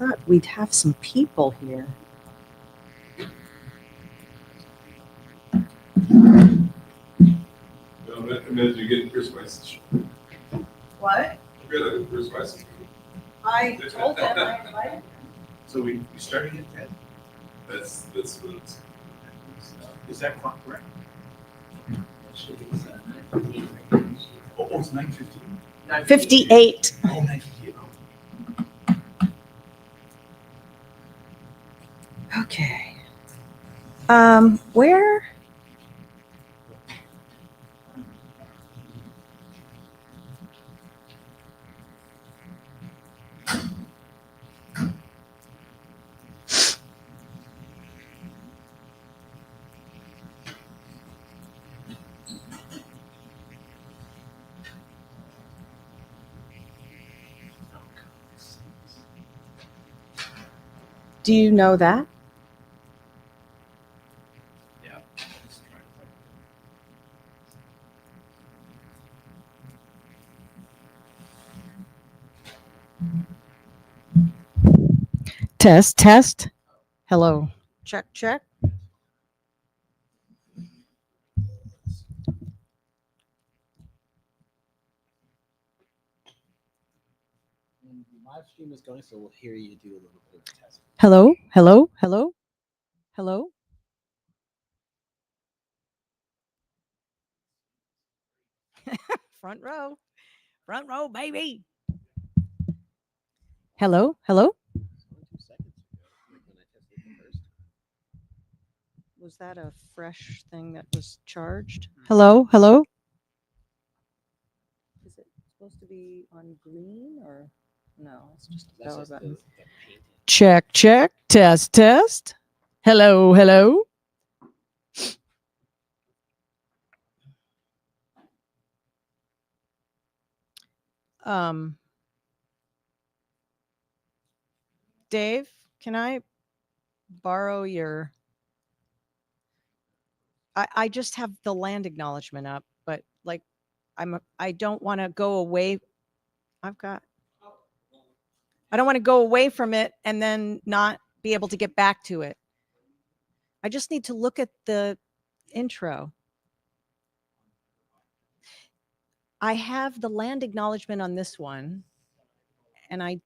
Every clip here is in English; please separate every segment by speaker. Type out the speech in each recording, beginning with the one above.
Speaker 1: thought we'd have some people here.
Speaker 2: Well, imagine you're getting Christmas.
Speaker 1: What?
Speaker 2: You're like Christmas.
Speaker 1: I told them I invited them.
Speaker 3: So we started at 10.
Speaker 2: That's what it's.
Speaker 3: Is that clock correct? Oh, it's 9:15.
Speaker 1: 58.
Speaker 3: Oh, 9:58.
Speaker 1: Okay. Where? Do you know that?
Speaker 3: Yeah.
Speaker 1: Test, test. Hello. Check, check.
Speaker 4: And the live stream is going, so we'll hear you do a little bit of a test.
Speaker 1: Hello, hello, hello, hello. Front row, baby. Hello, hello.
Speaker 4: 2 seconds ago, like when I tested the first.
Speaker 1: Was that a fresh thing that was charged? Hello, hello. Is it supposed to be on green or no? It's just a
Speaker 4: That's
Speaker 1: power
Speaker 4: just
Speaker 1: button.
Speaker 4: the painting.
Speaker 1: Check, check. Test, test. Hello, hello. Dave, can I borrow your? I just have the land acknowledgement up, but like I don't want to go away. I don't want to go away from it and then not be able to get back to it. I just need to look at the intro. I have the land acknowledgement on this one, and I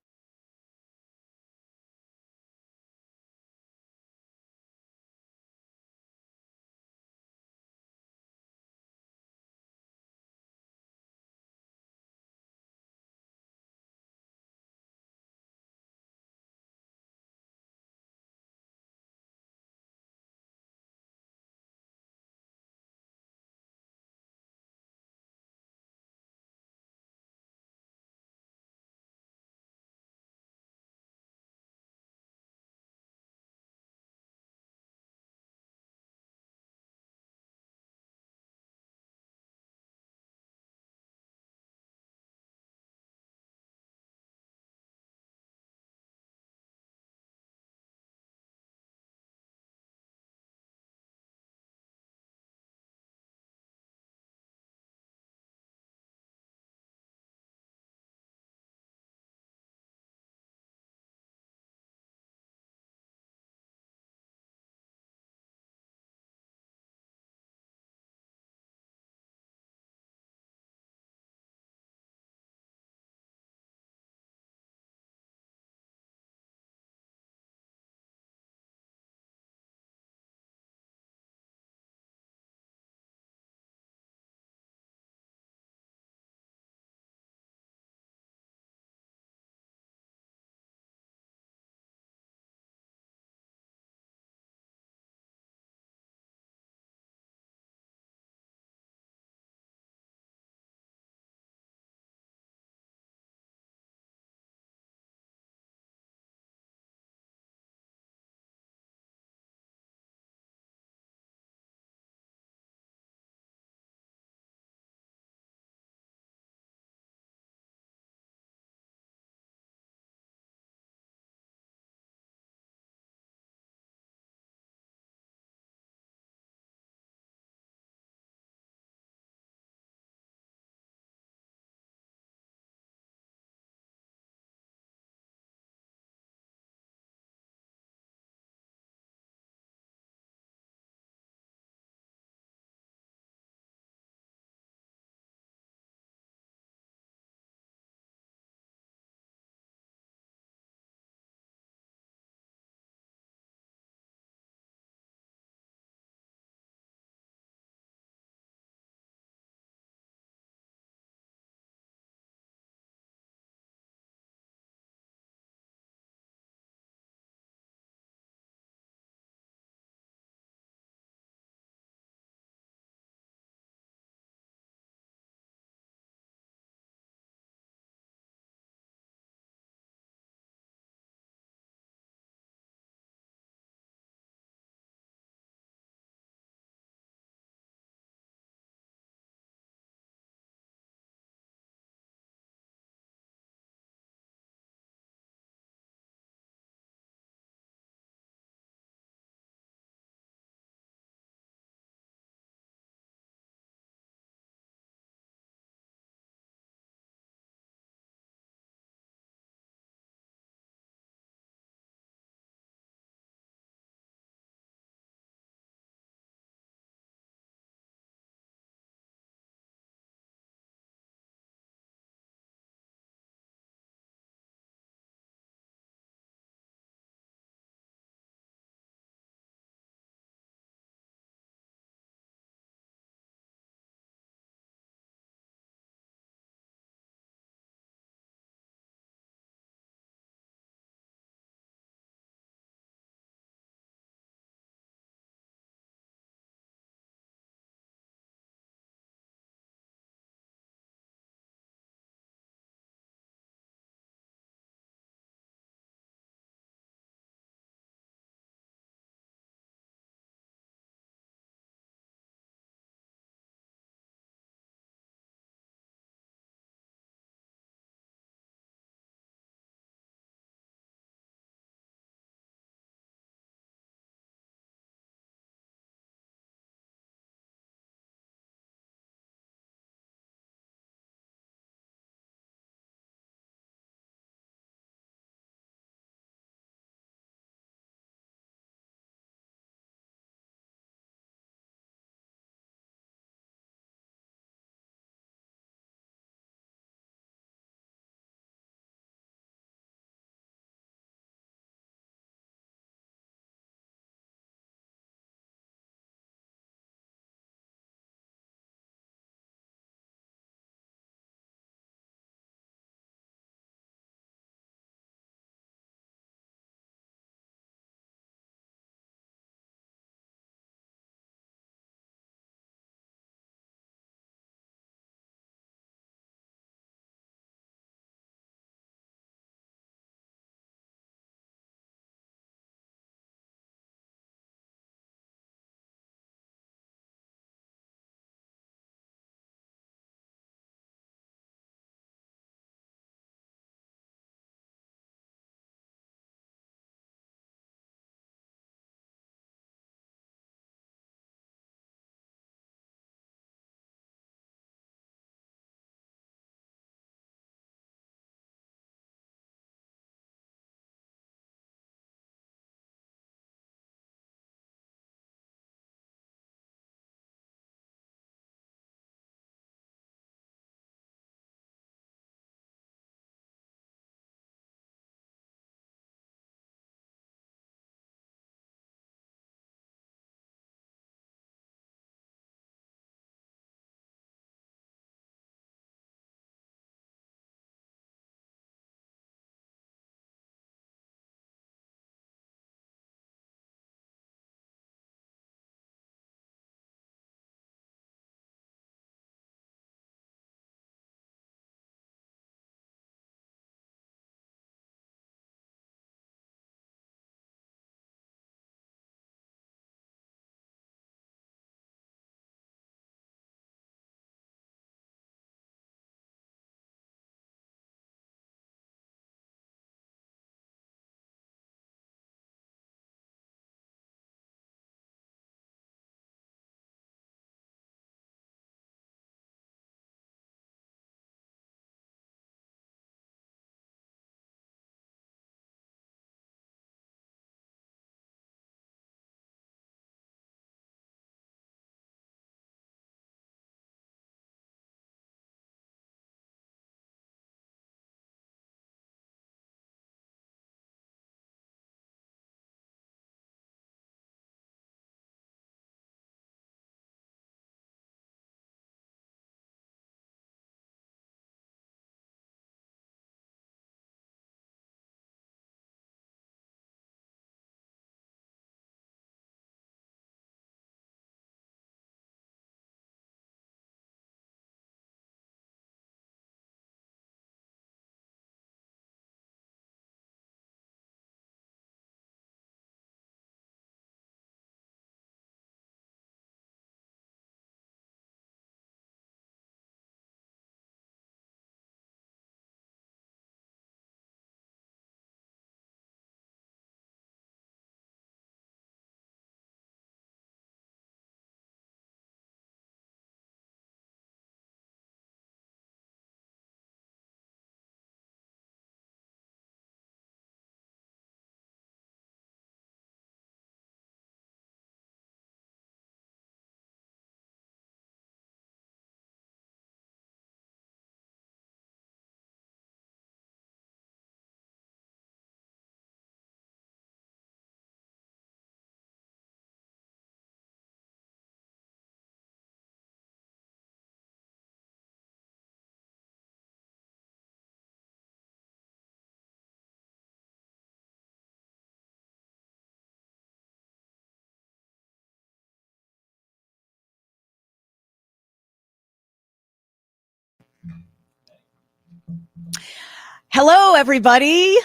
Speaker 1: Hello, everybody.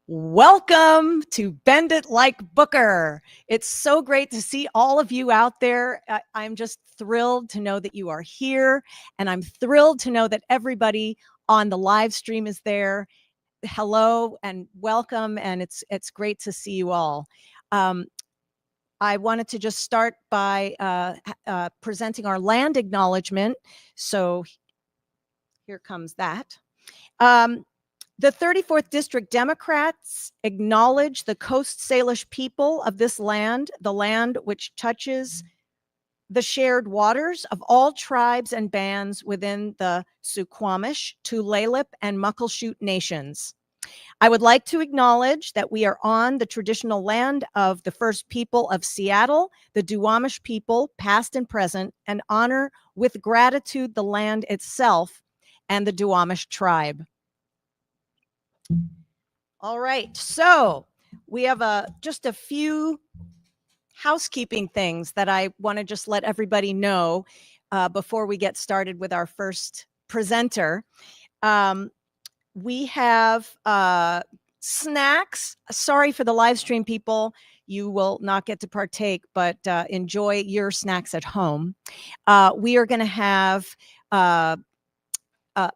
Speaker 1: Welcome to Bend It Like Booker. It's so great to see all of you out there. I'm just thrilled to know that you are here, and I'm thrilled to know that everybody on the live stream is there. Hello and welcome, and it's great to see you all. I wanted to just start by presenting our land acknowledgement. So here comes that. The 34th District Democrats acknowledge the Coast Salish people of this land, the land which touches the shared waters of all tribes and bands within the Suquamish, Tulalip, and Muckleshoot nations. I would like to acknowledge that we are on the traditional land of the first people of Seattle, the Duwamish people, past and present, and honor with gratitude the land itself and the Duwamish tribe. All right, so we have just a few housekeeping things that I want to just let everybody know before we get started with our first presenter. We have snacks. Sorry for the live stream people. You will not get to partake, but enjoy your snacks at home. We are going to have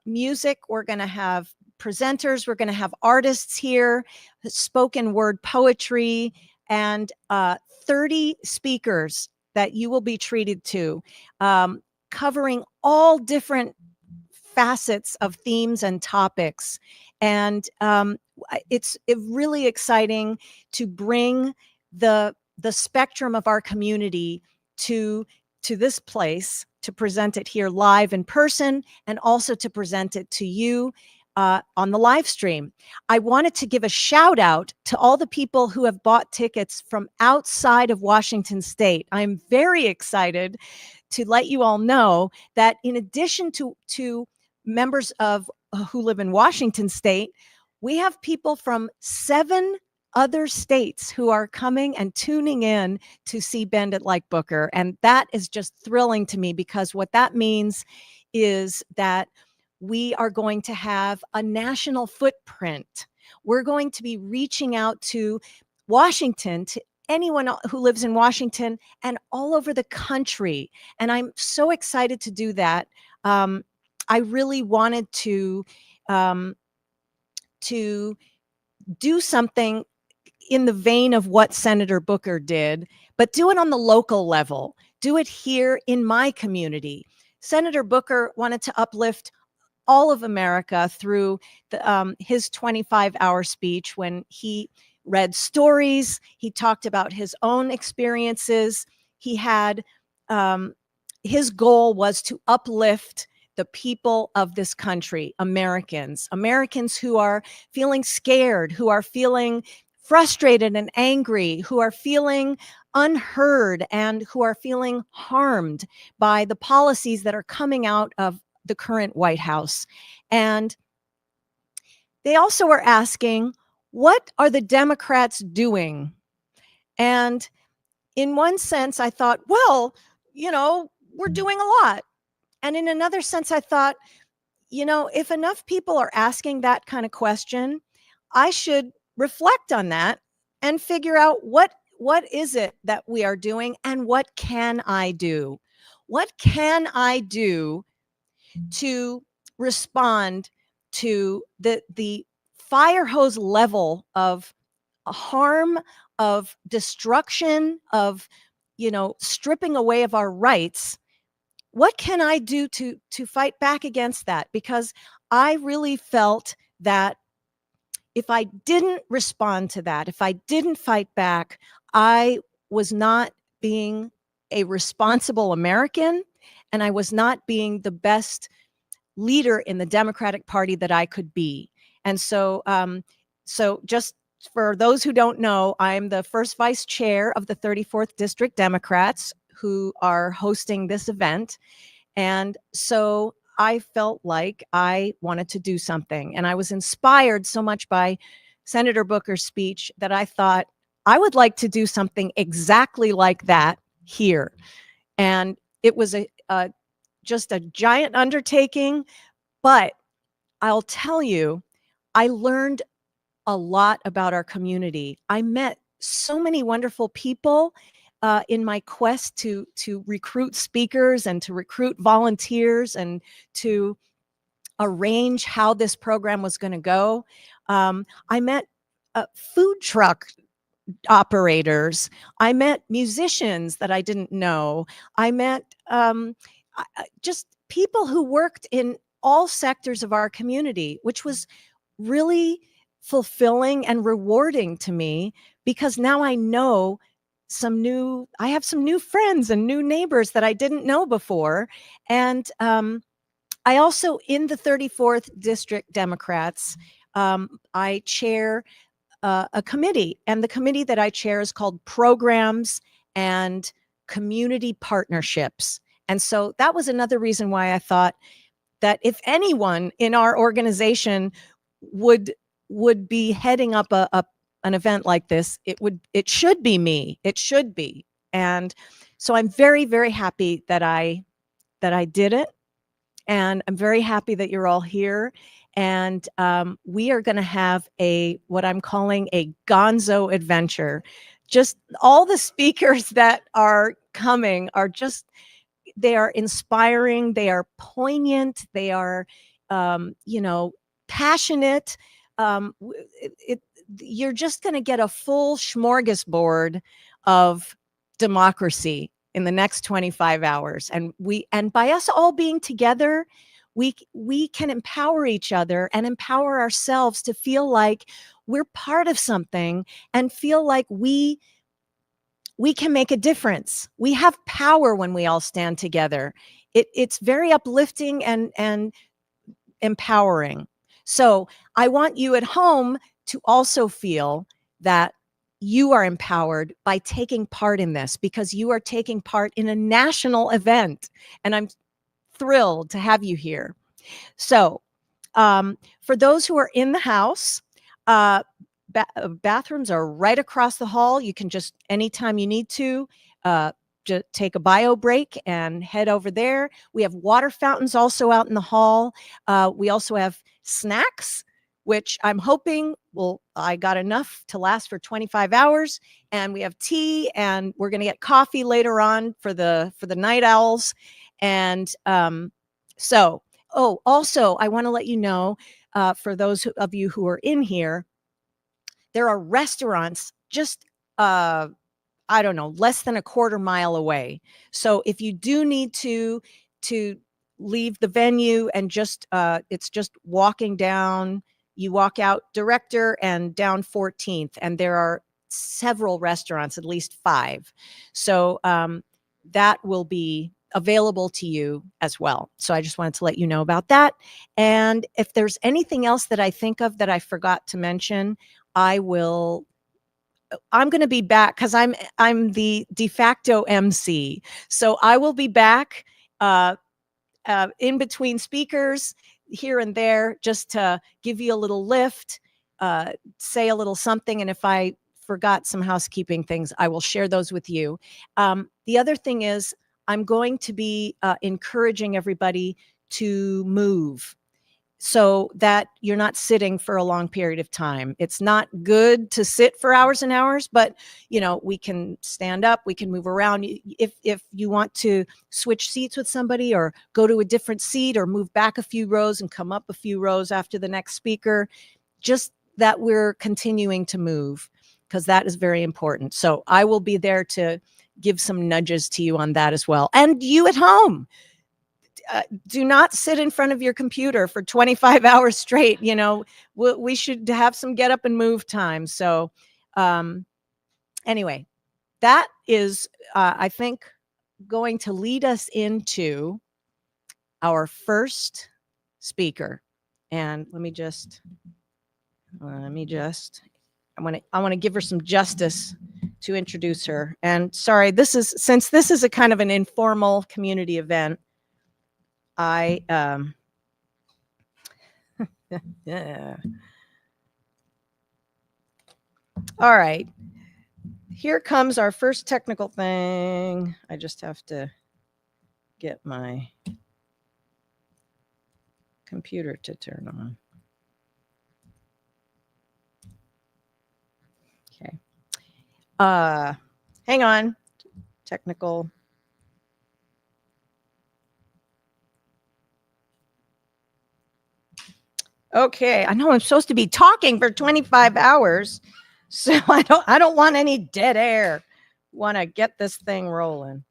Speaker 1: music. We're going to have presenters. We're going to have artists here, spoken word poetry, and 30 speakers that you will be treated to, covering all different facets of themes and topics. And it's really exciting to bring the spectrum of our community to this place, to present it here live in person, and also to present it to you on the live stream. I wanted to give a shout out to all the people who have bought tickets from outside of Washington State. I'm very excited to let you all know that in addition to members of who live in Washington State, we have people from 7 other states who are coming and tuning in to see Bend It Like Booker. And that is just thrilling to me, because what that means is that we are going to have a national footprint. We're going to be reaching out to Washington, to anyone who lives in Washington, and all over the country. And I'm so excited to do that. I really wanted to do something in the vein of what Senator Booker did, but do it on the local level. Do it here in my community. Senator Booker wanted to uplift all of America through his 25-hour speech when he read stories. He talked about his own experiences. He had his goal was to uplift the people of this country, Americans who are feeling scared, who are feeling frustrated and angry, who are feeling unheard, and who are feeling harmed by the policies that are coming out of the current White House. And they also were asking, what are the Democrats doing? And in one sense, I thought, well, we're doing a lot. And in another sense, I thought, if enough people are asking that kind of question, I should reflect on that and figure out what is it that we are doing, and what can I do? What can I do to respond to the fire hose level of harm, of destruction, of stripping away of our rights? What can I do to fight back against that? Because I really felt that if I didn't respond to that, if I didn't fight back, I was not being a responsible American, and I was not being the best leader in the Democratic Party that I could be. And so, just for those who don't know, I'm the first vice chair of the 34th District Democrats who are hosting this event. And so I felt like I wanted to do something. And I was inspired so much by Senator Booker's speech that I thought I would like to do something exactly like that here. And it was just a giant undertaking, but I'll tell you, I learned a lot about our community. I met so many wonderful people in my quest to recruit speakers and to recruit volunteers and to arrange how this program was going to go. I met food truck operators. I met musicians that I didn't know. I met just people who worked in all sectors of our community, which was really fulfilling and rewarding to me because now I know I have some new friends and new neighbors that I didn't know before. And I also, in the 34th District Democrats, I chair a committee, and the committee that I chair is called Programs and Community Partnerships. And so that was another reason why I thought that if anyone in our organization would be heading up an event like this, it should be me. It should be. And so I'm very, very happy that I did it. And I'm very happy that you're all here. And we are going to have what I'm calling a gonzo adventure. Just all the speakers that are coming are they are inspiring. They are poignant. They are, passionate. You're just going to get a full smorgasbord of democracy in the next 25 hours. And by us all being together, we can empower each other and empower ourselves to feel like we're part of something and feel like we can make a difference. We have power when we all stand together. It's very uplifting and empowering. So I want you at home to also feel that you are empowered by taking part in this, because you are taking part in a national event. And I'm thrilled to have you here. So for those who are in the house, bathrooms are right across the hall. You can just, anytime you need to, just take a bio break and head over there. We have water fountains also out in the hall. We also have snacks, which I'm hoping I got enough to last for 25 hours. And we have tea, and we're going to get coffee later on for the night owls. And also I want to let you know, for those of you who are in here, there are restaurants just, I don't know, less than a quarter mile away. So if you do need to leave the venue and just, it's just walking down, you walk out Director and down 14th, and there are several restaurants, at least 5. So that will be available to you as well. So I just wanted to let you know about that. And if there's anything else that I think of that I forgot to mention, I'm going to be back because I'm the de facto MC. So I will be back in between speakers here and there, just to give you a little lift, say a little something. And if I forgot some housekeeping things, I will share those with you. The other thing is, I'm going to be encouraging everybody to move, so that you're not sitting for a long period of time. It's not good to sit for hours and hours, but we can stand up, we can move around. If you want to switch seats with somebody, or go to a different seat, or move back a few rows and come up a few rows after the next speaker, just that we're continuing to move, because that is very important. So I will be there to give some nudges to you on that as well. And you at home, do not sit in front of your computer for 25 hours straight. We should have some get up and move time. So anyway, that is, I think, going to lead us into our first speaker. And I want to give her some justice to introduce her. And sorry, since this is a kind of an informal community event, yeah. All right. Here comes our first technical thing. I just have to get my computer to turn on. Okay. Hang on. Technical. Okay, I know I'm supposed to be talking for 25 hours, so I don't want any dead air. Want to get this thing rolling.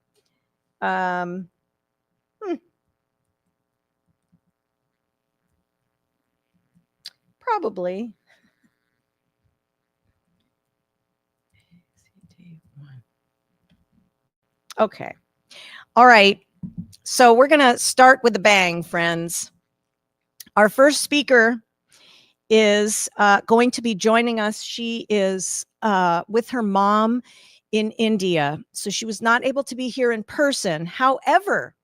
Speaker 1: Probably. Okay. All right. So we're going to start with a bang, friends. Our first speaker is going to be joining us. She is with her mom in India, so she was not able to be here in person. However,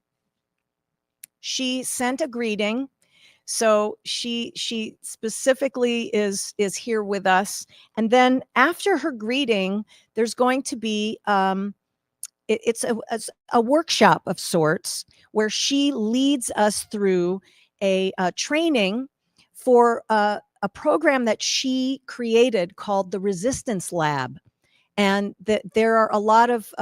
Speaker 1: she sent a greeting. So she specifically is here with us. And then after her greeting, there's going to be it's a workshop of sorts where she leads us through a training for a program that she created called the Resistance Lab. And there are a lot of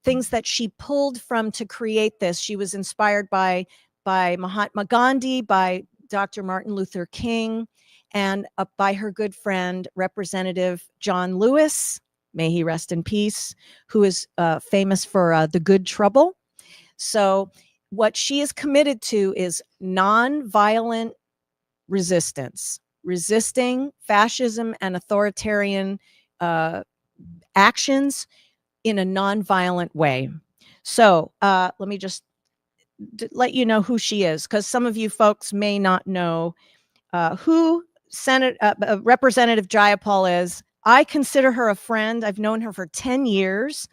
Speaker 1: things that she pulled from to create this. She was inspired by Mahatma Gandhi, by Dr. Martin Luther King, and by her good friend, Representative John Lewis, may he rest in peace, who is famous for the Good Trouble. So what she is committed to is nonviolent resistance, resisting fascism and authoritarian actions in a nonviolent way. So let me just let you know who she is, because some of you folks may not know who Representative Jayapal is. I consider her a friend. I've known her for 10 years.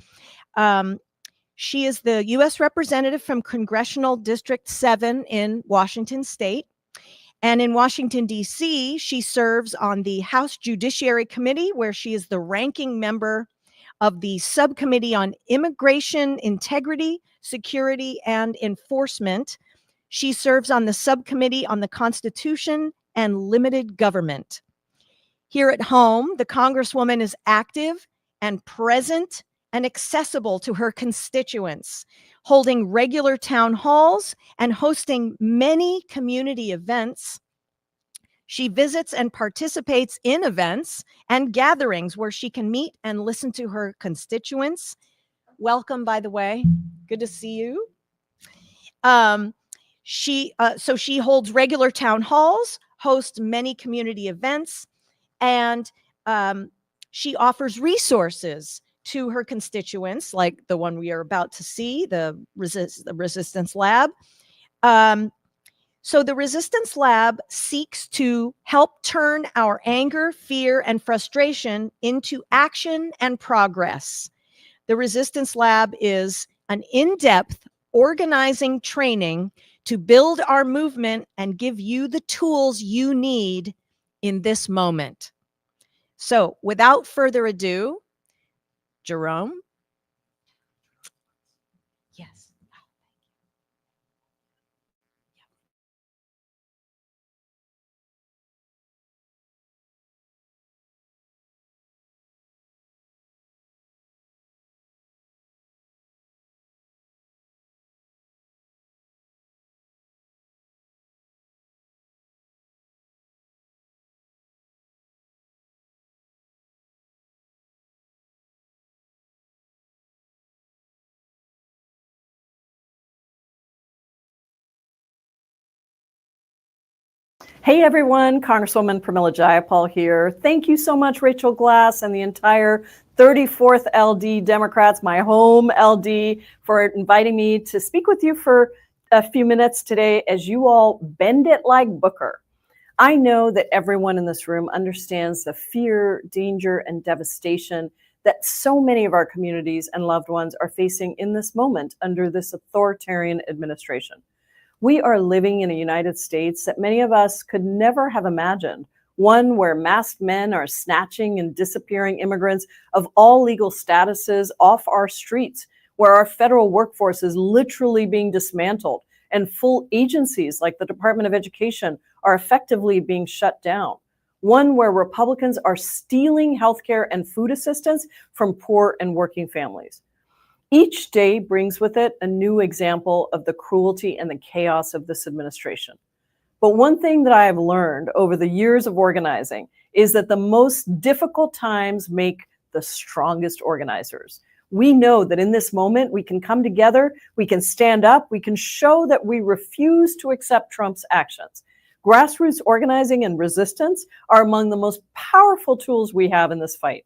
Speaker 1: She is the U.S. representative from Congressional District 7 in Washington State. And in Washington, D.C., she serves on the House Judiciary Committee, where she is the ranking member of the Subcommittee on Immigration, Integrity, Security, and Enforcement. She serves on the Subcommittee on the Constitution and Limited Government. Here at home, the Congresswoman is active and present and accessible to her constituents, holding regular town halls and hosting many community events. She visits and participates in events and gatherings where she can meet and listen to her constituents. Welcome, by the way. Good to see you. So she holds regular town halls, hosts many community events, and she offers resources to her constituents, like the one we are about to see, the Resistance Lab. So the Resistance Lab seeks to help turn our anger, fear, and frustration into action and progress. The Resistance Lab is an in-depth organizing training to build our movement and give you the tools you need in this moment. So without further ado, Jerome. Yes.
Speaker 5: Hey everyone, Congresswoman Pramila Jayapal here. Thank you so much, Rachel Glass and the entire 34th LD Democrats, my home LD, for inviting me to speak with you for a few minutes today as you all bend it like Booker. I know that everyone in this room understands the fear, danger, and devastation that so many of our communities and loved ones are facing in this moment under this authoritarian administration. We are living in a United States that many of us could never have imagined, one where masked men are snatching and disappearing immigrants of all legal statuses off our streets, where our federal workforce is literally being dismantled and full agencies like the Department of Education are effectively being shut down. One where Republicans are stealing healthcare and food assistance from poor and working families. Each day brings with it a new example of the cruelty and the chaos of this administration. But one thing that I have learned over the years of organizing is that the most difficult times make the strongest organizers. We know that in this moment, we can come together, we can stand up, we can show that we refuse to accept Trump's actions. Grassroots organizing and resistance are among the most powerful tools we have in this fight.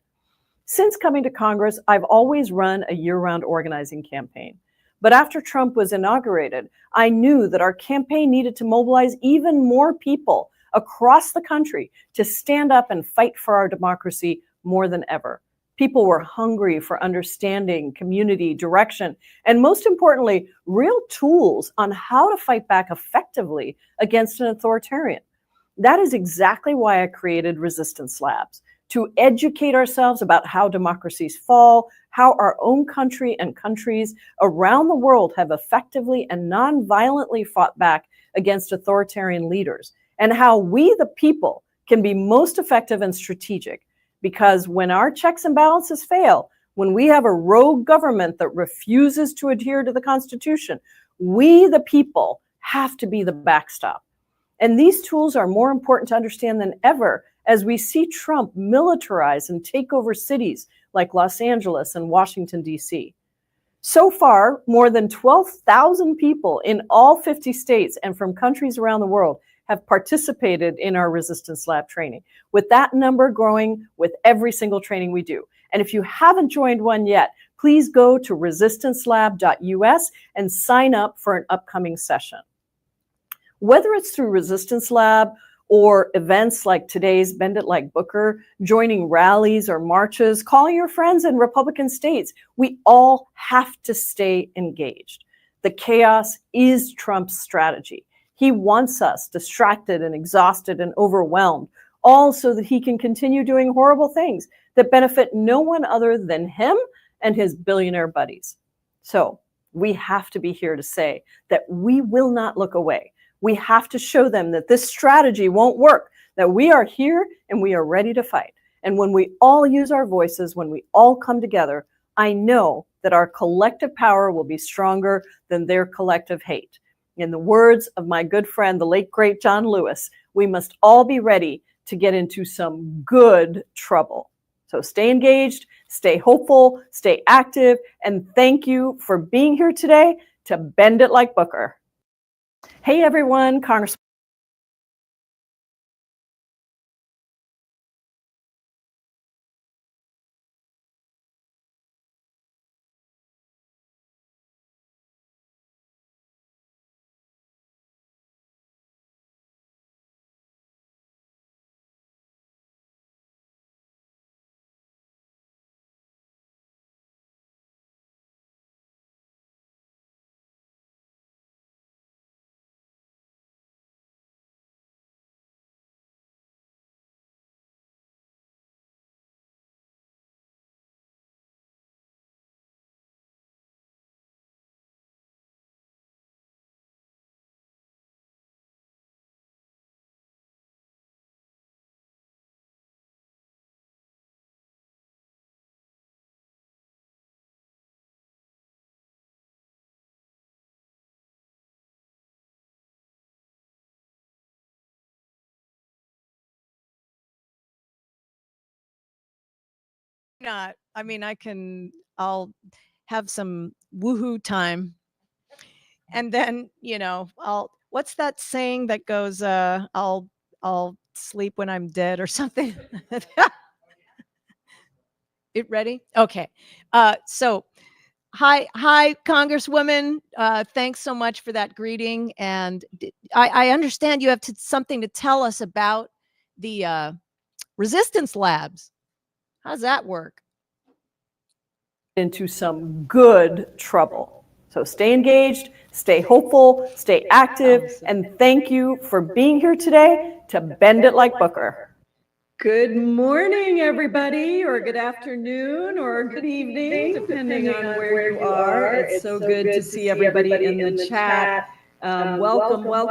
Speaker 5: Since coming to Congress, I've always run a year-round organizing campaign. But after Trump was inaugurated, I knew that our campaign needed to mobilize even more people across the country to stand up and fight for our democracy more than ever. People were hungry for understanding, community, direction, and most importantly, real tools on how to fight back effectively against an authoritarian. That is exactly why I created Resistance Labs, to educate ourselves about how democracies fall, how our own country and countries around the world have effectively and non-violently fought back against authoritarian leaders, and how we, the people, can be most effective and strategic. Because when our checks and balances fail, when we have a rogue government that refuses to adhere to the Constitution, we, the people, have to be the backstop. And these tools are more important to understand than ever as we see Trump militarize and take over cities like Los Angeles and Washington, D.C. So far, more than 12,000 people in all 50 states and from countries around the world have participated in our Resistance Lab training, with that number growing with every single training we do. And if you haven't joined one yet, please go to resistancelab.us and sign up for an upcoming session. Whether it's through Resistance Lab or events like today's Bend It Like Booker, joining rallies or marches, calling your friends in Republican states, we all have to stay engaged. The chaos is Trump's strategy. He wants us distracted and exhausted and overwhelmed, all so that he can continue doing horrible things that benefit no one other than him and his billionaire buddies. So we have to be here to say that we will not look away. We have to show them that this strategy won't work, that we are here and we are ready to fight. And when we all use our voices, when we all come together, I know that our collective power will be stronger than their collective hate. In the words of my good friend, the late, great John Lewis, we must all be ready to get into some good trouble. So stay engaged, stay hopeful, stay active, and thank you for being here today to Bend It Like Booker. Hey everyone, Congressman.
Speaker 1: Not. I mean, I'll have some woohoo time. And then, what's that saying that goes, I'll sleep when I'm dead or something? It ready? Okay. So hi, Congresswoman. Thanks so much for that greeting. And I understand you have something to tell us about the Resistance Labs. How's that work?
Speaker 5: Into some good trouble. So stay engaged, stay hopeful, stay active, and thank you for being here today to Bend It Like Booker.
Speaker 6: Good morning, everybody, or good afternoon, or good evening, depending on where you are. It's so good to see everybody in the chat. Welcome. We're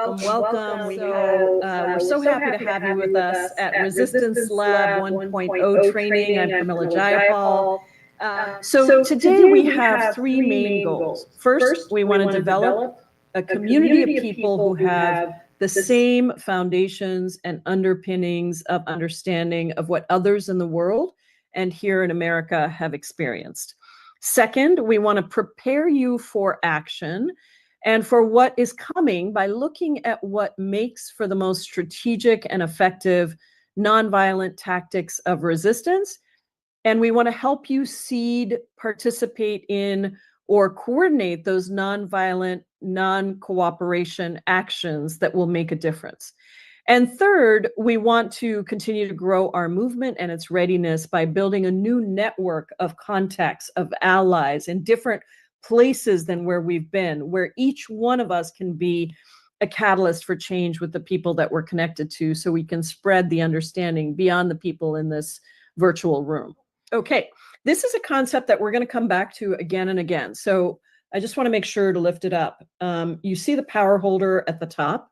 Speaker 6: so happy to have you with us at Resistance Lab 1.0 training. I'm Pramila Jayapal. So today we have three main goals. First, we want to develop a community of people who have the same foundations and underpinnings of understanding of what others in the world and here in America have experienced. Second, we want to prepare you for action and for what is coming by looking at what makes for the most strategic and effective nonviolent tactics of resistance. And we want to help you seed, participate in, or coordinate those nonviolent, non-cooperation actions that will make a difference. And third, we want to continue to grow our movement and its readiness by building a new network of contacts, of allies in different places than where we've been, where each one of us can be a catalyst for change with the people that we're connected to, so we can spread the understanding beyond the people in this virtual room. Okay, this is a concept that we're going to come back to again and again. So I just want to make sure to lift it up. You see the power holder at the top,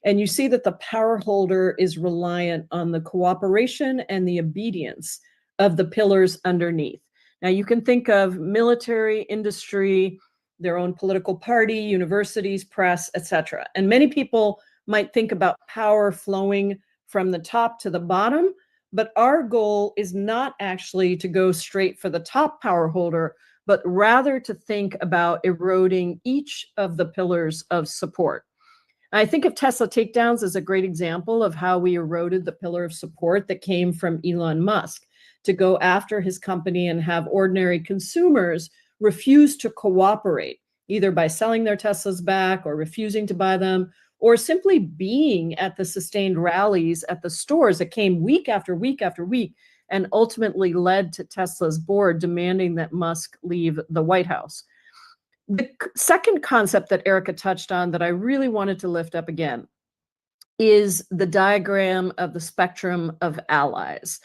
Speaker 6: and you see that the power holder is reliant on the cooperation and the obedience of the pillars underneath. Now you can think of military, industry, their own political party, universities, press, etc. And many people might think about power flowing from the top to the bottom, but our goal is not actually to go straight for the top power holder, but rather to think about eroding each of the pillars of support. I think of Tesla takedowns as a great example of how we eroded the pillar of support that came from Elon Musk to go after his company and have ordinary consumers refuse to cooperate, either by selling their Teslas back or refusing to buy them, or simply being at the sustained rallies at the stores that came week after week after week and ultimately led to Tesla's board demanding that Musk leave the White House. The second concept that Erica touched on that I really wanted to lift up again is the diagram of the spectrum of allies.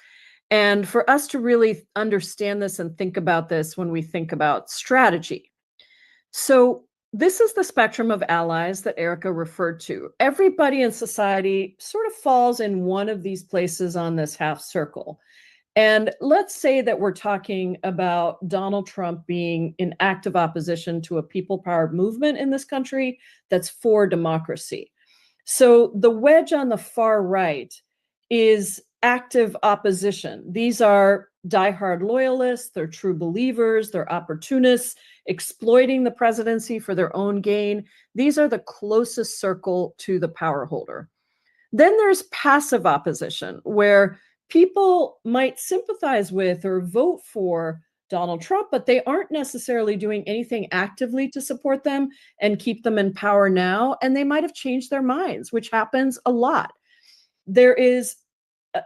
Speaker 6: And for us to really understand this and think about this when we think about strategy. So this is the spectrum of allies that Erica referred to. Everybody in society sort of falls in one of these places on this half circle. And let's say that we're talking about Donald Trump being in active opposition to a people-powered movement in this country that's for democracy. So the wedge on the far right is active opposition. These are diehard loyalists, they're true believers, they're opportunists, exploiting the presidency for their own gain. These are the closest circle to the power holder. Then there's passive opposition, where people might sympathize with or vote for Donald Trump, but they aren't necessarily doing anything actively to support them and keep them in power now, and they might have changed their minds, which happens a lot. There is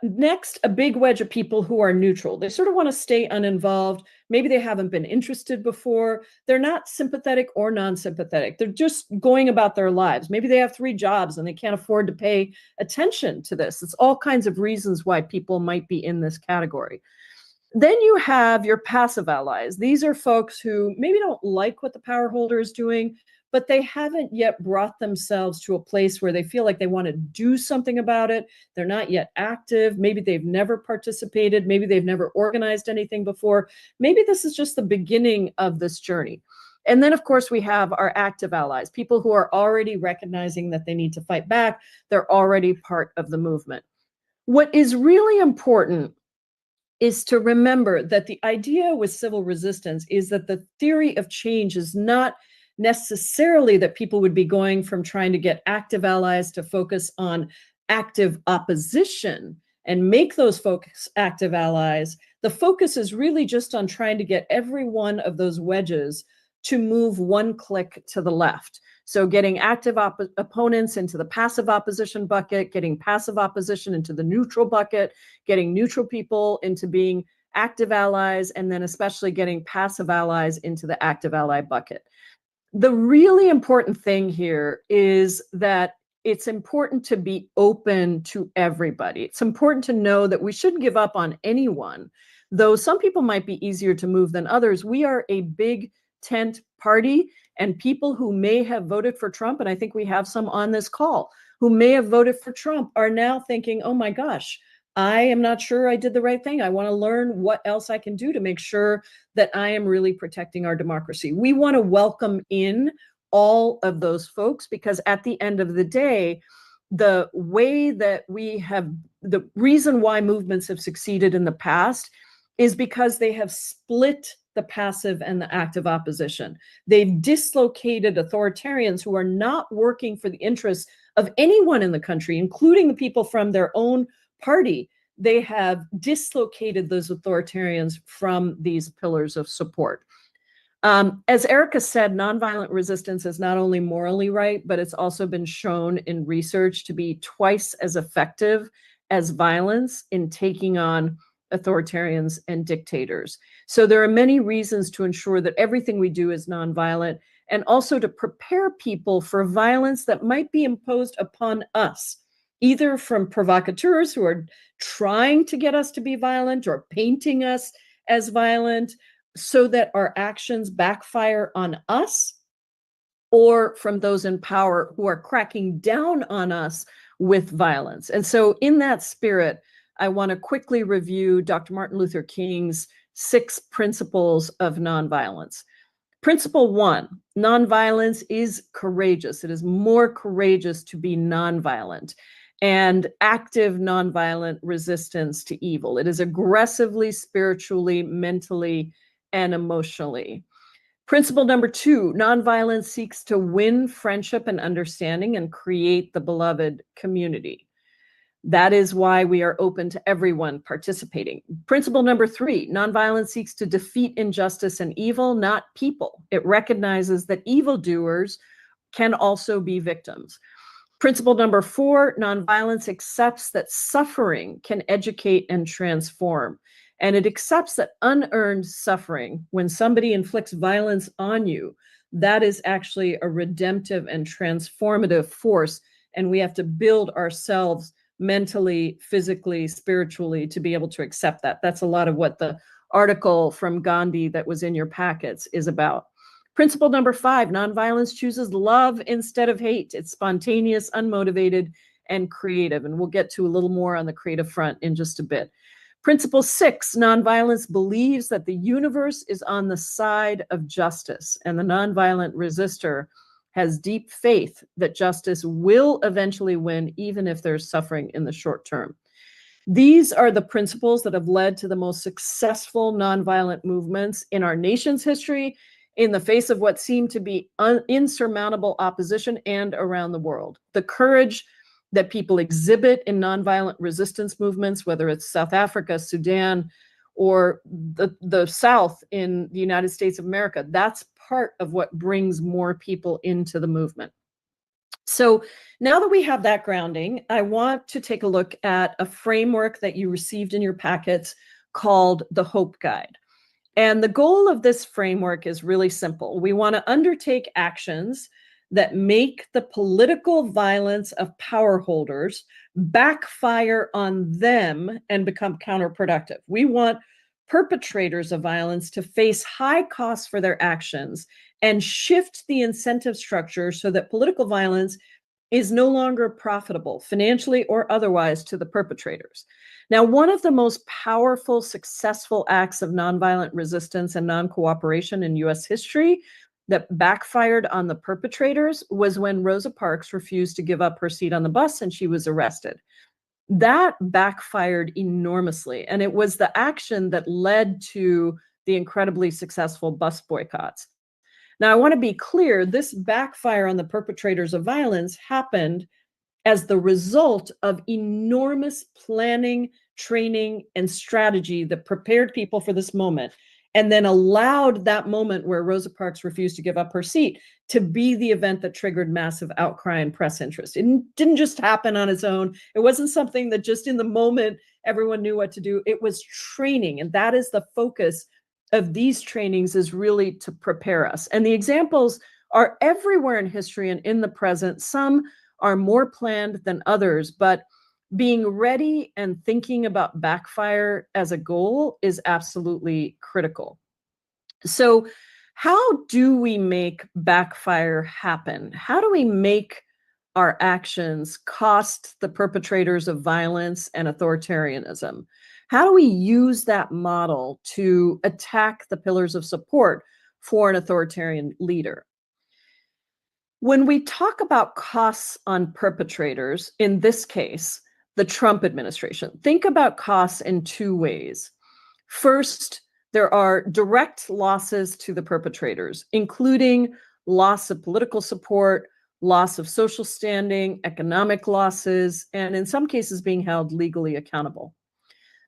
Speaker 6: next a big wedge of people who are neutral. They sort of want to stay uninvolved. Maybe they haven't been interested before. They're not sympathetic or non-sympathetic. They're just going about their lives. Maybe they have 3 jobs and they can't afford to pay attention to this. It's all kinds of reasons why people might be in this category. Then you have your passive allies. These are folks who maybe don't like what the power holder is doing, but they haven't yet brought themselves to a place where they feel like they want to do something about it. They're not yet active. Maybe they've never participated. Maybe they've never organized anything before. Maybe this is just the beginning of this journey. And then, of course, we have our active allies, people who are already recognizing that they need to fight back. They're already part of the movement. What is really important is to remember that the idea with civil resistance is that the theory of change is not necessarily that people would be going from trying to get active allies to focus on active opposition and make those folks active allies. The focus is really just on trying to get every one of those wedges to move one click to the left. So getting active opponents into the passive opposition bucket, getting passive opposition into the neutral bucket, getting neutral people into being active allies, and then especially getting passive allies into the active ally bucket. The really important thing here is that it's important to be open to everybody. It's important to know that we shouldn't give up on anyone. Though some people might be easier to move than others, we are a big tent party, And people who may have voted for Trump, and I think we have some on this call, who may have voted for Trump are now thinking, oh my gosh, I am not sure I did the right thing. I want to learn what else I can do to make sure that I am really protecting our democracy. We want to welcome in all of those folks because at the end of the day, the way that we have, the reason why movements have succeeded in the past is because they have split the passive and the active opposition. They've dislocated authoritarians who are not working for the interests of anyone in the country, including the people from their own party. They have dislocated those authoritarians from these pillars of support. As Erica said, nonviolent resistance is not only morally right, but it's also been shown in research to be twice as effective as violence in taking on authoritarians and dictators. So there are many reasons to ensure that everything we do is nonviolent, and also to prepare people for violence that might be imposed upon us, either from provocateurs who are trying to get us to be violent or painting us as violent so that our actions backfire on us, or from those in power who are cracking down on us with violence. And so in that spirit, I want to quickly review Dr. Martin Luther King's 6 principles of nonviolence. Principle 1, nonviolence is courageous. It is more courageous to be nonviolent and active nonviolent resistance to evil. It is aggressively, spiritually, mentally, and emotionally. Principle number 2, nonviolence seeks to win friendship and understanding and create the beloved community. That is why we are open to everyone participating. Principle number 3, nonviolence seeks to defeat injustice and evil, not people. It recognizes that evildoers can also be victims. Principle number 4, nonviolence accepts that suffering can educate and transform. And it accepts that unearned suffering, when somebody inflicts violence on you, that is actually a redemptive and transformative force. And we have to build ourselves mentally, physically, spiritually to be able to accept that. That's a lot of what the article from Gandhi that was in your packets is about. Principle number 5, nonviolence chooses love instead of hate. It's spontaneous, unmotivated, and creative. And we'll get to a little more on the creative front in just a bit. Principle 6, nonviolence believes that the universe is on the side of justice, and the nonviolent resistor has deep faith that justice will eventually win, even if there's suffering in the short term. These are the principles that have led to the most successful nonviolent movements in our nation's history, in the face of what seemed to be insurmountable opposition and around the world. The courage that people exhibit in nonviolent resistance movements, whether it's South Africa, Sudan, or the South in the United States of America, that's part of what brings more people into the movement. So now that we have that grounding, I want to take a look at a framework that you received in your packets called the Hope Guide. And the goal of this framework is really simple. We want to undertake actions that make the political violence of power holders backfire on them and become counterproductive. We want perpetrators of violence to face high costs for their actions and shift the incentive structure so that political violence is no longer profitable, financially or otherwise, to the perpetrators. Now, one of the most powerful, successful acts of nonviolent resistance and non-cooperation in US history that backfired on the perpetrators was when Rosa Parks refused to give up her seat on the bus and she was arrested. That backfired enormously. And it was the action that led to the incredibly successful bus boycotts. Now, I want to be clear, this backfire on the perpetrators of violence happened as the result of enormous planning, training, and strategy that prepared people for this moment, and then allowed that moment where Rosa Parks refused to give up her seat to be the event that triggered massive outcry and press interest. It didn't just happen on its own. It wasn't something that just in the moment everyone knew what to do. It was training, and that is the focus of these trainings, is really to prepare us. And the examples are everywhere in history and in the present. Some are more planned than others, but being ready and thinking about backfire as a goal is absolutely critical. So how do we make backfire happen? How do we make our actions cost the perpetrators of violence and authoritarianism? How do we use that model to attack the pillars of support for an authoritarian leader? When we talk about costs on perpetrators, in this case, the Trump administration, think about costs in two ways. First, there are direct losses to the perpetrators, including loss of political support, loss of social standing, economic losses, and in some cases being held legally accountable.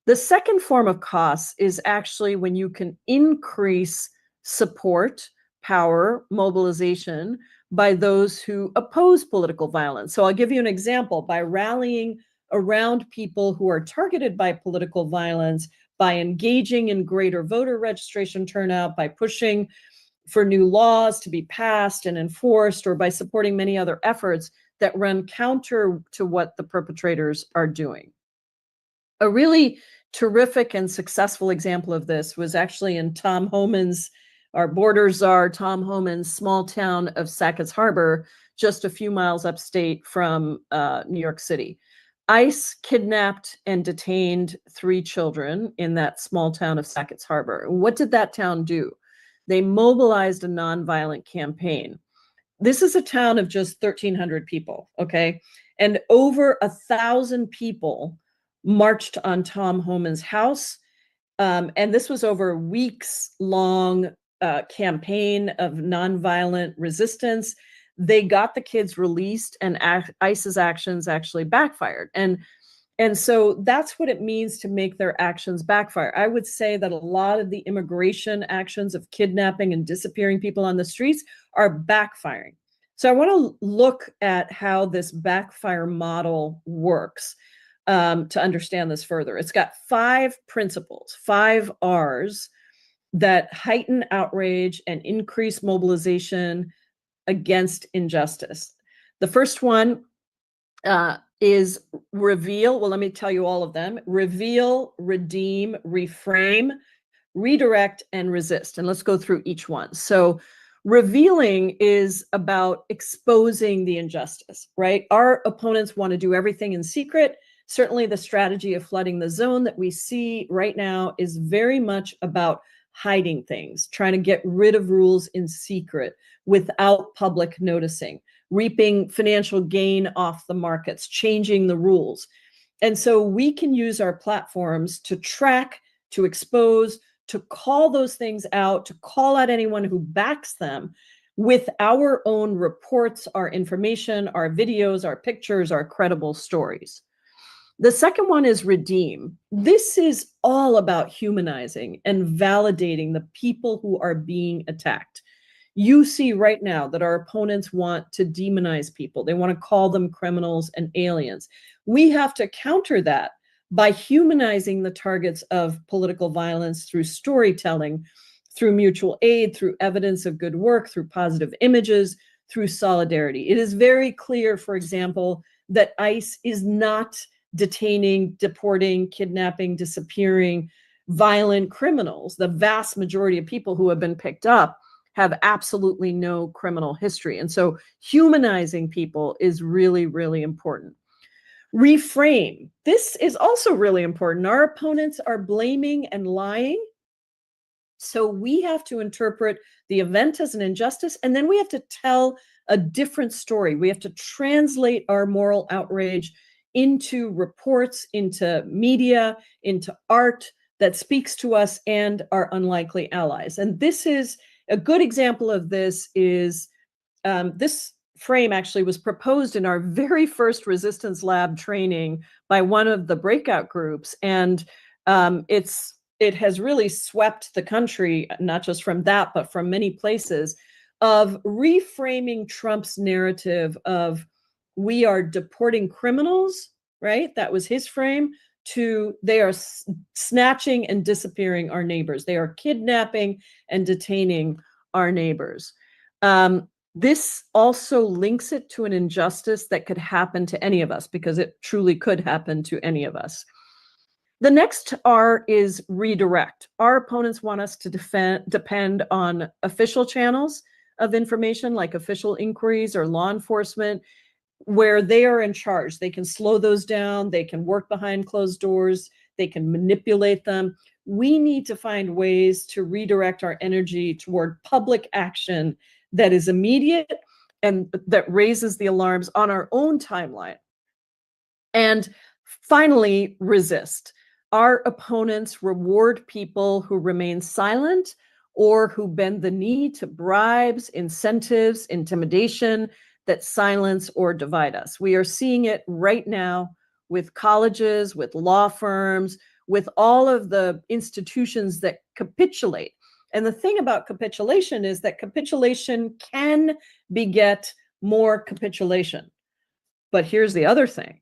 Speaker 6: The second form of costs is actually when you can increase support, power, mobilization by those who oppose political violence. So I'll give you an example. By rallying around people who are targeted by political violence, by engaging in greater voter registration turnout, by pushing for new laws to be passed and enforced, or by supporting many other efforts that run counter to what the perpetrators are doing. A really terrific and successful example of this was actually in Tom Homan's, our border czar, Tom Homan's small town of Sackett's Harbor, just a few miles upstate from New York City. ICE kidnapped and detained 3 children in that small town of Sackett's Harbor. What did that town do? They mobilized a nonviolent campaign. This is a town of just 1,300 people, okay? And over 1,000 people marched on Tom Homan's house. And this was over a weeks-long campaign of nonviolent resistance. They got the kids released, and ICE's actions actually backfired. And so that's what it means to make their actions backfire. I would say that a lot of the immigration actions of kidnapping and disappearing people on the streets are backfiring. So I want to look at how this backfire model works to understand this further. It's got 5 principles, 5 R's that heighten outrage and increase mobilization against injustice. The first one is reveal. Well, let me tell you all of them. Reveal, redeem, reframe, redirect, and resist. And let's go through each one. So revealing is about exposing the injustice, right? Our opponents want to do everything in secret. Certainly the strategy of flooding the zone that we see right now is very much about hiding things, trying to get rid of rules in secret without public noticing, reaping financial gain off the markets, changing the rules. And so we can use our platforms to track, to expose, to call those things out, to call out anyone who backs them with our own reports, our information, our videos, our pictures, our credible stories. The second one is redeem. This is all about humanizing and validating the people who are being attacked. You see right now that our opponents want to demonize people. They want to call them criminals and aliens. We have to counter that by humanizing the targets of political violence through storytelling, through mutual aid, through evidence of good work, through positive images, through solidarity. It is very clear, for example, that ICE is not detaining, deporting, kidnapping, disappearing violent criminals. The vast majority of people who have been picked up have absolutely no criminal history. And so humanizing people is really, really important. Reframe. This is also really important. Our opponents are blaming and lying. So we have to interpret the event as an injustice, and then we have to tell a different story. We have to translate our moral outrage into reports, into media, into art that speaks to us and our unlikely allies. And this is a good example of this is this frame actually was proposed in our very first Resistance Lab training by one of the breakout groups. And it has really swept the country, not just from that, but from many places, of reframing Trump's narrative of we are deporting criminals, right? That was his frame, to they are snatching and disappearing our neighbors. They are kidnapping and detaining our neighbors. This also links it to an injustice that could happen to any of us, because it truly could happen to any of us. The next R is redirect. Our opponents want us to depend on official channels of information like official inquiries or law enforcement, where they are in charge. They can slow those down. They can work behind closed doors. They can manipulate them. We need to find ways to redirect our energy toward public action that is immediate and that raises the alarms on our own timeline. And finally, resist. Our opponents reward people who remain silent or who bend the knee to bribes, incentives, intimidation that silence or divide us. We are seeing it right now with colleges, with law firms, with all of the institutions that capitulate. And the thing about capitulation is that capitulation can beget more capitulation. But here's the other thing.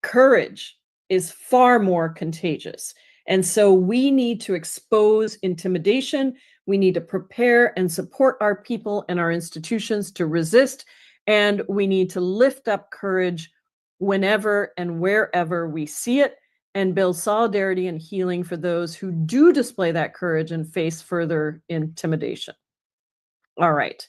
Speaker 6: Courage is far more contagious. And so we need to expose intimidation. We need to prepare and support our people and our institutions to resist. And we need to lift up courage whenever and wherever we see it and build solidarity and healing for those who do display that courage and face further intimidation. All right.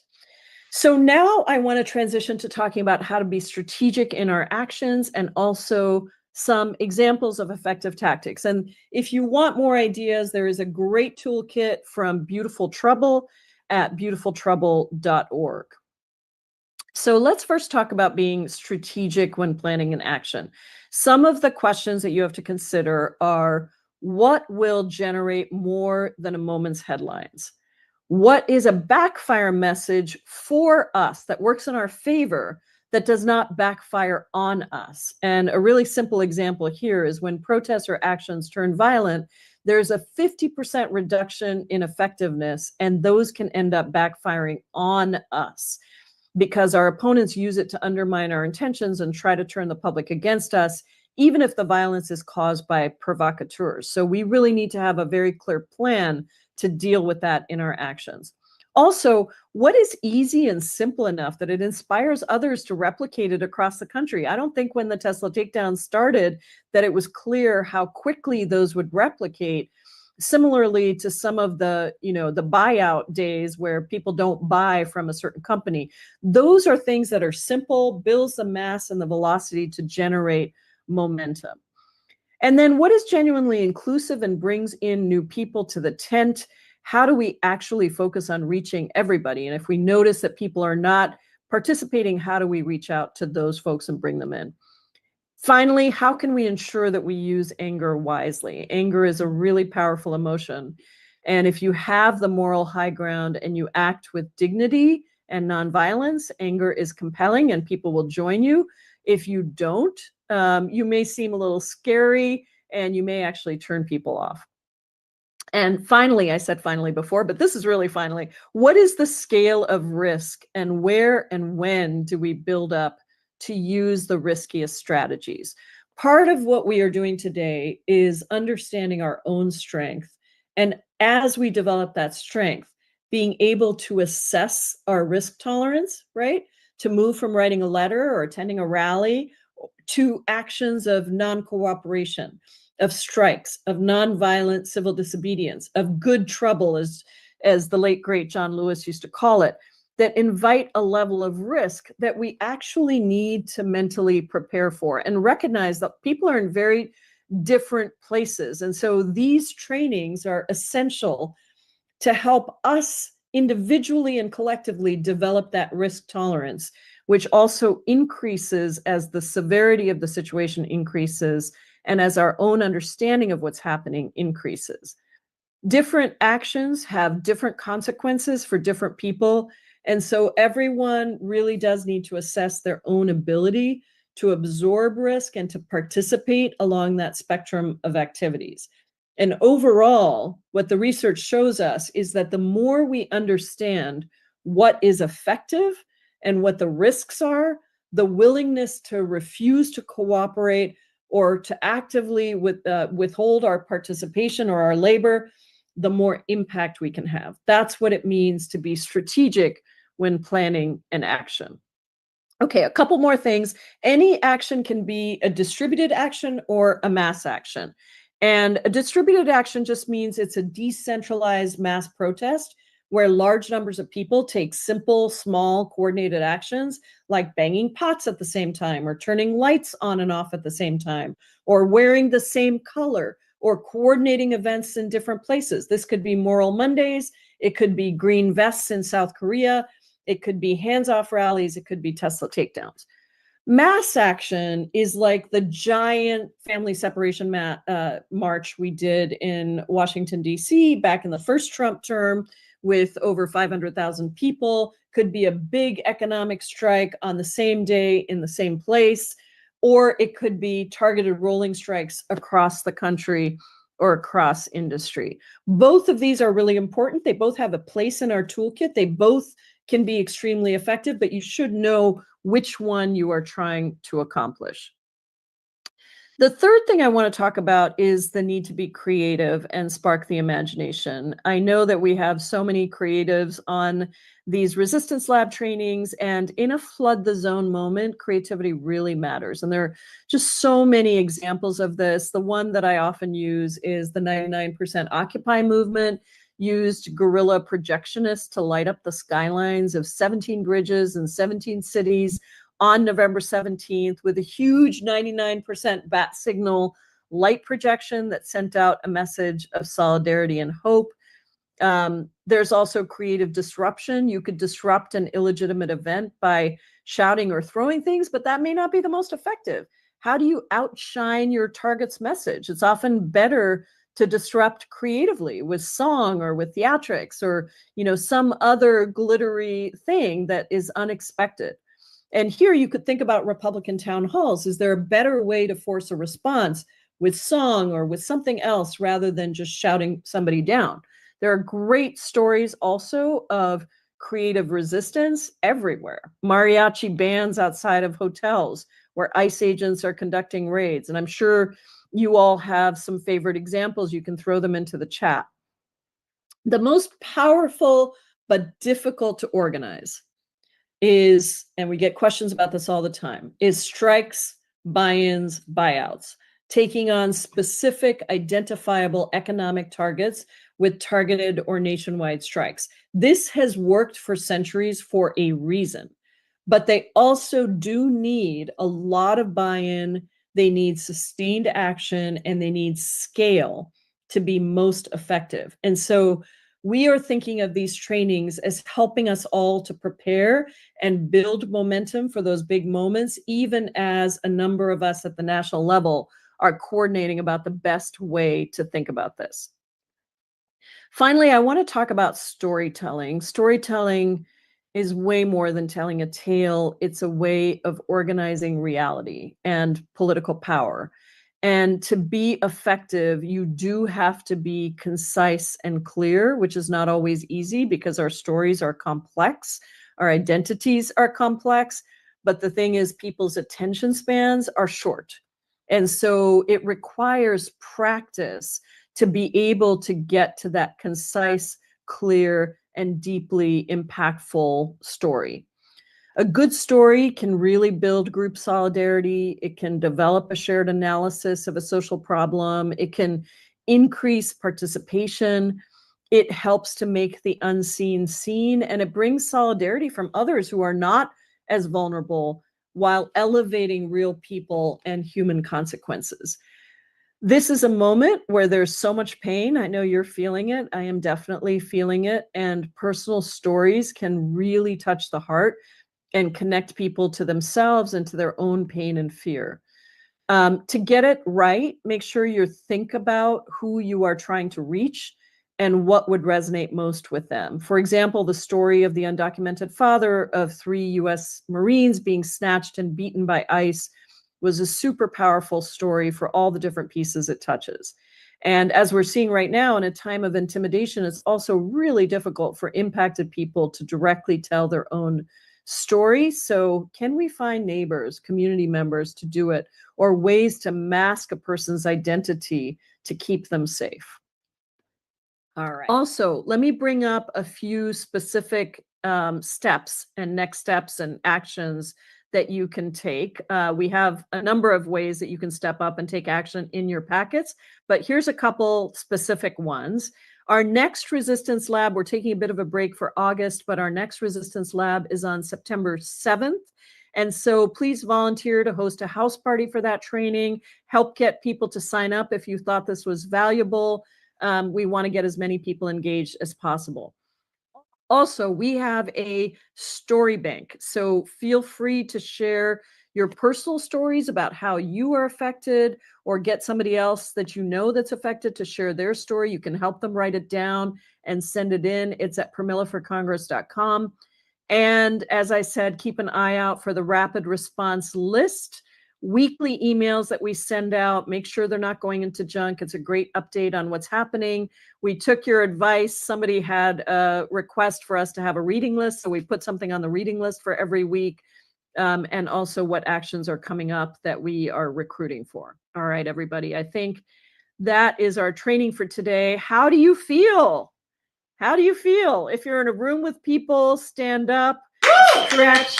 Speaker 6: So now I want to transition to talking about how to be strategic in our actions and also some examples of effective tactics. And if you want more ideas, there is a great toolkit from Beautiful Trouble at beautifultrouble.org. So let's first talk about being strategic when planning an action. Some of the questions that you have to consider are, what will generate more than a moment's headlines? What is a backfire message for us that works in our favor that does not backfire on us? And a really simple example here is when protests or actions turn violent, there's a 50% reduction in effectiveness, and those can end up backfiring on us because our opponents use it to undermine our intentions and try to turn the public against us, even if the violence is caused by provocateurs. So we really need to have a very clear plan to deal with that in our actions. Also, what is easy and simple enough that it inspires others to replicate it across the country? I don't think when the Tesla takedown started that it was clear how quickly those would replicate. Similarly to some of the, the buyout days where people don't buy from a certain company. Those are things that are simple, builds the mass and the velocity to generate momentum. And then what is genuinely inclusive and brings in new people to the tent? How do we actually focus on reaching everybody? And if we notice that people are not participating, how do we reach out to those folks and bring them in? Finally, how can we ensure that we use anger wisely? Anger is a really powerful emotion. And if you have the moral high ground and you act with dignity and nonviolence, anger is compelling and people will join you. If you don't, you may seem a little scary and you may actually turn people off. And finally, I said finally before, but this is really finally, what is the scale of risk and where and when do we build up to use the riskiest strategies? Part of what we are doing today is understanding our own strength. And as we develop that strength, being able to assess our risk tolerance, right? To move from writing a letter or attending a rally to actions of non-cooperation, of strikes, of nonviolent civil disobedience, of good trouble, as the late, great John Lewis used to call it, that invite a level of risk that we actually need to mentally prepare for and recognize that people are in very different places. And so these trainings are essential to help us individually and collectively develop that risk tolerance, which also increases as the severity of the situation increases and as our own understanding of what's happening increases. Different actions have different consequences for different people. And so everyone really does need to assess their own ability to absorb risk and to participate along that spectrum of activities. And overall, what the research shows us is that the more we understand what is effective and what the risks are, the willingness to refuse to cooperate or to actively withhold our participation or our labor, the more impact we can have. That's what it means to be strategic when planning an action. Okay, a couple more things. Any action can be a distributed action or a mass action. And a distributed action just means it's a decentralized mass protest where large numbers of people take simple, small, coordinated actions like banging pots at the same time, or turning lights on and off at the same time, or wearing the same color, or coordinating events in different places. This could be Moral Mondays, it could be green vests in South Korea, it could be hands-off rallies, it could be Tesla takedowns. Mass action is like the giant family separation march we did in Washington, D.C. back in the first Trump term with over 500,000 people. Could be a big economic strike on the same day in the same place, or it could be targeted rolling strikes across the country or across industry. Both of these are really important. They both have a place in our toolkit. They both can be extremely effective, but you should know which one you are trying to accomplish. The third thing I want to talk about is the need to be creative and spark the imagination. I know that we have so many creatives on these Resistance Lab trainings, and in a flood the zone moment, creativity really matters. And there are just so many examples of this. The one that I often use is the 99% Occupy movement used guerrilla projectionists to light up the skylines of 17 bridges in 17 cities on November 17th with a huge 99% bat signal light projection that sent out a message of solidarity and hope. There's also creative disruption. You could disrupt an illegitimate event by shouting or throwing things, but that may not be the most effective. How do you outshine your target's message? It's often better to disrupt creatively with song or with theatrics or, some other glittery thing that is unexpected. And here you could think about Republican town halls. Is there a better way to force a response with song or with something else rather than just shouting somebody down? There are great stories also of creative resistance everywhere. Mariachi bands outside of hotels where ICE agents are conducting raids. And I'm sure you all have some favorite examples. You can throw them into the chat. The most powerful but difficult to organize is, and we get questions about this all the time, is strikes, buy-ins, buyouts, taking on specific identifiable economic targets with targeted or nationwide strikes. This has worked for centuries for a reason, but they also do need a lot of buy-in. They need sustained action, and they need scale to be most effective. And so we are thinking of these trainings as helping us all to prepare and build momentum for those big moments, even as a number of us at the national level are coordinating about the best way to think about this. Finally, I want to talk about storytelling. Storytelling is way more than telling a tale. It's a way of organizing reality and political power. And to be effective, you do have to be concise and clear, which is not always easy because our stories are complex, our identities are complex, but the thing is people's attention spans are short. And so it requires practice to be able to get to that concise, clear, and deeply impactful story. A good story can really build group solidarity. It can develop a shared analysis of a social problem. It can increase participation. It helps to make the unseen seen, and it brings solidarity from others who are not as vulnerable while elevating real people and human consequences. This is a moment where there's so much pain. I know you're feeling it. I am definitely feeling it. And personal stories can really touch the heart and connect people to themselves and to their own pain and fear. To get it right, make sure you think about who you are trying to reach and what would resonate most with them. For example, the story of the undocumented father of 3 U.S. Marines being snatched and beaten by ICE was a super powerful story for all the different pieces it touches. And as we're seeing right now, in a time of intimidation, it's also really difficult for impacted people to directly tell their own story. So can we find neighbors, community members to do it, or ways to mask a person's identity to keep them safe? All right. Also, let me bring up a few specific steps and next steps and actions that you can take. We have a number of ways that you can step up and take action in your packets, but here's a couple specific ones. Our next resistance lab, we're taking a bit of a break for August, but our next resistance lab is on September 7th. And so please volunteer to host a house party for that training, help get people to sign up if you thought this was valuable. We want to get as many people engaged as possible. Also, we have a story bank, so feel free to share your personal stories about how you are affected, or get somebody else that you know that's affected to share their story. You can help them write it down and send it in. It's at PramilaForCongress.com. And as I said, keep an eye out for the rapid response list, weekly emails that we send out. Make sure they're not going into junk. It's a great update on what's happening. We took your advice. Somebody had a request for us to have a reading list, so we put something on the reading list for every week, and also what actions are coming up that we are recruiting for. All right, everybody, I think that is our training for today. How do you feel? How do you feel? If you're in a room with people, stand up, stretch,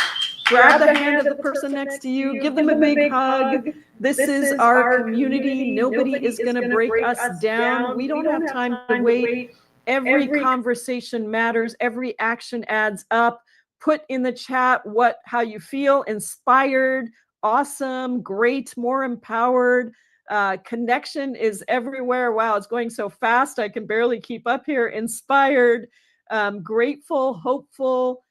Speaker 6: grab the hand of the person next to you, give them a big hug. This is our community. Nobody is going to break us down. We don't have time to wait. Every conversation matters. Every action adds up. Put in the chat how you feel: inspired, awesome, great, more empowered. Connection is everywhere. Wow, it's going so fast. I can barely keep up here. Inspired, grateful, hopeful.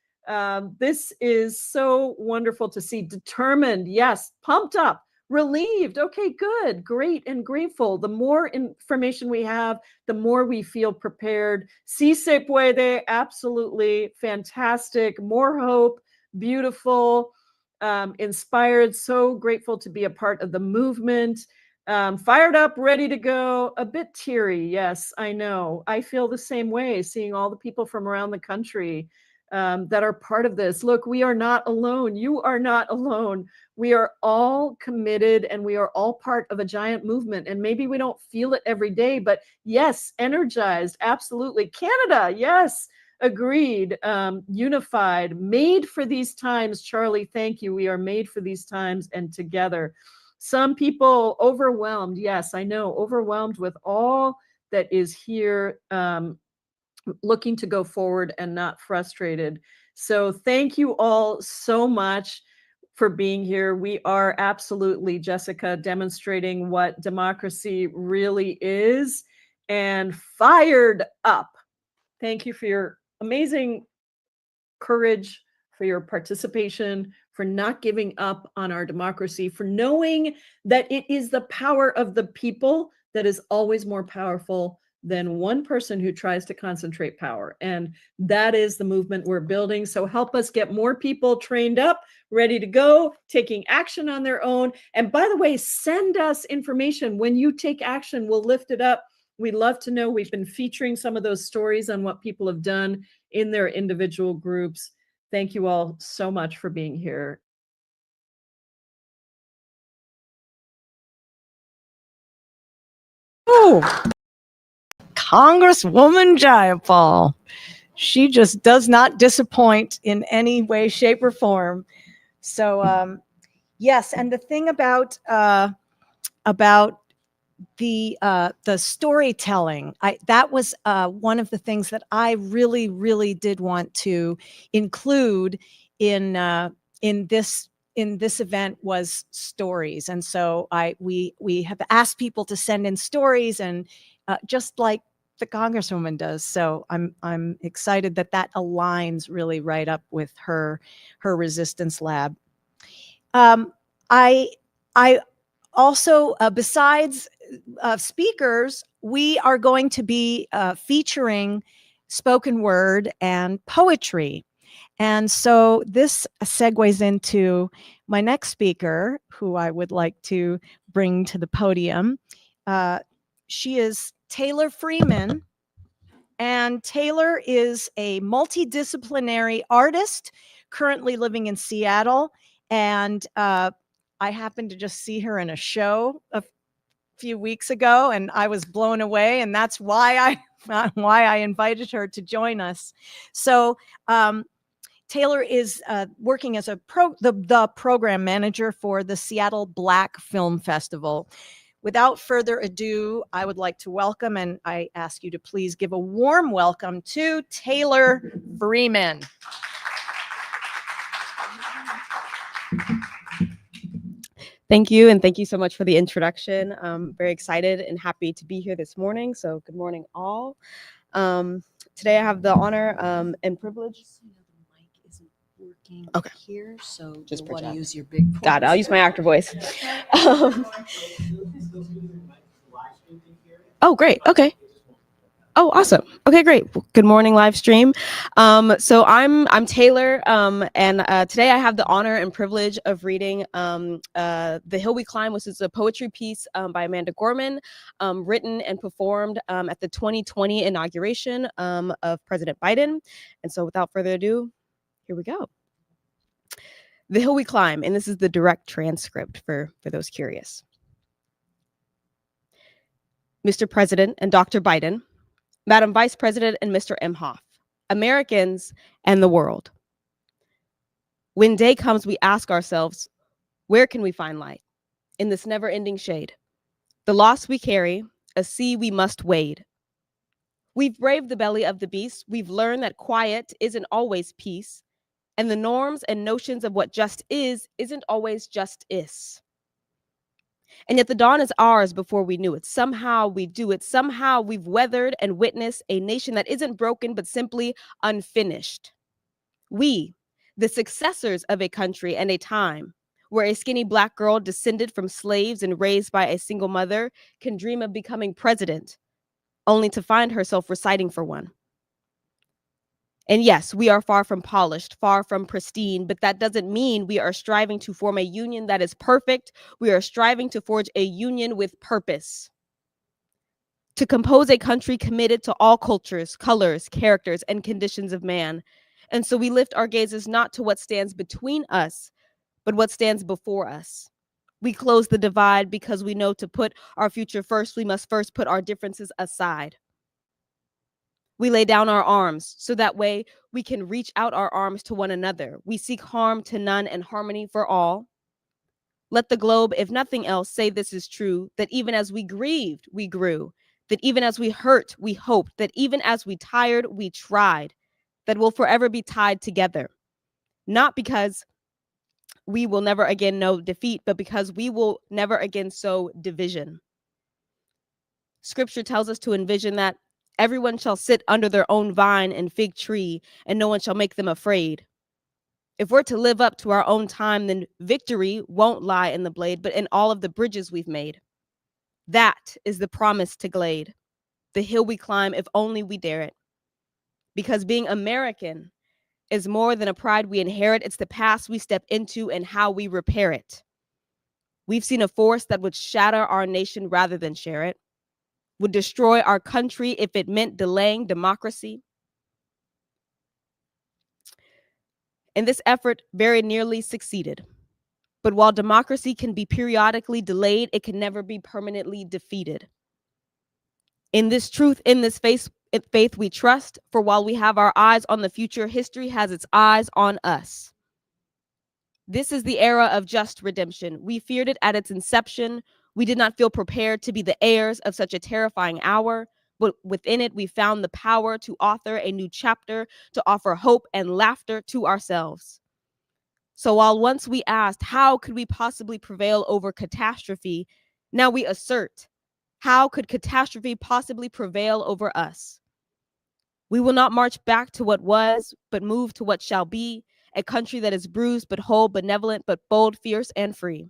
Speaker 6: This is so wonderful to see. Determined, yes. Pumped up, relieved. Okay, good, great, and grateful. The more information we have, the more we feel prepared. Si se puede, absolutely fantastic. More hope, beautiful, inspired. So grateful to be a part of the movement. Fired up, ready to go, a bit teary. Yes, I know. I feel the same way, seeing all the people from around the country that are part of this. Look, we are not alone. You are not alone. We are all committed, and we are all part of a giant movement. And maybe we don't feel it every day, but yes, energized. Absolutely. Canada. Yes. Agreed. Unified, made for these times. Charlie, thank you. We are made for these times and together. Some people overwhelmed. Yes, I know, overwhelmed with all that is here, looking to go forward and not frustrated. So thank you all so much for being here. We are absolutely, Jessica, demonstrating what democracy really is, and fired up. Thank you for your amazing courage, for your participation, for not giving up on our democracy, for knowing that it is the power of the people that is always more powerful than one person who tries to concentrate power. And that is the movement we're building. So help us get more people trained up, ready to go, taking action on their own. And by the way, send us information. When you take action, we'll lift it up. We'd love to know. We've been featuring some of those stories on what people have done in their individual groups. Thank you all so much for being here.
Speaker 1: Oh, Congresswoman Jayapal. She just does not disappoint in any way, shape, or form. So, yes, and the thing about the storytelling, that was one of the things that I really, really did want to include in this event was stories. And so we have asked people to send in stories, and just like the Congresswoman does. So I'm excited that aligns really right up with her resistance lab. I also, besides speakers, we are going to be featuring spoken word and poetry. And so this segues into my next speaker, who I would like to bring to the podium. She is Taylor Freeman. And Taylor is a multidisciplinary artist currently living in Seattle. And I happened to just see her in a show a few weeks ago, and I was blown away. And that's why I invited her to join us. So Taylor is working as the program manager for the Seattle Black Film Festival. Without further ado, I would like to welcome, and I ask you to please give a warm welcome to Taylor Freeman.
Speaker 7: Thank you, and thank you so much for the introduction. I'm very excited and happy to be here this morning. So good morning, all. Today I have the honor and privilege. Okay.
Speaker 8: Here, so
Speaker 7: Just
Speaker 8: you want to
Speaker 7: project.
Speaker 8: use your big voice.
Speaker 7: Got it. I'll use my actor voice. Oh, great. Okay. Oh, awesome. Okay, great. Good morning, live stream. So I'm Taylor, and today I have the honor and privilege of reading The Hill We Climb, which is a poetry piece by Amanda Gorman, written and performed at the 2020 inauguration of President Biden. And so without further ado, here we go. The Hill We Climb, and this is the direct transcript for those curious. Mr. President and Dr. Biden, Madam Vice President and Mr. Imhoff, Americans and the world. When day comes, we ask ourselves, where can we find light? In this never-ending shade. The loss we carry, a sea we must wade. We've braved the belly of the beast. We've learned that quiet isn't always peace. And the norms and notions of what just isn't always just is. And yet the dawn is ours before we knew it. Somehow we do it. Somehow we've weathered and witnessed a nation that isn't broken, but simply unfinished. We, the successors of a country and a time where a skinny Black girl descended from slaves and raised by a single mother can dream of becoming president, only to find herself reciting for one. And yes, we are far from polished, far from pristine, but that doesn't mean we are striving to form a union that is perfect. We are striving to forge a union with purpose. To compose a country committed to all cultures, colors, characters, and conditions of man. And so we lift our gazes not to what stands between us, but what stands before us. We close the divide because we know to put our future first, we must first put our differences aside. We lay down our arms so that way we can reach out our arms to one another. We seek harm to none and harmony for all. Let the globe, if nothing else, say this is true, that even as we grieved, we grew, that even as we hurt, we hoped, that even as we tired, we tried, that we'll forever be tied together. Not because we will never again know defeat, but because we will never again sow division. Scripture tells us to envision that everyone shall sit under their own vine and fig tree, and no one shall make them afraid. If we're to live up to our own time, then victory won't lie in the blade, but in all of the bridges we've made. That is the promise to Glade, the hill we climb if only we dare it. Because being American is more than a pride we inherit. It's the past we step into and how we repair it. We've seen a force that would shatter our nation rather than share it, would destroy our country if it meant delaying democracy. And this effort very nearly succeeded. But while democracy can be periodically delayed, it can never be permanently defeated. In this truth, in this faith we trust, for while we have our eyes on the future, history has its eyes on us. This is the era of just redemption. We feared it at its inception. We did not feel prepared to be the heirs of such a terrifying hour, but within it, we found the power to author a new chapter, to offer hope and laughter to ourselves. So while once we asked, how could we possibly prevail over catastrophe? Now we assert, how could catastrophe possibly prevail over us? We will not march back to what was, but move to what shall be, a country that is bruised but whole, benevolent but bold, fierce and free.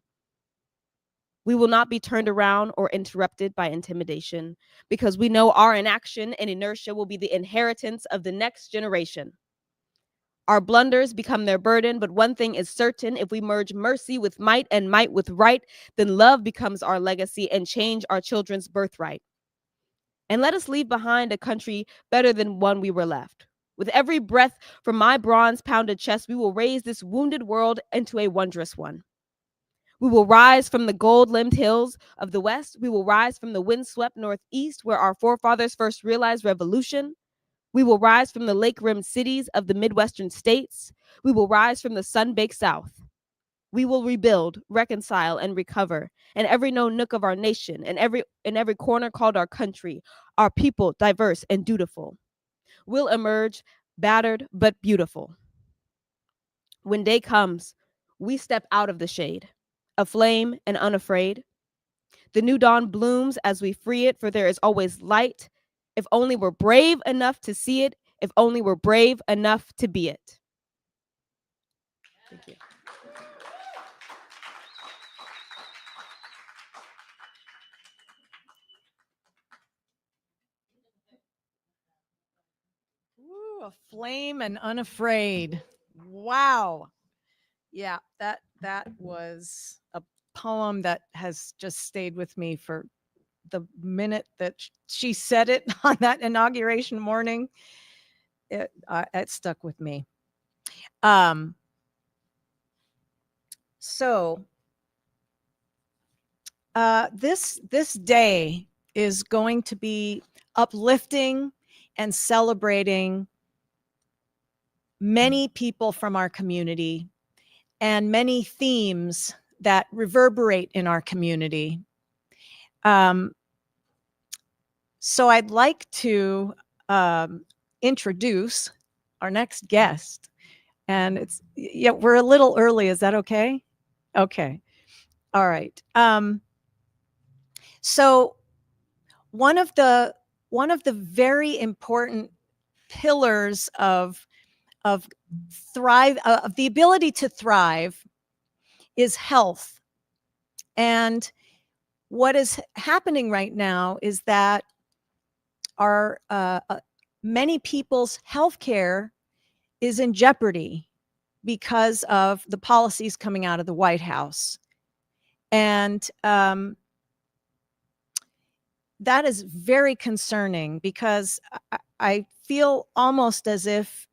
Speaker 7: We will not be turned around or interrupted by intimidation, because we know our inaction and inertia will be the inheritance of the next generation. Our blunders become their burden, but one thing is certain: if we merge mercy with might and might with right, then love becomes our legacy and change our children's birthright. And let us leave behind a country better than one we were left. With every breath from my bronze-pounded chest, we will raise this wounded world into a wondrous one. We will rise from the gold-limbed hills of the West. We will rise from the windswept Northeast, where our forefathers first realized revolution. We will rise from the lake-rimmed cities of the Midwestern states. We will rise from the sun-baked South. We will rebuild, reconcile, and recover in every known nook of our nation, in every corner called our country, our people diverse and dutiful. We'll emerge battered but beautiful. When day comes, we step out of the shade, aflame and unafraid. The new dawn blooms as we free it, for there is always light. If only we're brave enough to see it, if only we're brave enough to be it. Thank you.
Speaker 1: Ooh, aflame and unafraid. Wow. Yeah, that was a poem that has just stayed with me for the minute that she said it on that inauguration morning. It stuck with me. So this day is going to be uplifting and celebrating many people from our community and many themes that reverberate in our community. So I'd like to introduce our next guest. And we're a little early. Is that okay? Okay. All right. So one of the very important pillars of the ability to thrive is health. And what is happening right now is that our many people's health care is in jeopardy because of the policies coming out of the White House. And that is very concerning, because I feel almost as if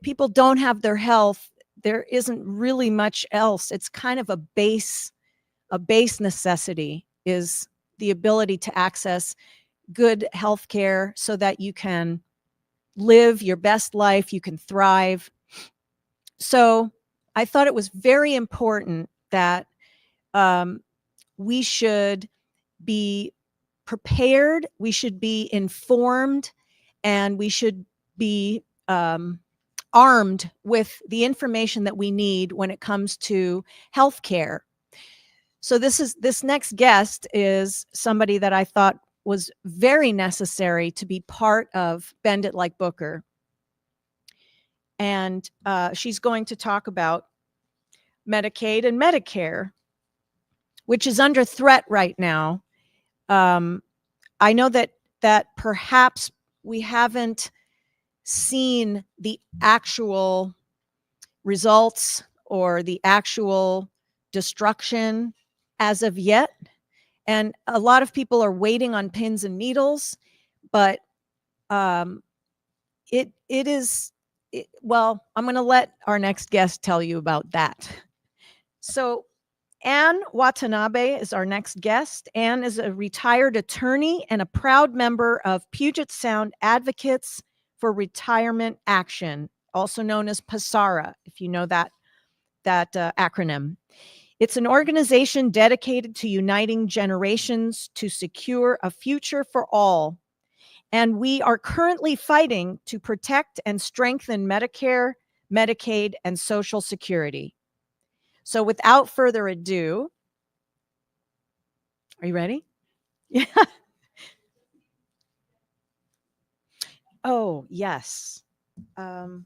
Speaker 1: people don't have their health, there isn't really much else. It's kind of a base necessity, is the ability to access good health care so that you can live your best life, you can thrive. So I thought it was very important that we should be prepared, we should be informed, and we should be armed with the information that we need when it comes to healthcare. So this next guest is somebody that I thought was very necessary to be part of Bend It Like Booker. And she's going to talk about Medicaid and Medicare, which is under threat right now. I know that perhaps we haven't seen the actual results or the actual destruction as of yet. And a lot of people are waiting on pins and needles, but it is, well, I'm going to let our next guest tell you about that. So Anne Watanabe is our next guest. Anne is a retired attorney and a proud member of Puget Sound Advocates for Retirement Action, also known as PASARA, if you know that acronym. It's an organization dedicated to uniting generations to secure a future for all. And we are currently fighting to protect and strengthen Medicare, Medicaid, and Social Security. So without further ado, are you ready? Yeah. Oh, yes. I've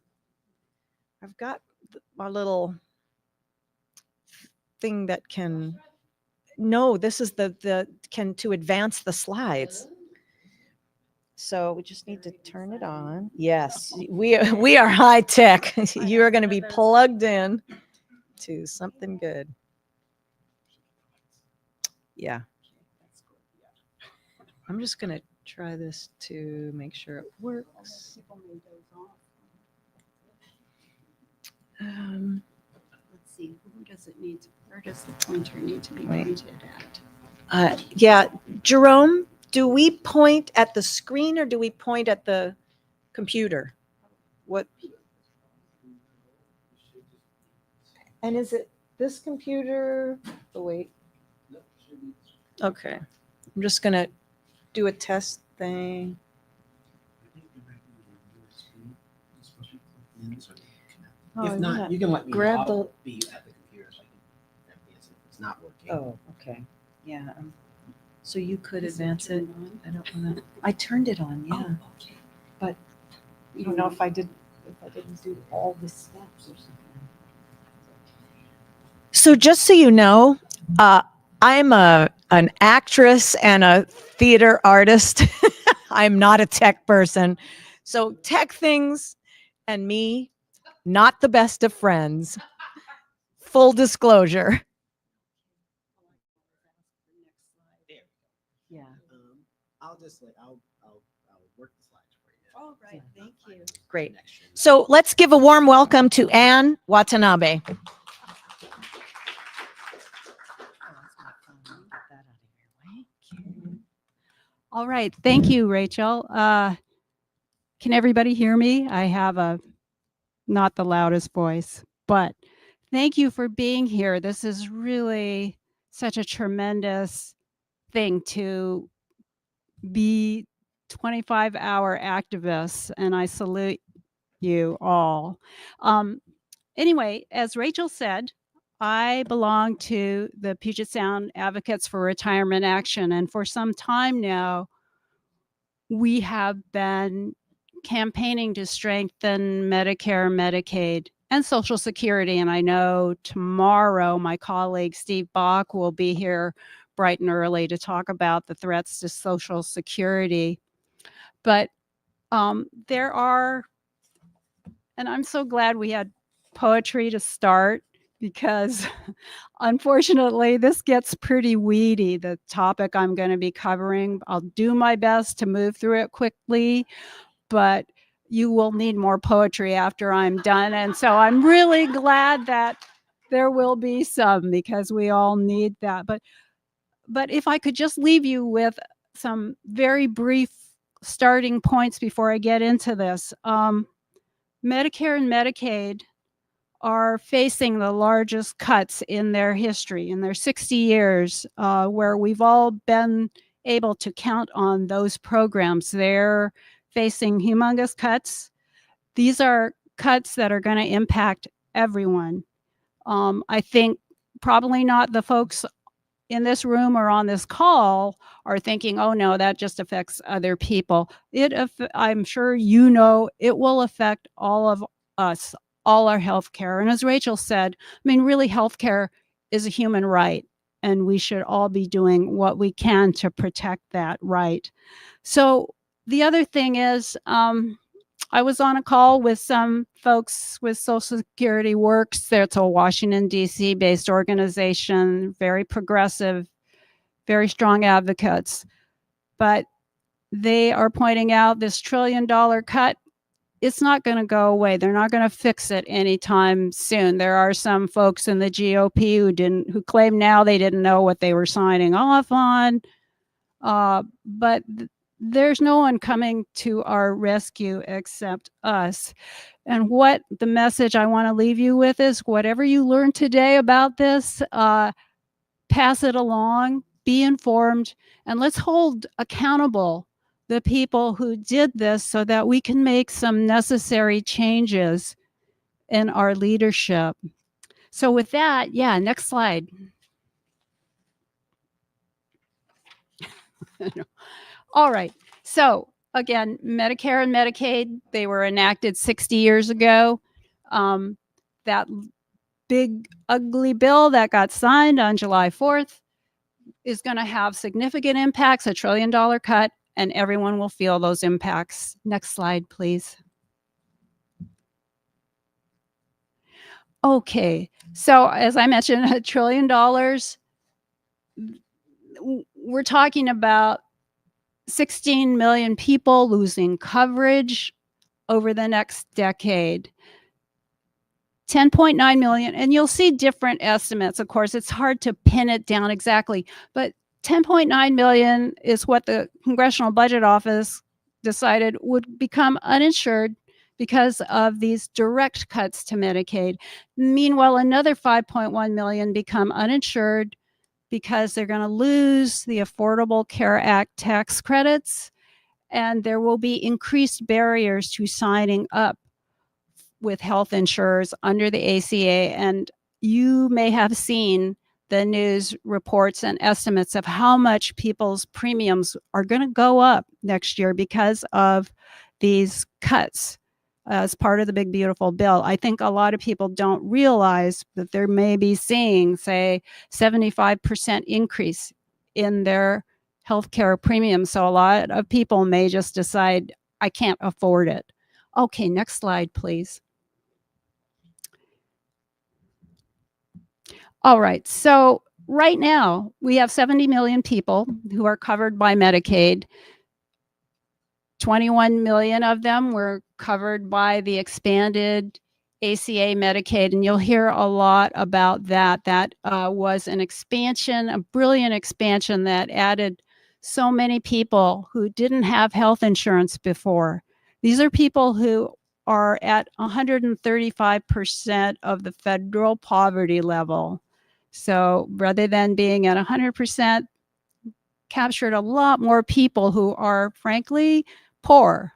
Speaker 1: got my little thing that can, no, this is to advance the slides. So we just need to turn it on. Yes, we are high tech. You are going to be plugged in to something good. Yeah. I'm just going to try this to make sure it works.
Speaker 8: Let's see, where does the pointer need to be pointed at?
Speaker 1: Yeah, Jerome, do we point at the screen or do we point at the computer. What? And is it this computer? Oh, wait. Okay. I'm just going to do a test thing. Oh,
Speaker 4: If not,
Speaker 1: yeah.
Speaker 4: you can let me
Speaker 1: Grab
Speaker 4: know.
Speaker 1: the-
Speaker 4: I'll be at the computer so I can advance it if it's not working.
Speaker 9: Oh, okay. Yeah. So you could advance it. I don't want to. I turned it on. Yeah.
Speaker 4: Oh, okay.
Speaker 9: But you don't know if I didn't do all the steps or something.
Speaker 1: So just so you know, I'm an actress and a theater artist. I'm not a tech person. So tech things and me, not the best of friends. Full disclosure.
Speaker 9: Yeah.
Speaker 4: I'll just like I'll work the slides for you.
Speaker 9: Oh, right. Thank you.
Speaker 1: Great. So let's give a warm welcome to Anne Watanabe.
Speaker 10: All right. Thank you, Rachel. Can everybody hear me? I have not the loudest voice, but thank you for being here. This is really such a tremendous thing to be 25-hour activists, and I salute you all. Anyway, as Rachel said, I belong to the Puget Sound Advocates for Retirement Action, and for some time now, we have been campaigning to strengthen Medicare, Medicaid, and Social Security. And I know tomorrow my colleague Steve Bach will be here bright and early to talk about the threats to Social Security. But there are, and I'm so glad we had poetry to start, because unfortunately this gets pretty weedy, the topic I'm going to be covering. I'll do my best to move through it quickly, but you will need more poetry after I'm done. And so I'm really glad that there will be some, because we all need that. But if I could just leave you with some very brief starting points before I get into this. Medicare and Medicaid are facing the largest cuts in their history, in their 60 years, where we've all been able to count on those programs. They're facing humongous cuts. These are cuts that are going to impact everyone. I think probably not the folks in this room or on this call are thinking, oh no, that just affects other people. I'm sure you know it will affect all of us, all our healthcare. And as Rachel said, I mean, really healthcare is a human right, and we should all be doing what we can to protect that right. So the other thing is, I was on a call with some folks with Social Security Works. That's a Washington, D.C. based organization, very progressive, very strong advocates. But they are pointing out this $1 trillion cut, it's not going to go away. They're not going to fix it anytime soon. There are some folks in the GOP who claim now they didn't know what they were signing off on. But there's no one coming to our rescue except us. And what the message I want to leave you with is, whatever you learn today about this, pass it along, be informed, and let's hold accountable the people who did this so that we can make some necessary changes in our leadership. So with that, yeah, next slide. All right. So again, Medicare and Medicaid, they were enacted 60 years ago. That big, ugly bill that got signed on July 4th is going to have significant impacts, $1 trillion cut, and everyone will feel those impacts. Next slide, please. Okay. So as I mentioned, $1 trillion, we're talking about 16 million people losing coverage over the next decade. 10.9 million, and you'll see different estimates. Of course, it's hard to pin it down exactly, but 10.9 million is what the Congressional Budget Office decided would become uninsured because of these direct cuts to Medicaid. Meanwhile, another 5.1 million become uninsured because they're going to lose the Affordable Care Act tax credits, and there will be increased barriers to signing up with health insurers under the ACA. And you may have seen the news reports and estimates of how much people's premiums are going to go up next year because of these cuts as part of the big beautiful bill. I think a lot of people don't realize that they may be seeing, say, 75% increase in their healthcare premium. So a lot of people may just decide, I can't afford it. Okay, next slide, please. All right, so right now we have 70 million people who are covered by Medicaid. 21 million of them were covered by the expanded ACA Medicaid, and you'll hear a lot about that. That was an expansion, a brilliant expansion that added so many people who didn't have health insurance before. These are people who are at 135% of the federal poverty level. So rather than being at 100%, captured a lot more people who are frankly poor,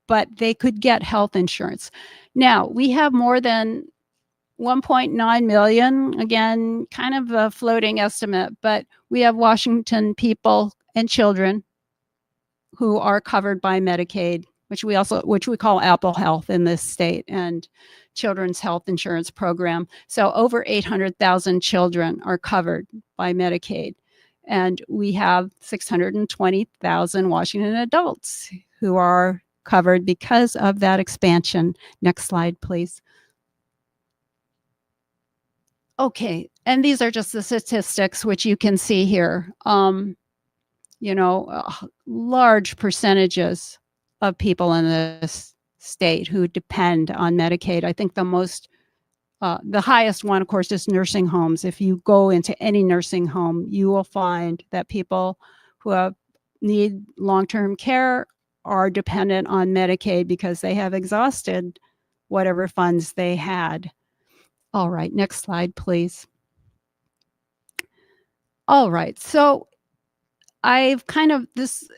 Speaker 10: but they could get health insurance. Now, we have more than 1.9 million, again, kind of a floating estimate, but we have Washington people and children who are covered by Medicaid, which we call Apple Health in this state, and Children's Health Insurance Program. So over 800,000 children are covered by Medicaid. And we have 620,000 Washington adults who are covered because of that expansion. Next slide, please. Okay, and these are just the statistics which you can see here. Large percentages of people in this state who depend on Medicaid. I think the highest one, of course, is nursing homes. If you go into any nursing home, you will find that people who need long-term care are dependent on Medicaid because they have exhausted whatever funds they had. All right, next slide, please. All right, so I've kind of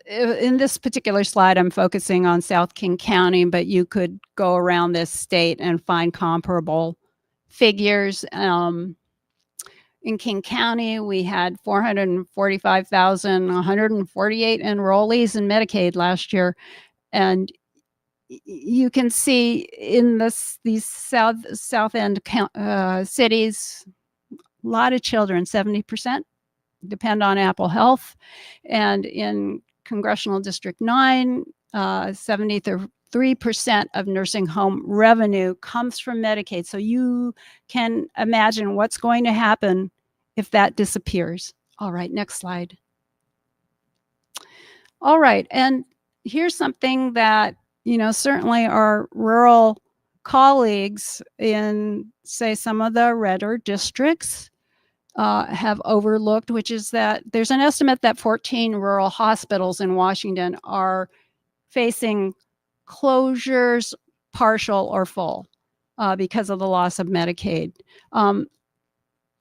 Speaker 10: in this particular slide, I'm focusing on South King County, but you could go around this state and find comparable figures. In King County, we had 445,148 enrollees in Medicaid last year. And you can see in these South End cities, a lot of children, 70% depend on Apple Health. And in Congressional District 9, 73% of nursing home revenue comes from Medicaid. So you can imagine what's going to happen if that disappears. All right, next slide. All right, and here's something that, certainly our rural colleagues in, say, some of the redder districts have overlooked, which is that there's an estimate that 14 rural hospitals in Washington are facing closures, partial or full, because of the loss of Medicaid.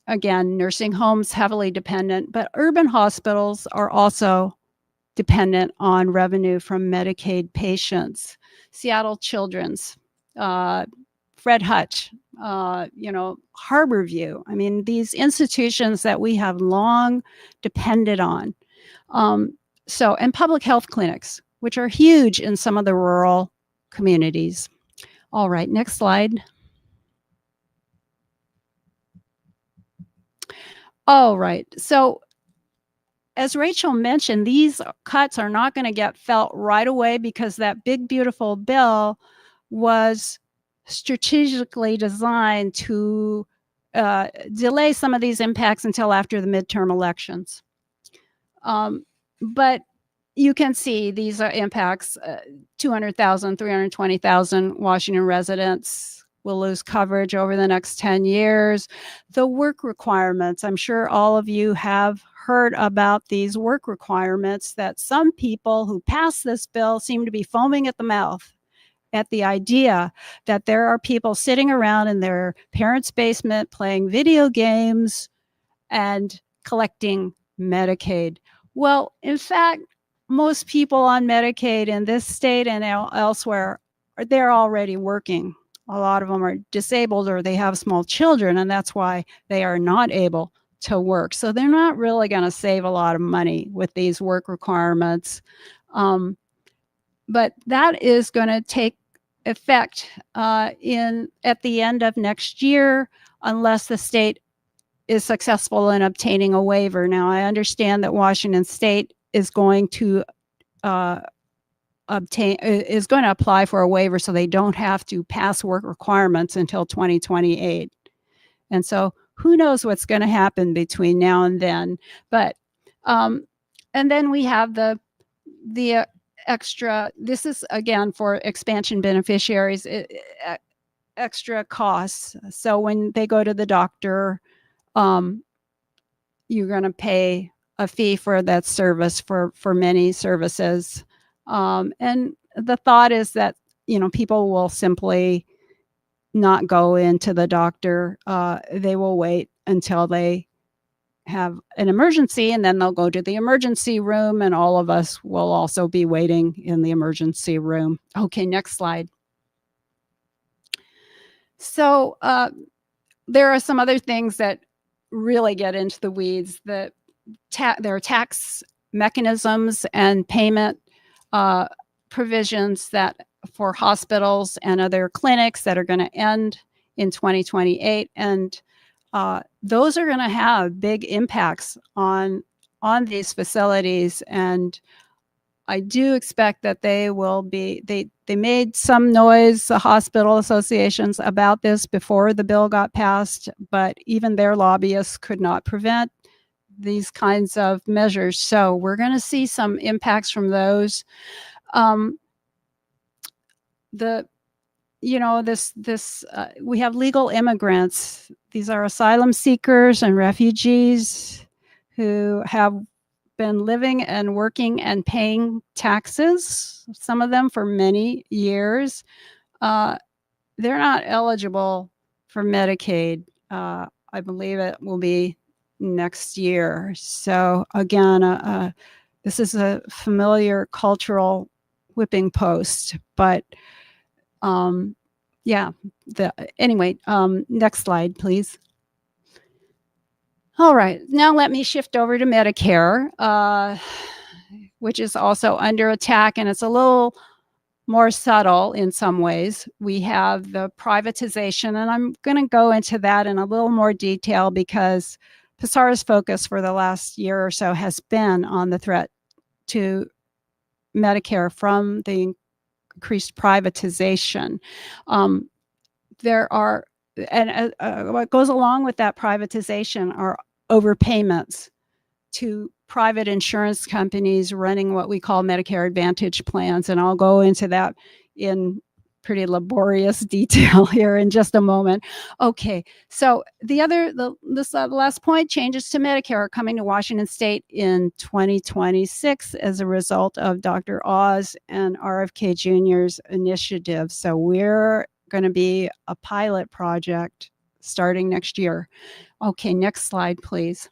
Speaker 10: Again, nursing homes heavily dependent, but urban hospitals are also dependent on revenue from Medicaid patients. Seattle Children's, Fred Hutch, Harborview. I mean, these institutions that we have long depended on. And public health clinics, which are huge in some of the rural communities. All right, next slide. All right, so as Rachel mentioned, these cuts are not going to get felt right away because that big, beautiful bill was strategically designed to delay some of these impacts until after the midterm elections. But you can see these are impacts, 200,000, 320,000 Washington residents will lose coverage over the next 10 years. The work requirements, I'm sure all of you have heard about these work requirements that some people who pass this bill seem to be foaming at the mouth at the idea that there are people sitting around in their parents' basement playing video games and collecting Medicaid. Well, in fact, most people on Medicaid in this state and elsewhere, they're already working. A lot of them are disabled or they have small children, and that's why they are not able to work. So they're not really going to save a lot of money with these work requirements. But that is going to take effect at the end of next year, unless the state is successful in obtaining a waiver. Now, I understand that Washington State is going to apply for a waiver so they don't have to pass work requirements until 2028. And so who knows what's going to happen between now and then. But and then we have the extra, this is again for expansion beneficiaries, extra costs. So when they go to the doctor, you're going to pay a fee for that service for many services. And the thought is that, people will simply not go into the doctor. They will wait until they have an emergency, and then they'll go to the emergency room, and all of us will also be waiting in the emergency room. Okay, next slide. So there are some other things that really get into the weeds. There are tax mechanisms and payment provisions that for hospitals and other clinics that are going to end in 2028, and those are going to have big impacts on these facilities. And I do expect that they will be, they made some noise, the hospital associations, about this before the bill got passed, but even their lobbyists could not prevent these kinds of measures. So we're going to see some impacts from those. We have legal immigrants. These are asylum seekers and refugees who have been living and working and paying taxes, some of them for many years. They're not eligible for Medicaid. I believe it will be next year. So again, this is a familiar cultural whipping post, but next slide, please. All right, now let me shift over to Medicare, which is also under attack, and it's a little more subtle in some ways. We have the privatization, and I'm going to go into that in a little more detail because PSAR's focus for the last year or so has been on the threat to Medicare from the increased privatization. What goes along with that privatization are overpayments to private insurance companies running what we call Medicare Advantage plans. And I'll go into that in pretty laborious detail here in just a moment. Okay, so this last point, changes to Medicare are coming to Washington State in 2026 as a result of Dr. Oz and RFK Jr.'s initiative. So we're going to be a pilot project starting next year. Okay, next slide, please.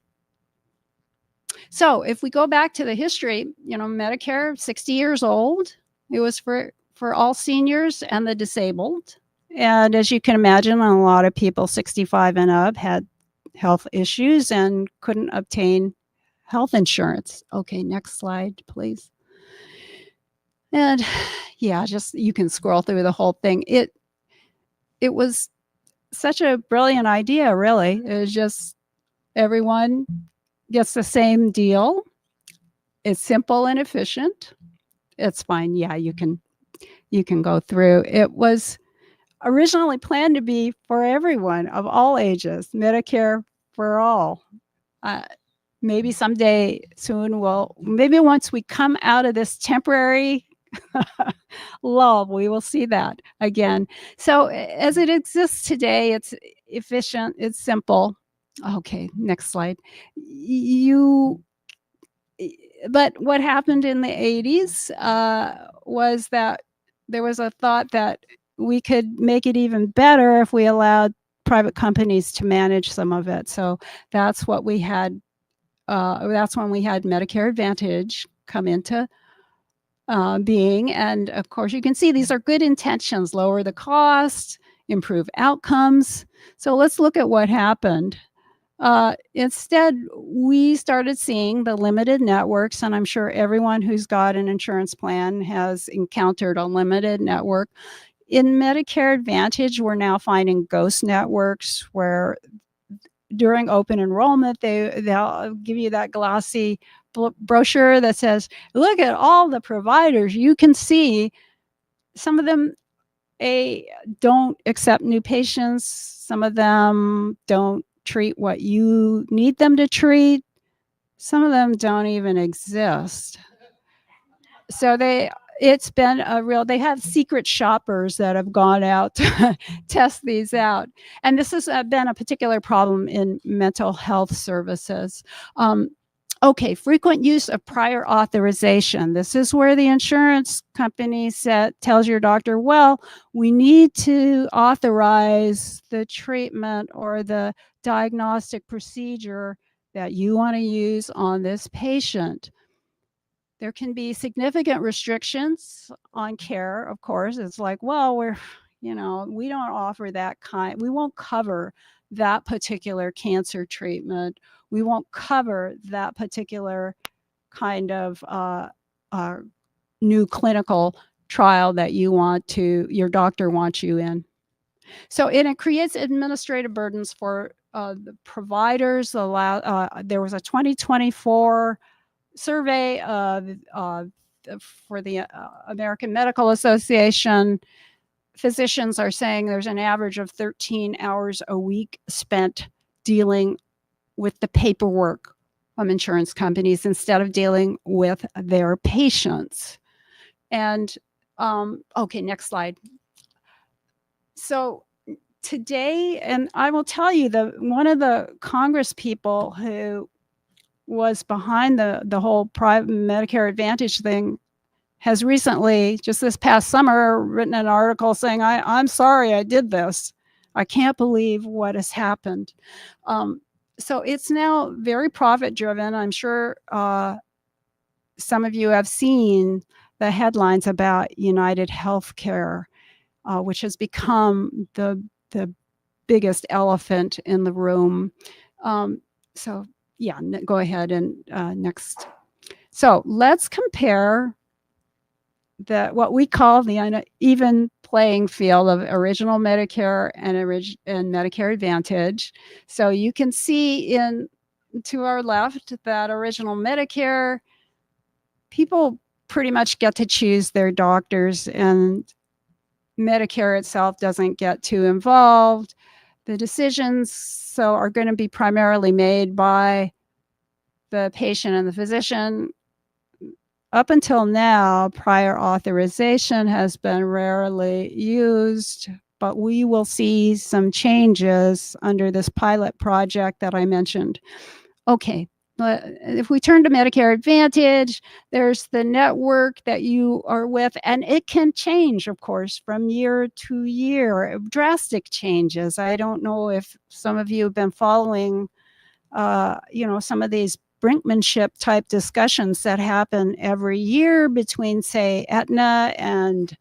Speaker 10: So if we go back to the history, Medicare, 60 years old, it was for all seniors and the disabled. And as you can imagine, a lot of people 65 and up had health issues and couldn't obtain health insurance. Okay, next slide, please. And yeah, just you can scroll through the whole thing. It was such a brilliant idea, really. It was just everyone gets the same deal. It's simple and efficient. It's fine. Yeah, you can go through. It was originally planned to be for everyone of all ages, Medicare for all. Maybe someday soon maybe once we come out of this temporary Lol, we will see that again. So as it exists today, it's efficient, it's simple. Okay, next slide. But what happened in the 80s was that there was a thought that we could make it even better if we allowed private companies to manage some of it. So that's what we had. That's when we had Medicare Advantage come into being. And of course, you can see these are good intentions: lower the cost, improve outcomes. So let's look at what happened. Instead, we started seeing the limited networks, and I'm sure everyone who's got an insurance plan has encountered a limited network. In Medicare Advantage, we're now finding ghost networks where during open enrollment, they'll give you that glossy brochure that says, look at all the providers you can see. Some of them don't accept new patients. Some of them don't treat what you need them to treat. Some of them don't even exist. So it's been they have secret shoppers that have gone out to test these out. And this has been a particular problem in mental health services. Okay, frequent use of prior authorization. This is where the insurance company tells your doctor, well, we need to authorize the treatment or the diagnostic procedure that you want to use on this patient. There can be significant restrictions on care, of course. It's like, well, we don't offer that kind. We won't cover that particular cancer treatment. We won't cover that particular kind of new clinical trial that your doctor wants you in. So it creates administrative burdens for the providers. There was a 2024 survey for the American Medical Association. Physicians are saying there's an average of 13 hours a week spent dealing with the paperwork from insurance companies instead of dealing with their patients. And okay, next slide. So today, and I will tell you, one of the Congress people who was behind the whole private Medicare Advantage thing has recently, just this past summer, written an article saying, I'm sorry I did this. I can't believe what has happened. So it's now very profit driven. I'm sure some of you have seen the headlines about United Healthcare, which has become the biggest elephant in the room. So yeah, go ahead and next. So let's compare what we call the uneven playing field of original Medicare and Medicare Advantage. So you can see to our left that original Medicare, people pretty much get to choose their doctors, and Medicare itself doesn't get too involved. The decisions are going to be primarily made by the patient and the physician. Up until now, prior authorization has been rarely used, but we will see some changes under this pilot project that I mentioned. Okay, if we turn to Medicare Advantage, there's the network that you are with, and it can change, of course, from year to year, drastic changes. I don't know if some of you have been following, some of these brinkmanship type discussions that happen every year between, say, Aetna and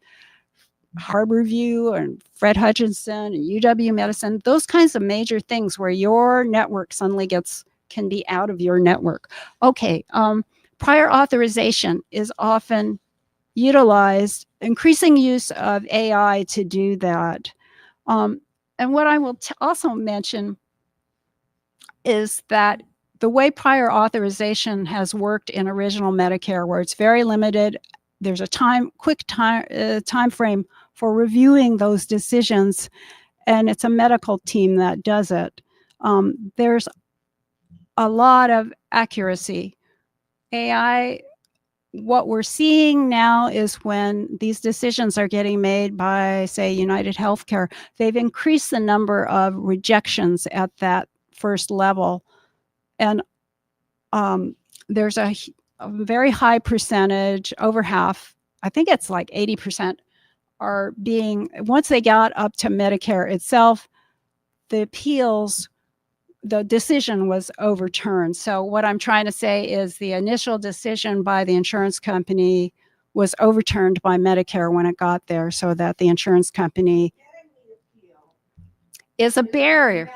Speaker 10: Harborview and Fred Hutchinson and UW-Medicine, those kinds of major things where your network suddenly can be out of your network. Okay, prior authorization is often utilized, increasing use of AI to do that. And what I will also mention is that the way prior authorization has worked in original Medicare, where it's very limited, there's a quick time frame for reviewing those decisions, and it's a medical team that does it. There's a lot of accuracy. AI what we're seeing now is when these decisions are getting made by, say, United Healthcare, they've increased the number of rejections at that first level. And there's a very high percentage, over half, I think it's like 80%, are being, once they got up to Medicare itself, the appeals, the decision was overturned. So what I'm trying to say is the initial decision by the insurance company was overturned by Medicare when it got there, so that the insurance company is a barrier.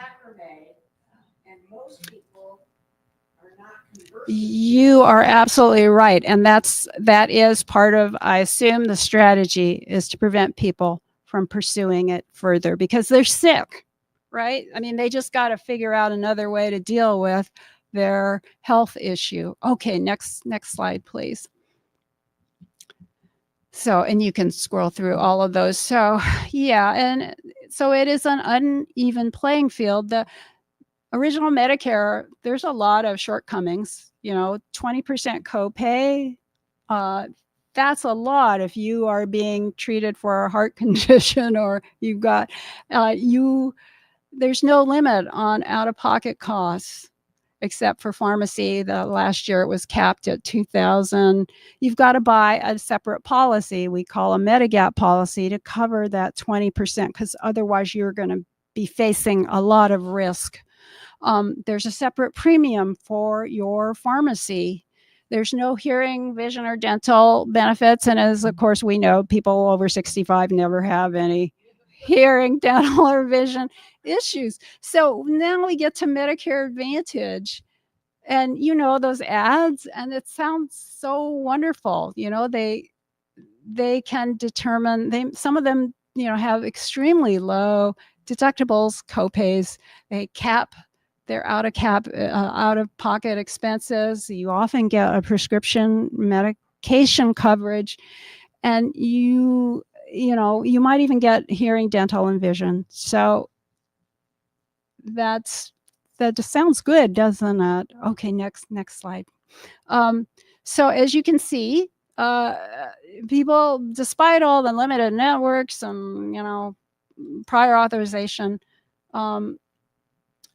Speaker 10: You are absolutely right. And that is part of, I assume, the strategy is to prevent people from pursuing it further because they're sick, right? I mean, they just got to figure out another way to deal with their health issue. Okay, next slide, please. So, and you can scroll through all of those. So, yeah, and so it is an uneven playing field. The original Medicare, there's a lot of shortcomings. 20% copay. That's a lot if you are being treated for a heart condition or you've got, there's no limit on out-of-pocket costs except for pharmacy. The last year it was capped at $2,000. You've got to buy a separate policy. We call a Medigap policy to cover that 20% because otherwise you're going to be facing a lot of risk. There's a separate premium for your pharmacy. There's no hearing, vision, or dental benefits. And as, of course, we know, people over 65 never have any hearing, dental, or vision issues. So now we get to Medicare Advantage. And, those ads, and it sounds so wonderful. They can determine, some of them, have extremely low deductibles, copays. They cap their out-of-pocket expenses. You often get a prescription medication coverage, and you might even get hearing, dental, and vision. So that just sounds good, doesn't it? Okay, next slide. So as you can see, people, despite all the limited networks and prior authorization,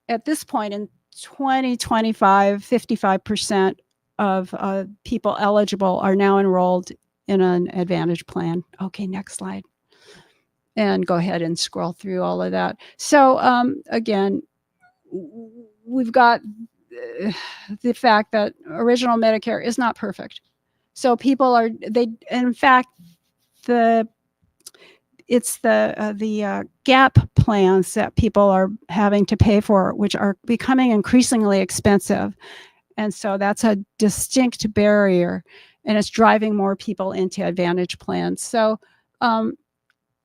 Speaker 10: at this point in 2025, 55% of people eligible are now enrolled in an Advantage plan. Okay, next slide. And go ahead and scroll through all of that. So again, we've got the fact that original Medicare is not perfect. So people in fact, it's the gap plans that people are having to pay for, which are becoming increasingly expensive. And so that's a distinct barrier, and it's driving more people into Advantage plans. So,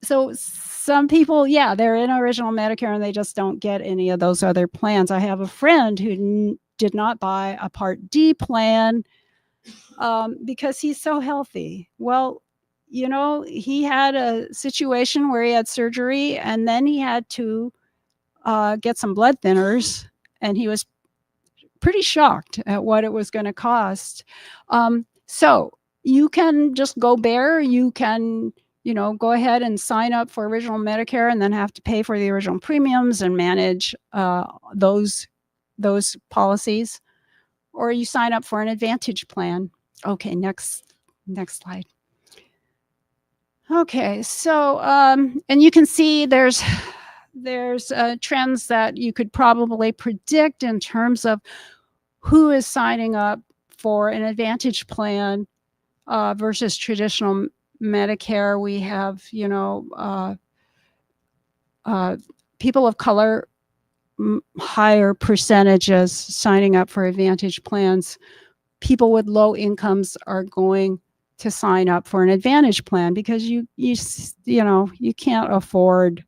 Speaker 10: so some people, they're in original Medicare and they just don't get any of those other plans. I have a friend who did not buy a Part D plan because he's so healthy. Well, he had a situation where he had surgery and then he had to get some blood thinners, and he was pretty shocked at what it was going to cost. So you can just go bare. You can, go ahead and sign up for original Medicare and then have to pay for the original premiums and manage those policies, or you sign up for an Advantage plan. Okay, next slide. Okay, so and you can see there's trends that you could probably predict in terms of who is signing up for an Advantage plan versus traditional Medicare. We have, people of color, higher percentages signing up for Advantage plans. People with low incomes are going to sign up for an Advantage plan because you can't afford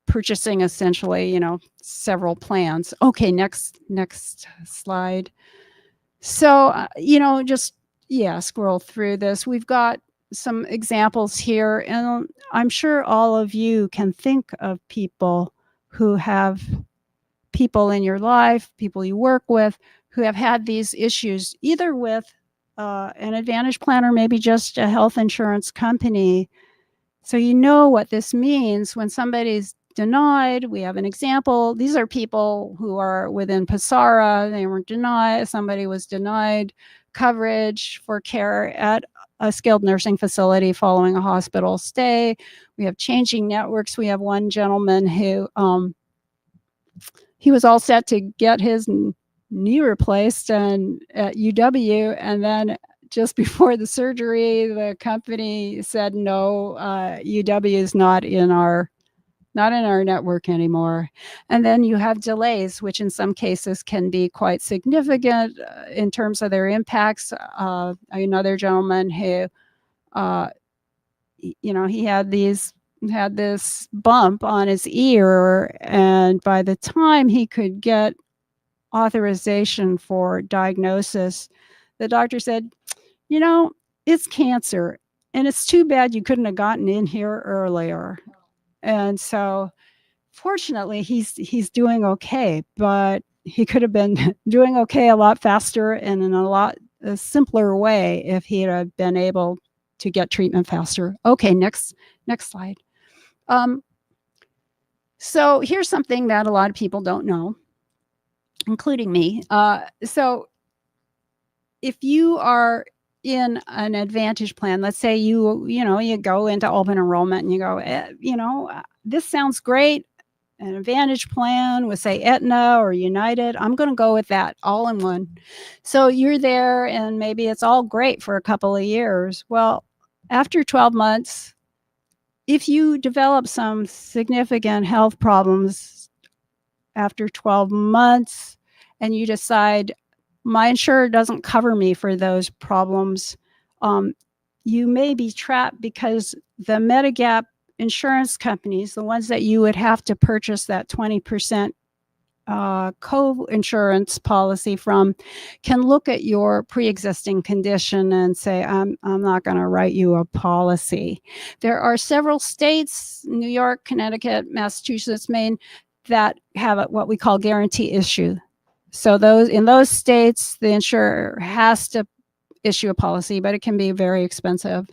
Speaker 10: purchasing essentially, several plans. Okay, next slide. So, scroll through this. We've got some examples here, and I'm sure all of you can think of people who have people in your life, people you work with, who have had these issues, either with an Advantage plan or maybe just a health insurance company. So you know what this means when somebody's denied. We have an example. These are people who are within PSARA. They were denied. Somebody was denied coverage for care at a skilled nursing facility following a hospital stay. We have changing networks. We have one gentleman who he was all set to get his knee replaced and at UW, and then just before the surgery, the company said no, UW is not in our network anymore. And then you have delays, which in some cases can be quite significant in terms of their impacts. Another gentleman who, he had this bump on his ear, and by the time he could get authorization for diagnosis, the doctor said, it's cancer, and it's too bad you couldn't have gotten in here earlier. And so fortunately he's doing okay, but he could have been doing okay a lot faster and in a simpler way if he had been able to get treatment faster. Okay, next slide. So here's something that a lot of people don't know, including me. So if you are in an Advantage plan, let's say you go into open enrollment and you go, this sounds great. An Advantage plan with, say, Aetna or United, I'm going to go with that all in one. So you're there and maybe it's all great for a couple of years. Well, after 12 months, if you develop some significant health problems after 12 months and you decide, my insurer doesn't cover me for those problems, you may be trapped because the Medigap insurance companies, the ones that you would have to purchase that 20% co-insurance policy from, can look at your pre-existing condition and say, I'm not going to write you a policy. There are several states, New York, Connecticut, Massachusetts, Maine, that have what we call guarantee issue. So in those states, the insurer has to issue a policy, but it can be very expensive.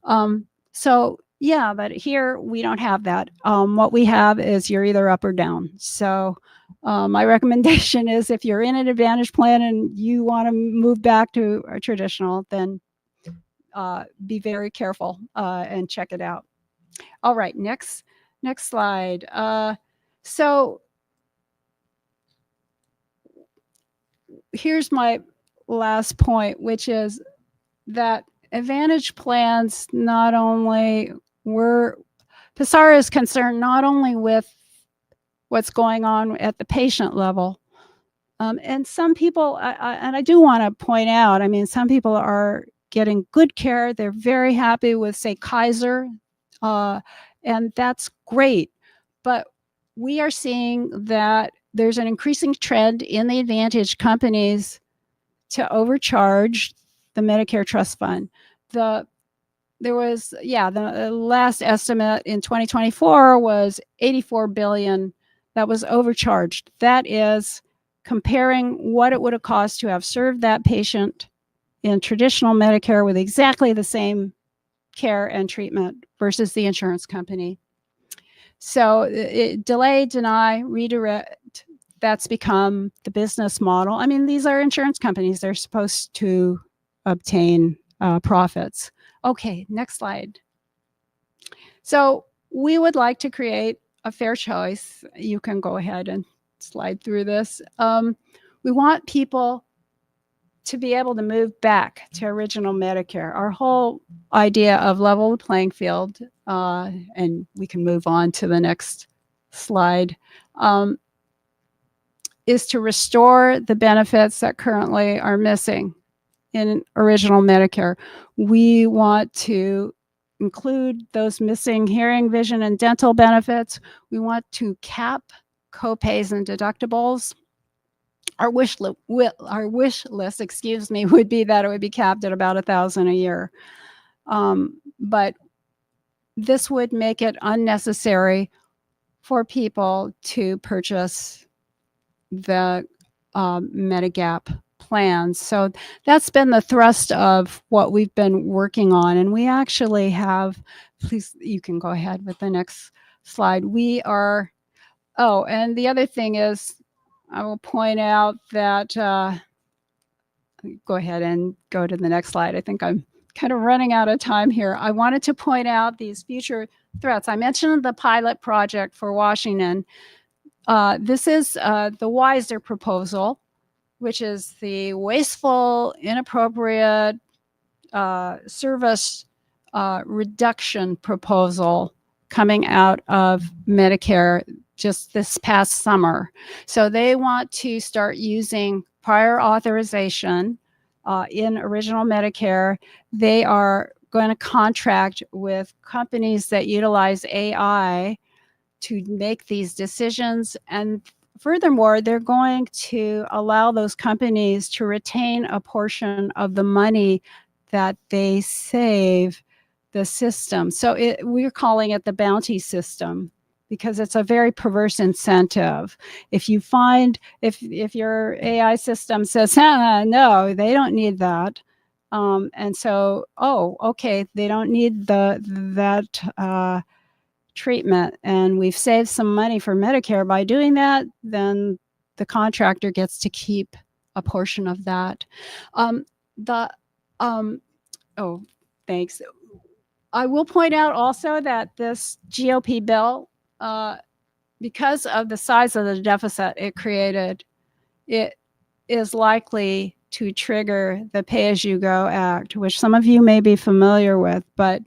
Speaker 10: But here we don't have that. What we have is you're either up or down. So my recommendation is if you're in an Advantage plan and you want to move back to a traditional, then be very careful and check it out. All right, next slide. So here's my last point, which is that Advantage plans not only PSARA is concerned not only with what's going on at the patient level, and some people, and I do want to point out, some people are getting good care. They're very happy with, say, Kaiser, and that's great. But we are seeing that there's an increasing trend in the Advantage companies to overcharge the Medicare Trust Fund. The last estimate in 2024 was $84 billion that was overcharged. That is comparing what it would have cost to have served that patient in traditional Medicare with exactly the same care and treatment versus the insurance company. So delay, deny, redirect, that's become the business model. These are insurance companies. They're supposed to obtain profits. Okay, next slide. So we would like to create a fair choice. You can go ahead and slide through this. We want people to be able to move back to original Medicare. Our whole idea of level the playing field, and we can move on to the next slide, is to restore the benefits that currently are missing in original Medicare. We want to include those missing hearing, vision, and dental benefits. We want to cap copays and deductibles. Our wish list, would be that it would be capped at about $1,000 a year. But this would make it unnecessary for people to purchase the Medigap plans. So that's been the thrust of what we've been working on. And we actually have, please, you can go ahead with the next slide. We are, oh, and the other thing is, I will point out that, go ahead and go to the next slide. I think I'm kind of running out of time here. I wanted to point out these future threats. I mentioned the pilot project for Washington. This is the WISER proposal, which is the wasteful, inappropriate service reduction proposal coming out of Medicare just this past summer. So they want to start using prior authorization in original Medicare. They are going to contract with companies that utilize AI to make these decisions. And furthermore, they're going to allow those companies to retain a portion of the money that they save the system. So we're calling it the bounty system because it's a very perverse incentive. If you find, if your AI system says, no, they don't need that. And so, oh, okay, they don't need that treatment, and we've saved some money for Medicare by doing that, then the contractor gets to keep a portion of that. Oh, thanks. I will point out also that this GOP bill, because of the size of the deficit it created, it is likely to trigger the Pay-As-You-Go Act, which some of you may be familiar with, but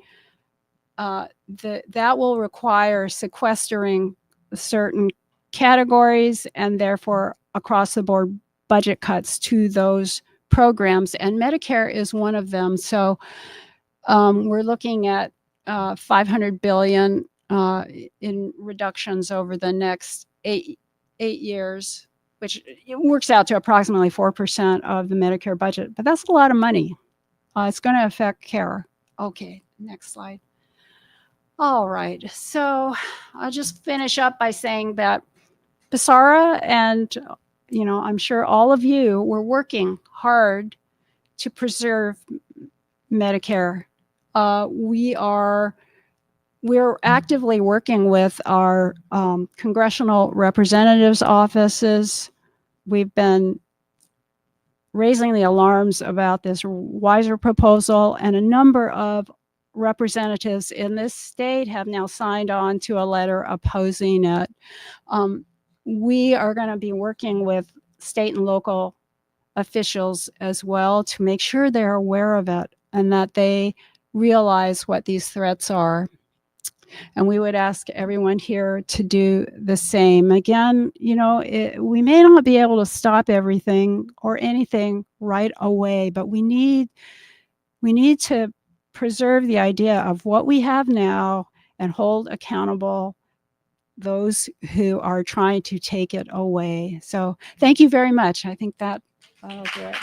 Speaker 10: that will require sequestering certain categories and therefore across the board budget cuts to those programs. And Medicare is one of them. So we're looking at $500 billion in reductions over the next eight years, which works out to approximately 4% of the Medicare budget. But that's a lot of money. It's going to affect care. Okay, next slide. All right, so I'll just finish up by saying that Basara and, I'm sure all of you were working hard to preserve Medicare. We're actively working with our congressional representatives' offices. We've been raising the alarms about this WISER proposal, and a number of representatives in this state have now signed on to a letter opposing it. We are going to be working with state and local officials as well to make sure they're aware of it and that they realize what these threats are. And we would ask everyone here to do the same. Again, we may not be able to stop everything or anything right away, but we need to preserve the idea of what we have now and hold accountable those who are trying to take it away. So thank you very much. I think that'll do it.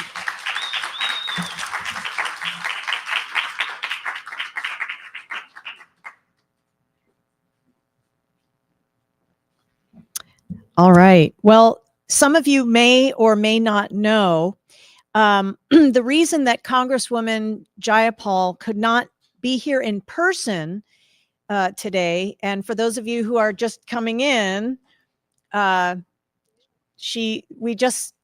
Speaker 1: All right. Well, some of you may or may not know the reason that Congresswoman Jayapal could not be here in person today, and for those of you who are just coming in, we just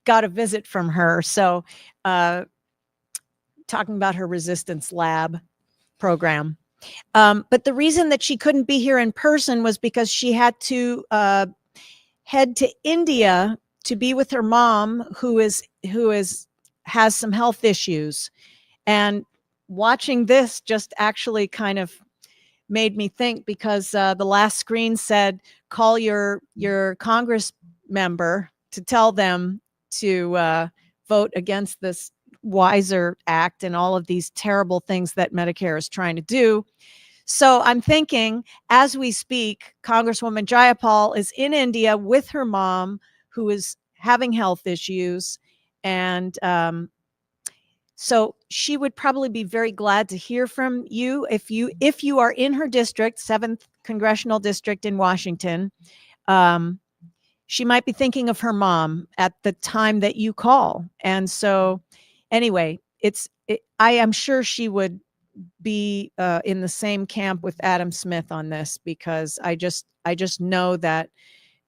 Speaker 1: got a visit from her. So talking about her resistance lab program. But the reason that she couldn't be here in person was because she had to head to India to be with her mom, who has some health issues. And watching this just actually kind of made me think, because the last screen said, call your Congress member to tell them to vote against this WISER Act and all of these terrible things that Medicare is trying to do. So I'm thinking, as we speak, Congresswoman Jayapal is in India with her mom, who is having health issues. And so she would probably be very glad to hear from you if you are in her district, 7th Congressional District in Washington. she might be thinking of her mom at the time that you call. And so anyway, I am sure she would be in the same camp with Adam Smith on this, because I just know that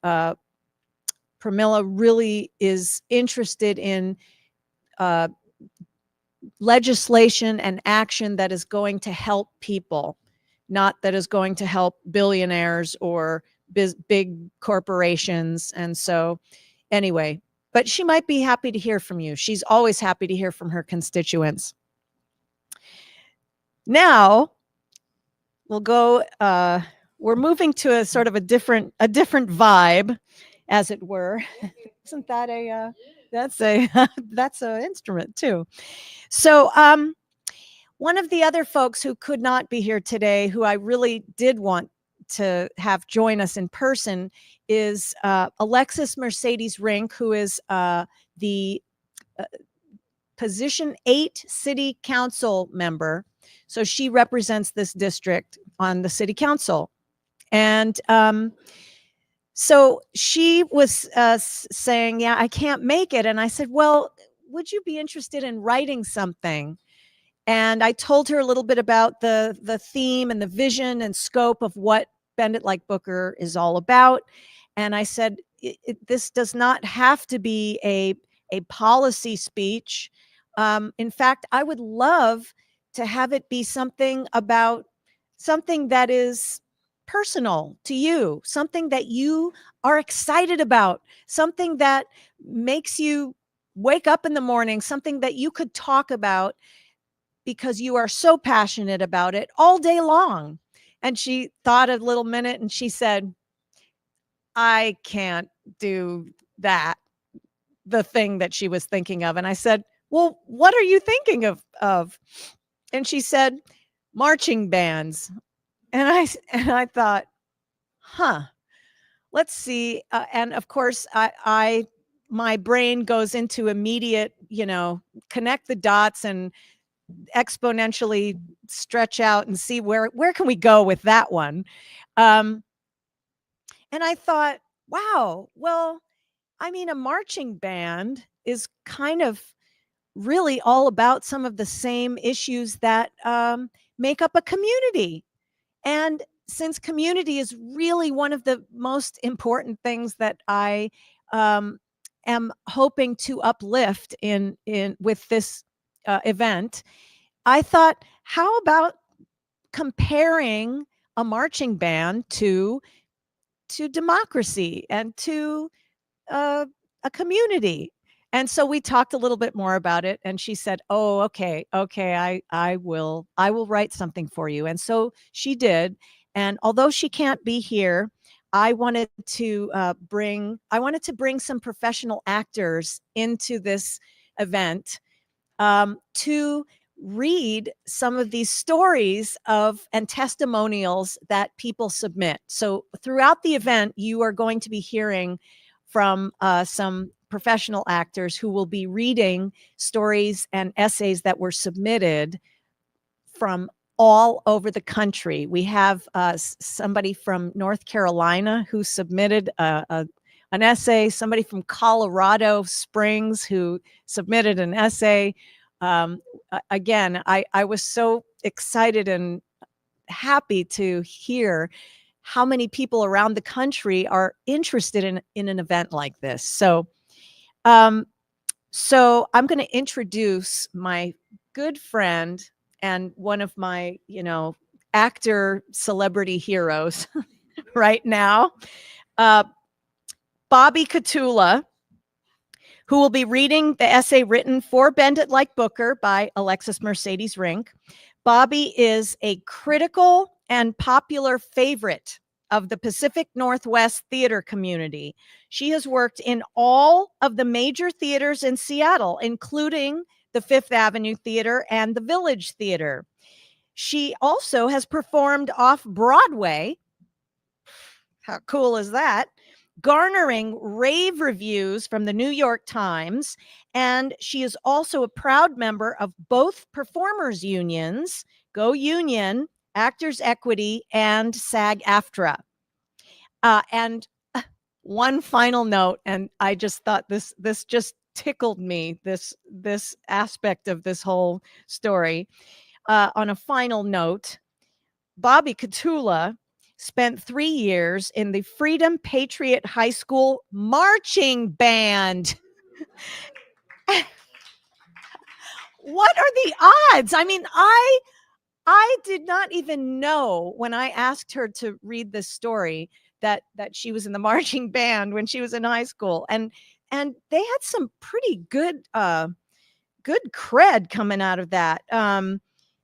Speaker 1: Pramila really is interested in legislation and action that is going to help people, not that is going to help billionaires or big corporations. And so anyway, but she might be happy to hear from you. She's always happy to hear from her constituents. Now we'll go, we're moving to a sort of a different vibe, as it were. Isn't that that's a instrument too. So one of the other folks who could not be here today, who I really did want to have join us in person, is Alexis Mercedes Rink, who is the position 8 city council member. So she represents this district on the city council. And so she was saying, yeah, I can't make it. And I said, well, would you be interested in writing something? And I told her a little bit about the theme and the vision and scope of what Bend It Like Booker is all about. And I said, this does not have to be a policy speech. In fact, I would love to have it be something about something that is personal to you, something that you are excited about, something that makes you wake up in the morning, something that you could talk about because you are so passionate about it all day long. And she thought a little minute and she said, I can't do that, the thing that she was thinking of. And I said, well, what are you thinking of? And she said, marching bands. And I thought, let's see. And of course, my brain goes into immediate, connect the dots and exponentially stretch out and see where can we go with that one. And I thought, wow, well, I mean, a marching band is kind of really all about some of the same issues that make up a community. And since community is really one of the most important things that I am hoping to uplift in with this event, I thought, how about comparing a marching band to democracy and to a community? And so we talked a little bit more about it, and she said, oh, okay, I will write something for you. And so she did. And although she can't be here, I wanted to bring some professional actors into this event to read some of these stories and testimonials that people submit. So throughout the event, you are going to be hearing from some professional actors who will be reading stories and essays that were submitted from all over the country. We have somebody from North Carolina who submitted an essay, somebody from Colorado Springs who submitted an essay. Again, I was so excited and happy to hear how many people around the country are interested in an event like this. So I'm going to introduce my good friend and one of my, actor celebrity heroes right now, Bobby Catula, who will be reading the essay written for Bend It Like Booker by Alexis Mercedes Rink. Bobby is a critical and popular favorite of the Pacific Northwest theater community. She has worked in all of the major theaters in Seattle, including the Fifth Avenue Theater and the Village Theater. She also has performed off-Broadway. How cool is that? Garnering rave reviews from the New York Times. And she is also a proud member of both performers unions, Go Union, Actors Equity, and SAG-AFTRA. And one final note, and I just thought this just tickled me, this aspect of this whole story. On a final note, Bobby Catula spent 3 years in the Freedom Patriot High School marching band. What are the odds? I mean, I did not even know when I asked her to read this story that she was in the marching band when she was in high school, and they had some pretty good cred coming out of that.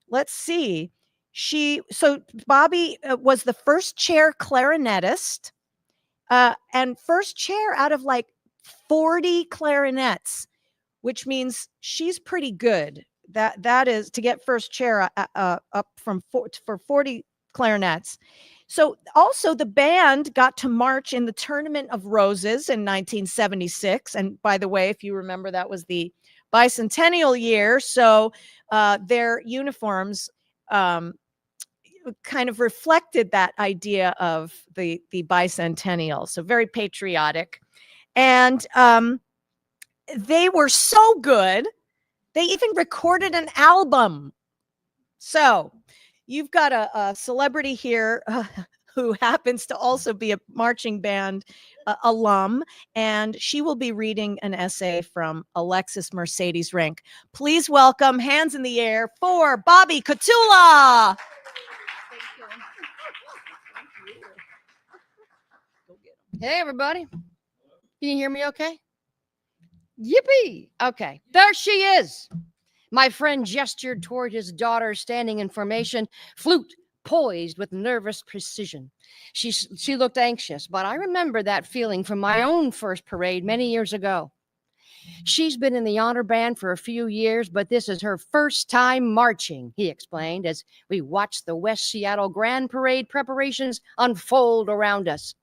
Speaker 1: Let's see. So Bobby was the first chair clarinetist, and first chair out of like 40 clarinets, which means she's pretty good. That is to get first chair up from for 40 clarinets. So also the band got to march in the Tournament of Roses in 1976. And by the way, if you remember, that was the bicentennial year. So their uniforms kind of reflected that idea of the bicentennial. So very patriotic. And they were so good, they even recorded an album. So you've got a celebrity here who happens to also be a marching band alum, and she will be reading an essay from Alexis Mercedes Rink. Please welcome, hands in the air, for Bobby Catula.
Speaker 11: Hey, everybody. Can you hear me okay? Yippee. Okay, there she is. My friend gestured toward his daughter standing in formation, flute poised with nervous precision. She looked anxious, but I remember that feeling from my own first parade many years ago. She's been in the honor band for a few years, but this is her first time marching, he explained as we watched the West Seattle Grand Parade preparations unfold around us.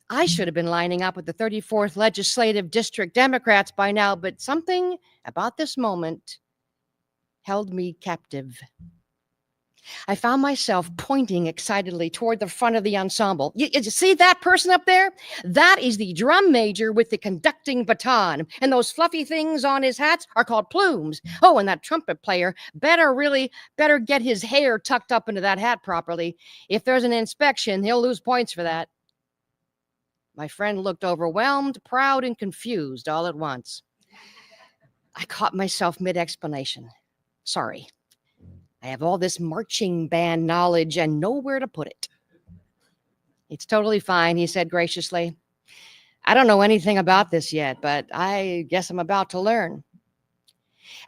Speaker 11: I should have been lining up with the 34th Legislative District Democrats by now, but something about this moment held me captive. I found myself pointing excitedly toward the front of the ensemble. You see that person up there? That is the drum major with the conducting baton. And those fluffy things on his hats are called plumes. Oh, and that trumpet player better get his hair tucked up into that hat properly. If there's an inspection, he'll lose points for that. My friend looked overwhelmed, proud, and confused all at once. I caught myself mid-explanation. Sorry. I have all this marching band knowledge and nowhere to put it. It's totally fine, he said graciously. I don't know anything about this yet, but I guess I'm about to learn.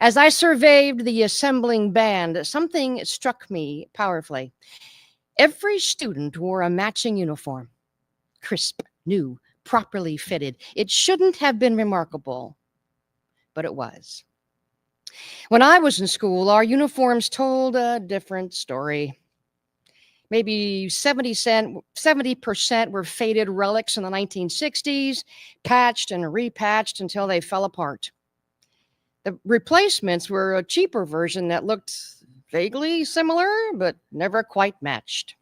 Speaker 11: As I surveyed the assembling band, something struck me powerfully. Every student wore a matching uniform. Crisp, new, properly fitted. It shouldn't have been remarkable, but it was. When I was in school, our uniforms told a different story. Maybe 70% were faded relics in the 1960s, patched and repatched until they fell apart. The replacements were a cheaper version that looked vaguely similar, but never quite matched.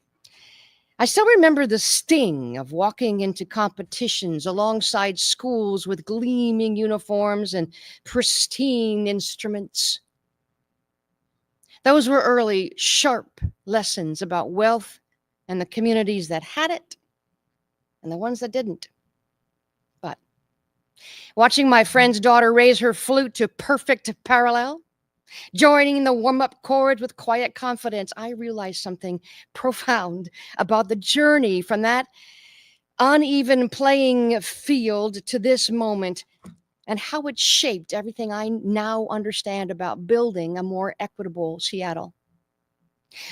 Speaker 11: I still remember the sting of walking into competitions alongside schools with gleaming uniforms and pristine instruments. Those were early, sharp lessons about wealth and the communities that had it and the ones that didn't. But watching my friend's daughter raise her flute to perfect parallel, joining the warm-up chords with quiet confidence, I realized something profound about the journey from that uneven playing field to this moment and how it shaped everything I now understand about building a more equitable Seattle.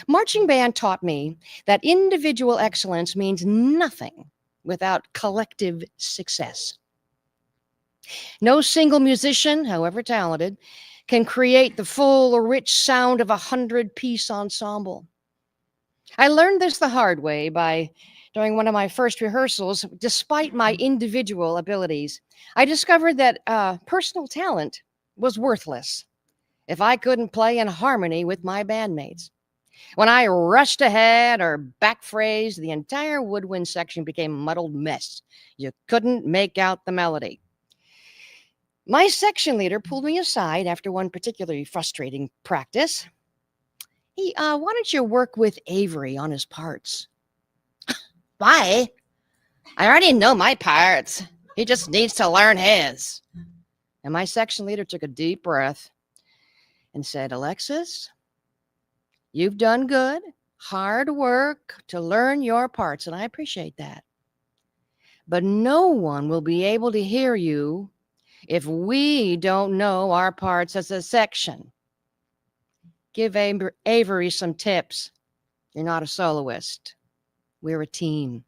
Speaker 11: Marching band taught me that individual excellence means nothing without collective success. No single musician, however talented, can create the full, rich sound of a 100-piece ensemble. I learned this the hard way during one of my first rehearsals. Despite my individual abilities, I discovered that personal talent was worthless if I couldn't play in harmony with my bandmates. When I rushed ahead or backphrased, the entire woodwind section became a muddled mess. You couldn't make out the melody. My section leader pulled me aside after one particularly frustrating practice. Why don't you work with Avery on his parts? Why? I already know my parts. He just needs to learn his. And my section leader took a deep breath and said, Alexis, you've done good, hard work to learn your parts, and I appreciate that. But no one will be able to hear you if we don't know our parts as a section. Give Avery some tips. You're not a soloist. We're a team.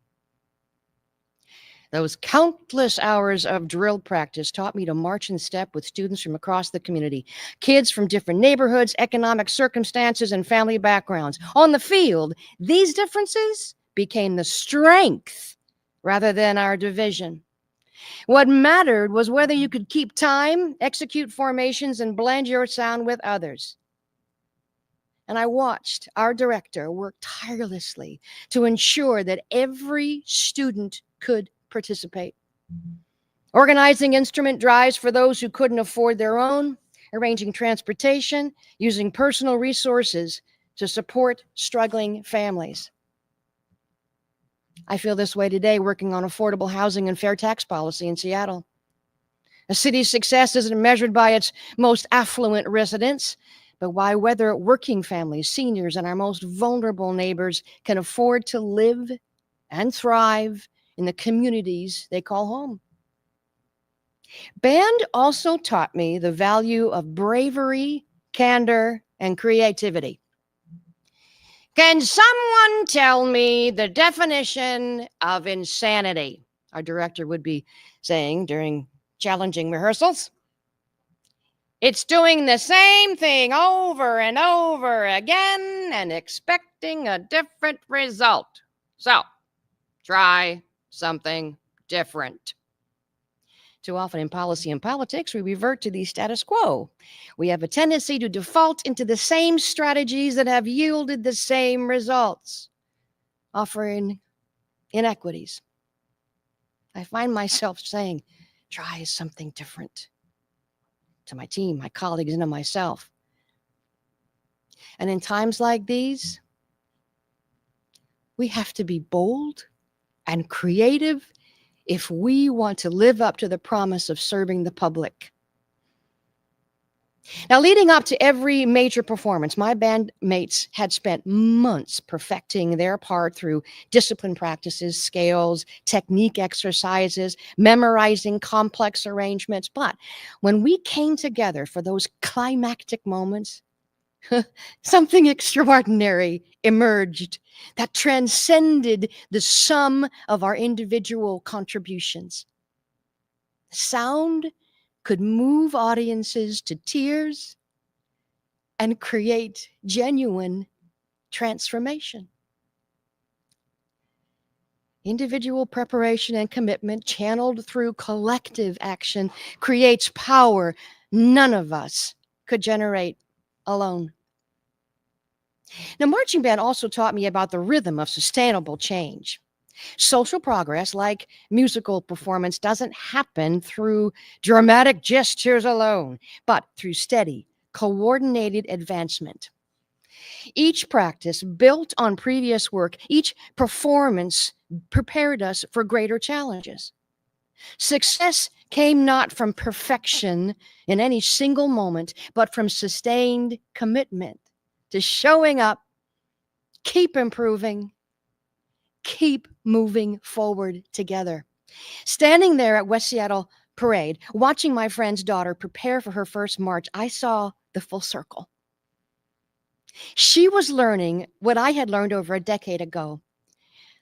Speaker 11: Those countless hours of drill practice taught me to march in step with students from across the community, kids from different neighborhoods, economic circumstances, and family backgrounds. On the field, these differences became the strength rather than our division. What mattered was whether you could keep time, execute formations, and blend your sound with others. And I watched our director work tirelessly to ensure that every student could participate. Organizing instrument drives for those who couldn't afford their own, arranging transportation, using personal resources to support struggling families. I feel this way today working on affordable housing and fair tax policy in Seattle. A city's success isn't measured by its most affluent residents, but by whether working families, seniors, and our most vulnerable neighbors can afford to live and thrive in the communities they call home. Band also taught me the value of bravery, candor, and creativity. Can someone tell me the definition of insanity? Our director would be saying during challenging rehearsals. It's doing the same thing over and over again and expecting a different result. So, try something different. Too often in policy and politics, we revert to the status quo. We have a tendency to default into the same strategies that have yielded the same results, offering inequities. I find myself saying, try something different to my team, my colleagues, and to myself. And in times like these, we have to be bold and creative if we want to live up to the promise of serving the public. Now, leading up to every major performance, my bandmates had spent months perfecting their part through discipline practices, scales, technique exercises, memorizing complex arrangements. But when we came together for those climactic moments, something extraordinary emerged that transcended the sum of our individual contributions. Sound could move audiences to tears and create genuine transformation. Individual preparation and commitment channeled through collective action creates power none of us could generate alone. Now, marching band also taught me about the rhythm of sustainable change. Social progress, like musical performance, doesn't happen through dramatic gestures alone, but through steady, coordinated advancement. Each practice built on previous work, each performance prepared us for greater challenges. Success came not from perfection in any single moment, but from sustained commitment to showing up, keep improving, keep moving forward together. Standing there at West Seattle Parade, watching my friend's daughter prepare for her first march, I saw the full circle. She was learning what I had learned over a decade ago,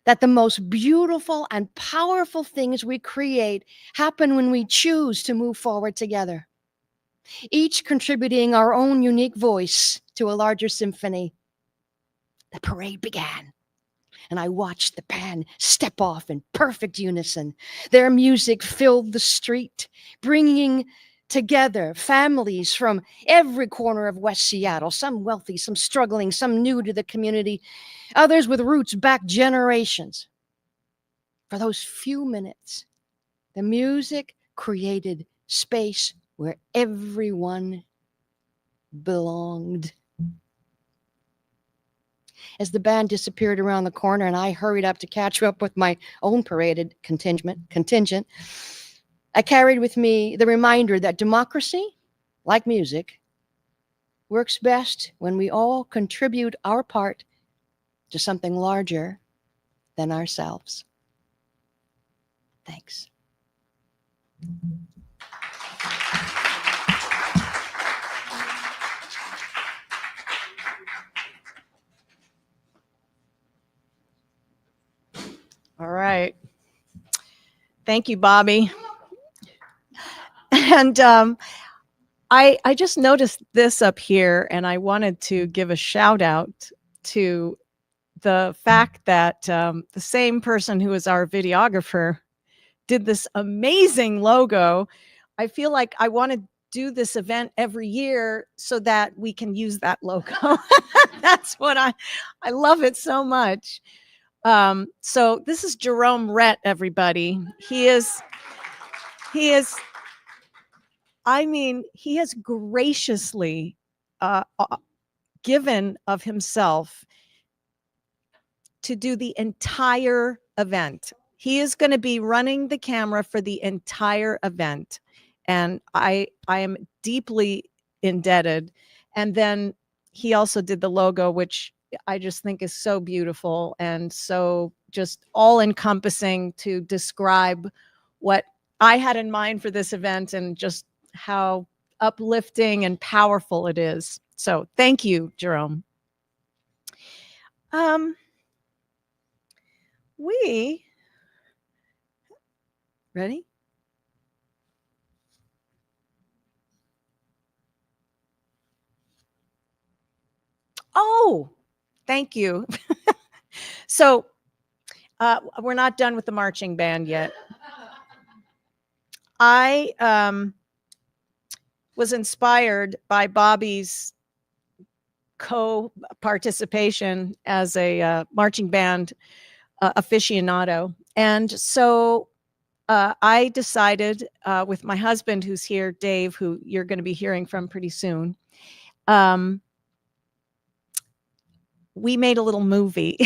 Speaker 11: that the most beautiful and powerful things we create happen when we choose to move forward together, each contributing our own unique voice to a larger symphony. The parade began, and I watched the band step off in perfect unison. Their music filled the street, bringing Together, families from every corner of West Seattle, some wealthy, some struggling, some new to the community, others with roots back generations. For those few minutes, the music created space where everyone belonged. As the band disappeared around the corner and I hurried up to catch up with my own paraded contingent, I carried with me the reminder that democracy, like music, works best when we all contribute our part to something larger than ourselves. Thanks.
Speaker 1: All right. Thank you, Bobby. And I just noticed this up here, and I wanted to give a shout out to the fact that the same person who is our videographer did this amazing logo. I feel like I want to do this event every year so that we can use that logo. That's what I love it so much. So this is Jerome Rhett, everybody. He is, I mean, he has graciously given of himself to do the entire event. He is going to be running the camera for the entire event. And I am deeply indebted. And then he also did the logo, which I just think is so beautiful and so just all encompassing to describe what I had in mind for this event and just how uplifting and powerful it is. So thank you, Jerome. We ready? Oh, thank you. So we're not done with the marching band yet. I was inspired by Bobby's co-participation as a marching band aficionado. And so I decided with my husband, who's here, Dave, who you're going to be hearing from pretty soon, we made a little movie.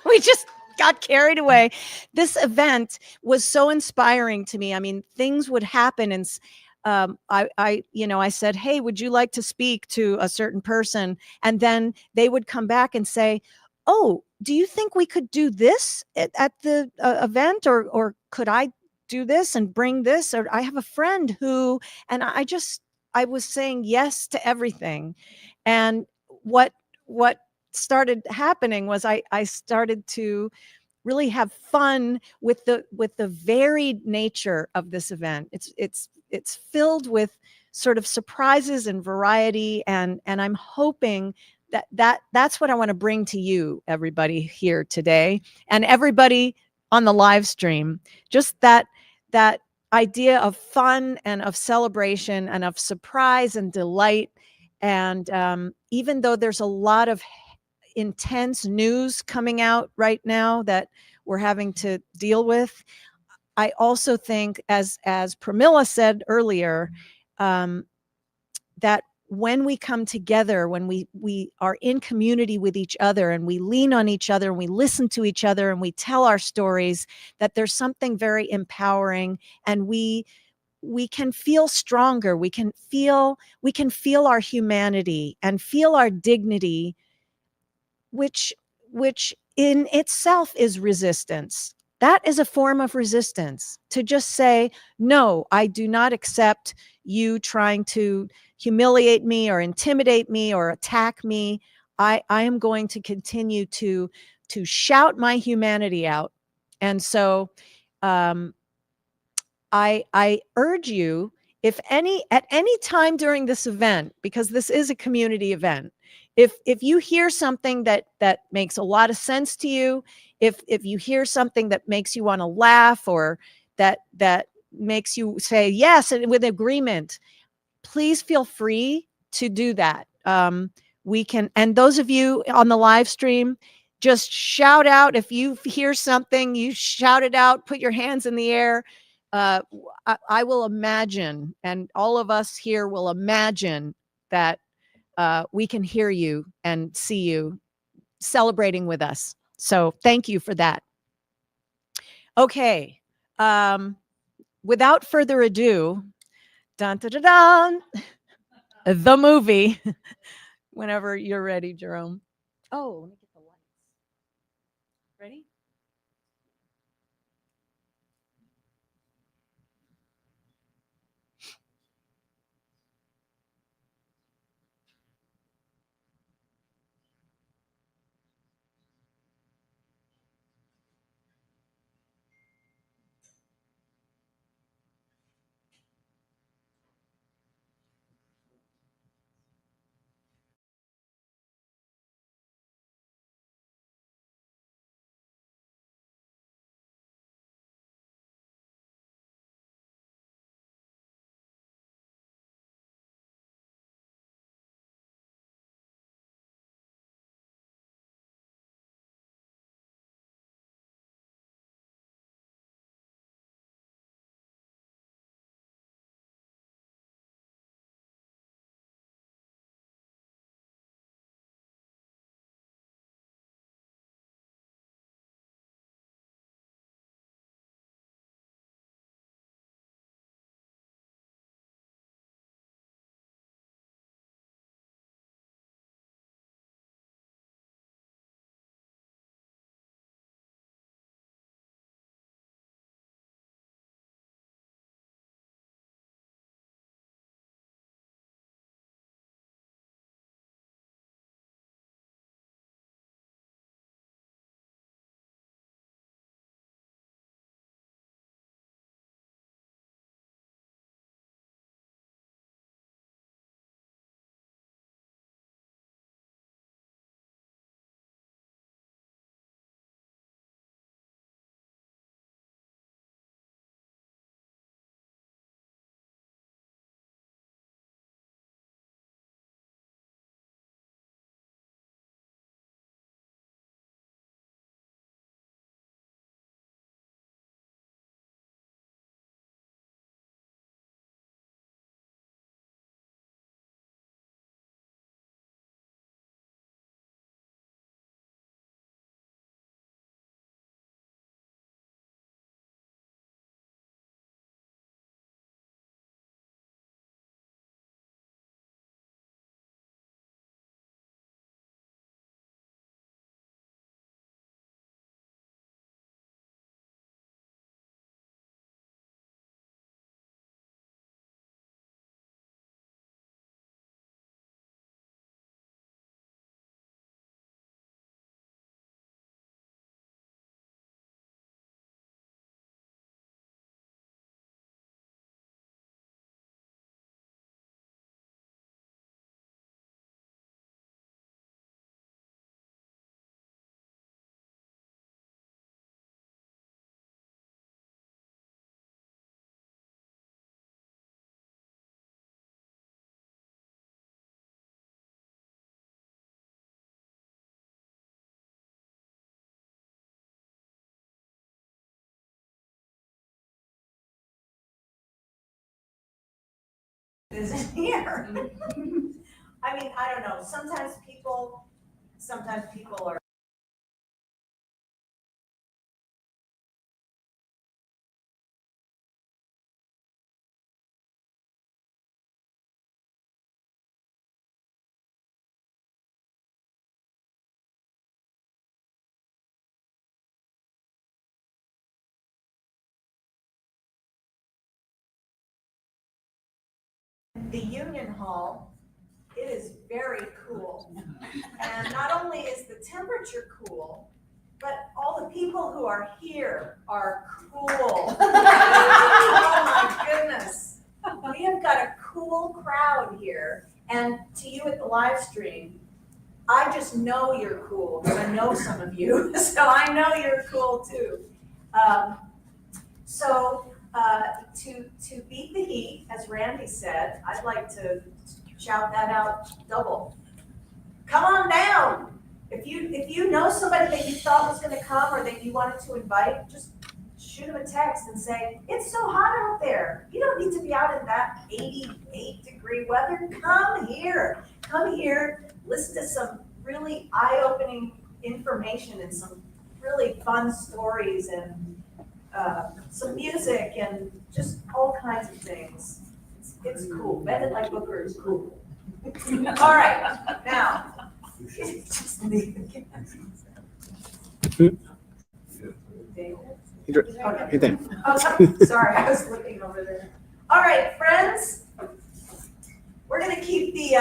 Speaker 1: We just got carried away. This event was so inspiring to me. I mean, things would happen and I said, hey, would you like to speak to a certain person? And then they would come back and say, oh, do you think we could do this at the event? Or could I do this and bring this? Or I have a friend who, and I was saying yes to everything. And what started happening was I started to really have fun with the varied nature of this event. It's filled with sort of surprises and variety, and I'm hoping that's what I want to bring to you, everybody here today, and everybody on the live stream. Just that idea of fun and of celebration and of surprise and delight. And even though there's a lot of intense news coming out right now that we're having to deal with, I also think, as Pramila said earlier, that when we come together, when we are in community with each other and we lean on each other and we listen to each other and we tell our stories, that there's something very empowering, and we can feel stronger. We can feel our humanity and feel our dignity, which in itself is resistance. That is a form of resistance, to just say, no, I do not accept you trying to humiliate me or intimidate me or attack me. I am going to continue to shout my humanity out. And so I urge you, at any time during this event, because this is a community event, if you hear something that makes a lot of sense to you, if you hear something that makes you want to laugh, or that makes you say yes and with agreement, please feel free to do that. We can, and those of you on the live stream, just shout out. If you hear something, you shout it out, put your hands in the air. I will imagine, and all of us here will imagine that we can hear you and see you celebrating with us. So thank you for that. Okay. Without further ado, dun, dun, dun, dun, the movie. Whenever you're ready, Jerome. Oh, let me get the lights. Ready?
Speaker 12: Isn't here. I mean, I don't know. Sometimes people are. The Union Hall, it is very cool. And not only is the temperature cool, but all the people who are here are cool. Oh my goodness. We have got a cool crowd here. And to you at the live stream, I just know you're cool because I know some of you. So I know you're cool too. So to beat the heat, as Randy said, I'd like to shout that out double. Come on down. If you know somebody that you thought was gonna come or that you wanted to invite, just shoot them a text and say, it's so hot out there. You don't need to be out in that 88-degree weather. Come here, listen to some really eye-opening information and some really fun stories and some music and just all kinds of things. It's cool. Bend It Like Booker is cool. All right, now.
Speaker 4: Hey there.
Speaker 12: Oh, sorry, I was looking over there. All right, friends, we're gonna keep the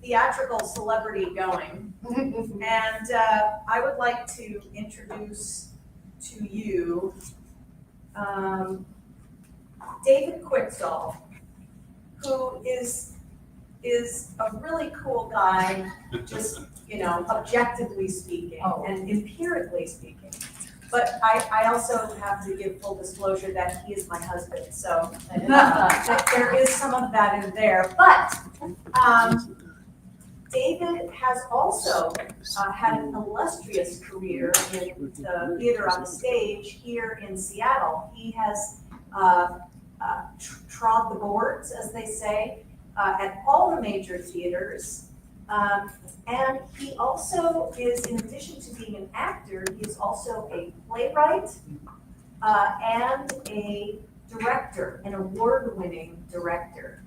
Speaker 12: theatrical celebrity going. And I would like to introduce to you David Quickstall, who is a really cool guy, just, objectively speaking and empirically speaking. But I also have to give full disclosure that he is my husband, so there is some of that in there. But David has also had an illustrious career in theater on the stage here in Seattle. He has trod the boards, as they say, at all the major theaters. And he also is, in addition to being an actor, he is also a playwright and a director, an award-winning director.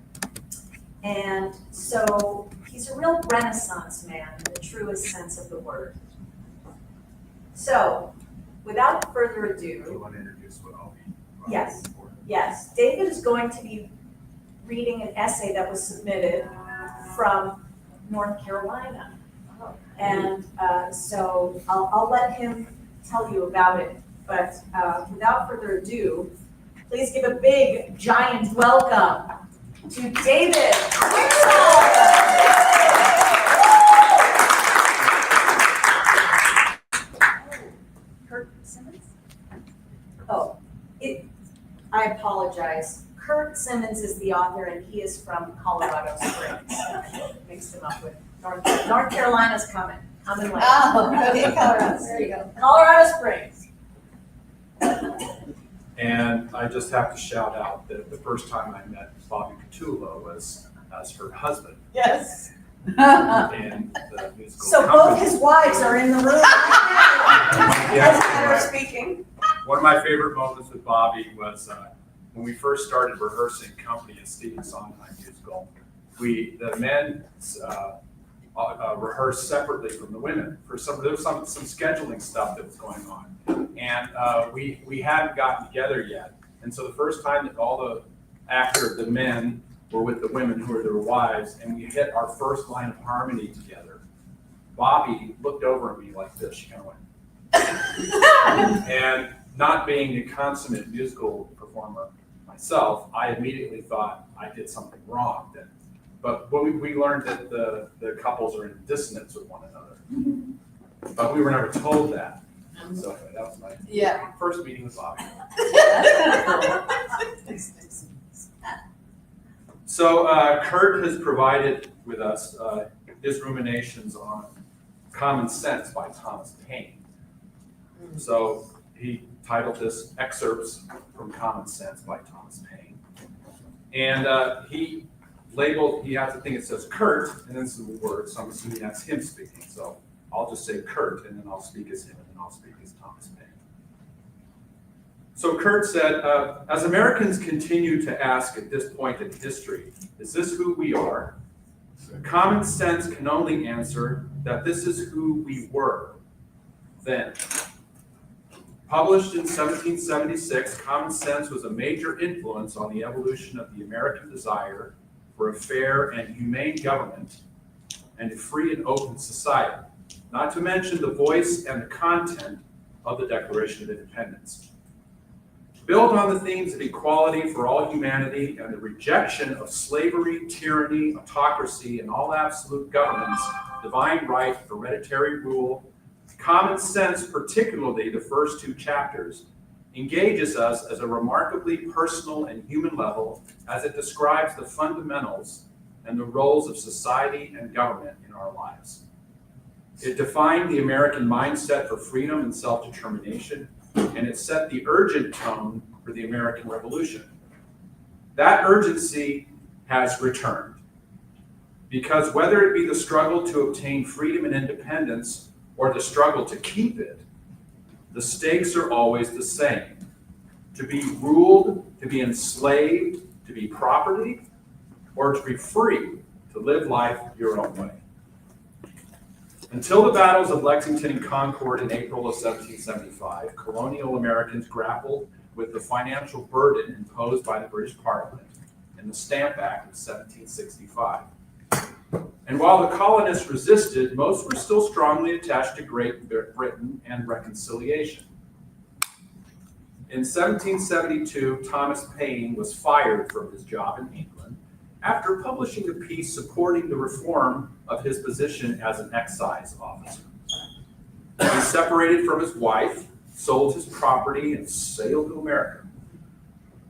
Speaker 12: And so he's a real Renaissance man in the truest sense of the word. So, without further ado,
Speaker 3: Do you want to introduce what I'll be?
Speaker 12: Yes, David is going to be reading an essay that was submitted from North Carolina. And so I'll let him tell you about it. But without further ado, please give a big, giant welcome to David Quickstall. Kurt Simmons? Oh, I apologize. Kurt Simmons is the author, and he is from Colorado Springs. Mixed him up with North Carolina's coming. I'm in like. Oh, okay, Colorado. There you go. Colorado Springs.
Speaker 13: And I just have to shout out that the first time I met Bobby Catula was as her husband.
Speaker 12: Yes.
Speaker 13: And the musical
Speaker 12: So
Speaker 13: company.
Speaker 12: both his wives are in the room. As a matter of speaking.
Speaker 13: One of my favorite moments with Bobby was when we first started rehearsing Company and Stephen Sondheim musical. The men rehearsed separately from the women for there was some scheduling stuff that was going on, and we hadn't gotten together yet. And so the first time that all the men were with the women who were their wives, and we hit our first line of harmony together, Bobby looked over at me like this. She kind of went, and not being a consummate musical performer myself, I immediately thought I did something wrong. But when we learned that the couples are in dissonance with one another, but we were never told that. So anyway, that was my first meeting with Bobby. So Kurt has provided with us his ruminations on Common Sense by Thomas Paine. So he titled this Excerpts from Common Sense by Thomas Paine. And he has a thing that says Kurt, and then some words, so I'm assuming that's him speaking. So I'll just say Kurt, and then I'll speak as him, and then I'll speak as Thomas Paine. So Kurt said, as Americans continue to ask at this point in history, is this who we are? Common sense can only answer that this is who we were then. Published in 1776, Common Sense was a major influence on the evolution of the American desire for a fair and humane government and a free and open society, not to mention the voice and the content of the Declaration of Independence. Built on the themes of equality for all humanity and the rejection of slavery, tyranny, autocracy, and all absolute governments, divine right, hereditary rule, Common Sense, particularly the first two chapters, engages us as a remarkably personal and human level as it describes the fundamentals and the roles of society and government in our lives. It defined the American mindset for freedom and self-determination, and it set the urgent tone for the American Revolution. That urgency has returned, because whether it be the struggle to obtain freedom and independence or the struggle to keep it, the stakes are always the same: to be ruled, to be enslaved, to be property, or to be free, to live life your own way. Until the battles of Lexington and Concord in April of 1775, colonial Americans grappled with the financial burden imposed by the British Parliament and the Stamp Act of 1765. And while the colonists resisted, most were still strongly attached to Great Britain and reconciliation. In 1772, Thomas Paine was fired from his job in England after publishing a piece supporting the reform of his position as an excise officer. He separated from his wife, sold his property, and sailed to America.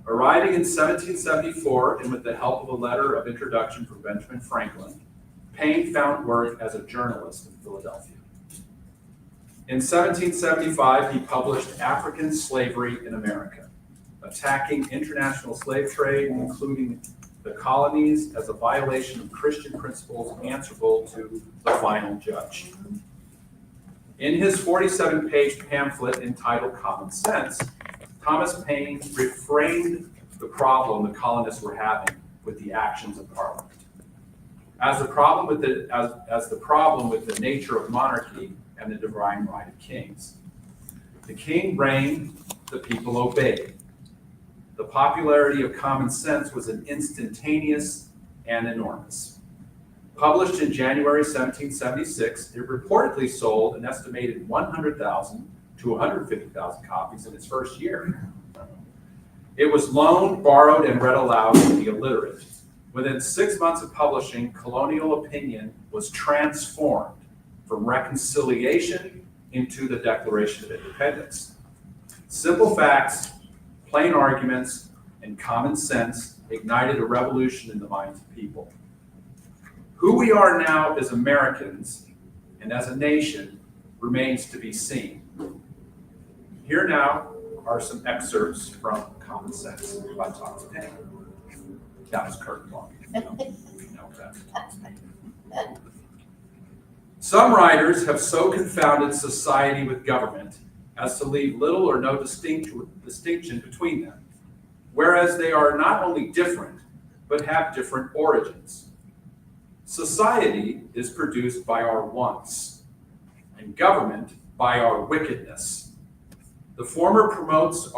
Speaker 13: Arriving in 1774, and with the help of a letter of introduction from Benjamin Franklin, Paine found work as a journalist in Philadelphia. In 1775, he published African Slavery in America, attacking international slave trade, including the colonies, as a violation of Christian principles answerable to the final judge. In his 47-page pamphlet entitled Common Sense, Thomas Paine reframed the problem the colonists were having with the actions of Parliament as the problem with the nature of monarchy and the divine right of kings. The king reigned, the people obeyed. The popularity of Common Sense was an instantaneous and enormous. Published in January 1776, it reportedly sold an estimated 100,000 to 150,000 copies in its first year. It was loaned, borrowed, and read aloud to the illiterate. Within 6 months of publishing, colonial opinion was transformed from reconciliation into the Declaration of Independence. Simple facts, plain arguments, and common sense ignited a revolution in the minds of people. Who we are now as Americans and as a nation remains to be seen. Here now are some excerpts from Common Sense by Thomas Paine. That was curtain long. Some writers have so confounded society with government as to leave little or no distinction between them, whereas they are not only different, but have different origins. Society is produced by our wants, and government by our wickedness. The former promotes us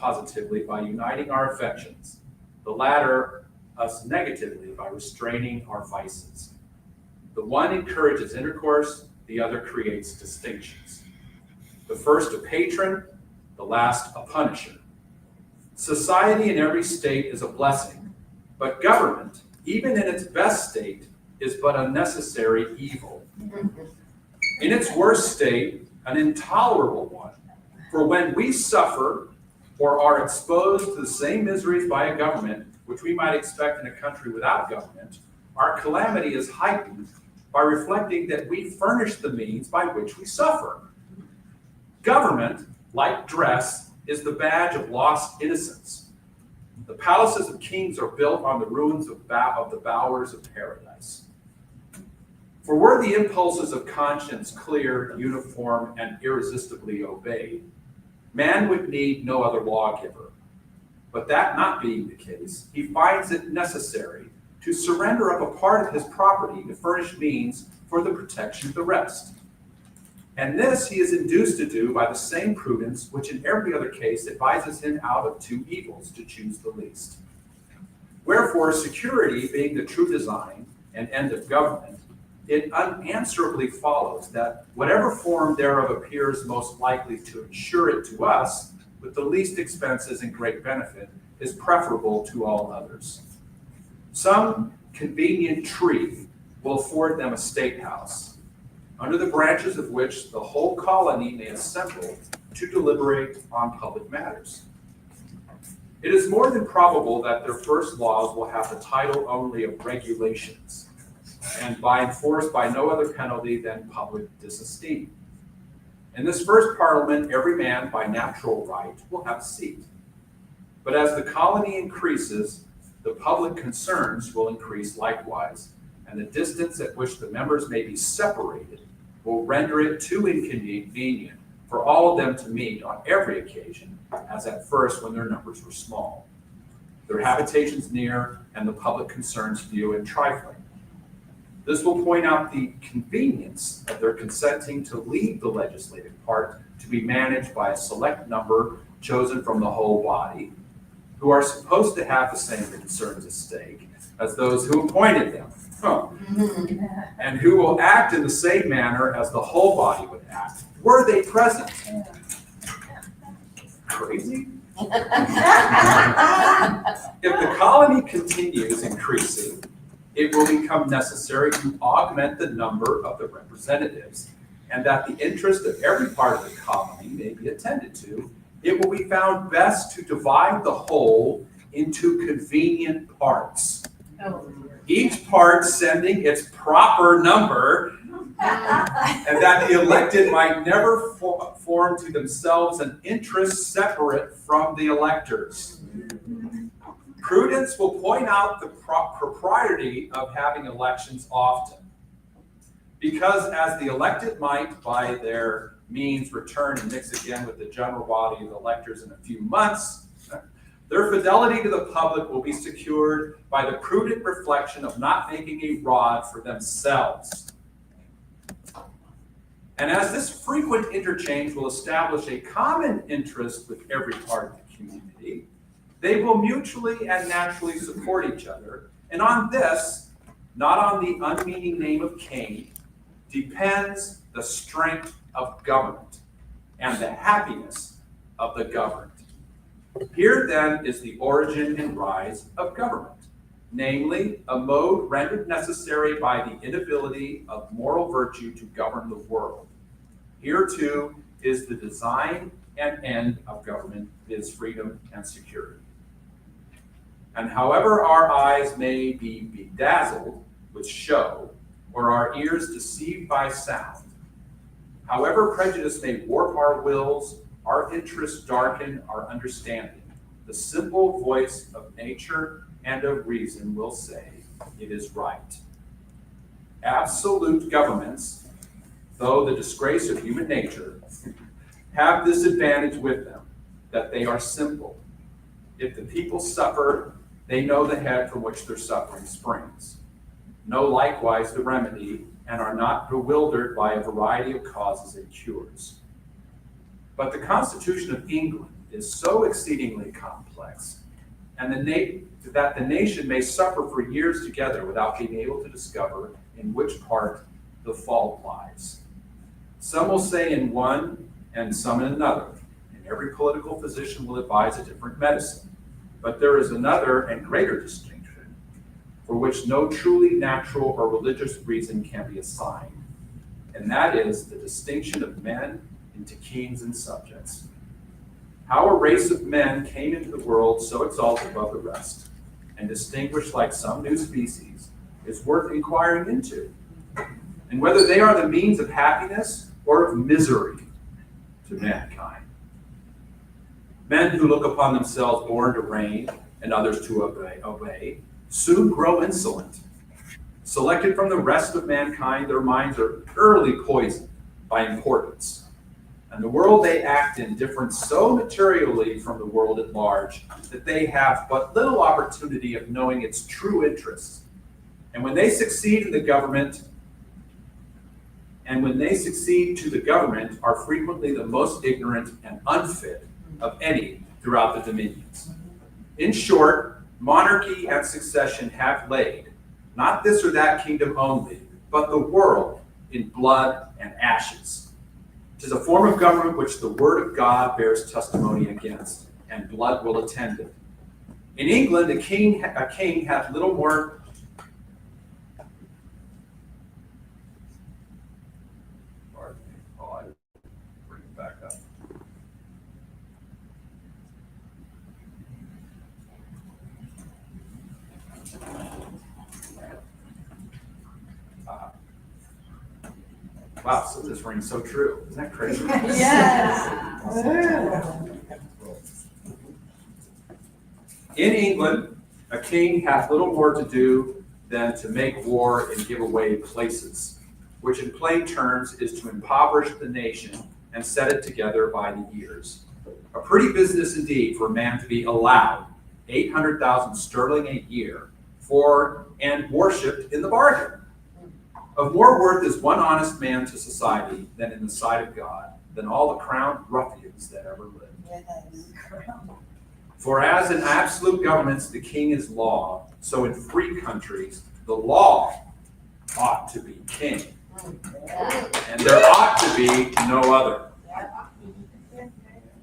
Speaker 13: positively by uniting our affections. The latter us negatively by restraining our vices. The one encourages intercourse, the other creates distinctions. The first a patron, the last a punisher. Society in every state is a blessing, but government, even in its best state, is but a necessary evil. In its worst state, an intolerable one. For when we suffer or are exposed to the same miseries by a government, which we might expect in a country without government, our calamity is heightened by reflecting that we furnish the means by which we suffer. Government, like dress, is the badge of lost innocence. The palaces of kings are built on the ruins of the bowers of paradise. For were the impulses of conscience clear, uniform, and irresistibly obeyed, man would need no other lawgiver. But that not being the case, he finds it necessary to surrender up a part of his property to furnish means for the protection of the rest. And this he is induced to do by the same prudence which in every other case advises him out of two evils to choose the least. Wherefore, security being the true design and end of government, it unanswerably follows that whatever form thereof appears most likely to ensure it to us, with the least expenses and great benefit, is preferable to all others. Some convenient tree will afford them a state house. under the branches of which the whole colony may assemble to deliberate on public matters. It is more than probable that their first laws will have the title only of regulations, and enforced by no other penalty than public disesteem. In this first parliament, every man by natural right will have a seat. But as the colony increases, the public concerns will increase likewise, and the distance at which the members may be separated will render it too inconvenient for all of them to meet on every occasion, as at first when their numbers were small, their habitations near, and the public concerns few and trifling. This will point out the convenience of their consenting to leave the legislative part to be managed by a select number chosen from the whole body, who are supposed to have the same concerns at stake as those who appointed them, and who will act in the same manner as the whole body would act, were they present. Crazy? If the colony continues increasing, it will become necessary to augment the number of the representatives, and that the interest of every part of the colony may be attended to. It will be found best to divide the whole into convenient parts, each part sending its proper number, and that the elected might never form to themselves an interest separate from the electors. Prudence will point out the propriety of having elections often, because as the elected might, by their means, return and mix again with the general body of electors in a few months, their fidelity to the public will be secured by the prudent reflection of not making a rod for themselves. And as this frequent interchange will establish a common interest with every part of the community, they will mutually and naturally support each other. And on this, not on the unmeaning name of Cain, depends the strength of government and the happiness of the governed. Here then is the origin and rise of government, namely a mode rendered necessary by the inability of moral virtue to govern the world. Here too is the design and end of government, viz. Freedom and security. And however our eyes may be bedazzled with show, or our ears deceived by sound, however prejudice may warp our wills, our interests darken our understanding, the simple voice of nature and of reason will say, it is right. Absolute governments, though the disgrace of human nature, have this advantage with them, that they are simple. If the people suffer, they know the head from which their suffering springs, know likewise the remedy, and are not bewildered by a variety of causes and cures. But the Constitution of England is so exceedingly complex, and that the nation may suffer for years together without being able to discover in which part the fault lies. Some will say in one, and some in another, and every political physician will advise a different medicine. But there is another and greater distinction, for which no truly natural or religious reason can be assigned, and that is the distinction of men into kings and subjects. How a race of men came into the world so exalted above the rest, and distinguished like some new species, is worth inquiring into, and whether they are the means of happiness or of misery to mankind. Men who look upon themselves born to reign and others to obey soon grow insolent. Selected from the rest of mankind, their minds are early poisoned by importance, and the world they act in differs so materially from the world at large that they have but little opportunity of knowing its true interests. And when they succeed to the government, are frequently the most ignorant and unfit of any throughout the dominions. In short, monarchy and succession have laid, not this or that kingdom only, but the world in blood and ashes. 'Tis a form of government which the word of God bears testimony against, and blood will attend it. In England, a king hath little more Wow, so this rings so true. Isn't that crazy? In England, a king hath little more to do than to make war and give away places, which in plain terms is to impoverish the nation and set it together by the ears. A pretty business indeed for a man to be allowed 800,000 sterling a year for and worshipped in the bargain. Of more worth is one honest man to society than in the sight of God, than all the crowned ruffians that ever lived. For as in absolute governments the king is law, so in free countries the law ought to be king. And there ought to be no other.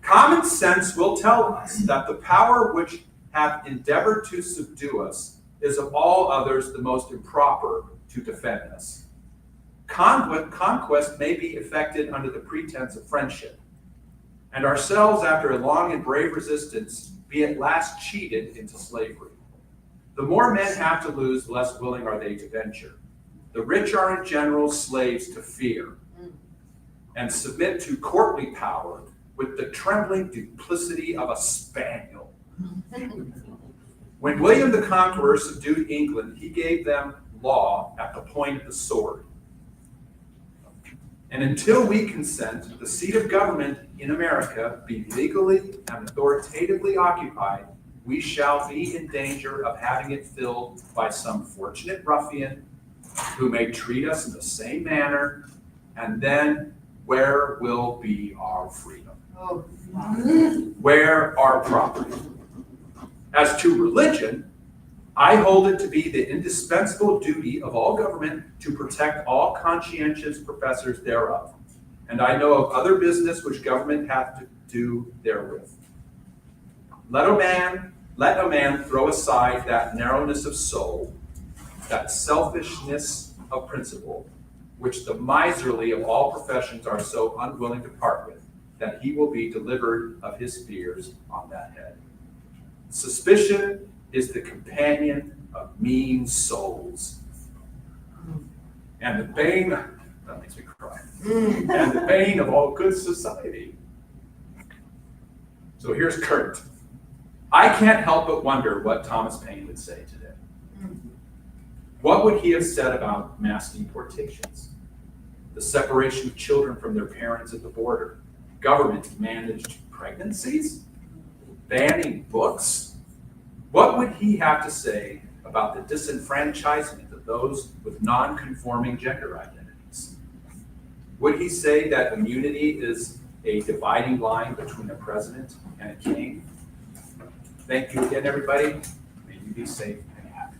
Speaker 13: Common sense will tell us that the power which hath endeavored to subdue us is of all others the most improper to defend us. Conquest may be effected under the pretense of friendship, and ourselves, after a long and brave resistance, be at last cheated into slavery. The more men have to lose, the less willing are they to venture. The rich are in general slaves to fear, and submit to courtly power with the trembling duplicity of a spaniel. When William the Conqueror subdued England, he gave them law at the point of the sword. And until we consent the seat of government in America be legally and authoritatively occupied, we shall be in danger of having it filled by some fortunate ruffian who may treat us in the same manner, and then where will be our freedom? Where our property? As to religion, I hold it to be the indispensable duty of all government to protect all conscientious professors thereof. And I know of other business which government hath to do therewith. Let a man throw aside that narrowness of soul, that selfishness of principle, which the miserly of all professions are so unwilling to part with, that he will be delivered of his fears on that head. Suspicion is the companion of mean souls. And the bane, that makes me cry, and the bane of all good society. So here's Kurt. I can't help but wonder what Thomas Paine would say today. What would he have said about mass deportations? The separation of children from their parents at the border? Government-managed pregnancies? Banning books? What would he have to say about the disenfranchisement of those with non-conforming gender identities? Would he say that immunity is a dividing line between a president and a king? Thank you again, everybody. May you be safe and happy.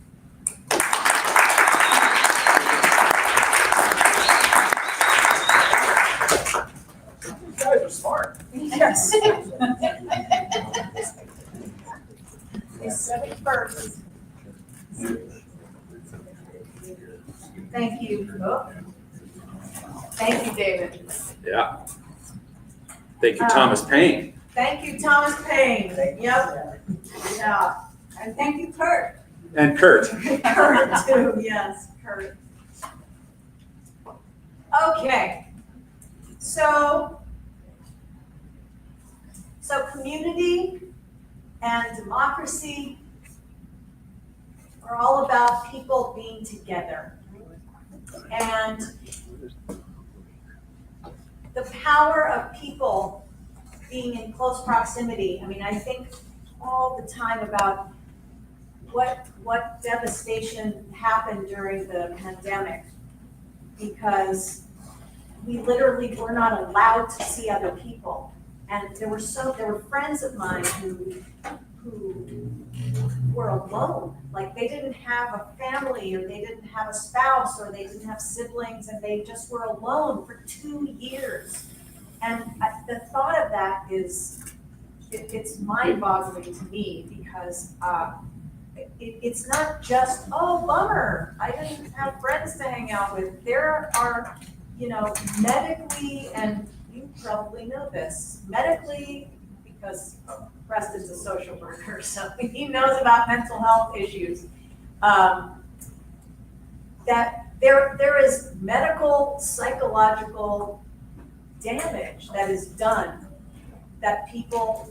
Speaker 13: You guys are smart.
Speaker 12: Yes. They said it first. Thank you. Thank you, David.
Speaker 13: Yeah. Thank you, Thomas Paine.
Speaker 12: Thank you, Thomas Paine. Yep. Yeah. And thank you, Kurt.
Speaker 13: And Kurt.
Speaker 12: Kurt too, yes, Kurt. Okay. So community and democracy are all about people being together. And the power of people being in close proximity. I mean, I think all the time about what devastation happened during the pandemic, because we literally were not allowed to see other people. And there were friends of mine who were alone. Like they didn't have a family, or they didn't have a spouse, or they didn't have siblings, and they just were alone for 2 years. And the thought of that it's mind-boggling to me, because it's not just, oh, bummer, I didn't have friends to hang out with. There are, medically, and you probably know this, medically, because Preston's a social worker, so he knows about mental health issues, that there is medical, psychological damage that is done, that people,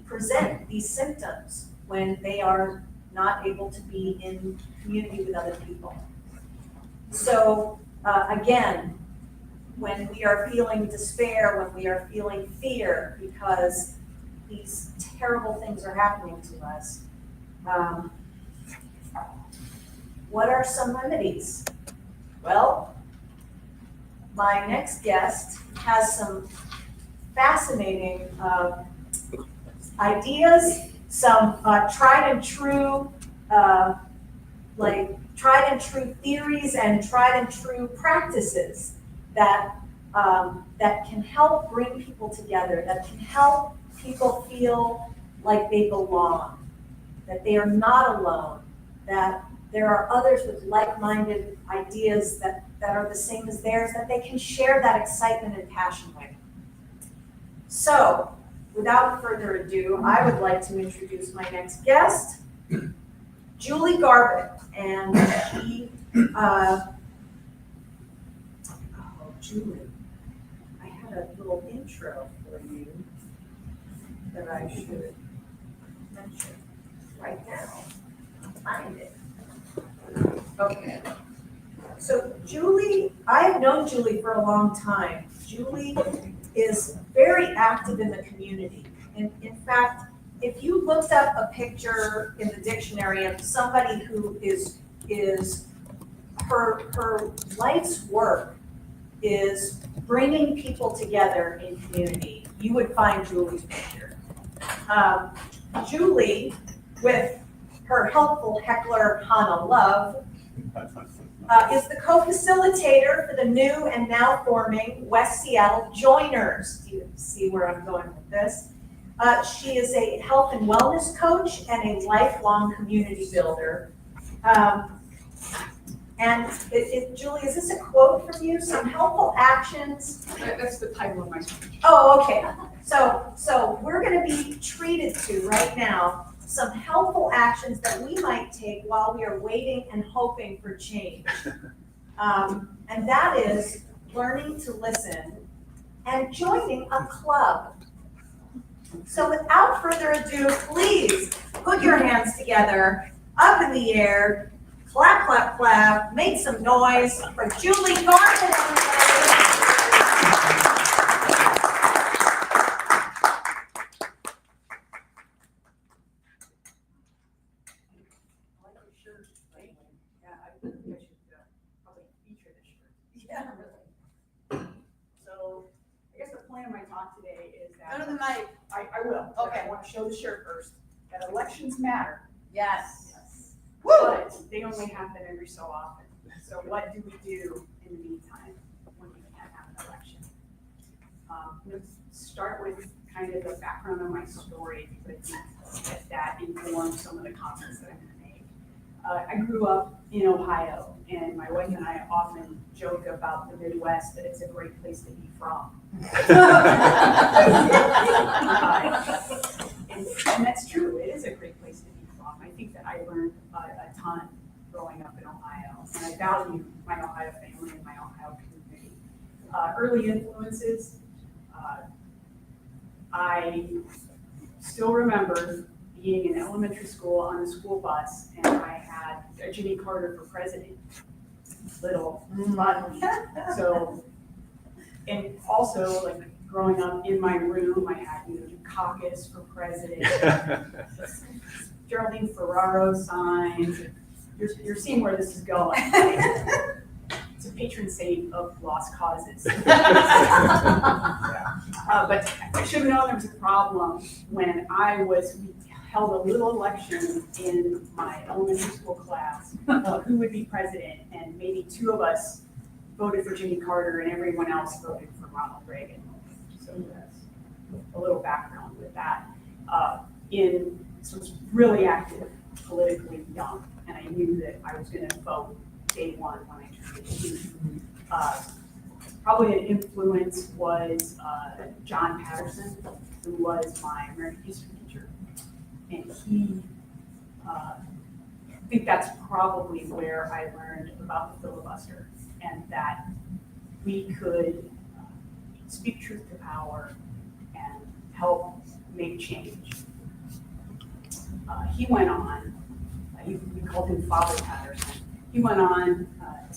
Speaker 12: present these symptoms when they are not able to be in community with other people. So again, when we are feeling despair, when we are feeling fear because these terrible things are happening to us, what are some remedies? Well, my next guest has some fascinating ideas, some tried and true theories and tried and true practices that that can help bring people together, that can help people feel like they belong, that they are not alone, that there are others with like-minded ideas that are the same as theirs, that they can share that excitement and passion with. So, without further ado, I would like to introduce my next guest, Julie Garbutt, and she, Julie, I had a little intro for you that I should mention right now. I'll find it. Okay. So Julie, I have known Julie for a long time. Julie is very active in the community. And in fact, if you looked up a picture in the dictionary of somebody who is her life's work is bringing people together in community, you would find Julie's picture. Julie, with her helpful heckler, Hannah Love, is the co-facilitator for the new and now forming West Seattle Joiners. Do you see where I'm going with this? She is a health and wellness coach and a lifelong community builder. And Julie, is this a quote from you? Some helpful actions?
Speaker 14: That's the title of my speech.
Speaker 12: Oh, okay. So we're going to be treated to right now some helpful actions that we might take while we are waiting and hoping for change. And that is learning to listen and joining a club. So without further ado, please put your hands together, up in the air, clap, clap, clap, make some noise for Julie Garbutt, everybody.
Speaker 14: Yeah, really. So, I guess the point of my talk today is that.
Speaker 12: Go to the mic.
Speaker 14: I will.
Speaker 12: Okay.
Speaker 14: I want to show the shirt first, that elections matter,
Speaker 12: Yes.
Speaker 14: but they only happen every so often. So what do we do in the meantime when we can't have an election? Let's start with kind of the background of my story, because that informs some of the comments that I'm going to make. I grew up in Ohio, and my wife and I often joke about the Midwest, that it's a great place to be from. And that's true, it is a great place to be from. I think that I learned a ton growing up in Ohio, and I value my Ohio family and my Ohio community. Early influences, I still remember being in elementary school on the school bus, and I had Jimmy Carter for president. Little fun. So, and also like growing up in my room, I had Dukakis for president, Geraldine Ferraro signs. You're seeing where this is going. It's a patron saint of lost causes. But I should have known there was a problem when we held a little election in my elementary school class of who would be president, and maybe two of us voted for Jimmy Carter and everyone else voted for Ronald Reagan. So that's a little background with that. So I was really active politically young, and I knew that I was going to vote day one when I turned 18. Probably an influence was John Patterson, who was my American history teacher. And he think that's probably where I learned about the filibuster, and that we could speak truth to power and help make change. He went on, we called him Father Patterson. He went on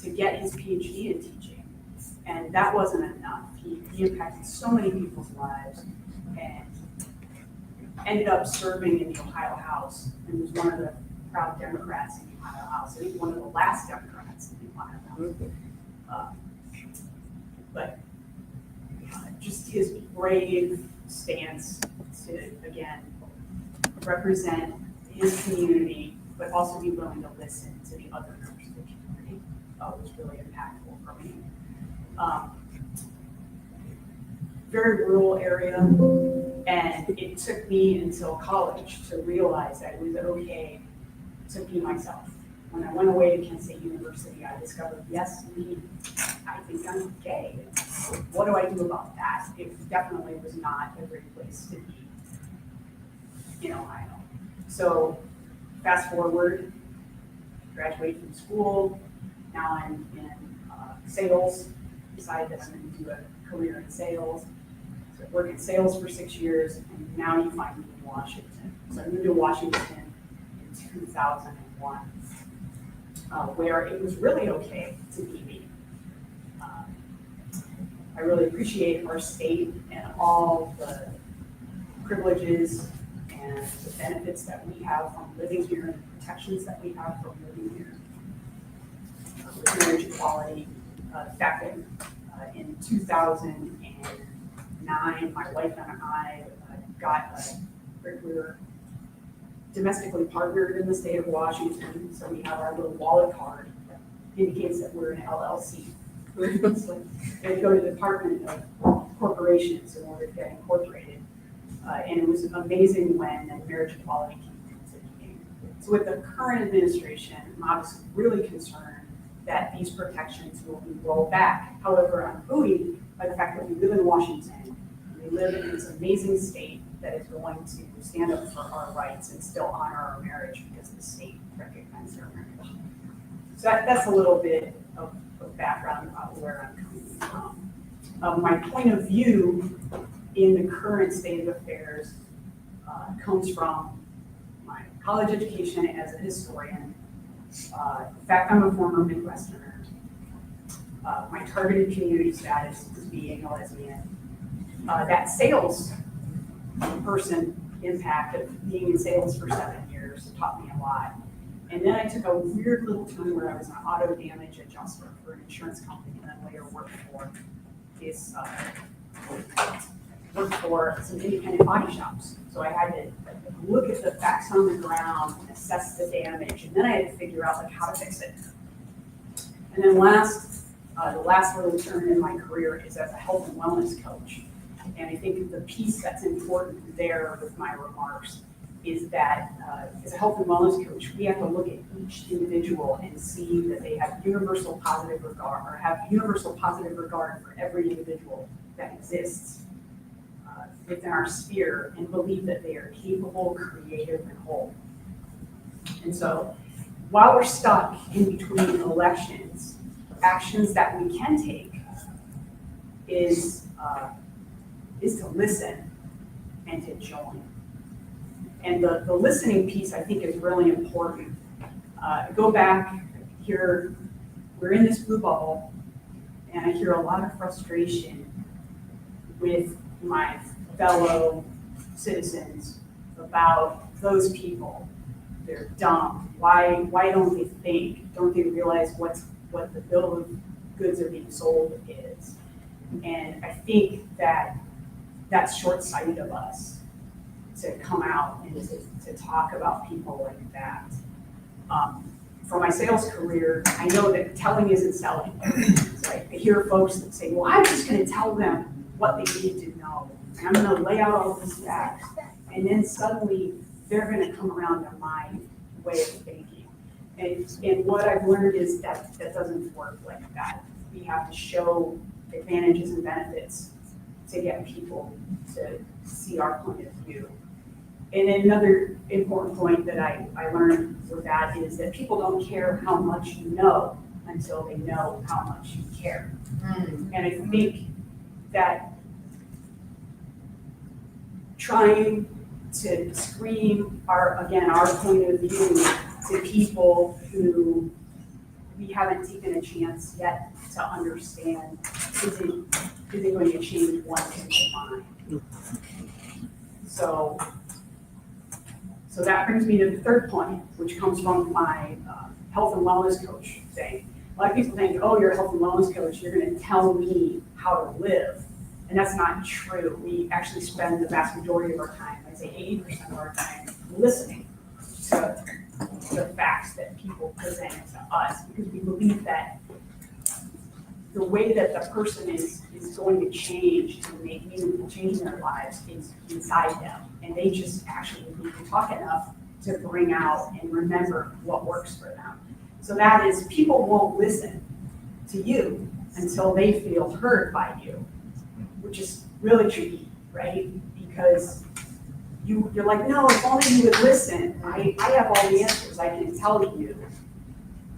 Speaker 14: to get his PhD in teaching, and that wasn't enough. He impacted so many people's lives and ended up serving in the Ohio House and was one of the proud Democrats in the Ohio House. I think one of the last Democrats in the Ohio House. But just his brave stance to, again, represent his community, but also be willing to listen to the other members of the community was really impactful for me. Very rural area, and it took me until college to realize that it was okay to be myself. When I went away to Kent State University, I discovered, yes, I think I'm gay. What do I do about that? It definitely was not a great place to be in Ohio. So fast forward, graduate from school, now I'm in sales, decided that I'm going to do a career in sales. So I worked in sales for 6 years, and now you find me in Washington. So I moved to Washington in 2001, where it was really okay to be me. I really appreciate our state and all the privileges and the benefits that we have from living here and the protections that we have from living here. With marriage equality, the fact that in 2009, my wife and I we were domestically partnered in the state of Washington, so we have our little wallet card that indicates that we're an LLC. We had to go to the Department of Corporations in order to get incorporated. And it was amazing when marriage equality came into being. So with the current administration, I'm obviously really concerned that these protections will be rolled back. However, I'm buoyed by the fact that we live in Washington. We live in this amazing state that is going to stand up for our rights and still honor our marriage because the state recognizes our marriage. So that's a little bit of background about where I'm coming from. My point of view in the current state of affairs comes from my college education as a historian. In fact, I'm a former Midwesterner. My targeted community status is being a lesbian. That sales person impact of being in sales for 7 years taught me a lot. And then I took a weird little turn where I was an auto damage adjuster for an insurance company, and then later worked for some independent body shops. So I had to look at the facts on the ground and assess the damage, and then I had to figure out how to fix it. And then the last little turn in my career is as a health and wellness coach. And I think the piece that's important there with my remarks is that as a health and wellness coach, we have to look at each individual and see that they have universal positive regard, or have universal positive regard for every individual that exists within our sphere, and believe that they are capable, creative, and whole. And so while we're stuck in between elections, actions that we can take is to listen and to join. And the listening piece, I think, is really important. Go back here, we're in this blue bubble, and I hear a lot of frustration with my fellow citizens about those people. They're dumb. Why don't they think? Don't they realize what the bill of goods are being sold is? And I think that that's short-sighted of us to come out and to talk about people like that. For my sales career, I know that telling isn't selling. So I hear folks that say, well, I'm just going to tell them what they need to know. And I'm going to lay out all these facts. And then suddenly they're going to come around to my way of thinking. And what I've learned is that doesn't work like that. We have to show advantages and benefits to get people to see our point of view. And another important point that I learned with that is that people don't care how much you know until they know how much you care. And I think that trying to scream our point of view to people who we haven't taken a chance yet to understand isn't going to change one single mind. So that brings me to the third point, which comes from my health and wellness coach saying, a lot of people think, oh, you're a health and wellness coach, you're going to tell me how to live. And that's not true. We actually spend the vast majority of our time, I'd say 80% of our time, listening to the facts that people present to us, because we believe that the way that the person is going to change to make meaningful change in their lives is inside them. And they just actually need to talk enough to bring out and remember what works for them. So that is, people won't listen to you until they feel heard by you, which is really tricky, right? Because you're like, no, if only you would listen. I have all the answers, I can tell you.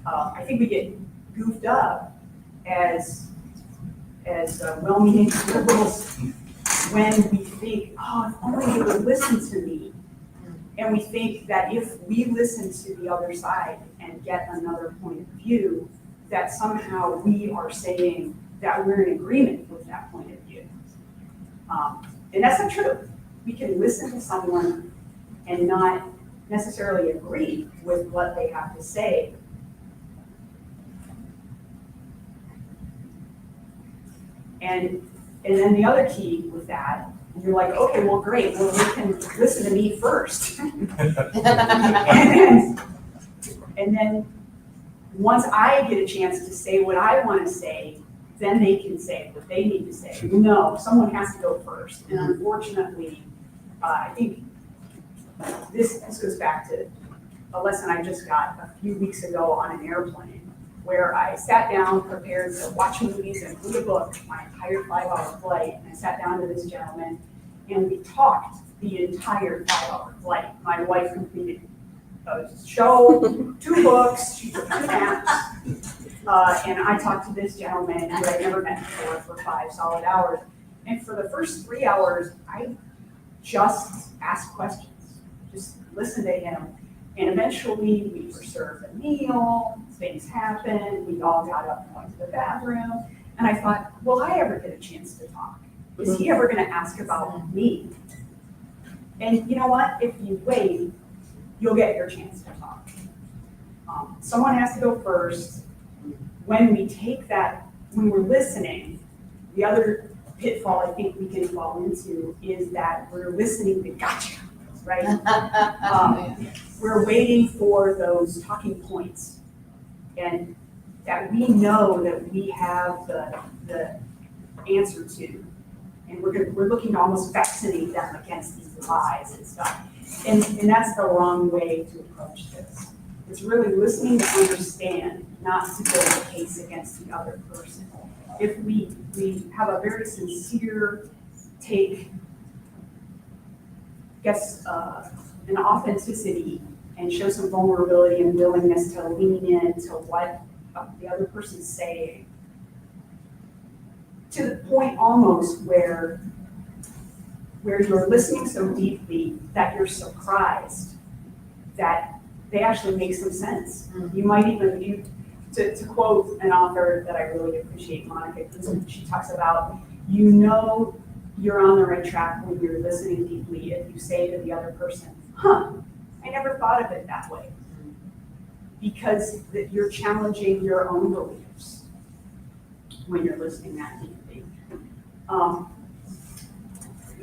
Speaker 14: I think we get goofed up as well-meaning liberals when we think, oh, if only you would listen to me. And we think that if we listen to the other side and get another point of view, that somehow we are saying that we're in agreement with that point of view. And that's not true. We can listen to someone and not necessarily agree with what they have to say. And then the other key with that, you're like, okay, well, great. Well, you can listen to me first. and then once I get a chance to say what I want to say, then they can say what they need to say. No, someone has to go first. And unfortunately, I think this goes back to a lesson I just got a few weeks ago on an airplane, where I sat down, prepared to watch movies and read a book my entire 5-hour flight. And I sat down to this gentleman, and we talked the entire 5-hour flight. My wife completed a show, 2 books, she took 2 naps, and I talked to this gentleman who I'd never met before for 5 solid hours. And for the first 3 hours, I just asked questions, just listened to him. And eventually we were served a meal, things happened, we all got up and went to the bathroom. And I thought, will I ever get a chance to talk? Is he ever gonna ask about me? And you know what, if you wait, you'll get your chance to talk. Someone has to go first. When we take that, when we're listening, the other pitfall I think we can fall into is that we're listening to gotcha, right? We're waiting for those talking points, and that we know that we have the answer to, and we're looking to almost vaccinate them against these lies and stuff. And that's the wrong way to approach this. It's really listening to understand, not to build a case against the other person. If we have a very sincere take, an authenticity, and show some vulnerability and willingness to lean into what the other person's saying, to the point almost where you're listening so deeply that you're surprised that they actually make some sense. You might even, to quote an author that I really appreciate, Monica, she talks about, you know you're on the right track when you're listening deeply if you say to the other person, huh, I never thought of it that way. Because you're challenging your own beliefs when you're listening that deeply.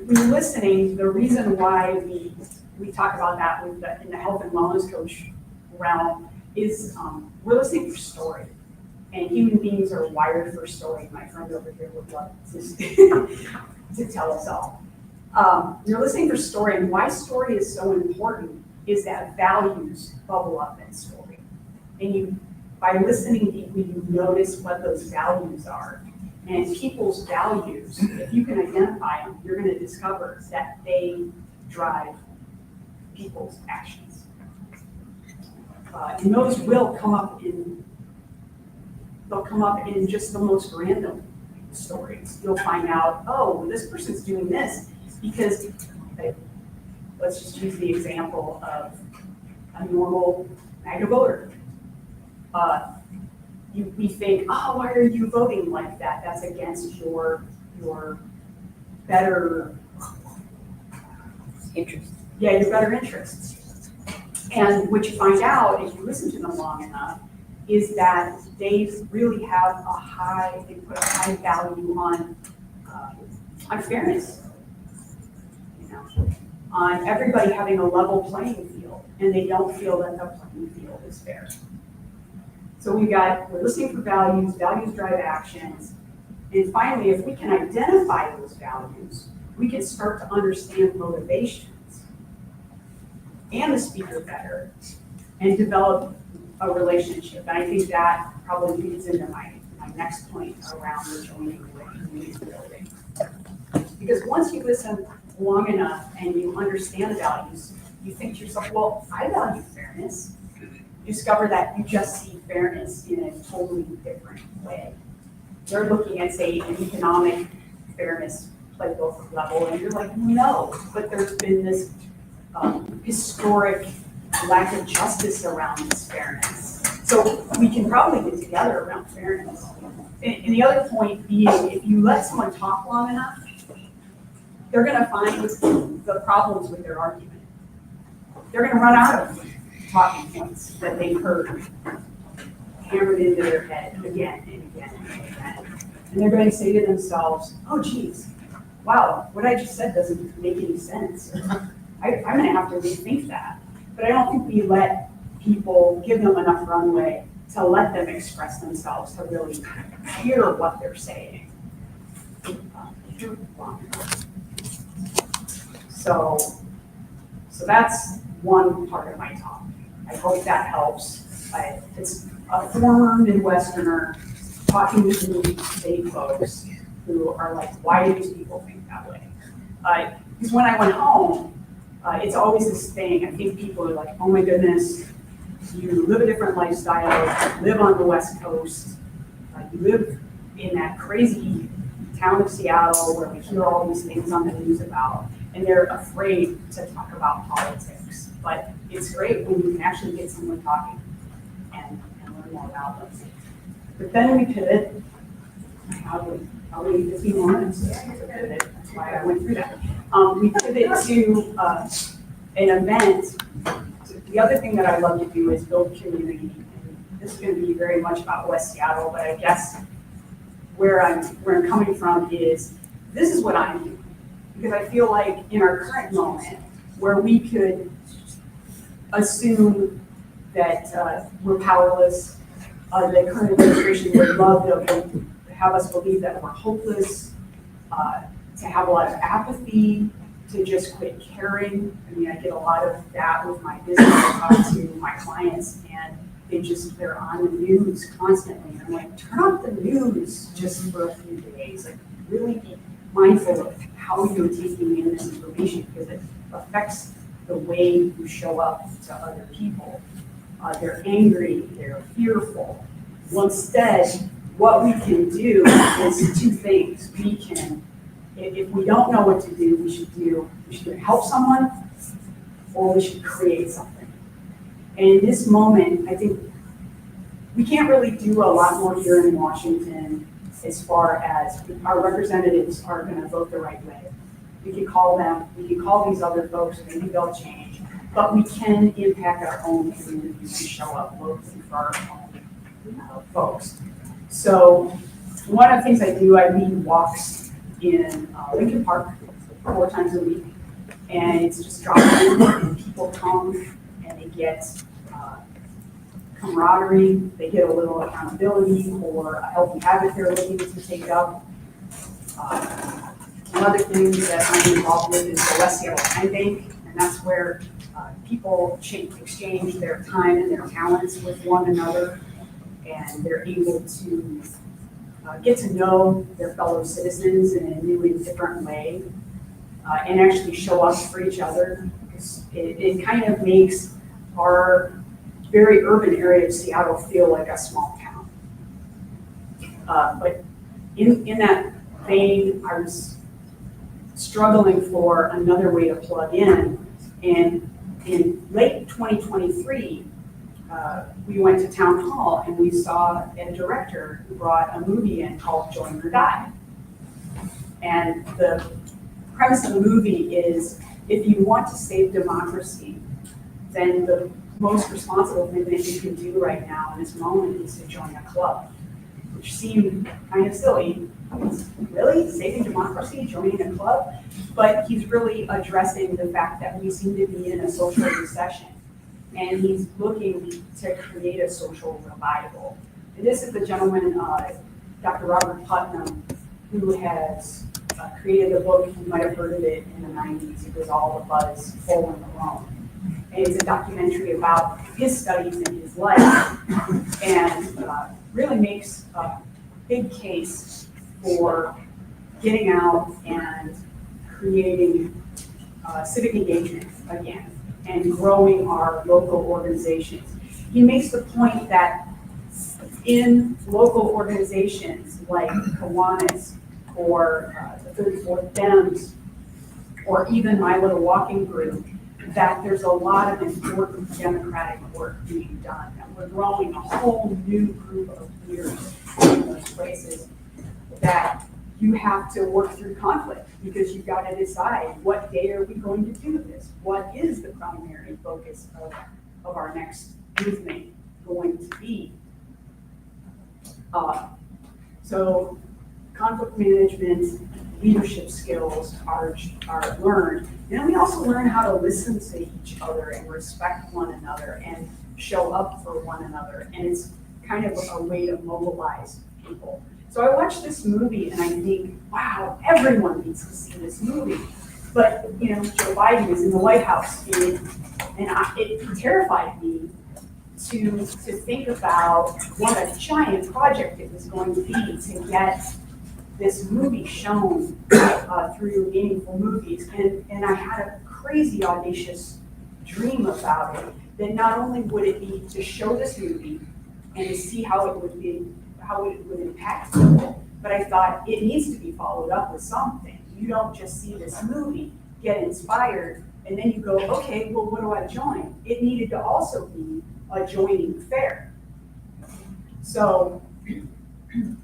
Speaker 14: When you're listening, the reason why we talk about that in the health and wellness coach realm is we're listening for story. And human beings are wired for story. My friend over here would love to tell us all. You're listening for story, and why story is so important is that values bubble up in story. And by listening deeply, you notice what those values are. And people's values, if you can identify them, you're going to discover that they drive people's actions. And those will come up they'll come up in just the most random stories. You'll find out, oh, this person's doing this because, let's just use the example of a normal MAGA voter. We think, oh, why are you voting like that? That's against your better interests. Yeah, your better interests. And what you find out, if you listen to them long enough, is that they really have they put a high value on fairness, on everybody having a level playing field, and they don't feel that the playing field is fair. So we're listening for values drive actions, and finally, if we can identify those values, we can start to understand motivations and the speaker better, and develop a relationship. And I think that probably leads into my next point around the joining the community building. Because once you listen long enough and you understand the values, you think to yourself, well, I value fairness. You discover that you just see fairness in a totally different way. They're looking at, say, an economic fairness playbook level, and you're like, no, but there's been this historic lack of justice around this fairness. So we can probably get together around fairness. And the other point being, if you let someone talk long enough, they're going to find the problems with their argument. They're going to run out of talking points that they've heard hammered into their head again and again and again. And they're going to say to themselves, oh, geez, wow, what I just said doesn't make any sense. I'm going to have to rethink that. But I don't think we let people give them enough runway to let them express themselves, to really hear what they're saying. So that's one part of my talk. I hope that helps. It's a former Midwesterner talking to new state folks who are like, why do these people think that way? Because when I went home, it's always this thing. I think people are like, oh my goodness, you live a different lifestyle, you live on the West Coast, you live in that crazy town of Seattle where we hear all these things on the news about, and they're afraid to talk about politics. But it's great when you can actually get someone talking and learn more about them. But then we pivot, probably 15 more minutes to pivot. That's why I went through that. We pivot to an event. The other thing that I love to do is build community. And this is going to be very much about West Seattle, but I guess where I'm coming from is this is what I'm doing. Because I feel like in our current moment, where we could assume that we're powerless, the current administration would love to have us believe that we're hopeless, to have a lot of apathy, to just quit caring. I mean, I get a lot of that with my business. I talk to my clients and they're on the news constantly. And I'm like, turn off the news just for a few days. Like, really be mindful of how you're taking in this information because it affects the way you show up to other people. They're angry, they're fearful. Well, instead, what we can do is two things. We can, if we don't know what to do, we should either help someone or we should create something. And in this moment, I think we can't really do a lot more here in Washington as far as our representatives are going to vote the right way. We can call them, we can call these other folks, maybe they'll change, but we can impact our own communities and show up locally for our own folks. So one of the things I do, I lead walks in Lincoln Park 4 times a week, and it's just drop-in, and people come and they get camaraderie, they get a little accountability or a healthy habit they're looking to take up. Another thing that I'm involved with is the West Seattle Time Bank, and that's where people exchange their time and their talents with one another, and they're able to get to know their fellow citizens in a new and different way, and actually show up for each other It kind of makes our very urban area of Seattle feel like a small town. But in that vein, I was struggling for another way to plug in. And in late 2023, we went to town hall and we saw a director who brought a movie in called Join or Die. And the premise of the movie is, if you want to save democracy, then the most responsible thing that you can do right now in this moment is to join a club, which seemed kind of silly. Really? Saving democracy, joining a club? But he's really addressing the fact that we seem to be in a social recession. And he's looking to create a social revival. And this is the gentleman, Dr. Robert Putnam, who has created a book, you might have heard of it in the 90s. It was All the Buzz, Hole in the Loan. And it's a documentary about his studies and his life, and really makes a big case for getting out and creating civic engagement again and growing our local organizations. He makes the point that in local organizations like Kiwanis or the 34th Dems or even my little walking group, that there's a lot of important democratic work being done. And we're growing a whole new group of leaders in those places that you have to work through conflict, because you've got to decide, what day are we going to do this? What is the primary focus of our next movement going to be? So conflict management, leadership skills are learned. And then we also learn how to listen to each other and respect one another and show up for one another. And it's kind of a way to mobilize people. So I watched this movie and I think, wow, everyone needs to see this movie. But, you know, Joe Biden is in the White House, and it terrified me to think about what a giant project it was going to be to get this movie shown through Meaningful Movies. And I had a crazy audacious dream about it, that not only would it be to show this movie and to see how it would impact people, but I thought it needs to be followed up with something. You don't just see this movie, get inspired, and then you go, okay, well, what do I join? It needed to also be a joining fair. So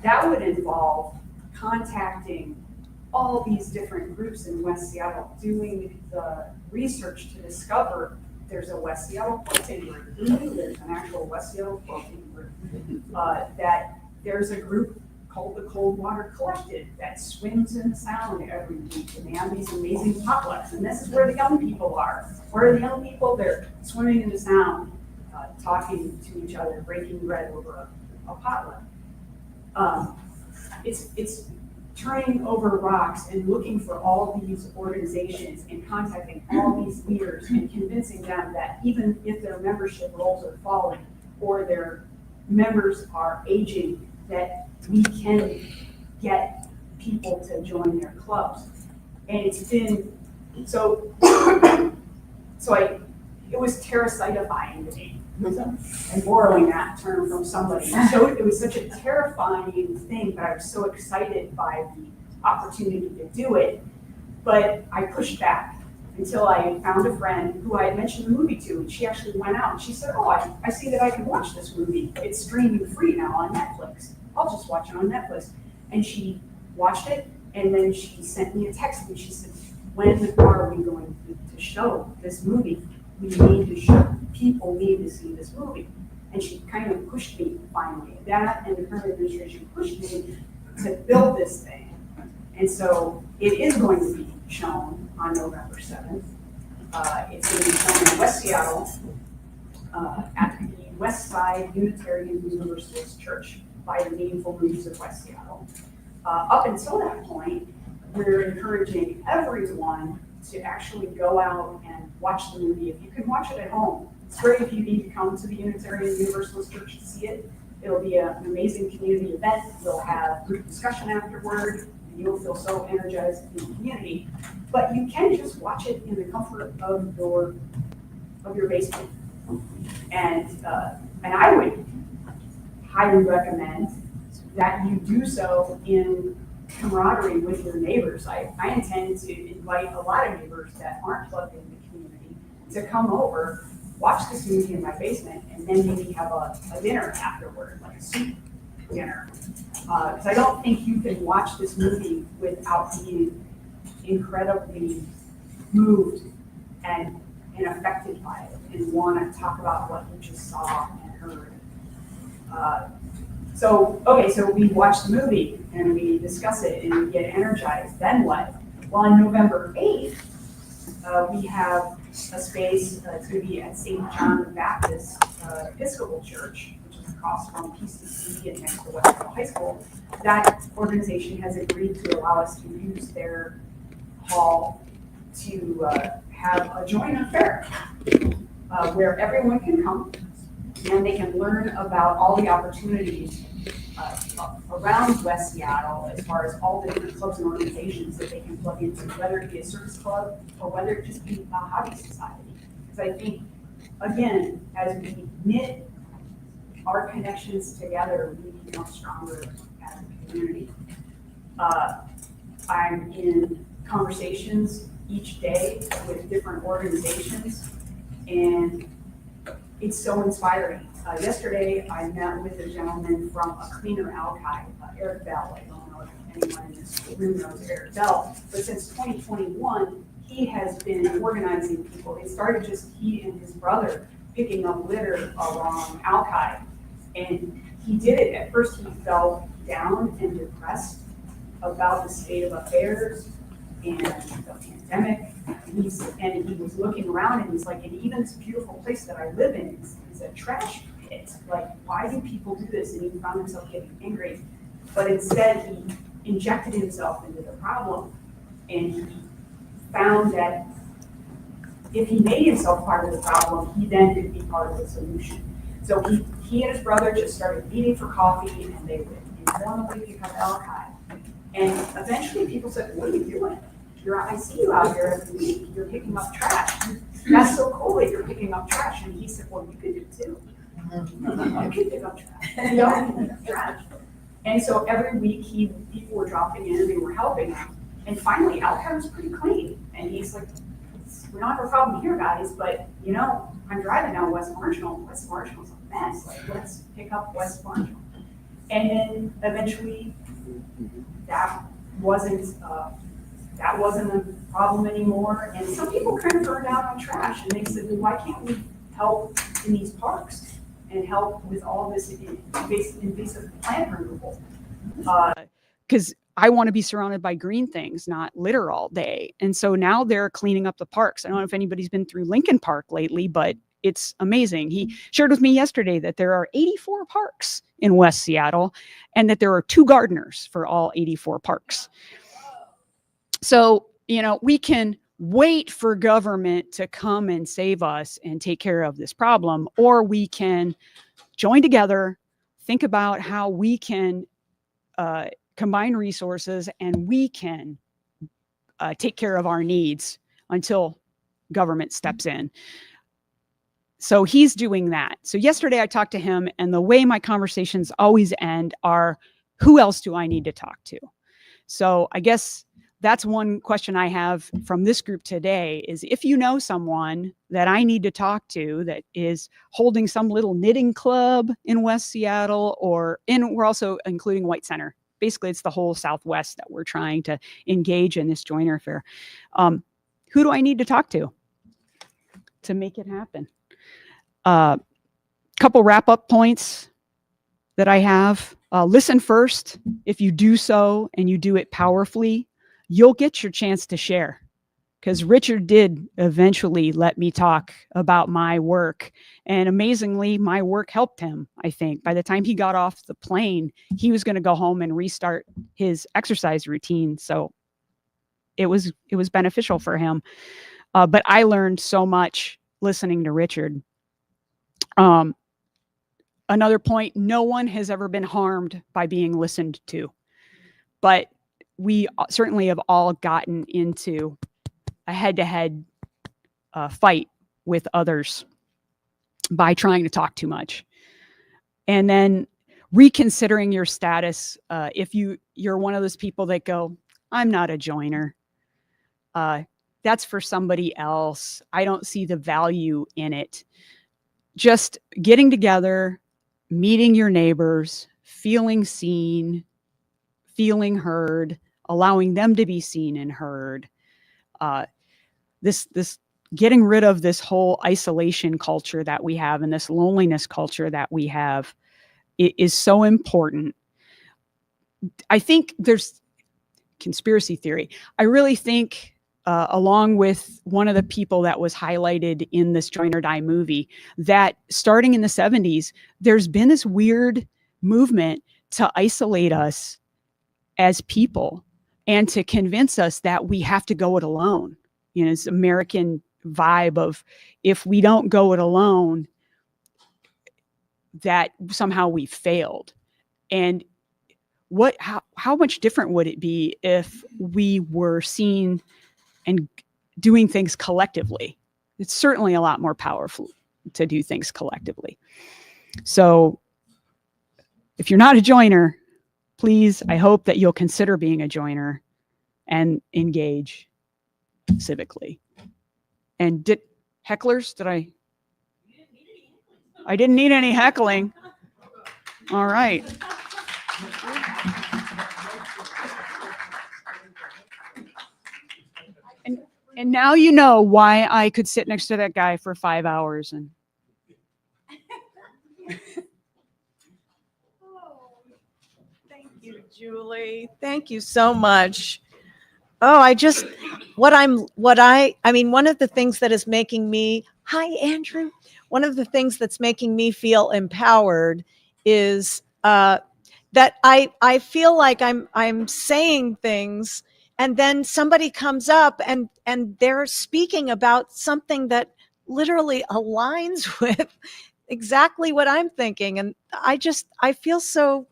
Speaker 14: that would involve contacting all these different groups in West Seattle, doing the research to discover there's a West Seattle quilting group. Who knew there's an actual West Seattle quilting group? That there's a group called the Coldwater Collective that swims in the Sound every week, and they have these amazing potlucks. And this is where the young people are. Where are the young people? They're swimming in the Sound, talking to each other, breaking bread over a potluck. It's turning over rocks and looking for all these organizations and contacting all these leaders and convincing them that even if their membership rolls are falling or their members are aging, that we can get people to join their clubs. And it's been so it was terracitifying to me. I'm borrowing that term from somebody. So it was such a terrifying thing, but I was so excited by the opportunity to do it. But I pushed back until I found a friend who I had mentioned the movie to, and she actually went out and she said, oh, I see that I can watch this movie. It's streaming free now on Netflix. I'll just watch it on Netflix. And she watched it, and then she sent me a text and she said, when are we going to show this movie? We need to show, people need to see this movie. And she kind of pushed me finally. That and the current administration pushed me to build this thing. And so it is going to be shown on November 7th. It's going to be shown in West Seattle at the West Side Unitarian Universalist Church by the Meaningful Movies of West Seattle. Up until that point, we're encouraging everyone to actually go out and watch the movie. If you can watch it at home, it's great if you need to come to the Unitarian Universalist Church to see it. It'll be an amazing community event. We'll have group discussion afterward. you'll feel so energized in the community. But you can just watch it in the comfort of your basement. And I would highly recommend that you do so in camaraderie with your neighbors. I intend to invite a lot of neighbors that aren't plugged in the community to come over, watch this movie in my basement, and then maybe have a dinner afterward, like a soup dinner. Because I don't think you can watch this movie without being incredibly moved and affected by it and want to talk about what you just saw and heard. So we watch the movie and we discuss it and we get energized. Then what? Well, on November 8th, we have a space, it's going to be at St. John the Baptist Episcopal Church, which is across from PCC and next to Westfield High School. That organization has agreed to allow us to use their hall to have a joint affair where everyone can come and they can learn about all the opportunities around West Seattle as far as all the different clubs and organizations that they can plug into, whether it be a service club or whether it just be a hobby society. Because I think, again, as we knit our connections together, we become stronger as a community. I'm in conversations each day with different organizations, and it's so inspiring. Yesterday, I met with a gentleman from a cleaner alki, Eric Bell. I don't know if anyone in this room knows Eric Bell, but since 2021, he has been organizing people. It started just he and his brother picking up litter along alki, and he did it. At first, he felt down and depressed about the state of affairs and the pandemic. And he was looking around and he's like, and even this beautiful place that I live in is a trash pit. Like, why do people do this? And he found himself getting angry. But instead, he injected himself into the problem, and he found that if he made himself part of the problem, he then could be part of the solution. So he and his brother just started meeting for coffee, and they would informally pick up alki. And eventually people said, what are you doing? I see you out here every week, you're picking up trash. That's so cool that you're picking up trash. And he said, well, you could do it too. You could pick up trash. You know, pick up trash. And so every week people were dropping in and they were helping him. And finally, alki was pretty clean. And he's like, we don't have a problem here, guys, but you know, I'm driving down West Marginal. West Marginal's a mess. Like, let's pick up West Marginal. And then eventually that wasn't a problem anymore. And some people kind of burned out on trash, and they said, well, why can't we help in these parks and help with all this invasive plant removal?
Speaker 15: Because I want to be surrounded by green things, not litter all day. And so now they're cleaning up the parks. I don't know if anybody's been through Lincoln Park lately, but it's amazing. He shared with me yesterday that there are 84 parks in West Seattle and that there are 2 gardeners for all 84 parks. So, you know, we can wait for government to come and save us and take care of this problem, or we can join together, think about how we can combine resources and we can take care of our needs until government steps in. So he's doing that. So yesterday I talked to him, and the way my conversations always end are, who else do I need to talk to? So I guess that's one question I have from this group today is, if you know someone that I need to talk to that is holding some little knitting club in West Seattle, we're also including White Center. Basically, it's the whole Southwest that we're trying to engage in this joiner affair. Who do I need to talk to make it happen? Couple wrap-up points that I have. Listen first. If you do so and you do it powerfully, you'll get your chance to share. Because Richard did eventually let me talk about my work. And amazingly, my work helped him, I think. By the time he got off the plane, he was going to go home and restart his exercise routine. So it was beneficial for him. But I learned so much listening to Richard. Another point, no one has ever been harmed by being listened to. But we certainly have all gotten into a head-to-head fight with others by trying to talk too much. And then reconsidering your status, if you're one of those people that go, I'm not a joiner. That's for somebody else. I don't see the value in it. Just getting together, meeting your neighbors, feeling seen, feeling heard, allowing them to be seen and heard. This getting rid of this whole isolation culture that we have and this loneliness culture that we have is so important. I think there's conspiracy theory. I really think, along with one of the people that was highlighted in this Join or Die movie, that starting in the 70s, there's been this weird movement to isolate us as people and to convince us that we have to go it alone. You know, it's American vibe of, if we don't go it alone, that somehow we failed. And how much different would it be if we were seen and doing things collectively? It's certainly a lot more powerful to do things collectively. So if you're not a joiner, please, I hope that you'll consider being a joiner and engage civically. And hecklers, I didn't need any heckling. All right. And now you know why I could sit next to that guy for 5 hours. And
Speaker 1: Thank you, Julie. Thank you so much. Oh, one of the things that is making me, hi, Andrew. One of the things that's making me feel empowered is that I feel like I'm saying things, and then somebody comes up and they're speaking about something that literally aligns with exactly what I'm thinking. And I feel so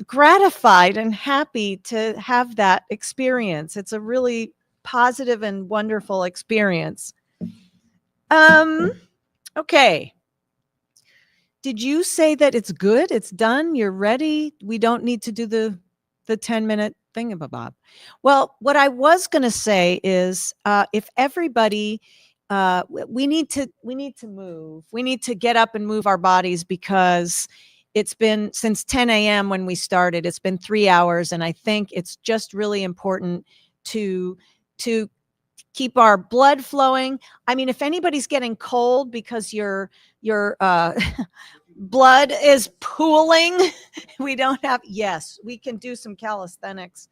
Speaker 1: gratified and happy to have that experience. It's a really positive and wonderful experience. Okay. Did you say that it's good? It's done? You're ready? We don't need to do the 10-minute thingamabob. Well, what I was going to say is, if everybody, we need to move. We need to get up and move our bodies, because it's been since 10 a.m. when we started. It's been 3 hours, and I think it's just really important to keep our blood flowing. I mean, if anybody's getting cold because your blood is pooling, we can do some calisthenics.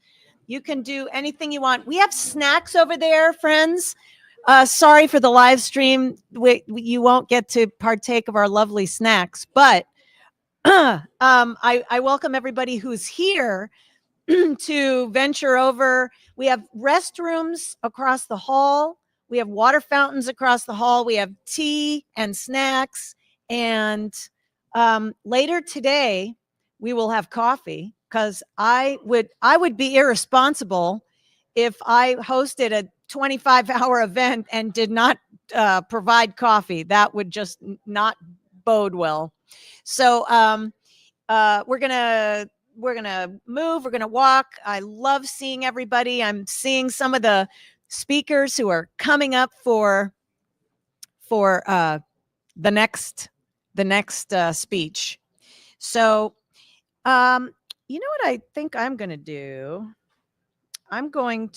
Speaker 1: You can do anything you want. We have snacks over there, friends. Sorry for the live stream. You won't get to partake of our lovely snacks, but I welcome everybody who's here to venture over. We have restrooms across the hall. We have water fountains across the hall. We have tea and snacks. And later today, we will have coffee, because I would be irresponsible if I hosted a 25-hour event and did not provide coffee. That would just not bode well. So we're gonna move. We're gonna walk. I love seeing everybody. I'm seeing some of the speakers who are coming up for the next speech. So you know what I think I'm gonna do? I'm gonna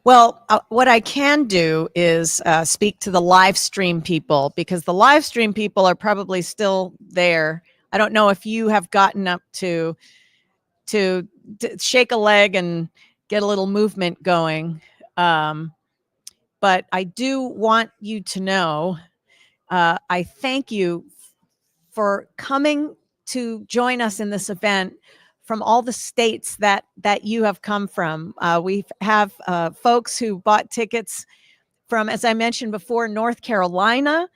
Speaker 1: well, what I can do is speak to the live stream people, because the live stream people are probably still there. I don't know if you have gotten up to shake a leg and get a little movement going. But I do want you to know, I thank you for coming to join us in this event from all the states that you have come from. We have folks who bought tickets from, as I mentioned before, North Carolina,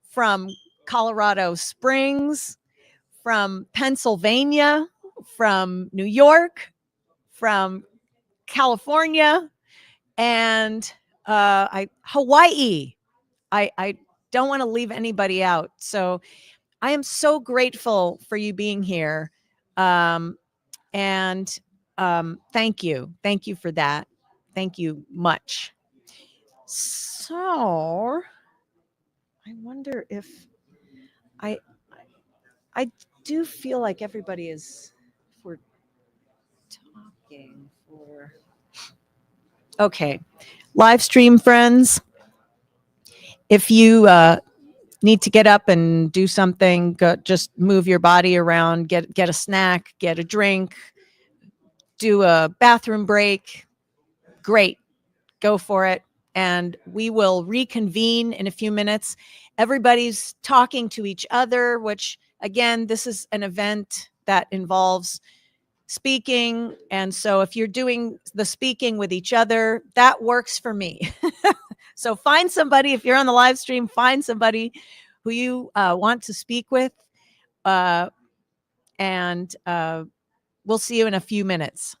Speaker 1: from Colorado Springs, from Pennsylvania, from New York, from California, and Hawaii. I don't want to leave anybody out. So I am so grateful for you being here. And thank you. Thank you for that. Thank you much. So I wonder if I do feel like everybody is, if we're talking for, okay. Live stream friends, if you need to get up and do something, just move your body around, get a snack, get a drink, do a bathroom break, great, go for it. And we will reconvene in a few minutes. Everybody's talking to each other, which again, this is an event that involves speaking. And so if you're doing the speaking with each other, that works for me. So find somebody, if you're on the live stream, find somebody who you want to speak with. And we'll see you in a few minutes.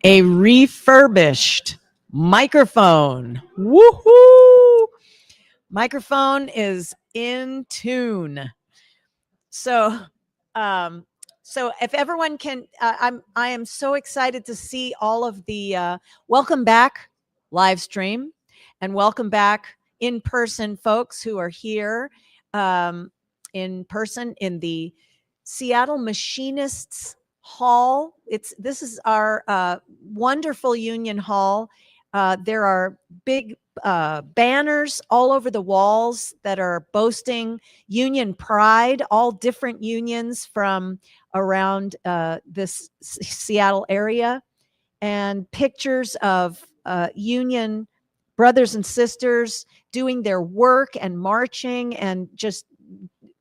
Speaker 1: a refurbished microphone. Woohoo! Microphone is in tune. So, so if everyone can, I am so excited to see all of the welcome back live stream, and welcome back in person folks who are here in person in the Seattle Machinists Hall. This is our wonderful Union Hall. There are big banners all over the walls that are boasting Union pride, all different unions from around this Seattle area, and pictures of Union brothers and sisters doing their work and marching and just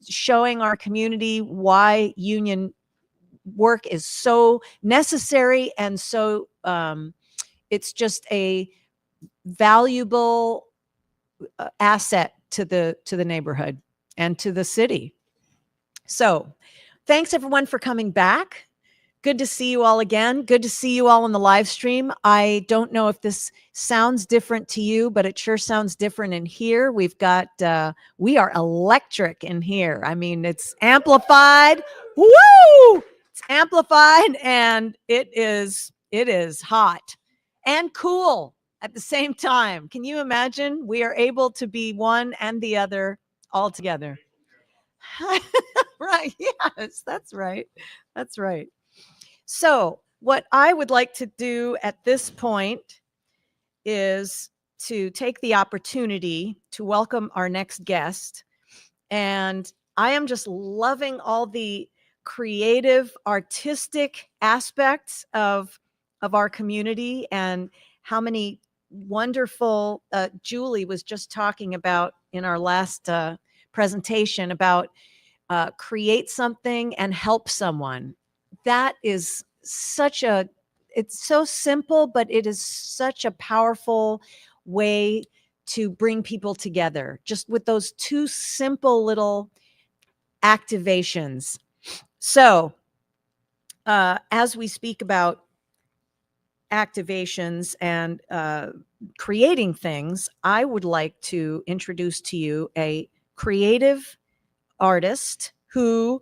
Speaker 1: showing our community why Union work is so necessary and so it's just a valuable asset to the neighborhood and to the city. So thanks everyone for coming back. Good to see you all again. Good to see you all on the live stream. I don't know if this sounds different to you, but it sure sounds different in here. We've got, we are electric in here. I mean, it's amplified. Woo! It's amplified and it is hot and cool at the same time. Can you imagine? We are able to be one and the other all together. Right. Yes, that's right. That's right. So what I would like to do at this point is to take the opportunity to welcome our next guest. And I am just loving all the creative, artistic aspects of our community and how many wonderful, Julie was just talking about in our last presentation about create something and help someone. That is it's so simple, but it is such a powerful way to bring people together just with those two simple little activations. So as we speak about activations and creating things, I would like to introduce to you a creative artist who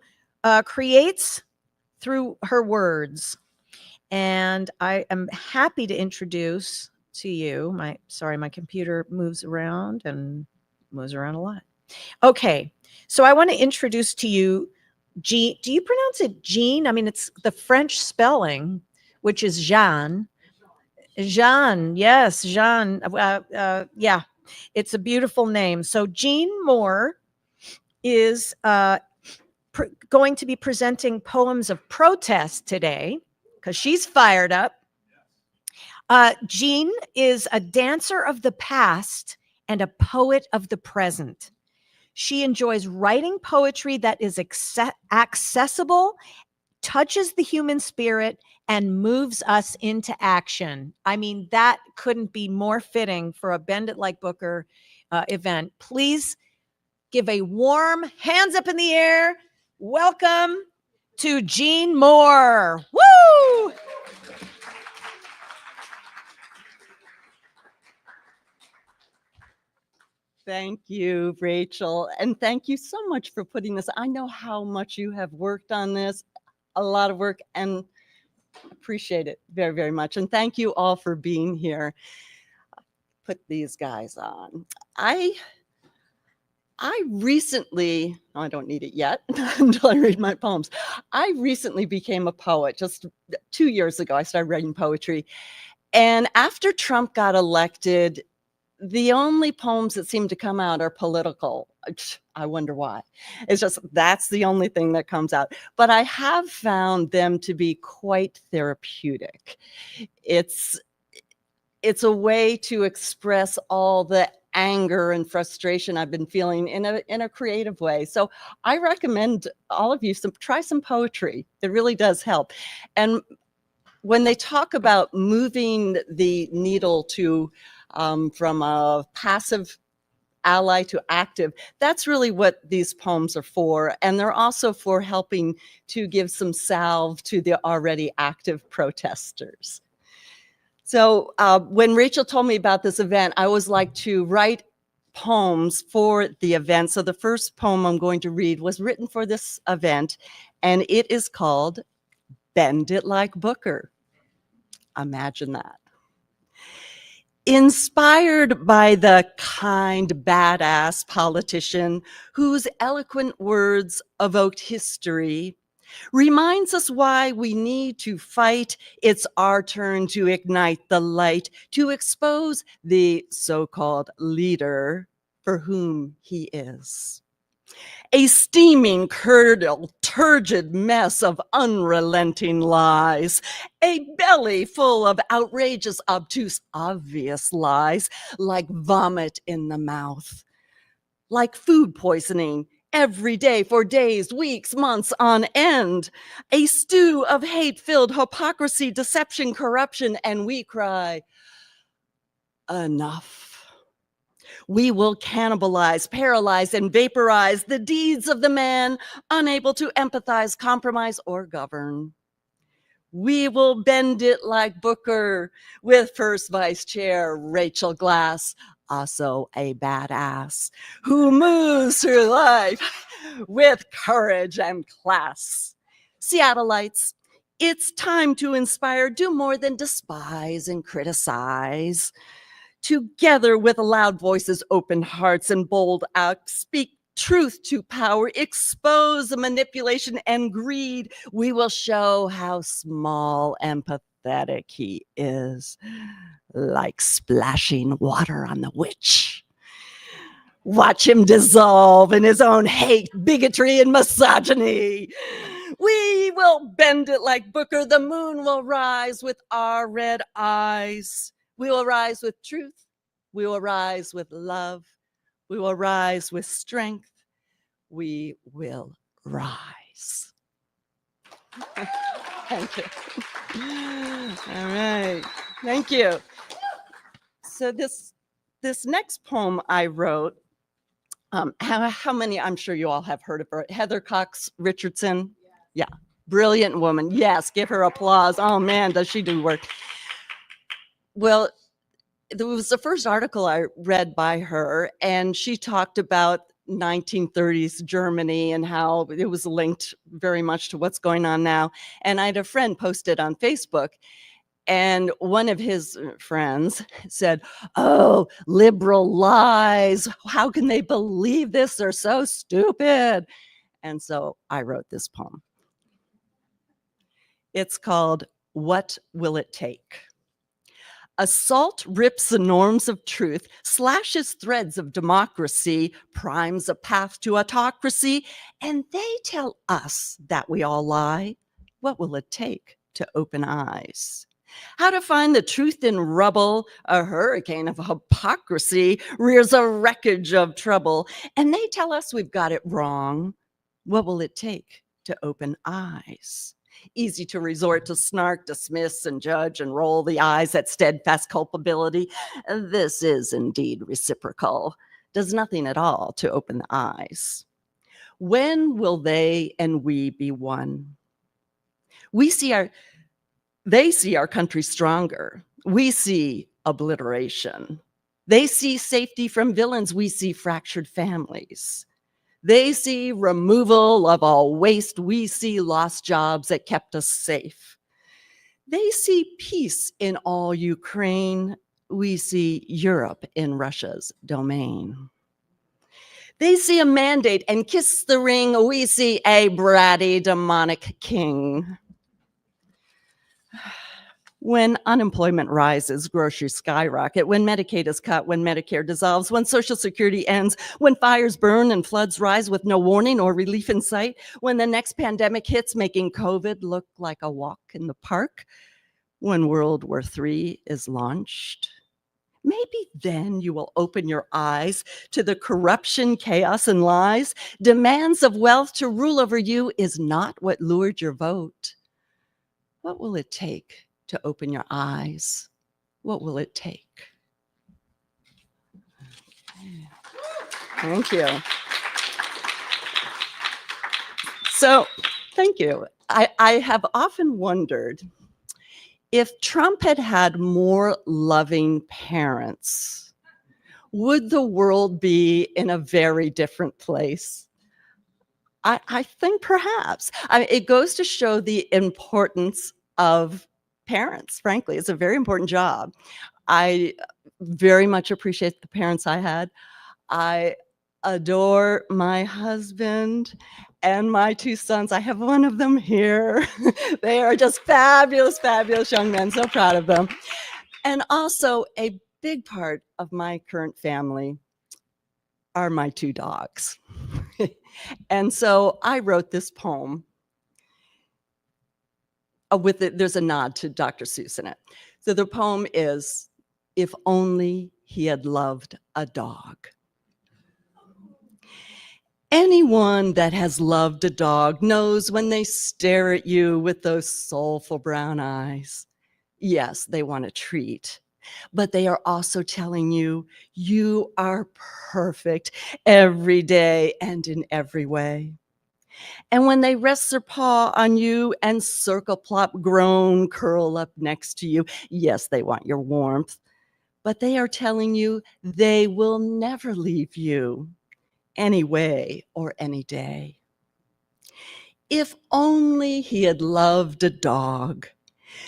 Speaker 1: creates through her words. And I am happy to introduce to you, my computer moves around and moves around a lot. Okay, so I want to introduce to you Jean. Do you pronounce it Jean? I mean, it's the French spelling, which is Jean. Jean, yes, Jean. Yeah, it's a beautiful name. So Jean Moore is going to be presenting poems of protest today because she's fired up. Jean is a dancer of the past and a poet of the present. She enjoys writing poetry that is accessible, touches the human spirit, and moves us into action. I mean, that couldn't be more fitting for a Bend It Like Booker event. Please give a warm hands up in the air. Welcome to Jean Moore. Woo!
Speaker 16: Thank you, Rachel. And thank you so much for putting this. I know how much you have worked on this, a lot of work, and appreciate it very, very much. And thank you all for being here. Put these guys on. I recently, I don't need it yet until I read my poems. I recently became a poet. Just 2 years ago, I started writing poetry. And after Trump got elected, the only poems that seem to come out are political. I wonder why. It's just, that's the only thing that comes out. But I have found them to be quite therapeutic. It's a way to express all the anger and frustration I've been feeling in a creative way. So I recommend all of you try some poetry. It really does help. And when they talk about moving the needle to from a passive ally to active, that's really what these poems are for. And they're also for helping to give some salve to the already active protesters. So when Rachel told me about this event, I always like to write poems for the event. So the first poem I'm going to read was written for this event, and it is called Bend It Like Booker. Imagine that. Inspired by the kind, badass politician whose eloquent words evoked history, reminds us why we need to fight. It's our turn to ignite the light, to expose the so-called leader for whom he is. A steaming, curdled, turgid mess of unrelenting lies, a belly full of outrageous, obtuse, obvious lies, like vomit in the mouth, like food poisoning, every day for days, weeks, months on end, a stew of hate-filled hypocrisy, deception, corruption, and we cry, enough. We will cannibalize, paralyze, and vaporize the deeds of the man unable to empathize, compromise, or govern. We will bend it like Booker with First Vice Chair Rachel Glass, also a badass, who moves through life with courage and class. Seattleites, it's time to inspire, do more than despise and criticize. Together with loud voices, open hearts, and bold acts, speak truth to power, expose the manipulation and greed. We will show how small and pathetic he is, like splashing water on the witch. Watch him dissolve in his own hate, bigotry, and misogyny. We will bend it like Booker. The moon will rise with our red eyes. We will rise with truth. We will rise with love. We will rise with strength. We will rise. Thank you. All right. Thank you. So this next poem I wrote, how many, I'm sure you all have heard of her, Heather Cox Richardson. Yeah, brilliant woman. Yes, give her applause. Oh man, does she do work. Well, there was the first article I read by her, and she talked about 1930s Germany and how it was linked very much to what's going on now. And I had a friend posted on Facebook, and one of his friends said, "Oh, liberal lies. How can they believe this? They're so stupid." And so I wrote this poem. It's called What Will It Take? Assault rips the norms of truth, slashes threads of democracy, primes a path to autocracy, and they tell us that we all lie. What will it take to open eyes? How to find the truth in rubble? A hurricane of hypocrisy rears a wreckage of trouble, and they tell us we've got it wrong. What will it take to open eyes? Easy to resort to snark, dismiss, and judge, and roll the eyes at steadfast culpability. This is indeed reciprocal. Does nothing at all to open the eyes. When will they and we be one? They see our country stronger. We see obliteration. They see safety from villains. We see fractured families. They see removal of all waste. We see lost jobs that kept us safe. They see peace in all Ukraine. We see Europe in Russia's domain. They see a mandate and kiss the ring. We see a bratty demonic king. When unemployment rises, groceries skyrocket, when Medicaid is cut, when Medicare dissolves, when Social Security ends, when fires burn and floods rise with no warning or relief in sight, when the next pandemic hits, making COVID look like a walk in the park, when World War III is launched, maybe then you will open your eyes to the corruption, chaos, and lies. Demands of wealth to rule over you is not what lured your vote. What will it take to open your eyes? What will it take? Thank you. So, thank you. I have often wondered If Trump had had more loving parents, would the world be in a very different place? I think perhaps. It goes to show the importance of parents, frankly. It's a very important job. I very much appreciate the parents I had. I adore my husband and my two sons. I have one of them here. They are just fabulous, fabulous young men. So proud of them. And also, a big part of my current family are my two dogs. And so I wrote this poem with it. There's a nod to Dr. Seuss in it. So the poem is, "If only he had loved a dog." Anyone that has loved a dog knows when they stare at you with those soulful brown eyes, yes, they want a treat, but they are also telling you, you are perfect every day and in every way. And when they rest their paw on you and circle, plop, groan, curl up next to you, yes, they want your warmth, but they are telling you they will never leave you any way or any day. If only he had loved a dog,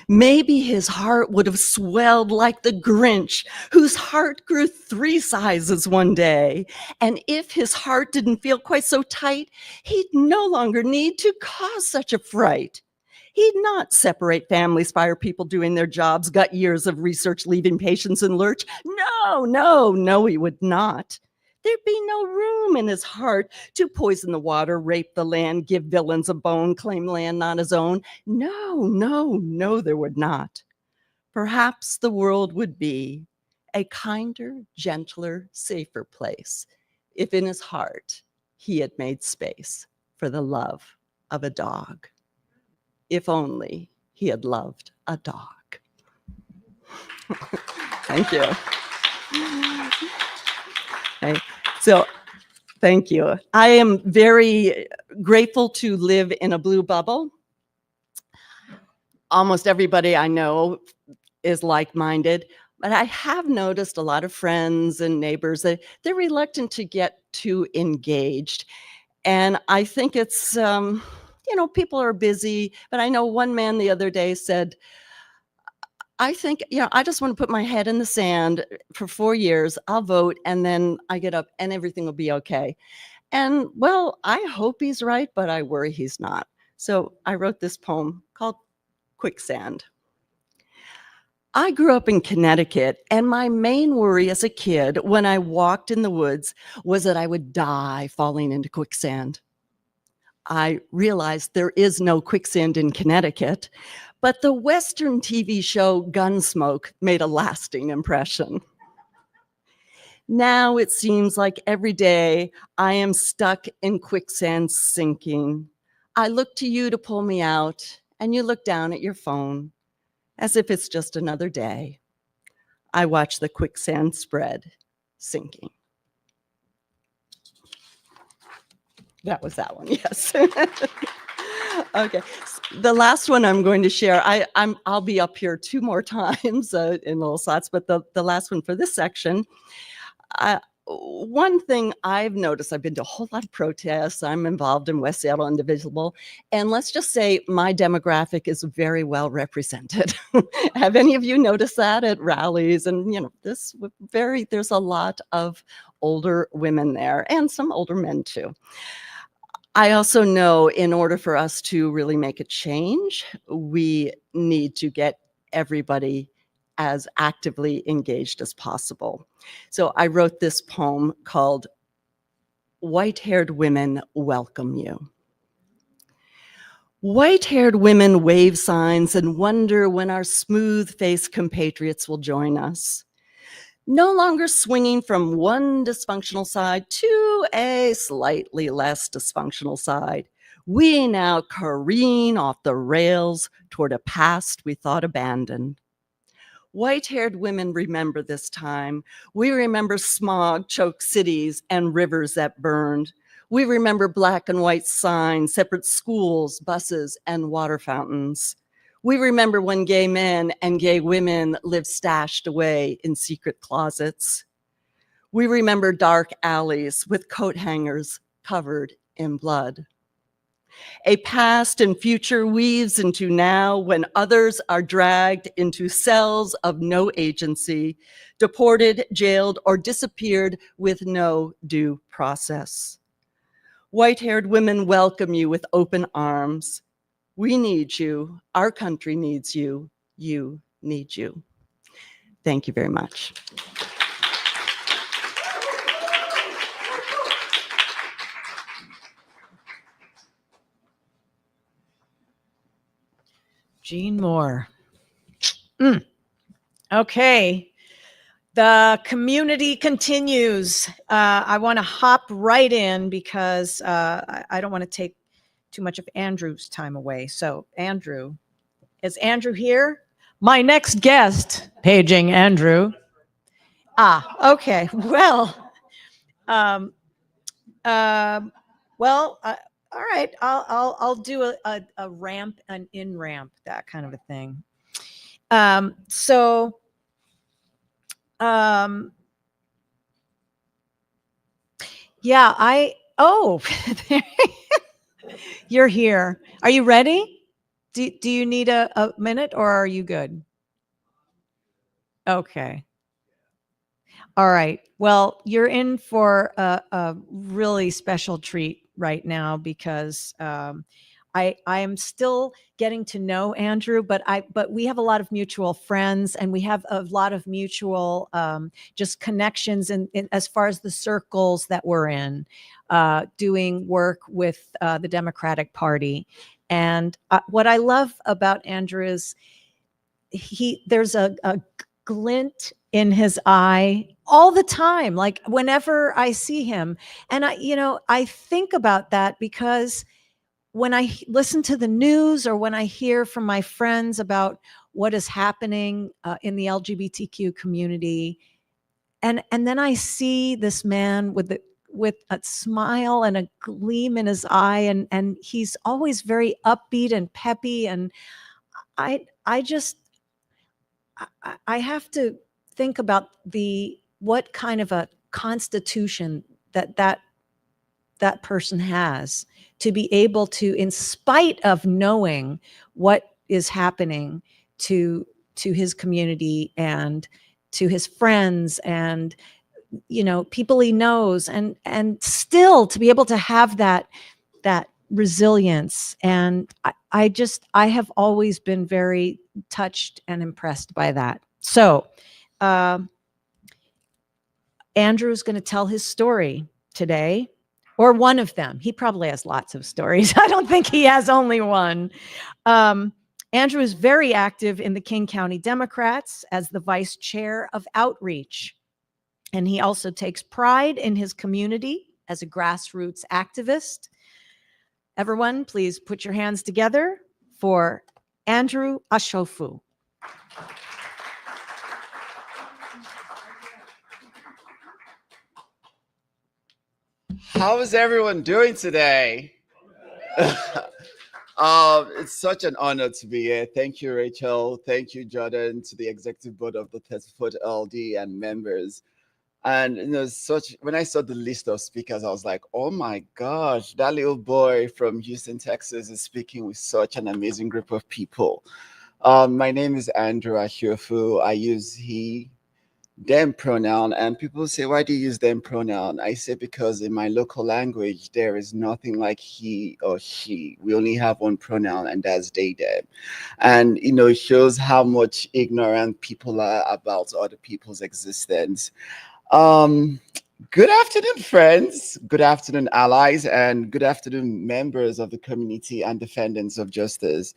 Speaker 16: maybe his heart would have swelled like the Grinch, whose heart grew 3 sizes one day. And if his heart didn't feel quite so tight, he'd no longer need to cause such a fright. He'd not separate families, fire people doing their jobs, gut years of research, leaving patients in lurch. No, he would not. There'd be no room in his heart to poison the water, rape the land, give villains a bone, claim land not his own. No, there would not. Perhaps the world would be a kinder, gentler, safer place if in his heart he had made space for the love of a dog. If only he had loved a dog. Thank you. Okay. So thank you. I am very grateful to live in a blue bubble. Almost everybody I know is like-minded, but I have noticed a lot of friends and neighbors that they're reluctant to get too engaged. And I think it's, people are busy, but I know one man the other day said, I think, I just want to put my head in the sand for 4 years. I'll vote, and then I get up and everything will be okay. And well, I hope he's right, but I worry he's not. So I wrote this poem called Quicksand. I grew up in Connecticut, and my main worry as a kid when I walked in the woods was that I would die falling into quicksand. I realized there is no quicksand in Connecticut, but the Western TV show Gunsmoke made a lasting impression. Now it seems like every day I am stuck in quicksand sinking. I look to you to pull me out, and you look down at your phone as if it's just another day. I watch the quicksand spread, sinking. That was that one, yes. Okay, the last one I'm going to share, I'll be up here 2 more times in little slots, but the last one for this section, one thing I've noticed, I've been to a whole lot of protests, I'm involved in West Seattle Indivisible, and let's just say my demographic is very well represented. Have any of you noticed that at rallies? And there's a lot of older women there and some older men too. I also know in order for us to really make a change, we need to get everybody as actively engaged as possible. So I wrote this poem called White-Haired Women Welcome You. White-haired women wave signs and wonder when our smooth-faced compatriots will join us. No longer swinging from one dysfunctional side to a slightly less dysfunctional side. We now careen off the rails toward a past we thought abandoned. White-haired women remember this time. We remember smog-choked cities and rivers that burned. We remember black and white signs, separate schools, buses, and water fountains. We remember when gay men and gay women lived stashed away in secret closets. We remember dark alleys with coat hangers covered in blood. A past and future weaves into now when others are dragged into cells of no agency, deported, jailed, or disappeared with no due process. White-haired women welcome you with open arms. We need you. Our country needs you. You need you. Thank you very much.
Speaker 1: Jean Moore. Okay. The community continues. I want to hop right in because I don't want to take too much of Andrew's time away. So Andrew, is Andrew here? My next guest, paging Andrew. Okay. Well, all right. I'll do a ramp, an in ramp, that kind of a thing. Yeah, you're here. Are you ready? Do you need a minute or are you good? Okay. All right. Well, you're in for a really special treat right now because I am still getting to know Andrew, but we have a lot of mutual friends and we have a lot of mutual just connections in as far as the circles that we're in, doing work with the Democratic Party. And what I love about Andrew is there's a glint in his eye all the time, like whenever I see him. And I think about that because when I listen to the news or when I hear from my friends about what is happening in the LGBTQ community, and then I see this man with a smile and a gleam in his eye, and he's always very upbeat and peppy, and I have to think about what kind of a constitution that person has to be able to, in spite of knowing what is happening to his community and to his friends and people he knows, and still to be able to have that resilience. And I have always been very touched and impressed by that. So Andrew's going to tell his story today, or one of them. He probably has lots of stories. I don't think he has only one. Andrew is very active in the King County Democrats as the vice chair of outreach. And he also takes pride in his community as a grassroots activist. Everyone, please put your hands together for Andrew Ashofu.
Speaker 17: How is everyone doing today? It's such an honor to be here. Thank you, Rachel. Thank you, Jordan, to the executive board of the 34th LD and members. And when I saw the list of speakers, I was like, oh my gosh, that little boy from Houston, Texas is speaking with such an amazing group of people. My name is Andrew Ashofu. I use he, them pronoun, and people say, why do you use them pronoun? I say, because in my local language, there is nothing like he or she. We only have one pronoun, and that's they, them. And, it shows how much ignorant people are about other people's existence. Good afternoon, friends. Good afternoon, allies, and good afternoon, members of the community and defendants of justice.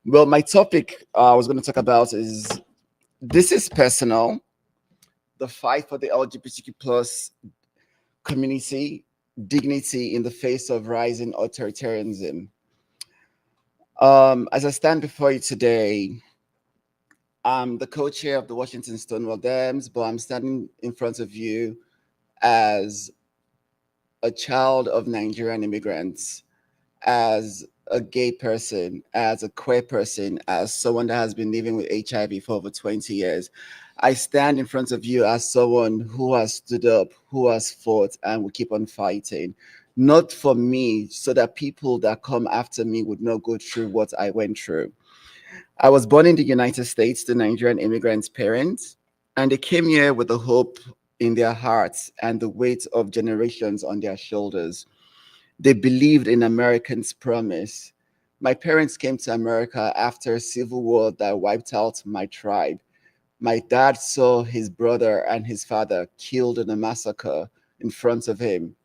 Speaker 17: Well, my topic I was going to talk about is, this is personal. The fight for the LGBTQ plus community, dignity in the face of rising authoritarianism. As I stand before you today, I'm the co-chair of the Washington Stonewall Dems, but I'm standing in front of you as a child of Nigerian immigrants as a gay person, as a queer person, as someone that has been living with HIV for over 20 years. I stand in front of you as someone who has stood up, who has fought, and will keep on fighting. Not for me, so that people that come after me would not go through what I went through. I was born in the United States to Nigerian immigrants' parents, and they came here with the hope in their hearts and the weight of generations on their shoulders. They believed in Americans' promise. My parents came to America after a civil war that wiped out my tribe. My dad saw his brother and his father killed in a massacre in front of him.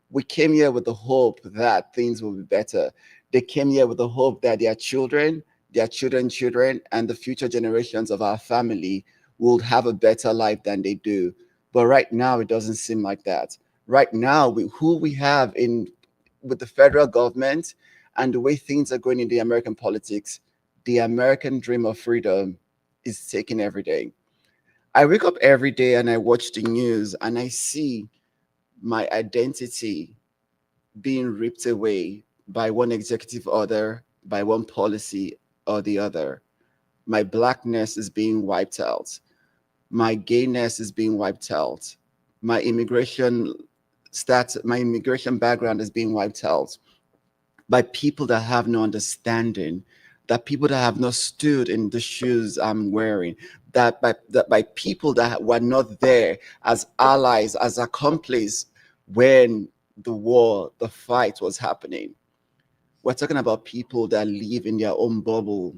Speaker 17: We came here with the hope that things will be better. They came here with the hope that their children, children, and the future generations of our family will have a better life than they do. But right now, it doesn't seem like that. Right now, who we have with the federal government and the way things are going in the American politics, the American dream of freedom is taken every day. I wake up every day and I watch the news and I see my identity being ripped away by one executive order, by one policy or the other. My blackness is being wiped out. My gayness is being wiped out. My immigration background is being wiped out by people that have no understanding, that people that have not stood in the shoes I'm wearing, that by people that were not there as allies, as accomplices when the fight was happening. We're talking about people that live in their own bubble,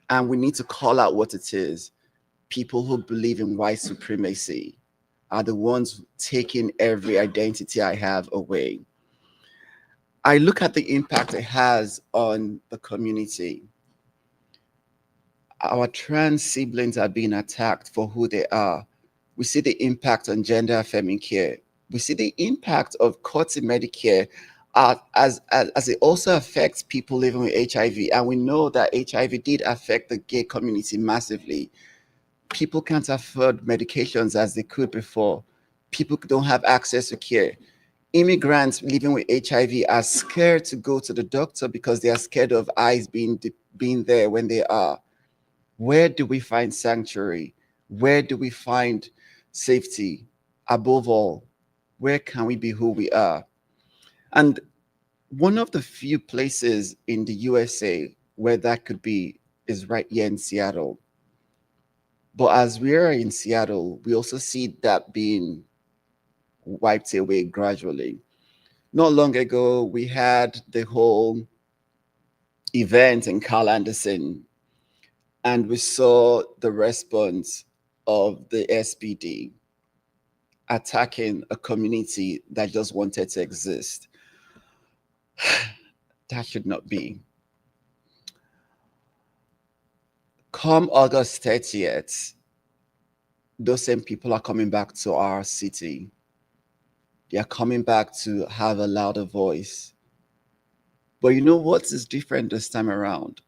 Speaker 17: and we need to call out what it is. People who believe in white supremacy are the ones taking every identity I have away. I look at the impact it has on the community. Our trans siblings are being attacked for who they are. We see the impact on gender affirming care. We see the impact of cuts in Medicare as it also affects people living with HIV. And we know that HIV did affect the gay community massively. People can't afford medications as they could before. People don't have access to care. Immigrants living with HIV are scared to go to the doctor because they are scared of ICE being there when they are. Where do we find sanctuary? Where do we find safety? Above all, where can we be who we are? And one of the few places in the USA where that could be is right here in Seattle. But as we are in Seattle, we also see that being wiped away gradually. Not long ago, we had the whole event in Carl Anderson, and we saw the response of the SPD attacking a community that just wanted to exist. That should not be. Come August 30th, those same people are coming back to our city. They are coming back to have a louder voice. But you know what is different this time around?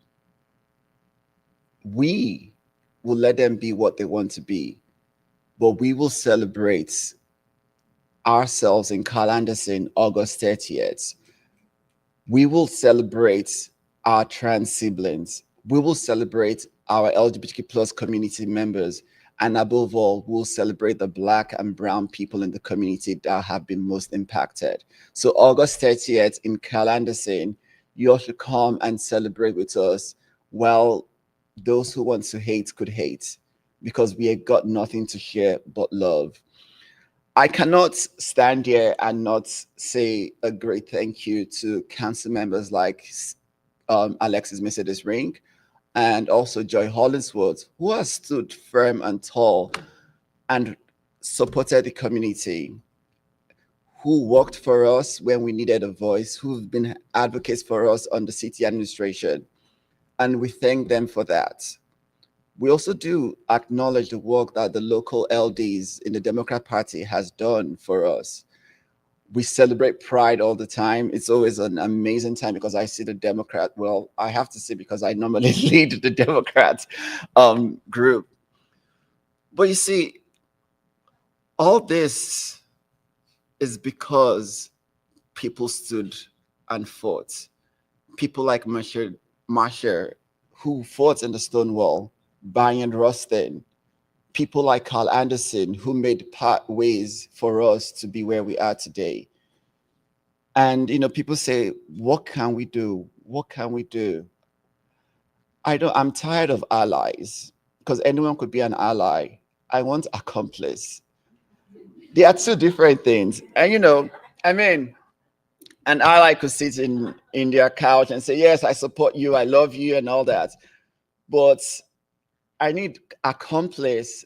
Speaker 17: We will let them be what they want to be, but we will celebrate ourselves in Carl Anderson August 30th. We will celebrate our trans siblings. We will celebrate our LGBTQ plus community members. And above all, we'll celebrate the Black and brown people in the community that have been most impacted. So August 30th in Carl Anderson, you all should come and celebrate with us. Well, those who want to hate could hate, because we have got nothing to share but love. I cannot stand here and not say a great thank you to council members like Alexis Mercedes Ring, and also Joy Hollingsworth, who has stood firm and tall and supported the community, who worked for us when we needed a voice, who've been advocates for us on the city administration. And we thank them for that. We also do acknowledge the work that the local LDs in the Democrat Party has done for us. We celebrate Pride all the time. It's always an amazing time because I see the Democrat, well, I have to say because I normally lead the Democrat group. But you see, all this is because people stood and fought. people like Marsha, who fought in the Stonewall, Bayard Rustin, people like Carl Anderson, who made pathways for us to be where we are today. And, you know, people say, what can we do? What can we do? I'm tired of allies, because anyone could be an ally. I want accomplice. They are two different things. And, you know, I mean, an ally could sit in their couch and say, yes, I support you, I love you, and all that. But I need accomplice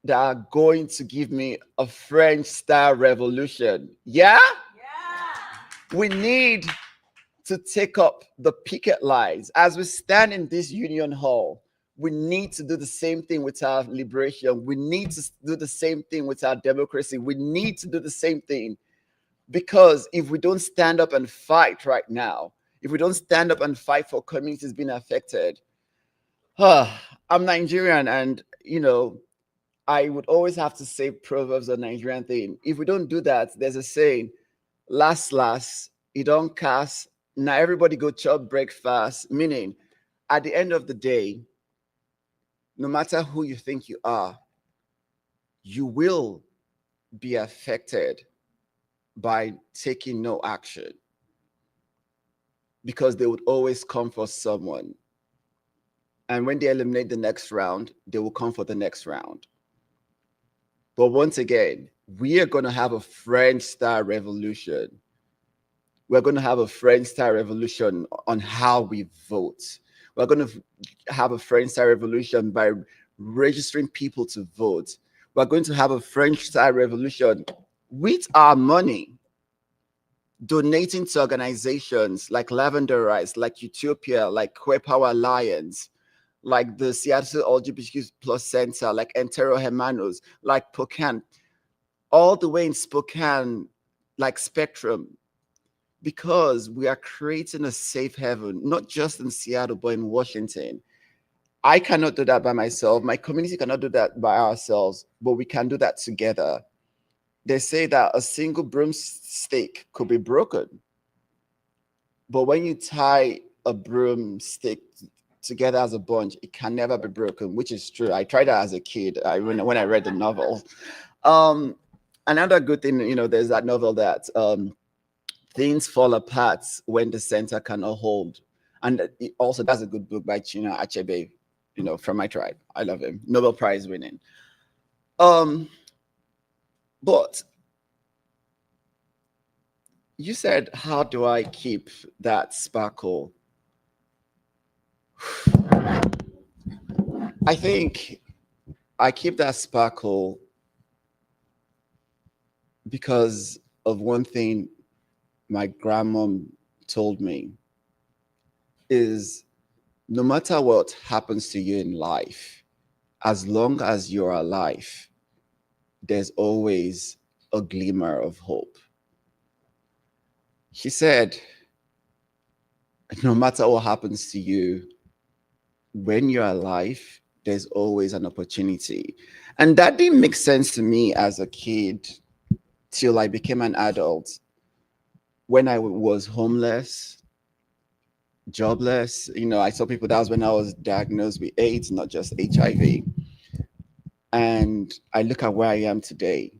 Speaker 17: that are going to give me a French-style revolution. Yeah? Yeah. We need to take up the picket lines. As we stand in this Union Hall, we need to do the same thing with our liberation. We need to do the same thing with our democracy. We need to do the same thing, because if we don't stand up and fight right now, if we don't stand up and fight for communities being affected, I'm Nigerian, and, you know, I would always have to say proverbs on Nigerian thing. If we don't do that, there's a saying, last, you don't cast, now everybody go chop breakfast, meaning at the end of the day, no matter who you think you are, you will be affected by taking no action, because they would always come for someone. And when they eliminate the next round, they will come for the next round. But once again, we are going to have a French-style revolution. We're going to have a French-style revolution on how we vote. We're going to have a French-style revolution by registering people to vote. We're going to have a French-style revolution with our money, donating to organizations like Lavender Rights, like Utopia, like Queer Power Alliance, like the Seattle LGBTQ Plus Center, like Entero Hermanos, like Spokane, all the way in Spokane, like Spectrum, because we are creating a safe haven, not just in Seattle, but in Washington. I cannot do that by myself. My community cannot do that by ourselves, but we can do that together. They say that a single broomstick could be broken, but when you tie a broomstick together as a bunch, it can never be broken, which is true. I tried that as a kid when I read the novel. Another good thing, you know, there's that novel that things fall apart when the center cannot hold. And also, that's a good book by Chinua Achebe, you know, from my tribe. I love him. Nobel Prize winning. But you said, how do I keep that sparkle? I think I keep that sparkle because of one thing my grandmom told me, is no matter what happens to you in life, as long as you're alive, there's always a glimmer of hope. She said, no matter what happens to you, when you're alive, there's always an opportunity. And that didn't make sense to me as a kid till I became an adult. When I was homeless, jobless, you know, I saw people, that was when I was diagnosed with AIDS, not just HIV. And I look at where I am today.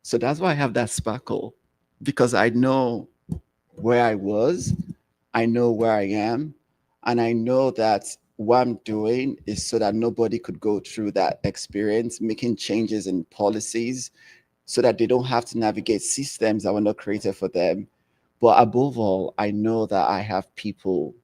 Speaker 17: So that's why I have that sparkle, because I know where I was, I know where I am, and I know that what I'm doing is so that nobody could go through that experience, making changes in policies so that they don't have to navigate systems that were not created for them. But above all, I know that I have people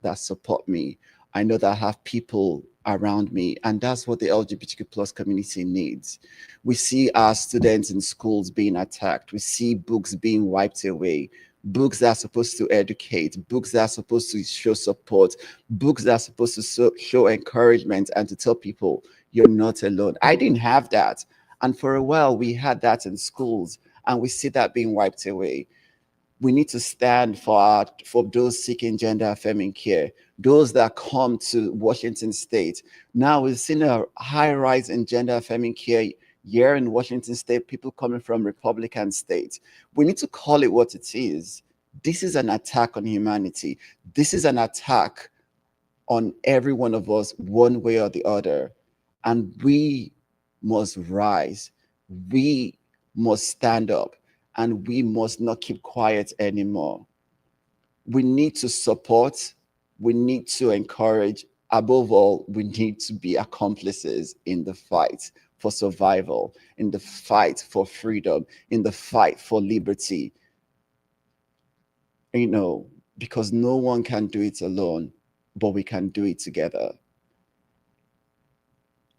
Speaker 17: that support me. I know that I have people around me, and that's what the LGBTQ plus community needs. We see our students in schools being attacked. We see books being wiped away, books that are supposed to educate, books that are supposed to show support, books that are supposed to show encouragement and to tell people you're not alone. I didn't have that. And for a while, we had that in schools, and we see that being wiped away. We need to stand for those seeking gender affirming care, those that come to Washington State. Now we've seen a high rise in gender affirming care here in Washington State, people coming from Republican states. We need to call it what it is. This is an attack on humanity. This is an attack on every one of us, one way or the other. And we must rise. We must stand up, and we must not keep quiet anymore. We need to support, we need to encourage. Above all, we need to be accomplices in the fight for survival, in the fight for freedom, in the fight for liberty. You know, because no one can do it alone, but we can do it together.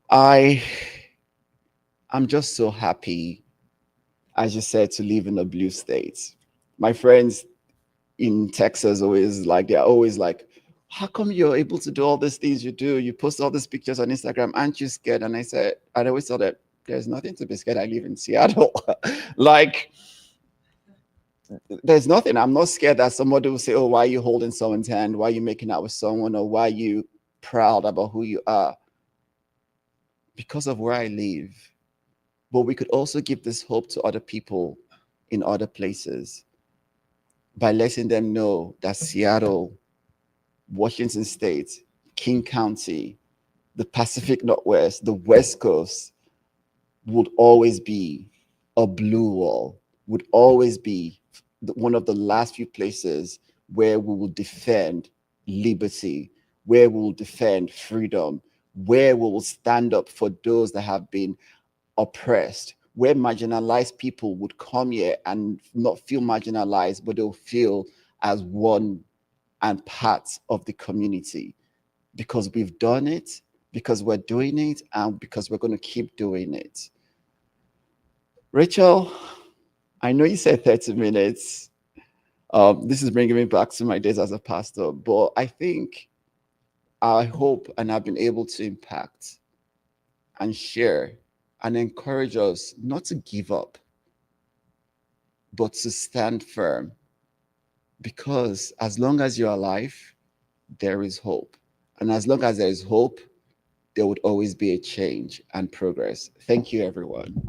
Speaker 17: I'm just so happy, as you said, to live in a blue state. My friends in Texas they're always like, how come you're able to do all these things you do? You post all these pictures on Instagram, aren't you scared? And I always thought that there's nothing to be scared. I live in Seattle. Like, there's nothing. I'm not scared that somebody will say, oh, why are you holding someone's hand? Why are you making out with someone? Or why are you proud about who you are? Because of where I live. But we could also give this hope to other people in other places by letting them know that Seattle, Washington State, King County, the Pacific Northwest, the West Coast would always be a blue wall, would always be one of the last few places where we will defend liberty, where we will defend freedom, where we will stand up for those that have been oppressed, where marginalized people would come here and not feel marginalized, but they'll feel as one and part of the community, because we've done it, because we're doing it, and because we're going to keep doing it. Rachel, I know you said 30 minutes. This is bringing me back to my days as a pastor, but I hope and I've been able to impact and share and encourage us not to give up, but to stand firm. Because as long as you're alive, there is hope. And as long as there is hope, there would always be a change and progress. Thank you, everyone.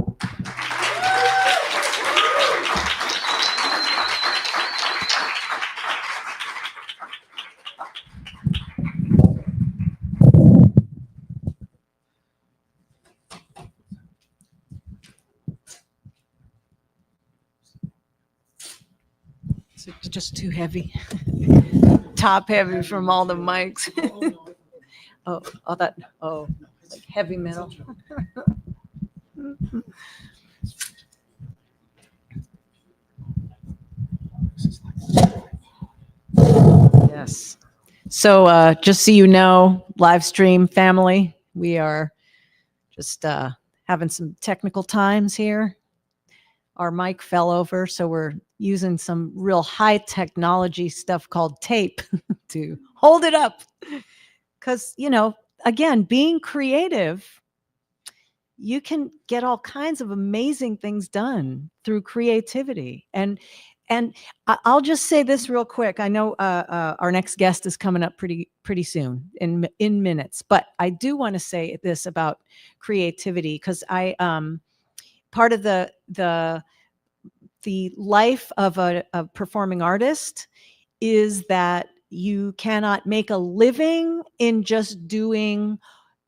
Speaker 1: It's just too heavy. Top heavy from all the mics. Like heavy metal. Yes. So just so you know, live stream family, we are just having some technical times here. Our mic fell over, so we're using some real high technology stuff called tape to hold it up. Because, you know, again, being creative, you can get all kinds of amazing things done through creativity. And I'll just say this real quick. I know our next guest is coming up pretty soon in minutes, but I do want to say this about creativity, because part of the life of a performing artist is that you cannot make a living in just doing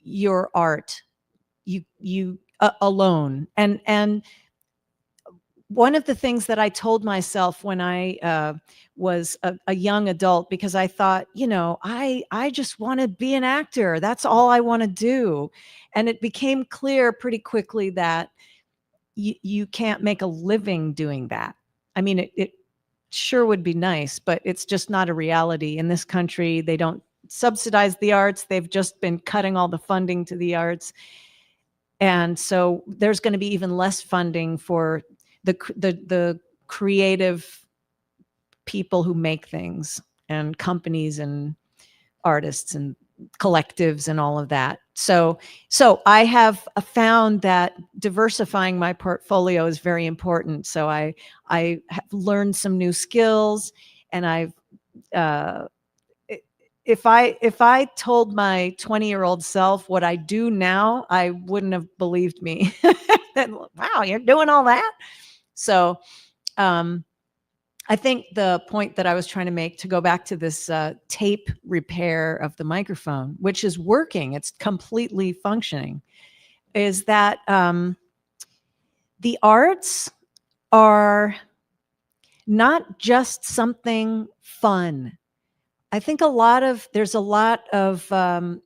Speaker 1: your art you alone. And one of the things that I told myself when I was a young adult, because I thought, you know, I just want to be an actor. That's all I want to do. And it became clear pretty quickly that you can't make a living doing that. I mean, it sure would be nice, but it's just not a reality in this country. They don't subsidize the arts. They've just been cutting all the funding to the arts. And so there's going to be even less funding for the creative people who make things, and companies and artists and collectives and all of that. So I have found that diversifying my portfolio is very important. So I have learned some new skills, and I've if I told my 20-year-old self what I do now, I wouldn't have believed me. Wow, you're doing all that. So I think the point that I was trying to make, to go back to this tape repair of the microphone, which is working, it's completely functioning, is that the arts are not just something fun. I think there's a lot of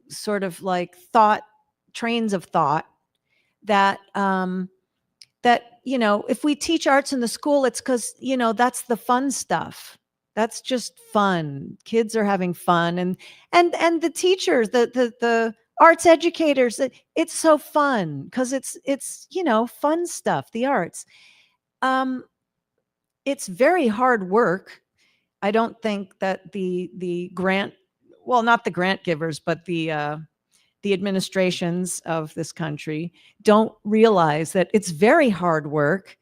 Speaker 1: sort of like trains of thought that if we teach arts in the school, it's because that's the fun stuff. That's just fun. Kids are having fun, and the teachers, the arts educators, it's so fun because it's fun stuff. The arts, it's very hard work. I don't think that the grant, well, not the grant givers, but the administrations of this country don't realize that it's very hard work.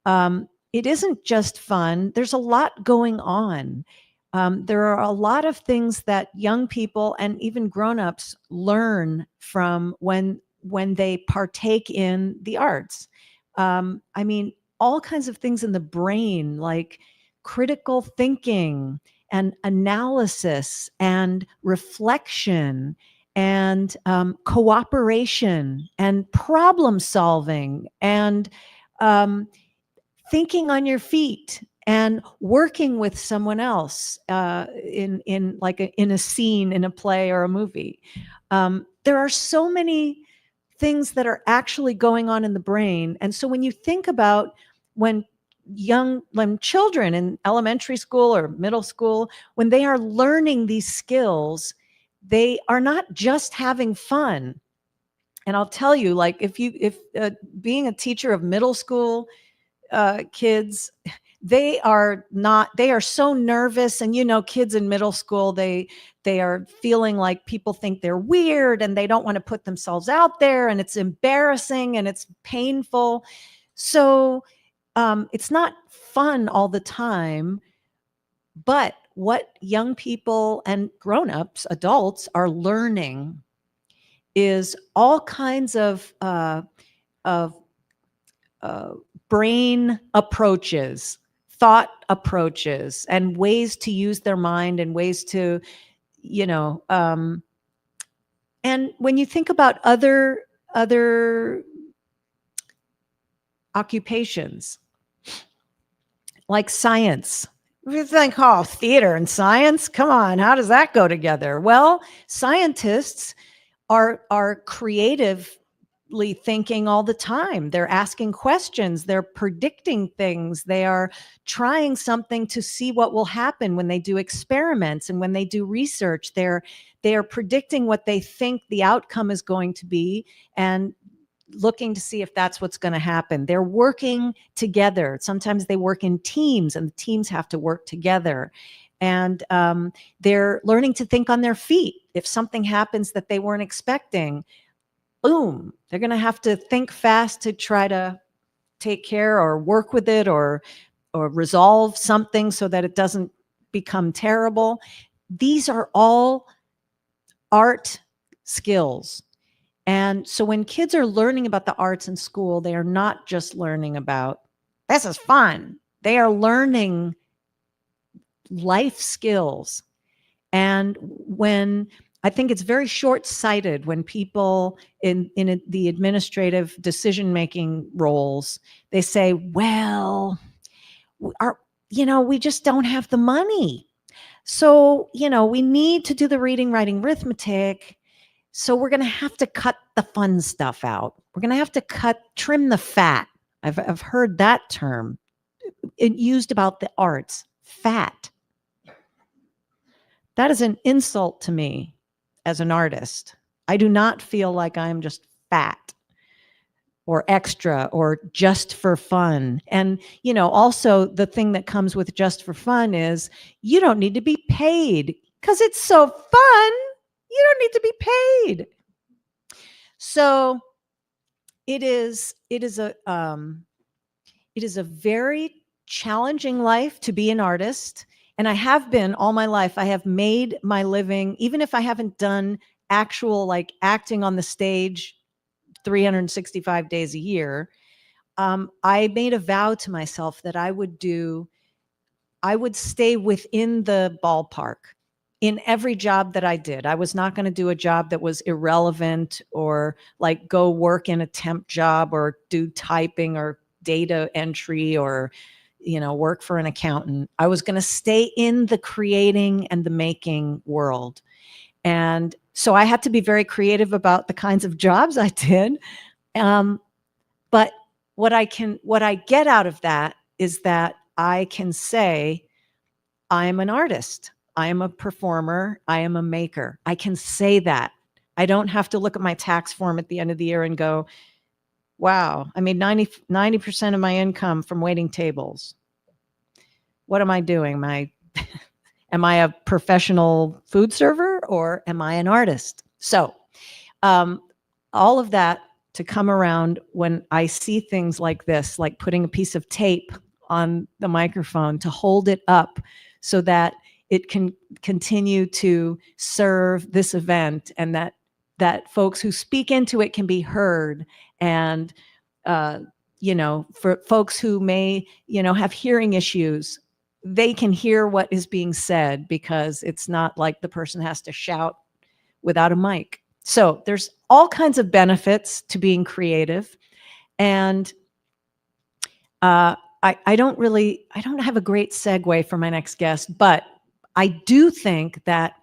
Speaker 1: It isn't just fun. There's a lot going on. There are a lot of things that young people and even grown-ups learn from when they partake in the arts. I mean, all kinds of things in the brain, like critical thinking and analysis and reflection and cooperation and problem solving and thinking on your feet and working with someone else in a scene, in a play or a movie. There are so many things that are actually going on in the brain. And so when you think about when children in elementary school or middle school, when they are learning these skills, they are not just having fun. And I'll tell you, like, if being a teacher of middle school kids, they are so nervous. And kids in middle school, they are feeling like people think they're weird and they don't want to put themselves out there, and it's embarrassing and it's painful. So it's not fun all the time. But what young people and grown-ups, adults, are learning is all kinds of brain approaches, thought approaches, and ways to use their mind and ways to, and when you think about other occupations, like science. You think, oh, theater and science? Come on, how does that go together? Well, scientists are creatively thinking all the time. They're asking questions. They're predicting things. They are trying something to see what will happen when they do experiments and when they do research. They are predicting what they think the outcome is going to be and looking to see if that's what's going to happen. They're working together. Sometimes they work in teams, and the teams have to work together. And they're learning to think on their feet. If something happens that they weren't expecting, boom, they're going to have to think fast to try to take care or work with it or resolve something so that it doesn't become terrible. These are all art skills. And so when kids are learning about the arts in school, they are not just learning about, this is fun. They are learning life skills. And I think it's very short-sighted when people in the administrative decision-making roles, they say, well, we just don't have the money. So, we need to do the reading, writing, arithmetic. So we're going to have to cut the fun stuff out. We're going to have to trim the fat. I've heard that term used about the arts, fat. That is an insult to me as an artist. I do not feel like I'm just fat or extra or just for fun. And, also the thing that comes with just for fun is you don't need to be paid because it's so fun. You don't need to be paid. So it is a very challenging life to be an artist. And I have been all my life. I have made my living, even if I haven't done actual like acting on the stage 365 days a year. I made a vow to myself that I would do I would stay within the ballpark in every job that I did. I was not going to do a job that was irrelevant or like go work in a temp job or do typing or data entry or, work for an accountant. I was going to stay in the creating and the making world. And so I had to be very creative about the kinds of jobs I did. But what I get out of that is that I can say, I am an artist. I am a performer. I am a maker. I can say that. I don't have to look at my tax form at the end of the year and go, wow, I made 90% of my income from waiting tables. What am I doing? Am I a professional food server or am I an artist? So all of that to come around when I see things like this, like putting a piece of tape on the microphone to hold it up so that it can continue to serve this event, and that folks who speak into it can be heard. And, for folks who may, have hearing issues, they can hear what is being said because it's not like the person has to shout without a mic. So there's all kinds of benefits to being creative. And I don't have a great segue for my next guest, but I do think that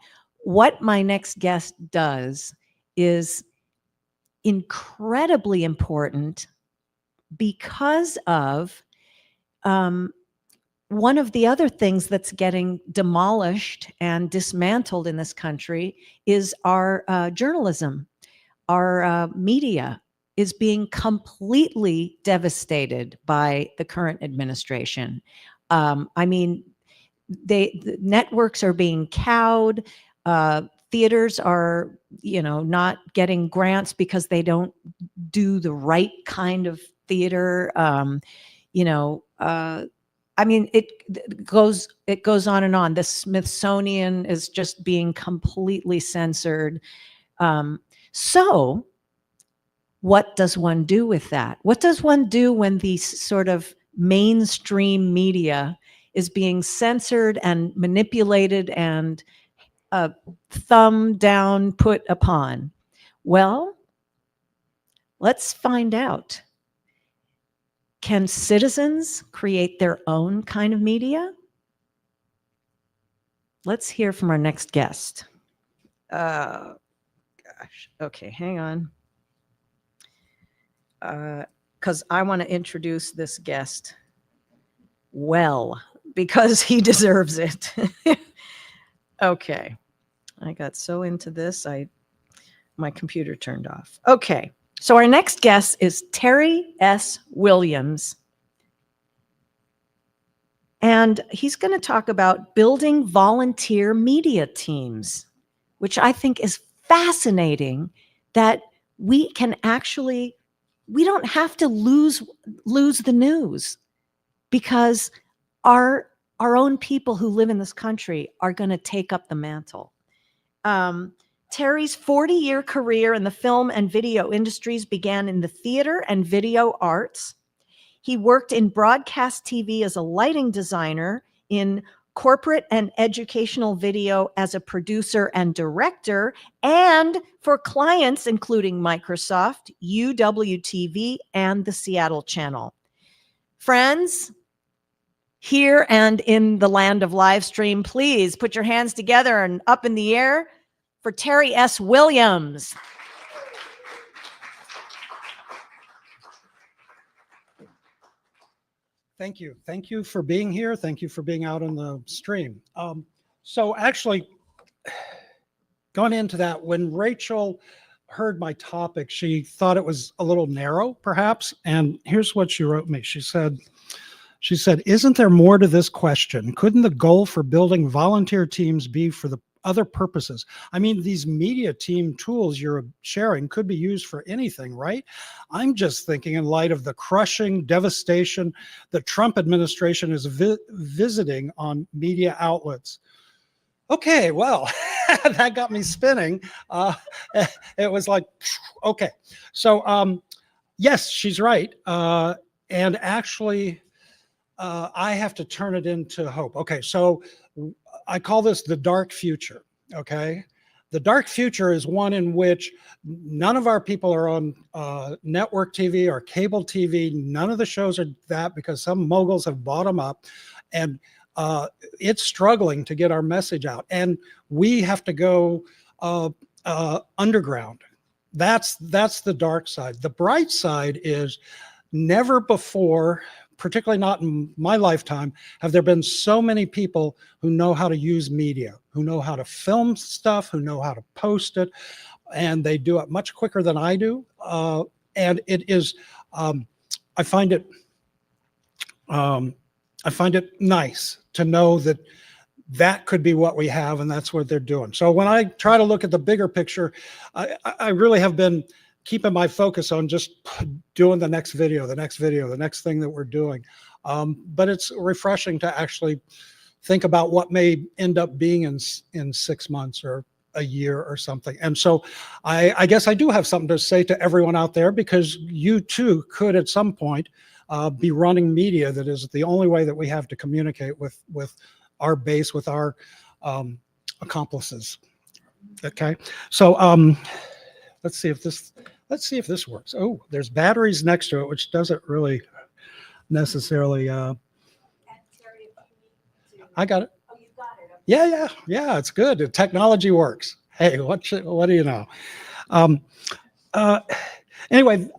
Speaker 1: what my next guest does is incredibly important because of one of the other things that's getting demolished and dismantled in this country is our journalism. Our media is being completely devastated by the current administration. The networks are being cowed. Theaters are, not getting grants because they don't do the right kind of theater. It goes on and on. The Smithsonian is just being completely censored. So what does one do with that? What does one do when the sort of mainstream media is being censored and manipulated and thumb down put upon? Well, let's find out. Can citizens create their own kind of media? Let's hear from our next guest. Gosh. Okay, hang on. Because I want to introduce this guest well, because he deserves it. Okay. I got so into this, my computer turned off. Okay. So our next guest is Terry S. Williams. And he's going to talk about building volunteer media teams, which I think is fascinating, that we can actually, we don't have to lose the news, because our own people who live in this country are going to take up the mantle. Terry's 40-year career in the film and video industries began in the theater and video arts. He worked in broadcast TV as a lighting designer, in corporate and educational video as a producer and director, and for clients including Microsoft, UWTV, and the Seattle Channel. Friends, here and in the land of live stream, please put your hands together and up in the air for Terry S. Williams.
Speaker 18: Thank you. Thank you for being here. Thank you for being out on the stream. So actually, going into that, when Rachel heard my topic, she thought it was a little narrow, perhaps. And here's what she wrote me. She said, isn't there more to this question? Couldn't the goal for building volunteer teams be for the other purposes? I mean, these media team tools you're sharing could be used for anything, right? I'm just thinking in light of the crushing devastation the Trump administration is visiting on media outlets. Okay, well, that got me spinning. It was like, okay. So yes, she's right. And actually, I have to turn it into hope. Okay, so I call this the dark future. Okay, the dark future is one in which none of our people are on network TV or cable TV. None of the shows are that because some moguls have bought them up, and it's struggling to get our message out. And we have to go underground. That's the dark side. The bright side is never before, particularly not in my lifetime, have there been so many people who know how to use media, who know how to film stuff, who know how to post it, and they do it much quicker than I do. And it is, I find it nice to know that that could be what we have, and that's what they're doing. So when I try to look at the bigger picture, I really have been keeping my focus on just doing the next video, the next thing that we're doing. But it's refreshing to actually think about what may end up being in 6 months or a year or something. And so I guess I do have something to say to everyone out there, because you too could at some point be running media that is the only way that we have to communicate with our base, with our accomplices. Okay, so let's see if this works. Oh, there's batteries next to it, which doesn't really necessarily. I got it.
Speaker 12: Oh, you got it.
Speaker 18: Yeah, it's good. The technology works. Hey, what do you know? Anyway,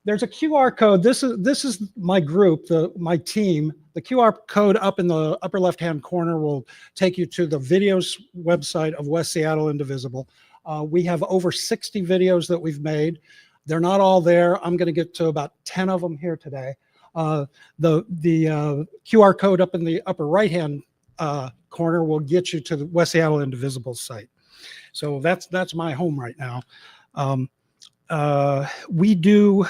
Speaker 18: there's a QR code. This is my group, my team. The QR code up in the upper left-hand corner will take you to the videos website of West Seattle Indivisible. We have over 60 videos that we've made. They're not all there. I'm going to get to about 10 of them here today. The QR code up in the upper right-hand corner will get you to the West Seattle Indivisible site. So that's my home right now. We do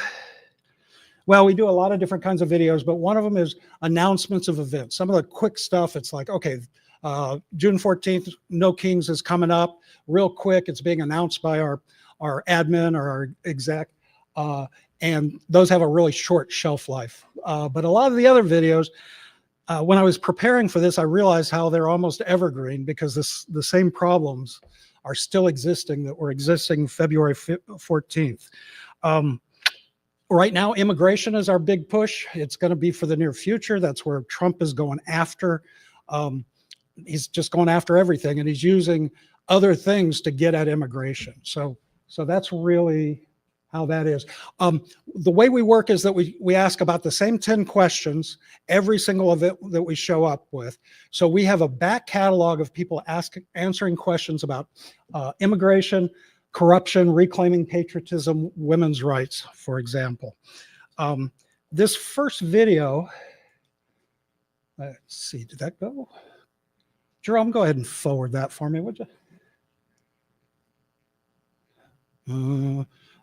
Speaker 18: a lot of different kinds of videos, but one of them is announcements of events. Some of the quick stuff, it's like, okay, June 14th, No Kings is coming up real quick. It's being announced by our admin or our exec. And those have a really short shelf life. But a lot of the other videos, when I was preparing for this, I realized how they're almost evergreen, because the same problems are still existing that were existing February 14th. Right now, immigration is our big push. It's going to be for the near future. That's where Trump is going after. He's just going after everything, and he's using other things to get at immigration. So that's really how that is. The way we work is that we ask about the same 10 questions every single event that we show up with. So we have a back catalog of people answering questions about immigration, corruption, reclaiming patriotism, women's rights, for example. This first video, let's see, did that go? Jerome, go ahead and forward that for me, would you?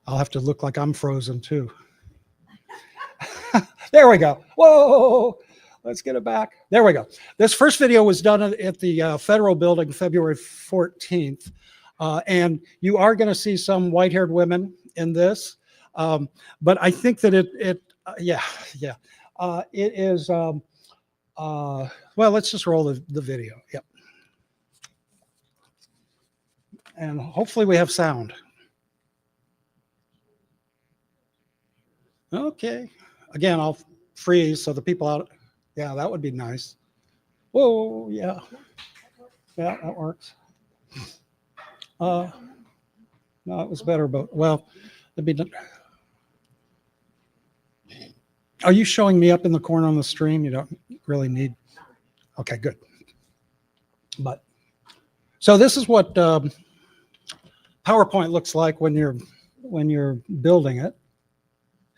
Speaker 18: I'll have to look like I'm frozen too. There we go. Whoa, let's get it back. There we go. This first video was done at the Federal Building February 14th. And you are going to see some white-haired women in this. But I think that it is, well, let's just roll the video. Yep. And hopefully we have sound. Okay. Again, I'll freeze so the people out. Yeah, that would be nice. Whoa, yeah. Yeah, that works. No, it was better, but well, it'd be. Are you showing me up in the corner on the stream? You don't really need. Okay, good. But so this is what PowerPoint looks like when you're building it.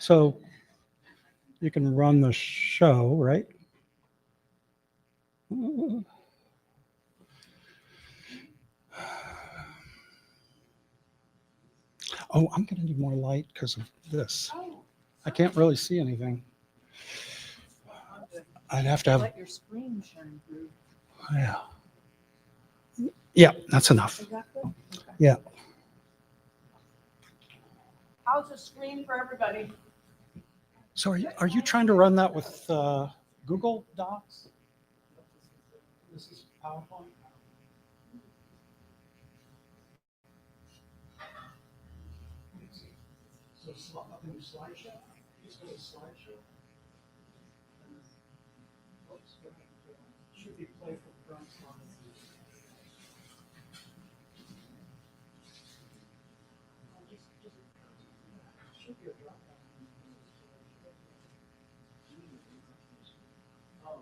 Speaker 18: So you can run the show, right? Oh, I'm going to need more light because of this. I can't really see anything. I'd have to have.
Speaker 9: Let your screen shine through.
Speaker 18: Yeah. Yeah, that's enough. Yeah.
Speaker 14: How's the screen for everybody?
Speaker 18: So are you trying to run that with Google Docs. This is PowerPoint. So slideshow. Just go to slideshow. Oops, should be play for front slide. Should be a drop down. Oh,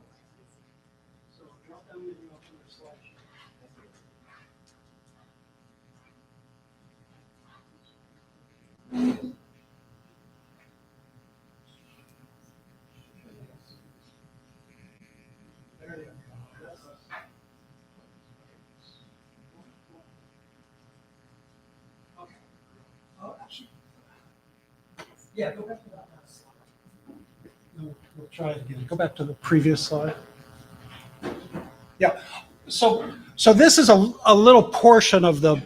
Speaker 18: so drop down menu up under slideshow. There you go. Okay. Oh, actually. Yeah, go back to that last slide. No, we'll try it again. Go back to the previous slide. Yeah. So this is a little portion of the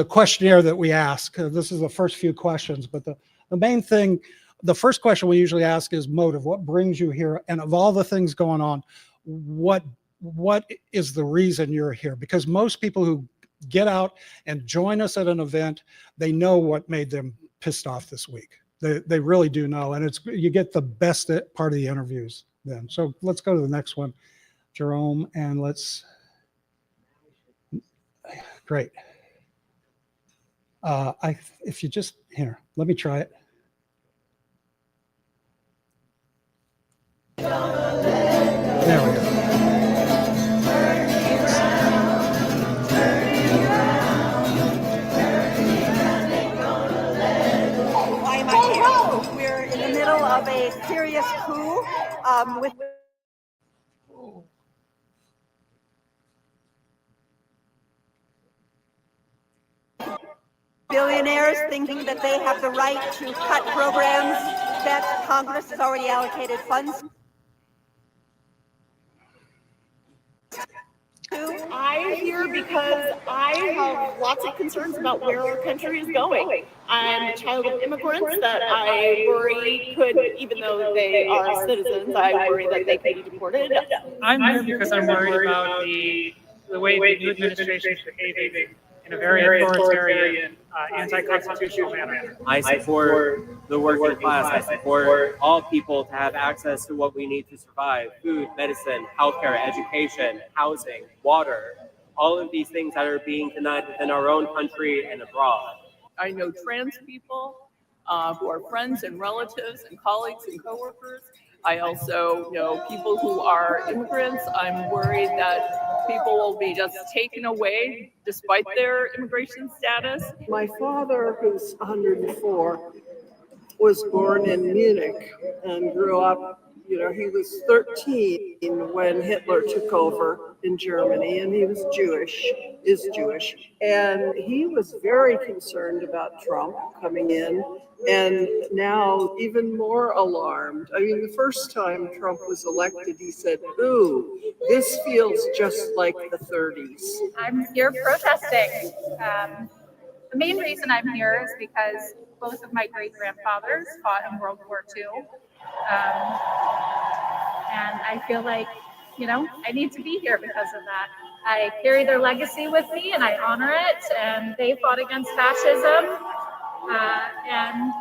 Speaker 18: questionnaire that we ask. This is the first few questions, but the main thing, the first question we usually ask is motive. What brings you here? And of all the things going on, what is the reason you're here? Because most people who get out and join us at an event, they know what made them pissed off this week. They really do know, and you get the best part of the interviews then. So let's go to the next one, Jerome, and great. If you just, here, let me try it. There we go.
Speaker 5: Why am I here? We're in the middle of a serious coup with billionaires thinking that they have the right to cut programs that Congress has already allocated funds.
Speaker 19: I'm here because I have lots of concerns about where our country is going. I'm a child of immigrants that I worry could, even though they are citizens, I worry that they could be deported.
Speaker 20: I'm here because I'm worried about the way the new administration is behaving in a very authoritarian, anti-constitutional manner.
Speaker 21: I support the working class. I support all people to have access to what we need to survive: food, medicine, healthcare, education, housing, water, all of these things that are being denied within our own country and abroad.
Speaker 19: I know trans people who are friends and relatives and colleagues and coworkers. I also know people who are immigrants. I'm worried that people will be just taken away despite their immigration status.
Speaker 22: My father, who's 104, was born in Munich and grew up, he was 13 when Hitler took over in Germany, and he was is Jewish. And he was very concerned about Trump coming in, and now even more alarmed. I mean, the first time Trump was elected, he said, "Ooh, this feels just like the 30s.
Speaker 23: I'm here protesting. The main reason I'm here is because both of my great-grandfathers fought in World War II. And I feel like, I need to be here because of that. I carry their legacy with me and I honor it. And they fought against fascism. And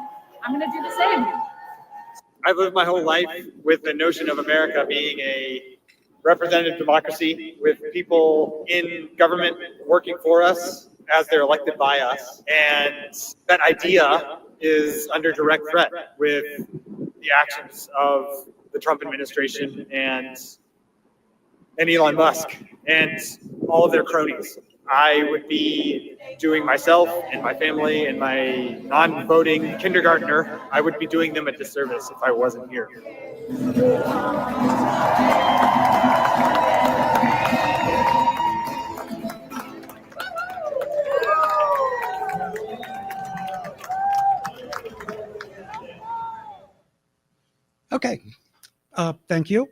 Speaker 23: I'm going to do the same.
Speaker 20: I've lived my whole life with the notion of America being a representative democracy with people in government working for us as they're elected by us. And that idea is under direct threat with the actions of the Trump administration and Elon Musk and all of their cronies. I would be doing myself and my family and my non-voting kindergartner, I would be doing them a disservice if I wasn't here.
Speaker 18: Okay, thank you.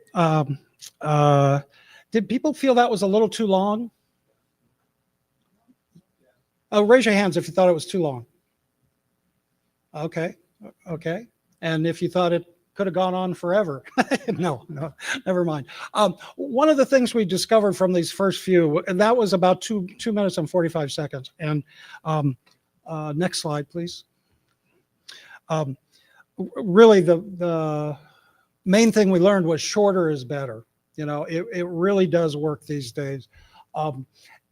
Speaker 18: Did people feel that was a little too long? Oh, raise your hands if you thought it was too long. Okay, okay. And if you thought it could have gone on forever. No, never mind. One of the things we discovered from these first few, and that was about 2 minutes and 45 seconds. And next slide, please. Really, the main thing we learned was shorter is better. You know, it really does work these days.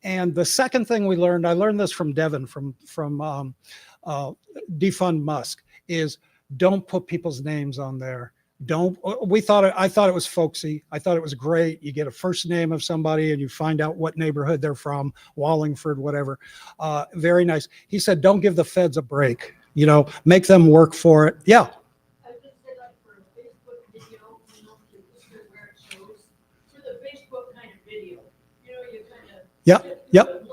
Speaker 18: And the second thing we learned, I learned this from Devin from Defund Musk, is don't put people's names on there. I thought it was folksy. I thought it was great. You get a first name of somebody and you find out what neighborhood they're from, Wallingford, whatever. Very nice. He said, don't give the feds a break. You know, make them work for it. Yeah. Yep. Yep.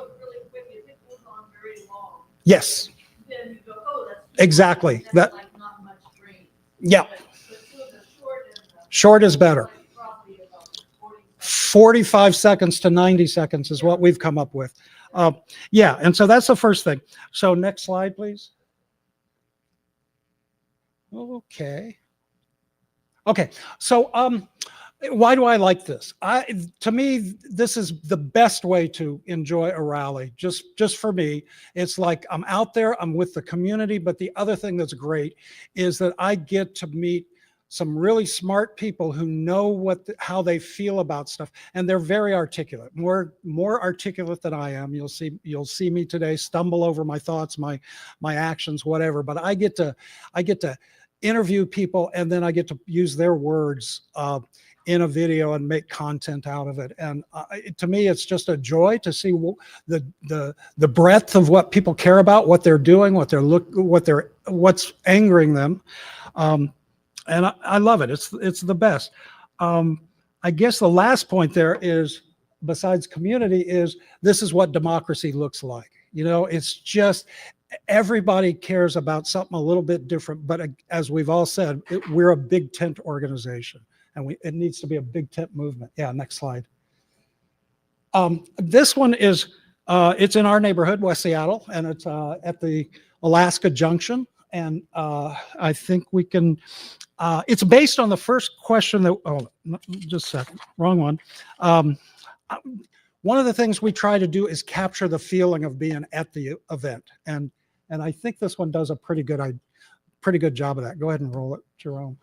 Speaker 18: Yes. Exactly. That. Yeah. Short is better. 45 seconds to 90 seconds is what we've come up with. Yeah. And so that's the first thing. So next slide, please. Okay. Okay. So, why do I like this? To me, this is the best way to enjoy a rally. Just for me, it's like I'm out there, I'm with the community. But the other thing that's great is that I get to meet some really smart people who know how they feel about stuff, and they're very articulate, more articulate than I am. You'll see me today stumble over my thoughts, my actions, whatever. But I get to interview people, and then I get to use their words in a video and make content out of it. And to me, it's just a joy to see the breadth of what people care about, what they're doing, what's angering them. And I love it. It's the best. I guess the last point there is, besides community, is this is what democracy looks like. You know, it's just everybody cares about something a little bit different. But as we've all said, we're a big tent organization. And it needs to be a big tent movement. Yeah, next slide. This one is, it's in our neighborhood, West Seattle, and it's at the Alaska Junction. And I think we can, it's based on the first question that, just a second, wrong one. One of the things we try to do is capture the feeling of being at the event. And I think this one does a pretty good job of that. Go ahead and roll it, Jerome.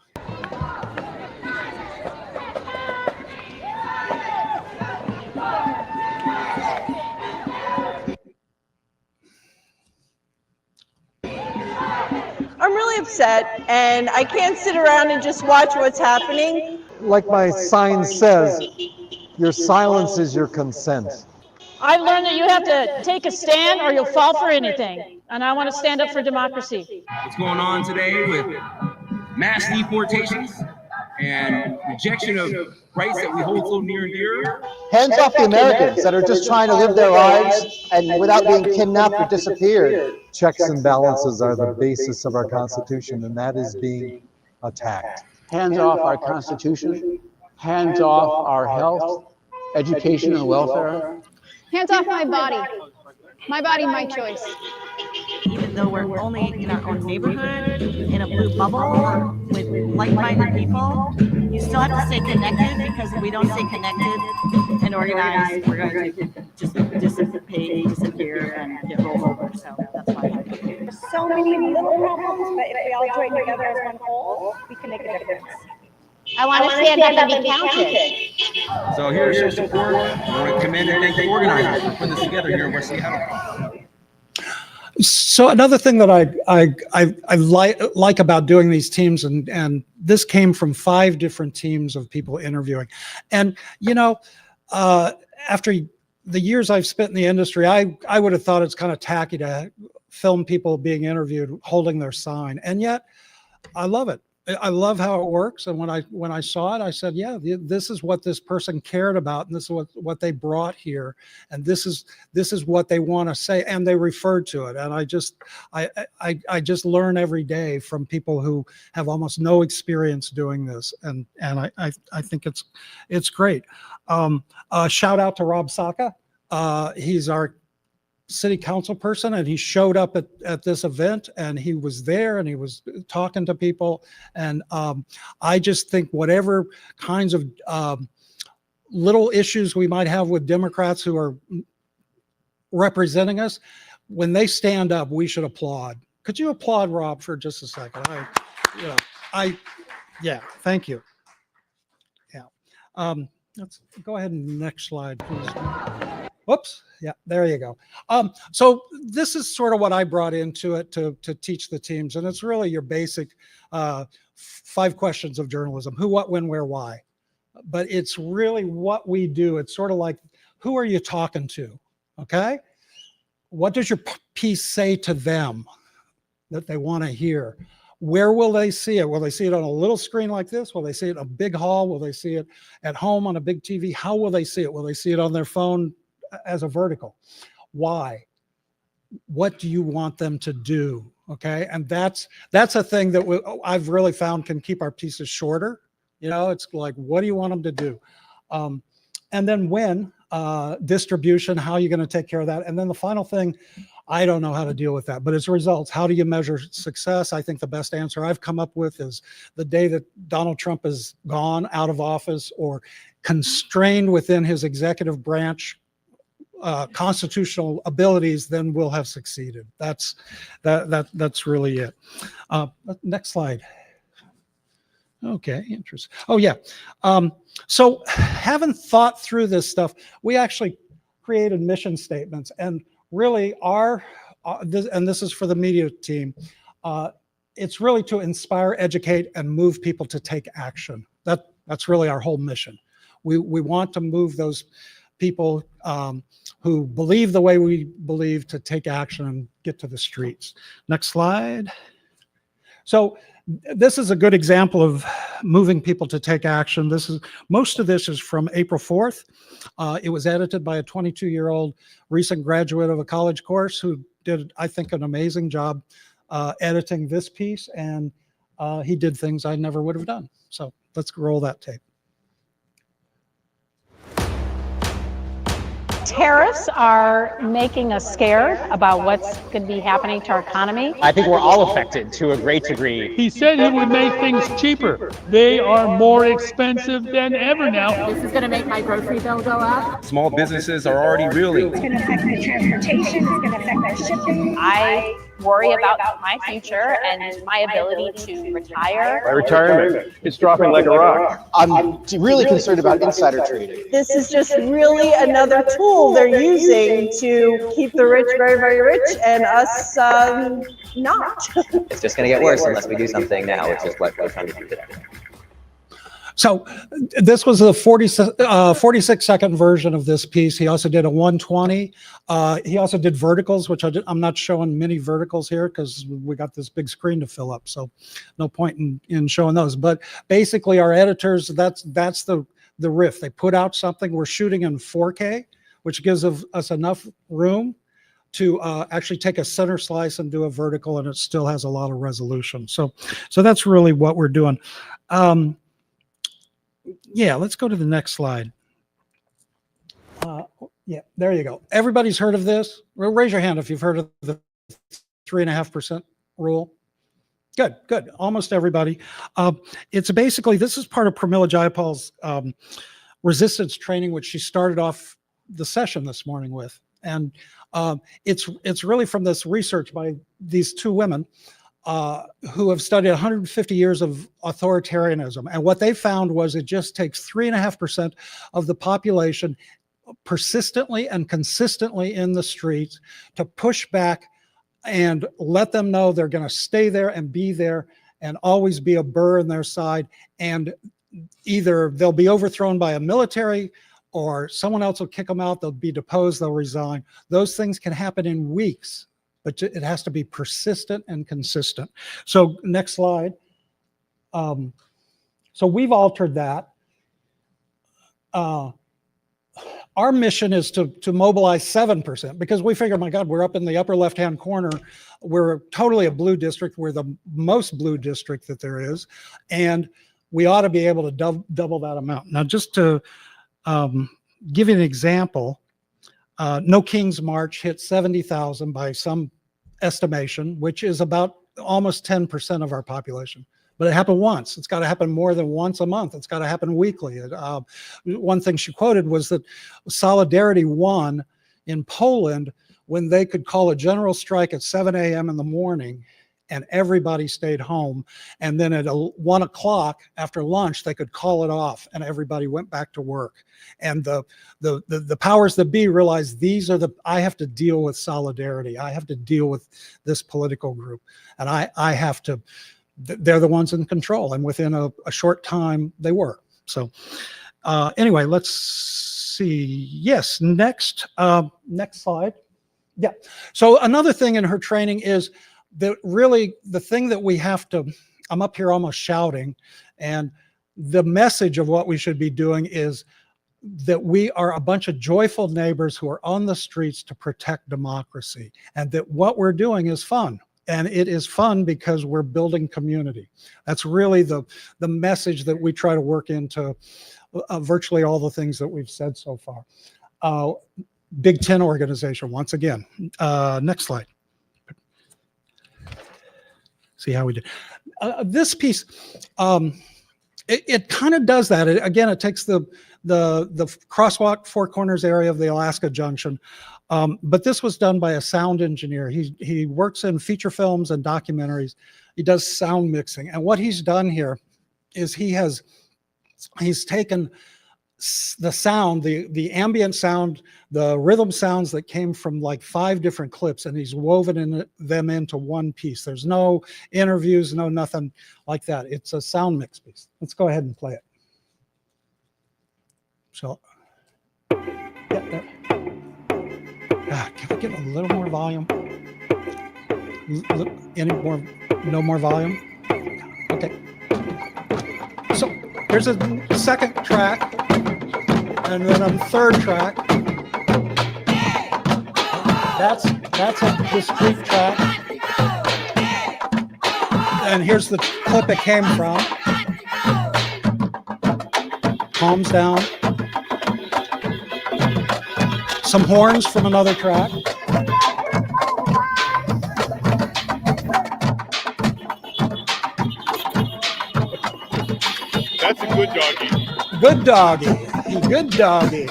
Speaker 2: I'm really upset, and I can't sit around and just watch what's happening.
Speaker 6: Like my sign says, your silence is your consent.
Speaker 7: I've learned that you have to take a stand or you'll fall for anything. And I want to stand up for democracy.
Speaker 24: What's going on today with mass deportations and rejection of rights that we hold so near and dear?
Speaker 6: Hands off the Americans that are just trying to live their lives and without being kidnapped or disappeared. Checks and balances are the basis of our Constitution, and that is being attacked.
Speaker 25: Hands off our Constitution, hands off our health, education, and welfare.
Speaker 26: Hands off my body. My body, my choice.
Speaker 27: Even though we're only in our own neighborhood, in a blue bubble with like-minded people, you still have to stay connected, because if we don't stay connected and organized, we're going to just dissipate, disappear, and get rolled over. So that's why I'm here.
Speaker 28: There's so many little problems, but if we all join together as one whole, we can make a difference.
Speaker 26: I want to stand up and be counted.
Speaker 24: So here's your support. I want to commend and thank the organizers for putting this together here in West Seattle.
Speaker 18: So another thing that I like about doing these teams, and this came from 5 different teams of people interviewing. And, you know, after the years I've spent in the industry, I would have thought it's kind of tacky to film people being interviewed holding their sign. And yet I love it. I love how it works. And when I saw it, I said, yeah, this is what this person cared about, and this is what they brought here, and this is what they want to say, and they referred to it. And I just learn every day from people who have almost no experience doing this, and I think it's great. Shout out to Rob Saka. He's our city council person, and he showed up at this event, and he was there, and he was talking to people. And I just think whatever kinds of little issues we might have with Democrats who are representing us, when they stand up, we should applaud. Could you applaud Rob for just a second? Yeah, thank you. Yeah. Let's go ahead and next slide, please. Whoops. Yeah, there you go. So this is sort of what I brought into it to teach the teams. And it's really your basic 5 questions of journalism: who, what, when, where, why. But it's really what we do. It's sort of like, who are you talking to? Okay. What does your piece say to them that they want to hear? Where will they see it? Will they see it on a little screen like this? Will they see it in a big hall? Will they see it at home on a big TV? How will they see it? Will they see it on their phone as a vertical? Why? What do you want them to do? Okay. And that's a thing that I've really found can keep our pieces shorter. You know, it's like, what do you want them to do? And then when, distribution, how are you going to take care of that? And then the final thing, I don't know how to deal with that, but it's results. How do you measure success? I think the best answer I've come up with is the day that Donald Trump is gone, out of office, or constrained within his executive branch constitutional abilities, then we'll have succeeded. That's really it. Next slide. Okay, interesting. Oh yeah. So having thought through this stuff, we actually created mission statements, and really and this is for the media team, it's really to inspire, educate, and move people to take action. That's really our whole mission. We want to move those people who believe the way we believe to take action and get to the streets. Next slide. So this is a good example of moving people to take action. Most of this is from April 4th. It was edited by a 22-year-old recent graduate of a college course who did, I think, an amazing job editing this piece, and he did things I never would have done. So let's roll that tape.
Speaker 7: Tariffs are making us scared about what's going to be happening to our economy.
Speaker 3: I think we're all affected to a great degree.
Speaker 4: He said he would make things cheaper. They are more expensive than ever now.
Speaker 23: This is going to make my grocery bill go up.
Speaker 24: Small businesses are already reeling.
Speaker 28: It's going to affect my transportation, it's going to affect my shipping.
Speaker 26: I worry about my future and my ability to retire.
Speaker 25: My retirement, it's dropping like a rock.
Speaker 6: I'm really concerned about insider trading.
Speaker 2: This is just really another tool they're using to keep the rich very, very rich and us not.
Speaker 8: It's just going to get worse unless we do something now, which is what we're trying to do today.
Speaker 18: So this was a 46-second version of this piece. He also did a 120. He also did verticals, which I'm not showing many verticals here because we got this big screen to fill up. So no point in showing those. But basically our editors, that's the riff. They put out something. We're shooting in 4K, which gives us enough room to actually take a center slice and do a vertical, and it still has a lot of resolution. So that's really what we're doing. Yeah, let's go to the next slide. Yeah, there you go. Everybody's heard of this? Raise your hand if you've heard of the 3.5% rule. Good, good. Almost everybody. It's basically, this is part of Pramila Jayapal's resistance training, which she started off the session this morning with. And it's really from this research by these 2 women who have studied 150 years of authoritarianism. And what they found was it just takes 3.5% of the population persistently and consistently in the streets to push back and let them know they're going to stay there and be there and always be a burr in their side. And either they'll be overthrown by a military or someone else will kick them out. They'll be deposed, they'll resign. Those things can happen in weeks, but it has to be persistent and consistent. So next slide. So we've altered that. Our mission is to mobilize 7% because we figure, my God, we're up in the upper left-hand corner. We're totally a blue district. We're the most blue district that there is. And we ought to be able to double that amount. Now, just to give you an example, No King's March hit 70,000 by some estimation, which is about almost 10% of our population. But it happened once. It's got to happen more than once a month. It's got to happen weekly. One thing she quoted was that Solidarity won in Poland when they could call a general strike at 7 a.m. in the morning and everybody stayed home. And then at 1 o'clock after lunch, they could call it off and everybody went back to work. And the powers that be realized I have to deal with Solidarity. I have to deal with this political group. And I have to, they're the ones in control. And within a short time, they were. So anyway, let's see. Yes, next slide. Yeah. So another thing in her training is that really the thing that we have to, I'm up here almost shouting, and the message of what we should be doing is that we are a bunch of joyful neighbors who are on the streets to protect democracy, and that what we're doing is fun. And it is fun because we're building community. That's really the message that we try to work into virtually all the things that we've said so far. Big Ten organization, once again. Next slide. See how we did. This piece, it kind of does that. Again, it takes the crosswalk Four Corners area of the Alaska Junction. But this was done by a sound engineer. He works in feature films and documentaries. He does sound mixing. And what he's done here is he's taken the sound, the ambient sound, the rhythm sounds that came from like 5 different clips, and he's woven them into one piece. There's no interviews, no nothing like that. It's a sound mix piece. Let's go ahead and play it. So, yeah, there. Can I get a little more volume? Any more? No more volume? Okay. So here's a second track, and then a third track. That's a discrete track. And here's the clip it came from. Palms down. Some horns from another track.
Speaker 1: That's a good doggy.
Speaker 18: Good doggy. Good doggy.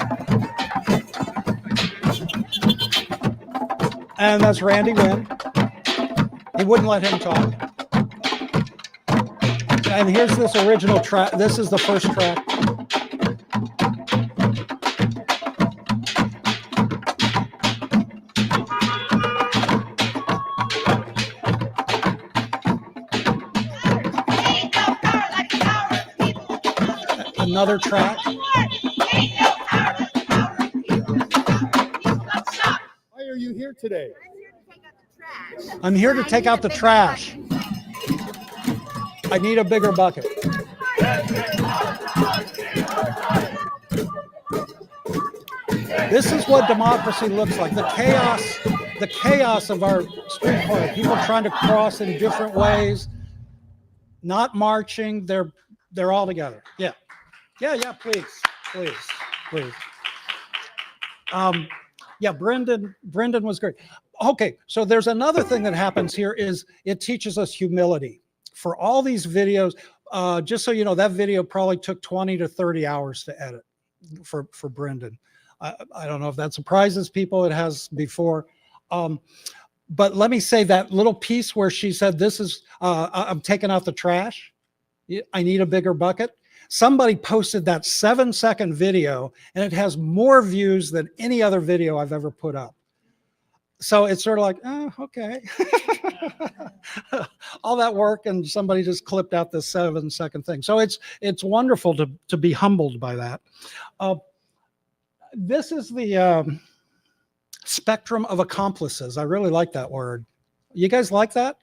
Speaker 18: And that's Randy Wynn. He wouldn't let him talk. And here's this original track. This is the first track. Another track.
Speaker 1: Why are you here today?
Speaker 18: I'm here to take out the trash. I need a bigger bucket. This is what democracy looks like. The chaos of our street corner. People trying to cross in different ways, not marching. They're all together. Yeah. Yeah, please. Yeah, Brendan was great. Okay, so there's another thing that happens here is it teaches us humility. For all these videos, just so you know, that video probably took 20 to 30 hours to edit for Brendan. I don't know if that surprises people. It has before. But let me say that little piece where she said, this is, I'm taking out the trash. I need a bigger bucket. Somebody posted that 7-second video, and it has more views than any other video I've ever put up. So it's sort of like, oh, okay. All that work, and somebody just clipped out this 7-second thing. So it's wonderful to be humbled by that. This is the spectrum of accomplices. I really like that word. You guys like that?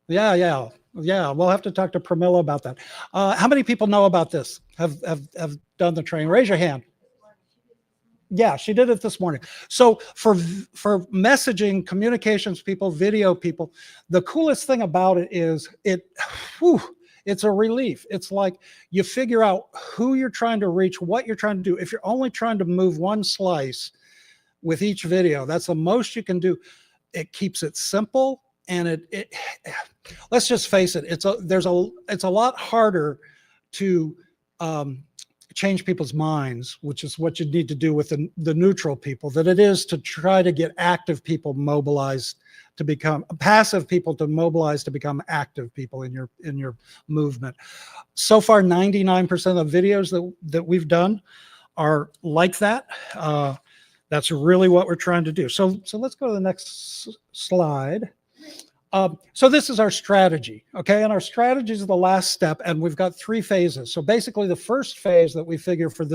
Speaker 18: Yeah. We'll have to talk to Pramila about that. How many people know about this? Have done the training? Raise your hand. Yeah, she did it this morning. So for messaging, communications people, video people, the coolest thing about it is it's a relief. It's like you figure out who you're trying to reach, what you're trying to do. If you're only trying to move one slice, with each video. That's the most you can do. It keeps it simple, and it let's just face it, it's a lot harder to change people's minds, which is what you need to do with the neutral people, than it is to try to get active people mobilized to become passive people, to mobilize to become active people in your movement. So far, 99% of the videos that we've done are like that. That's really what we're trying to do. So let's go to the next slide. So this is our strategy, okay? And our strategy is the last step, and we've got 3 phases. So basically, the first phase that we figure for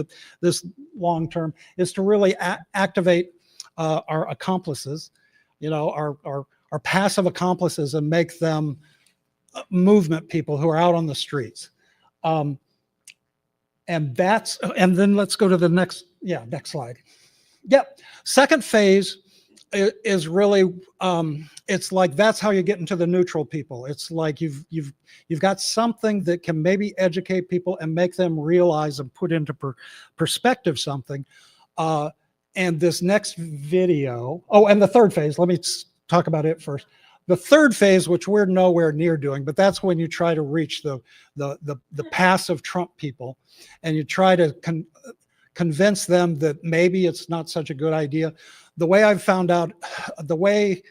Speaker 18: this long term is to really activate our accomplices, you know, our passive accomplices, and make them movement people who are out on the streets. And then let's go to the next slide. Yep. Second phase is really it's like that's how you get into the neutral people. It's like you've got something that can maybe educate people and make them realize and put into perspective something. And this next video, and the third phase, let me talk about it first. The third phase, which we're nowhere near doing, but that's when you try to reach the passive Trump people, and you try to convince them that maybe it's not such a good idea. The way I've found out, the way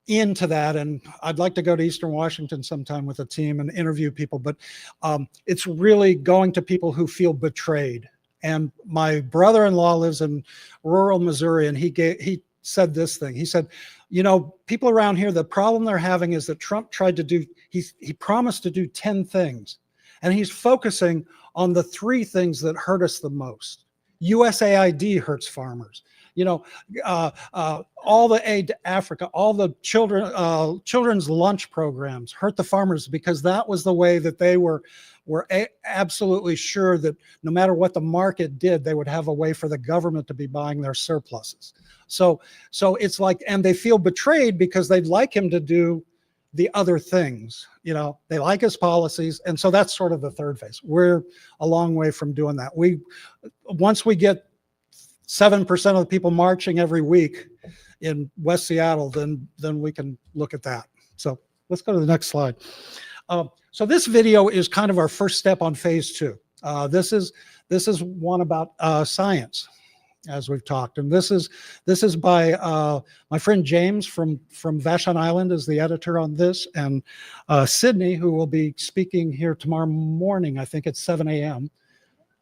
Speaker 18: into that, and I'd like to go to Eastern Washington sometime with a team and interview people, but it's really going to people who feel betrayed. And my brother-in-law lives in rural Missouri, and he said this thing. He said, you know, people around here, the problem they're having is that Trump tried to do, he promised to do 10 things, and he's focusing on the 3 things that hurt us the most. USAID hurts farmers. You know, all the aid to Africa, all the children's lunch programs hurt the farmers, because that was the way that they were absolutely sure that no matter what the market did, they would have a way for the government to be buying their surpluses. So it's like, and they feel betrayed because they'd like him to do the other things. You know, they like his policies, and so that's sort of the third phase. We're a long way from doing that. Once we get 7% of the people marching every week in West Seattle, then we can look at that. So let's go to the next slide. So this video is kind of our first step on phase 2. This is one about science, as we've talked, and this is by my friend James from Vashon Island is the editor on this, and Sydney, who will be speaking here tomorrow morning, I think it's 7 a.m.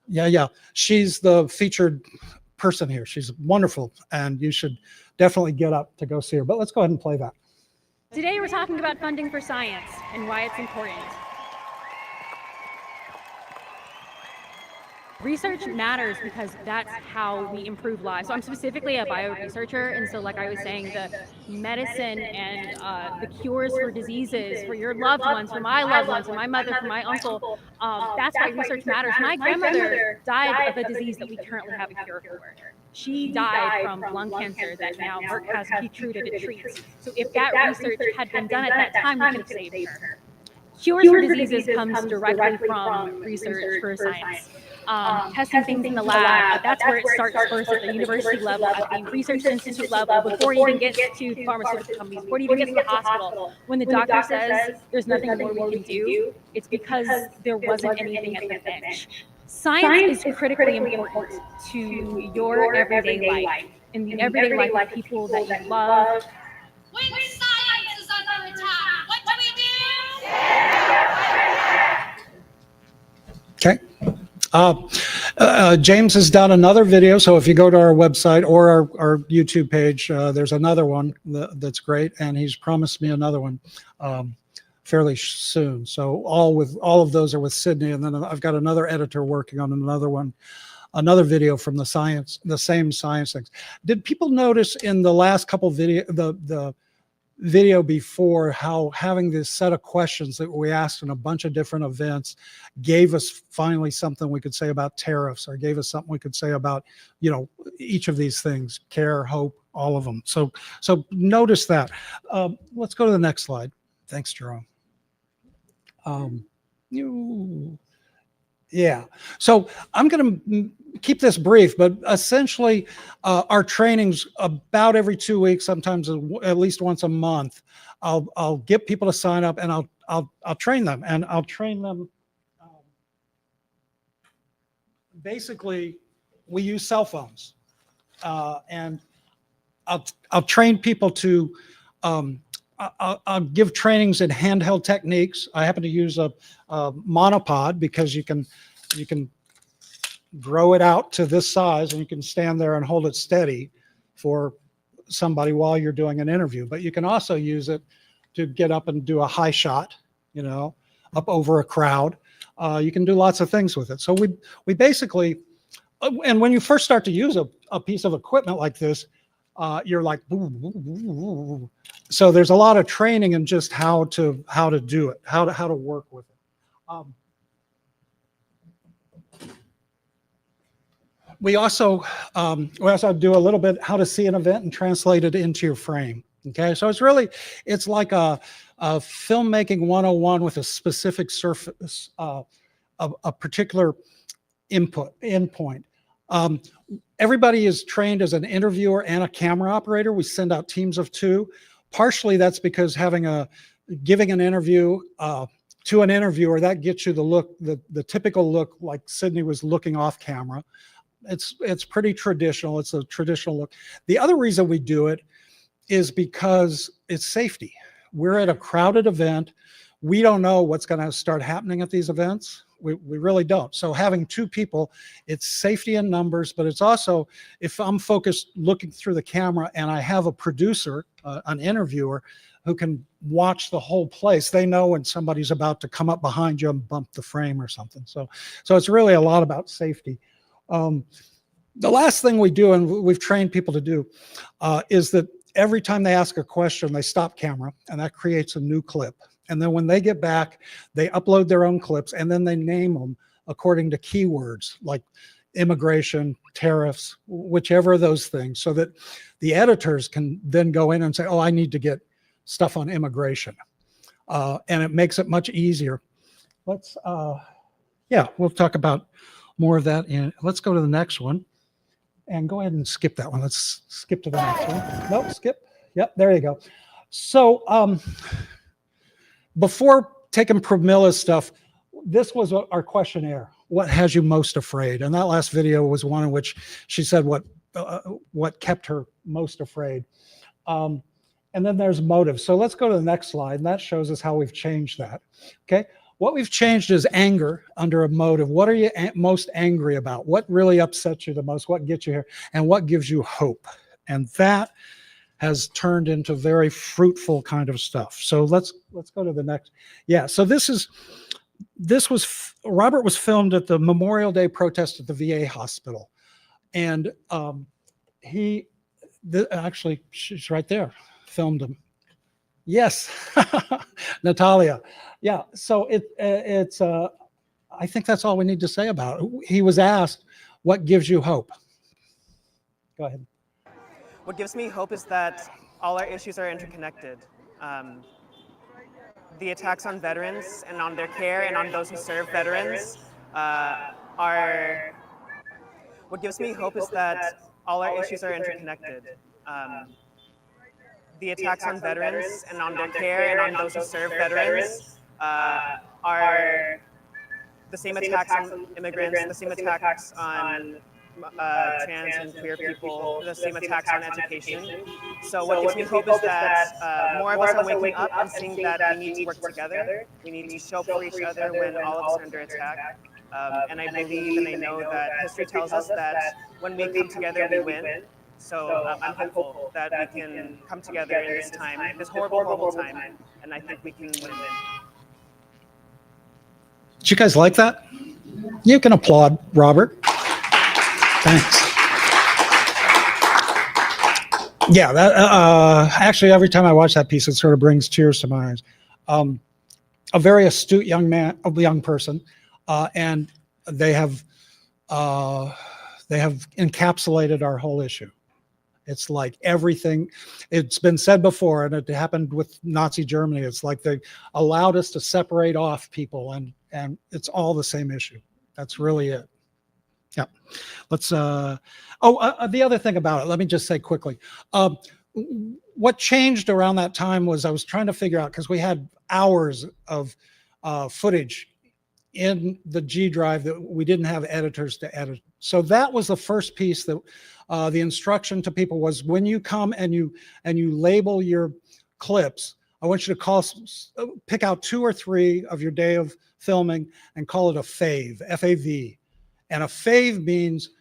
Speaker 18: Yeah, she's the featured person here. She's wonderful, and you should definitely get up to go see her. But let's go ahead and play that.
Speaker 9: Today we're talking about funding for science and why it's important. Research matters because that's how we improve lives. So I'm specifically a bio researcher, and so like I was saying, the medicine and the cures for diseases for your loved ones, for my loved ones, for my mother, for my uncle, that's why research matters. My grandmother died of a disease that we currently have a cure for. She died from lung cancer that now Merck has Keytruda to treat. So if that research had been done at that time, we could have saved her. Cures for diseases comes directly from research for science. Testing things in the lab, that's where it starts first at the university level, at the research institute level, before it even gets to pharmaceutical companies, before it even gets to the hospital. When the doctor says there's nothing more we can do, it's because there wasn't anything at the finish. Science is critically important to your everyday life, in the everyday life of people that you love.
Speaker 10: When science is under attack, what do we do?
Speaker 18: Okay. James has done another video, so if you go to our website or our YouTube page, there's another one that's great, and he's promised me another one fairly soon. So all of those are with Sydney, and then I've got another editor working on another video from the same science things. Did people notice in the last couple the video before how having this set of questions that we asked in a bunch of different events gave us finally something we could say about tariffs, or gave us something we could say about, you know, each of these things, care, hope, all of them. So notice that. Let's go to the next slide. Thanks, Jerome. Yeah. So I'm going to keep this brief, but essentially our trainings about every 2 weeks, sometimes at least once a month. I'll get people to sign up and I'll train them, and I'll train them. Basically, we use cell phones, and I'll train people to. I'll give trainings in handheld techniques. I happen to use a monopod because you can grow it out to this size and you can stand there and hold it steady for somebody while you're doing an interview. But you can also use it to get up and do a high shot, you know, up over a crowd. You can do lots of things with it. So we basically, and when you first start to use a piece of equipment like this, you're like, ooh, ooh, ooh. So there's a lot of training in just how to do it, how to work with it. We also do a little bit how to see an event and translate it into your frame. Okay, so it's like a filmmaking 101 with a specific surface, a particular endpoint. Everybody is trained as an interviewer and a camera operator. We send out teams of 2. Partially that's because giving an interview to an interviewer, that gets you the look, the typical look like Sydney was looking off camera. It's pretty traditional. It's a traditional look. The other reason we do it is because it's safety. We're at a crowded event. We don't know what's going to start happening at these events. We really don't. So having 2 people, it's safety in numbers, but it's also, if I'm focused looking through the camera and I have a producer, an interviewer, who can watch the whole place, they know when somebody's about to come up behind you and bump the frame or something. So it's really a lot about safety. The last thing we do, and we've trained people to do, is that every time they ask a question, they stop camera, and that creates a new clip. And then when they get back, they upload their own clips, and then they name them according to keywords like immigration, tariffs, whichever of those things, so that the editors can then go in and say, oh, I need to get stuff on immigration. And it makes it much easier. We'll talk about more of that. Let's go to the next one and go ahead and skip that one. Let's skip to the next one. Nope, skip. Yep, there you go. So before taking Pramila's stuff, this was our questionnaire. What has you most afraid? And that last video was one in which she said what kept her most afraid. And then there's motive. So let's go to the next slide, and that shows us how we've changed that. Okay. What we've changed is anger under a motive. What are you most angry about? What really upsets you the most? What gets you here? And what gives you hope? And that has turned into very fruitful kind of stuff. So let's go to the next. Yeah. So Robert was filmed at the Memorial Day protest at the VA hospital. And actually, she's right there, filmed him. Yes, Natalia. Yeah, so it's I think that's all we need to say about it. He was asked, what gives you hope? Go ahead.
Speaker 5: What gives me hope is that all our issues are interconnected. The attacks on veterans and on their care and on those who serve veterans what gives me hope is that all our issues are interconnected. The attacks on veterans and on their care and on those who serve veterans are the same attacks on immigrants, the same attacks on trans and queer people, the same attacks on education. So what gives me hope is that more of us are waking up and seeing that we need to work together. We need to show up for each other when all of us are under attack. And I believe and I know that history tells us that when we come together, we win. So I'm hopeful that we can come together in this time, this horrible, horrible time, and I think we can win.
Speaker 18: Did you guys like that? You can applaud, Robert. Thanks. Yeah, that actually every time I watch that piece, it sort of brings tears to my eyes. A very astute young person, and they have encapsulated our whole issue. It's like everything, it's been said before, and it happened with Nazi Germany. It's like they allowed us to separate off people, and it's all the same issue. That's really it. Yeah. Let's, the other thing about it, let me just say quickly. What changed around that time was I was trying to figure out, because we had hours of footage in the G drive that we didn't have editors to edit. So that was the first piece that the instruction to people was, when you come and you label your clips, I want you to pick out 2 or 3 of your day of filming and call it a fave, F-A-V. And a fave means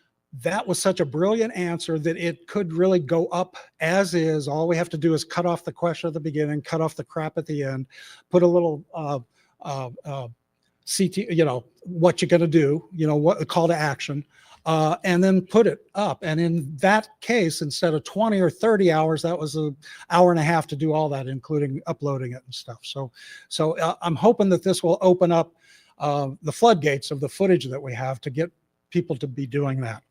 Speaker 18: that was such a brilliant answer that it could really go up as is. All we have to do is cut off the question at the beginning, cut off the crap at the end, put a little CT, what you're going to do, what the call to action, and then put it up. And in that case, instead of 20 or 30 hours, that was an hour and a half to do all that, including uploading it and stuff. So I'm hoping that this will open up the floodgates of the footage that we have to get people to be doing that.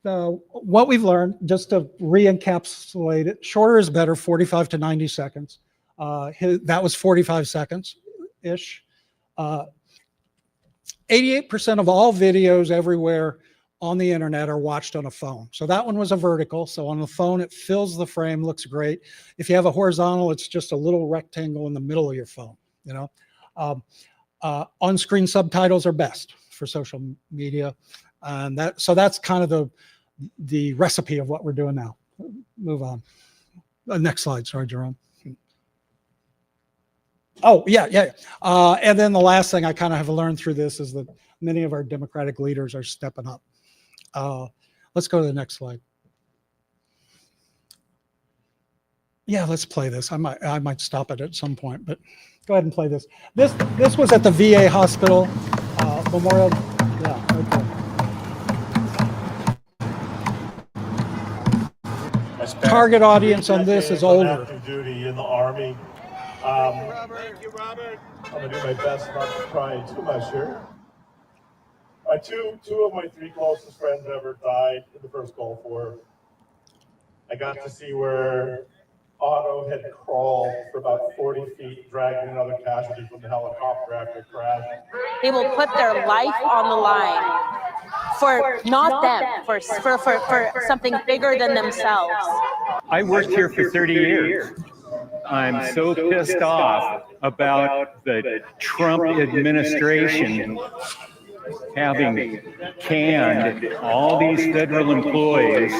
Speaker 18: What we've learned, just to re-encapsulate it, shorter is better, 45 to 90 seconds. That was 45 seconds-ish. 88% of all videos everywhere on the internet are watched on a phone. So that one was a vertical. So on the phone, it fills the frame, looks great. If you have a horizontal, it's just a little rectangle in the middle of your phone, On-screen subtitles are best for social media. And that's kind of the recipe of what we're doing now. Move on. Next slide. Sorry, Jerome. Oh, yeah. And then the last thing I kind of have learned through this is that many of our Democratic leaders are stepping up. Let's go to the next slide. Yeah, let's play this. I might stop it at some point, but go ahead and play this. This was at the VA hospital, Memorial. Yeah, okay. Target audience on this is older.
Speaker 11: Active duty in the Army. Thank you, Robert. I'm gonna do my best not to cry too much here. Two of my 3 closest friends ever died in the first Gulf War. I got to see where Otto had crawled for about 40 feet, dragging another casualty from the helicopter after it crashed.
Speaker 26: They will put their life on the line for not them, for something bigger than themselves.
Speaker 12: I worked here for 30 years. I'm so pissed off about the Trump administration having canned all these federal employees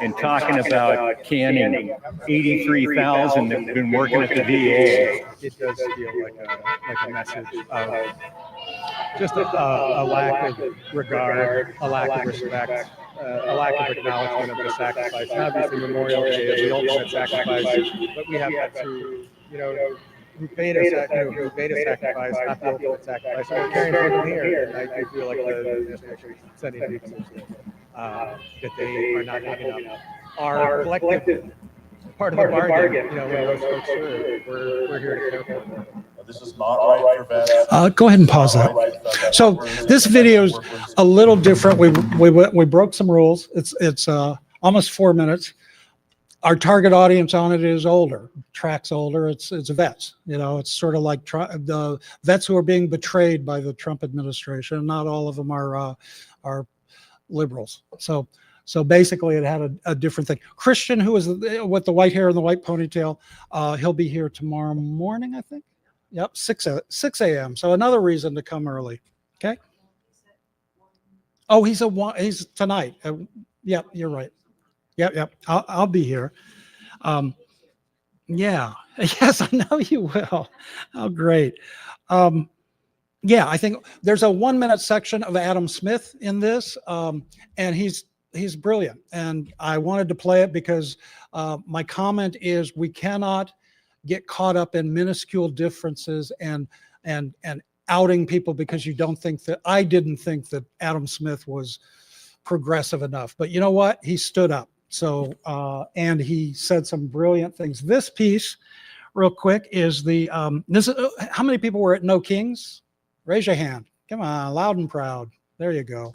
Speaker 12: and talking about canning 83,000 that have been working at the VA.
Speaker 13: It does feel like a message of just a lack of regard, a lack of respect, a lack of acknowledgement of the sacrifice. And obviously, Memorial Day is the ultimate sacrifice, but we have that to, who paid a sacrifice, not the ultimate sacrifice. So we're carrying for them here, and I do feel like the administration is sending a message that they are not giving up. Our collective part of the bargain, when those folks serve, we're here to care for them.
Speaker 11: This is not right for vets.
Speaker 18: Go ahead and pause that. So this video is a little different. We broke some rules. It's almost 4 minutes. Our target audience on it is older, tracks older. It's vets. It's sort of like the vets who are being betrayed by the Trump administration. Not all of them are liberals. So basically, it had a different thing. Christian, who is with the white hair and the white ponytail, he'll be here tomorrow morning, I think. Yep, 6 a.m. So another reason to come early. Okay. Oh, he's tonight. Yep, you're right. Yep. I'll be here. Yeah. Yes, I know you will. Oh, great. Yeah, I think there's a 1-minute section of Adam Smith in this, and he's brilliant. And I wanted to play it because my comment is we cannot get caught up in minuscule differences and outing people because you don't think that. I didn't think that Adam Smith was progressive enough, but you know what? He stood up. So and he said some brilliant things. This piece, real quick, is the how many people were at No Kings? Raise your hand. Come on, loud and proud. There you go.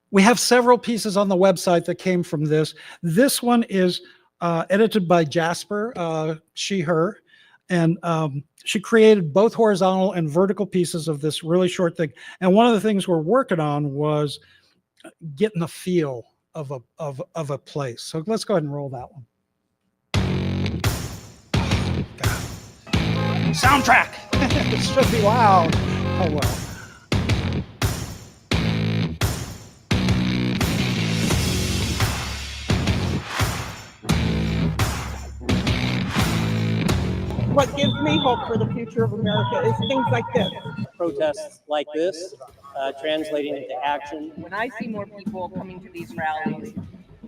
Speaker 18: We have several pieces on the website that came from this. This one is edited by Jasper, she, her, And she created both horizontal and vertical pieces of this really short thing. And one of the things we're working on was getting the feel of a place. So let's go ahead and roll that one. Soundtrack. It should be loud. Oh well.
Speaker 2: What gives me hope for the future of America is things like this.
Speaker 14: Protests like this, translating into action.
Speaker 15: When I see more people coming to these rallies,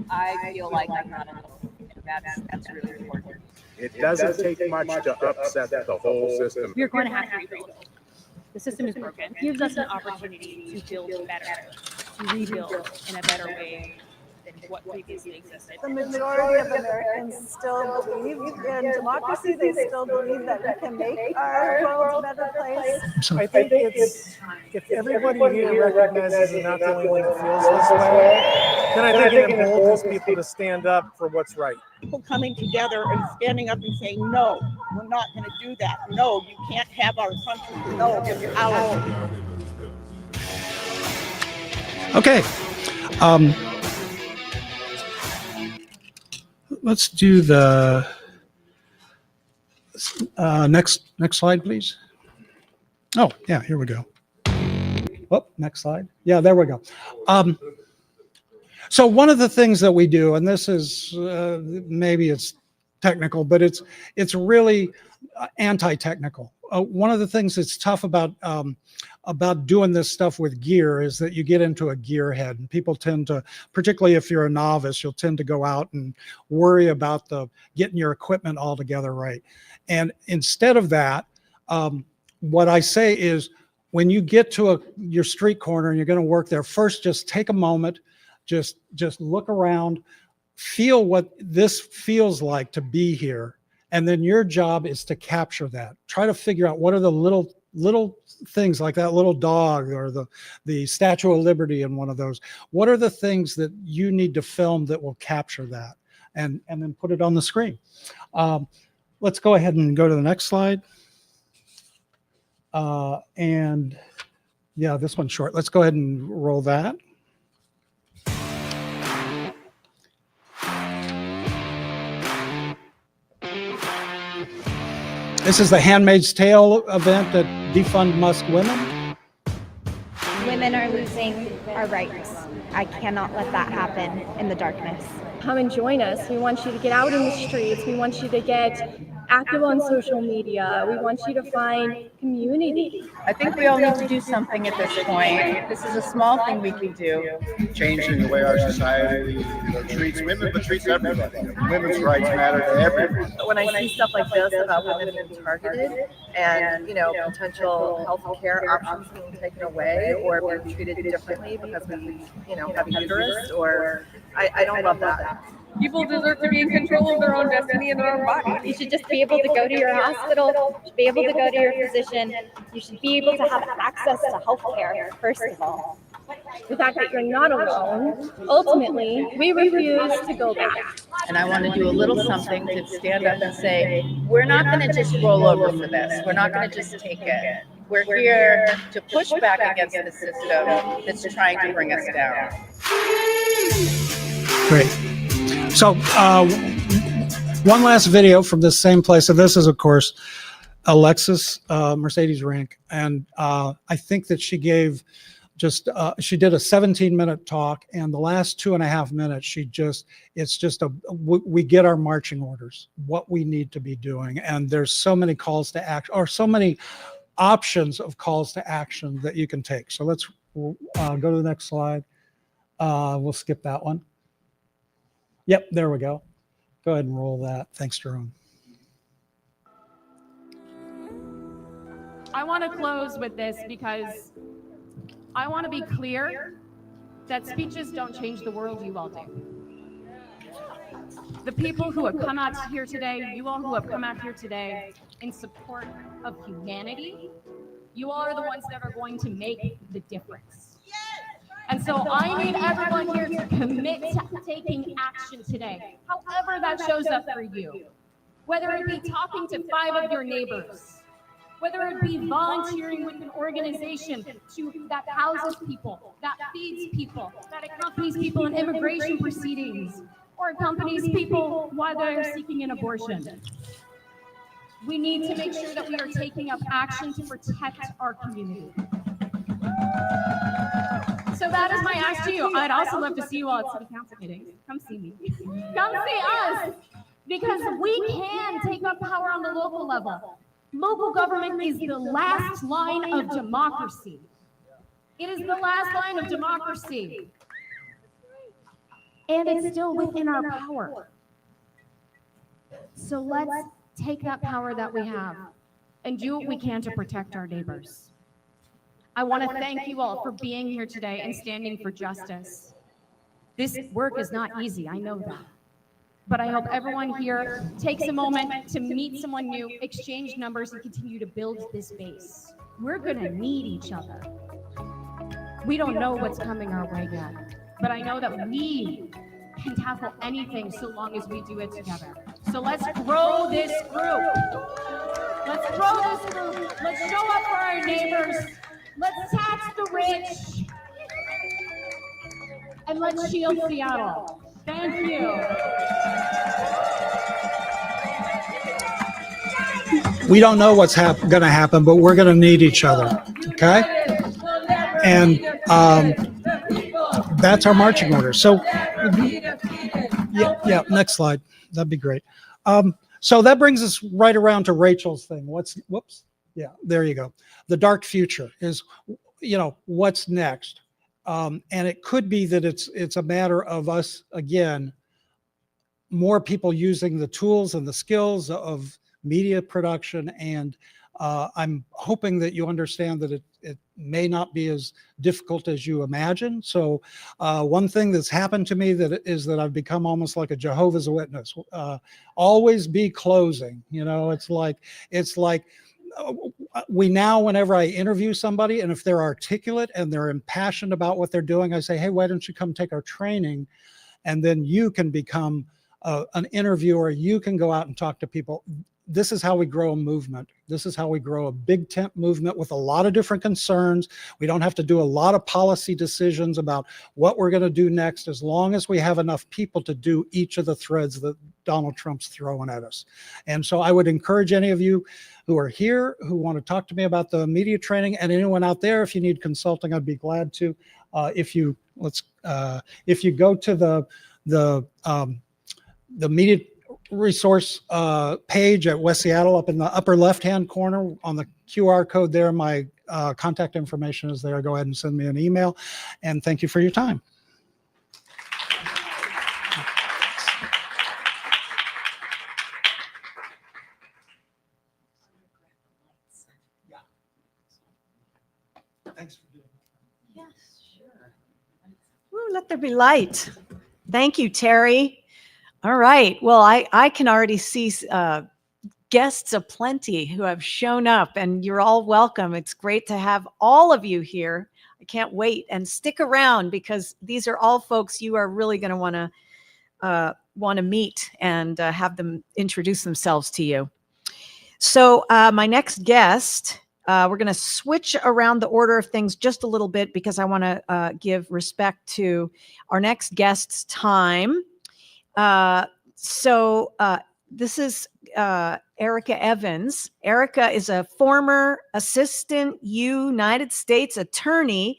Speaker 15: I feel like I'm not alone. And that's really important.
Speaker 1: It doesn't take much to upset the whole system.
Speaker 9: We're going to have to rebuild. The system is broken. It gives us an opportunity to build better, to rebuild in a better way than what previously existed.
Speaker 28: The majority of Americans still believe in democracy. They still believe that we can make our world a better place.
Speaker 16: I think it's, if everybody here recognizes you're not the only one that feels this way, then I think it emboldens people to stand up for what's right.
Speaker 2: People coming together and standing up and saying, no, we're not going to do that. No, you can't have our country. No, it's ours.
Speaker 18: Okay. Let's do the next slide, please. Oh, yeah, here we go. Oh, next slide. Yeah, there we go. So one of the things that we do, and this is maybe it's technical, but it's really anti-technical. One of the things that's tough about doing this stuff with gear is that you get into a gearhead, and people tend to, particularly if you're a novice, you'll tend to go out and worry about getting your equipment all together right. And instead of that, what I say is, when you get to your street corner and you're going to work there, first just take a moment, just look around, feel what this feels like to be here. And then your job is to capture that. Try to figure out what are the little things, like that little dog or the Statue of Liberty in one of those. What are the things that you need to film that will capture that, and then put it on the screen? Let's go ahead and go to the next slide. And yeah, this one's short. Let's go ahead and roll that. This is the Handmaid's Tale event at Defund Musk Women.
Speaker 28: Women are losing our rights. I cannot let that happen in the darkness.
Speaker 17: Come and join us. We want you to get out in the streets. We want you to get active on social media. We want you to find community.
Speaker 15: I think we all need to do something at this point. This is a small thing we can do.
Speaker 1: Changing the way our society treats women, but treats everybody. Women's rights matter to everyone.
Speaker 15: When I see stuff like this about women being targeted and, potential health care options being taken away or being treated differently because we, have a uterus, or I don't love that.
Speaker 19: People deserve to be in control of their own destiny and their own body.
Speaker 28: You should just be able to go to your hospital, you should be able to go to your physician, you should be able to have access to health care, first of all.
Speaker 17: The fact that you're not alone, ultimately, we refuse to go back.
Speaker 15: And I want to do a little something to stand up and say, we're not going to just roll over for this. We're not going to just take it. We're here to push back against the system that's trying to bring us down.
Speaker 18: Great. So one last video from this same place. So this is, of course, Alexis Mercedes Rink. And I think that she gave she did a 17-minute talk, and the last 2.5 minutes, we get our marching orders, what we need to be doing. And there's so many calls to action, or so many options of calls to action that you can take. So let's go to the next slide. We'll skip that one. Yep, there we go. Go ahead and roll that. Thanks, Jerome.
Speaker 9: I want to close with this because I want to be clear that speeches don't change the world, you all do. The people who have come out here today, you all who have come out here today in support of humanity, you all are the ones that are going to make the difference. And so I need everyone here to commit to taking action today, however that shows up for you. whether it be talking to 5 of your neighbors, whether it be volunteering with an organization that houses people, that feeds people, that accompanies people in immigration proceedings, or accompanies people while they're seeking an abortion. We need to make sure that we are taking up action to protect our community. So that is my ask to you. I'd also love to see you all at city council meetings. Come see me. Come see us, because we can take up power on the local level. Local government is the last line of democracy. It is the last line of democracy. And it's still within our power. So let's take that power that we have and do what we can to protect our neighbors. I want to thank you all for being here today and standing for justice. This work is not easy, I know that. But I hope everyone here takes a moment to meet someone new, exchange numbers, and continue to build this base. We're going to need each other. We don't know what's coming our way yet, but I know that we can tackle anything so long as we do it together. So let's grow this group. Let's grow this group. Let's show up for our neighbors. Let's tax the rich. And let's shield Seattle. Thank you.
Speaker 18: We don't know what's going to happen, but we're going to need each other, okay? And that's our marching order. So, yeah, next slide. That'd be great. So that brings us right around to Rachel's thing. Whoops. Yeah, there you go. The dark future is, what's next? And it could be that it's a matter of us, again, more people using the tools and the skills of media production. And I'm hoping that you understand that it may not be as difficult as you imagine. So one thing that's happened to me is that I've become almost like a Jehovah's Witness. Always be closing. It's like we now, whenever I interview somebody, and if they're articulate and they're impassioned about what they're doing, I say, hey, why don't you come take our training? And then you can become an interviewer. You can go out and talk to people. This is how we grow a movement. This is how we grow a big tent movement with a lot of different concerns. We don't have to do a lot of policy decisions about what we're going to do next, as long as we have enough people to do each of the threads that Donald Trump's throwing at us. And so I would encourage any of you who are here, who want to talk to me about the media training, and anyone out there, if you need consulting, I'd be glad to. If you go to the media resource page at West Seattle, up in the upper left-hand corner on the QR code there, my contact information is there. Go ahead and send me an email, and thank you for your time. Thanks for doing that.
Speaker 28: Yes, sure. Ooh, let there be light. Thank you, Terry. All right. Well, I can already see guests aplenty who have shown up, and you're all welcome. It's great to have all of you here. I can't wait, and stick around, because these are all folks you are really going to want to meet and have them introduce themselves to you. So my next guest, we're going to switch around the order of things just a little bit, because I want to give respect to our next guest's time. This is Erica Evans. Erica is a former assistant United States attorney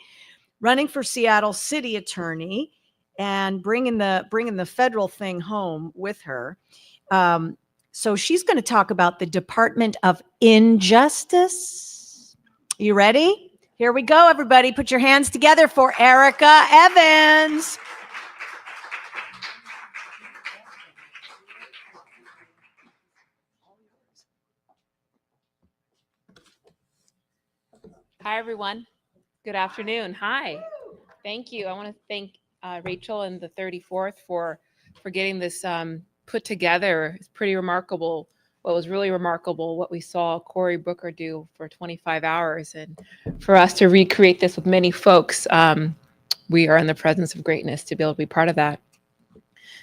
Speaker 28: running for Seattle City Attorney, and bringing the federal thing home with her. So she's going to talk about the Department of Injustice. You ready? Here we go, everybody. Put your hands together for Erica Evans.
Speaker 3: Hi, everyone. Good afternoon. Hi. Thank you. I want to thank Rachel and the 34th for getting this put together. It's pretty remarkable. What was really remarkable, what we saw Cory Booker do for 25 hours. And for us to recreate this with many folks, we are in the presence of greatness to be able to be part of that.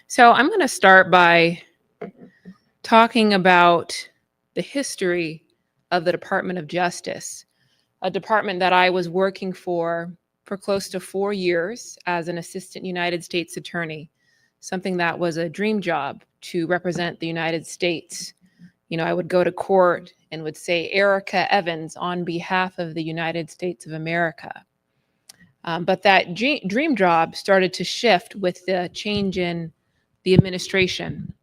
Speaker 3: So I'm going to start by talking about the history of the Department of Justice, a department that I was working for close to 4 years as an assistant United States attorney, something that was a dream job to represent the United States. You know, I would go to court and would say, Erica Evans on behalf of the United States of America. But that dream job started to shift with the change in the administration,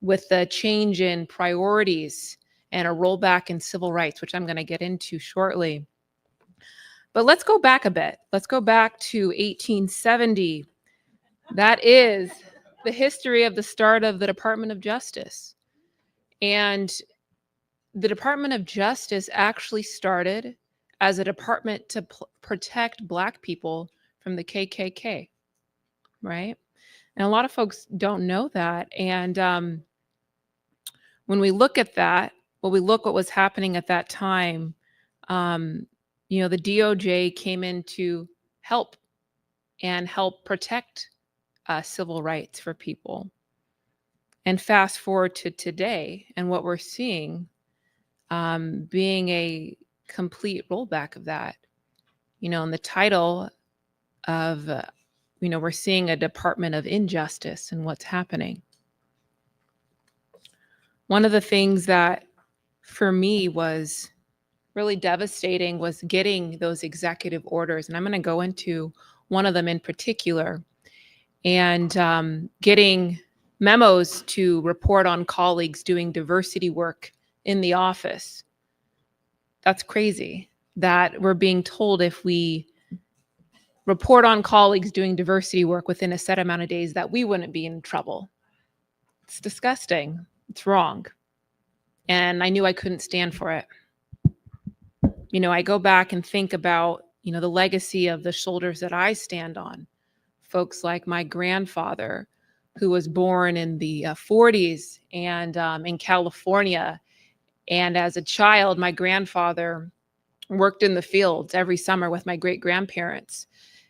Speaker 3: with the change in priorities and a rollback in civil rights, which I'm going to get into shortly. But let's go back a bit. Let's go back to 1870. That is the history of the start of the Department of Justice. And the Department of Justice actually started as a department to protect Black people from the KKK, right? And a lot of folks don't know that. And when we look at that, when we look what was happening at that time, you know, the DOJ came in to help protect civil rights for people. And fast forward to today, and what we're seeing being a complete rollback of that. You know, in the title of, you know, we're seeing a Department of Injustice and what's happening. One of the things that for me was really devastating was getting those executive orders. And I'm going to go into one of them in particular, and getting memos to report on colleagues doing diversity work in the office. That's crazy that we're being told if we report on colleagues doing diversity work within a set amount of days that we wouldn't be in trouble. It's disgusting. It's wrong. And I knew I couldn't stand for it. You know, I go back and think about, you know, the legacy of the shoulders that I stand on. Folks like my grandfather, who was born in the 40s and in California. And as a child, my grandfather worked in the fields every summer with my great-grandparents.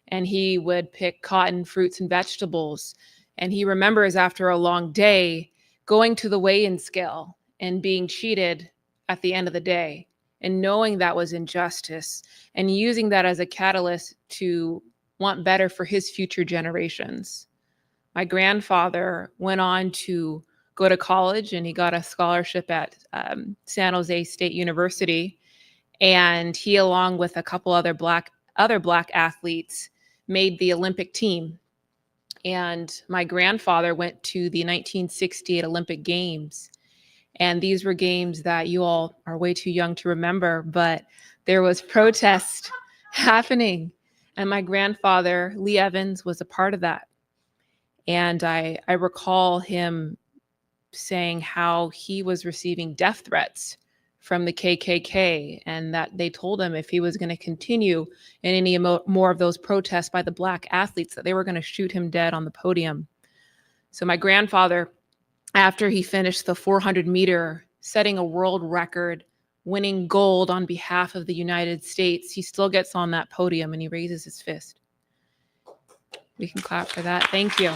Speaker 3: And he would pick cotton, fruits, and vegetables. And he remembers after a long day going to the weigh-in scale and being cheated at the end of the day, and knowing that was injustice, and using that as a catalyst to want better for his future generations. My grandfather went on to go to college, and he got a scholarship at San Jose State University. And he, along with a couple other black athletes, made the Olympic team. And my grandfather went to the 1968 Olympic Games. And these were games that you all are way too young to remember, but there was protest happening. And my grandfather, Lee Evans, was a part of that. And I recall him saying how he was receiving death threats from the KKK, and that they told him if he was going to continue in any more of those protests by the black athletes, that they were going to shoot him dead on the podium. So my grandfather, after he finished the 400 meter, setting a world record, winning gold on behalf of the United States, he still gets on that podium and he raises his fist. We can clap for that. Thank you.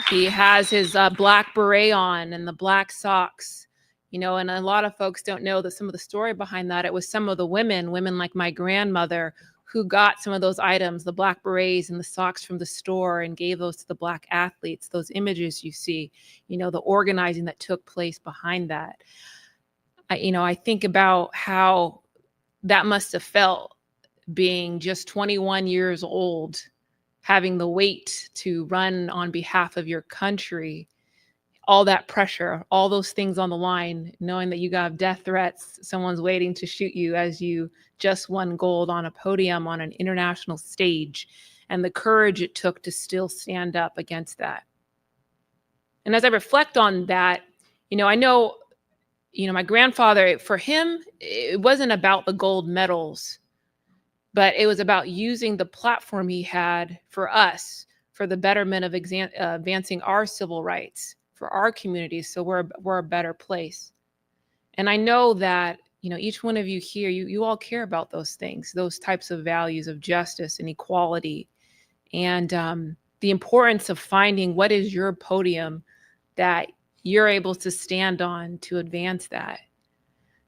Speaker 3: He has his black beret on and the black socks, you know, and a lot of folks don't know that some of the story behind that. It was some of the women like my grandmother, who got some of those items, the black berets and the socks from the store, and gave those to the black athletes. Those images you see, you know, the organizing that took place behind that. I think about how that must have felt, being just 21 years old, having the weight to run on behalf of your country, all that pressure, all those things on the line, knowing that you got death threats, someone's waiting to shoot you as you just won gold on a podium on an international stage, and the courage it took to still stand up against that. And as I reflect on that, I know, my grandfather, for him, it wasn't about the gold medals, but it was about using the platform he had for us, for the betterment of advancing our civil rights, for our communities, so we're a better place. And I know that, each one of you here, you all care about those things, those types of values of justice and equality, and the importance of finding what is your podium that you're able to stand on to advance that.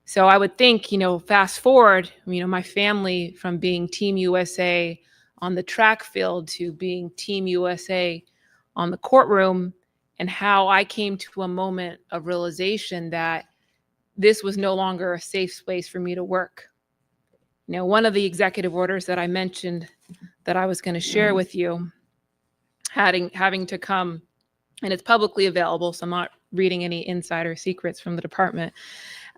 Speaker 3: So I would think, fast forward, my family from being Team USA on the track field to being Team USA on the courtroom, and how I came to a moment of realization that this was no longer a safe space for me to work. One of the executive orders that I mentioned that I was going to share with you, having to come, and it's publicly available, so I'm not reading any insider secrets from the department.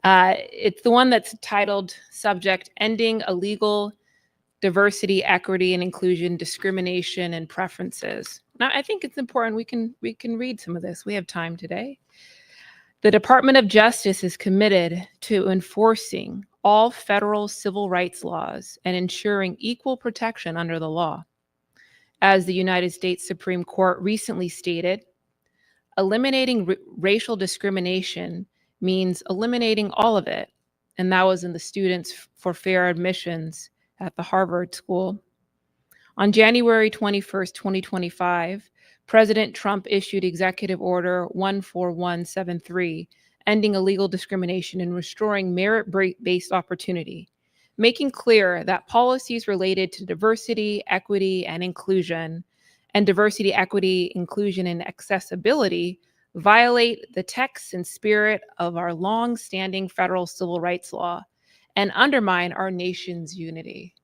Speaker 3: It's the one that's titled subject, Ending Illegal Diversity, Equity, and Inclusion, Discrimination, and Preferences. Now, I think it's important we can read some of this. We have time today. The Department of Justice is committed to enforcing all federal civil rights laws and ensuring equal protection under the law. As the United States Supreme Court recently stated, eliminating racial discrimination means eliminating all of it. And that was in the Students for Fair Admissions at the Harvard School. On January 21st, 2025, President Trump issued Executive Order 14173, ending illegal discrimination and restoring merit-based opportunity, making clear that policies related to diversity, equity, and inclusion, and diversity, equity, inclusion, and accessibility violate the text and spirit of our long-standing federal civil rights law and undermine our nation's unity.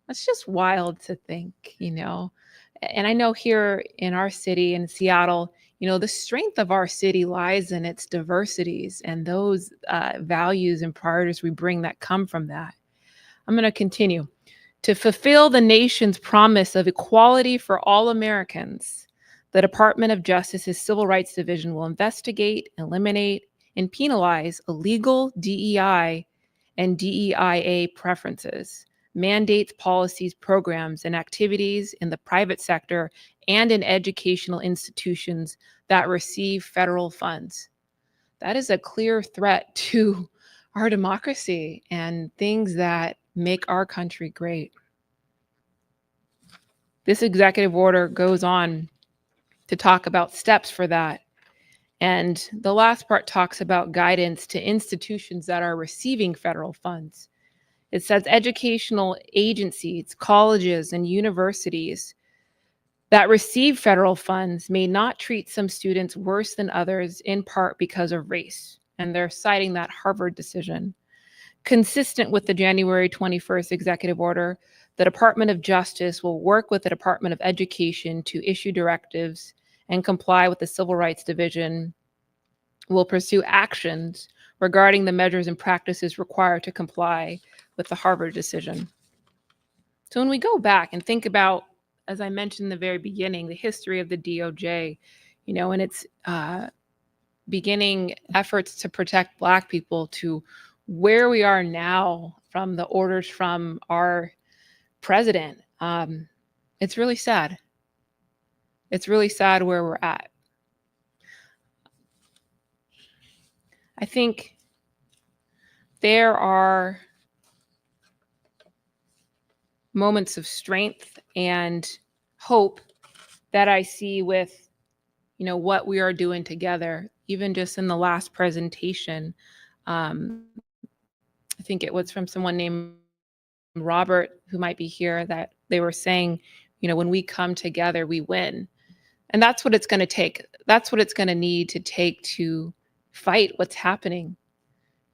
Speaker 3: That's just wild to think, And I know here in our city, in Seattle, the strength of our city lies in its diversities and those values and priorities we bring that come from that. I'm going to continue. To fulfill the nation's promise of equality for all Americans, the Department of Justice's Civil Rights Division will investigate, eliminate, and penalize illegal DEI and DEIA preferences, mandates, policies, programs, and activities in the private sector and in educational institutions that receive federal funds. That is a clear threat to our democracy and things that make our country great. This executive order goes on to talk about steps for that. And the last part talks about guidance to institutions that are receiving federal funds. It says educational agencies, colleges, and universities that receive federal funds may not treat some students worse than others, in part because of race. And they're citing that Harvard decision. Consistent with the January 21st executive order, the Department of Justice will work with the Department of Education to issue directives and comply with the Civil Rights Division, will pursue actions regarding the measures and practices required to comply with the Harvard decision. So when we go back and think about, as I mentioned in the very beginning, the history of the DOJ, and its beginning efforts to protect Black people to where we are now from the orders from our president, it's really sad. It's really sad where we're at. I think there are moments of strength and hope that I see with, what we are doing together. Even just in the last presentation, I think it was from someone named Robert, who might be here, that they were saying, when we come together, we win. And that's what it's going to take. That's what it's going to need to take to fight what's happening.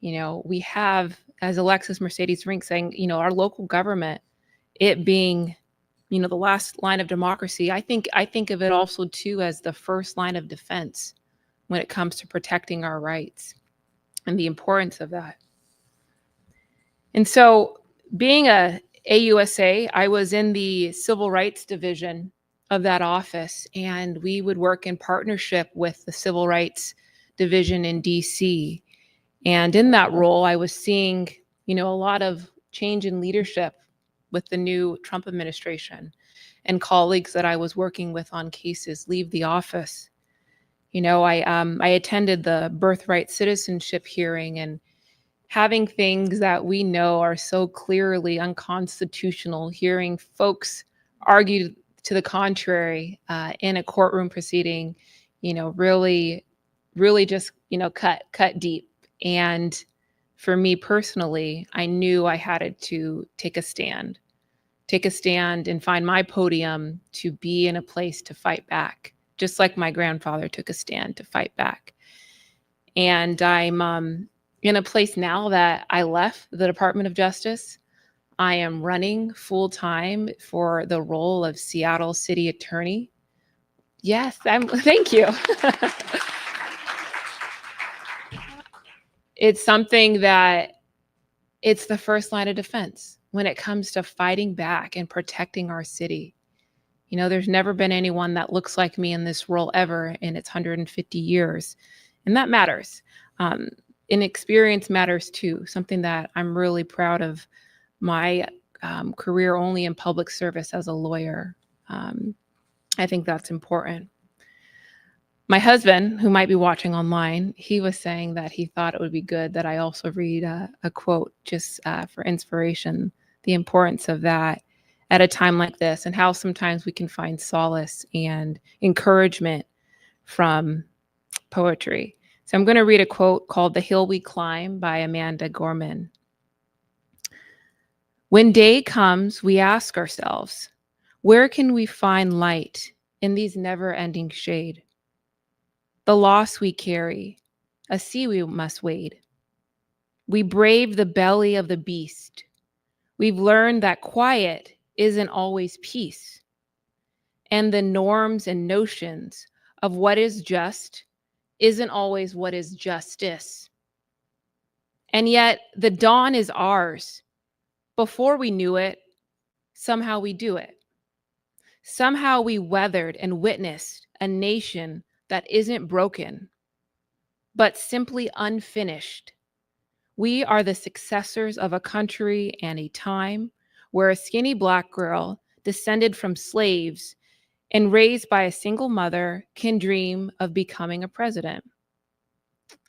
Speaker 3: We have, as Alexis Mercedes Rink saying, our local government, it being, the last line of democracy. I think of it also too as the first line of defense when it comes to protecting our rights and the importance of that. And so being a AUSA, I was in the Civil Rights Division of that office, and we would work in partnership with the Civil Rights Division in DC. And in that role, I was seeing, a lot of change in leadership with the new Trump administration, and colleagues that I was working with on cases leave the office. I attended the birthright citizenship hearing, and having things that we know are so clearly unconstitutional, hearing folks argue to the contrary in a courtroom proceeding, really really just, cut deep. And for me personally, I knew I had to take a stand and find my podium to be in a place to fight back, just like my grandfather took a stand to fight back. And I'm in a place now that I left the Department of Justice. I am running full time for the role of Seattle City Attorney. Yes, thank you. It's something that it's the first line of defense when it comes to fighting back and protecting our city. There's never been anyone that looks like me in this role ever in its 150 years. And that matters. And experience matters too, something that I'm really proud of my career only in public service as a lawyer. I think that's important. My husband, who might be watching online, he was saying that he thought it would be good that I also read a quote just for inspiration, the importance of that at a time like this, and how sometimes we can find solace and encouragement from poetry. So I'm going to read a quote called "The Hill We Climb" by Amanda Gorman. When day comes, we ask ourselves, where can we find light in these never-ending shade? The loss we carry, a sea we must wade. We brave the belly of the beast. We've learned that quiet isn't always peace. And the norms and notions of what is just isn't always what is justice. And yet the dawn is ours. Before we knew it, somehow we do it. Somehow we weathered and witnessed a nation that isn't broken, but simply unfinished. We are the successors of a country and a time where a skinny Black girl descended from slaves and raised by a single mother can dream of becoming a president,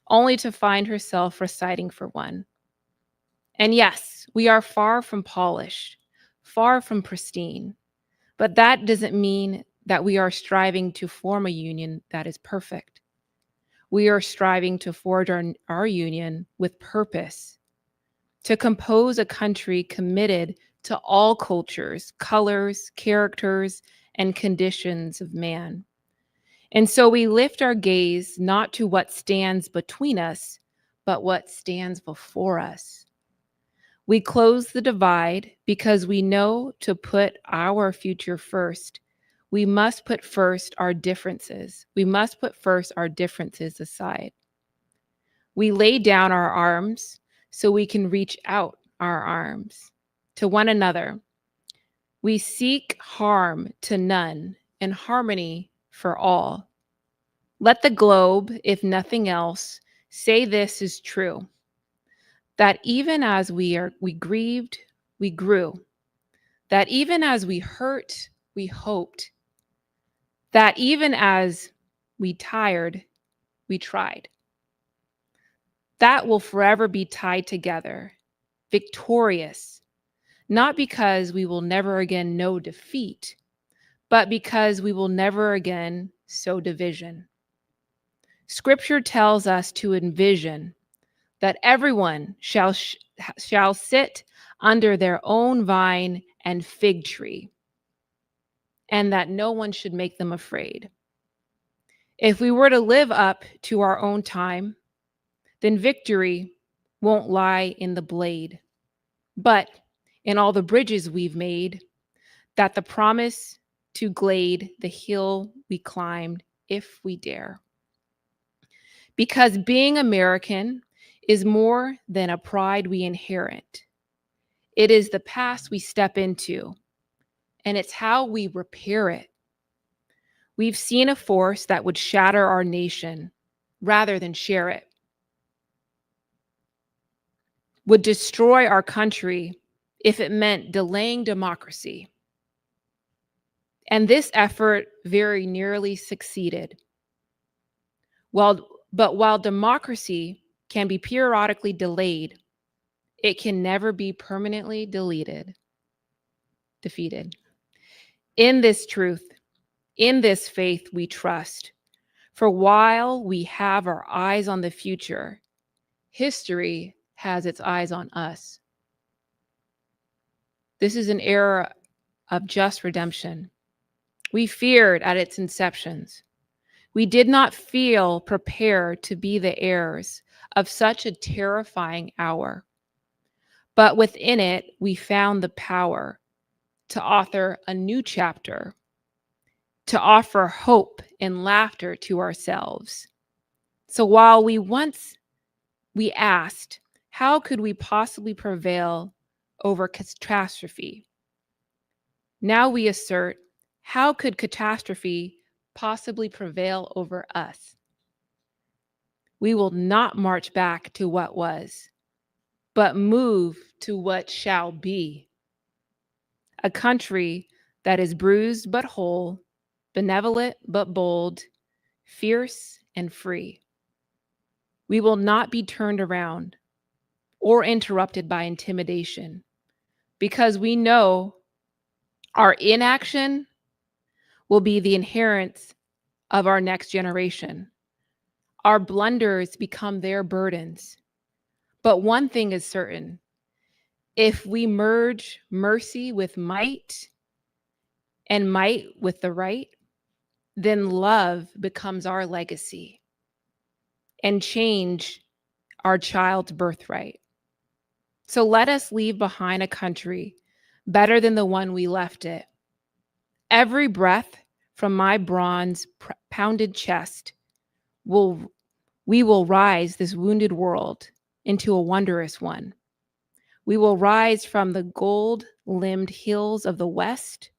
Speaker 3: only to find herself reciting for one. And yes, we are far from polished, far from pristine, but that doesn't mean that we are striving to form a union that is perfect. We are striving to forge our union with purpose, to compose a country committed to all cultures, colors, characters, and conditions of man. And so we lift our gaze not to what stands between us, but what stands before us. We close the divide because we know to put our future first. We must put first our differences. We must put first our differences aside. We lay down our arms so we can reach out our arms to one another. We seek harm to none and harmony for all. Let the globe, if nothing else, say this is true, that even as we grieved, we grew, that even as we hurt, we hoped, that even as we tired, we tried. That will forever be tied together, victorious, not because we will never again know defeat, but because we will never again sow division. Scripture tells us to envision that everyone shall sit under their own vine and fig tree, and that no one should make them afraid. If we were to live up to our own time, then victory won't lie in the blade, but in all the bridges we've made, that the promise to glade the hill we climbed if we dare. Because being American is more than a pride we inherit. It is the past we step into, and it's how we repair it. We've seen a force that would shatter our nation rather than share it, would destroy our country if it meant delaying democracy. And this effort very nearly succeeded. But while democracy can be periodically delayed, it can never be permanently defeated. In this truth, in this faith we trust, For while we have our eyes on the future, history has its eyes on us. This is an era of just redemption. We feared at its inceptions. We did not feel prepared to be the heirs of such a terrifying hour. But within it, we found the power to author a new chapter, to offer hope and laughter to ourselves. So while we asked, how could we possibly prevail over catastrophe? Now we assert, how could catastrophe possibly prevail over us? We will not march back to what was, but move to what shall be. A country that is bruised but whole, benevolent but bold, fierce and free. We will not be turned around or interrupted by intimidation, because we know our inaction will be the inheritance of our next generation. Our blunders become their burdens. But one thing is certain: if we merge mercy with might and might with the right, then love becomes our legacy and change our child's birthright. So let us leave behind a country better than the one we left it. Every breath from my bronze pounded chest we will rise this wounded world into a wondrous one. We will rise from the gold-limbed hills of the West.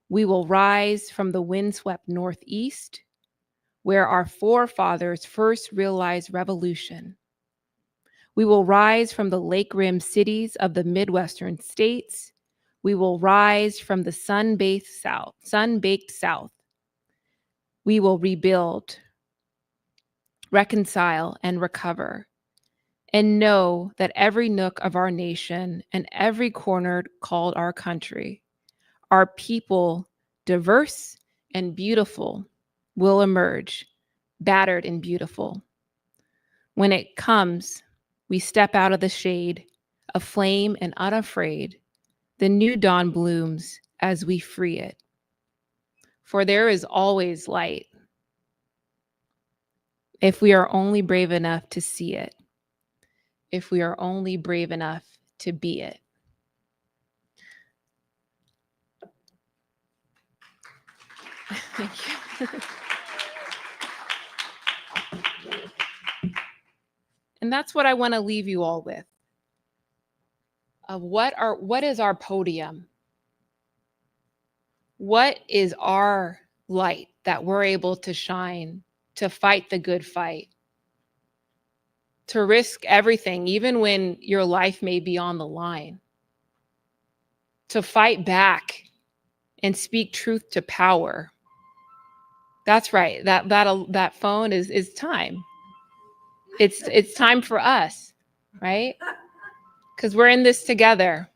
Speaker 3: We will rise from the windswept Northeast, where our forefathers first realized revolution. We will rise from the lake-rimmed cities of the Midwestern states. We will rise from the sun-baked South. We will rebuild, reconcile, and recover, and know that every nook of our nation and every corner called our country, our people, diverse and beautiful, will emerge, battered and beautiful. When it comes, we step out of the shade, aflame and unafraid. The new dawn blooms as we free it. For there is always light, if we are only brave enough to see it, if we are only brave enough to be it. Thank you. And that's what I want to leave you all with. What is our podium? What is our light that we're able to shine, to fight the good fight, to risk everything, even when your life may be on the line, to fight back and speak truth to power? That's right. That phone is time. It's time for us, right? Because we're in this together,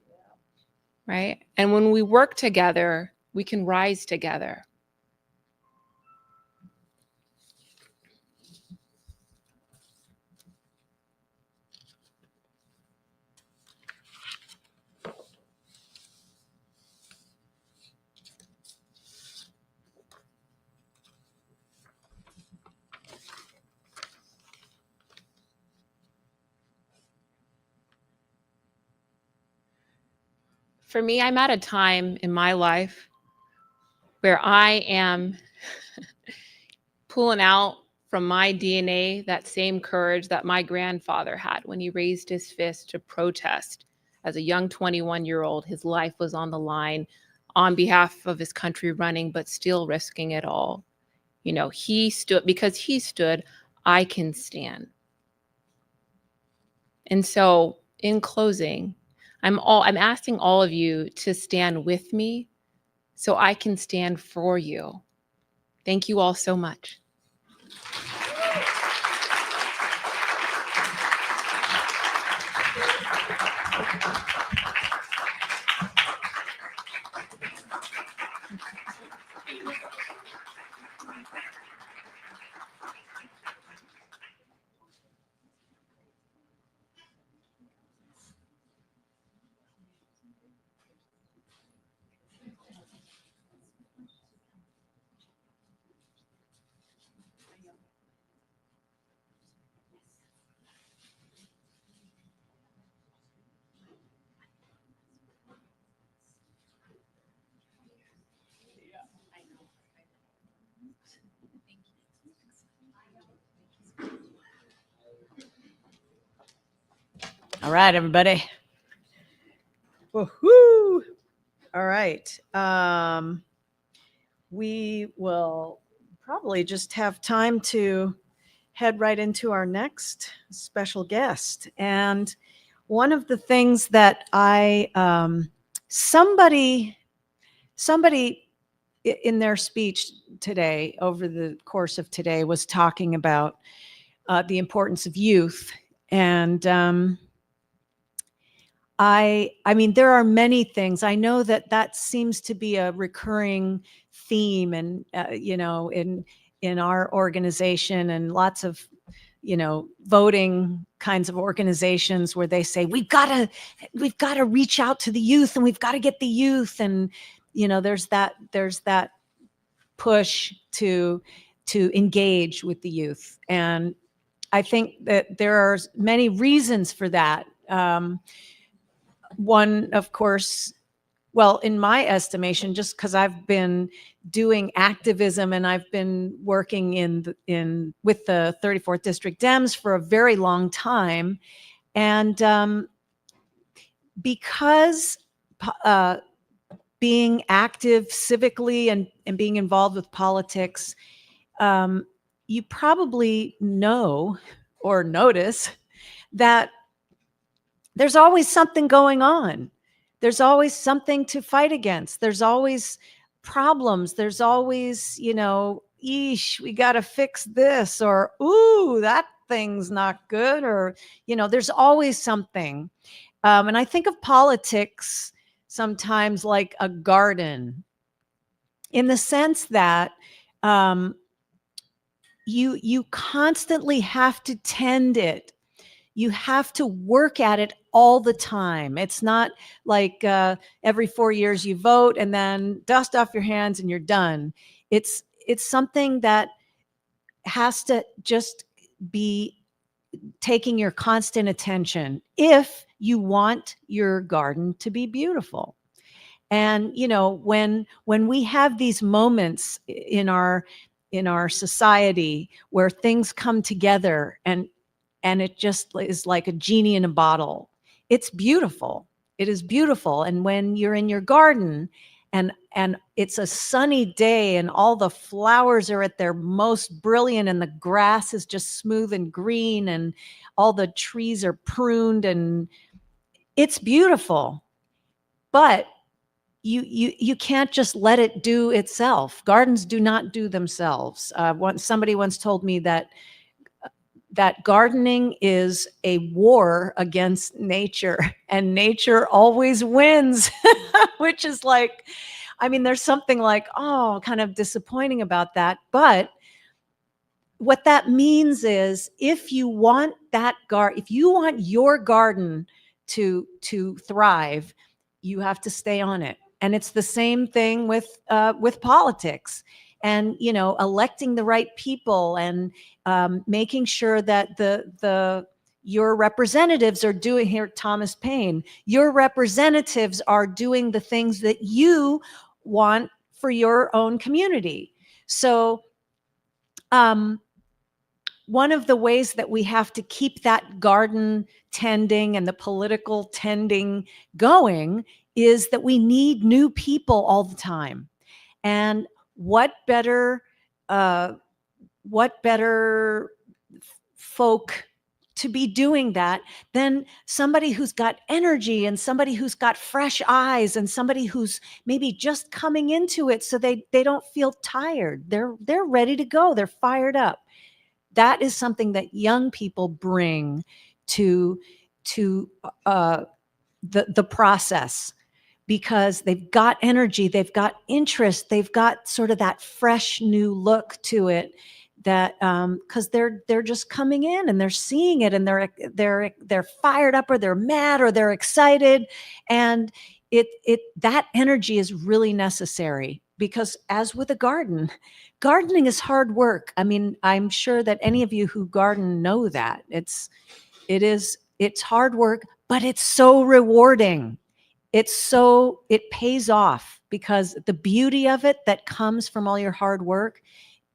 Speaker 3: right? And when we work together, we can rise together. For me, I'm at a time in my life where I am pulling out from my DNA that same courage that my grandfather had when he raised his fist to protest. As a young 21-year-old, his life was on the line on behalf of his country, running, but still risking it all. You know, he stood, because he stood, I can stand. And so in closing, I'm asking all of you to stand with me so I can stand for you. Thank you all so much.
Speaker 28: All right, everybody. Woohoo! All right. We will probably just have time to head right into our next special guest. And one of the things that somebody in their speech today, over the course of today, was talking about the importance of youth. And I mean, there are many things. I know that seems to be a recurring theme, and in our organization, and lots of voting kinds of organizations where they say we've got to reach out to the youth, and we've got to get the youth, and there's that push to engage with the youth. And I think that there are many reasons for that. One, of course, well, in my estimation, just because I've been doing activism and I've been working with the 34th District Dems for a very long time, and because being active civically and being involved with politics, you probably know or notice that there's always something going on. There's always something to fight against. There's always problems. There's always, eesh, we got to fix this, or, ooh, that thing's not good, or, there's always something. And I think of politics sometimes like a garden, in the sense that you constantly have to tend it. You have to work at it all the time. It's not like every 4 years you vote and then dust off your hands and you're done. It's something that has to just be taking your constant attention if you want your garden to be beautiful. And when we have these moments in our society where things come together and it just is like a genie in a bottle, it's beautiful. It is beautiful. And when you're in your garden and it's a sunny day and all the flowers are at their most brilliant and the grass is just smooth and green and all the trees are pruned, and it's beautiful. But you can't just let it do itself. Gardens do not do themselves. Somebody once told me that gardening is a war against nature, and nature always wins, which is like, there's something like, kind of disappointing about that. But what that means is, if you want your garden to thrive, you have to stay on it. And it's the same thing with politics. And electing the right people, and making sure that your representatives are doing, here, Thomas Paine, your representatives are doing the things that you want for your own community. So one of the ways that we have to keep that garden tending and the political tending going is that we need new people all the time. And what better folk to be doing that than somebody who's got energy, and somebody who's got fresh eyes, and somebody who's maybe just coming into it, so they don't feel tired. They're ready to go. They're fired up. That is something that young people bring to the process, because they've got energy, they've got interest, they've got sort of that fresh new look to it, that because they're just coming in and they're seeing it, and they're fired up, or they're mad, or they're excited, and that energy is really necessary. Because as with a gardening is hard work. I'm sure that any of you who garden know that it's hard work, but it's so rewarding. It pays off, because the beauty of it that comes from all your hard work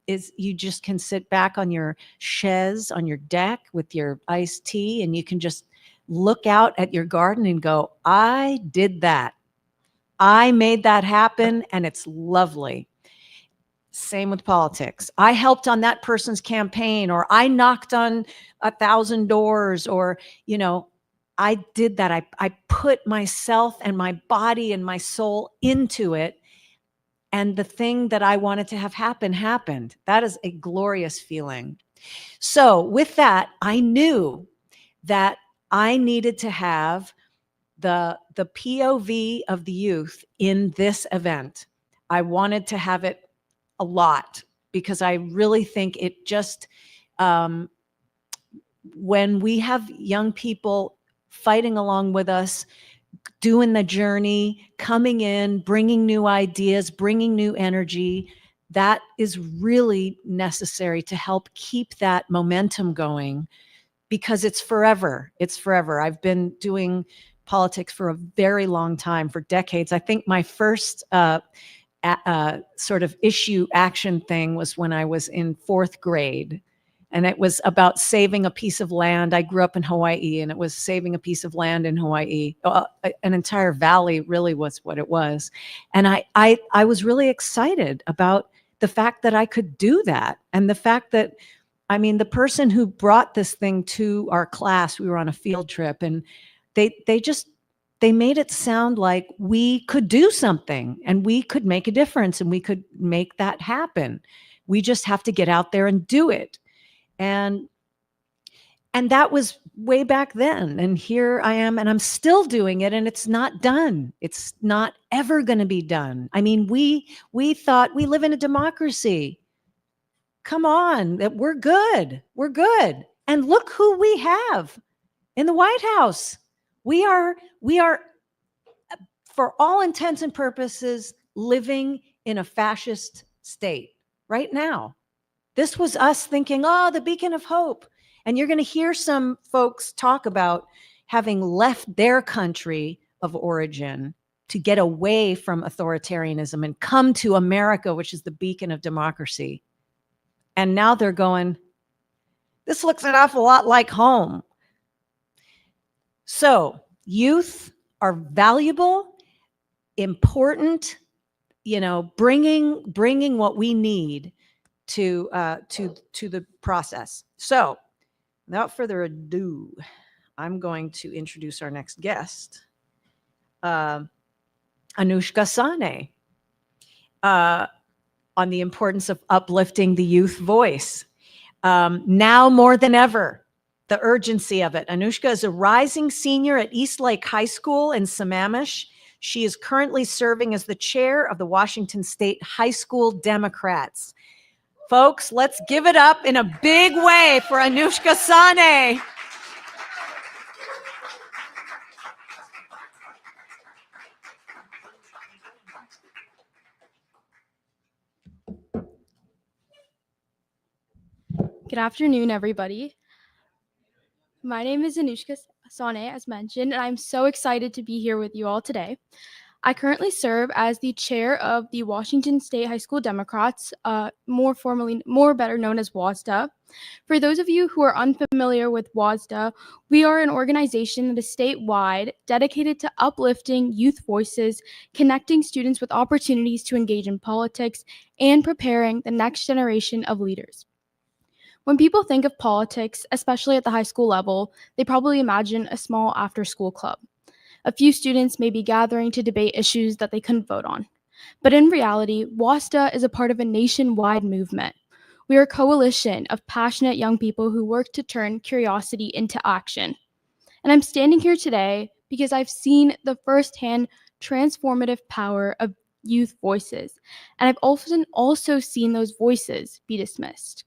Speaker 28: is you just can sit back on your chaise, on your deck with your iced tea, and you can just look out at your garden and go, I did that. I made that happen, and it's lovely. Same with politics. I helped on that person's campaign, or I knocked on 1,000 doors, or, I did that. I put myself and my body and my soul into it. And the thing that I wanted to have happen happened. That is a glorious feeling. So with that, I knew that I needed to have the POV of the youth in this event. I wanted to have it a lot because I really think it just, when we have young people fighting along with us, doing the journey, coming in, bringing new ideas, bringing new energy, that is really necessary to help keep that momentum going, because it's forever. It's forever. I've been doing politics for a very long time, for decades. I think my first sort of issue action thing was when I was in 4th grade. And it was about saving a piece of land. I grew up in Hawaii, and it was saving a piece of land in Hawaii. An entire valley really was what it was. And I was really excited about the fact that I could do that. And the fact that, the person who brought this thing to our class, we were on a field trip, and they made it sound like we could do something and we could make a difference and we could make that happen. We just have to get out there and do it. And that was way back then. And here I am, and I'm still doing it, and it's not done. It's not ever going to be done. We thought we live in a democracy. Come on, that we're good. We're good. And look who we have in the White House. We are, for all intents and purposes, living in a fascist state right now. This was us thinking, the beacon of hope. And you're going to hear some folks talk about having left their country of origin to get away from authoritarianism and come to America, which is the beacon of democracy. And now they're going, this looks an awful lot like home. So youth are valuable, important, bringing what we need to the process. So without further ado, I'm going to introduce our next guest, Anushka Sane, on the importance of uplifting the youth voice. Now more than ever, the urgency of it. Anushka is a rising senior at Eastlake High School in Sammamish. She is currently serving as the chair of the Washington State High School Democrats. Folks, let's give it up in a big way for Anushka Sane.
Speaker 4: Good afternoon, everybody. My name is Anushka Sane, as mentioned, and I'm so excited to be here with you all today. I currently serve as the chair of the Washington State High School Democrats, more better known as WASDA. For those of you who are unfamiliar with WASDA, we are an organization that is statewide, dedicated to uplifting youth voices, connecting students with opportunities to engage in politics, and preparing the next generation of leaders. When people think of politics, especially at the high school level, they probably imagine a small after-school club. A few students may be gathering to debate issues that they couldn't vote on. But in reality, WASDA is a part of a nationwide movement. We are a coalition of passionate young people who work to turn curiosity into action. And I'm standing here today because I've seen the firsthand transformative power of youth voices. And I've often also seen those voices be dismissed.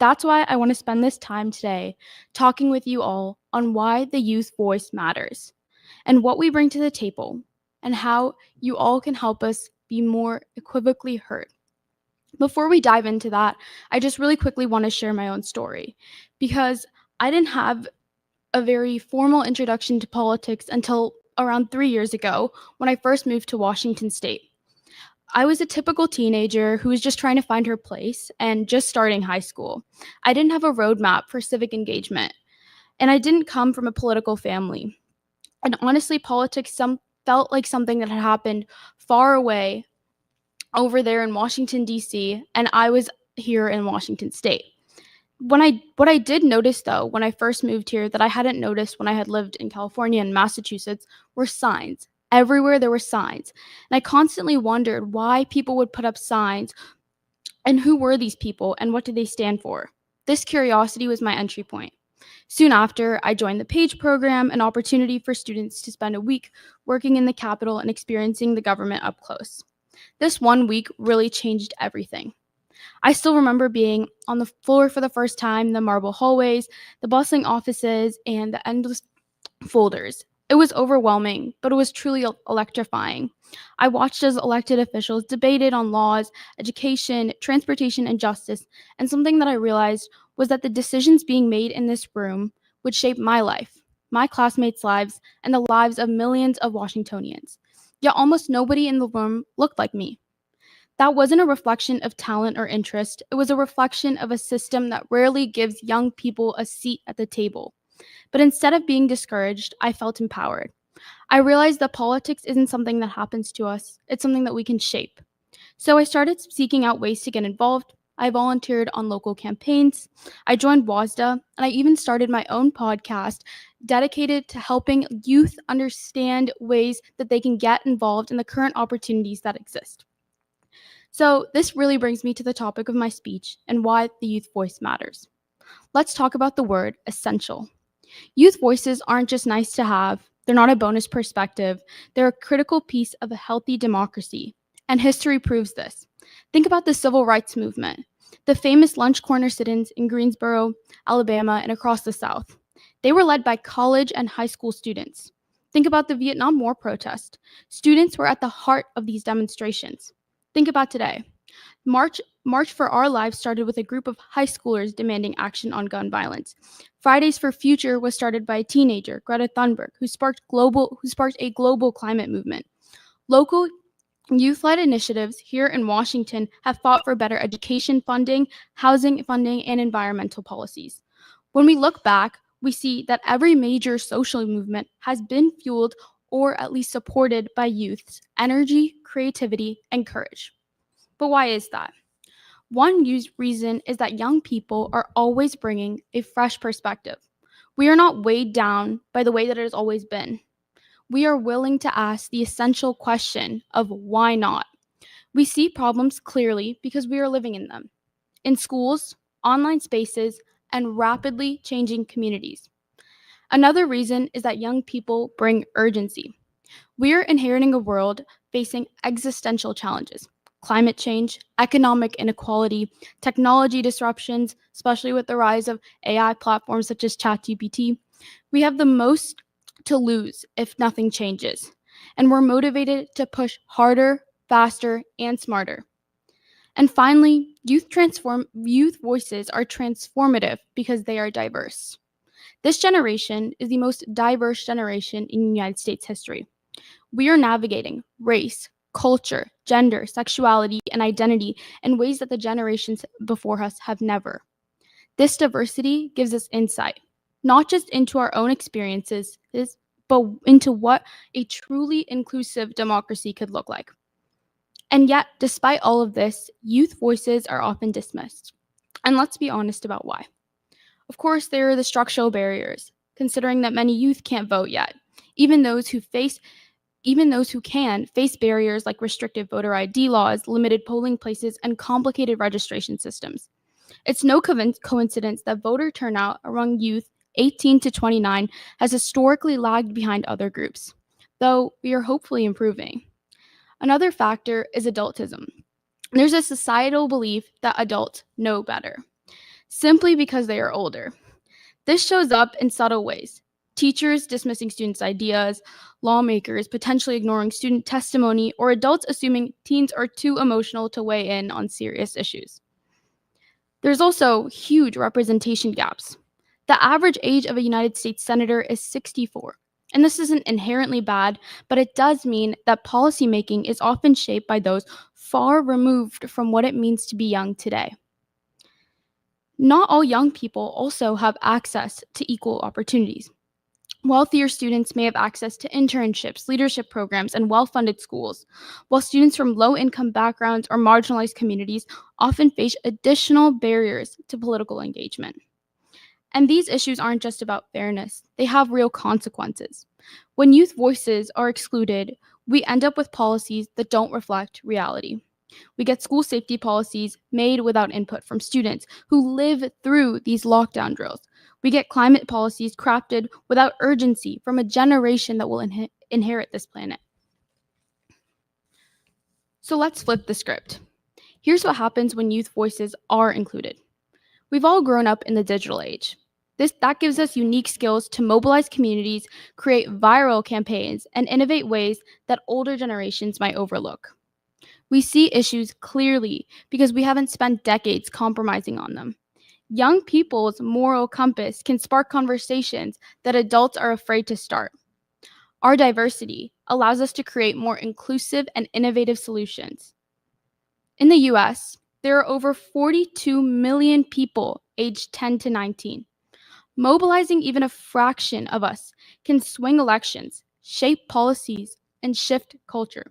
Speaker 4: That's why I want to spend this time today talking with you all on why the youth voice matters and what we bring to the table and how you all can help us be more equivocally heard. Before we dive into that, I just really quickly want to share my own story because I didn't have a very formal introduction to politics until around 3 years ago when I first moved to Washington State. I was a typical teenager who was just trying to find her place and just starting high school. I didn't have a roadmap for civic engagement. And I didn't come from a political family. And honestly, politics felt like something that had happened far away over there in Washington, D.C., and I was here in Washington State. What I did notice, though, when I first moved here that I hadn't noticed when I had lived in California and Massachusetts were signs. Everywhere there were signs. And I constantly wondered why people would put up signs and who were these people and what did they stand for. This curiosity was my entry point. Soon after, I joined the PAGE program, an opportunity for students to spend a week working in the Capitol and experiencing the government up close. This 1 week really changed everything. I still remember being on the floor for the first time, the marble hallways, the bustling offices, and the endless folders. It was overwhelming, but it was truly electrifying. I watched as elected officials debated on laws, education, transportation, and justice, and something that I realized was that the decisions being made in this room would shape my life, my classmates' lives, and the lives of millions of Washingtonians. Yet almost nobody in the room looked like me. That wasn't a reflection of talent or interest. It was a reflection of a system that rarely gives young people a seat at the table. But instead of being discouraged, I felt empowered. I realized that politics isn't something that happens to us. It's something that we can shape. So I started seeking out ways to get involved. I volunteered on local campaigns. I joined WASDA, and I even started my own podcast dedicated to helping youth understand ways that they can get involved in the current opportunities that exist. So this really brings me to the topic of my speech and why the youth voice matters. Let's talk about the word essential. Youth voices aren't just nice to have. They're not a bonus perspective. They're a critical piece of a healthy democracy. And history proves this. Think about the civil rights movement, the famous lunch corner sit-ins in Greensboro, Alabama, and across the South. They were led by college and high school students. Think about the Vietnam War protest. Students were at the heart of these demonstrations. Think about today. March for Our Lives started with a group of high schoolers demanding action on gun violence. Fridays for Future was started by a teenager, Greta Thunberg, who sparked a global climate movement. Local youth-led initiatives here in Washington have fought for better education funding, housing funding, and environmental policies. When we look back, we see that every major social movement has been fueled or at least supported by youth's energy, creativity, and courage. But why is that? One reason is that young people are always bringing a fresh perspective. We are not weighed down by the way that it has always been. We are willing to ask the essential question of why not. We see problems clearly because we are living in them, in schools, online spaces, and rapidly changing communities. Another reason is that young people bring urgency. We are inheriting a world facing existential challenges: climate change, economic inequality, technology disruptions, especially with the rise of AI platforms such as ChatGPT. We have the most to lose if nothing changes, and we're motivated to push harder, faster, and smarter. And finally, youth voices are transformative because they are diverse. This generation is the most diverse generation in United States history. We are navigating race, culture, gender, sexuality, and identity in ways that the generations before us have never. This diversity gives us insight, not just into our own experiences, but into what a truly inclusive democracy could look like. And yet, despite all of this, youth voices are often dismissed. And let's be honest about why. Of course, there are the structural barriers, considering that many youth can't vote yet. Even those who can face barriers like restrictive voter ID laws, limited polling places, and complicated registration systems. It's no coincidence that voter turnout among youth 18 to 29 has historically lagged behind other groups, though we are hopefully improving. Another factor is adultism. There's a societal belief that adults know better, simply because they are older. This shows up in subtle ways. Teachers dismissing students' ideas, lawmakers potentially ignoring student testimony, or adults assuming teens are too emotional to weigh in on serious issues. There's also huge representation gaps. The average age of a United States senator is 64. And this isn't inherently bad, but it does mean that policymaking is often shaped by those far removed from what it means to be young today. Not all young people also have access to equal opportunities. Wealthier students may have access to internships, leadership programs, and well-funded schools, while students from low-income backgrounds or marginalized communities often face additional barriers to political engagement. And these issues aren't just about fairness, they have real consequences. When youth voices are excluded, we end up with policies that don't reflect reality. We get school safety policies made without input from students who live through these lockdown drills. We get climate policies crafted without urgency from a generation that will inherit this planet. So let's flip the script. Here's what happens when youth voices are included. We've all grown up in the digital age. That gives us unique skills to mobilize communities, create viral campaigns, and innovate ways that older generations might overlook. We see issues clearly because we haven't spent decades compromising on them. Young people's moral compass can spark conversations that adults are afraid to start. Our diversity allows us to create more inclusive and innovative solutions. In the US, there are over 42 million people aged 10 to 19. Mobilizing even a fraction of us can swing elections, shape policies, and shift culture.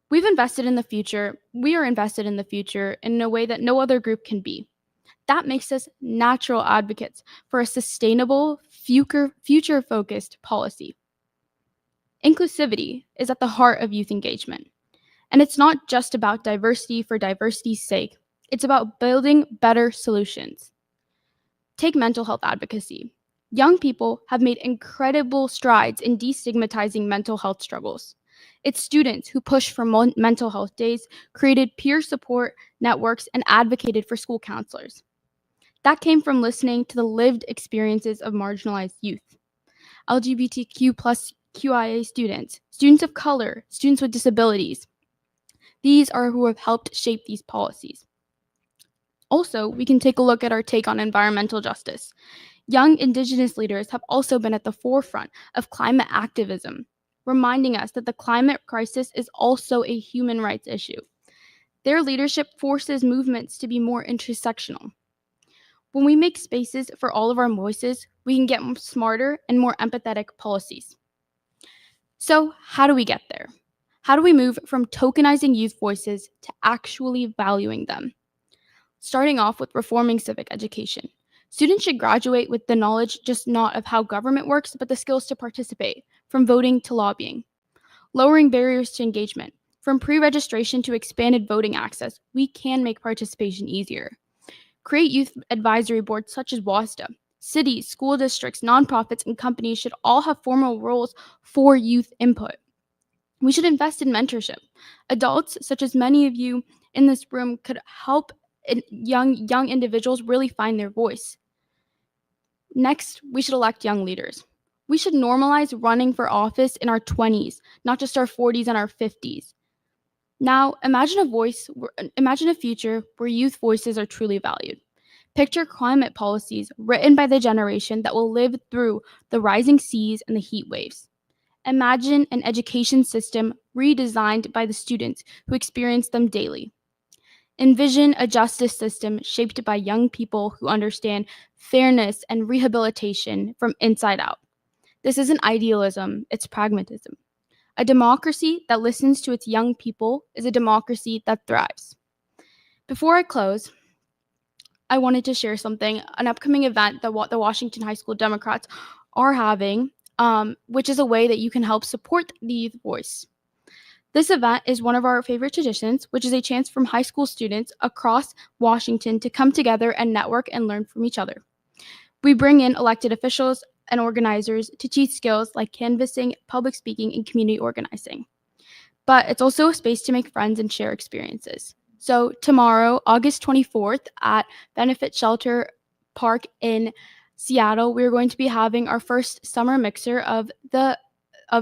Speaker 4: We are invested in the future in a way that no other group can be. That makes us natural advocates for a sustainable, future-focused policy. Inclusivity is at the heart of youth engagement. And it's not just about diversity for diversity's sake. It's about building better solutions. Take mental health advocacy. Young people have made incredible strides in destigmatizing mental health struggles. It's students who pushed for mental health days, created peer support networks, and advocated for school counselors. That came from listening to the lived experiences of marginalized youth. LGBTQ plus QIA students, students of color, students with disabilities. These are who have helped shape these policies. Also, we can take a look at our take on environmental justice. Young Indigenous leaders have also been at the forefront of climate activism, reminding us that the climate crisis is also a human rights issue. Their leadership forces movements to be more intersectional. When we make spaces for all of our voices, we can get smarter and more empathetic policies. So, how do we get there? How do we move from tokenizing youth voices to actually valuing them? Starting off with reforming civic education. Students should graduate with the knowledge just not of how government works, but the skills to participate, from voting to lobbying. Lowering barriers to engagement. From pre-registration to expanded voting access, we can make participation easier. Create youth advisory boards such as WASDA. Cities, school districts, nonprofits, and companies should all have formal roles for youth input. We should invest in mentorship. Adults, such as many of you in this room, could help young individuals really find their voice. Next, we should elect young leaders. We should normalize running for office in our 20s, not just our 40s and our 50s. Now, imagine a future where youth voices are truly valued. Picture climate policies written by the generation that will live through the rising seas and the heat waves. Imagine an education system redesigned by the students who experience them daily. Envision a justice system shaped by young people who understand fairness and rehabilitation from inside out. This isn't idealism, it's pragmatism. A democracy that listens to its young people is a democracy that thrives. Before I close, I wanted to share something, an upcoming event that the Washington High School Democrats are having, which is a way that you can help support the youth voice. This event is one of our favorite traditions, which is a chance from high school students across Washington to come together and network and learn from each other. We bring in elected officials and organizers to teach skills like canvassing, public speaking, and community organizing. But it's also a space to make friends and share experiences. So tomorrow, August 24th at Benefit Shelter Park in Seattle, we're going to be having our first summer mixer of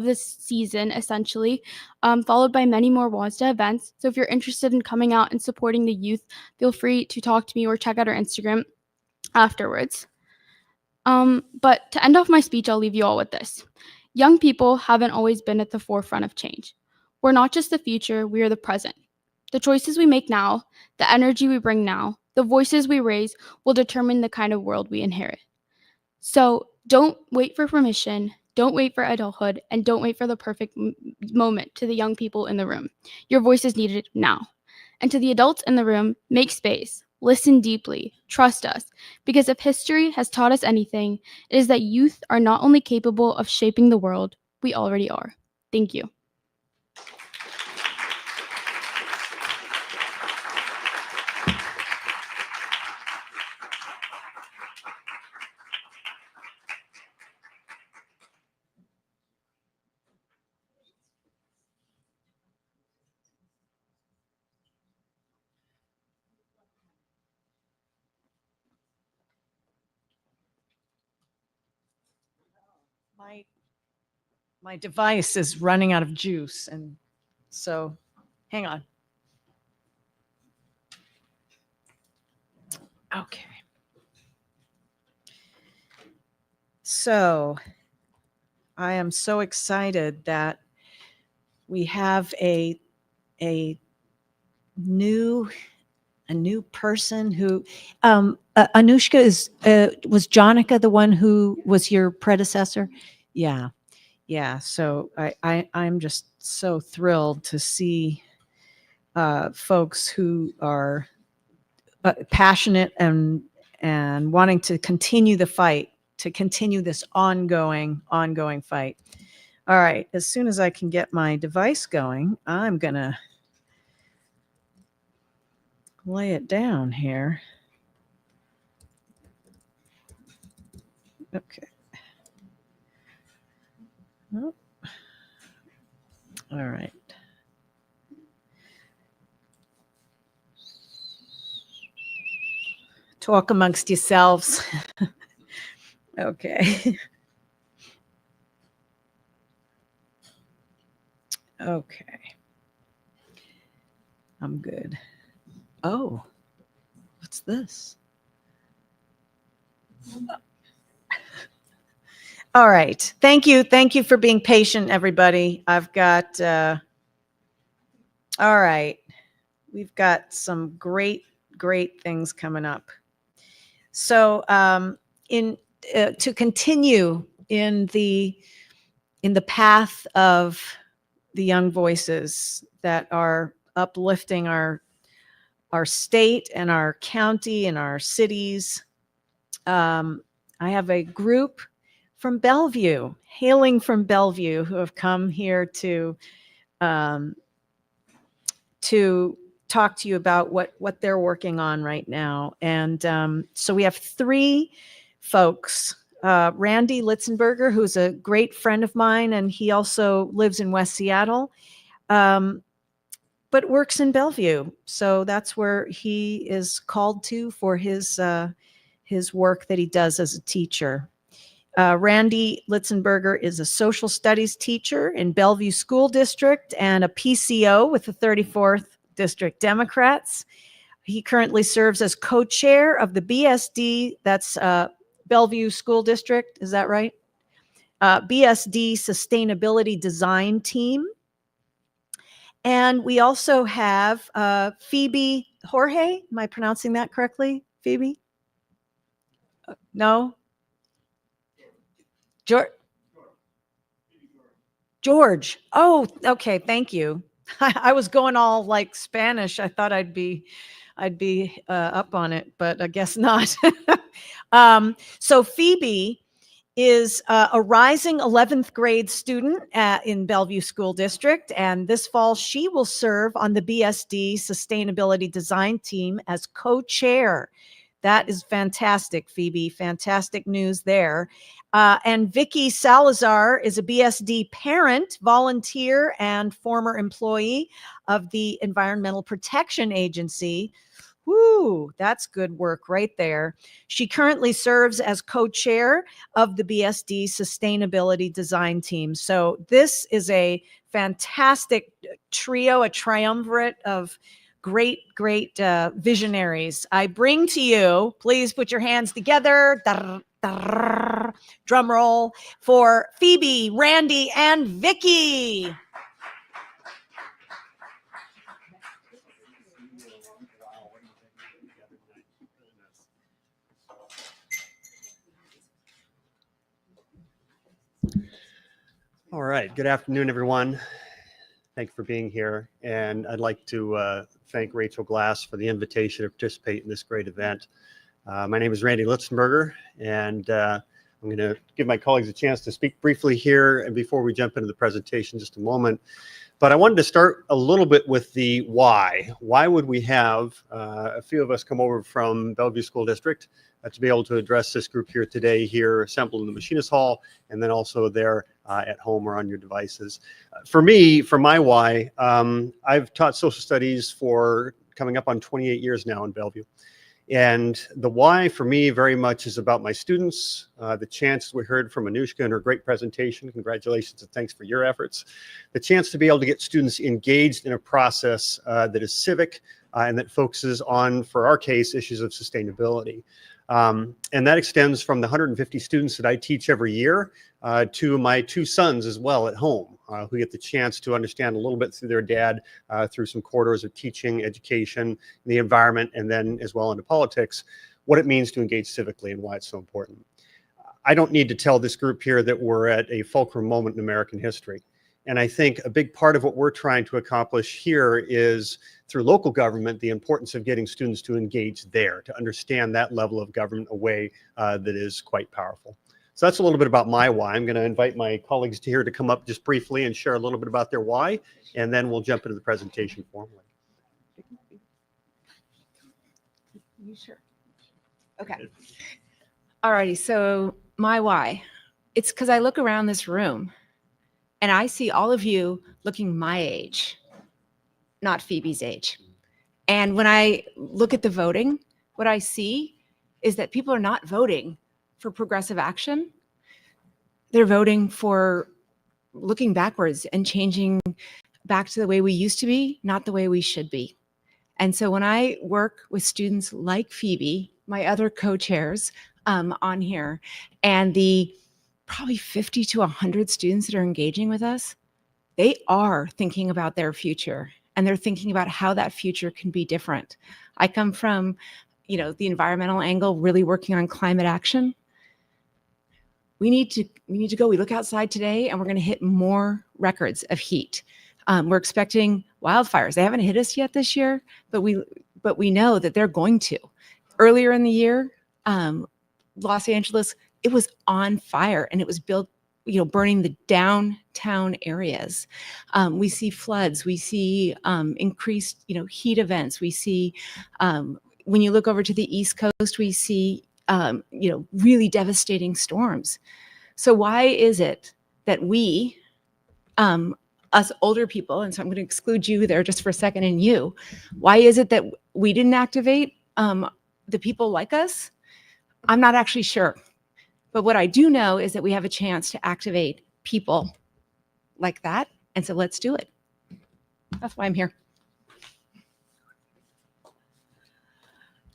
Speaker 4: this season, essentially, followed by many more WASDA events. So if you're interested in coming out and supporting the youth, feel free to talk to me or check out our Instagram afterwards. But to end off my speech, I'll leave you all with this. Young people haven't always been at the forefront of change. We're not just the future, we are the present. The choices we make now, the energy we bring now, The voices we raise will determine the kind of world we inherit. So don't wait for permission, don't wait for adulthood, and don't wait for the perfect moment to the young people in the room. Your voice is needed now. And to the adults in the room, make space, listen deeply, trust us, because if history has taught us anything, it is that youth are not only capable of shaping the world, we already are. Thank you.
Speaker 28: My device is running out of juice, and so hang on. Okay. So I am so excited that we have a new person who Anushka was Jonica the one who was your predecessor? Yeah. So I'm just so thrilled to see folks who are passionate and wanting to continue the fight, to continue this ongoing fight. All right, as soon as I can get my device going, I'm gonna lay it down here. Okay. Oh. All right. Talk amongst yourselves. Okay. Okay. I'm good. Oh, what's this? All right. Thank you. Thank you for being patient, everybody. I've got, all right. We've got some great things coming up. So to continue in the path of the young voices that are uplifting our state and our county and our cities, I have a group from Bellevue, hailing from Bellevue, who have come here to talk to you about what they're working on right now. And so we have three folks. Randy Litzenberger, who's a great friend of mine, and he also lives in West Seattle, but works in Bellevue. So that's where he is called to for his work that he does as a teacher. Randy Litzenberger is a social studies teacher in Bellevue School District and a PCO with the 34th District Democrats. He currently serves as co-chair of the BSD, that's Bellevue School District, is that right? BSD Sustainability Design Team. And we also have Phoebe Jorge. Am I pronouncing that correctly, Phoebe? No? George. Oh, okay. Thank you. I was going all like Spanish. I thought I'd be up on it, but I guess not. So Phoebe is a rising 11th grade student in Bellevue School District. And this fall, she will serve on the BSD Sustainability Design Team as co-chair. That is fantastic, Phoebe. Fantastic news there. And Vicki Salazar is a BSD parent, volunteer, and former employee of the Environmental Protection Agency. Woo, that's good work right there. She currently serves as co-chair of the BSD Sustainability Design Team. So this is a fantastic trio, a triumvirate of great visionaries. I bring to you, please put your hands together, drum roll, for Phoebe, Randy, and Vicki.
Speaker 7: All right, good afternoon, everyone. Thank you for being here. And I'd like to thank Rachel Glass for the invitation to participate in this great event. My name is Randy Litzenberger, and I'm going to give my colleagues a chance to speak briefly here and before we jump into the presentation just a moment. But I wanted to start a little bit with the why. Why would we have a few of us come over from Bellevue School District to be able to address this group here today, here assembled in the Machinist Hall, and then also there at home or on your devices. For me, for my why, I've taught social studies for coming up on 28 years now in Bellevue. And the why for me very much is about my students, the chance we heard from Anushka in her great presentation. Congratulations and thanks for your efforts. The chance to be able to get students engaged in a process that is civic and that focuses on, for our case, issues of sustainability. And that extends from the 150 students that I teach every year to my 2 sons as well at home, who get the chance to understand a little bit through their dad, through some corridors of teaching, education, the environment, and then as well into politics, what it means to engage civically and why it's so important. I don't need to tell this group here that we're at a fulcrum moment in American history. And I think a big part of what we're trying to accomplish here is through local government, the importance of getting students to engage there, to understand that level of government a way that is quite powerful. So that's a little bit about my why. I'm going to invite my colleagues here to come up just briefly and share a little bit about their why, and then we'll jump into the presentation formally.
Speaker 20: You sure? Okay. Alrighty, so my why. It's because I look around this room and I see all of you looking my age, not Phoebe's age. And when I look at the voting, what I see is that people are not voting for progressive action. They're voting for looking backwards and changing back to the way we used to be, not the way we should be. And so when I work with students like Phoebe, my other co-chairs on here, and the probably 50 to 100 students that are engaging with us, they are thinking about their future and they're thinking about how that future can be different. I come from, the environmental angle, really working on climate action. We need to go. We look outside today and we're going to hit more records of heat. We're expecting wildfires. They haven't hit us yet this year, but we know that they're going to. Earlier in the year, Los Angeles, it was on fire and it was built, burning the downtown areas. We see floods, we see increased, heat events. We see, when you look over to the East Coast, we see, really devastating storms. So why is it that we, us older people, and so I'm going to exclude you there just for a second and you, why is it that we didn't activate the people like us? I'm not actually sure. But what I do know is that we have a chance to activate people like that. And so let's do it. That's why I'm here.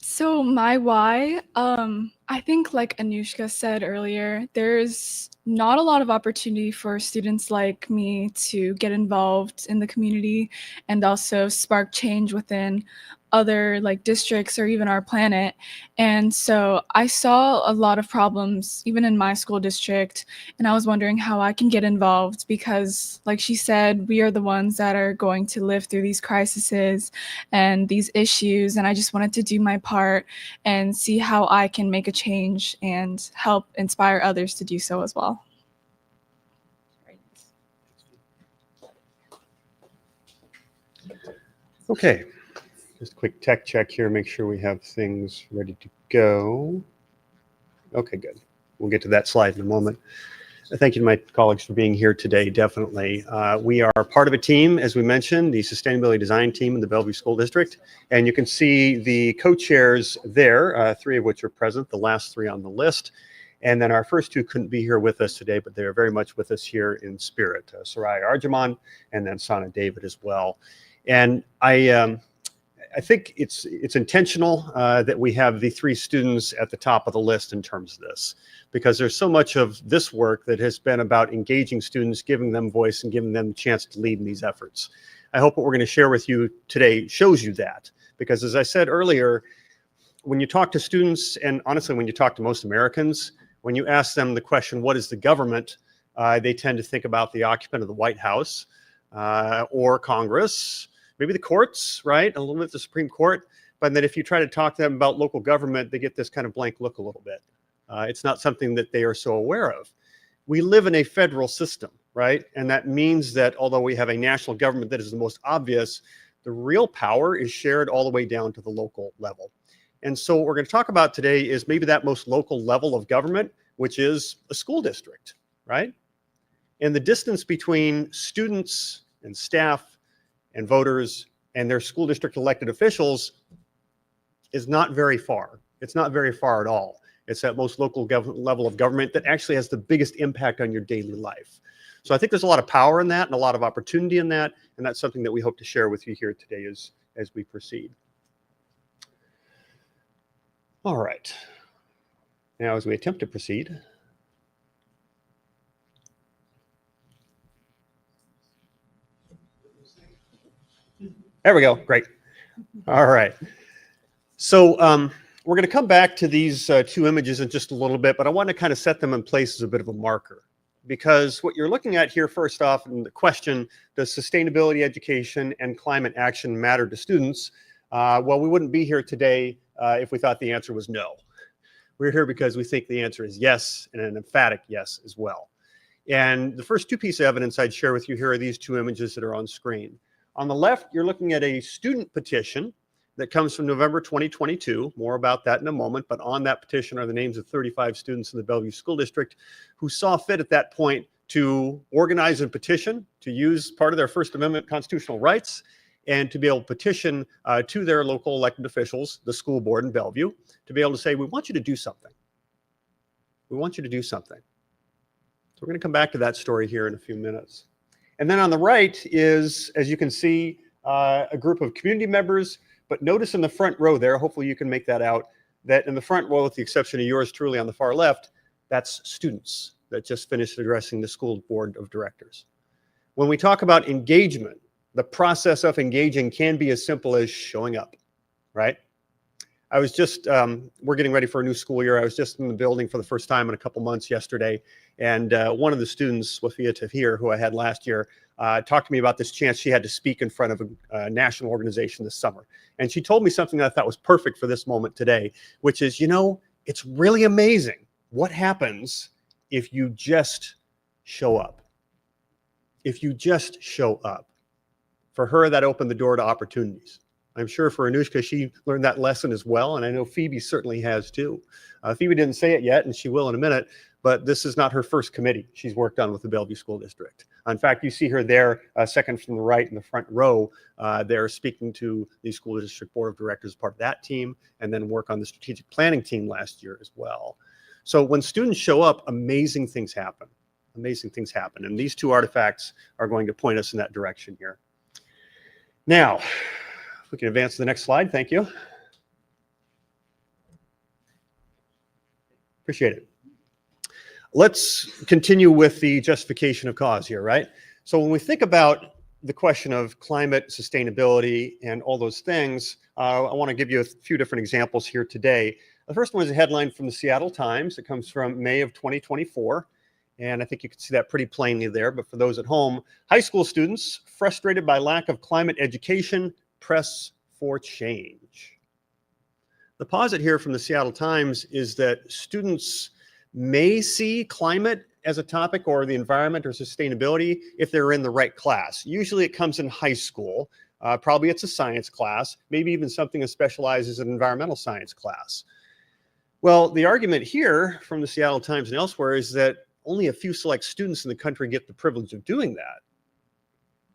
Speaker 4: So my why, I think like Anushka said earlier, there's not a lot of opportunity for students like me to get involved in the community and also spark change within other like districts or even our planet. And so I saw a lot of problems even in my school district, and I was wondering how I can get involved because like she said, we are the ones that are going to live through these crises and these issues, and I just wanted to do my part and see how I can make a change and help inspire others to do so as well.
Speaker 7: Okay. Just a quick tech check here, make sure we have things ready to go. Okay, good. We'll get to that slide in a moment. Thank you to my colleagues for being here today, definitely. We are part of a team, as we mentioned, the Sustainability Design Team in the Bellevue School District. And you can see the co-chairs there, 3 of which are present, the last 3 on the list. And then our first 2 couldn't be here with us today, but they're very much with us here in spirit. Soraya Arjaman and then Sana David as well. And I think it's intentional that we have the 3 students at the top of the list in terms of this, because there's so much of this work that has been about engaging students, giving them voice and giving them the chance to lead in these efforts. I hope what we're going to share with you today shows you that, because as I said earlier, when you talk to students, and honestly, when you talk to most Americans, when you ask them the question, what is the government? they tend to think about the occupant of the White House or Congress, maybe the courts, right? A little bit the Supreme Court. But then if you try to talk to them about local government, they get this kind of blank look a little bit. It's not something that they are so aware of. We live in a federal system, right? And that means that although we have a national government that is the most obvious, the real power is shared all the way down to the local level. And so what we're going to talk about today is maybe that most local level of government, which is a school district, right? And the distance between students and staff and voters and their school district elected officials is not very far. It's not very far at all. It's that most local level of government that actually has the biggest impact on your daily life. So I think there's a lot of power in that and a lot of opportunity in that. And that's something that we hope to share with you here today as we proceed. All right. Now, as we attempt to proceed, there we go. Great. All right. So we're going to come back to these two images in just a little bit, but I want to kind of set them in place as a bit of a marker. Because what you're looking at here, first off, in the question, does sustainability education and climate action matter to students? Well, we wouldn't be here today if we thought the answer was no. We're here because we think the answer is yes, and an emphatic yes as well. And the first two pieces of evidence I'd share with you here are these two images that are on screen. On the left, you're looking at a student petition that comes from November 2022. More about that in a moment, but on that petition are the names of 35 students in the Bellevue School District who saw fit at that point to organize and petition, to use part of their First Amendment constitutional rights, and to be able to petition to their local elected officials, the school board in Bellevue, to be able to say, we want you to do something. We want you to do something. So we're going to come back to that story here in a few minutes. And then on the right is, as you can see, a group of community members. But notice in the front row there, hopefully you can make that out, that in the front row, with the exception of yours truly on the far left, that's students that just finished addressing the school board of directors. When we talk about engagement, the process of engaging can be as simple as showing up, right? I was just, we're getting ready for a new school year. I was just in the building for the first time in a couple months yesterday. And one of the students, Wafia Tahir, who I had last year, talked to me about this chance she had to speak in front of a national organization this summer. And she told me something that I thought was perfect for this moment today, which is, you know, it's really amazing what happens if you just show up. If you just show up. For her, that opened the door to opportunities. I'm sure for Anushka, she learned that lesson as well, and I know Phoebe certainly has too. Phoebe didn't say it yet, and she will in a minute, but this is not her first committee she's worked on with the Bellevue School District. In fact, you see her there, second from the right in the front row, there speaking to the school district board of directors, part of that team, and then work on the strategic planning team last year as well. So when students show up, amazing things happen. Amazing things happen, and these two artifacts are going to point us in that direction here. Now, if we can advance to the next slide, thank you. Appreciate it. Let's continue with the justification of cause here, right? So when we think about the question of climate, sustainability, and all those things, I want to give you a few different examples here today. The first one is a headline from the Seattle Times. It comes from May of 2024. And I think you can see that pretty plainly there. But for those at home, high school students frustrated by lack of climate education press for change. The posit here from the Seattle Times is that students may see climate as a topic or the environment or sustainability if they're in the right class. Usually it comes in high school. Probably it's a science class, maybe even something that specializes in environmental science class. Well, the argument here from the Seattle Times and elsewhere is that only a few select students in the country get the privilege of doing that.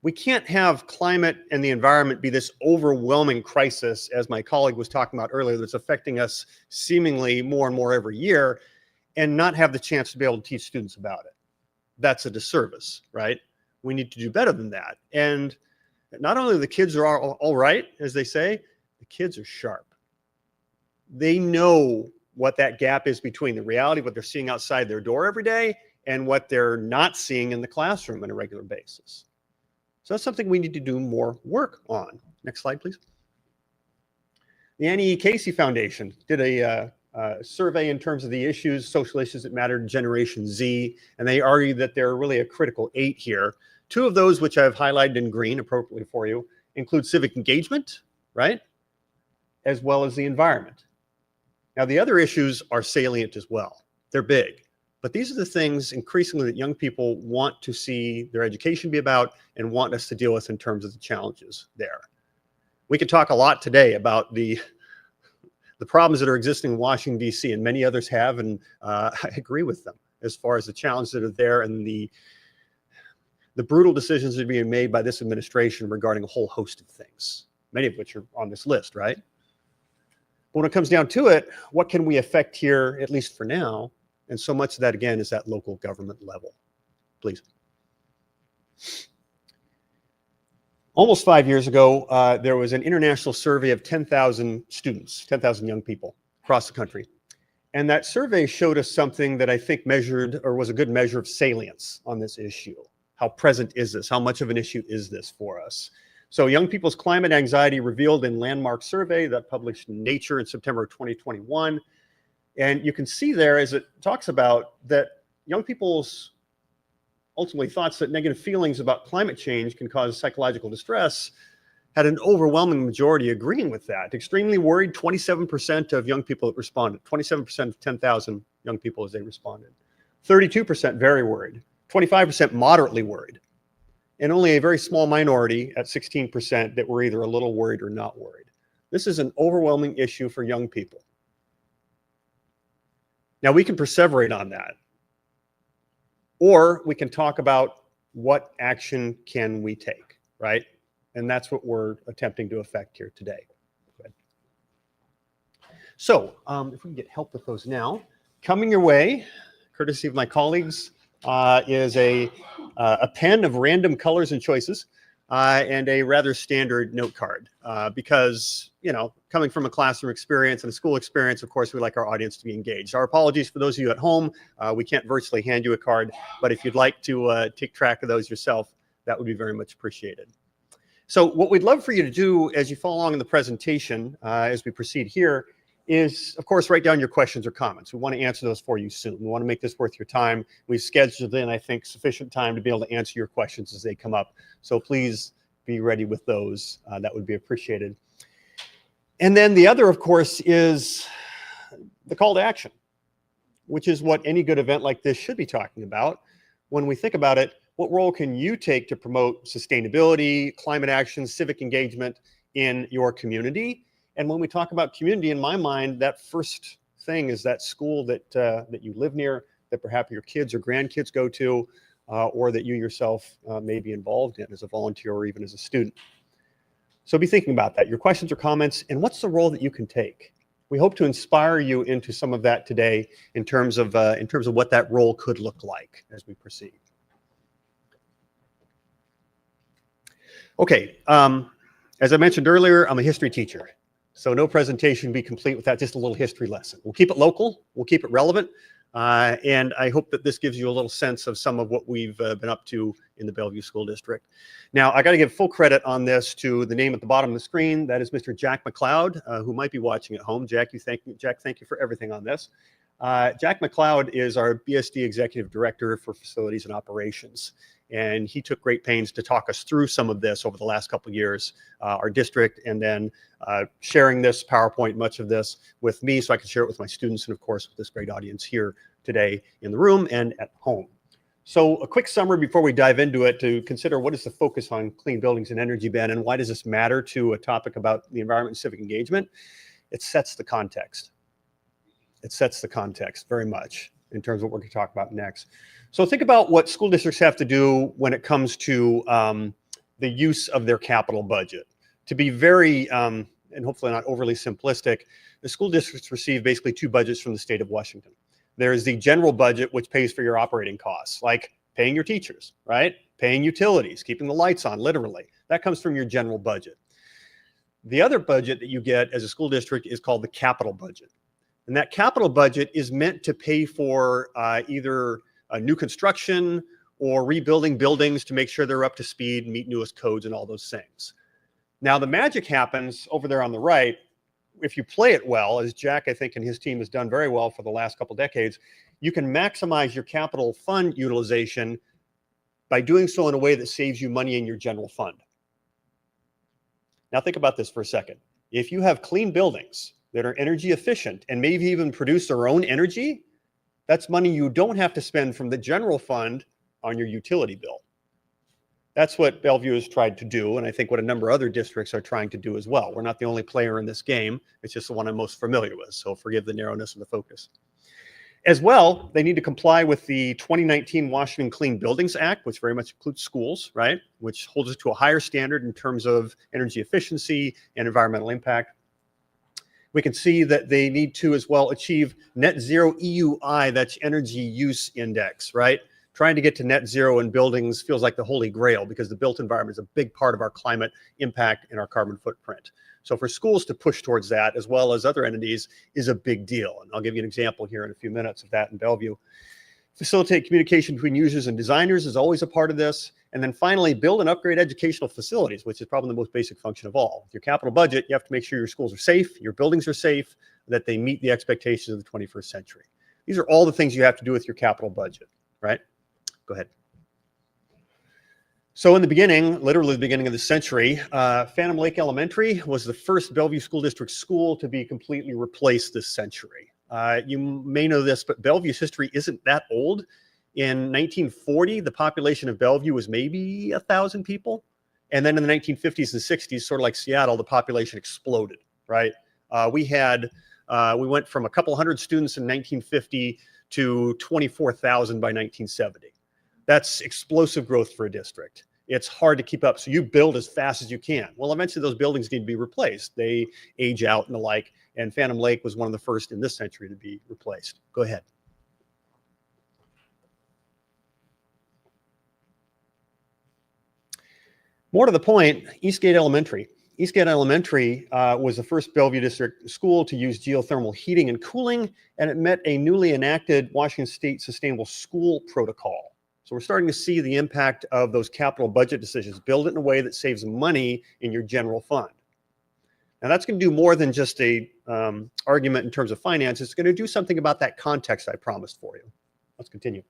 Speaker 7: We can't have climate and the environment be this overwhelming crisis, as my colleague was talking about earlier, that's affecting us seemingly more and more every year, and not have the chance to be able to teach students about it. That's a disservice, right? We need to do better than that. And not only the kids are all right, as they say, the kids are sharp. They know what that gap is between the reality of what they're seeing outside their door every day and what they're not seeing in the classroom on a regular basis. So that's something we need to do more work on. Next slide, please. The Annie E. Casey Foundation did a survey in terms of the issues, social issues that matter to Generation Z, and they argue that there are really a critical 8 here. 2 of those, which I've highlighted in green appropriately for you, include civic engagement, right, as well as the environment. Now, the other issues are salient as well. They're big. But these are the things increasingly that young people want to see their education be about and want us to deal with in terms of the challenges there. We could talk a lot today about the problems that are existing in Washington, D.C., and many others have, and I agree with them as far as the challenges that are there and the brutal decisions that are being made by this administration regarding a whole host of things, many of which are on this list, right? But when it comes down to it, what can we affect here, at least for now? And so much of that, again, is at local government level. Please. Almost 5 years ago, there was an international survey of 10,000 students, 10,000 young people across the country. And that survey showed us something that I think measured, or was a good measure of salience on this issue. How present is this? How much of an issue is this for us? So young people's climate anxiety revealed in landmark survey that published in Nature in September of 2021. And you can see there, as it talks about, that young people's ultimately thoughts that negative feelings about climate change can cause psychological distress had an overwhelming majority agreeing with that. Extremely worried, 27% of young people that responded, 27% of 10,000 young people as they responded. 32% very worried, 25% moderately worried, and only a very small minority at 16% that were either a little worried or not worried. This is an overwhelming issue for young people. Now, we can perseverate on that, or we can talk about what action can we take, right? And that's what we're attempting to effect here today. So if we can get help with those now. Coming your way, courtesy of my colleagues, is a pen of random colors and choices and a rather standard note card because, you know, coming from a classroom experience and a school experience, of course, we like our audience to be engaged. Our apologies for those of you at home. We can't virtually hand you a card, but if you'd like to take track of those yourself, that would be very much appreciated. So what we'd love for you to do as you follow along in the presentation, as we proceed here, is, of course, write down your questions or comments. We want to answer those for you soon. We want to make this worth your time. We've scheduled in, I think, sufficient time to be able to answer your questions as they come up. So please be ready with those. That would be appreciated. And then the other, of course, is the call to action, which is what any good event like this should be talking about. When we think about it, what role can you take to promote sustainability, climate action, civic engagement in your community? And when we talk about community, in my mind, that first thing is that school that you live near, that perhaps your kids or grandkids go to, or that you yourself may be involved in as a volunteer or even as a student. So be thinking about that, your questions or comments, and what's the role that you can take? We hope to inspire you into some of that today in terms of what that role could look like as we proceed. Okay, as I mentioned earlier, I'm a history teacher. So no presentation be complete without just a little history lesson. We'll keep it local, we'll keep it relevant, and I hope that this gives you a little sense of some of what we've been up to in the Bellevue School District. Now, I got to give full credit on this to the name at the bottom of the screen. That is Mr. Jack McLeod, who might be watching at home. Jack, thank you for everything on this. Jack McLeod is our BSD Executive Director for Facilities and Operations. And he took great pains to talk us through some of this over the last couple of years, our district, and then sharing this PowerPoint, much of this with me so I can share it with my students and, of course, with this great audience here today in the room and at home. So a quick summary before we dive into it to consider what is the focus on clean buildings and energy ban and why does this matter to a topic about the environment and civic engagement? It sets the context. It sets the context very much in terms of what we're going to talk about next. So think about what school districts have to do when it comes to the use of their capital budget. To be very, and hopefully not overly simplistic, the school districts receive basically 2 budgets from the state of Washington. There's the general budget, which pays for your operating costs, like paying your teachers, right? Paying utilities, keeping the lights on, literally. That comes from your general budget. The other budget that you get as a school district is called the capital budget. And that capital budget is meant to pay for either new construction or rebuilding buildings to make sure they're up to speed, meet newest codes and all those things. Now the magic happens over there on the right if you play it well, as Jack, I think, and his team has done very well for the last couple decades, you can maximize your capital fund utilization by doing so in a way that saves you money in your general fund. Now think about this for a second. If you have clean buildings that are energy efficient and maybe even produce their own energy, that's money you don't have to spend from the general fund on your utility bill. That's what Bellevue has tried to do, and I think what a number of other districts are trying to do as well. We're not the only player in this game. It's just the one I'm most familiar with, so forgive the narrowness of the focus. As well, they need to comply with the 2019 Washington Clean Buildings Act, which very much includes schools, right? Which holds us to a higher standard in terms of energy efficiency and environmental impact. We can see that they need to as well achieve net zero EUI, that's energy use index, right? Trying to get to net zero in buildings feels like the holy grail because the built environment is a big part of our climate impact and our carbon footprint. So for schools to push towards that, as well as other entities, is a big deal. And I'll give you an example here in a few minutes of that in Bellevue. Facilitate communication between users and designers is always a part of this. And then finally, build and upgrade educational facilities, which is probably the most basic function of all. With your capital budget, you have to make sure your schools are safe, your buildings are safe, that they meet the expectations of the 21st century. These are all the things you have to do with your capital budget, right? Go ahead. So in the beginning, literally the beginning of the century, Phantom Lake Elementary was the first Bellevue School District school to be completely replaced this century. You may know this, but Bellevue's history isn't that old. In 1940, the population of Bellevue was maybe 1,000 people. And then in the 1950s and 60s, sort of like Seattle, the population exploded, right? We went from a couple hundred students in 1950 to 24,000 by 1970. That's explosive growth for a district. It's hard to keep up. So you build as fast as you can. Well, eventually those buildings need to be replaced. They age out and the like. And Phantom Lake was one of the first in this century to be replaced. Go ahead. More to the point, Eastgate Elementary. Eastgate Elementary was the first Bellevue District school to use geothermal heating and cooling, and it met a newly enacted Washington State Sustainable School Protocol. So we're starting to see the impact of those capital budget decisions. Build it in a way that saves money in your general fund. Now that's going to do more than just a argument in terms of finance. It's going to do something about that context I promised for you. Let's continue.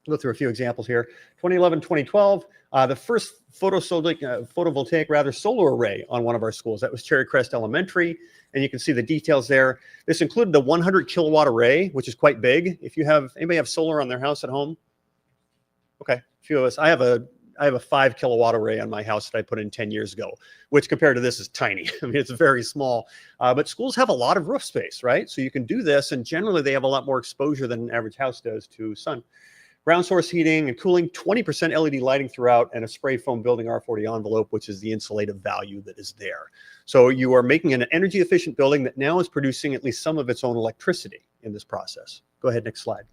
Speaker 7: Go through a few examples here. 2011, 2012, the first photovoltaic solar array on one of our schools. That was Cherry Crest Elementary, and you can see the details there. This included the 100 kilowatt array, which is quite big. If you have, anybody have solar on their house at home? Okay, a few of us. I have a 5 kilowatt array on my house that I put in 10 years ago, which compared to this is tiny. I mean, it's very small, but schools have a lot of roof space, right? So you can do this, and generally they have a lot more exposure than an average house does to sun. Ground source heating and cooling, 20% LED lighting throughout, and a spray foam building R40 envelope, which is the insulative value that is there. So you are making an energy efficient building that now is producing at least some of its own electricity in this process. Go ahead, next slide.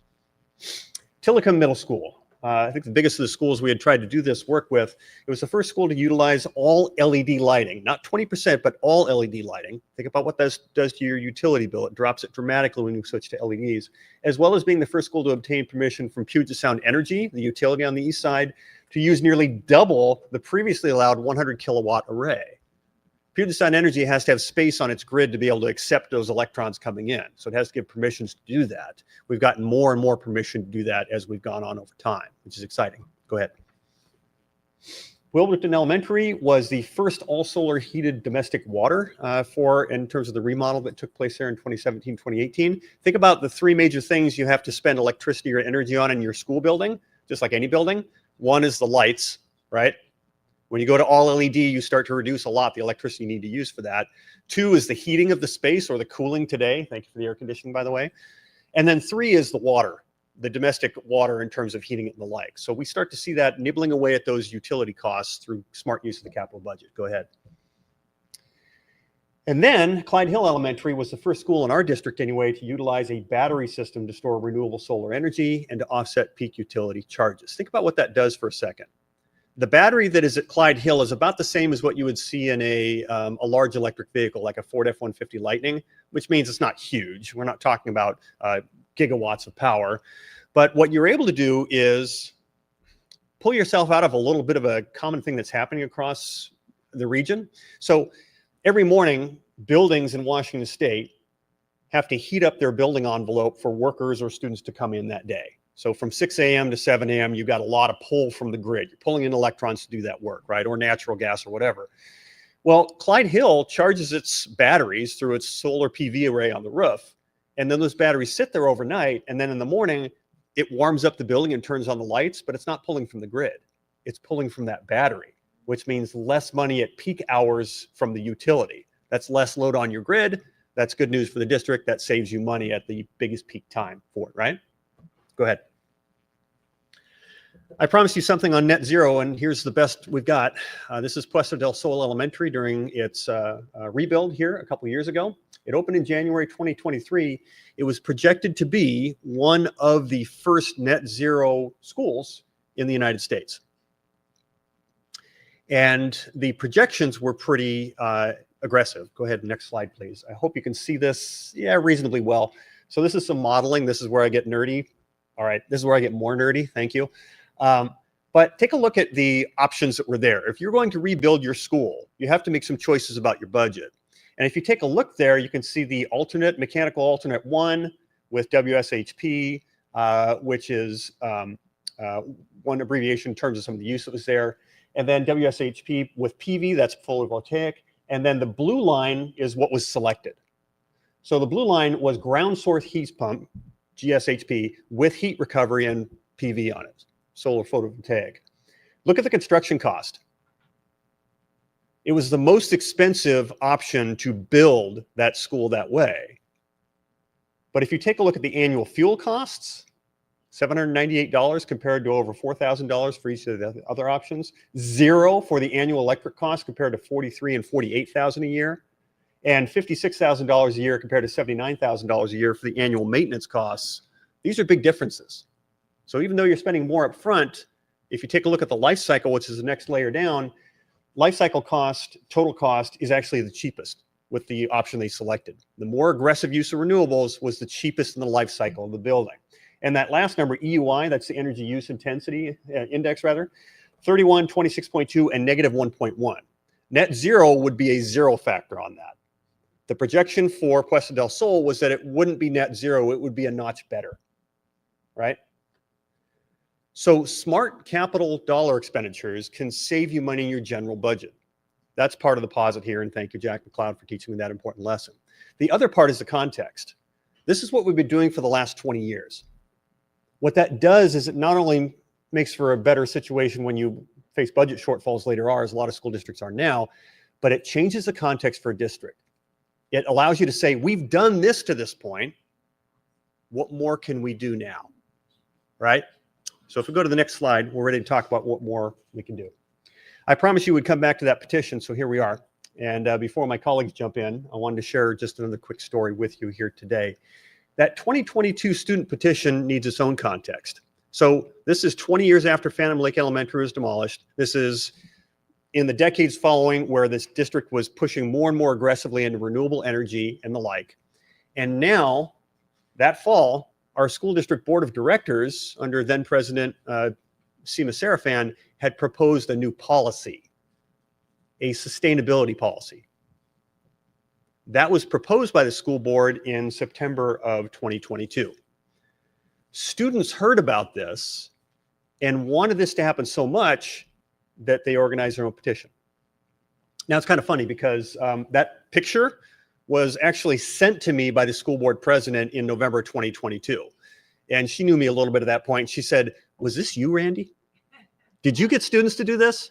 Speaker 7: Tillicum Middle School. I think the biggest of the schools we had tried to do this work with, it was the first school to utilize all LED lighting, not 20%, but all LED lighting. Think about what that does to your utility bill. It drops it dramatically when you switch to LEDs, as well as being the first school to obtain permission from Puget Sound Energy, the utility on the east side, to use nearly double the previously allowed 100 kilowatt array. Puget Sound Energy has to have space on its grid to be able to accept those electrons coming in. So it has to give permissions to do that. We've gotten more and more permission to do that as we've gone on over time, which is exciting. Go ahead. Wilburton Elementary was the first all-solar heated domestic water in terms of the remodel that took place there in 2017, 2018. Think about the three major things you have to spend electricity or energy on in your school building, just like any building. One is the lights, right? When you go to all LED, you start to reduce a lot the electricity you need to use for that. Two is the heating of the space or the cooling today. Thank you for the air conditioning, by the way. And then three is the water, the domestic water in terms of heating it and the like. So we start to see that nibbling away at those utility costs through smart use of the capital budget. Go ahead. And then Clyde Hill Elementary was the first school in our district anyway to utilize a battery system to store renewable solar energy and to offset peak utility charges. Think about what that does for a second. The battery that is at Clyde Hill is about the same as what you would see in a large electric vehicle like a Ford F-150 Lightning, which means it's not huge. We're not talking about gigawatts of power. But what you're able to do is pull yourself out of a little bit of a common thing that's happening across the region. So every morning, buildings in Washington State have to heat up their building envelope for workers or students to come in that day. So from 6 a.m. to 7 a.m., you've got a lot of pull from the grid. You're pulling in electrons to do that work, right? Or natural gas or whatever. Well, Clyde Hill charges its batteries through its solar PV array on the roof. And then those batteries sit there overnight. And then in the morning, it warms up the building and turns on the lights, but it's not pulling from the grid. It's pulling from that battery, which means less money at peak hours from the utility. That's less load on your grid. That's good news for the district. That saves you money at the biggest peak time for it, right? Go ahead. I promised you something on net zero, and here's the best we've got. This is Puesto del Sol Elementary during its rebuild here a couple of years ago. It opened in January 2023. It was projected to be one of the first net zero schools in the United States. And the projections were pretty aggressive. Go ahead, next slide, please. I hope you can see this, reasonably well. So this is some modeling. This is where I get nerdy. All right, this is where I get more nerdy. Thank you. But take a look at the options that were there. If you're going to rebuild your school, you have to make some choices about your budget. And if you take a look there, you can see the alternate, mechanical alternate 1 with WSHP, which is one abbreviation in terms of some of the use that was there. And then WSHP with PV, that's photovoltaic. And then the blue line is what was selected. So the blue line was ground source heat pump, GSHP, with heat recovery and PV on it, solar photovoltaic. Look at the construction cost. It was the most expensive option to build that school that way. But if you take a look at the annual fuel costs, $798 compared to over $4,000 for each of the other options. $0 for the annual electric cost compared to $43,000 and $48,000 a year. And $56,000 a year compared to $79,000 a year for the annual maintenance costs. These are big differences. So even though you're spending more up front, if you take a look at the life cycle, which is the next layer down, life cycle cost, total cost is actually the cheapest with the option they selected. The more aggressive use of renewables was the cheapest in the life cycle of the building. And that last number, EUI, that's the energy use intensity index rather, 31, 26.2, and negative 1.1. Net zero would be a 0 factor on that. The projection for Puesto del Sol was that it wouldn't be net zero, it would be a notch better, right? So smart capital dollar expenditures can save you money in your general budget. That's part of the posit here, and thank you, Jack McLeod, for teaching me that important lesson. The other part is the context. This is what we've been doing for the last 20 years. What that does is it not only makes for a better situation when you face budget shortfalls later on, as a lot of school districts are now, but it changes the context for a district. It allows you to say, we've done this to this point. What more can we do now? Right? So if we go to the next slide, we're ready to talk about what more we can do. I promised you we'd come back to that petition, so here we are. And before my colleagues jump in, I wanted to share just another quick story with you here today. That 2022 student petition needs its own context. So this is 20 years after Phantom Lake Elementary was demolished. This is in the decades following where this district was pushing more and more aggressively into renewable energy and the like. And now, that fall, our school district board of directors under then President Seema Sarafan had proposed a new policy, a sustainability policy. That was proposed by the school board in September of 2022. Students heard about this and wanted this to happen so much that they organized their own petition. Now it's kind of funny because that picture was actually sent to me by the school board president in November 2022. And she knew me a little bit at that point. She said, "Was this you, Randy? Did you get students to do this?"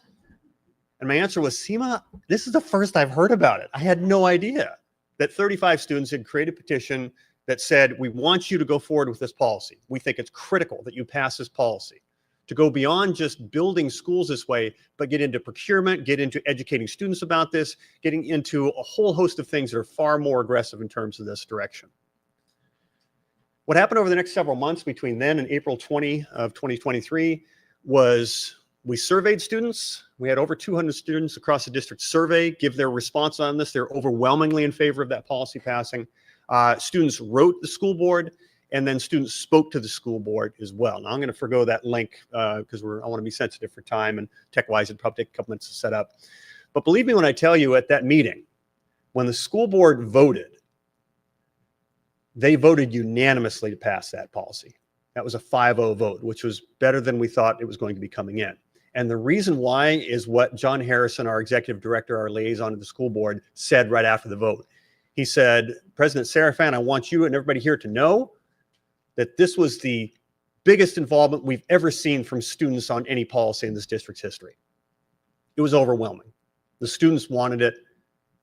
Speaker 7: And my answer was, "Seema, this is the first I've heard about it. I had no idea that 35 students had created a petition that said, we want you to go forward with this policy. We think it's critical that you pass this policy to go beyond just building schools this way, but get into procurement, get into educating students about this, getting into a whole host of things that are far more aggressive in terms of this direction." What happened over the next several months between then and April 20 of 2023 was we surveyed students. We had over 200 students across the district survey, give their response on this. They're overwhelmingly in favor of that policy passing. Students wrote the school board, and then students spoke to the school board as well. Now I'm going to forgo that link because I want to be sensitive for time, and tech-wise it'd probably take a couple minutes to set up. But believe me when I tell you, at that meeting, When the school board voted, they voted unanimously to pass that policy. That was a 5-0 vote, which was better than we thought it was going to be coming in. And the reason why is what John Harrison, our executive director, our liaison to the school board, said right after the vote. He said, President Serafan, I want you and everybody here to know that this was the biggest involvement we've ever seen from students on any policy in this district's history. It was overwhelming. The students wanted it,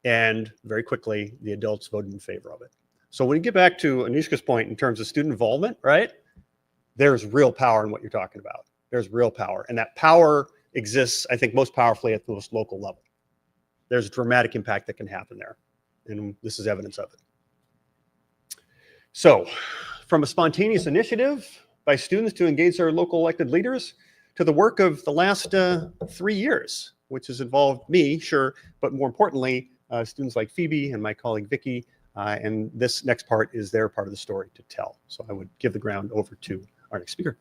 Speaker 7: and very quickly, the adults voted in favor of it. So when you get back to Anushka's point in terms of student involvement, right? There's real power in what you're talking about. There's real power. And that power exists, I think, most powerfully at the most local level. There's a dramatic impact that can happen there. And this is evidence of it. So from a spontaneous initiative by students to engage their local elected leaders to the work of the last 3 years, which has involved me, sure, but more importantly, students like Phoebe and my colleague Vicky, and this next part is their part of the story to tell. So I would give the ground over to our next speaker.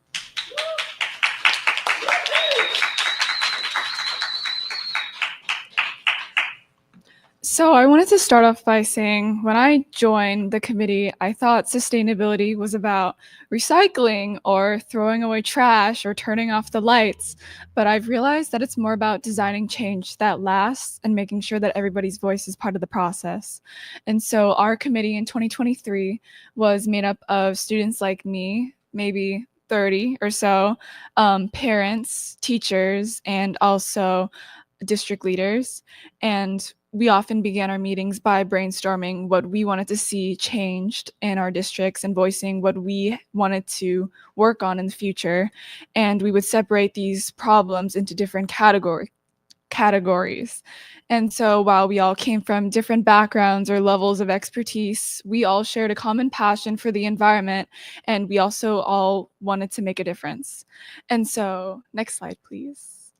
Speaker 6: So I wanted to start off by saying when I joined the committee, I thought sustainability was about recycling or throwing away trash or turning off the lights. But I've realized that it's more about designing change that lasts and making sure that everybody's voice is part of the process. And so our committee in 2023 was made up of students like me, maybe 30 or so, parents, teachers, and also district leaders. And we often began our meetings by brainstorming what we wanted to see changed in our districts and voicing what we wanted to work on in the future. And we would separate these problems into different categories. And so while we all came from different backgrounds or levels of expertise, we all shared a common passion for the environment, and we also all wanted to make a difference. And so, next slide, please.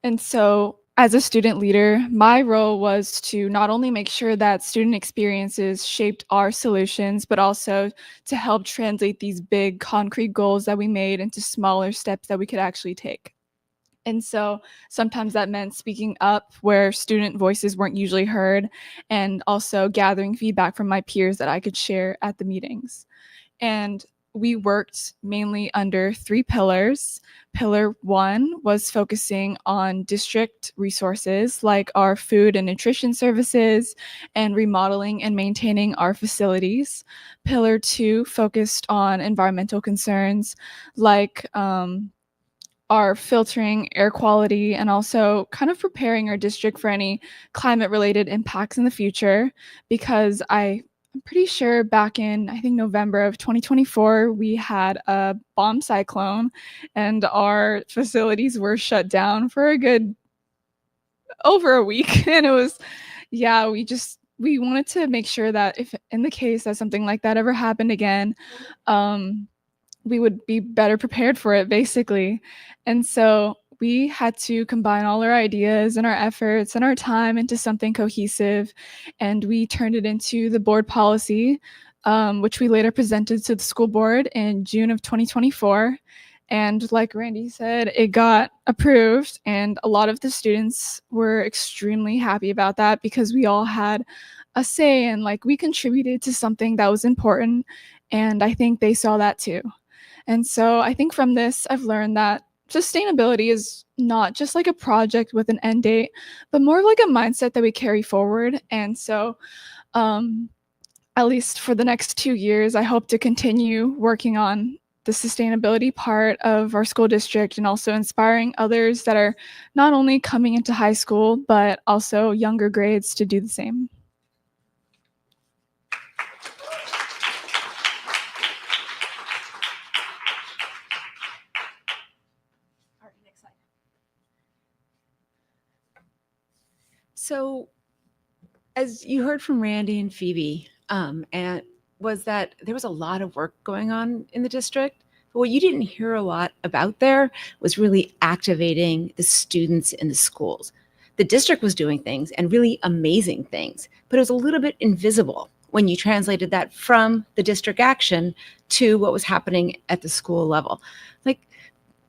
Speaker 6: And so, as a student leader, my role was to not only make sure that student experiences shaped our solutions, but also to help translate these big concrete goals that we made into smaller steps that we could actually take. And so sometimes that meant speaking up where student voices weren't usually heard, and also gathering feedback from my peers that I could share at the meetings. And we worked mainly under 3 pillars. Pillar 1 was focusing on district resources like our food and nutrition services and remodeling and maintaining our facilities. Pillar 2 focused on environmental concerns like our filtering, air quality, and also kind of preparing our district for any climate-related impacts in the future, because I'm pretty sure back in, I think, November of 2024, we had a bomb cyclone and our facilities were shut down for a good over a week. And it was, yeah, we wanted to make sure that if in the case that something like that ever happened again, we would be better prepared for it, basically. And so we had to combine all our ideas and our efforts and our time into something cohesive, and we turned it into the board policy, which we later presented to the school board in June of 2024. And like Randy said, it got approved, and a lot of the students were extremely happy about that because we all had a say and like we contributed to something that was important, and I think they saw that too. And so I think from this, I've learned that sustainability is not just like a project with an end date, but more like a mindset that we carry forward. And so at least for the next 2 years, I hope to continue working on the sustainability part of our school district and also inspiring others that are not only coming into high school, but also younger grades to do the same.
Speaker 20: So, as you heard from Randy and Phoebe, and was that there was a lot of work going on in the district. But what you didn't hear a lot about there was really activating the students in the schools. The district was doing things and really amazing things, but it was a little bit invisible when you translated that from the district action to what was happening at the school level. Like,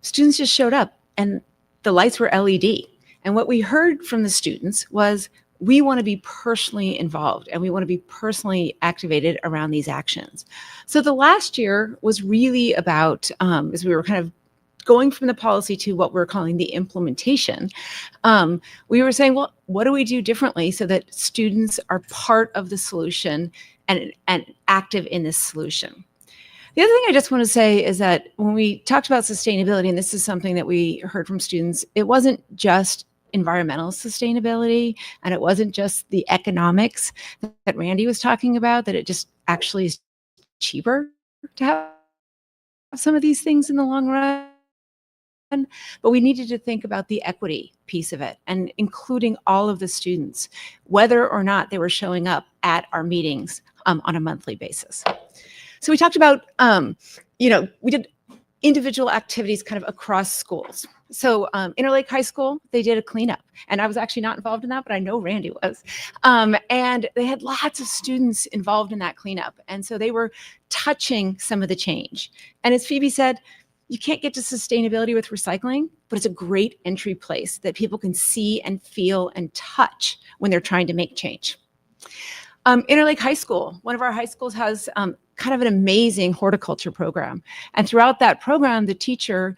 Speaker 20: students just showed up and the lights were LED. And what we heard from the students was, we want to be personally involved and we want to be personally activated around these actions. So the last year was really about, as we were kind of going from the policy to what we're calling the implementation, we were saying, well, what do we do differently so that students are part of the solution and active in this solution? The other thing I just want to say is that when we talked about sustainability, and this is something that we heard from students, it wasn't just environmental sustainability, and it wasn't just the economics that Randy was talking about, that it just actually is cheaper to have some of these things in the long run. But we needed to think about the equity piece of it and including all of the students, whether or not they were showing up at our meetings on a monthly basis. So we talked about, we did individual activities kind of across schools. So Interlake High School, they did a cleanup, and I was actually not involved in that, but I know Randy was. And they had lots of students involved in that cleanup. And so they were touching some of the change. And as Phoebe said, you can't get to sustainability with recycling, but it's a great entry place that people can see and feel and touch when they're trying to make change. Interlake High School, one of our high schools, has kind of an amazing horticulture program. And throughout that program, the teacher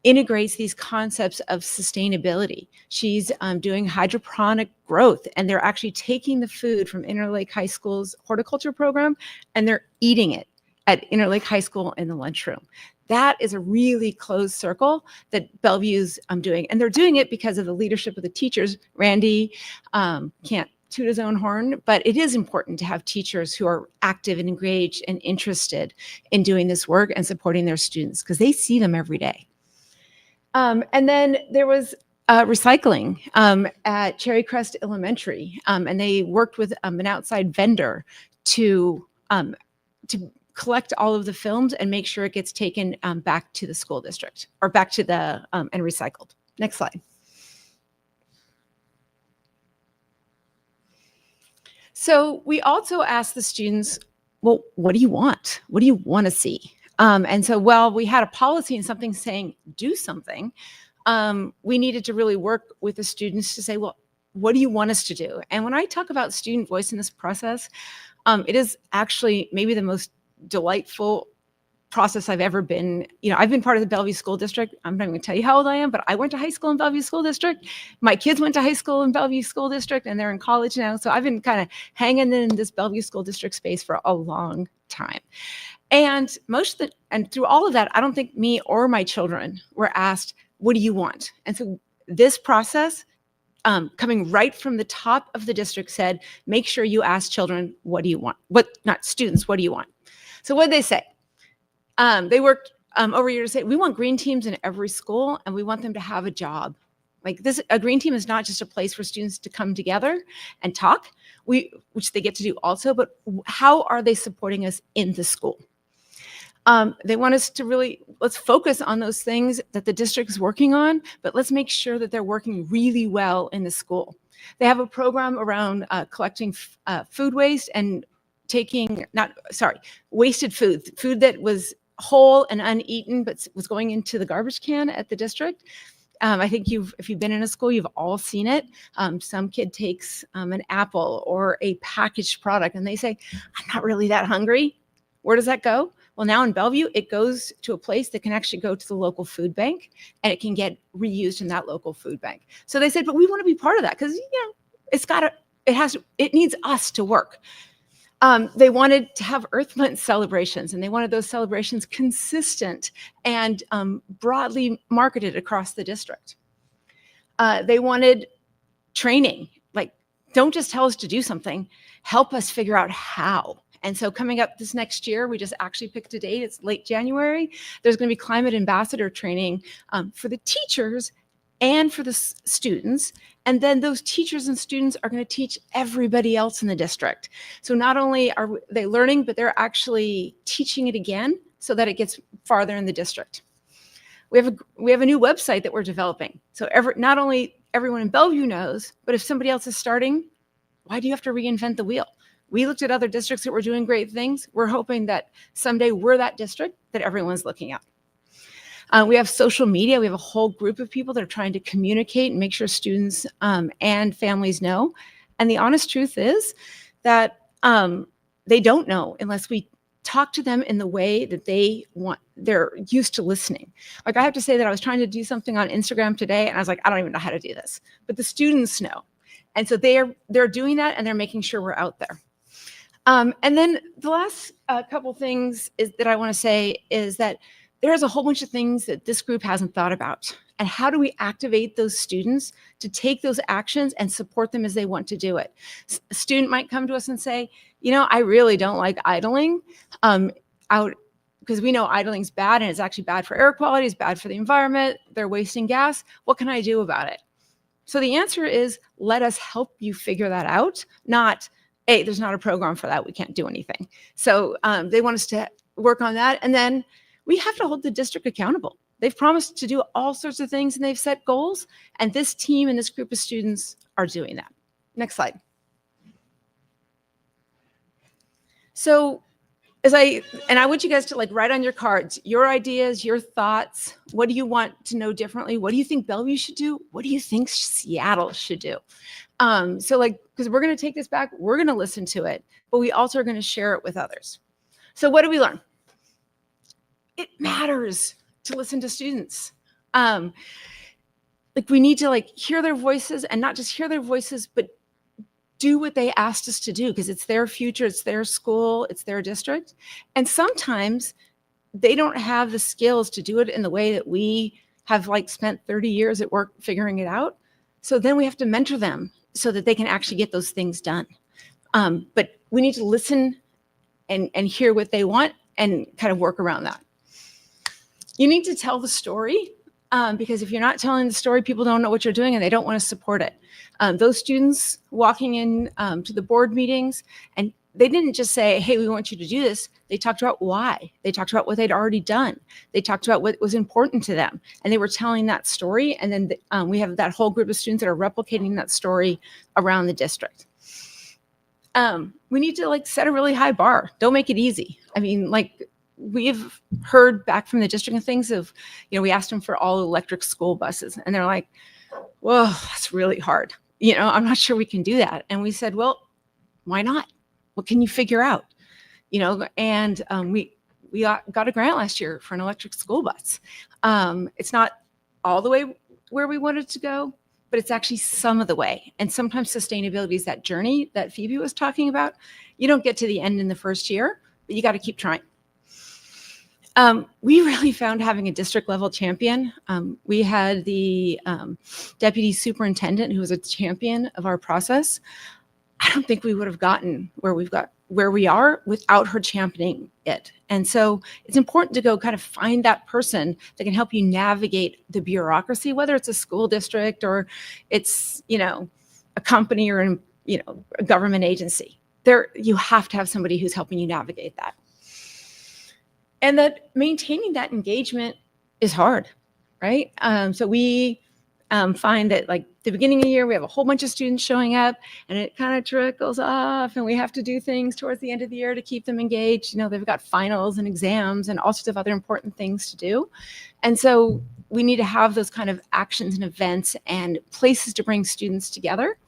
Speaker 20: integrates these concepts of sustainability. She's doing hydroponic growth, and they're actually taking the food from Interlake High School's horticulture program, and they're eating it at Interlake High School in the lunchroom. That is a really closed circle that Bellevue's doing. And they're doing it because of the leadership of the teachers. Randy can't toot his own horn, but it is important to have teachers who are active and engaged and interested in doing this work and supporting their students because they see them every day. And then there was recycling at Cherry Crest Elementary, and they worked with an outside vendor to collect all of the films and make sure it gets taken back to the school district or back to the and recycled. Next slide. So we also asked the students, well, what do you want? What do you want to see? And so while we had a policy and something saying do something, we needed to really work with the students to say, well, what do you want us to do? And when I talk about student voice in this process, it is actually maybe the most delightful process I've ever been. I've been part of the Bellevue School District. I'm not even gonna tell you how old I am, but I went to high school in Bellevue School District. My kids went to high school in Bellevue School District, and they're in college now. So I've been kind of hanging in this Bellevue School District space for a long time. And through all of that, I don't think me or my children were asked, what do you want? And so this process, coming right from the top of the district, said, make sure you ask children, what do you want? Not students, what do you want? So what did they say? They worked over a year to say, we want green teams in every school, and we want them to have a job. Like this, a green team is not just a place for students to come together and talk, which they get to do also, but how are they supporting us in the school? They want us to really, let's focus on those things that the district is working on, but let's make sure that they're working really well in the school. They have a program around collecting food waste and wasted food that was whole and uneaten, but was going into the garbage can at the district. I think if you've been in a school, you've all seen it. Some kid takes an apple or a packaged product and they say, I'm not really that hungry. Where does that go? Well, now in Bellevue, it goes to a place that can actually go to the local food bank, and it can get reused in that local food bank. So they said, but we want to be part of that because it needs us to work. They wanted to have Earth Month celebrations, and they wanted those celebrations consistent and broadly marketed across the district. They wanted training, like, don't just tell us to do something, help us figure out how. And so coming up this next year, we just actually picked a date, it's late January, there's gonna be climate ambassador training for the teachers and for the students. And then those teachers and students are going to teach everybody else in the district. So not only are they learning, but they're actually teaching it again so that it gets farther in the district. We have a new website that we're developing. So not only everyone in Bellevue knows, but if somebody else is starting, why do you have to reinvent the wheel? We looked at other districts that were doing great things. We're hoping that someday we're that district that everyone's looking at. We have social media. We have a whole group of people that are trying to communicate and make sure students and families know. And the honest truth is that they don't know unless we talk to them in the way that they want. They're used to listening. Like I have to say that I was trying to do something on Instagram today, and I was like, I don't even know how to do this. But the students know, and so they're doing that, and they're making sure we're out there. And then the last couple things that I want to say is that there's a whole bunch of things that this group hasn't thought about. And how do we activate those students to take those actions and support them as they want to do it? A student might come to us and say, you know, I really don't like idling out, because we know idling's bad, and it's actually bad for air quality, it's bad for the environment, they're wasting gas. What can I do about it? So the answer is, let us help you figure that out, not, hey, there's not a program for that, we can't do anything. So they want us to work on that. And then we have to hold the district accountable. They've promised to do all sorts of things, and they've set goals, and this team and this group of students are doing that. Next slide. So I want you guys to like write on your cards, your ideas, your thoughts. What do you want to know differently? What do you think Bellevue should do? What do you think Seattle should do? So like, because we're going to take this back, we're going to listen to it, but we also are going to share it with others. So what do we learn? It matters to listen to students. Like we need to like hear their voices, and not just hear their voices, but do what they asked us to do, because it's their future, it's their school, it's their district. And sometimes they don't have the skills to do it in the way that we have like spent 30 years at work figuring it out. So then we have to mentor them so that they can actually get those things done. But we need to listen and hear what they want and kind of work around that. You need to tell the story, because if you're not telling the story, people don't know what you're doing and they don't want to support it. Those students walking in to the board meetings, and they didn't just say, hey, we want you to do this. They talked about why. They talked about what they'd already done. They talked about what was important to them, and they were telling that story. And then we have that whole group of students that are replicating that story around the district. We need to like set a really high bar. Don't make it easy. I mean, like we've heard back from the district and things of, you know, we asked them for all electric school buses, and they're like, whoa, that's really hard. You know, I'm not sure we can do that. And we said, well, why not? What can you figure out? You know, and we got a grant last year for an electric school bus. It's not all the way where we wanted to go, but it's actually some of the way. And sometimes sustainability is that journey that Phoebe was talking about. You don't get to the end in the first year, but you got to keep trying. We really found having a district level champion. We had the deputy superintendent who was a champion of our process. I don't think we would have gotten where we are without her championing it. And so it's important to go kind of find that person that can help you navigate the bureaucracy, whether it's a school district or it's, you know, a company or, you know, a government agency. You have to have somebody who's helping you navigate that. And that maintaining that engagement is hard, right? So we find that like the beginning of the year, we have a whole bunch of students showing up, and it kind of trickles off, and we have to do things towards the end of the year to keep them engaged. You know, they've got finals and exams and all sorts of other important things to do. And so we need to have those kind of actions and events and places to bring students together,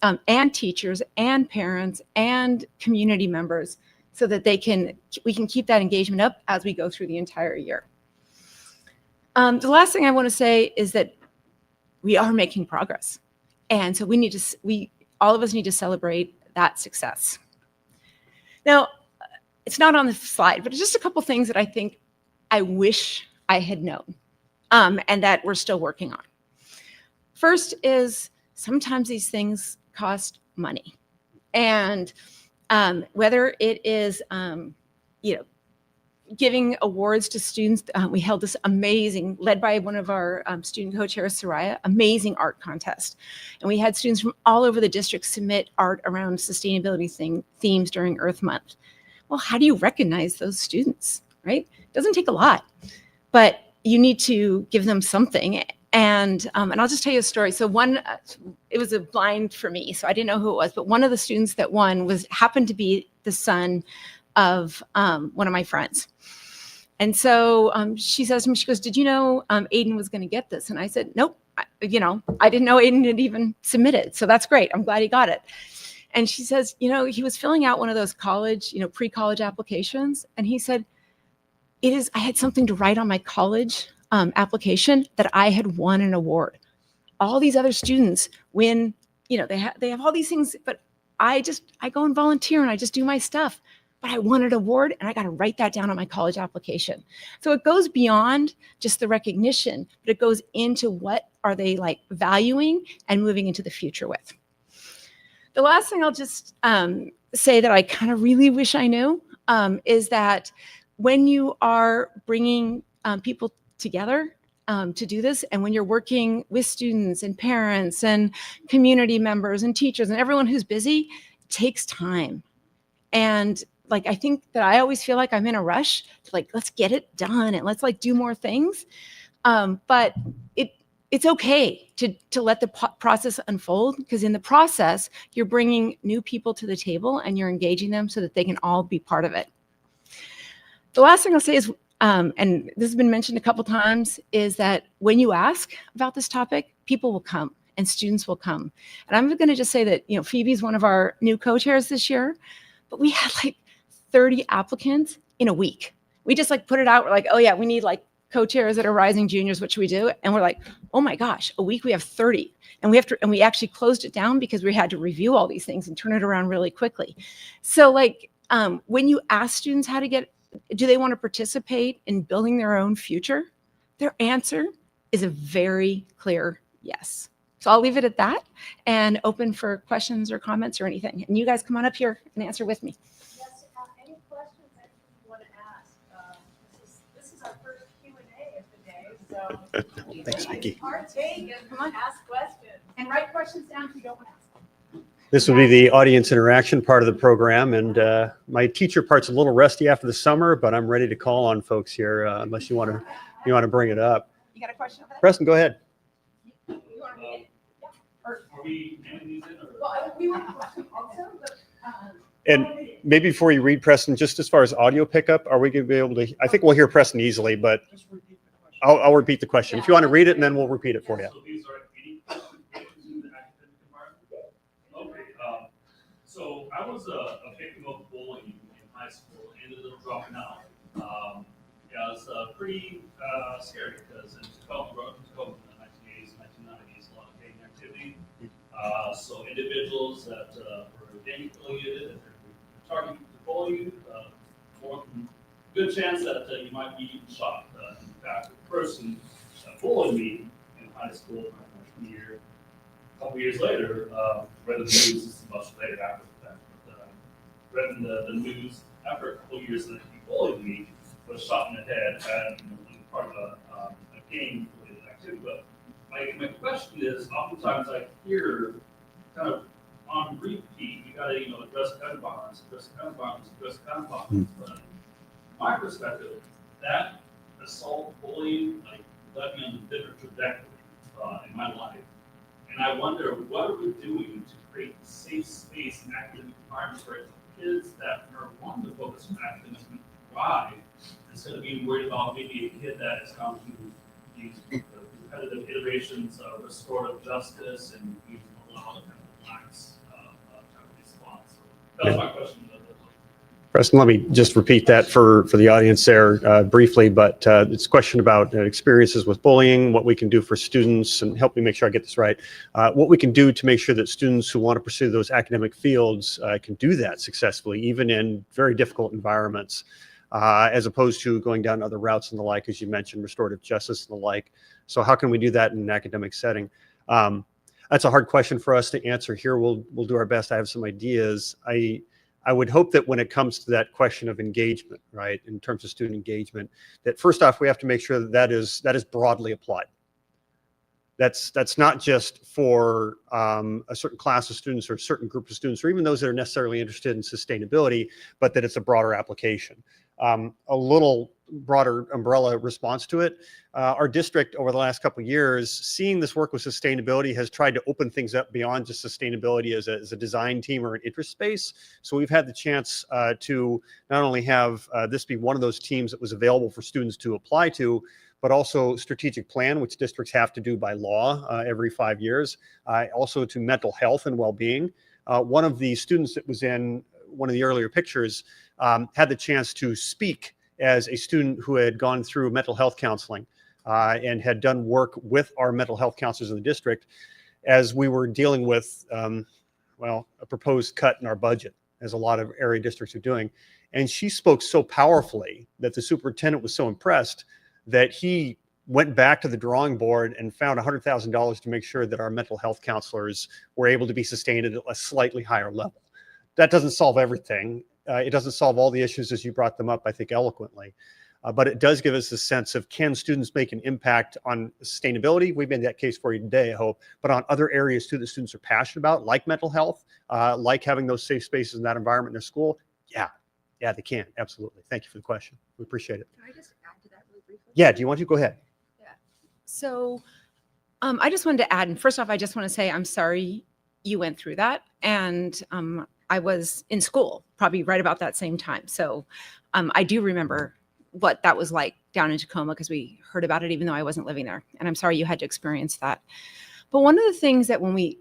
Speaker 20: and teachers and parents and community members, so that we can keep that engagement up as we go through the entire year. The last thing I want to say is that we are making progress. And so all of us need to celebrate that success. Now, it's not on the slide, but just a couple things that I think I wish I had known, and that we're still working on. First is sometimes these things cost money. And whether it is, you know, giving awards to students. We held this amazing, led by one of our student co-chairs, Soraya, amazing art contest. And we had students from all over the district submit art around sustainability themes during Earth Month. Well, how do you recognize those students, right? It doesn't take a lot, but you need to give them something. And I'll just tell you a story. So it was a blind for me, so I didn't know who it was, but one of the students that won happened to be the son of one of my friends. And so she says to me, she goes, did you know Aiden was going to get this? And I said, nope, I didn't know Aiden had even submitted. So that's great. I'm glad he got it. And she says, he was filling out one of those college, pre-college applications. And he said, I had something to write on my college application that I had won an award. All these other students win, they have all these things, but I go and volunteer and I just do my stuff. But I won an award and I got to write that down on my college application. So it goes beyond just the recognition, but it goes into what are they like valuing and moving into the future with. The last thing I'll just say that I kind of really wish I knew is that when you are bringing people together to do this, and when you're working with students and parents and community members and teachers and everyone who's busy, it takes time. And I think that I always feel like I'm in a rush to let's get it done and let's do more things. But it's okay to let the process unfold, because in the process, you're bringing new people to the table and you're engaging them so that they can all be part of it. The last thing I'll say is, and this has been mentioned a couple times, is that when you ask about this topic, people will come and students will come. And I'm going to just say that, Phoebe's one of our new co-chairs this year, but we had 30 applicants in a week. We just put it out. We're oh yeah, we need co-chairs that are rising juniors. What should we do? And we're oh my gosh, a week we have 30, and we actually closed it down because we had to review all these things and turn it around really quickly. So when you ask students do they want to participate in building their own future? Their answer is a very clear yes. So I'll leave it at that and open for questions or comments or anything. And you guys come on up here and answer with me.
Speaker 8: Yes, any questions that you want to ask? This is our first Q&A of the day, so
Speaker 7: Thanks, Vicki.
Speaker 8: partake and come on, ask questions. And write questions down if you don't want to ask them.
Speaker 7: This will be the audience interaction part of the program, and my teacher part's a little rusty after the summer, but I'm ready to call on folks here unless you want to bring it up.
Speaker 8: You got a question over there?
Speaker 7: Preston, go ahead.
Speaker 8: You want to read it? Yeah. Or, are we handing these in? Well, we want a question also, but.
Speaker 7: And maybe before you read, Preston, just as far as audio pickup, are we going to be able to? I think we'll hear Preston easily, but I'll repeat the question. If you want to read it, and then we'll repeat it for you.
Speaker 10: So these are any questions related to the academic environment? Okay. So I was a victim of bullying in high school. Ended up dropping out. Yeah, it was pretty scary because in 1980s, 1990s, a lot of gang activity. So individuals that were gang affiliated, that were targeted to bully you, more good chance that you might be shot. In fact, the person that bullied me in high school my freshman year, a couple years later, read the news. This is much later after the fact, but read in the news after a couple years that he bullied me, was shot in the head and part of a gang-related activity. But my question is, oftentimes I hear kind of on repeat, you gotta, address gun violence, address gun violence, address gun violence. But my perspective, that assault, bullying, led me on a different trajectory in my life. And I wonder, what are we doing to create a safe space and academic environments for kids that are wanting to focus on academic drive instead of being worried about maybe a kid that has gone through these repetitive iterations of restorative justice and using a lot of kind of lax kind of response. So that's my question.
Speaker 7: Preston, let me just repeat that for the audience there briefly, but it's a question about experiences with bullying, what we can do for students, and help me make sure I get this right. What we can do to make sure that students who want to pursue those academic fields can do that successfully, even in very difficult environments, as opposed to going down other routes and the like, as you mentioned, restorative justice and the like. So how can we do that in an academic setting? That's a hard question for us to answer here. We'll do our best. I have some ideas. I would hope that when it comes to that question of engagement, right, in terms of student engagement, that first off, we have to make sure that is broadly applied. That's not just for a certain class of students or a certain group of students, or even those that are necessarily interested in sustainability, but that it's a broader application. A little broader umbrella response to it. Our district over the last couple of years, seeing this work with sustainability, has tried to open things up beyond just sustainability as a design team or an interest space. So we've had the chance to not only have this be one of those teams that was available for students to apply to, but also strategic plan, which districts have to do by law every 5 years, also to mental health and well-being. One of the students that was in one of the earlier pictures had the chance to speak as a student who had gone through mental health counseling and had done work with our mental health counselors in the district as we were dealing with, well, a proposed cut in our budget, as a lot of area districts are doing. And she spoke so powerfully that the superintendent was so impressed that he went back to the drawing board and found $100,000 to make sure that our mental health counselors were able to be sustained at a slightly higher level. That doesn't solve everything. It doesn't solve all the issues as you brought them up, I think, eloquently. But it does give us a sense of, can students make an impact on sustainability? We've made that case for you today, I hope, but on other areas too that students are passionate about, like mental health, like having those safe spaces in that environment in their school. Yeah, they can. Absolutely. Thank you for the question. We appreciate it.
Speaker 20: Can I just add to that really briefly?
Speaker 7: Yeah, do you want to? Go ahead.
Speaker 20: So I just wanted to add, and first off, I just want to say I'm sorry you went through that. And I was in school probably right about that same time. So I do remember what that was like down in Tacoma, because we heard about it even though I wasn't living there. And I'm sorry you had to experience that. But one of the things that when we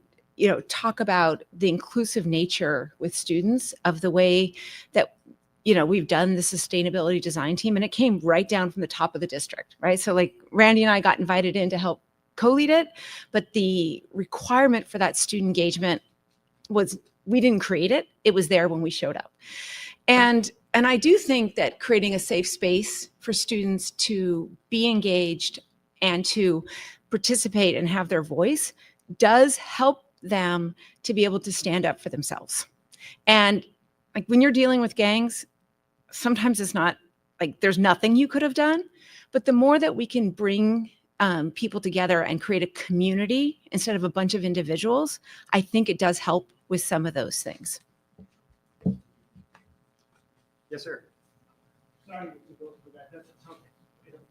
Speaker 20: talk about the inclusive nature with students of the way that we've done the sustainability design team, and it came right down from the top of the district, right? So like Randy and I got invited in to help co-lead it, but the requirement for that student engagement was, we didn't create it. It was there when we showed up. And I do think that creating a safe space for students to be engaged and to participate and have their voice does help them to be able to stand up for themselves. And like when you're dealing with gangs, sometimes it's not like there's nothing you could have done, but the more that we can bring people together and create a community instead of a bunch of individuals, I think it does help with some of those things.
Speaker 7: Yes, sir.
Speaker 5: Sorry to go through that. That's a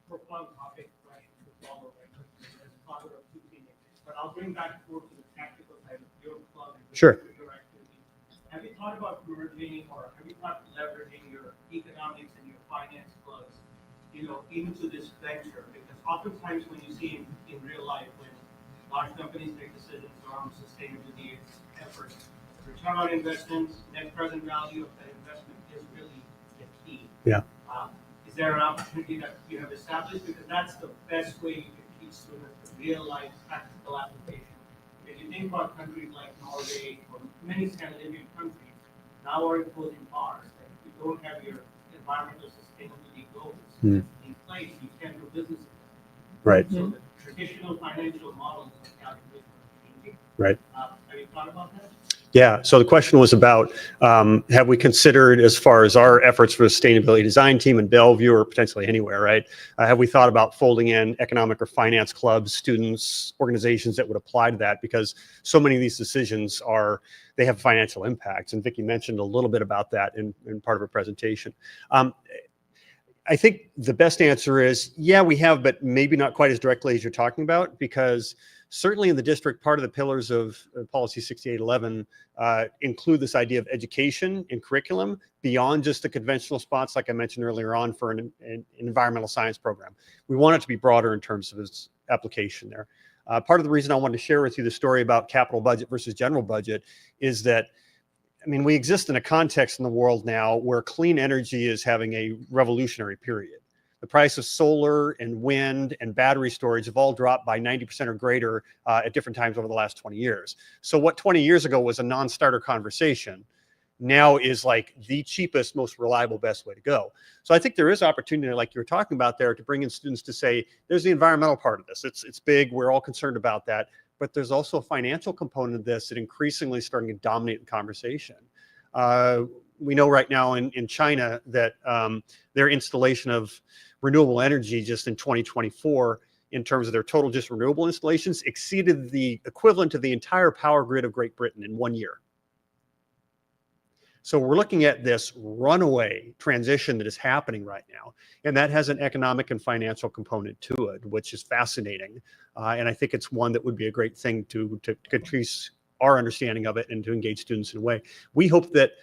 Speaker 5: profound topic question to follow, right? As a father of two teenagers. But I'll bring back more to the tactical side of your club.
Speaker 7: Sure.
Speaker 5: Your activity. Have you thought about merging, or have you thought leveraging your economics and your finance clubs, into this venture? Because oftentimes when you see in real life, when large companies make decisions around sustainability efforts, return on investments, net present value of that investment is really the key.
Speaker 7: Yeah.
Speaker 5: Is there an opportunity that you have established? Because that's the best way you can teach students to realize practical application. If you think about countries like Norway or many Scandinavian countries, now are imposing bars. Like if you don't have your environmental sustainability goals in place, you can't do business with them.
Speaker 7: Right.
Speaker 5: So the traditional financial models of calculation are changing.
Speaker 7: Right.
Speaker 5: Have you thought about that?
Speaker 7: Yeah, so the question was about, have we considered, as far as our efforts for the sustainability design team in Bellevue or potentially anywhere, right? Have we thought about folding in economic or finance clubs, students, organizations that would apply to that? Because so many of these decisions they have financial impacts. And Vicki mentioned a little bit about that in part of her presentation. I think the best answer is, yeah, we have, but maybe not quite as directly as you're talking about, because certainly in the district, part of the pillars of Policy 6811 include this idea of education and curriculum beyond just the conventional spots, like I mentioned earlier on, for an environmental science program. We want it to be broader in terms of its application there. Part of the reason I wanted to share with you the story about capital budget versus general budget is that, I mean, we exist in a context in the world now where clean energy is having a revolutionary period. The price of solar and wind and battery storage have all dropped by 90% or greater at different times over the last 20 years. So what 20 years ago was a non-starter conversation now is like the cheapest, most reliable, best way to go. So I think there is opportunity, like you were talking about there, to bring in students to say, there's the environmental part of this. It's big. We're all concerned about that. But there's also a financial component of this that increasingly is starting to dominate the conversation. We know right now in China that their installation of renewable energy just in 2024, in terms of their total just renewable installations, exceeded the equivalent of the entire power grid of Great Britain in 1 year. So we're looking at this runaway transition that is happening right now. And that has an economic and financial component to it, which is fascinating. And I think it's one that would be a great thing to increase our understanding of it and to engage students in a way. We hope that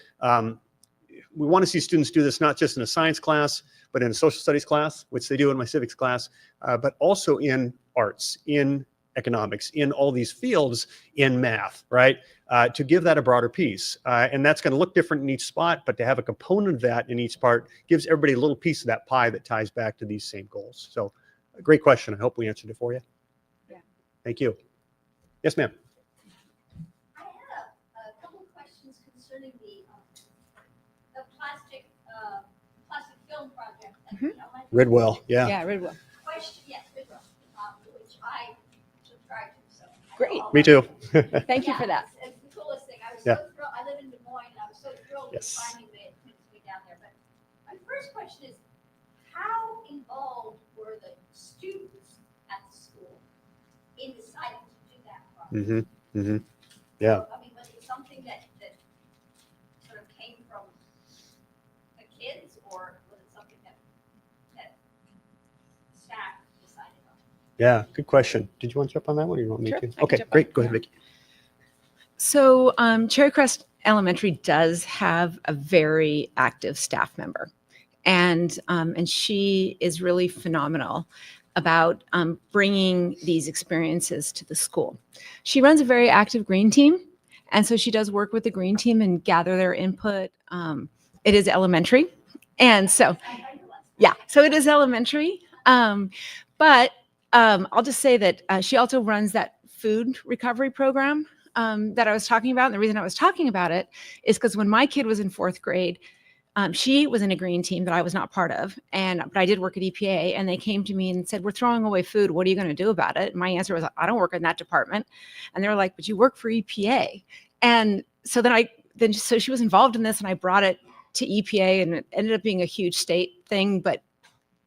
Speaker 7: we want to see students do this not just in a science class, but in a social studies class, which they do in my civics class, but also in arts, in economics, in all these fields, in math, right? To give that a broader piece. And that's going to look different in each spot, but to have a component of that in each part gives everybody a little piece of that pie that ties back to these same goals. So a great question. I hope we answered it for you.
Speaker 8: Yeah.
Speaker 7: Thank you. Yes, ma'am.
Speaker 8: I had a couple of questions concerning the plastic film project. At the elementary.
Speaker 7: Ridwell, yeah.
Speaker 3: Yeah, Ridwell.
Speaker 8: Question, yes, Ridwell, which I subscribe to. So
Speaker 3: Great.
Speaker 7: Me too.
Speaker 3: Thank you for that.
Speaker 8: It's the coolest thing. I was
Speaker 7: Yeah.
Speaker 8: so thrilled. I live in Des Moines, and I was so thrilled with
Speaker 7: Yes.
Speaker 8: finding the down there. But my first question is, how involved were the students at the school in deciding to do that project?
Speaker 7: Yeah.
Speaker 8: I mean, was it something that sort of came from the kids, or was it something that staff decided on?
Speaker 7: Yeah, good question. Did you want to jump on that one or you want me
Speaker 20: Sure,
Speaker 7: to?
Speaker 20: I can
Speaker 7: Okay,
Speaker 20: jump on
Speaker 7: great.
Speaker 20: it.
Speaker 7: Go ahead, Vicki.
Speaker 20: So Cherry Crest Elementary does have a very active staff member, and she is really phenomenal about bringing these experiences to the school. She runs a very active green team, and so she does work with the green team and gather their input. It is elementary, and so yeah, so it is elementary. But I'll just say that she also runs that food recovery program that I was talking about. And the reason I was talking about it is because when my kid was in 4th grade, she was in a green team that I was not part of, but I did work at EPA, and they came to me and said, "We're throwing away food. What are you going to do about it?" And my answer was, "I don't work in that department." And they were like, "But you work for EPA." And so so she was involved in this, and I brought it to EPA, and it ended up being a huge state thing, but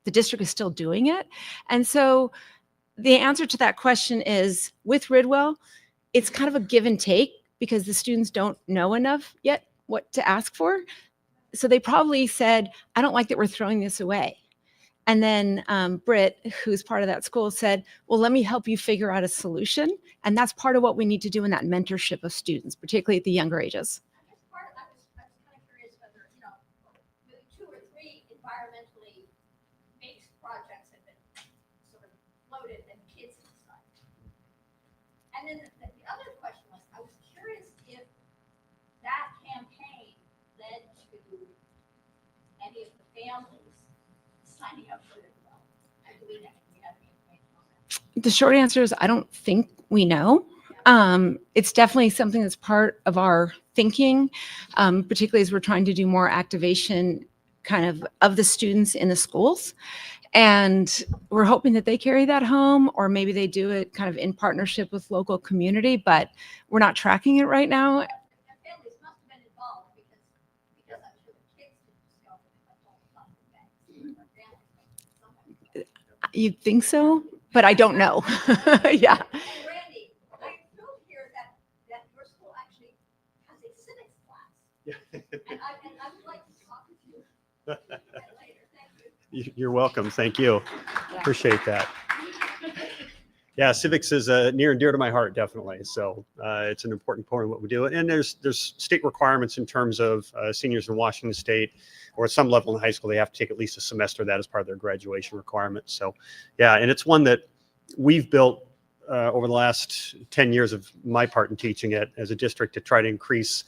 Speaker 20: the district is still doing it. And so the answer to that question is, with Ridwell, it's kind of a give and take because the students don't know enough yet what to ask for. So they probably said, "I don't like that we're throwing this away." And then Britt, who's part of that school, said, "Well, let me help you figure out a solution." And that's part of what we need to do in that mentorship of students, particularly at the younger ages.
Speaker 8: I was kind of curious whether, maybe 2 or 3 environmentally based projects have been sort of floated and kids decided. And then the other question was, I was curious if that campaign led to any of the families signing up for it as well. And do we have any information on that?
Speaker 20: The short answer is I don't think we know. It's definitely something that's part of our thinking, particularly as we're trying to do more activation kind of the students in the schools. And we're hoping that they carry that home, or maybe they do it kind of in partnership with local community, but we're not tracking it right now.
Speaker 8: And families must have been involved because I'm sure the kids didn't just go and told the plastic bags. But families sometimes.
Speaker 20: You'd think so, but I don't know. Yeah.
Speaker 8: And Randy, I'm thrilled to hear that your school actually has a civics class. And I would like to talk with you later. Thank you.
Speaker 7: You're welcome. Thank you. Appreciate that. Yeah, civics is near and dear to my heart, definitely. So it's an important part of what we do. And there's state requirements in terms of seniors in Washington State, or at some level in high school, they have to take at least a semester of that as part of their graduation requirements. So yeah, and it's one that we've built over the last 10 years of my part in teaching it as a district to try to increase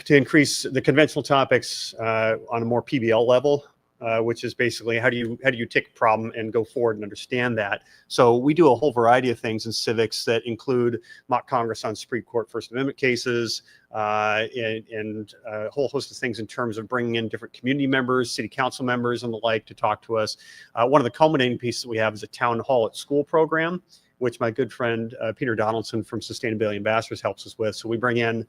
Speaker 7: the conventional topics on a more PBL level. Which is basically how do you take a problem and go forward and understand that. So we do a whole variety of things in civics that include mock Congress on Supreme Court First Amendment cases, and a whole host of things in terms of bringing in different community members, city council members and the like to talk to us. One of the culminating pieces we have is a town hall at school program, which my good friend Peter Donaldson from Sustainability Ambassadors helps us with. So we bring in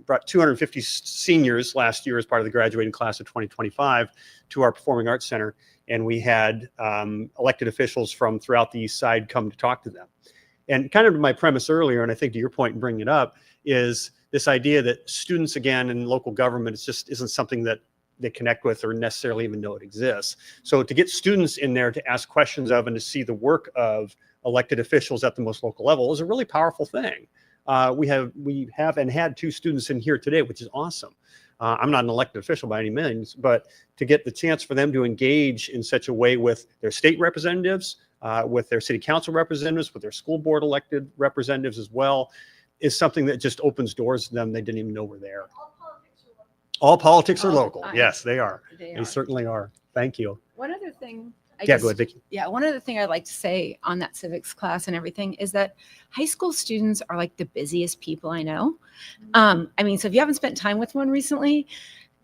Speaker 7: brought 250 seniors last year as part of the graduating class of 2025 to our Performing Arts Center. And we had elected officials from throughout the East Side come to talk to them. And kind of to my premise earlier, and I think to your point in bringing it up, is this idea that students, again, in local government, it just isn't something that they connect with or necessarily even know it exists. So to get students in there to ask questions of and to see the work of elected officials at the most local level is a really powerful thing. We have and had 2 students in here today, which is awesome. I'm not an elected official by any means, but to get the chance for them to engage in such a way with their state representatives, with their city council representatives, with their school board elected representatives as well, is something that just opens doors to them they didn't even know were there. All politics are local. Yes, they are. They certainly are. Thank you.
Speaker 20: One other thing.
Speaker 7: Go ahead, Vicki.
Speaker 20: Yeah, one other thing I'd like to say on that civics class and everything is that high school students are like the busiest people I know. I mean, so if you haven't spent time with one recently,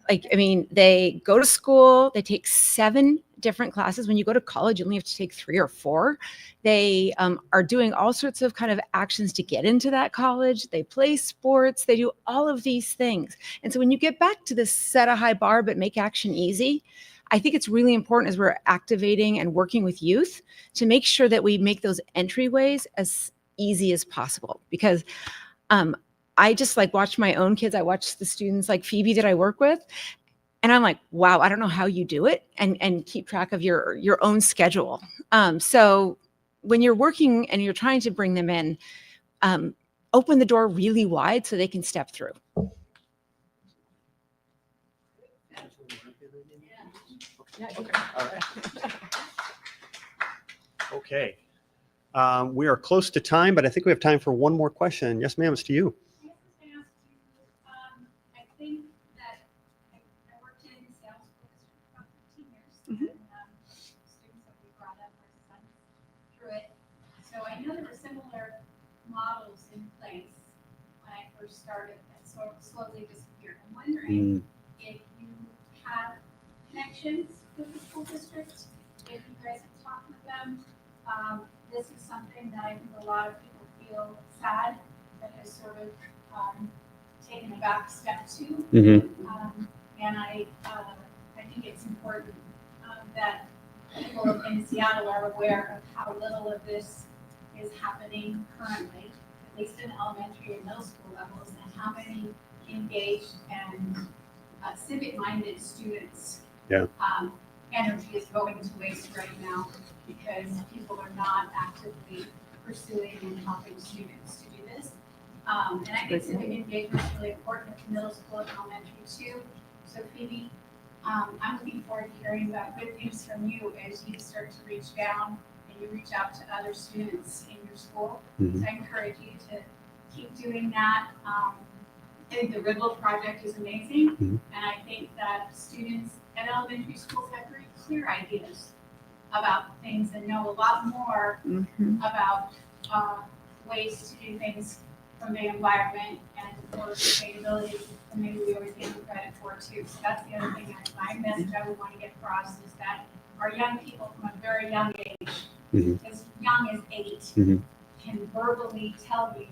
Speaker 20: they go to school, they take 7 different classes. When you go to college, you only have to take 3 or 4. They are doing all sorts of kind of actions to get into that college. They play sports, they do all of these things. And so when you get back to this set a high bar, but make action easy, I think it's really important as we're activating and working with youth to make sure that we make those entryways as easy as possible. Because I just watch my own kids. I watch the students like Phoebe that I work with. And I'm like, wow, I don't know how you do it and keep track of your own schedule. So when you're working and you're trying to bring them in, open the door really wide so they can step through.
Speaker 7: Okay. We are close to time, but I think we have time for one more question. Yes, ma'am, it's to you.
Speaker 8: I think that I worked in Seattle School District for about 15 years. And students that we brought up our sons through it. So I know there were similar models in place when I first started that sort of slowly disappeared. I'm wondering if you have connections with the school district, if you guys have talked with them. This is something that I think a lot of people feel sad that has sort of taken a back step to. And I think it's important that people in Seattle are aware of how little of this is happening currently, at least in elementary and middle school levels, and how many engaged and civic-minded students energy is going to waste right now because people are not actively pursuing and helping students to do this. And I think civic engagement is really important at the middle school and elementary too. So Phoebe, I'm looking forward to hearing about good things from you as you start to reach down and you reach out to other students in your school. So I encourage you to keep doing that. I think the Ribble project is amazing. And I think that students at elementary schools have very clear ideas about things and know a lot more about ways to do things from the environment and for sustainability than maybe we always give them credit for too. So that's the other thing, my message I would want to get across is that our young people from a very young age, as young as 8, can verbally tell you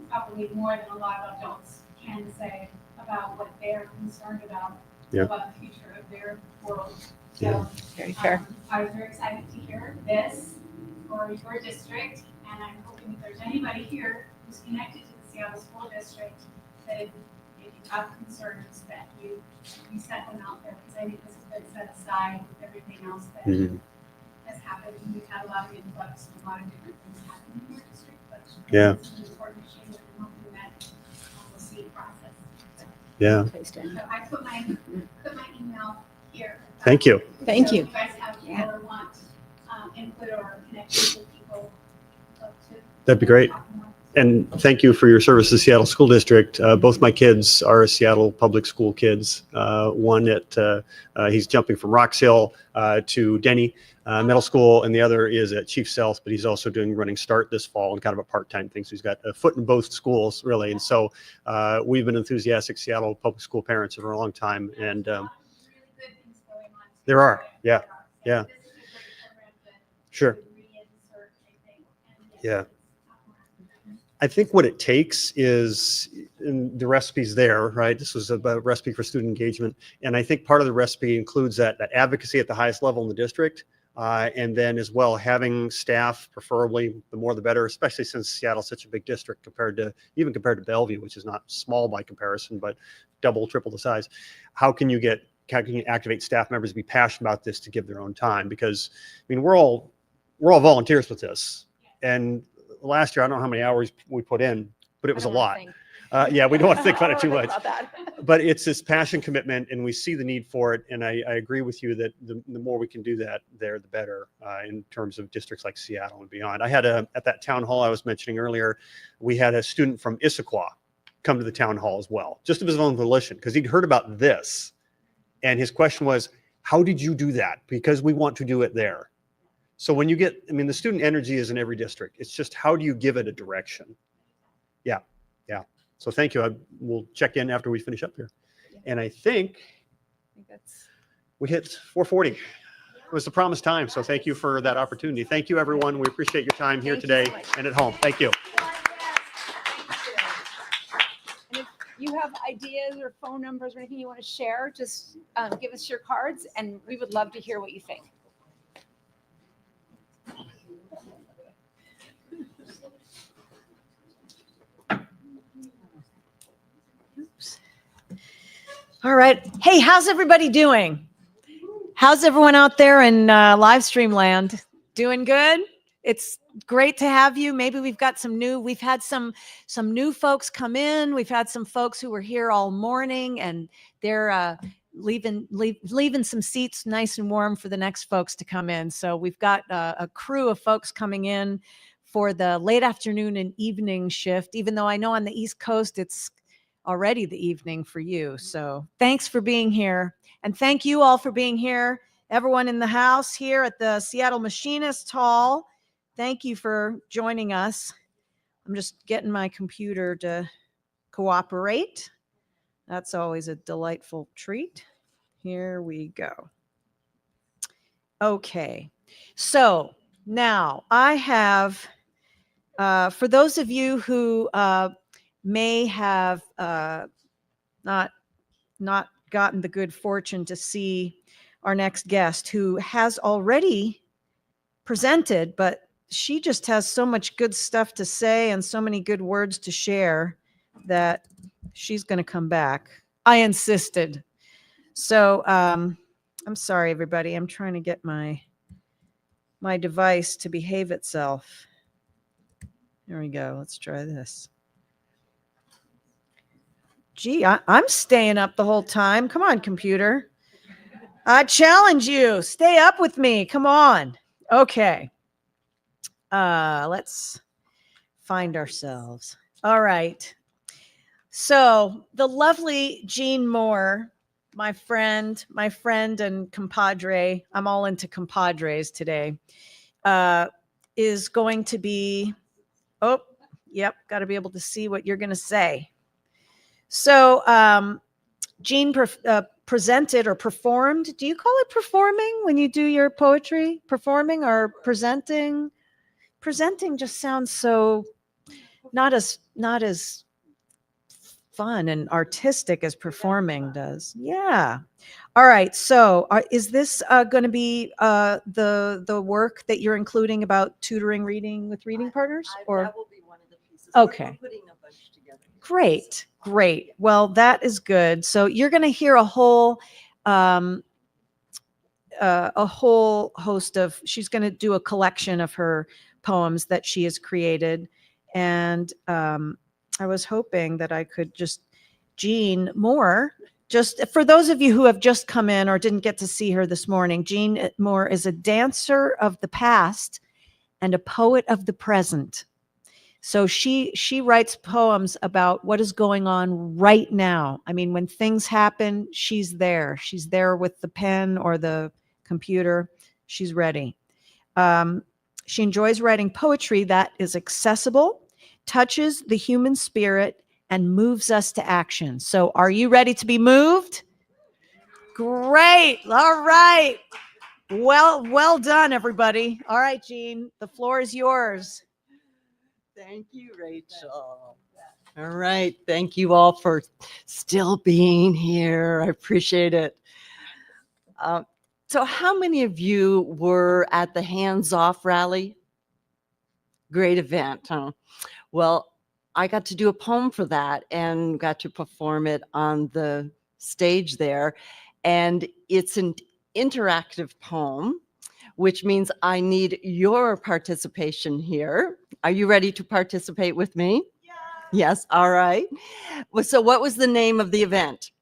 Speaker 8: probably more than a lot of adults can say about what they're concerned about the future of their world. So,
Speaker 20: very fair.
Speaker 8: I was very excited to hear this for your district, and I'm hoping if there's anybody here who's connected to the Seattle School District, that if you have concerns, that you set them out there, because I think this has been set aside with everything else that has happened. We've had a lot of influx and a lot of different things happening in your district, but it's an important issue, and I'm hoping that we'll see a process. So I put my email here.
Speaker 7: Thank you.
Speaker 20: Thank
Speaker 8: So
Speaker 20: you.
Speaker 8: if you guys have or want input or connection with people,
Speaker 7: That'd be great. And thank you for your service to Seattle School District. Both my kids are Seattle public school kids. One at, he's jumping from Rocks Hill to Denny Middle School, and the other is at Chief Sealth, but he's also doing Running Start this fall and kind of a part-time thing. So he's got a foot in both schools, really. And so we've been enthusiastic Seattle public school parents for a long time. And there are, sure. I think what it takes is, and the recipe's there, right? This was a recipe for student engagement. And I think part of the recipe includes that advocacy at the highest level in the district, And then as well, having staff, preferably the more the better, especially since Seattle's such a big district compared to Bellevue, which is not small by comparison, but double, triple the size. How can you activate staff members to be passionate about this, to give their own time? Because I mean, we're all volunteers with this. And last year, I don't know how many hours we put in, but it was a lot. Yeah, we don't want to think about it too much. But it's this passion commitment, and we see the need for it. And I agree with you that the more we can do that there, the better in terms of districts like Seattle and beyond. I had at that town hall I was mentioning earlier, we had a student from Issaquah come to the town hall as well, just of his own volition, because he'd heard about this. And his question was, how did you do that? Because we want to do it there. So when you get, I mean, the student energy is in every district. It's just, how do you give it a direction? Yeah. So thank you. We'll check in after we finish up here. And I think we hit 4:40. It was the promised time. So thank you for that opportunity. Thank you, everyone. We appreciate your time here today and at home. Thank you.
Speaker 20: And if you have ideas or phone numbers or anything you want to share, just give us your cards, and we would love to hear what you think.
Speaker 28: All right. Hey, how's everybody doing? How's everyone out there in live stream land? Doing good? It's great to have you. Maybe we've had some new folks come in. We've had some folks who were here all morning, and they're leaving some seats nice and warm for the next folks to come in. So we've got a crew of folks coming in for the late afternoon and evening shift, even though I know on the East Coast it's already the evening for you. So thanks for being here. And thank you all for being here. Everyone in the house here at the Seattle Machinist Hall, thank you for joining us. I'm just getting my computer to cooperate. That's always a delightful treat. Here we go. Okay. So now I have, for those of you who may have not gotten the good fortune to see our next guest, who has already presented, but she just has so much good stuff to say and so many good words to share that she's going to come back. I insisted. So I'm sorry, everybody. I'm trying to get my device to behave itself. There we go. Let's try this. Gee, I'm staying up the whole time. Come on, computer. I challenge you. Stay up with me. Come on. Okay. Let's find ourselves. All right. So the lovely Jean Moore, my friend and compadre, I'm all into compadres today, is going to be, got to be able to see what you're going to say. So Jean presented or performed. Do you call it performing when you do your poetry? Performing or presenting? Presenting just sounds so not as fun and artistic as performing does. Yeah. All right. So is this going to be the work that you're including about tutoring reading with reading partners? Or
Speaker 12: that will be one of the pieces.
Speaker 28: Okay.
Speaker 12: We're putting a bunch together.
Speaker 28: Great. Well, that is good. So you're going to hear a whole host of, she's going to do a collection of her poems that she has created. And I was hoping that I could Jean Moore, just for those of you who have just come in or didn't get to see her this morning, Jean Moore is a dancer of the past and a poet of the present. So she writes poems about what is going on right now. I mean, when things happen, she's there. She's there with the pen or the computer. She's ready. She enjoys writing poetry that is accessible, touches the human spirit, and moves us to action. So are you ready to be moved? Great. All right. Well done, everybody. All right, Jean, the floor is yours.
Speaker 12: Thank you, Rachel. All right. Thank you all for still being here. I appreciate it. So how many of you were at the Hands Off rally? Great event, huh? Well, I got to do a poem for that and got to perform it on the stage there. And it's an interactive poem, which means I need your participation here. Are you ready to participate with me? Yes, all right. Well, so what was the name of the event?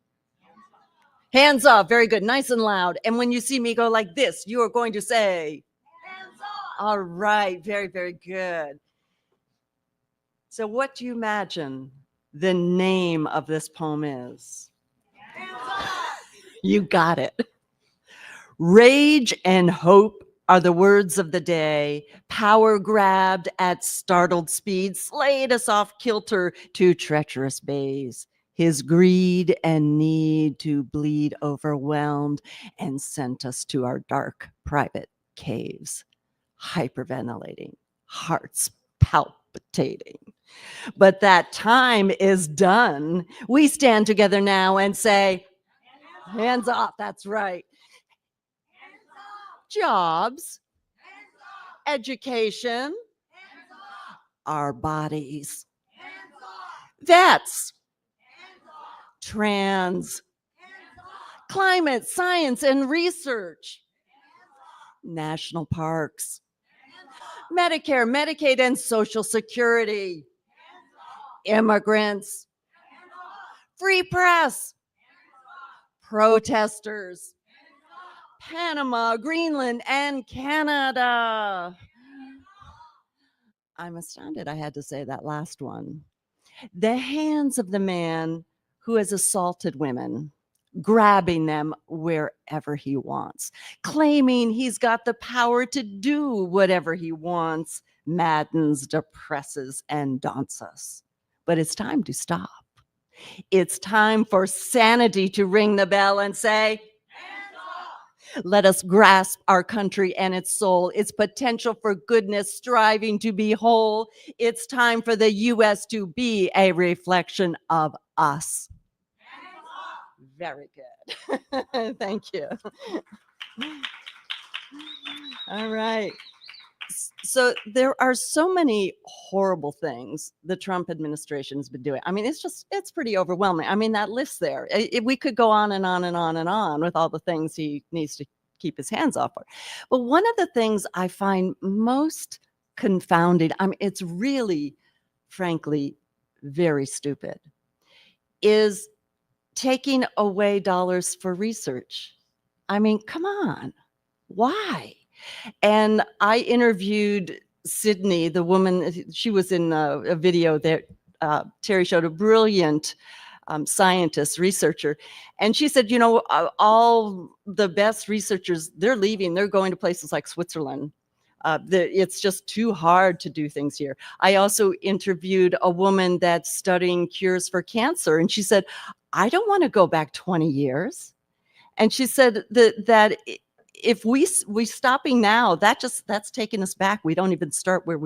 Speaker 12: Hands off, very good, nice and loud. And when you see me go like this, you are going to say, hands off. All right, very, very good. So what do you imagine the name of this poem is? Hands off. You got it. Rage and hope are the words of the day. Power grabbed at startled speed, slayed us off kilter to treacherous bays. His greed and need to bleed overwhelmed and sent us to our dark private caves, hyperventilating, hearts palpitating. But that time is done. We stand together now and say, hands off, that's right. Jobs, education, our bodies, vets, trans, climate, science, and research, national parks, Medicare, Medicaid, and Social Security, immigrants, free press, protesters, Panama, Greenland, and Canada. I'm astounded I had to say that last one. The hands of the man who has assaulted women, grabbing them wherever he wants, claiming he's got the power to do whatever he wants, maddens, depresses, and daunts us. But it's time to stop. It's time for sanity to ring the bell and say, let us grasp our country and its soul, its potential for goodness, striving to be whole. It's time for the U.S. to be a reflection of us. Very good. Thank you. All right. So there are so many horrible things the Trump administration has been doing. I mean, it's pretty overwhelming. I mean, that list there, we could go on and on and on and on with all the things he needs to keep his hands off of. But one of the things I find most confounding, I mean, it's really, frankly, very stupid, is taking away dollars for research. I mean, come on, why? And I interviewed Sydney, the woman, she was in a video that Terry showed, a brilliant scientist, researcher. And she said, you know, all the best researchers, they're leaving, they're going to places like Switzerland. It's just too hard to do things here. I also interviewed a woman that's studying cures for cancer. And she said, I don't want to go back 20 years. And she said that if we stopping now, that's taking us back. We don't even start where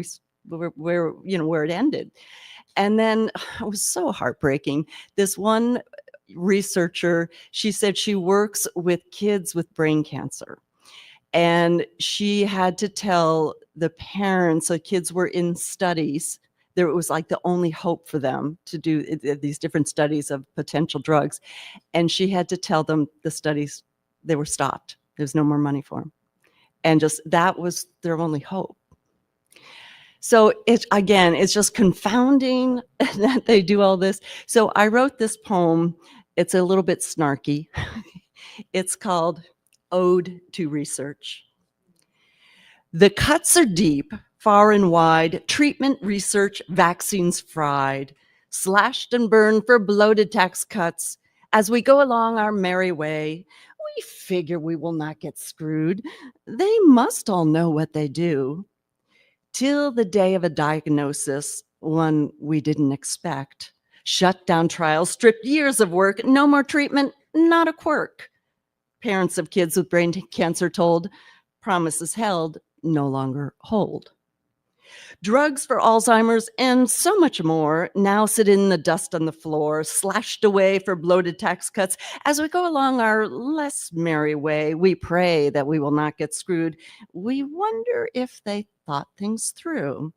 Speaker 12: where it ended. And then it was so heartbreaking. This one researcher, she said she works with kids with brain cancer. And she had to tell the parents, so kids were in studies. There was like the only hope for them to do these different studies of potential drugs. And she had to tell them the studies, they were stopped. There's no more money for them. And just that was their only hope. So it's just confounding that they do all this. So I wrote this poem. It's a little bit snarky. It's called Ode to Research. The cuts are deep, far and wide, treatment, research, vaccines fried, slashed and burned for bloated tax cuts. As we go along our merry way, we figure we will not get screwed. They must all know what they do. Till the day of a diagnosis, one we didn't expect. Shut down trials, stripped years of work, no more treatment, not a quirk. Parents of kids with brain cancer told, promises held no longer hold. Drugs for Alzheimer's and so much more now sit in the dust on the floor, slashed away for bloated tax cuts. As we go along our less merry way, we pray that we will not get screwed. We wonder if they thought things through.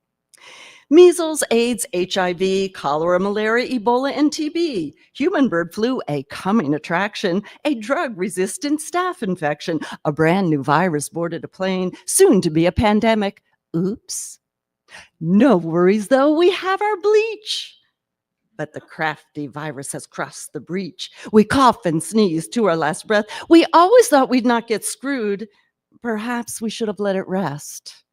Speaker 12: Measles, AIDS, HIV, cholera, malaria, Ebola, and TB. Human bird flu, a coming attraction. A drug-resistant staph infection. A brand new virus boarded a plane, soon to be a pandemic. Oops. No worries, though, we have our bleach. But the crafty virus has crossed the breach. We cough and sneeze to our last breath. We always thought we'd not get screwed. Perhaps we should have let it rest.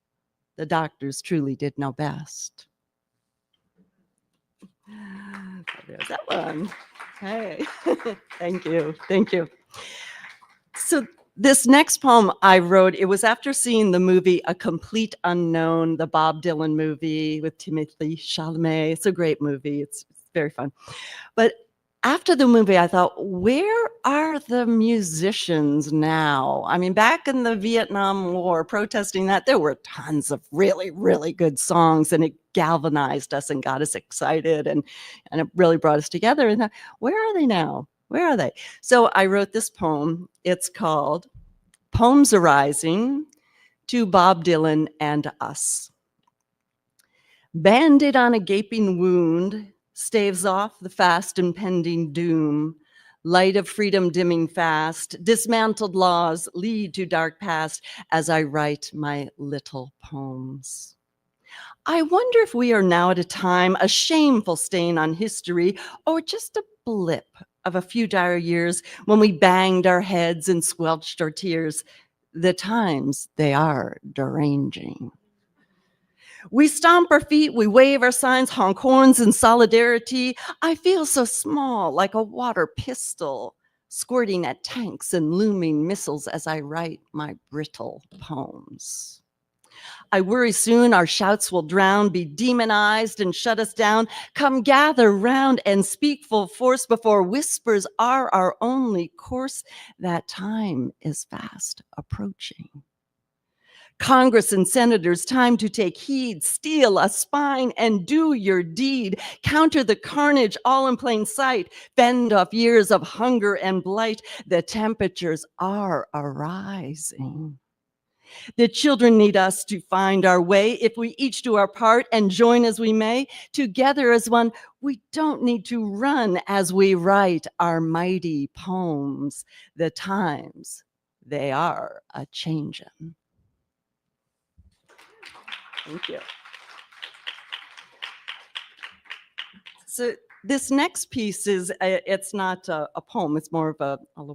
Speaker 12: The doctors truly did know best. There's that one. Hey, thank you. Thank you. So this next poem I wrote, it was after seeing the movie A Complete Unknown, the Bob Dylan movie with Timothée Chalamet. It's a great movie. It's very fun. But after the movie, I thought, where are the musicians now? I mean, back in the Vietnam War, protesting that, there were tons of really, really good songs, and it galvanized us and got us excited, and it really brought us together. And where are they now? Where are they? So I wrote this poem. It's called Poems Arising to Bob Dylan and Us. Banded on a gaping wound, staves off the fast impending doom. Light of freedom dimming fast, dismantled laws lead to dark past as I write my little poems. I wonder if we are now at a time, a shameful stain on history, or just a blip of a few dire years when we banged our heads and squelched our tears. The times, they are deranging. We stomp our feet, we wave our signs, honk horns in solidarity. I feel so small, like a water pistol, squirting at tanks and looming missiles as I write my brittle poems. I worry soon our shouts will drown, be demonized and shut us down. Come gather round and speak full force before whispers are our only course. That time is fast approaching. Congress and senators, time to take heed, steal a spine and do your deed. Counter the carnage all in plain sight. Fend off years of hunger and blight. The temperatures are arising. The children need us to find our way. If we each do our part and join as we may, together as one, we don't need to run as we write our mighty poems. The times, they are a-changin'. Thank you. So this next piece is, it's not a poem, it's more of a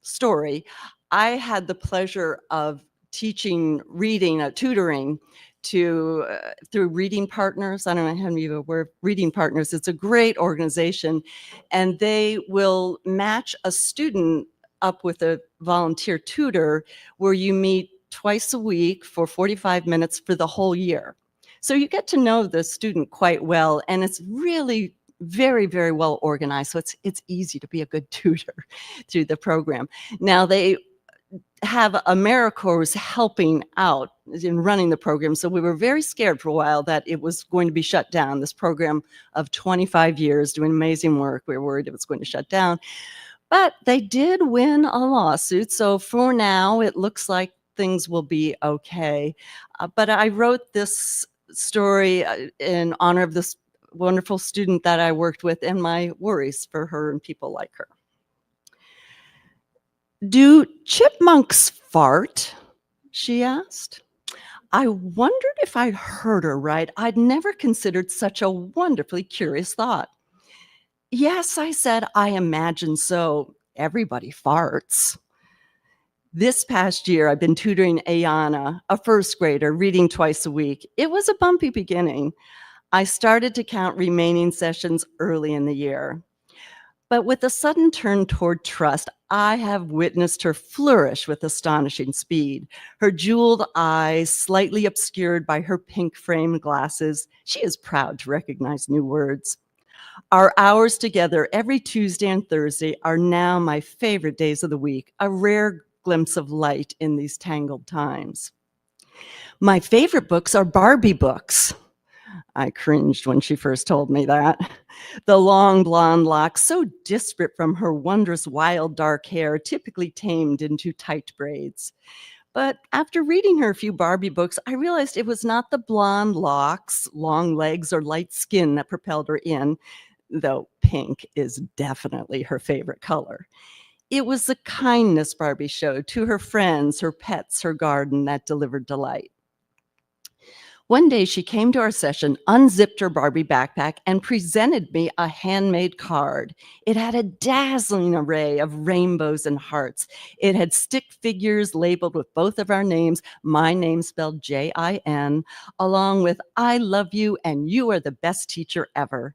Speaker 12: story. I had the pleasure of teaching reading, tutoring through Reading Partners. I don't know how many of you are aware of Reading Partners. It's a great organization, and they will match a student up with a volunteer tutor where you meet twice a week for 45 minutes for the whole year. So you get to know the student quite well, and it's really very, very well organized. So it's easy to be a good tutor through the program. Now they have AmeriCorps helping out in running the program. So we were very scared for a while that it was going to be shut down. This program of 25 years doing amazing work, we were worried it was going to shut down. But they did win a lawsuit. So for now, it looks like things will be okay. But I wrote this story in honor of this wonderful student that I worked with and my worries for her and people like her. Do chipmunks fart? She asked. I wondered if I heard her right. I'd never considered such a wonderfully curious thought. Yes, I said, I imagine so. Everybody farts. This past year, I've been tutoring Ayana, a first grader, reading twice a week. It was a bumpy beginning. I started to count remaining sessions early in the year. But with a sudden turn toward trust, I have witnessed her flourish with astonishing speed. Her jeweled eyes slightly obscured by her pink framed glasses. She is proud to recognize new words. Our hours together every Tuesday and Thursday are now my favorite days of the week, a rare glimpse of light in these tangled times. My favorite books are Barbie books. I cringed when she first told me that. The long blonde locks, so disparate from her wondrous wild dark hair, typically tamed into tight braids. But after reading her a few Barbie books, I realized it was not the blonde locks, long legs, or light skin that propelled her in, though pink is definitely her favorite color. It was the kindness Barbie showed to her friends, her pets, her garden that delivered delight. One day she came to our session, unzipped her Barbie backpack, and presented me a handmade card. It had a dazzling array of rainbows and hearts. It had stick figures labeled with both of our names, my name spelled J-I-N, along with I love you and you are the best teacher ever.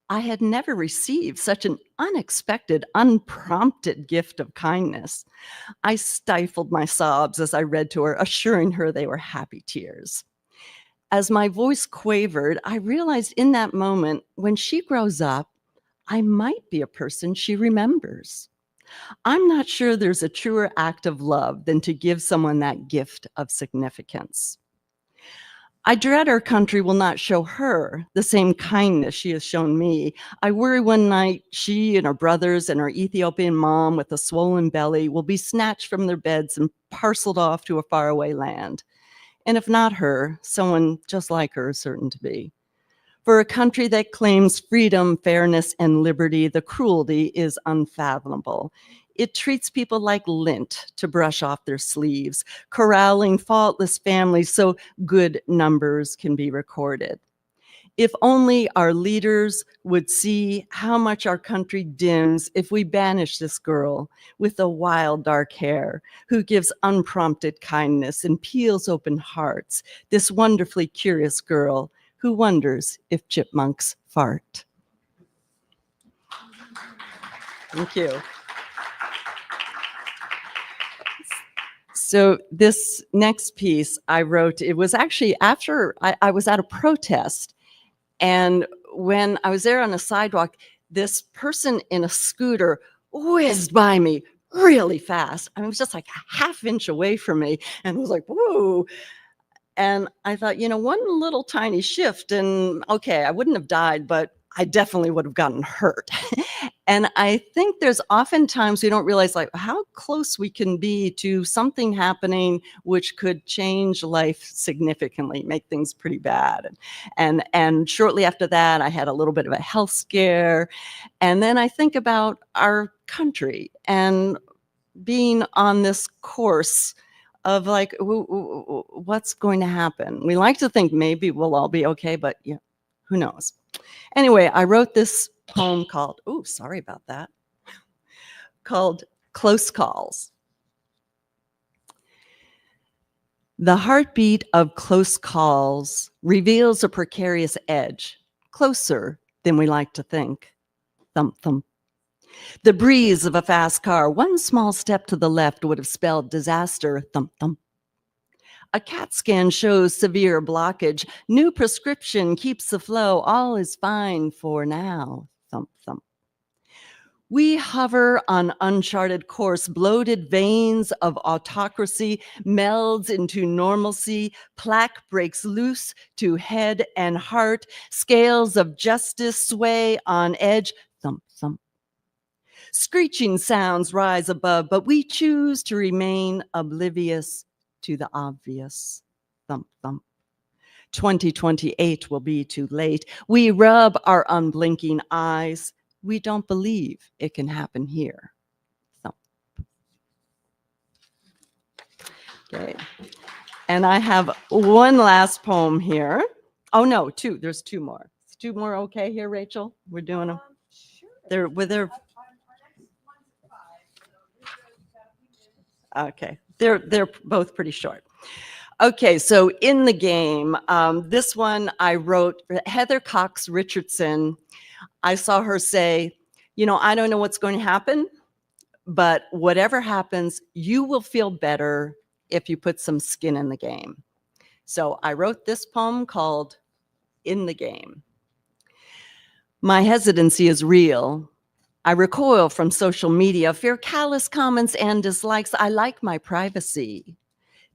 Speaker 12: I had never received such an unexpected, unprompted gift of kindness. I stifled my sobs as I read to her, assuring her they were happy tears. As my voice quavered, I realized in that moment, when she grows up, I might be a person she remembers. I'm not sure there's a truer act of love than to give someone that gift of significance. I dread our country will not show her the same kindness she has shown me. I worry one night she and her brothers and her Ethiopian mom with a swollen belly will be snatched from their beds and parceled off to a faraway land. And if not her, someone just like her is certain to be. For a country that claims freedom, fairness, and liberty, the cruelty is unfathomable. It treats people like lint to brush off their sleeves, corralling faultless families so good numbers can be recorded. If only our leaders would see how much our country dims if we banish this girl with the wild dark hair who gives unprompted kindness and peels open hearts, this wonderfully curious girl who wonders if chipmunks fart. Thank you. So this next piece I wrote, it was actually after I was at a protest. And when I was there on the sidewalk, this person in a scooter whizzed by me really fast. I mean, it was just like a half inch away from me and was like, whoa. And I thought, you know, one little tiny shift and okay, I wouldn't have died, but I definitely would have gotten hurt. And I think there's oftentimes we don't realize like how close we can be to something happening which could change life significantly, make things pretty bad. And shortly after that, I had a little bit of a health scare. And then I think about our country and being on this course of like, what's going to happen? We like to think maybe we'll all be okay, but yeah, who knows? Anyway, I wrote this poem called, oh, sorry about that, called Close Calls. The heartbeat of close calls reveals a precarious edge, closer than we like to think. Thump, thump. The breeze of a fast car, one small step to the left would have spelled disaster, thump, thump. A CAT scan shows severe blockage. New prescription keeps the flow. All is fine for now. Thump, thump. We hover on uncharted course. Bloated veins of autocracy melds into normalcy. Plaque breaks loose to head and heart. Scales of justice sway on edge. Thump, thump. Screeching sounds rise above, but we choose to remain oblivious to the obvious. Thump, thump. 2028 will be too late. We rub our unblinking eyes. We don't believe it can happen here. Thump. Okay. And I have one last poem here. Oh no, two. There's two more. Is two more okay here, Rachel? We're doing them. They're with their. Okay. They're both pretty short. Okay, so in the game, this one I wrote, Heather Cox Richardson. I saw her say, you know, I don't know what's going to happen, but whatever happens, you will feel better if you put some skin in the game. So I wrote this poem called In the Game. My hesitancy is real. I recoil from social media, fear callous comments and dislikes. I like my privacy.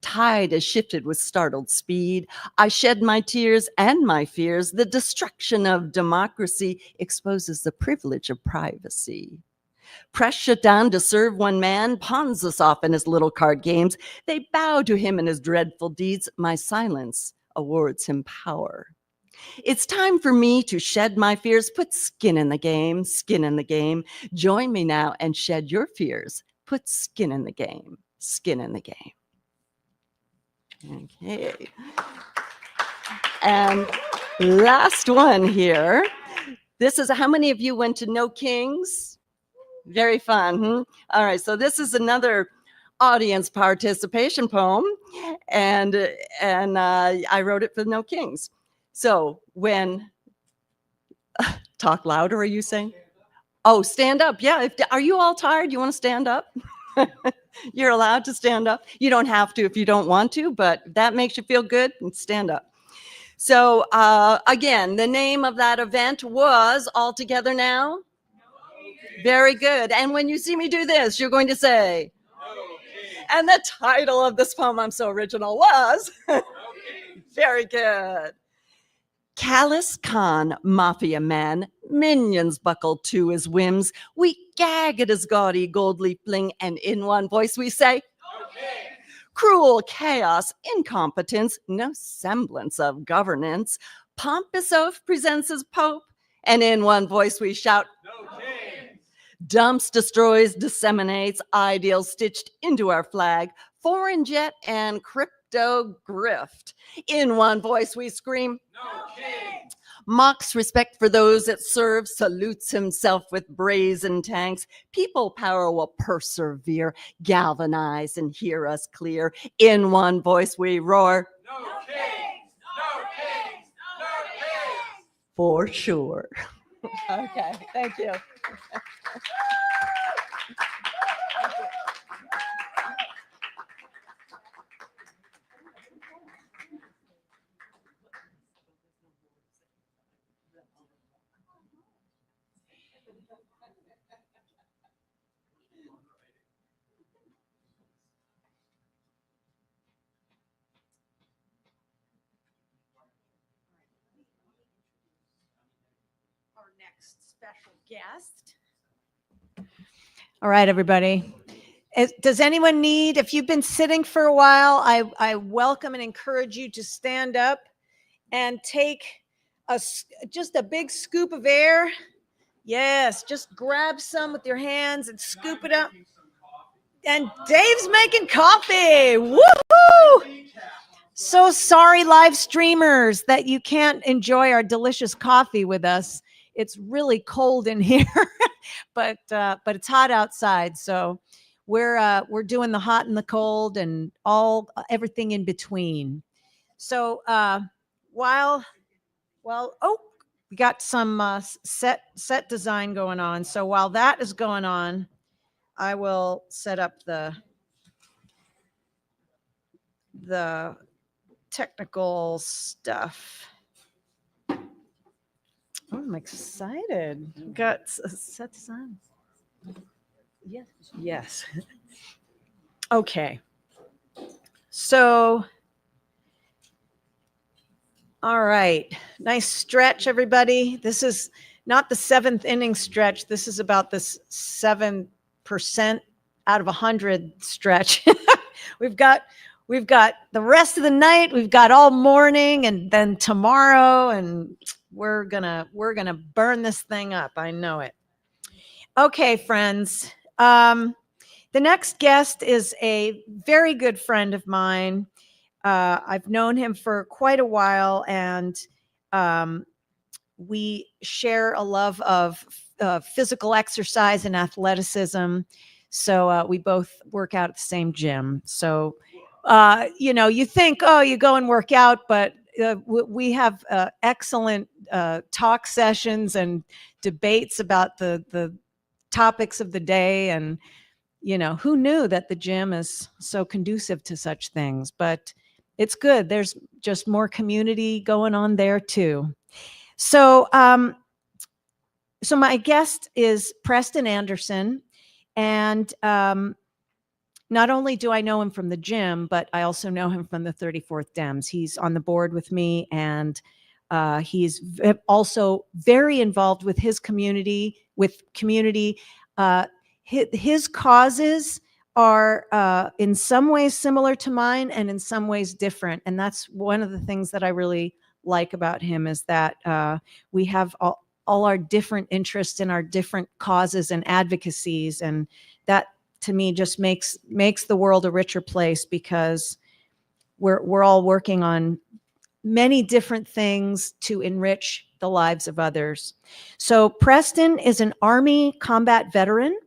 Speaker 12: Tide has shifted with startled speed. I shed my tears and my fears. The destruction of democracy exposes the privilege of privacy. Press shut down to serve one man, pawns us off in his little card games. They bow to him in his dreadful deeds. My silence awards him power. It's time for me to shed my fears, put skin in the game, skin in the game. Join me now and shed your fears. Put skin in the game, skin in the game. Okay. And last one here. This is, how many of you went to No Kings? Very fun. All right, so this is another audience participation poem, and I wrote it for No Kings. So when, talk louder, are you saying? Oh, stand up. Yeah. Are you all tired? You want to stand up? You're allowed to stand up. You don't have to if you don't want to, but if that makes you feel good, stand up. So again, the name of that event was All Together Now. Very good. And when you see me do this, you're going to say, and the title of this poem, I'm so original, was, very good. Callous Khan, mafia man, minions buckled to his whims. We gag at his gaudy gold leaf fling, and in one voice we say, okay. Cruel chaos, incompetence, no semblance of governance. Pompous oaf presents his pope, and in one voice we shout, okay. Dumps, destroys, disseminates, ideals stitched into our flag, foreign jet and crypto grift. In one voice we scream, no kings. Mocks respect for those that serve, salutes himself with brazen tanks. People power will persevere, galvanize and hear us clear. In one voice we roar, no kings, no kings, no kings. For sure. Okay, thank you. Our next special guest.
Speaker 28: All right, everybody. Does anyone need, if you've been sitting for a while, I welcome and encourage you to stand up and take just a big scoop of air. Yes, just grab some with your hands and scoop it up. And Dave's making coffee. Woohoo! So sorry, live streamers, that you can't enjoy our delicious coffee with us. It's really cold in here, but it's hot outside. So we're doing the hot and the cold and everything in between. So we got some set design going on. So while that is going on, I will set up the technical stuff. Oh, I'm excited. We got set design. Yes. Yes. Okay. So, all right. Nice stretch, everybody. This is not the 7th inning stretch. This is about this 7% out of 100 stretch. We've got the rest of the night. We've got all morning, and then tomorrow, and we're gonna burn this thing up. I know it. Okay, friends. The next guest is a very good friend of mine. I've known him for quite a while, and we share a love of physical exercise and athleticism. So we both work out at the same gym. So, you think, oh, you go and work out, but we have excellent talk sessions and debates about the topics of the day. And, who knew that the gym is so conducive to such things? But it's good. There's just more community going on there too. So, so my guest is Preston Anderson, and not only do I know him from the gym, but I also know him from the 34th Dems. He's on the board with me, and he's also very involved with his community. His causes are in some ways similar to mine and in some ways different. And that's one of the things that I really like about him, is that we have all our different interests and our different causes and advocacies. And that, to me, just makes the world a richer place, because we're all working on many different things to enrich the lives of others. So Preston is an Army combat veteran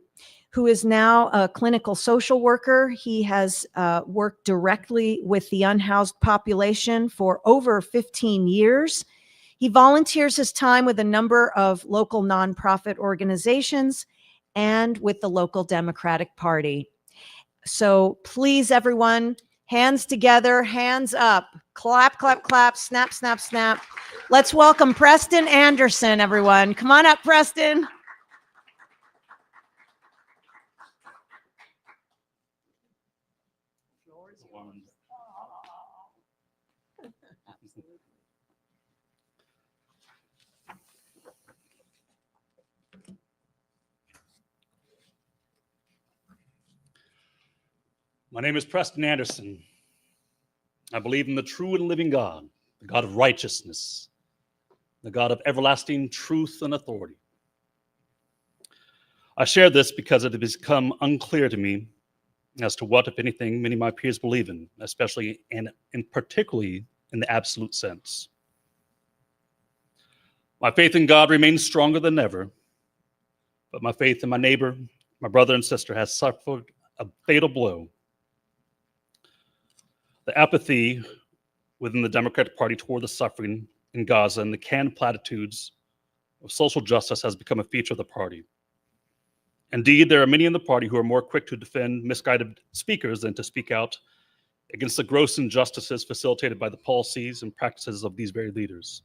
Speaker 28: who is now a clinical social worker. He has worked directly with the unhoused population for over 15 years. He volunteers his time with a number of local nonprofit organizations and with the local Democratic Party. So please, everyone, hands together, hands up, clap, clap, clap, snap, snap, snap. Let's welcome Preston Anderson, everyone. Come on up, Preston.
Speaker 10: My name is Preston Anderson. I believe in the true and living God, the God of righteousness, the God of everlasting truth and authority. I share this because it has become unclear to me as to what, if anything, many of my peers believe in, especially and particularly in the absolute sense. My faith in God remains stronger than ever, but my faith in my neighbor, my brother and sister, has suffered a fatal blow. The apathy within the Democratic Party toward the suffering in Gaza and the canned platitudes of social justice has become a feature of the party. Indeed, there are many in the party who are more quick to defend misguided speakers than to speak out against the gross injustices facilitated by the policies and practices of these very leaders.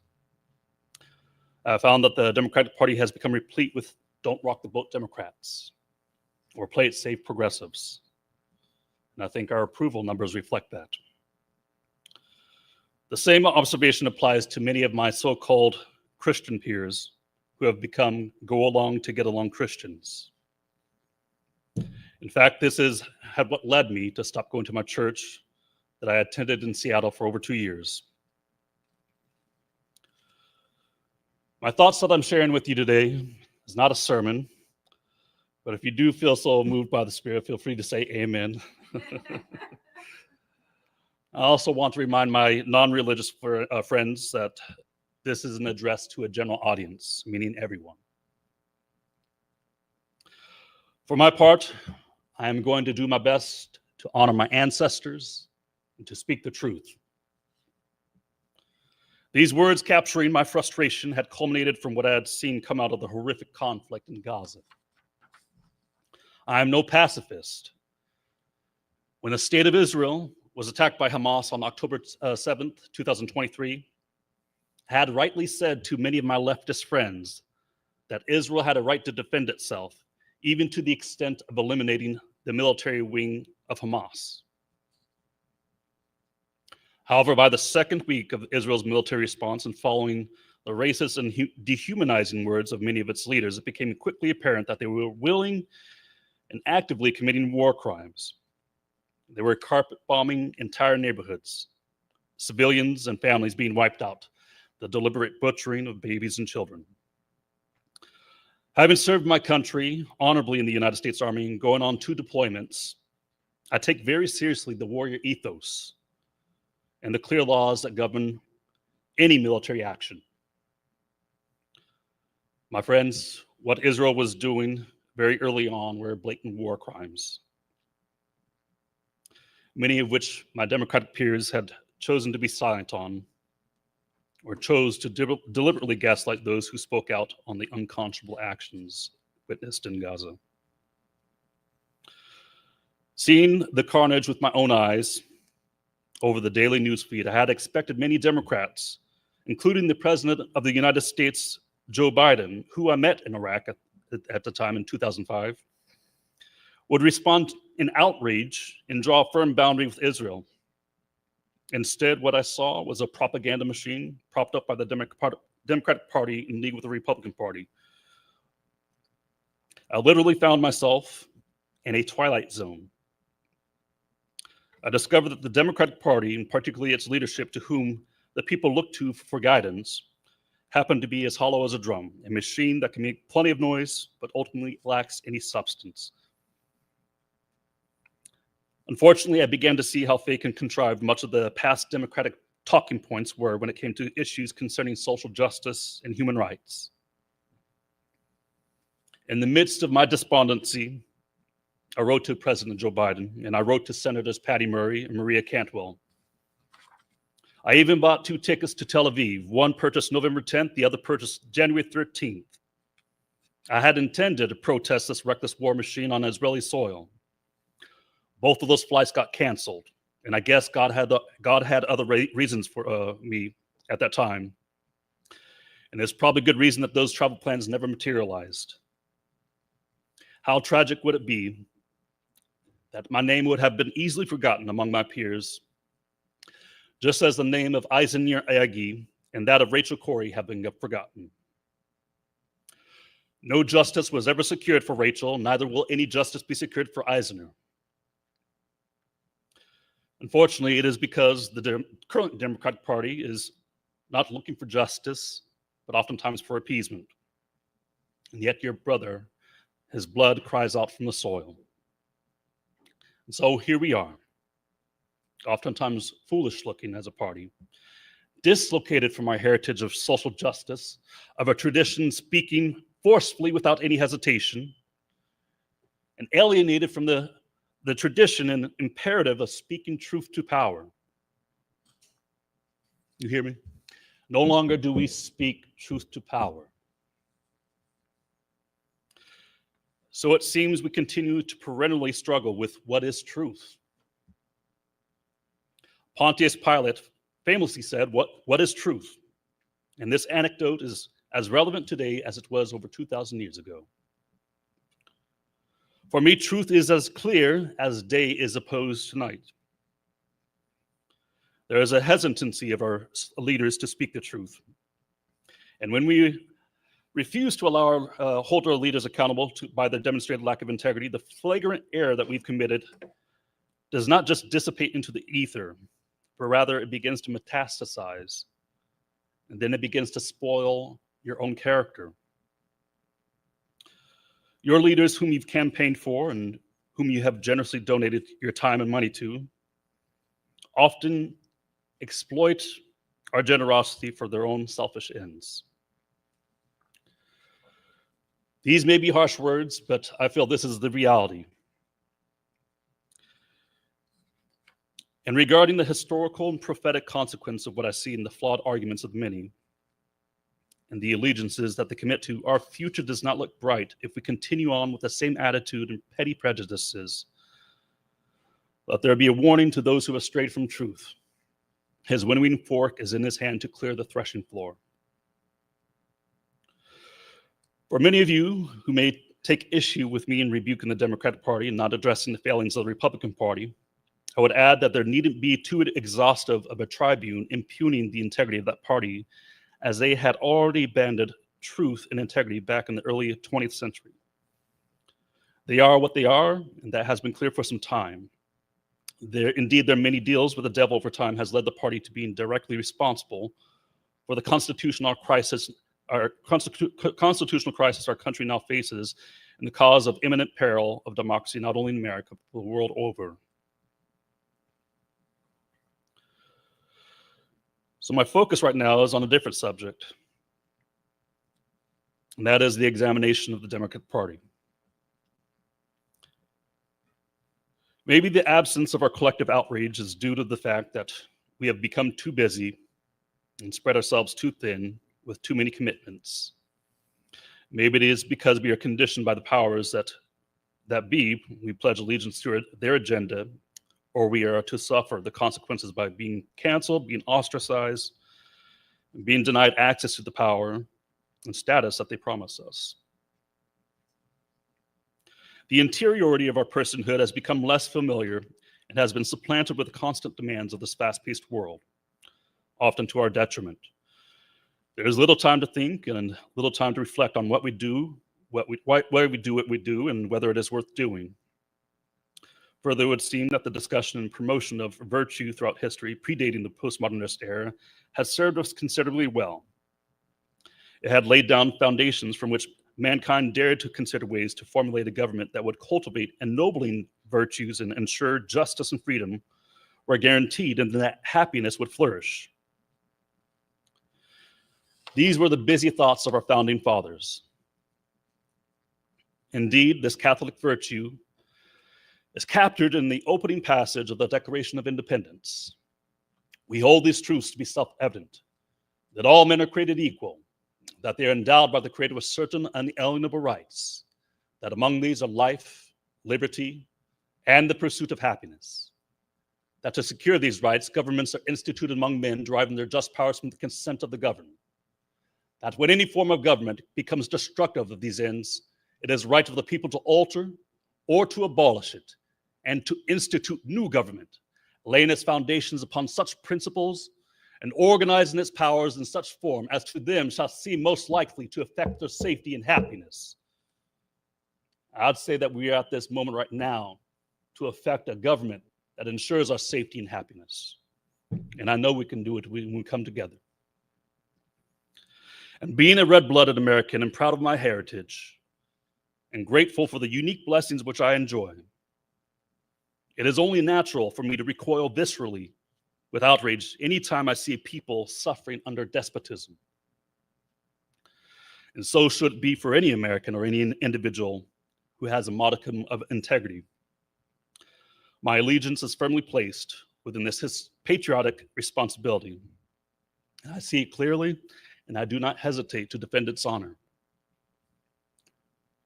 Speaker 10: I found that the Democratic Party has become replete with don't rock the boat Democrats or play it safe progressives. And I think our approval numbers reflect that. The same observation applies to many of my so-called Christian peers who have become go-along-to-get-along Christians. In fact, this had what led me to stop going to my church that I attended in Seattle for over 2 years. My thoughts that I'm sharing with you today is not a sermon, but if you do feel so moved by the Spirit, feel free to say amen. I also want to remind my non-religious friends that this is an address to a general audience, meaning everyone. For my part, I am going to do my best to honor my ancestors and to speak the truth. These words capturing my frustration had culminated from what I had seen come out of the horrific conflict in Gaza. I am no pacifist. When the state of Israel was attacked by Hamas on October 7th, 2023, I had rightly said to many of my leftist friends that Israel had a right to defend itself, even to the extent of eliminating the military wing of Hamas. However, by the second week of Israel's military response and following the racist and dehumanizing words of many of its leaders, it became quickly apparent that they were willing and actively committing war crimes. They were carpet bombing entire neighborhoods, civilians and families being wiped out, the deliberate butchering of babies and children. Having served my country honorably in the United States Army and going on 2 deployments, I take very seriously the warrior ethos and the clear laws that govern any military action. My friends, what Israel was doing very early on were blatant war crimes, many of which my Democratic peers had chosen to be silent on, or chose to deliberately gaslight those who spoke out on the unconscionable actions witnessed in Gaza. Seeing the carnage with my own eyes over the daily news feed, I had expected many Democrats, including the President of the United States, Joe Biden, who I met in Iraq at the time in 2005, would respond in outrage and draw a firm boundary with Israel. Instead, what I saw was a propaganda machine propped up by the Democratic Party in league with the Republican Party. I literally found myself in a twilight zone. I discovered that the Democratic Party, and particularly its leadership, to whom the people look to for guidance, happened to be as hollow as a drum, a machine that can make plenty of noise, but ultimately lacks any substance. Unfortunately, I began to see how fake and contrived much of the past Democratic talking points were when it came to issues concerning social justice and human rights. In the midst of my despondency, I wrote to President Joe Biden, and I wrote to Senators Patty Murray and Maria Cantwell. I even bought 2 tickets to Tel Aviv, one purchased November 10th, the other purchased January 13th. I had intended to protest this reckless war machine on Israeli soil. Both of those flights got canceled, and I guess God had other reasons for me at that time. And there's probably good reason that those travel plans never materialized. How tragic would it be that my name would have been easily forgotten among my peers, just as the name of Eisenhower Agi and that of Rachel Corrie have been forgotten. No justice was ever secured for Rachel, neither will any justice be secured for Eisenhower. Unfortunately, it is because the current Democratic Party is not looking for justice, but oftentimes for appeasement. And yet your brother, his blood cries out from the soil. And so here we are, oftentimes foolish looking as a party, dislocated from our heritage of social justice, of a tradition speaking forcefully without any hesitation, and alienated from the tradition and imperative of speaking truth to power. You hear me? No longer do we speak truth to power. So it seems we continue to perennially struggle with what is truth. Pontius Pilate famously said, what is truth? And this anecdote is as relevant today as it was over 2,000 years ago. For me, truth is as clear as day is opposed to night. There is a hesitancy of our leaders to speak the truth. And when we refuse to allow hold our leaders accountable by their demonstrated lack of integrity, the flagrant error that we've committed does not just dissipate into the ether, but rather it begins to metastasize. And then it begins to spoil your own character. Your leaders whom you've campaigned for and whom you have generously donated your time and money to often exploit our generosity for their own selfish ends. These may be harsh words, but I feel this is the reality. And regarding the historical and prophetic consequence of what I see in the flawed arguments of many and the allegiances that they commit to, our future does not look bright if we continue on with the same attitude and petty prejudices. Let there be a warning to those who have strayed from truth. His winnowing fork is in his hand to clear the threshing floor. For many of you who may take issue with me in rebuking the Democratic Party and not addressing the failings of the Republican Party, I would add that there needn't be too exhaustive of a tribune impugning the integrity of that party, as they had already abandoned truth and integrity back in the early 20th century. They are what they are, and that has been clear for some time. Indeed, their many deals with the devil over time has led the party to being directly responsible for the constitutional crisis our country now faces, and the cause of imminent peril of democracy, not only in America, but the world over. So my focus right now is on a different subject, and that is the examination of the Democratic Party. Maybe the absence of our collective outrage is due to the fact that we have become too busy and spread ourselves too thin with too many commitments. Maybe it is because we are conditioned by the powers that be, we pledge allegiance to their agenda, or we are to suffer the consequences by being canceled, being ostracized, and being denied access to the power and status that they promise us. The interiority of our personhood has become less familiar and has been supplanted with the constant demands of this fast-paced world, often to our detriment. There is little time to think and little time to reflect on what we do, why we do what we do, and whether it is worth doing. Further, it would seem that the discussion and promotion of virtue throughout history, predating the postmodernist era, has served us considerably well. It had laid down foundations from which mankind dared to consider ways to formulate a government that would cultivate ennobling virtues and ensure justice and freedom were guaranteed, and that happiness would flourish. These were the busy thoughts of our founding fathers. Indeed, this Catholic virtue is captured in the opening passage of the Declaration of Independence. We hold these truths to be self-evident, that all men are created equal, that they are endowed by the Creator with certain unalienable rights, that among these are life, liberty, and the pursuit of happiness, that to secure these rights, governments are instituted among men, deriving their just powers from the consent of the governed, that when any form of government becomes destructive of these ends, it is right of the people to alter or to abolish it, and to institute new government, laying its foundations upon such principles and organizing its powers in such form as to them shall seem most likely to affect their safety and happiness. I'd say that we are at this moment right now to effect a government that ensures our safety and happiness. And I know we can do it when we come together. And being a red-blooded American and proud of my heritage and grateful for the unique blessings which I enjoy, it is only natural for me to recoil viscerally with outrage anytime I see people suffering under despotism. And so should it be for any American or any individual who has a modicum of integrity. My allegiance is firmly placed within this patriotic responsibility. And I see it clearly, and I do not hesitate to defend its honor.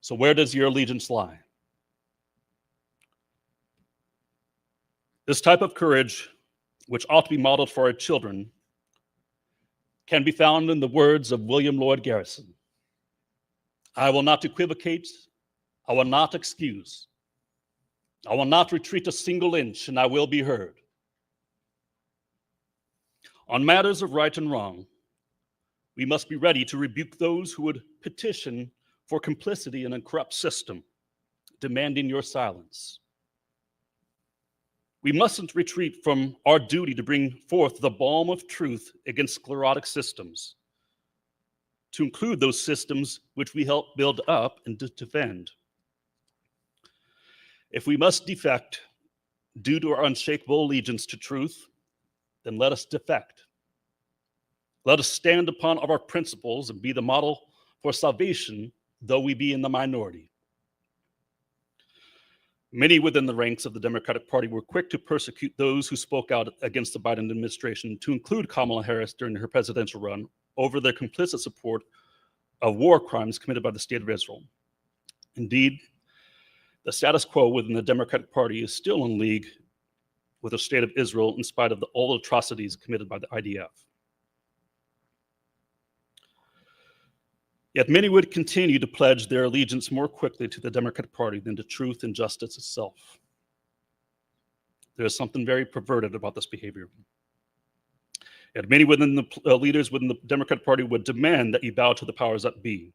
Speaker 10: So where does your allegiance lie? This type of courage, which ought to be modeled for our children, can be found in the words of William Lloyd Garrison. I will not equivocate, I will not excuse. I will not retreat a single inch, and I will be heard. On matters of right and wrong, we must be ready to rebuke those who would petition for complicity in a corrupt system, demanding your silence. We mustn't retreat from our duty to bring forth the balm of truth against sclerotic systems, to include those systems which we help build up and to defend. If we must defect due to our unshakable allegiance to truth, then let us defect. Let us stand upon our principles and be the model for salvation, though we be in the minority. Many within the ranks of the Democratic Party were quick to persecute those who spoke out against the Biden administration, to include Kamala Harris during her presidential run, over their complicit support of war crimes committed by the State of Israel. Indeed, the status quo within the Democratic Party is still in league with the State of Israel in spite of all atrocities committed by the IDF. Yet many would continue to pledge their allegiance more quickly to the Democratic Party than to truth and justice itself. There is something very perverted about this behavior. Yet many within the leaders within the Democratic Party would demand that you bow to the powers that be.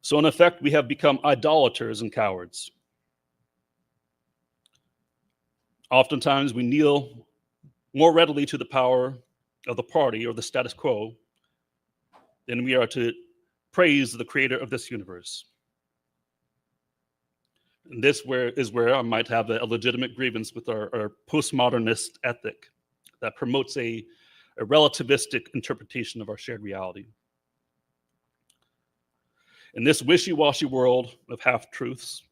Speaker 10: So in effect, we have become idolaters and cowards. Oftentimes, we kneel more readily to the power of the party or the status quo than we are to praise the creator of this universe. And this is where I might have a legitimate grievance with our postmodernist ethic that promotes a relativistic interpretation of our shared reality. In this wishy-washy world of half-truths,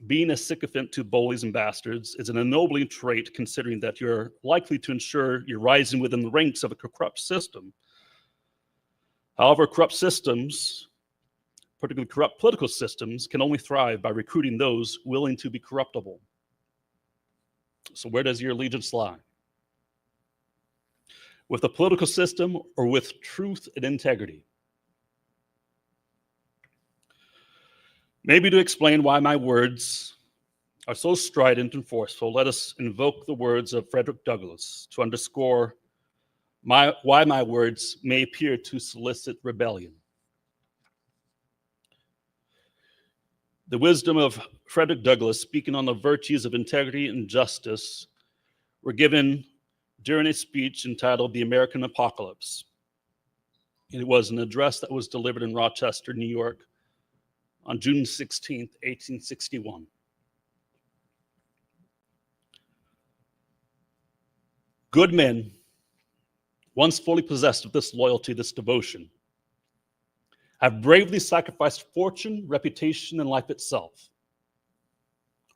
Speaker 10: being a sycophant to bullies and bastards is an ennobling trait, considering that you're likely to ensure you're rising within the ranks of a corrupt system. However, corrupt systems, particularly corrupt political systems, can only thrive by recruiting those willing to be corruptible. So where does your allegiance lie? With the political system or with truth and integrity? Maybe to explain why my words are so strident and forceful, let us invoke the words of Frederick Douglass to underscore why my words may appear to solicit rebellion. The wisdom of Frederick Douglass, speaking on the virtues of integrity and justice, were given during a speech entitled The American Apocalypse. It was an address that was delivered in Rochester, New York on June 16, 1861. Good men, once fully possessed of this loyalty, this devotion, have bravely sacrificed fortune, reputation, and life itself.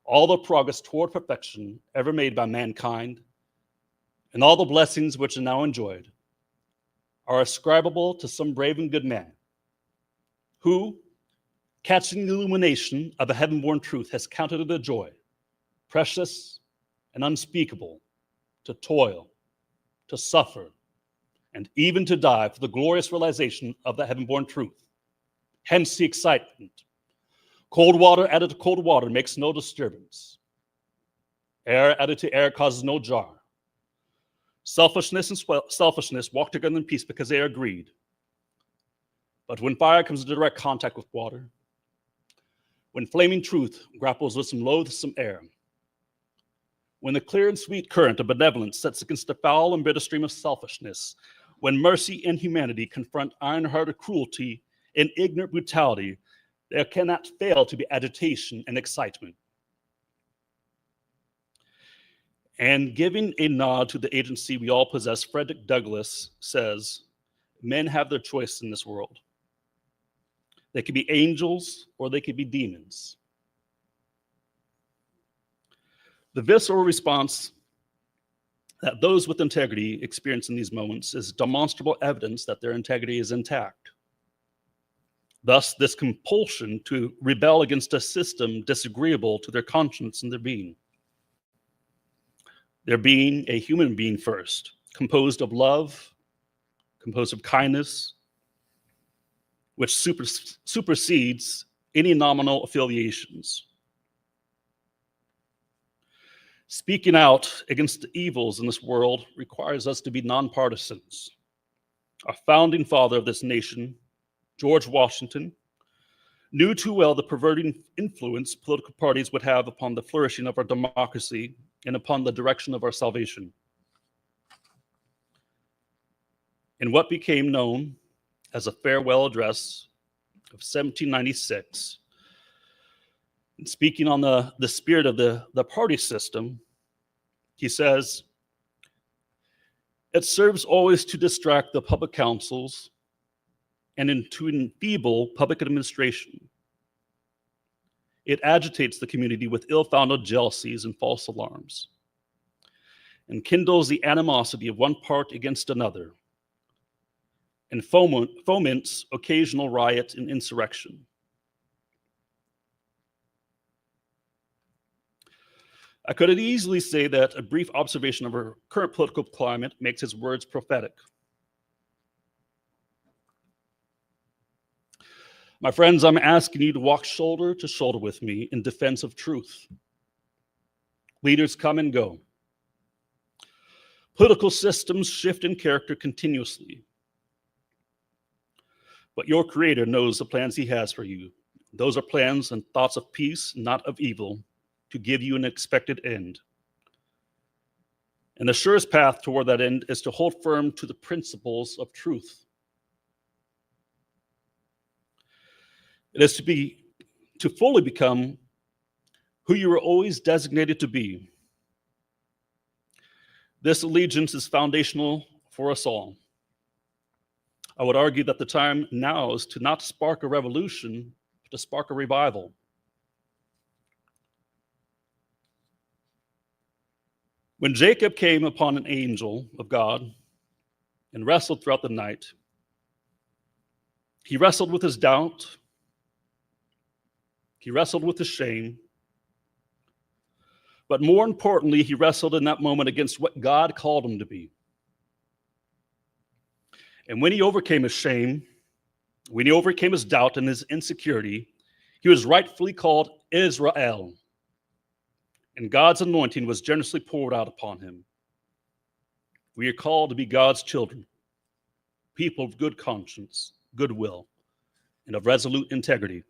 Speaker 10: All the progress toward perfection ever made by mankind, and all the blessings which are now enjoyed, are ascribable to some brave and good man, who, catching the illumination of the heaven-born truth, has counted it a joy, precious and unspeakable, to toil, to suffer, and even to die for the glorious realization of the heaven-born truth. Hence the excitement. Cold water added to cold water makes no disturbance. Air added to air causes no jar. Selfishness and selfishness walk together in peace because they are agreed. But when fire comes into direct contact with water, when flaming truth grapples with some loathsome air, when the clear and sweet current of benevolence sets against the foul and bitter stream of selfishness, when mercy and humanity confront iron-hearted cruelty and ignorant brutality, there cannot fail to be agitation and excitement. And giving a nod to the agency we all possess, Frederick Douglass says, men have their choice in this world. They could be angels or they could be demons. The visceral response that those with integrity experience in these moments is demonstrable evidence that their integrity is intact. Thus, this compulsion to rebel against a system disagreeable to their conscience and their being. Their being a human being first, composed of love, composed of kindness, which supersedes any nominal affiliations. Speaking out against the evils in this world requires us to be nonpartisans. Our founding father of this nation, George Washington, knew too well the perverting influence political parties would have upon the flourishing of our democracy and upon the direction of our salvation. In what became known as a farewell address of 1796, and speaking on the spirit of the party system, he says, "It serves always to distract the public councils and to enfeeble public administration. It agitates the community with ill-founded jealousies and false alarms, and kindles the animosity of one part against another, and foments occasional riot and insurrection." I could easily say that a brief observation of our current political climate makes his words prophetic. My friends, I'm asking you to walk shoulder to shoulder with me in defense of truth. Leaders come and go. Political systems shift in character continuously. But your Creator knows the plans He has for you. Those are plans and thoughts of peace, not of evil, to give you an expected end. And the surest path toward that end is to hold firm to the principles of truth. It is to fully become who you were always designated to be. This allegiance is foundational for us all. I would argue that the time now is to not spark a revolution, but to spark a revival. When Jacob came upon an angel of God and wrestled throughout the night, he wrestled with his doubt, he wrestled with his shame, but more importantly, he wrestled in that moment against what God called him to be. And when he overcame his shame, when he overcame his doubt and his insecurity, He was rightfully called Israel, and God's anointing was generously poured out upon him. We are called to be God's children, people of good conscience, goodwill, and of resolute integrity.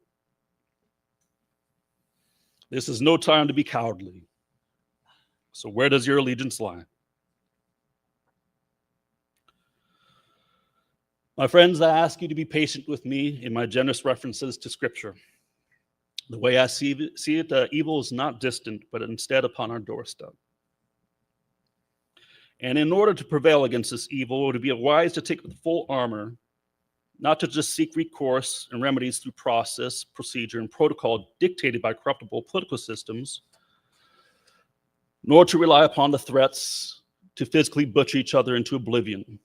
Speaker 10: This is no time to be cowardly. So where does your allegiance lie? My friends, I ask you to be patient with me in my generous references to Scripture. The way I see it, evil is not distant, but instead upon our doorstep. And in order to prevail against this evil, it would be wise to take the full armor, not to just seek recourse and remedies through process, procedure, and protocol dictated by corruptible political systems, nor to rely upon the threats to physically butcher each other into oblivion.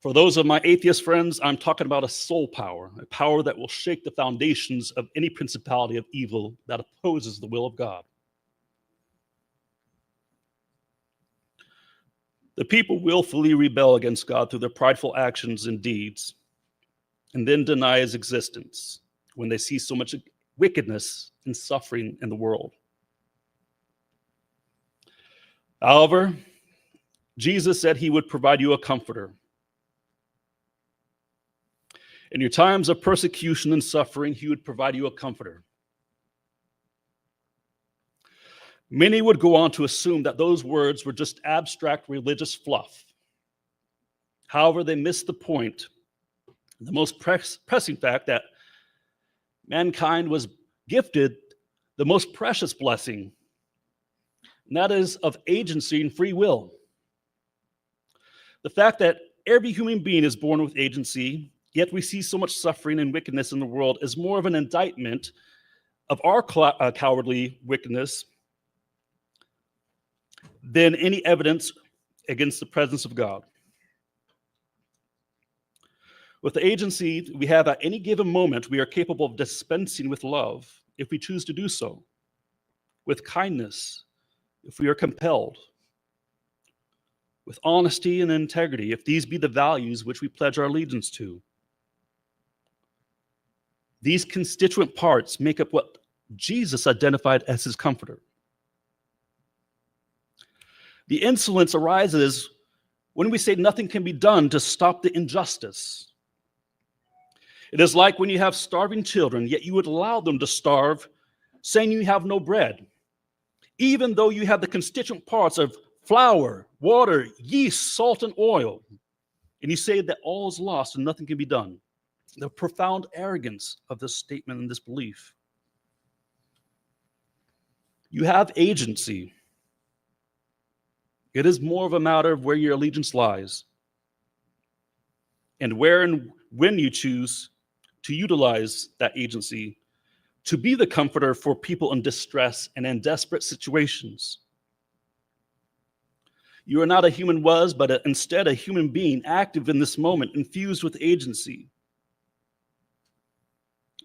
Speaker 10: For those of my atheist friends, I'm talking about a soul power, a power that will shake the foundations of any principality of evil that opposes the will of God. The people willfully rebel against God through their prideful actions and deeds, and then deny his existence when they see so much wickedness and suffering in the world. However, Jesus said he would provide you a comforter. In your times of persecution and suffering, he would provide you a comforter. Many would go on to assume that those words were just abstract religious fluff. However, they missed the point, the most pressing fact that mankind was gifted the most precious blessing, and that is of agency and free will. The fact that every human being is born with agency, yet we see so much suffering and wickedness in the world, is more of an indictment of our cowardly wickedness than any evidence against the presence of God. With the agency we have at any given moment, we are capable of dispensing with love if we choose to do so, with kindness if we are compelled, with honesty and integrity if these be the values which we pledge our allegiance to. These constituent parts make up what Jesus identified as his comforter. The insolence arises when we say nothing can be done to stop the injustice. It is like when you have starving children, yet you would allow them to starve, saying you have no bread, even though you have the constituent parts of flour, water, yeast, salt, and oil, and you say that all is lost and nothing can be done. The profound arrogance of this statement and this belief. You have agency. It is more of a matter of where your allegiance lies and where and when you choose to utilize that agency to be the comforter for people in distress and in desperate situations. You are not a human was, but instead a human being active in this moment, infused with agency.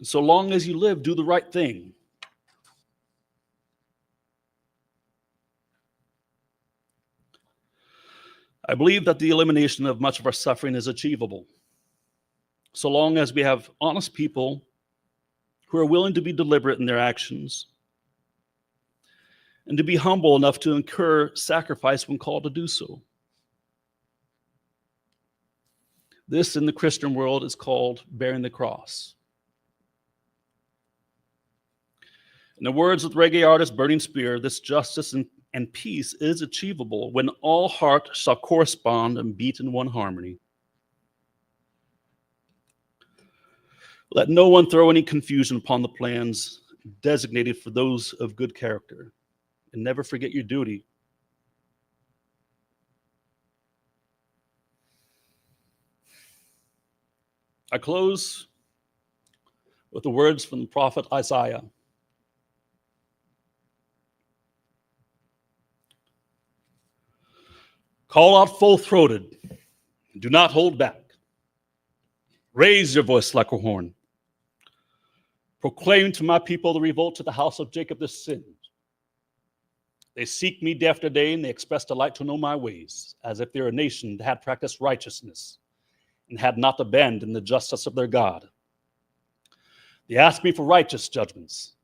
Speaker 10: So long as you live, do the right thing. I believe that the elimination of much of our suffering is achievable, so long as we have honest people who are willing to be deliberate in their actions and to be humble enough to incur sacrifice when called to do so. This, in the Christian world, is called bearing the cross. In the words of the reggae artist Burning Spear, this justice and peace is achievable when all hearts shall correspond and beat in one harmony. Let no one throw any confusion upon the plans designated for those of good character, and never forget your duty. I close with the words from the prophet Isaiah. Call out full-throated. Do not hold back. Raise your voice like a horn. Proclaim to my people the revolt to the house of Jacob the sin. They seek me day after day, and they express delight to know my ways, as if they're a nation that had practiced righteousness and had not abandoned the justice of their God.
Speaker 13: They ask me for righteous judgments,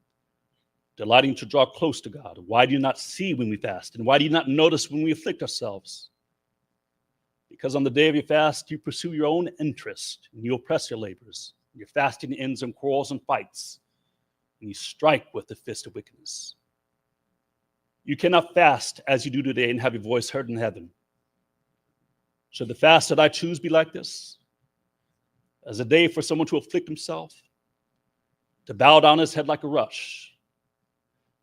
Speaker 13: delighting to draw close to God. Why do you not see when we fast? And why do you not notice when we afflict ourselves? Because on the day of your fast, you pursue your own interest, and you oppress your labors. Your fasting ends in quarrels and fights, and you strike with the fist of wickedness. You cannot fast as you do today and have your voice heard in heaven. Should the fast that I choose be like this? As a day for someone to afflict himself, to bow down his head like a rush,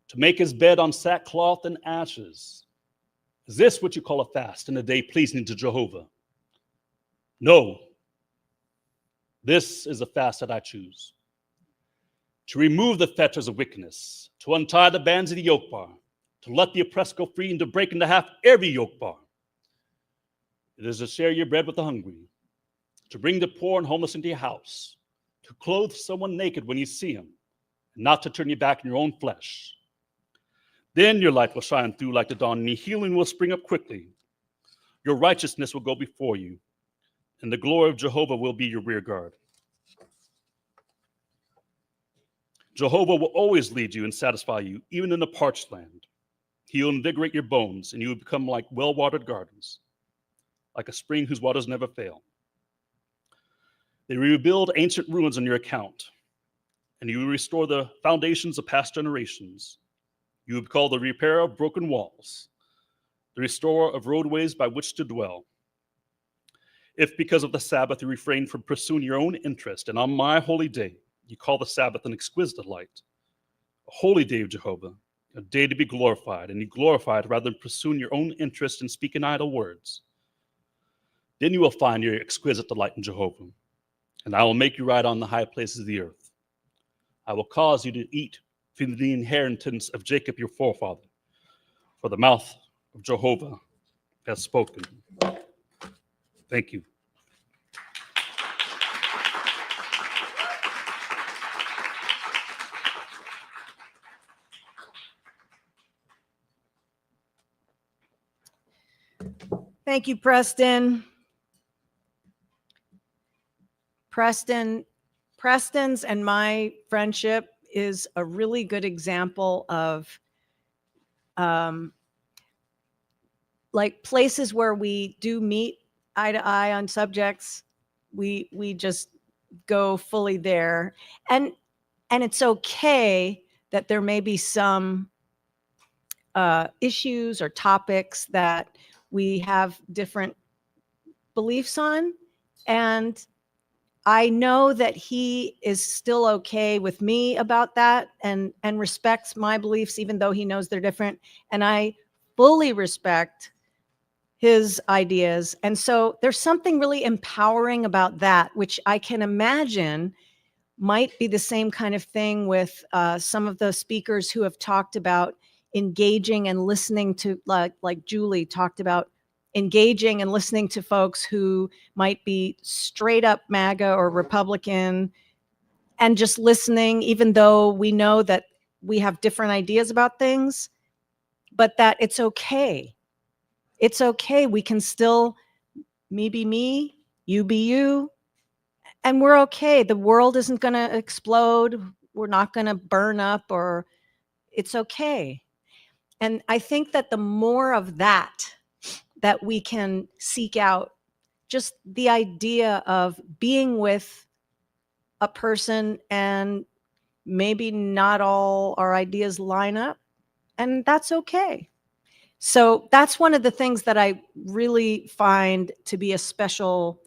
Speaker 13: to make his bed on sackcloth and ashes. Is this what you call a fast and a day pleasing to Jehovah? No. This is a fast that I choose. To remove the fetters of wickedness, to untie the bands of the yoke bar, to let the oppressed go free, and to break into half every yoke bar. It is to share your bread with the hungry, to bring the poor and homeless into your house, to clothe someone naked when you see him, and not to turn your back on your own flesh. Then your light will shine through like the dawn, and your healing will spring up quickly. Your righteousness will go before you, and the glory of Jehovah will be your rear guard. Jehovah will always lead you and satisfy you, even in a parched land. He will invigorate your bones, and you will become like well-watered gardens, like a spring whose waters never fail. They will rebuild ancient ruins on your account, and you will restore the foundations of past generations. You will be called the repairer of broken walls, the restorer of roadways by which to dwell. If because of the Sabbath you refrain from pursuing your own interest, and on my holy day you call the Sabbath an exquisite delight, a holy day of Jehovah, a day to be glorified, and you glorify it rather than pursuing your own interest and speaking idle words, then you will find your exquisite delight in Jehovah, and I will make you ride on the high places of the earth. I will cause you to eat from the inheritance of Jacob your forefather, for the mouth of Jehovah has spoken. Thank you.
Speaker 28: Thank you, Preston. Preston's and my friendship is a really good example of like places where we do meet eye to eye on subjects. We just go fully there, and it's okay that there may be some issues or topics that we have different beliefs on, and I know that he is still okay with me about that and respects my beliefs, even though he knows they're different. And I fully respect his ideas. And so there's something really empowering about that, which I can imagine might be the same kind of thing with some of the speakers who have talked about engaging and listening to, like Julie talked about, engaging and listening to folks who might be straight up MAGA or Republican, and just listening, even though we know that we have different ideas about things, but that it's okay. It's okay. We can still, me be me, you be you, and we're okay. The world isn't going to explode. We're not going to burn up, or it's okay. And I think that the more of that we can seek out, just the idea of being with a person and maybe not all our ideas line up, and that's okay. So that's one of the things that I really find to be a special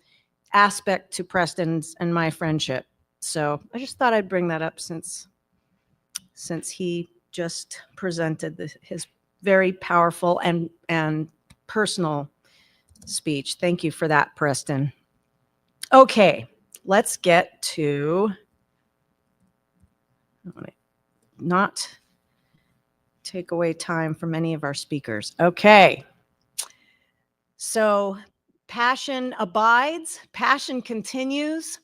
Speaker 28: aspect to Preston's and my friendship. So I just thought I'd bring that up since he just presented his very powerful and personal speech. Thank you for that, Preston. Okay, let's get to not take away time from any of our speakers. Okay, so passion abides, passion continues,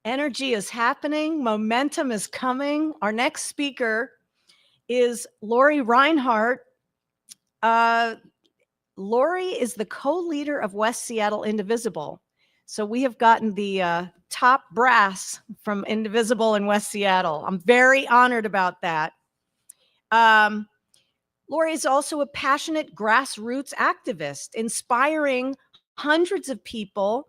Speaker 28: energy is happening, momentum is coming. Our next speaker is Lori Reinhardt. Lori is the co-leader of West Seattle Indivisible. So we have gotten the top brass from Indivisible in West Seattle. I'm very honored about that. Lori is also a passionate grassroots activist, inspiring hundreds of people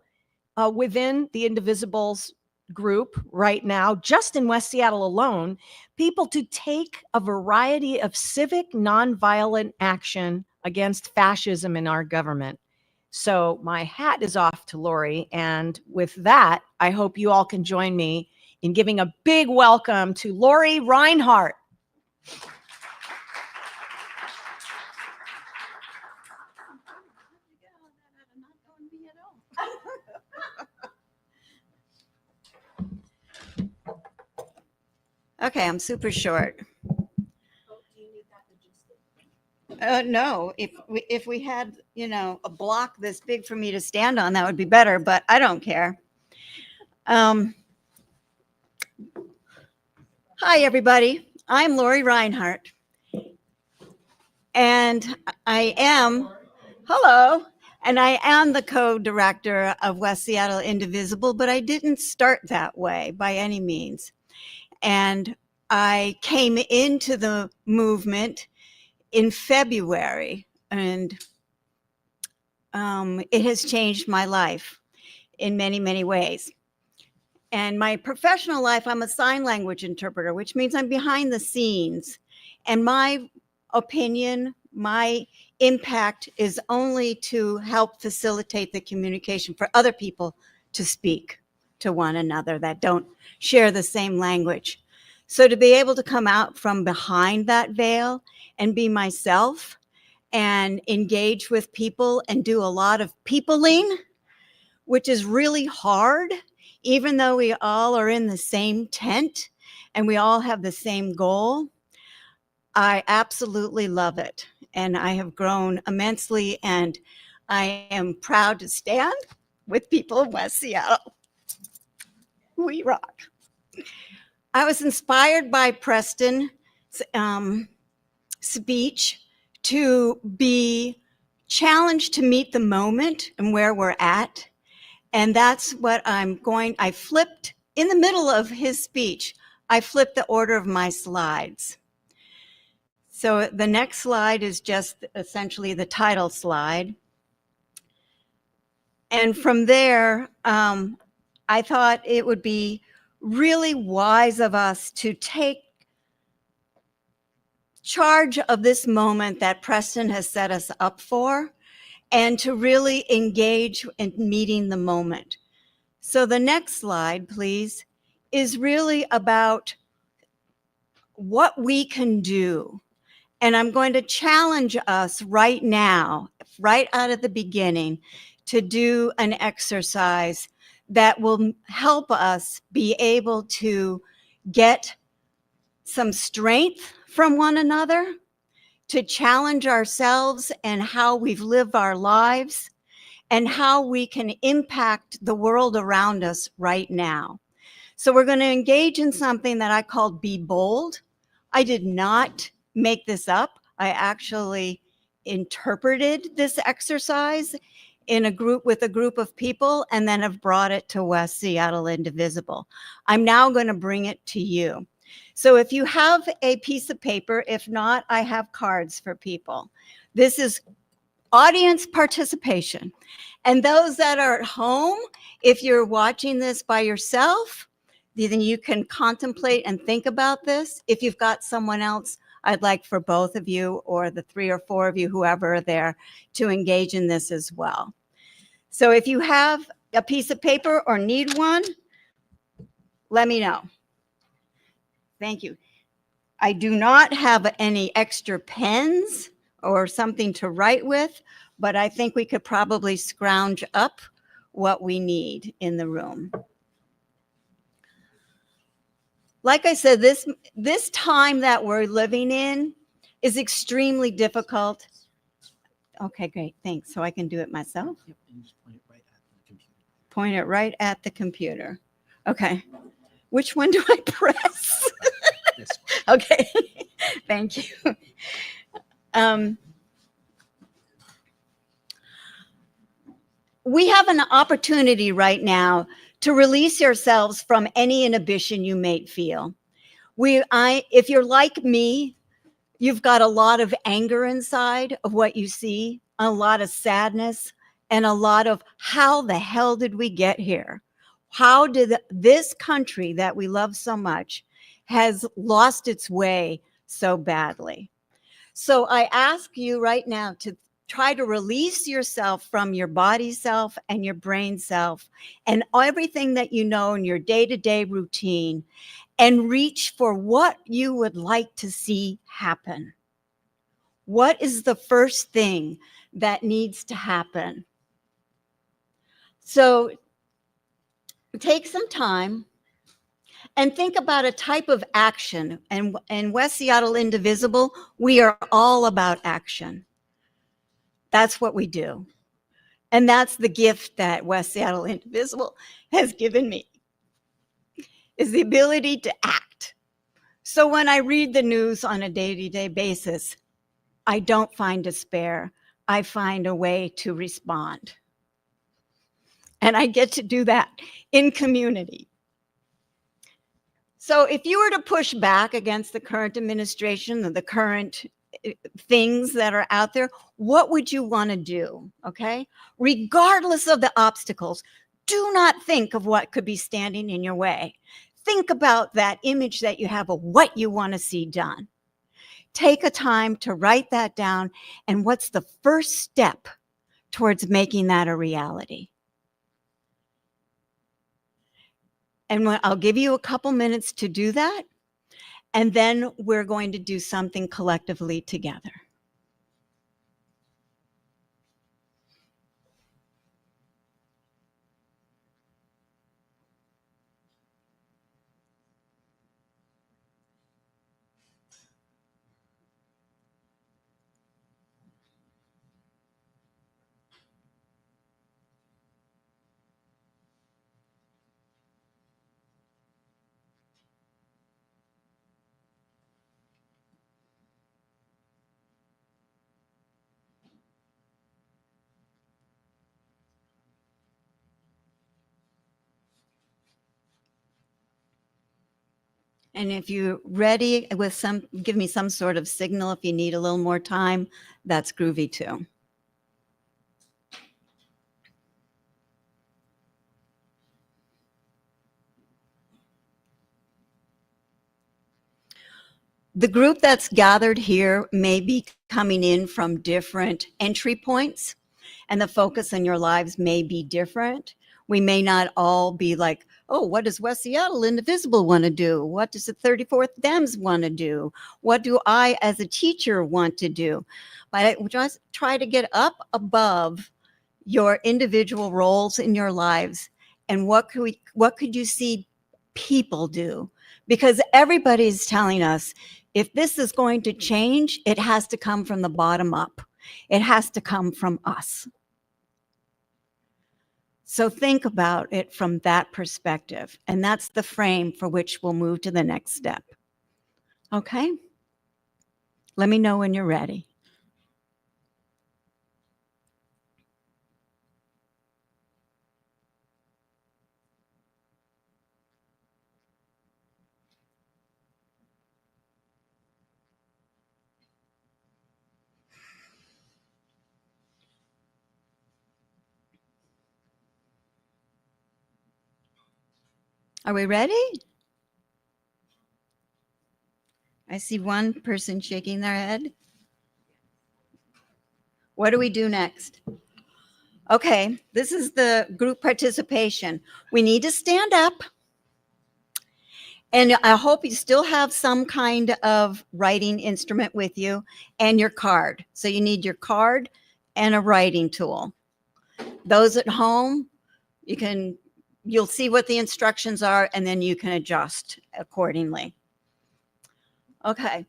Speaker 28: within the Indivisibles group right now, just in West Seattle alone, people to take a variety of civic nonviolent action against fascism in our government. So my hat is off to Lori. And with that, I hope you all can join me in giving a big welcome to Lori Reinhardt.
Speaker 11: Okay, I'm super short. No, if we had, you know, a block this big for me to stand on, that would be better, but I don't care. Hi, everybody. I'm Lori Reinhardt. And I am, hello, and I am the co-director of West Seattle Indivisible, but I didn't start that way by any means. And I came into the movement in February, and it has changed my life in many, many ways. And my professional life, I'm a sign language interpreter, which means I'm behind the scenes. And my opinion, my impact is only to help facilitate the communication for other people to speak to one another that don't share the same language. So to be able to come out from behind that veil and be myself and engage with people and do a lot of peopling, which is really hard, even though we all are in the same tent and we all have the same goal, I absolutely love it. And I have grown immensely, and I am proud to stand with people in West Seattle. We rock. I was inspired by Preston's speech to be challenged to meet the moment and where we're at. And that's what I flipped in the middle of his speech. I flipped the order of my slides. So the next slide is just essentially the title slide. And from there, I thought it would be really wise of us to take charge of this moment that Preston has set us up for and to really engage in meeting the moment. So the next slide, please, is really about what we can do. And I'm going to challenge us right now, right out of the beginning, to do an exercise that will help us be able to get some strength from one another, to challenge ourselves and how we've lived our lives and how we can impact the world around us right now. So we're going to engage in something that I called Be Bold. I did not make this up. I actually interpreted this exercise in a group with a group of people and then have brought it to West Seattle Indivisible. I'm now going to bring it to you. So if you have a piece of paper, if not, I have cards for people. This is audience participation. And those that are at home, if you're watching this by yourself, then you can contemplate and think about this. If you've got someone else, I'd like for both of you or the 3 or 4 of you, whoever are there, to engage in this as well. So if you have a piece of paper or need one, let me know. Thank you. I do not have any extra pens or something to write with, but I think we could probably scrounge up what we need in the room. Like I said, this time that we're living in is extremely difficult. Okay, great, thanks. So I can do it myself? Yep, and just point it right at the computer. Okay. Which one do I press? Okay, thank you. we have an opportunity right now to release yourselves from any inhibition you may feel. If you're like me, you've got a lot of anger inside of what you see, a lot of sadness, and a lot of how the hell did we get here? How did this country that we love so much has lost its way so badly? So I ask you right now to try to release yourself from your body self and your brain self and everything that you know in your day-to-day routine, and reach for what you would like to see happen. What is the first thing that needs to happen? So take some time and think about a type of action. And in West Seattle Indivisible, we are all about action. That's what we do. And that's the gift that West Seattle Indivisible has given me, is the ability to act. So when I read the news on a day-to-day basis, I don't find despair. I find a way to respond. And I get to do that in community. So if you were to push back against the current administration and the current things that are out there, what would you want to do? Okay? Regardless of the obstacles, do not think of what could be standing in your way. Think about that image that you have of what you want to see done. Take a time to write that down, and what's the first step towards making that a reality? And I'll give you a couple minutes to do that, and then we're going to do something collectively together. And if you're ready with give me some sort of signal if you need a little more time. That's groovy too. The group that's gathered here may be coming in from different entry points, and the focus in your lives may be different. We may not all be like, oh, what does West Seattle Indivisible want to do? What does the 34th Dems want to do? What do I as a teacher want to do? But I just try to get up above your individual roles in your lives, and what could you see people do? Because everybody's telling us, if this is going to change, it has to come from the bottom up. It has to come from us. So think about it from that perspective, and that's the frame for which we'll move to the next step. Okay? Let me know when you're ready. Are we ready? I see one person shaking their head. What do we do next? Okay, this is the group participation. We need to stand up. And I hope you still have some kind of writing instrument with you and your card. So you need your card and a writing tool. Those at home, you'll see what the instructions are, and then you can adjust accordingly. Okay,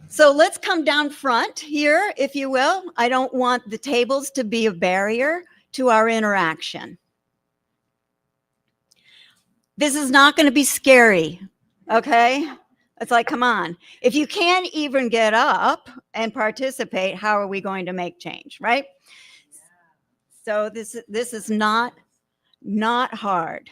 Speaker 11: so let's come down front here, if you will. I don't want the tables to be a barrier to our interaction. This is not going to be scary, okay? It's like, come on. If you can't even get up and participate, how are we going to make change, right? So this is not hard.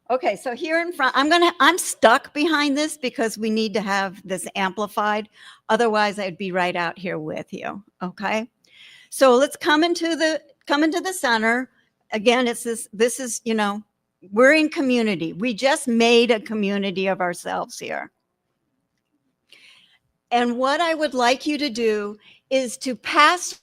Speaker 11: Okay, so here in front, I'm stuck behind this because we need to have this amplified. Otherwise, I'd be right out here with you. Okay, so let's come into the center. Again, this is, you know, we're in community. We just made a community of ourselves here. And what I would like you to do is to pass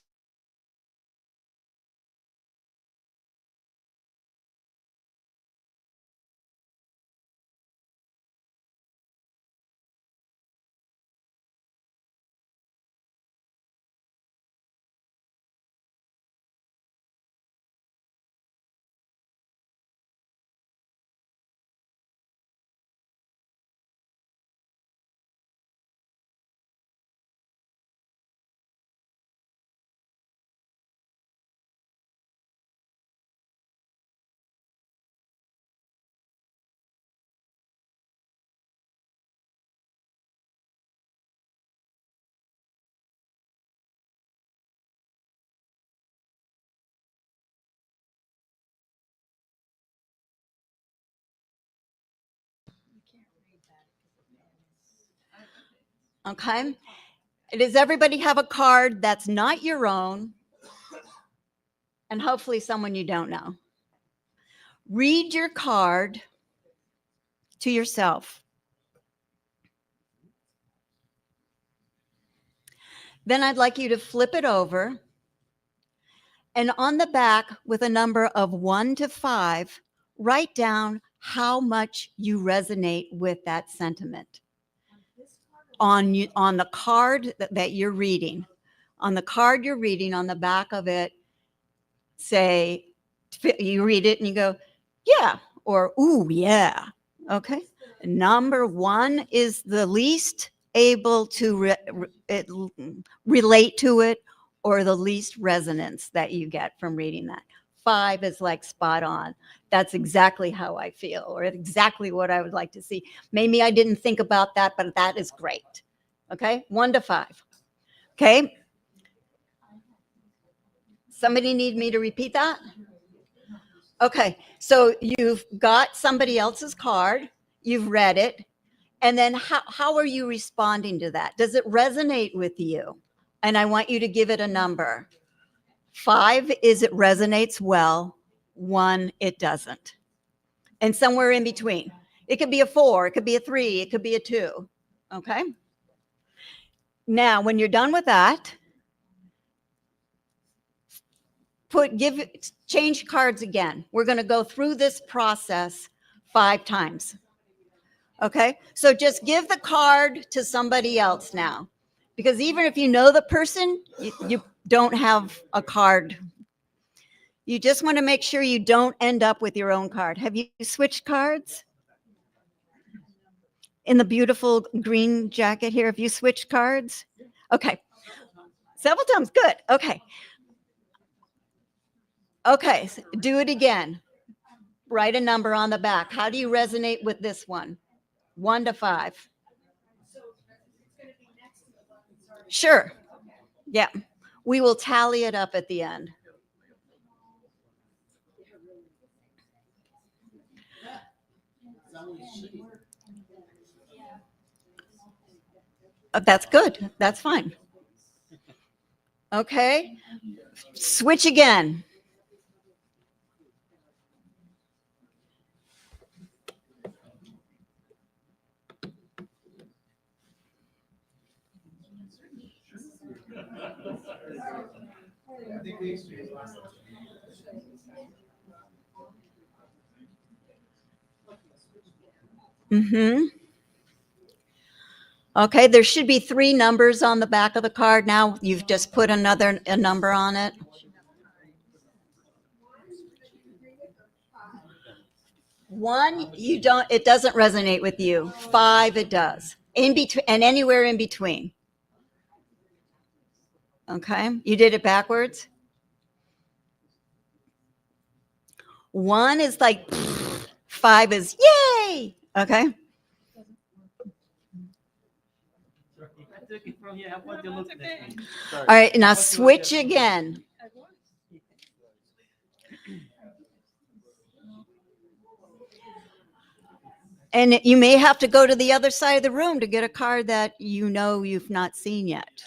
Speaker 11: Okay. Does everybody have a card that's not your own? And hopefully someone you don't know. Read your card to yourself. Then I'd like you to flip it over. And on the back, with a number of 1 to 5, write down how much you resonate with that sentiment. On the card that you're reading. On the card you're reading, on the back of it, say, you read it and you go, yeah, or ooh, yeah. Okay. Number 1 is the least able to relate to it, or the least resonance that you get from reading that. 5 is like spot on. That's exactly how I feel, or exactly what I would like to see. Maybe I didn't think about that, but that is great. Okay, 1 to 5. Okay. Somebody need me to repeat that? Okay, so you've got somebody else's card, you've read it, and then how are you responding to that? Does it resonate with you? And I want you to give it a number. 5 is it resonates well, 1 it doesn't. And somewhere in between. It could be a 4, it could be a 3, it could be a 2. Okay? Now, when you're done with that, change cards again. We're going to go through this process 5 times. Okay? So just give the card to somebody else now. Because even if you know the person, you don't have a card. You just want to make sure you don't end up with your own card. Have you switched cards? In the beautiful green jacket here, have you switched cards? Okay. Several times. Good. Okay. Okay. So do it again. Write a number on the back. How do you resonate with this one? 1 to 5. Sure. Yeah. We will tally it up at the end. That's good. That's fine. Okay. Switch again. Mm-hmm. Okay, there should be 3 numbers on the back of the card. Now you've just put a number on it. One, it doesn't resonate with you. 5, it does. In between, and anywhere in between. Okay, you did it backwards. 1 is like, 5 is yay. Okay.
Speaker 5: took it from here. I want you to look at me.
Speaker 11: All right, now switch again. And you may have to go to the other side of the room to get a card that you know you've not seen yet.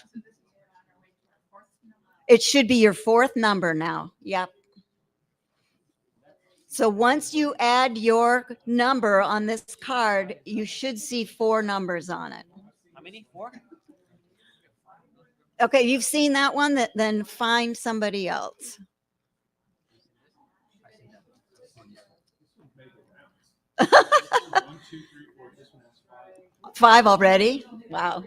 Speaker 11: It should be your fourth number now. Yep. So once you add your number on this card, you should see 4 numbers on it.
Speaker 5: How many? 4?
Speaker 11: Okay, you've seen that one, then find somebody else. Five already? Wow.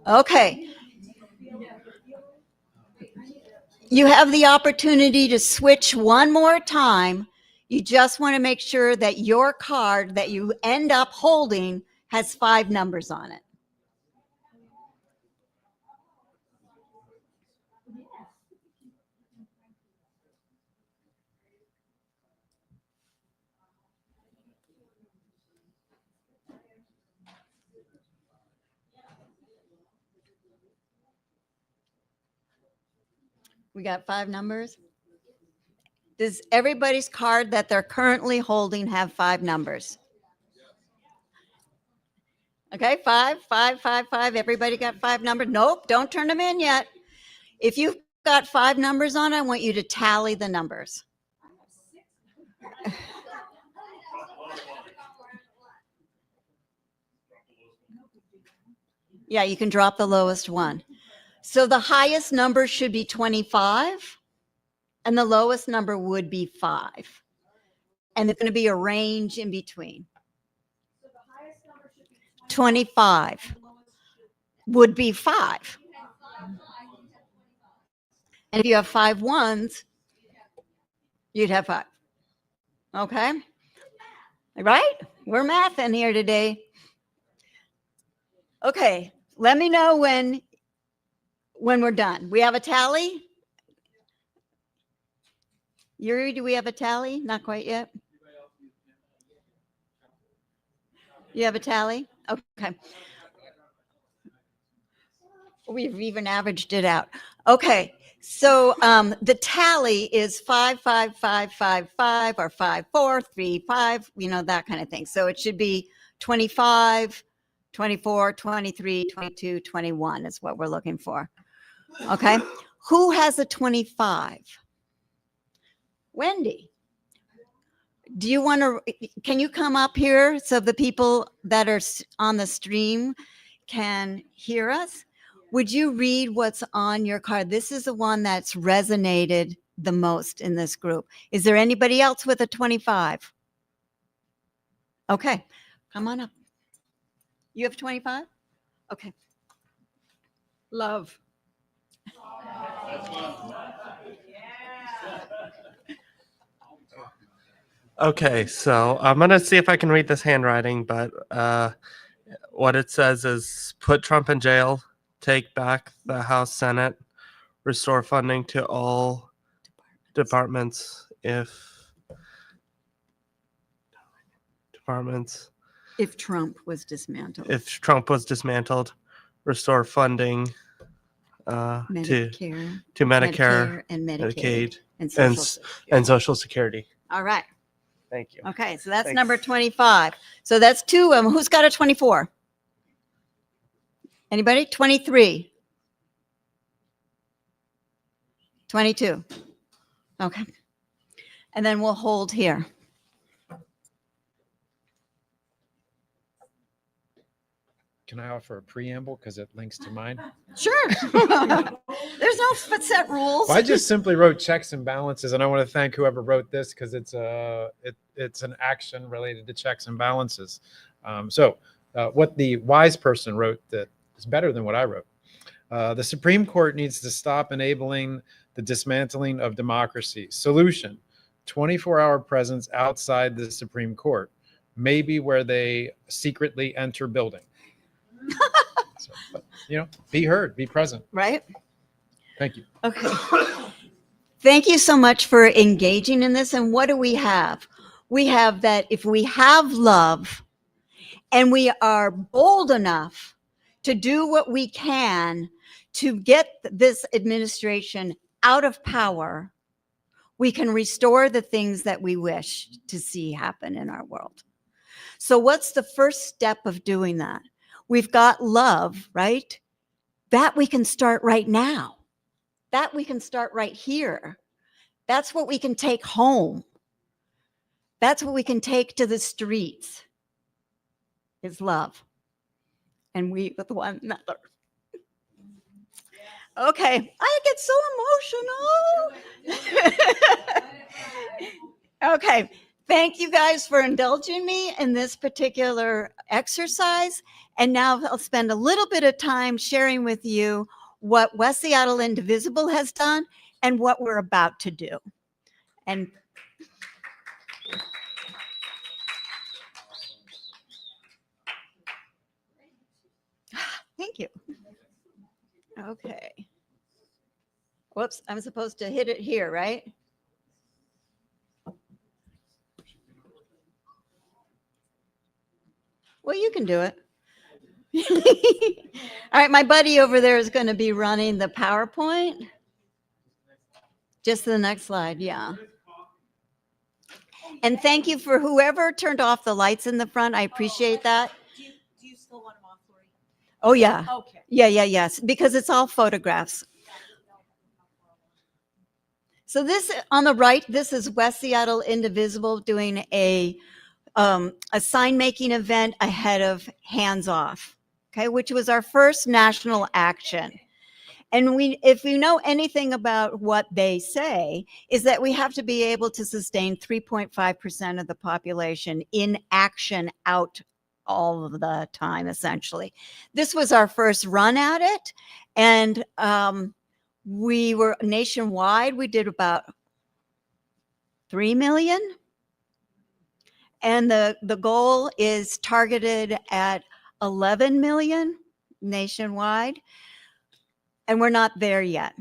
Speaker 11: Okay. You have the opportunity to switch one more time. You just want to make sure that your card that you end up holding has 5 numbers on it. We got 5 numbers. Does everybody's card that they're currently holding have 5 numbers? Okay, 5, 5, 5, 5. Everybody got 5 numbers? Nope, don't turn them in yet. If you've got 5 numbers on, I want you to tally the numbers. Yeah, you can drop the lowest one. So the highest number should be 25, and the lowest number would be 5. And there's going to be a range in between. 25 would be 5. And if you have 5 ones, you'd have 5. Okay? Right? We're mathing here today. Okay, let me know when we're done. We have a tally? Yuri, do we have a tally? Not quite yet. You have a tally? Okay. We've even averaged it out. Okay, so the tally is 5, 5, 5, 5, 5, or 5, 4, 3, 5, you know, that kind of thing. So it should be 25, 24, 23, 22, 21 is what we're looking for. Okay. Who has a 25? Wendy. Do you want to, can you come up here so the people that are on the stream can hear us? Would you read what's on your card? This is the one that's resonated the most in this group. Is there anybody else with a 25? Okay, come on up. You have 25? Okay. Love.
Speaker 14: Okay, so I'm going to see if I can read this handwriting, but what it says is put Trump in jail, take back the House Senate, restore funding to all departments if
Speaker 11: Trump was dismantled.
Speaker 14: If Trump was dismantled, restore funding to Medicare
Speaker 11: and
Speaker 14: Medicaid
Speaker 11: and
Speaker 14: Social Security.
Speaker 11: All right.
Speaker 14: Thank you.
Speaker 11: Okay, so that's
Speaker 14: Thanks.
Speaker 11: number 25. So that's 2 of them. Who's got a 24? Anybody? 23. 22. Okay. And then we'll hold here.
Speaker 8: Can I offer a preamble because it links to mine?
Speaker 11: Sure. There's no set rules.
Speaker 8: Well, I just simply wrote checks and balances, and I want to thank whoever wrote this because it's an action related to checks and balances. What the wise person wrote that is better than what I wrote. The Supreme Court needs to stop enabling the dismantling of democracy. Solution: 24-hour presence outside the Supreme Court, maybe where they secretly enter building. Be heard, be present.
Speaker 11: Right?
Speaker 8: Thank you.
Speaker 11: Okay. Thank you so much for engaging in this. And what do we have? We have that if we have love and we are bold enough to do what we can to get this administration out of power, we can restore the things that we wish to see happen in our world. So what's the first step of doing that? We've got love, right? That we can start right now. That we can start right here. That's what we can take home. That's what we can take to the streets, is love. And we with one another. Okay, I get so emotional. Okay, thank you guys for indulging me in this particular exercise. And now I'll spend a little bit of time sharing with you what West Seattle Indivisible has done and what we're about to do. And thank you. Okay. Whoops, I'm supposed to hit it here, right? Well, you can do it. All right, my buddy over there is going to be running the PowerPoint. Just the next slide, yeah. And thank you for whoever turned off the lights in the front. I appreciate that.
Speaker 8: Do you still want them off, Lori?
Speaker 11: Oh, yeah.
Speaker 8: Okay.
Speaker 11: Yes, because it's all photographs. So this on the right, this is West Seattle Indivisible doing a sign making event ahead of Hands Off, okay, which was our first national action. And if we know anything about what they say, is that we have to be able to sustain 3.5% of the population in action out all of the time, essentially. This was our first run at it. And we were nationwide. We did about 3 million. And the goal is targeted at 11 million nationwide. And we're not there yet.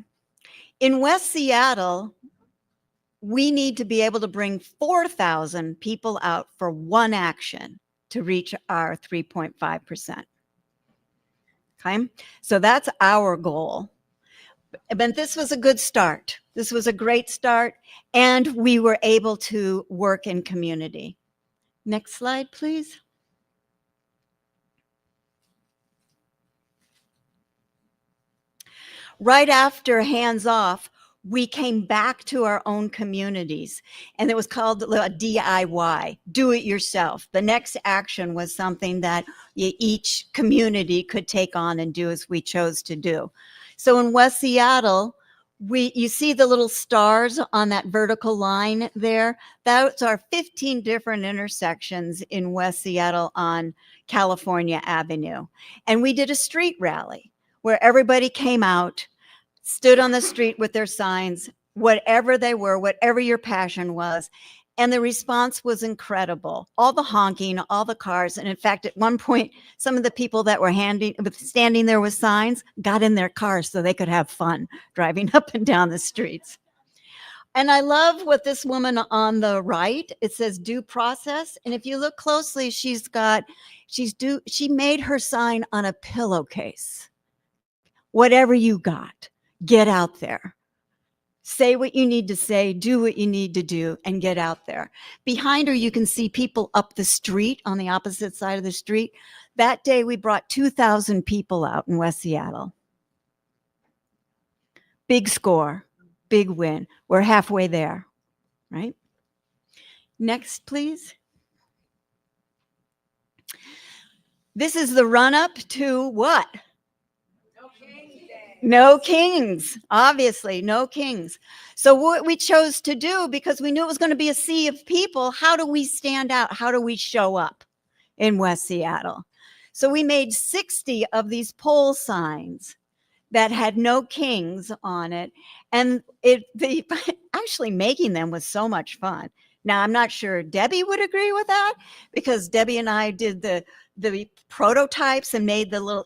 Speaker 11: In West Seattle, we need to be able to bring 4,000 people out for one action to reach our 3.5%. Okay, so that's our goal. But this was a good start. This was a great start, and we were able to work in community. Next slide, please. Right after Hands Off, we came back to our own communities, and it was called a DIY, do it yourself. The next action was something that each community could take on and do as we chose to do. So in West Seattle, you see the little stars on that vertical line there. Those are 15 different intersections in West Seattle on California Avenue. And we did a street rally where everybody came out, stood on the street with their signs, whatever they were, whatever your passion was. And the response was incredible. All the honking, all the cars. And in fact, at one point, some of the people that were standing there with signs got in their cars so they could have fun driving up and down the streets. And I love what this woman on the right, it says due process. And if you look closely, she made her sign on a pillowcase. Whatever you got, get out there. Say what you need to say, do what you need to do, and get out there. Behind her, you can see people up the street on the opposite side of the street. That day, we brought 2,000 people out in West Seattle. Big score, big win. We're halfway there, right? Next, please. This is the run-up to what? No kings, obviously, no kings. So what we chose to do, because we knew it was going to be a sea of people, how do we stand out? How do we show up in West Seattle? So we made 60 of these pole signs that had no kings on it. And actually making them was so much fun. Now, I'm not sure Debbie would agree with that, because Debbie and I did the prototypes and made the little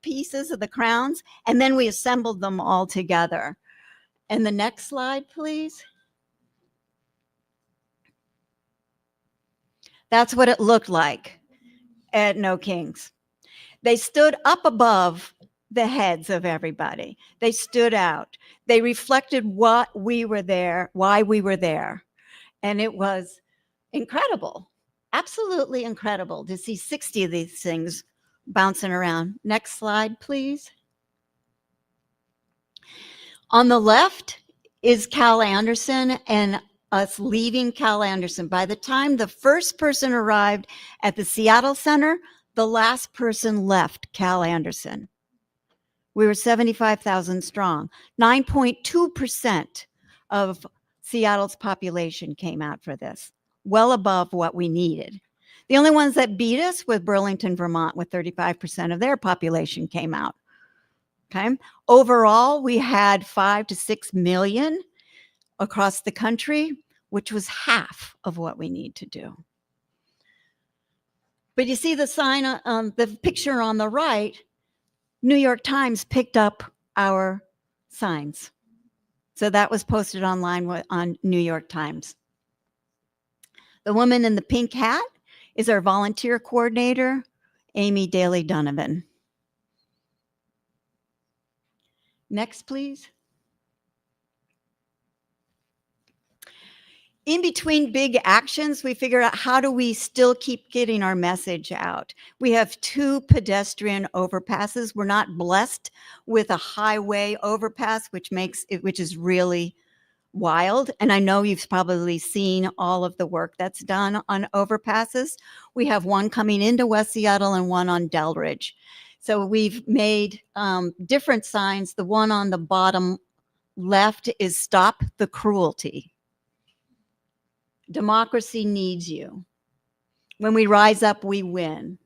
Speaker 11: pieces of the crowns, and then we assembled them all together. And the next slide, please. That's what it looked like. at No Kings. They stood up above the heads of everybody. They stood out. They reflected what we were there, why we were there. And it was incredible, absolutely incredible to see 60 of these things bouncing around. Next slide, please. On the left is Cal Anderson and us leaving Cal Anderson. By the time the first person arrived at the Seattle Center, the last person left Cal Anderson. We were 75,000 strong. 9.2% of Seattle's population came out for this, well above what we needed. The only ones that beat us was Burlington, Vermont, with 35% of their population came out. Okay. Overall, we had 5 to 6 million across the country, which was half of what we need to do. But you see the sign on the picture on the right, New York Times picked up our signs. So that was posted online on New York Times. The woman in the pink hat is our volunteer coordinator, Amy Daly Donovan. Next, please. In between big actions, we figure out how do we still keep getting our message out. We have 2 pedestrian overpasses. We're not blessed with a highway overpass, which is really wild. And I know you've probably seen all of the work that's done on overpasses. We have one coming into West Seattle and one on Delridge. So we've made different signs. The one on the bottom left is Stop the Cruelty. Democracy needs you. When we rise up, we win.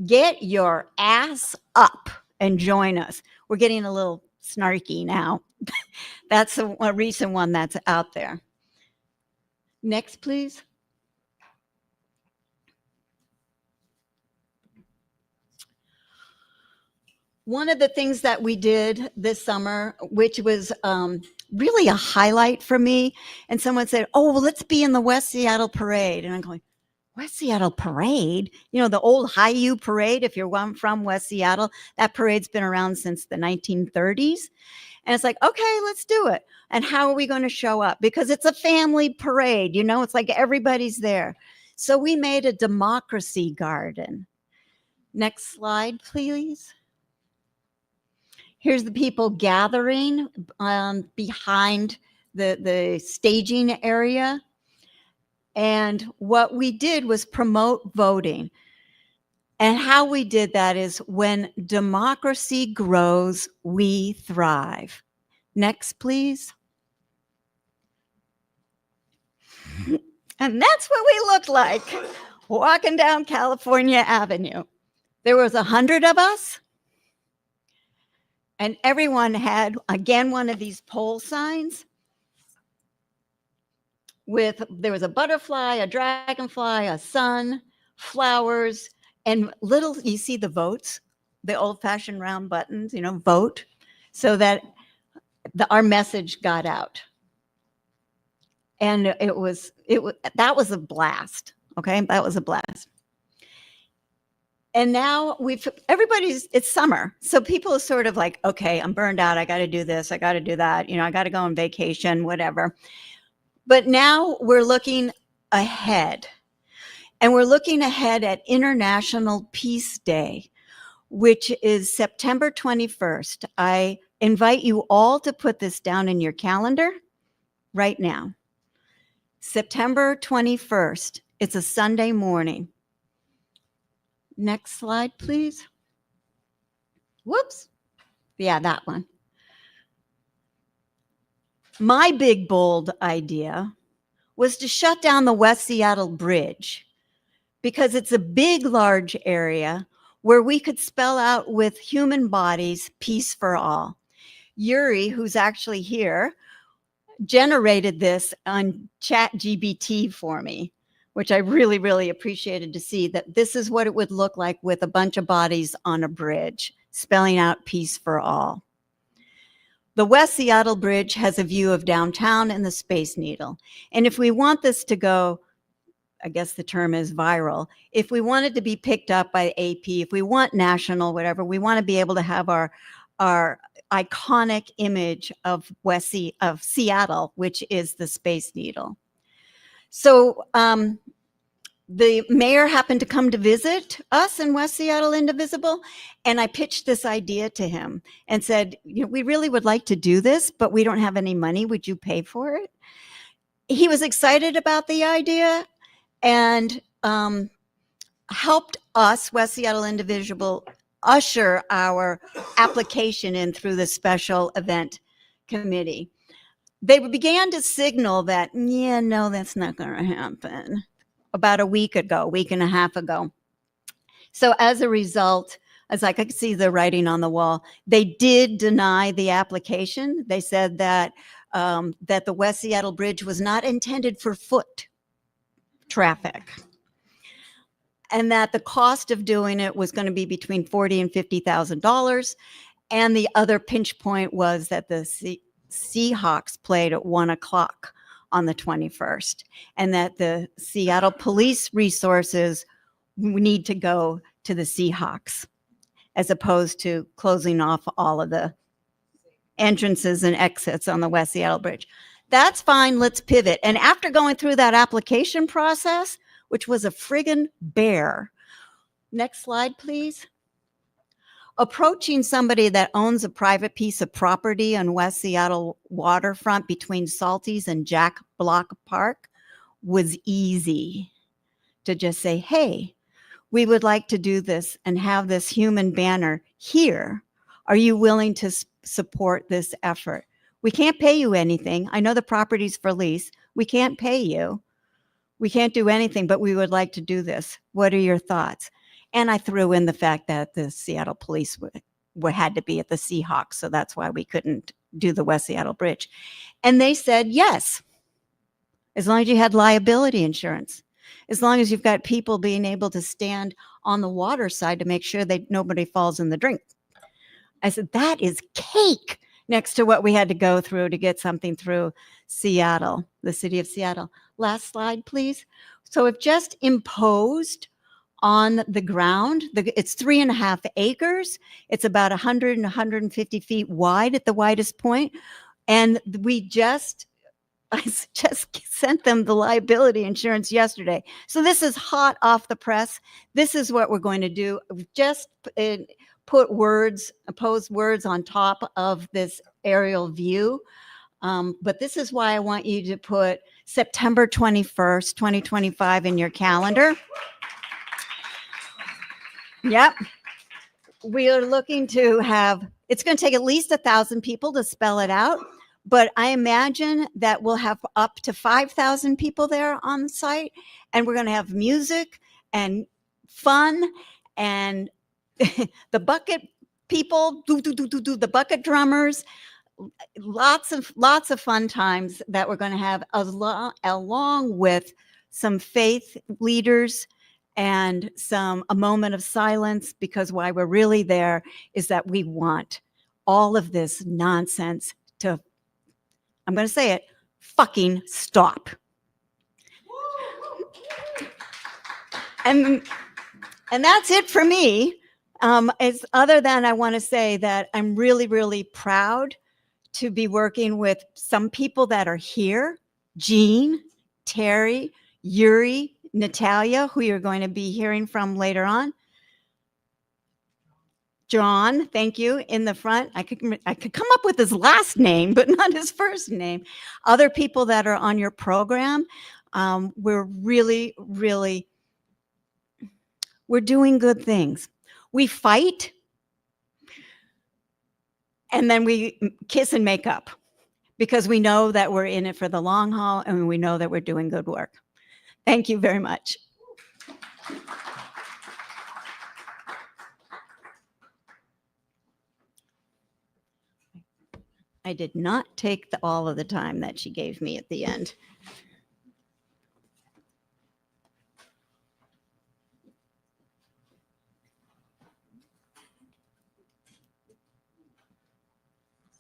Speaker 11: Get your ass up and join us. We're getting a little snarky now. That's a recent one that's out there. Next, please. One of the things that we did this summer, which was really a highlight for me, and someone said, oh, well, let's be in the West Seattle Parade. And I'm going, West Seattle Parade? You know, the old Hi-U Parade, if you're from West Seattle, that parade's been around since the 1930s. And it's like, okay, let's do it. And how are we going to show up? Because it's a family parade, you know, it's like everybody's there. So we made a democracy garden. Next slide, please. Here's the people gathering behind the staging area. And what we did was promote voting. And how we did that is when democracy grows, we thrive. Next, please. And that's what we looked like walking down California Avenue. There was 100 of us. And everyone had, again, one of these pole signs there was a butterfly, a dragonfly, a sun, flowers, and you see the votes, the old-fashioned round buttons, you know, vote, so that our message got out. And that was a blast, okay? That was a blast. And now it's summer. So people are sort of like, okay, I'm burned out. I got to do this. I got to do that. You know, I got to go on vacation, whatever. But now we're looking ahead. And we're looking ahead at International Peace Day, which is September 21st. I invite you all to put this down in your calendar right now. September 21st. It's a Sunday morning. Next slide, please. Whoops. Yeah, that one. My big, bold idea was to shut down the West Seattle Bridge because it's a big, large area where we could spell out with human bodies, peace for all. Yuri, who's actually here, generated this on ChatGPT for me, which I really, really appreciated to see that this is what it would look like with a bunch of bodies on a bridge, spelling out peace for all. The West Seattle Bridge has a view of downtown and the Space Needle. And if we want this to go I guess the term is viral. If we wanted to be picked up by AP, if we want national, whatever, we want to be able to have our iconic image of of Seattle, which is the Space Needle. So the mayor happened to come to visit us in West Seattle Indivisible, and I pitched this idea to him and said, you know, we really would like to do this, but we don't have any money. Would you pay for it? He was excited about the idea and helped us, West Seattle Indivisible, usher our application in through the special event committee. They began to signal that, yeah, no, that's not going to happen about a week and a half ago. So as a result, I was like, I could see the writing on the wall. They did deny the application. They said that that the West Seattle Bridge was not intended for foot traffic, and that the cost of doing it was going to be between $40,000 and $50,000. And the other pinch point was that the Seahawks played at 1:00 on the 21st, and that the Seattle police resources need to go to the Seahawks, as opposed to closing off all of the entrances and exits on the West Seattle Bridge. That's fine, let's pivot. And after going through that application process, which was a friggin' bear. Next slide, please. Approaching somebody that owns a private piece of property on West Seattle waterfront between Salties and Jack Block Park was easy. To just say, hey, we would like to do this and have this human banner here. Are you willing to support this effort? We can't pay you anything. I know the property's for lease. We can't pay you. We can't do anything, but we would like to do this. What are your thoughts? And I threw in the fact that the Seattle police had to be at the Seahawks, so that's why we couldn't do the West Seattle Bridge. And they said yes, as long as you had liability insurance, as long as you've got people being able to stand on the water side to make sure that nobody falls in the drink. I said, that is cake next to what we had to go through to get something through Seattle, the city of Seattle. Last slide, please. So if just imposed on the ground, it's 3.5 acres. It's about 100 and 150 feet wide at the widest point. And I just sent them the liability insurance yesterday. So this is hot off the press. This is what we're going to do. Just put words, opposed words on top of this aerial view. But this is why I want you to put September 21st, 2025 in your calendar. Yep. We are looking to have, it's going to take at least 1,000 people to spell it out, but I imagine that we'll have up to 5,000 people there on the site, and we're going to have music and fun and the bucket people, the bucket drummers, lots of fun times that we're going to have along with some faith leaders and a moment of silence, because why we're really there is that we want all of this nonsense to, I'm going to say it, fucking stop. And that's it for me. Other than I want to say that I'm really, really proud to be working with some people that are here, Jean, Terry, Yuri, Natalia, who you're going to be hearing from later on. John, thank you, in the front. I could come up with his last name, but not his first name. Other people that are on your program, we're really, really, we're doing good things. We fight, and then we kiss and make up, because we know that we're in it for the long haul, and we know that we're doing good work. Thank you very much. I did not take all of the time that she gave me at the end.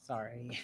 Speaker 16: Sorry.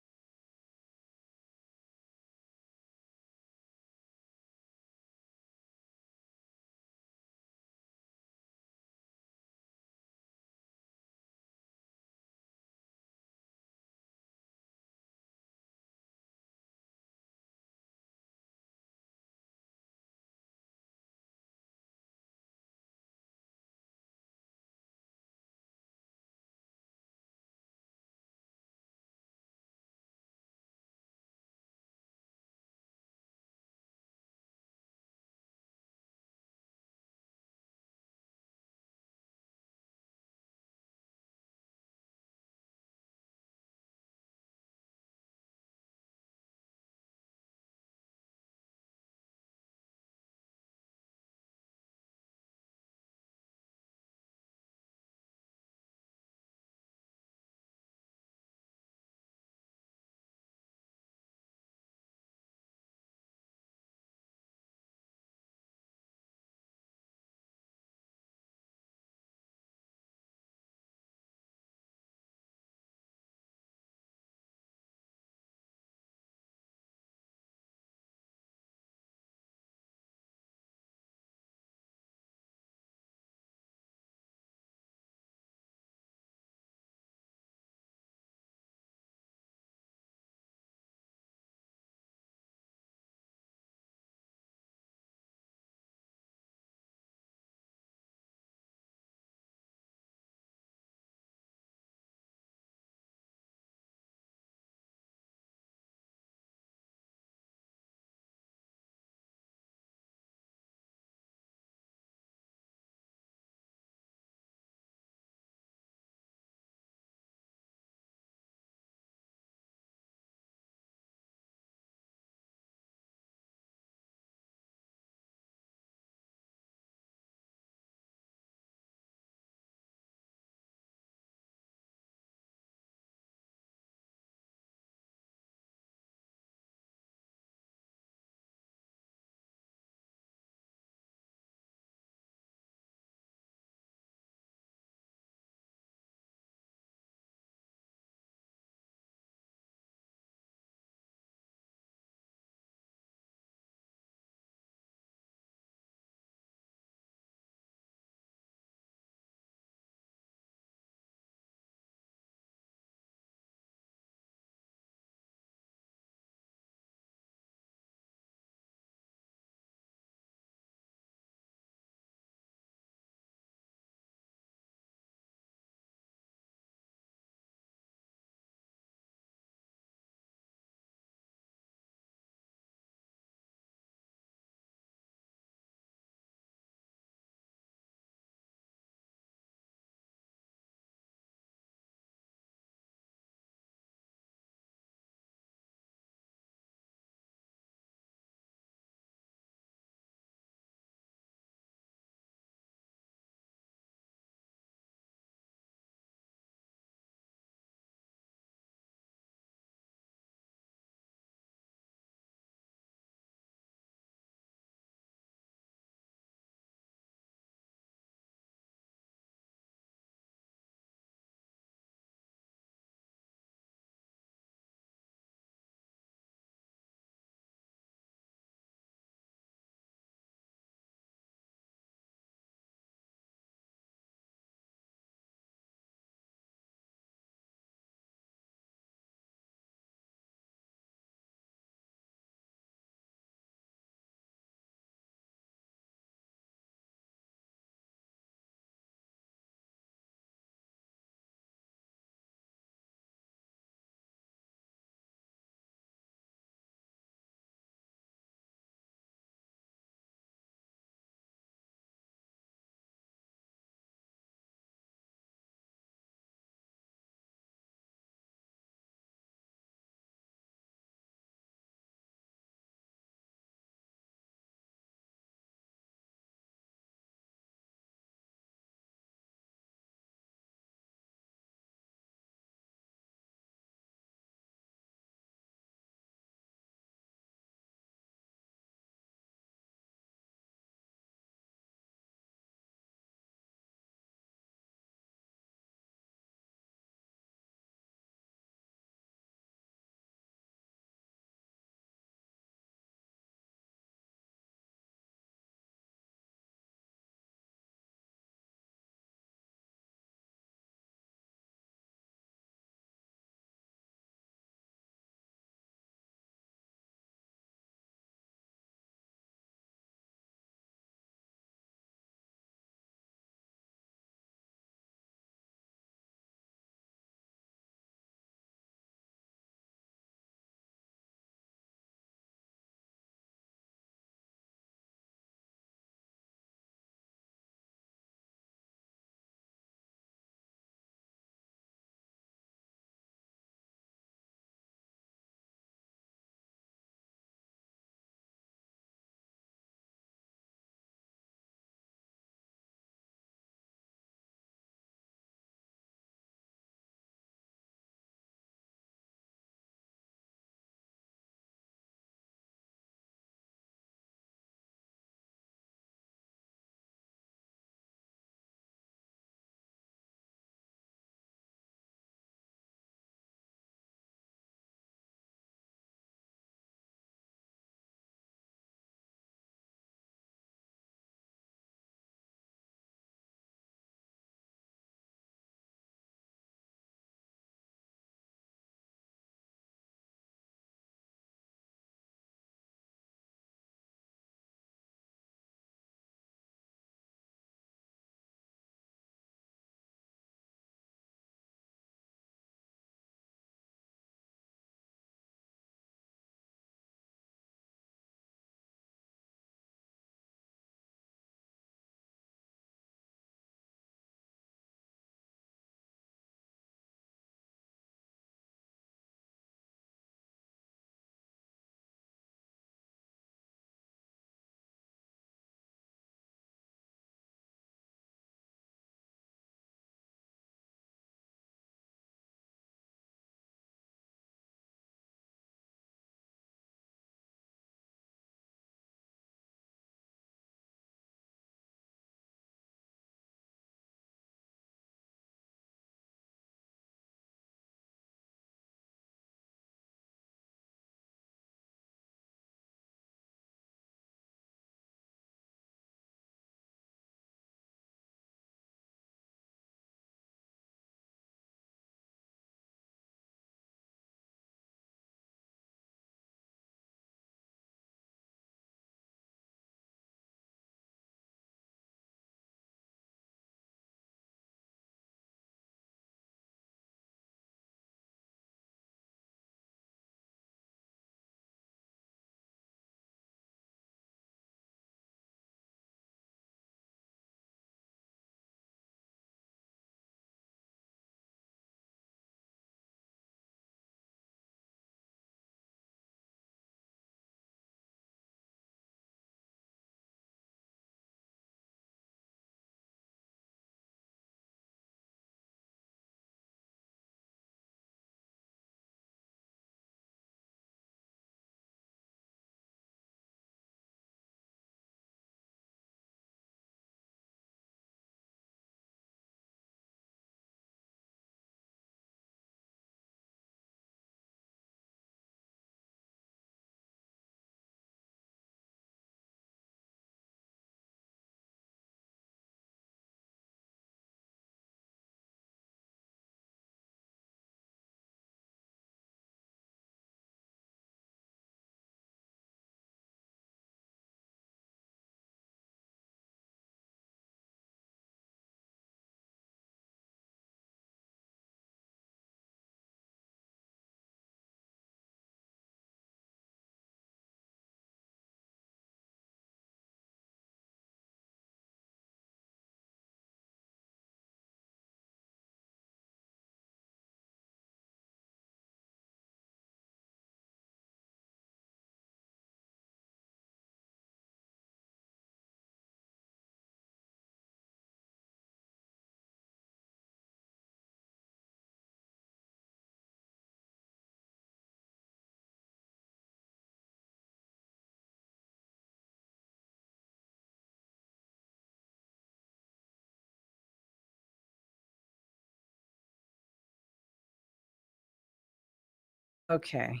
Speaker 28: Okay.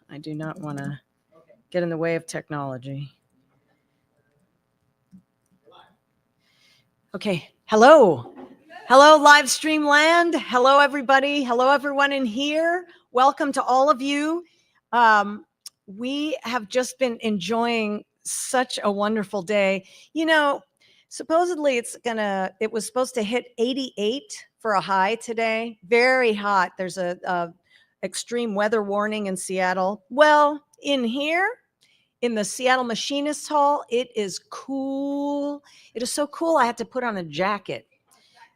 Speaker 28: I do not want to get in the way of technology. Okay. Hello. Hello, live stream land. Hello, everybody. Hello, everyone in here. Welcome to all of you. We have just been enjoying such a wonderful day. You know, supposedly it was supposed to hit 88 for a high today. Very hot. There's a extreme weather warning in Seattle. Well, in here, in the Seattle Machinist Hall, it is cool. It is so cool, I had to put on a jacket.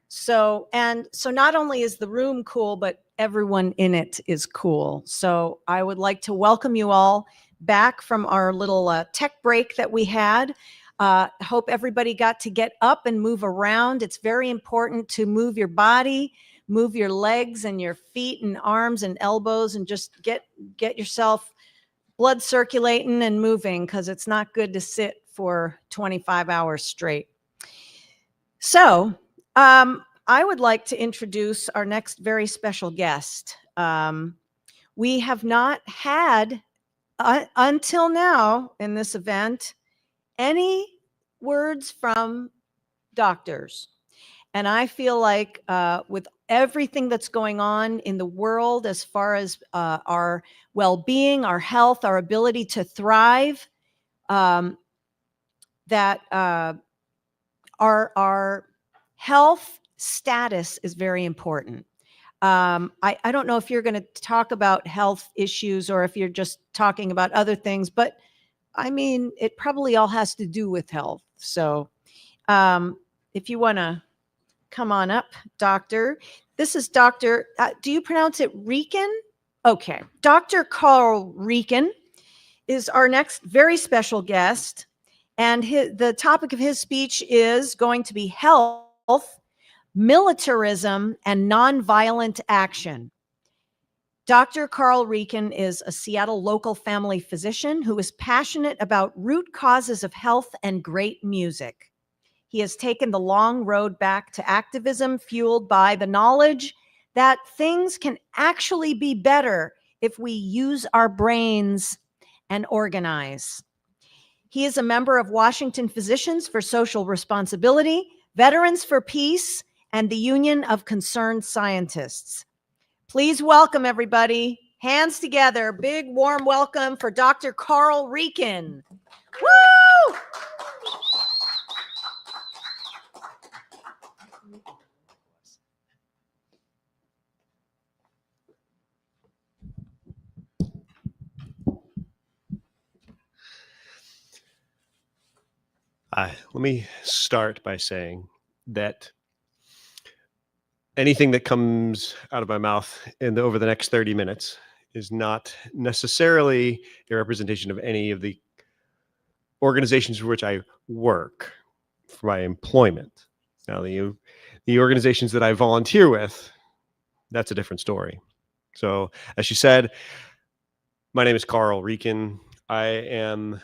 Speaker 28: So not only is the room cool, but everyone in it is cool. So I would like to welcome you all back from our little tech break that we had. Hope everybody got to get up and move around. It's very important to move your body, move your legs and your feet and arms and elbows, and just get yourself blood circulating and moving, because it's not good to sit for 25 hours straight. So I would like to introduce our next very special guest. We have not had, until now in this event, any words from doctors. And I feel like with everything that's going on in the world as far as our well-being, our health, our ability to thrive, that our health status is very important. I don't know if you're going to talk about health issues or if you're just talking about other things, but I mean, it probably all has to do with health. So if you want to come on up, doctor. This is Dr. Do you pronounce it Rieken? Okay. Dr. Carl Rieken is our next very special guest. And the topic of his speech is going to be health, militarism, and nonviolent action. Dr. Carl Rieken is a Seattle local family physician who is passionate about root causes of health and great music. He has taken the long road back to activism, fueled by the knowledge that things can actually be better if we use our brains and organize. He is a member of Washington Physicians for Social Responsibility, Veterans for Peace, and the Union of Concerned Scientists. Please welcome everybody. Hands together. Big warm welcome for Dr. Carl Rieken. Woo!
Speaker 2: Let me start by saying that anything that comes out of my mouth over the next 30 minutes is not necessarily a representation of any of the organizations for which I work for my employment. Now, the organizations that I volunteer with, that's a different story. So, as she said, my name is Carl Rieken. I am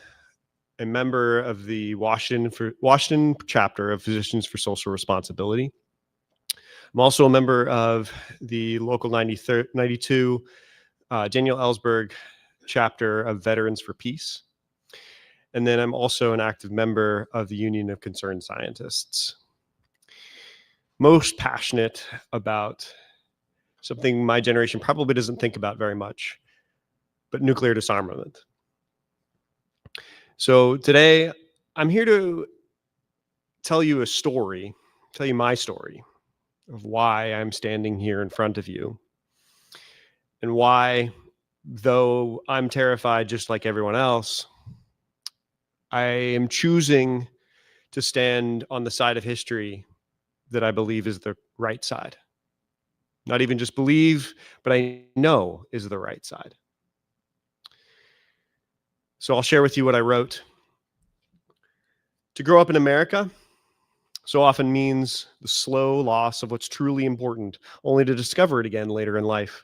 Speaker 2: a member of the Washington chapter of Physicians for Social Responsibility. I'm also a member of the local 92 Daniel Ellsberg chapter of Veterans for Peace. And then I'm also an active member of the Union of Concerned Scientists. Most passionate about something my generation probably doesn't think about very much, but nuclear disarmament. So today, I'm here to tell you my story of why I'm standing here in front of you, and why, though I'm terrified just like everyone else, I am choosing to stand on the side of history that I believe is the right side. Not even just believe, but I know is the right side. So I'll share with you what I wrote. To grow up in America so often means the slow loss of what's truly important, only to discover it again later in life.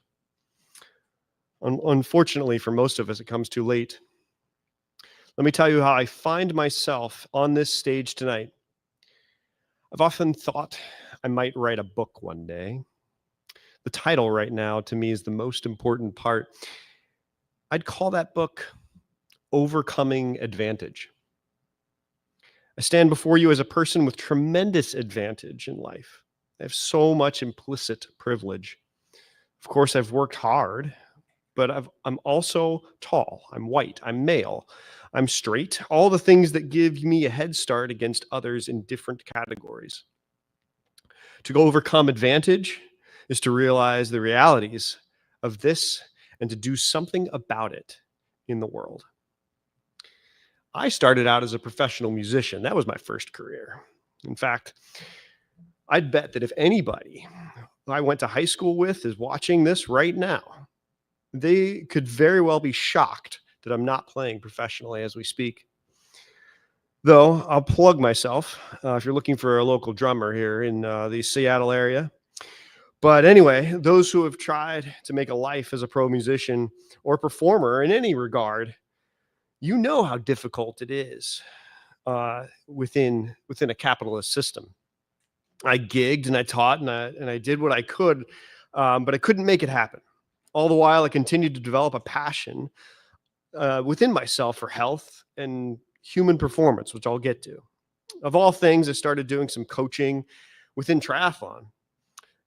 Speaker 2: Unfortunately, for most of us, it comes too late. Let me tell you how I find myself on this stage tonight. I've often thought I might write a book one day. the title right now to me is the most important part. I'd call that book Overcoming Advantage. I stand before you as a person with tremendous advantage in life. I have so much implicit privilege. Of course, I've worked hard, but I'm also tall, I'm white, I'm male, I'm straight, all the things that give me a head start against others in different categories. To go overcome advantage is to realize the realities of this and to do something about it in the world. I started out as a professional musician. That was my first career. In fact, I'd bet that if anybody I went to high school with is watching this right now, they could very well be shocked that I'm not playing professionally as we speak. Though I'll plug myself if you're looking for a local drummer here in the Seattle area. But anyway, those who have tried to make a life as a pro musician or performer in any regard, you know how difficult it is within a capitalist system. I gigged and I taught and I did what I could, but I couldn't make it happen. All the while, I continued to develop a passion within myself for health and human performance, which I'll get to. Of all things, I started doing some coaching within triathlon.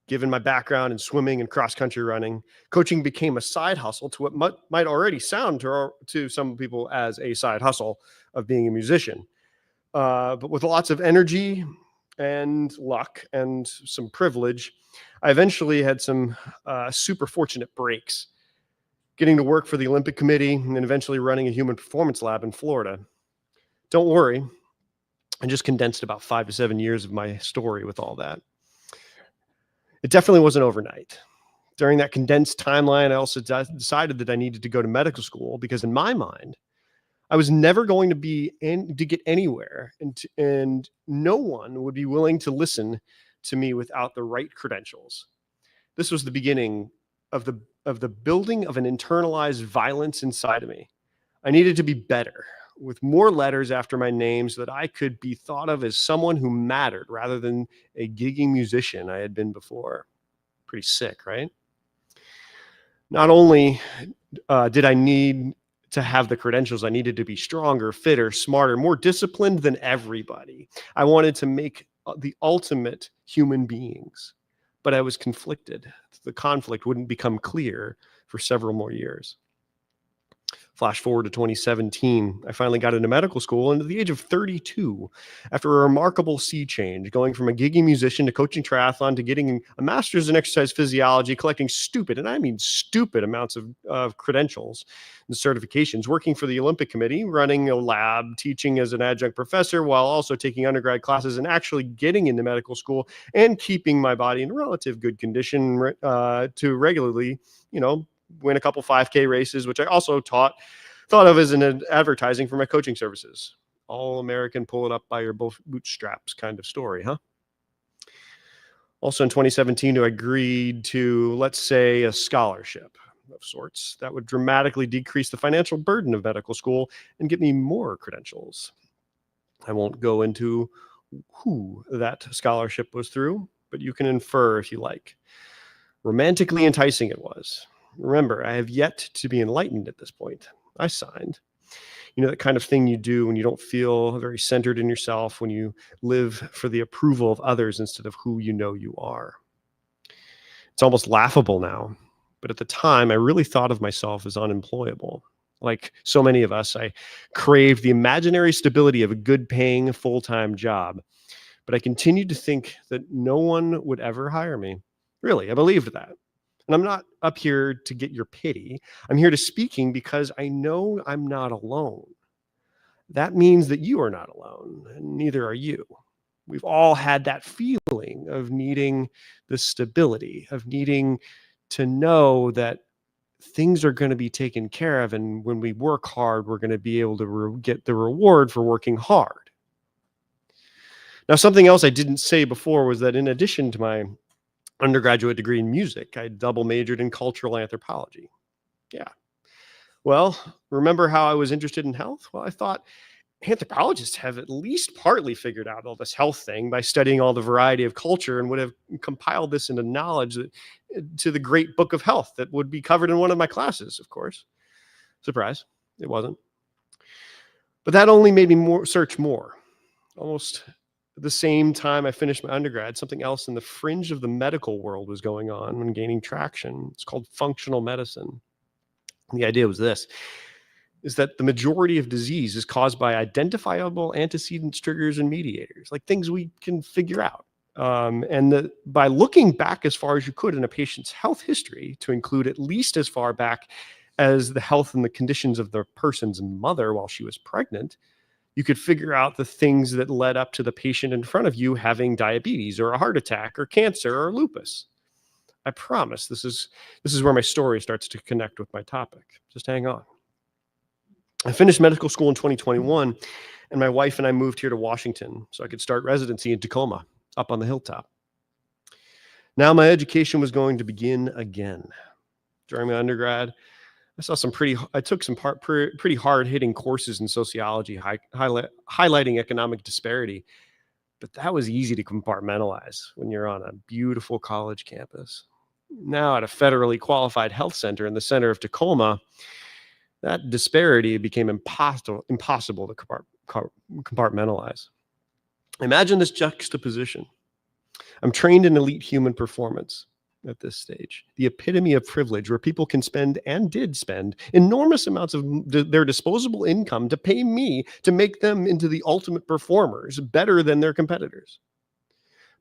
Speaker 2: Given my background in swimming and cross-country running, coaching became a side hustle to what might already sound to some people as a side hustle of being a musician. But with lots of energy and luck and some privilege, I eventually had some super fortunate breaks, getting to work for the Olympic Committee and then eventually running a human performance lab in Florida. Don't worry, I just condensed about 5 to 7 years of my story with all that. It definitely wasn't overnight. During that condensed timeline, I also decided that I needed to go to medical school because in my mind, I was never going to get anywhere, and no one would be willing to listen to me without the right credentials. This was the beginning of the building of an internalized violence inside of me. I needed to be better, with more letters after my name so that I could be thought of as someone who mattered rather than a gigging musician I had been before. Pretty sick, right? Not only did I need to have the credentials, I needed to be stronger, fitter, smarter, more disciplined than everybody. I wanted to make the ultimate human beings, but I was conflicted. The conflict wouldn't become clear for several more years. Flash forward to 2017, I finally got into medical school, and at the age of 32, after a remarkable sea change, going from a gigging musician to coaching triathlon to getting a master's in exercise physiology, collecting stupid, and I mean stupid amounts of credentials and certifications, working for the Olympic Committee, running a lab, teaching as an adjunct professor, while also taking undergrad classes and actually getting into medical school and keeping my body in relative good condition to regularly, win a couple 5K races, which I also thought of as an advertising for my coaching services. All American, pull it up by your bootstraps kind of story, huh? Also in 2017, I agreed to, let's say, a scholarship of sorts that would dramatically decrease the financial burden of medical school and get me more credentials. I won't go into who that scholarship was through, but you can infer if you like. Romantically enticing it was. Remember, I have yet to be enlightened at this point. I signed. That kind of thing you do when you don't feel very centered in yourself, when you live for the approval of others instead of who you are. It's almost laughable now, but at the time, I really thought of myself as unemployable. Like so many of us, I craved the imaginary stability of a good-paying full-time job, but I continued to think that no one would ever hire me. Really, I believed that. And I'm not up here to get your pity. I'm here to speaking because I know I'm not alone. That means that you are not alone, and neither are you. We've all had that feeling of needing the stability, of needing to know that things are going to be taken care of, and when we work hard, we're going to be able to get the reward for working hard. Now, something else I didn't say before was that in addition to my undergraduate degree in music, I double majored in cultural anthropology. Yeah. Well, remember how I was interested in health? Well, I thought anthropologists have at least partly figured out all this health thing by studying all the variety of culture and would have compiled this into knowledge that, to the great book of health that would be covered in one of my classes, of course. Surprise, it wasn't. But that only made me search more. Almost at the same time I finished my undergrad, something else in the fringe of the medical world was going on and gaining traction. It's called functional medicine. And the idea was this, is that the majority of disease is caused by identifiable antecedents, triggers, and mediators, like things we can figure out. By looking back as far as you could in a patient's health history, to include at least as far back as the health and the conditions of the person's mother while she was pregnant, you could figure out the things that led up to the patient in front of you having diabetes or a heart attack or cancer or lupus. I promise this is where my story starts to connect with my topic. Just hang on. I finished medical school in 2021, and my wife and I moved here to Washington so I could start residency in Tacoma, up on the hilltop. Now my education was going to begin again. During my undergrad, I took some pretty hard-hitting courses in sociology, highlighting economic disparity, but that was easy to compartmentalize when you're on a beautiful college campus. Now at a federally qualified health center in the center of Tacoma, that disparity became impossible to compartmentalize. Imagine this juxtaposition. I'm trained in elite human performance at this stage, the epitome of privilege, where people can spend and did spend enormous amounts of their disposable income to pay me to make them into the ultimate performers, better than their competitors.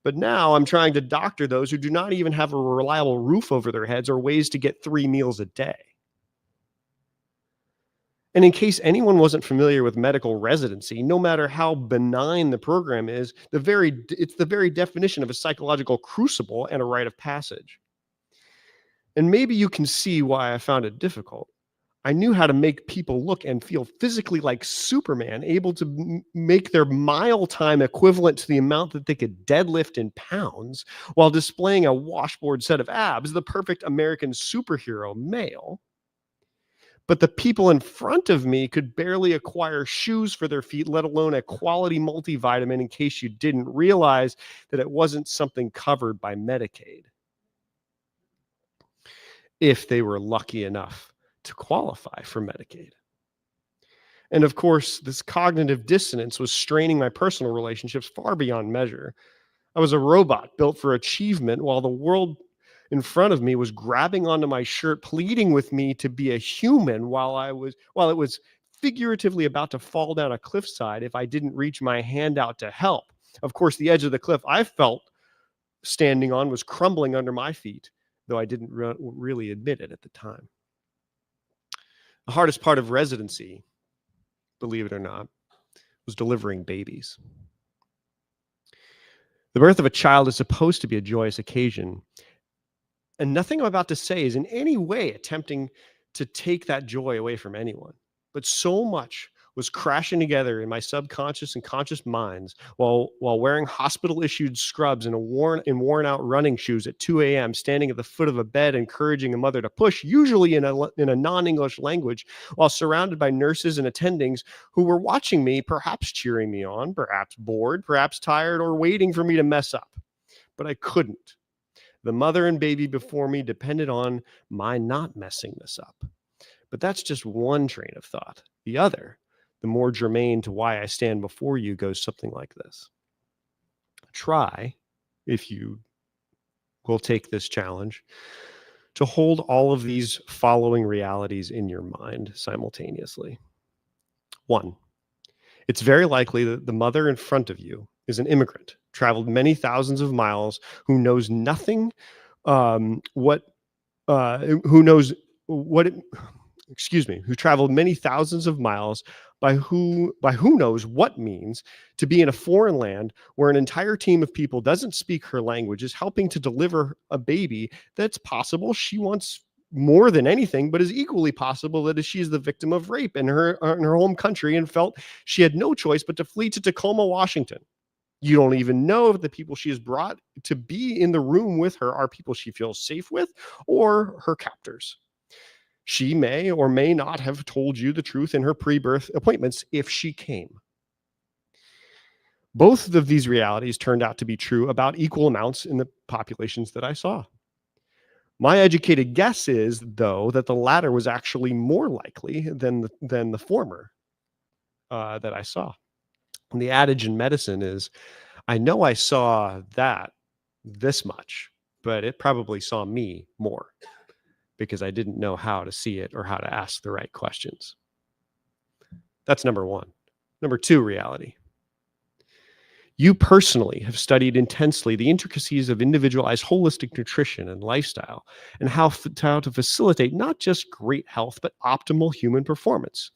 Speaker 2: But now I'm trying to doctor those who do not even have a reliable roof over their heads or ways to get 3 meals a day. And in case anyone wasn't familiar with medical residency, no matter how benign the program is, it's the very definition of a psychological crucible and a rite of passage. And maybe you can see why I found it difficult. I knew how to make people look and feel physically like Superman, able to make their mile time equivalent to the amount that they could deadlift in pounds, while displaying a washboard set of abs, the perfect American superhero male. But the people in front of me could barely acquire shoes for their feet, let alone a quality multivitamin, in case you didn't realize that it wasn't something covered by Medicaid, if they were lucky enough to qualify for Medicaid. And of course, this cognitive dissonance was straining my personal relationships far beyond measure. I was a robot built for achievement, while the world in front of me was grabbing onto my shirt, pleading with me to be a human, while it was figuratively about to fall down a cliffside if I didn't reach my hand out to help. Of course, the edge of the cliff I felt standing on was crumbling under my feet, though I didn't really admit it at the time. The hardest part of residency, believe it or not, was delivering babies. The birth of a child is supposed to be a joyous occasion, and nothing I'm about to say is in any way attempting to take that joy away from anyone. But so much was crashing together in my subconscious and conscious minds while wearing hospital-issued scrubs and worn-out running shoes at 2 a.m., standing at the foot of a bed, encouraging a mother to push, usually in a non-English language, while surrounded by nurses and attendings who were watching me, perhaps cheering me on, perhaps bored, perhaps tired, or waiting for me to mess up. But I couldn't. The mother and baby before me depended on my not messing this up. But that's just one train of thought. The other, the more germane to why I stand before you, goes something like this. Try, if you will take this challenge, to hold all of these following realities in your mind simultaneously. 1, it's very likely that the mother in front of you is an immigrant, traveled many thousands of miles, who knows nothing, who traveled many thousands of miles by who knows what means to be in a foreign land where an entire team of people doesn't speak her language, is helping to deliver a baby that's possible she wants more than anything, but is equally possible that she is the victim of rape in her home country and felt she had no choice but to flee to Tacoma, Washington. You don't even know if the people she has brought to be in the room with her are people she feels safe with or her captors. She may or may not have told you the truth in her pre-birth appointments if she came. Both of these realities turned out to be true about equal amounts in the populations that I saw. My educated guess is, though, that the latter was actually more likely than the former that I saw. And the adage in medicine is, I know I saw this much, but it probably saw me more because I didn't know how to see it or how to ask the right questions. That's number one. Number two reality. You personally have studied intensely the intricacies of individualized holistic nutrition and lifestyle and how to facilitate not just great health, but optimal human performance.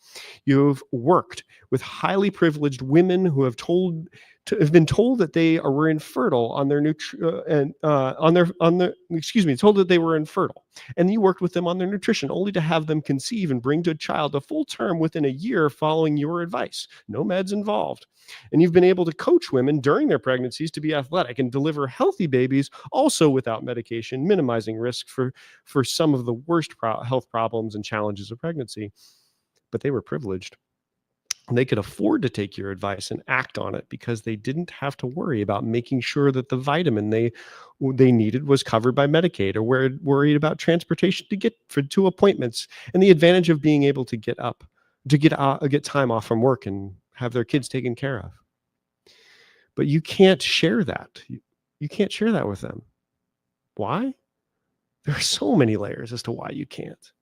Speaker 2: You've worked with highly privileged women who have been told that they were infertile told that they were infertile, and you worked with them on their nutrition only to have them conceive and bring to a child a full term within a year following your advice. No meds involved. And you've been able to coach women during their pregnancies to be athletic and deliver healthy babies also without medication, minimizing risk for some of the worst health problems and challenges of pregnancy. But they were privileged. They could afford to take your advice and act on it because they didn't have to worry about making sure that the vitamin they needed was covered by Medicaid, or worried about transportation to get to appointments, and the advantage of being able to get time off from work and have their kids taken care of. But you can't share that. You can't share that with them. Why? There are so many layers as to why you can't.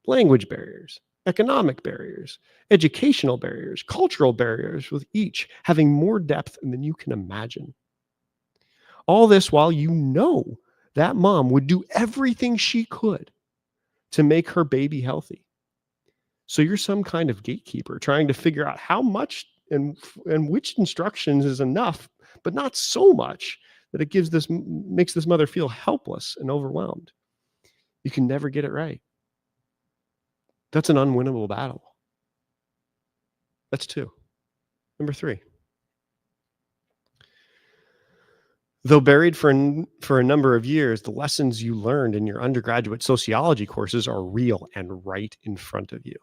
Speaker 2: Language barriers, economic barriers, educational barriers, cultural barriers, with each having more depth than you can imagine. All this while you know that mom would do everything she could to make her baby healthy. So you're some kind of gatekeeper trying to figure out how much and which instructions is enough, but not so much that it makes this mother feel helpless and overwhelmed. You can never get it right. That's an unwinnable battle. That's two. Number three. Though buried for a number of years, the lessons you learned in your undergraduate sociology courses are real and right in front of you.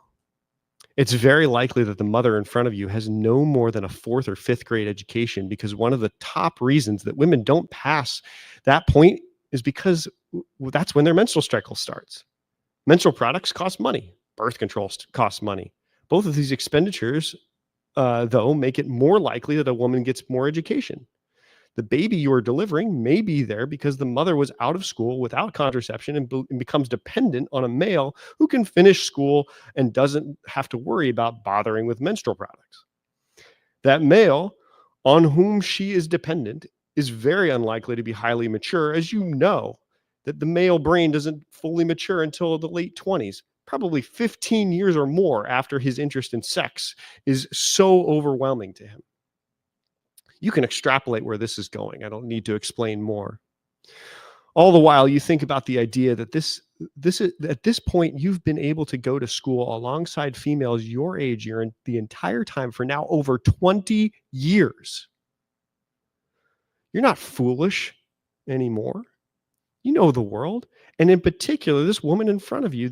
Speaker 2: It's very likely that the mother in front of you has no more than a 4th or 5th grade education, because one of the top reasons that women don't pass that point is because that's when their menstrual cycle starts. Menstrual products cost money. Birth control costs money. Both of these expenditures, though, make it more likely that a woman gets more education. The baby you are delivering may be there because the mother was out of school without contraception and becomes dependent on a male who can finish school and doesn't have to worry about bothering with menstrual products. That male on whom she is dependent is very unlikely to be highly mature, as you know that the male brain doesn't fully mature until the late 20s, probably 15 years or more after his interest in sex is so overwhelming to him. You can extrapolate where this is going. I don't need to explain more. All the while, you think about the idea that at this point, you've been able to go to school alongside females your age the entire time for now over 20 years. You're not foolish anymore. You know the world. And in particular, this woman in front of you,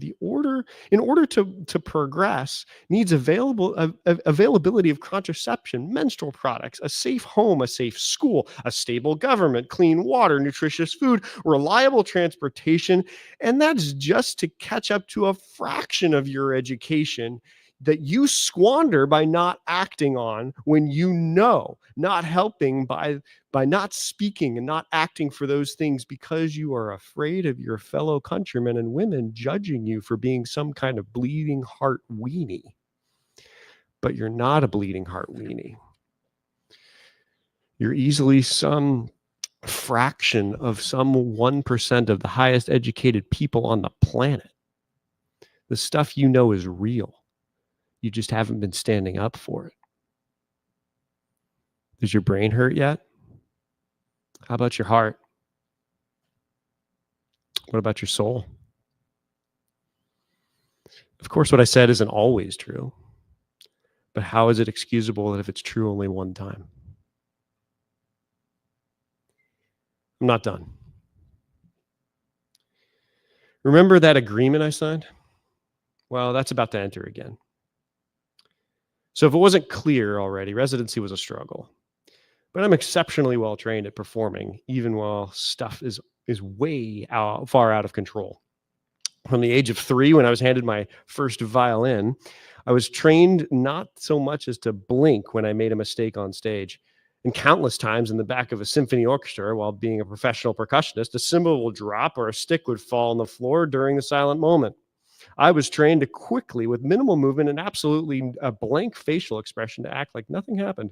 Speaker 2: in order to progress, needs availability of contraception, menstrual products, a safe home, a safe school, a stable government, clean water, nutritious food, reliable transportation. And that's just to catch up to a fraction of your education that you squander by not acting on, when you know, not helping by not speaking and not acting for those things because you are afraid of your fellow countrymen and women judging you for being some kind of bleeding heart weenie. But you're not a bleeding heart weenie. You're easily some fraction of some 1% of the highest educated people on the planet. The stuff you know is real. You just haven't been standing up for it. Does your brain hurt yet? How about your heart? What about your soul? Of course, what I said isn't always true, but how is it excusable that if it's true only one time? I'm not done. Remember that agreement I signed? Well, that's about to enter again. So if it wasn't clear already, residency was a struggle. but I'm exceptionally well trained at performing, even while stuff is far out of control. From the age of 3, when I was handed my first violin, I was trained not so much as to blink when I made a mistake on stage. And countless times in the back of a symphony orchestra, while being a professional percussionist, a cymbal will drop or a stick would fall on the floor during the silent moment. I was trained to quickly, with minimal movement and absolutely a blank facial expression, to act like nothing happened,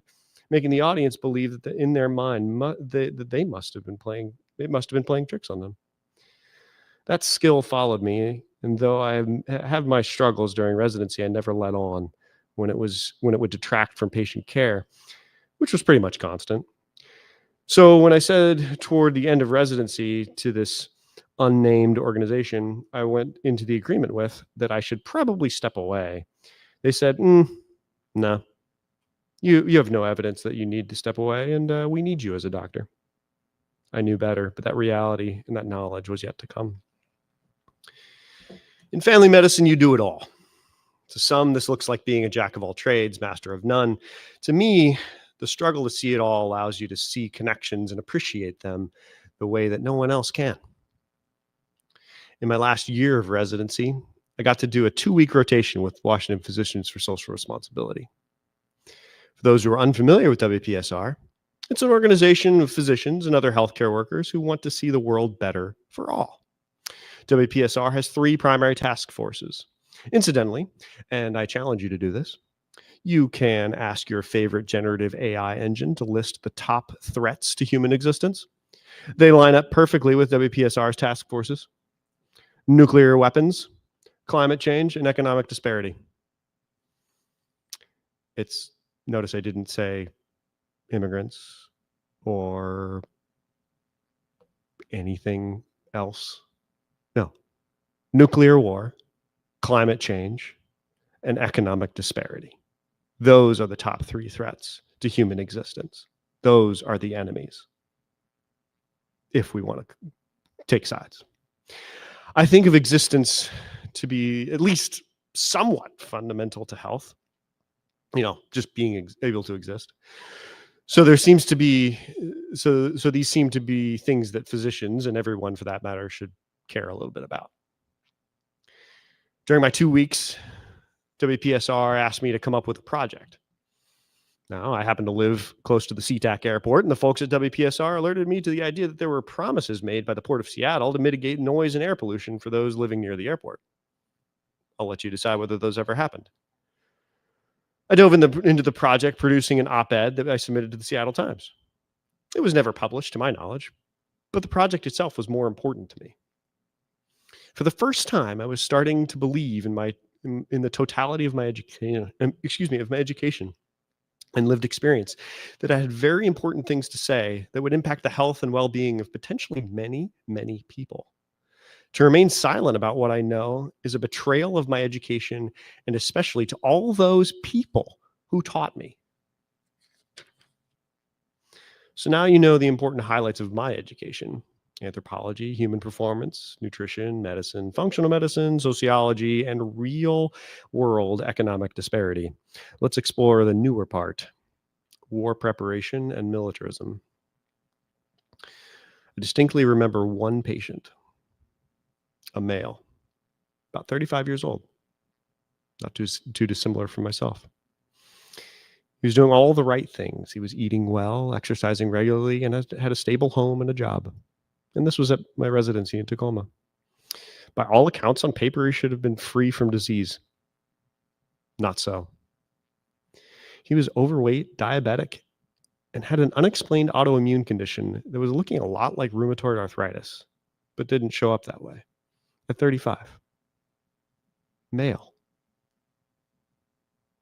Speaker 2: making the audience believe that in their mind that they must have been playing. It must have been playing tricks on them. That skill followed me, and though I have my struggles during residency, I never let on when it would detract from patient care, which was pretty much constant. So when I said toward the end of residency to this unnamed organization I went into the agreement with that I should probably step away, they said, no, you have no evidence that you need to step away, and we need you as a doctor. I knew better, but that reality and that knowledge was yet to come. In family medicine, you do it all. To some, this looks like being a jack of all trades, master of none. To me, the struggle to see it all allows you to see connections and appreciate them the way that no one else can. In my last year of residency, I got to do a 2-week rotation with Washington Physicians for Social Responsibility. For those who are unfamiliar with WPSR, it's an organization of physicians and other healthcare workers who want to see the world better for all. WPSR has 3 primary task forces. Incidentally, and I challenge you to do this, you can ask your favorite generative AI engine to list the top threats to human existence. They line up perfectly with WPSR's task forces: nuclear weapons, climate change, and economic disparity. Notice I didn't say immigrants or anything else. No. Nuclear war, climate change, and economic disparity. Those are the top 3 threats to human existence. Those are the enemies, if we want to take sides. I think of existence to be at least somewhat fundamental to health, just being able to exist. So there seems to be, so these seem to be things that physicians, and everyone for that matter, should care a little bit about. During my 2 weeks, WPSR asked me to come up with a project. Now, I happen to live close to the SeaTac airport, and the folks at WPSR alerted me to the idea that there were promises made by the Port of Seattle to mitigate noise and air pollution for those living near the airport. I'll let you decide whether those ever happened. I dove into the project, producing an op-ed that I submitted to the Seattle Times. It was never published, to my knowledge, but the project itself was more important to me. For the first time, I was starting to believe in the totality of my education, and lived experience, that I had very important things to say that would impact the health and well-being of potentially many, many people. To remain silent about what I know is a betrayal of my education, and especially to all those people who taught me. So now you know the important highlights of my education: anthropology, human performance, nutrition, medicine, functional medicine, sociology, and real-world economic disparity. Let's explore the newer part: war preparation and militarism. I distinctly remember one patient, a male, about 35 years old, not too dissimilar from myself. He was doing all the right things. He was eating well, exercising regularly, and had a stable home and a job. And this was at my residency in Tacoma. By all accounts, on paper, he should have been free from disease. Not so. He was overweight, diabetic, and had an unexplained autoimmune condition that was looking a lot like rheumatoid arthritis, but didn't show up that way. At 35. Male.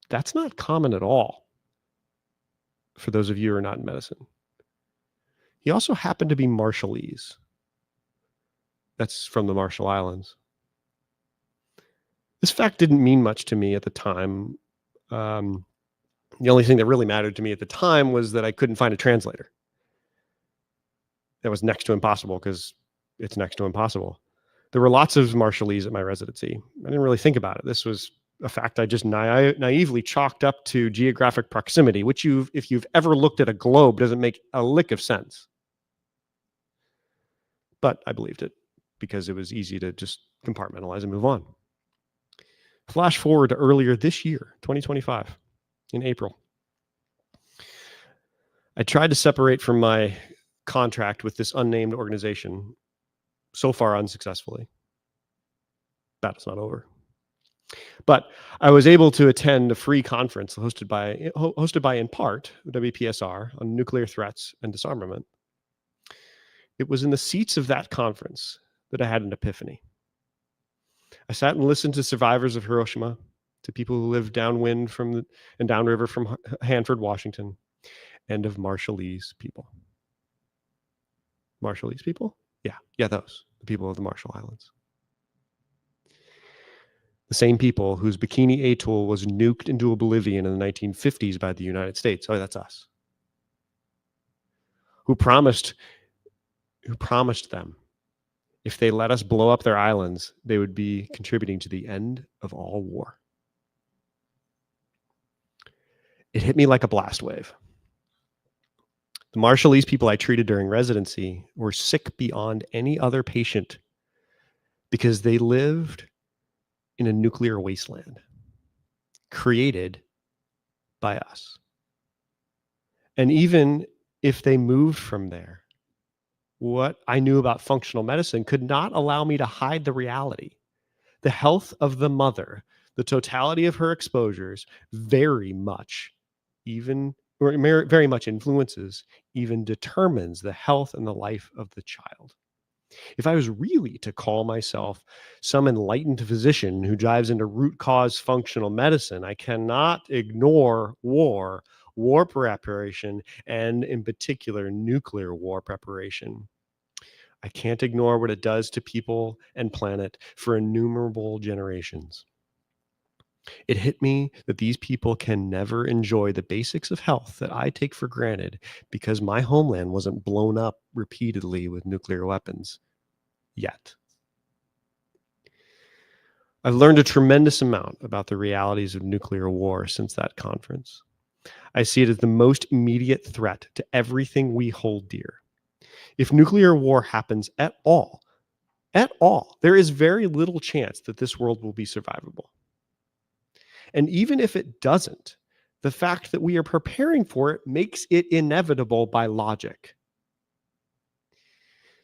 Speaker 2: That's not common at all, for those of you who are not in medicine. He also happened to be Marshallese. That's from the Marshall Islands. This fact didn't mean much to me at the time. The only thing that really mattered to me at the time was that I couldn't find a translator. That was next to impossible, because it's next to impossible. There were lots of Marshallese at my residency. I didn't really think about it. This was a fact I just naively chalked up to geographic proximity, which if you've ever looked at a globe, doesn't make a lick of sense. But I believed it because it was easy to just compartmentalize and move on. Flash forward to earlier this year, 2025, in April. I tried to separate from my contract with this unnamed organization, so far unsuccessfully. Battle's not over. But I was able to attend a free conference hosted by in part WPSR on nuclear threats and disarmament. It was in the seats of that conference that I had an epiphany. I sat and listened to survivors of Hiroshima, to people who lived downwind and downriver from Hanford, Washington, and of Marshallese people. Marshallese people? Yeah, those, the people of the Marshall Islands. The same people whose Bikini Atoll was nuked into oblivion in the 1950s by the United States. Oh, that's us. Who promised them if they let us blow up their islands, they would be contributing to the end of all war. It hit me like a blast wave. The Marshallese people I treated during residency were sick beyond any other patient because they lived in a nuclear wasteland created by us. And even if they moved from there, what I knew about functional medicine could not allow me to hide the reality. The health of the mother, the totality of her exposures, very much influences, even determines the health and the life of the child. If I was really to call myself some enlightened physician who dives into root cause functional medicine, I cannot ignore war preparation, and in particular, nuclear war preparation. I can't ignore what it does to people and planet for innumerable generations. It hit me that these people can never enjoy the basics of health that I take for granted because my homeland wasn't blown up repeatedly with nuclear weapons yet. I've learned a tremendous amount about the realities of nuclear war since that conference. I see it as the most immediate threat to everything we hold dear. If nuclear war happens at all, there is very little chance that this world will be survivable. And even if it doesn't, the fact that we are preparing for it makes it inevitable by logic.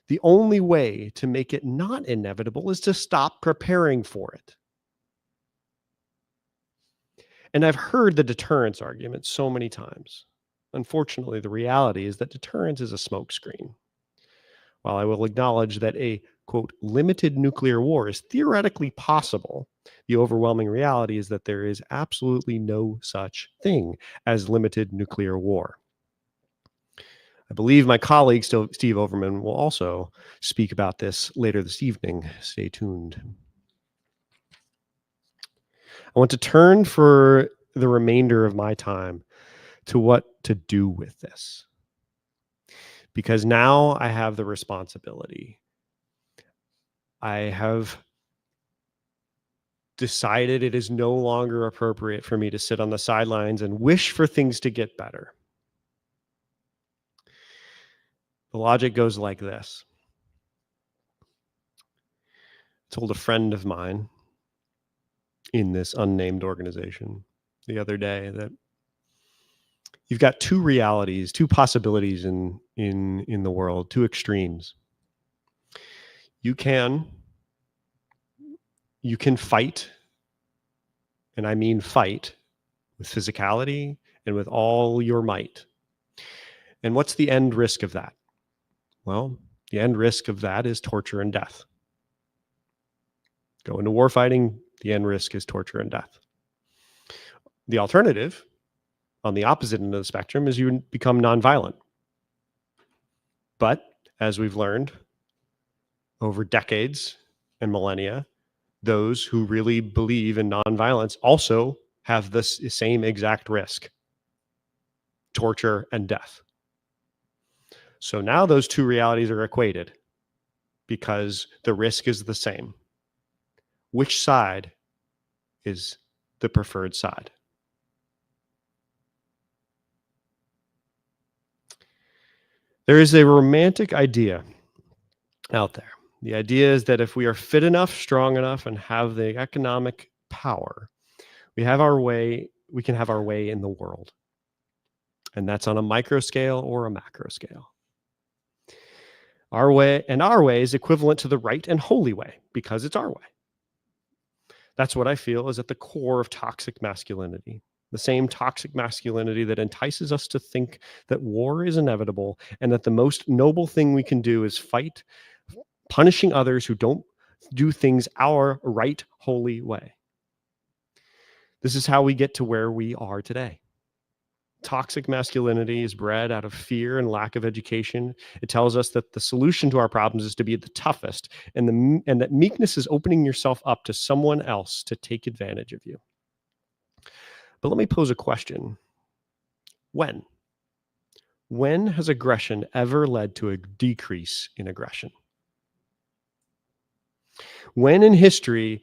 Speaker 2: The only way to make it not inevitable is to stop preparing for it. And I've heard the deterrence argument so many times. Unfortunately, the reality is that deterrence is a smokescreen. While I will acknowledge that a, quote, limited nuclear war is theoretically possible, the overwhelming reality is that there is absolutely no such thing as limited nuclear war. I believe my colleague, Steve Overman, will also speak about this later this evening. Stay tuned. I want to turn for the remainder of my time to what to do with this. Because now I have the responsibility. I have decided it is no longer appropriate for me to sit on the sidelines and wish for things to get better. The logic goes like this. I told a friend of mine in this unnamed organization the other day that you've got two realities, two possibilities in the world, two extremes. You can fight, and I mean fight, with physicality and with all your might. And what's the end risk of that? Well, the end risk of that is torture and death. Go into war fighting, the end risk is torture and death. The alternative, on the opposite end of the spectrum, is you become nonviolent. But, as we've learned over decades and millennia, those who really believe in nonviolence also have the same exact risk: torture and death. So now those two realities are equated because the risk is the same. Which side is the preferred side. There is a romantic idea out there. The idea is that if we are fit enough, strong enough, and have the economic power, we can have our way in the world. And that's on a micro scale or a macro scale. Our way is equivalent to the right and holy way because it's our way. That's what I feel is at the core of toxic masculinity. The same toxic masculinity that entices us to think that war is inevitable and that the most noble thing we can do is fight, punishing others who don't do things our right, holy way. This is how we get to where we are today. Toxic masculinity is bred out of fear and lack of education. It tells us that the solution to our problems is to be the toughest, and that meekness is opening yourself up to someone else to take advantage of you. But let me pose a question. When has aggression ever led to a decrease in aggression? When in the history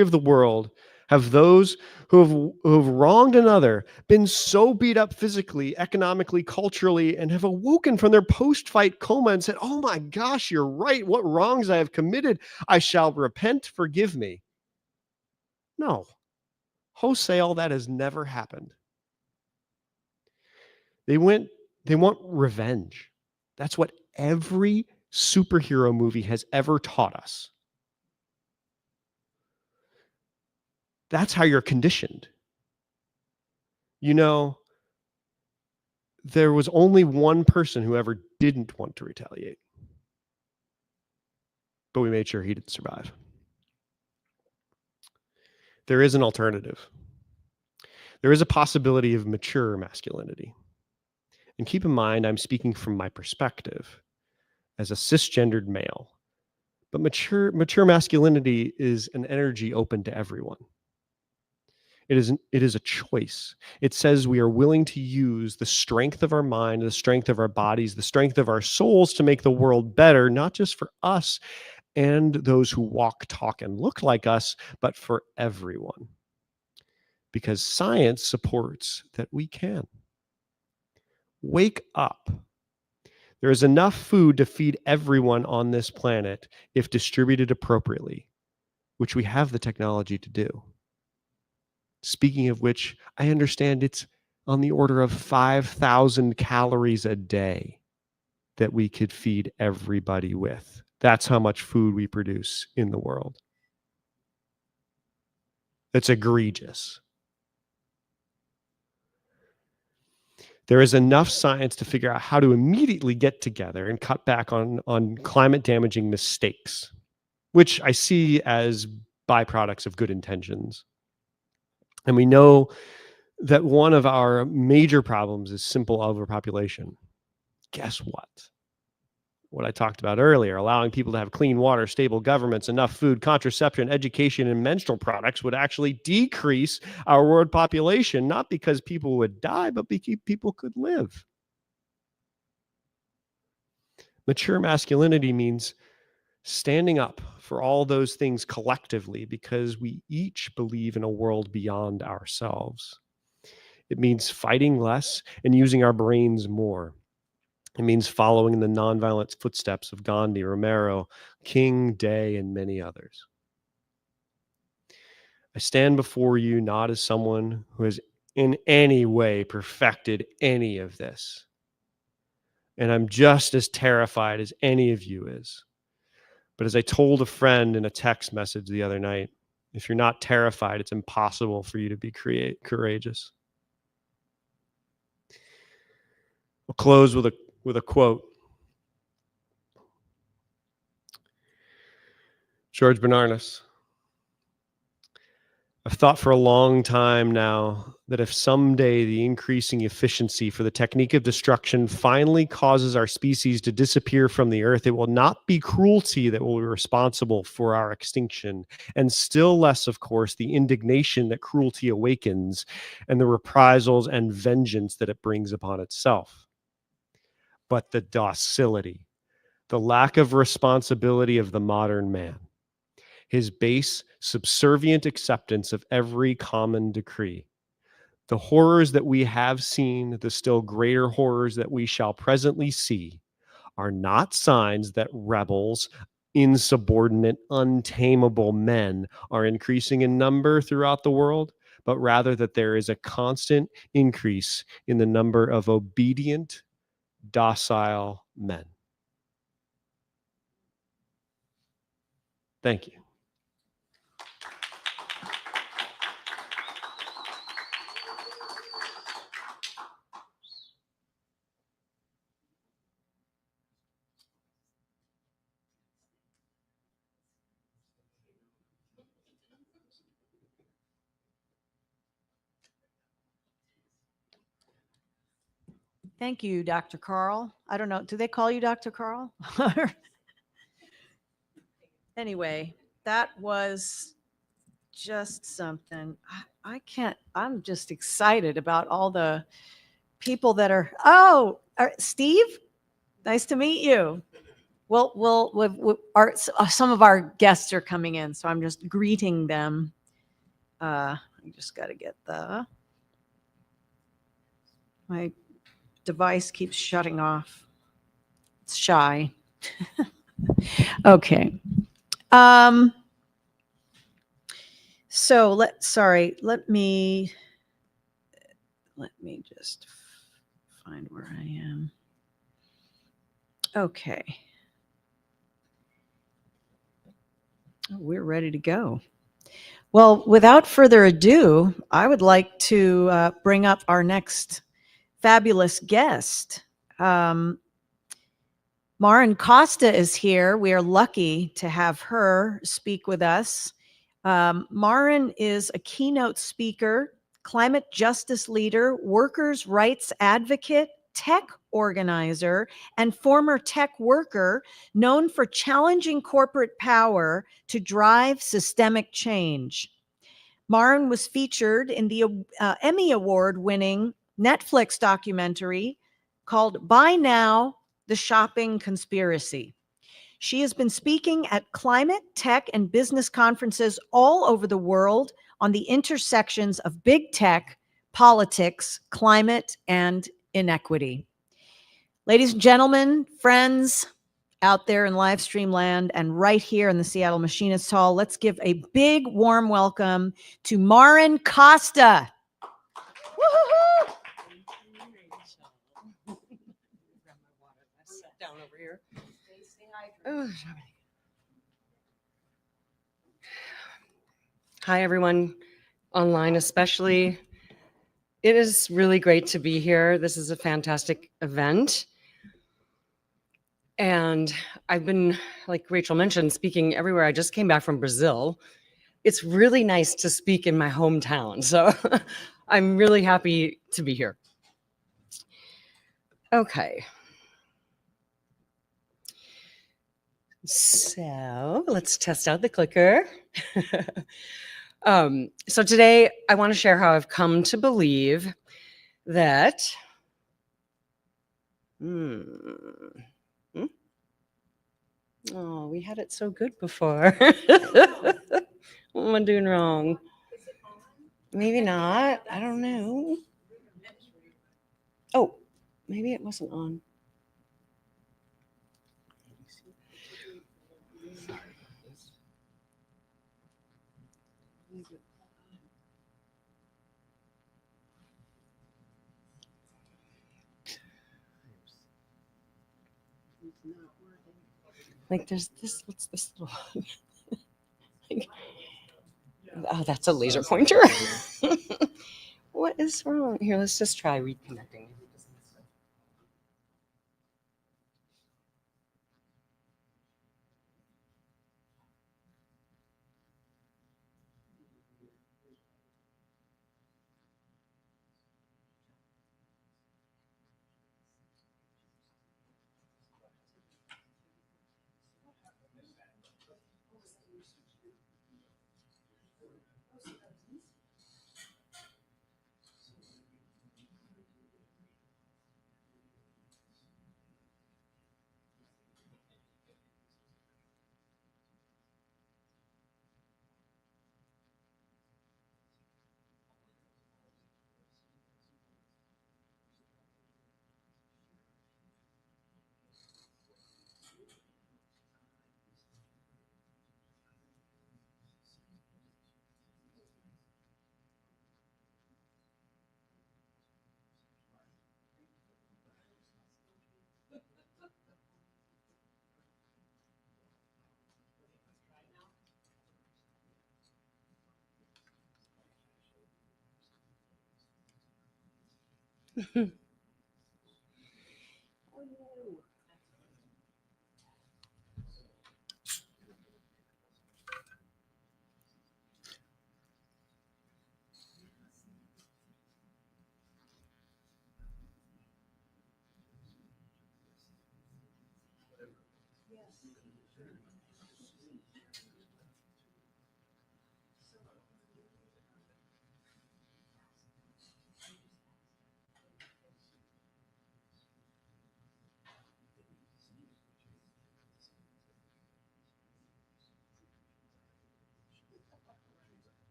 Speaker 2: of the world, have those who have wronged another been so beat up physically, economically, culturally, and have awoken from their post-fight coma and said, "Oh my gosh, you're right. What wrongs I have committed. I shall repent. Forgive me." No. Wholesale, that has never happened. They want revenge. That's what every superhero movie has ever taught us. That's how you're conditioned. You know, there was only one person who ever didn't want to retaliate. But we made sure he didn't survive. There is an alternative. There is a possibility of mature masculinity. And keep in mind, I'm speaking from my perspective as a cisgendered male. But mature masculinity is an energy open to everyone. It is a choice. It says we are willing to use the strength of our mind, the strength of our bodies, the strength of our souls to make the world better, not just for us and those who walk, talk, and look like us, but for everyone. Because science supports that we can. Wake up. There is enough food to feed everyone on this planet if distributed appropriately, which we have the technology to do. Speaking of which, I understand it's on the order of 5,000 calories a day that we could feed everybody with. That's how much food we produce in the world. That's egregious. There is enough science to figure out how to immediately get together and cut back on climate damaging mistakes, which I see as byproducts of good intentions. And we know that one of our major problems is simple overpopulation. Guess what? What I talked about earlier, allowing people to have clean water, stable governments, enough food, contraception, education, and menstrual products would actually decrease our world population, not because people would die, but because people could live. Mature masculinity means standing up for all those things collectively because we each believe in a world beyond ourselves. It means fighting less and using our brains more. It means following in the nonviolent footsteps of Gandhi, Romero, King, Day, and many others. I stand before you not as someone who has in any way perfected any of this. And I'm just as terrified as any of you is. But as I told a friend in a text message the other night, if you're not terrified, it's impossible for you to be courageous. We'll close with a quote. George Bernanos. I've thought for a long time now that if someday the increasing efficiency for the technique of destruction finally causes our species to disappear from the earth, it will not be cruelty that will be responsible for our extinction, and still less, of course, the indignation that cruelty awakens and the reprisals and vengeance that it brings upon itself. But the docility, the lack of responsibility of the modern man. his base, subservient acceptance of every common decree. The horrors that we have seen, the still greater horrors that we shall presently see, are not signs that rebels, insubordinate, untamable men are increasing in number throughout the world, but rather that there is a constant increase in the number of obedient, docile men. Thank you.
Speaker 28: Thank you, Dr. Carl. I don't know, do they call you Dr. Carl? Anyway, that was just something. I'm just excited about all the people that are, Steve, nice to meet you. Some of our guests are coming in, so I'm just greeting them. I just got to get my device keeps shutting off. It's shy. Okay. So let me just find where I am. Okay. Oh, we're ready to go. Well, without further ado, I would like to bring up our next fabulous guest. Maren Costa is here. We are lucky to have her speak with us. Maren is a keynote speaker, climate justice leader, workers' rights advocate, tech organizer, and former tech worker known for challenging corporate power to drive systemic change. Maren was featured in the Emmy Award-winning Netflix documentary called Buy Now, The Shopping Conspiracy. She has been speaking at climate, tech, and business conferences all over the world on the intersections of big tech, politics, climate, and inequity. Ladies and gentlemen, friends out there in live stream land and right here in the Seattle Machinist Hall, let's give a big warm welcome to Maren Costa. Woo-hoo-hoo!
Speaker 1: Down over here. Oh, hi, everyone online, especially. It is really great to be here. This is a fantastic event. And I've been, like Rachel mentioned, speaking everywhere. I just came back from Brazil. It's really nice to speak in my hometown. So I'm really happy to be here. Okay. So let's test out the clicker. So today I want to share how I've come to believe that oh, we had it so good before. What am I doing wrong? Maybe not. I don't know. Oh, maybe it wasn't on. Like there's this, what's this little like, oh, that's a laser pointer. What is wrong? Here, let's just try reconnecting.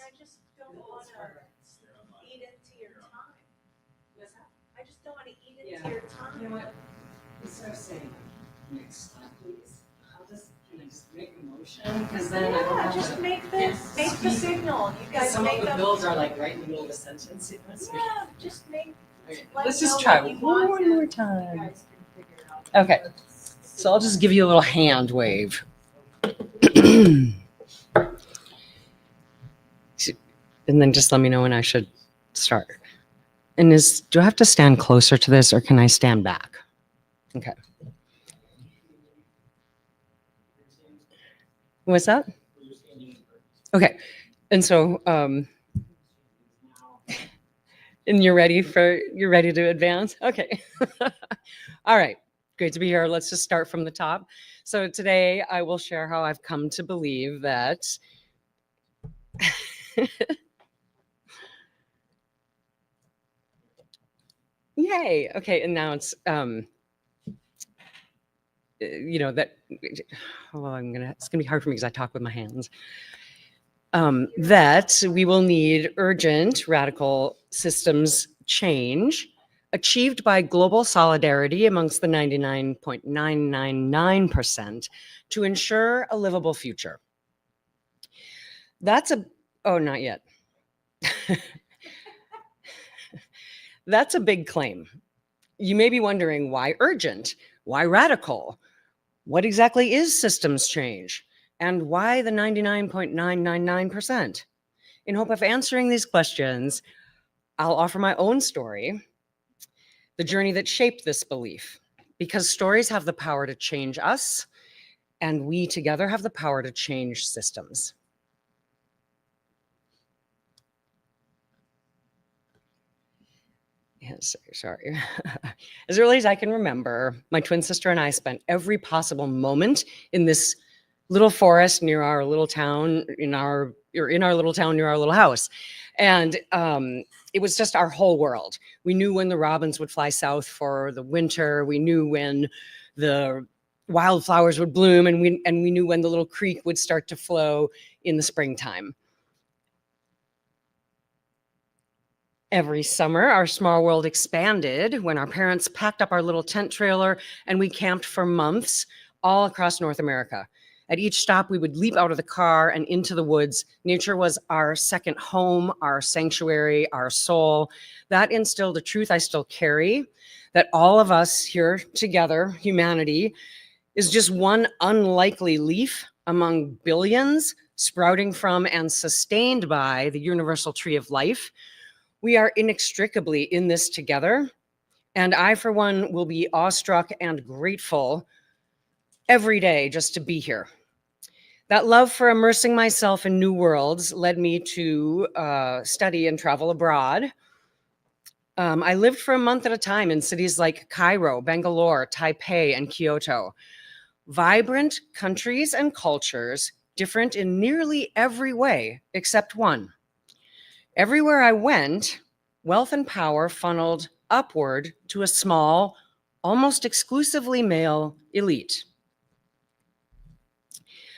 Speaker 8: I just don't want to eat into your time. I just don't want to eat into your time.
Speaker 1: You know what? Instead of saying next time, please, I'll just make a motion because then I don't
Speaker 8: Yeah,
Speaker 1: have
Speaker 8: just
Speaker 1: to
Speaker 8: make the signal. You guys
Speaker 1: Some
Speaker 8: make
Speaker 1: of the
Speaker 8: them.
Speaker 1: bills are like right in the middle of a sentence.
Speaker 8: Yeah, just make.
Speaker 1: Okay,
Speaker 8: let
Speaker 1: let's
Speaker 8: know
Speaker 1: just
Speaker 8: what
Speaker 1: try
Speaker 8: you
Speaker 1: one
Speaker 8: want
Speaker 1: more
Speaker 8: and
Speaker 1: time.
Speaker 8: you guys can figure it out.
Speaker 1: Okay, so I'll just give you a little hand wave. And then just let me know when I should start. And do I have to stand closer to this or can I stand back? Okay. What's that? Okay. And so, and you're ready to advance? Okay. All right. Great to be here. Let's just start from the top. So today I will share how I've come to believe that yay. Okay. And now it's, that, oh, it's going to be hard for me because I talk with my hands. That we will need urgent radical systems change achieved by global solidarity amongst the 99.999% to ensure a livable future. Not yet. That's a big claim. You may be wondering why urgent? Why radical? What exactly is systems change? And why the 99.999%? In hope of answering these questions, I'll offer my own story, the journey that shaped this belief, because stories have the power to change us, and we together have the power to change systems. Yes, sorry. As early as I can remember, my twin sister and I spent every possible moment in this little forest near our little town, in our little town near our little house. And it was just our whole world. We knew when the robins would fly south for the winter. We knew when the wildflowers would bloom, and we knew when the little creek would start to flow in the springtime. Every summer, our small world expanded when our parents packed up our little tent trailer and we camped for months all across North America. At each stop, we would leap out of the car and into the woods. Nature was our second home, our sanctuary, our soul. That instilled a truth I still carry, that all of us here together, humanity, is just one unlikely leaf among billions sprouting from and sustained by the universal tree of life. We are inextricably in this together, and I, for one, will be awestruck and grateful every day just to be here. That love for immersing myself in new worlds led me to study and travel abroad. I lived for a month at a time in cities like Cairo, Bangalore, Taipei, and Kyoto. Vibrant countries and cultures, different in nearly every way except one. Everywhere I went, wealth and power funneled upward to a small, almost exclusively male elite,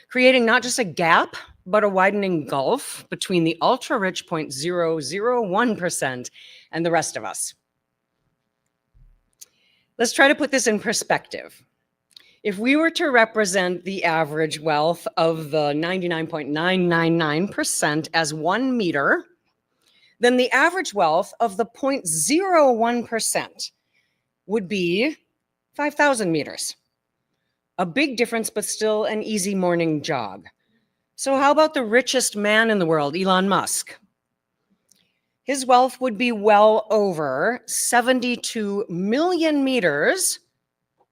Speaker 1: creating not just a gap, but a widening gulf between the ultra-rich 0.001% and the rest of us. Let's try to put this in perspective. If we were to represent the average wealth of the 99.999% as 1 meter, then the average wealth of the 0.01% would be 5,000 meters. A big difference, but still an easy morning jog. So how about the richest man in the world, Elon Musk? His wealth would be well over 72 million meters,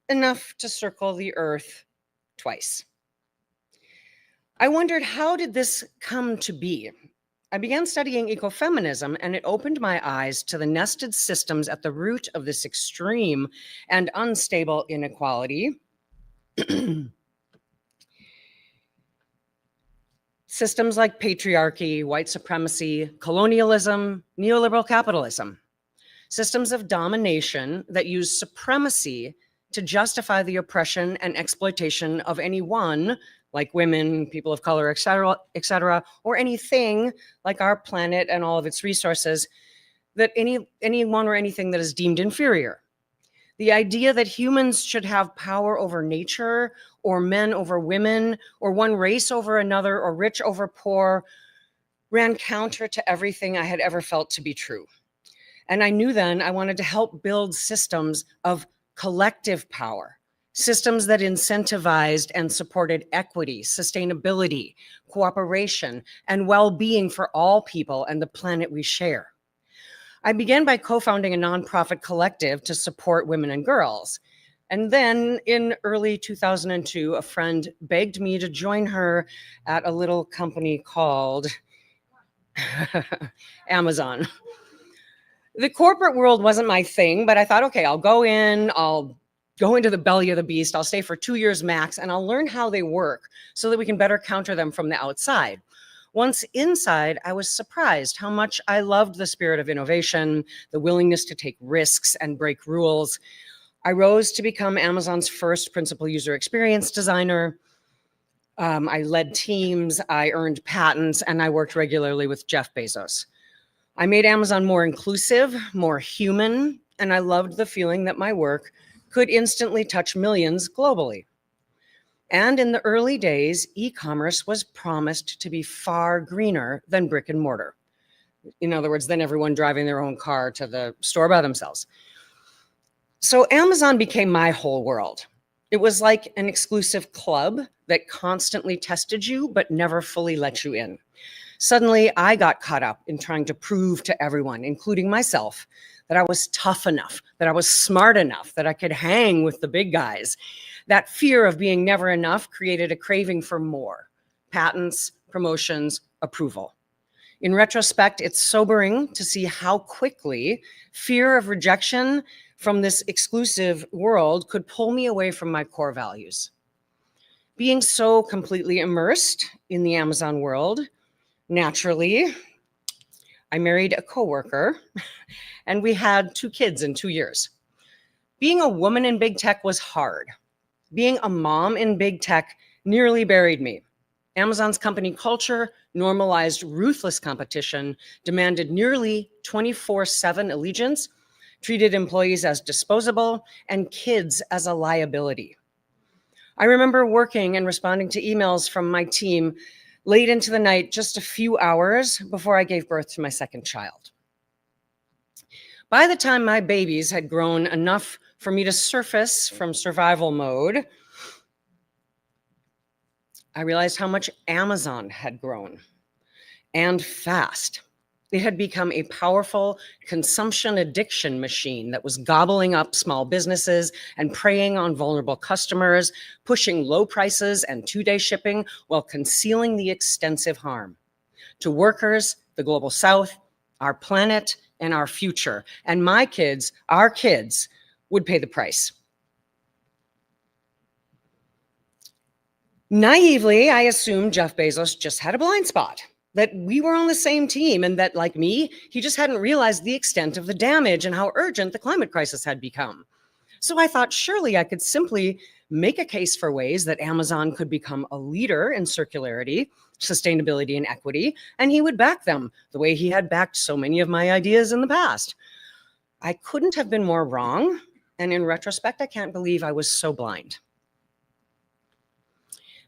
Speaker 1: enough to circle the earth twice. I wondered, how did this come to be? I began studying ecofeminism, and it opened my eyes to the nested systems at the root of this extreme and unstable inequality. Systems like patriarchy, white supremacy, colonialism, neoliberal capitalism. Systems of domination that use supremacy to justify the oppression and exploitation of anyone, like women, people of color, et cetera, or anything like our planet and all of its resources, that anyone or anything that is deemed inferior. The idea that humans should have power over nature, or men over women, or one race over another, or rich over poor, ran counter to everything I had ever felt to be true. And I knew then I wanted to help build systems of collective power, systems that incentivized and supported equity, sustainability, cooperation, and well-being for all people and the planet we share. I began by co-founding a nonprofit collective to support women and girls. And then in early 2002, a friend begged me to join her at a little company called Amazon. The corporate world wasn't my thing, but I thought, okay, I'll go into the belly of the beast. I'll stay for 2 years max, and I'll learn how they work so that we can better counter them from the outside. Once inside, I was surprised how much I loved the spirit of innovation, the willingness to take risks and break rules. I rose to become Amazon's first principal user experience designer. I led teams, I earned patents, and I worked regularly with Jeff Bezos. I made Amazon more inclusive, more human, and I loved the feeling that my work could instantly touch millions globally. And in the early days, e-commerce was promised to be far greener than brick and mortar. In other words, than everyone driving their own car to the store by themselves. So Amazon became my whole world. It was like an exclusive club that constantly tested you, but never fully let you in. Suddenly, I got caught up in trying to prove to everyone, including myself, that I was tough enough, that I was smart enough, that I could hang with the big guys. That fear of being never enough created a craving for more: patents, promotions, approval. In retrospect, it's sobering to see how quickly fear of rejection from this exclusive world could pull me away from my core values. Being so completely immersed in the Amazon world, naturally, I married a coworker and we had 2 kids in 2 years. Being a woman in big tech was hard. Being a mom in big tech nearly buried me. Amazon's company culture normalized ruthless competition, demanded nearly 24/7 allegiance, treated employees as disposable, and kids as a liability. I remember working and responding to emails from my team late into the night, just a few hours before I gave birth to my second child. By the time my babies had grown enough for me to surface from survival mode, I realized how much Amazon had grown, and fast. It had become a powerful consumption addiction machine that was gobbling up small businesses and preying on vulnerable customers, pushing low prices and two-day shipping while concealing the extensive harm to workers, the global south, our planet, and our future. And my kids, our kids, would pay the price. Naively, I assumed Jeff Bezos just had a blind spot, that we were on the same team, and that, like me, he just hadn't realized the extent of the damage and how urgent the climate crisis had become. So I thought surely I could simply make a case for ways that Amazon could become a leader in circularity, sustainability, and equity, and he would back them the way he had backed so many of my ideas in the past. I couldn't have been more wrong, and in retrospect, I can't believe I was so blind.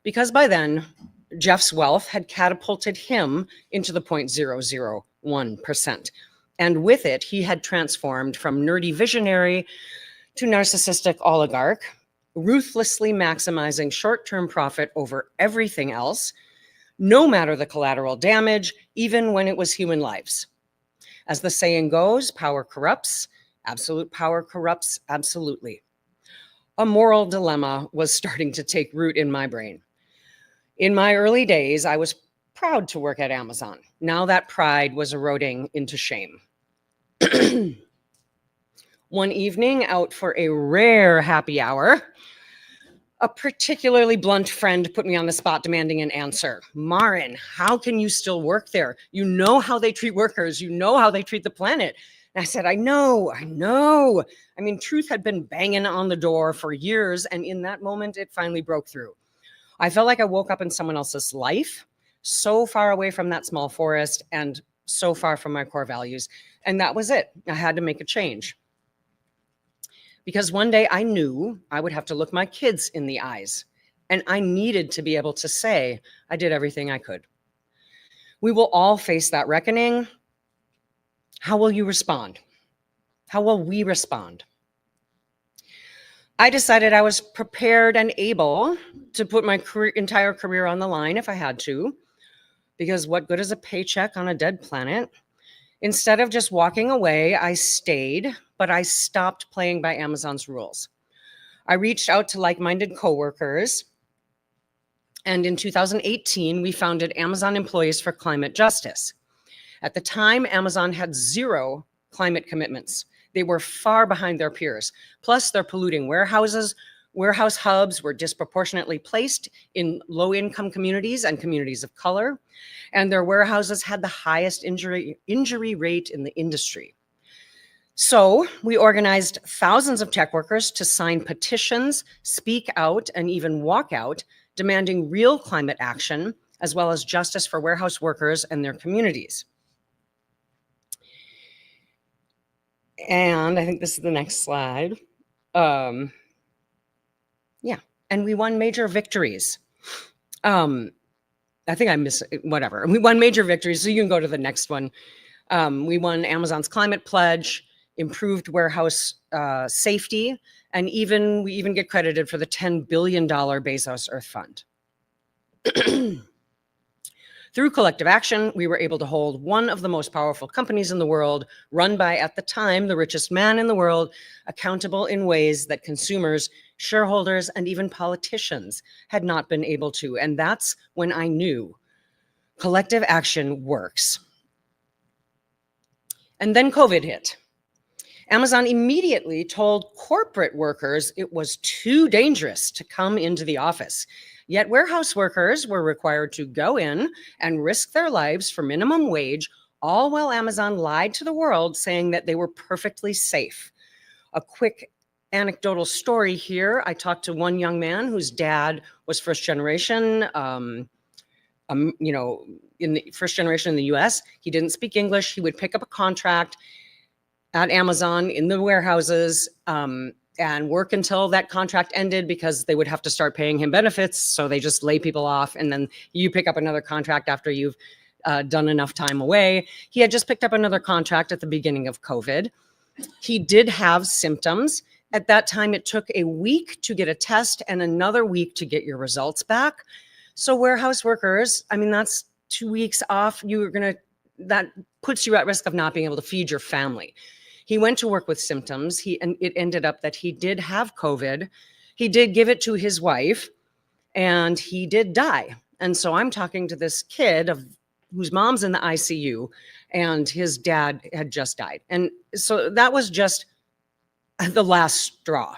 Speaker 1: Because by then, Jeff's wealth had catapulted him into the 0.001%. And with it, he had transformed from nerdy visionary to narcissistic oligarch, ruthlessly maximizing short-term profit over everything else, no matter the collateral damage, even when it was human lives. As the saying goes, power corrupts, absolute power corrupts absolutely. A moral dilemma was starting to take root in my brain. In my early days, I was proud to work at Amazon. Now that pride was eroding into shame. One evening, out for a rare happy hour, a particularly blunt friend put me on the spot demanding an answer. Marin, how can you still work there? You know how they treat workers. You know how they treat the planet. And I said, I know. I mean, truth had been banging on the door for years, and in that moment, it finally broke through. I felt like I woke up in someone else's life, so far away from that small forest and so far from my core values. And that was it. I had to make a change. Because one day I knew I would have to look my kids in the eyes, and I needed to be able to say I did everything I could. We will all face that reckoning. How will you respond? How will we respond? I decided I was prepared and able to put my entire career on the line if I had to, because what good is a paycheck on a dead planet? Instead of just walking away, I stayed, but I stopped playing by Amazon's rules. I reached out to like-minded coworkers, and in 2018, we founded Amazon Employees for Climate Justice. At the time, Amazon had 0 climate commitments. They were far behind their peers. Plus, their polluting warehouse hubs were disproportionately placed in low-income communities and communities of color, and their warehouses had the highest injury rate in the industry. So we organized thousands of tech workers to sign petitions, speak out, and even walk out, demanding real climate action, as well as justice for warehouse workers and their communities. And I think this is the next slide. And we won major victories. I think I missed whatever. We won major victories, so you can go to the next one. We won Amazon's Climate Pledge, improved warehouse safety, and we even get credited for the $10 billion Bezos Earth Fund. Through collective action, we were able to hold one of the most powerful companies in the world, run by, at the time, the richest man in the world, accountable in ways that consumers, shareholders, and even politicians had not been able to. And that's when I knew collective action works. And then COVID hit. Amazon immediately told corporate workers it was too dangerous to come into the office. Yet warehouse workers were required to go in and risk their lives for minimum wage, all while Amazon lied to the world saying that they were perfectly safe. A quick anecdotal story here. I talked to one young man whose dad was first generation, you know, in the first generation in the US. He didn't speak English. He would pick up a contract at Amazon in the warehouses and work until that contract ended because they would have to start paying him benefits. So they just lay people off. And then you pick up another contract after you've done enough time away. He had just picked up another contract at the beginning of COVID. He did have symptoms. At that time, it took a week to get a test and another week to get your results back. So warehouse workers, I mean, that's 2 weeks off. That puts you at risk of not being able to feed your family. He went to work with symptoms. And it ended up that he did have COVID. He did give it to his wife and he did die. And so I'm talking to this kid whose mom's in the ICU and his dad had just died. And so that was just the last straw.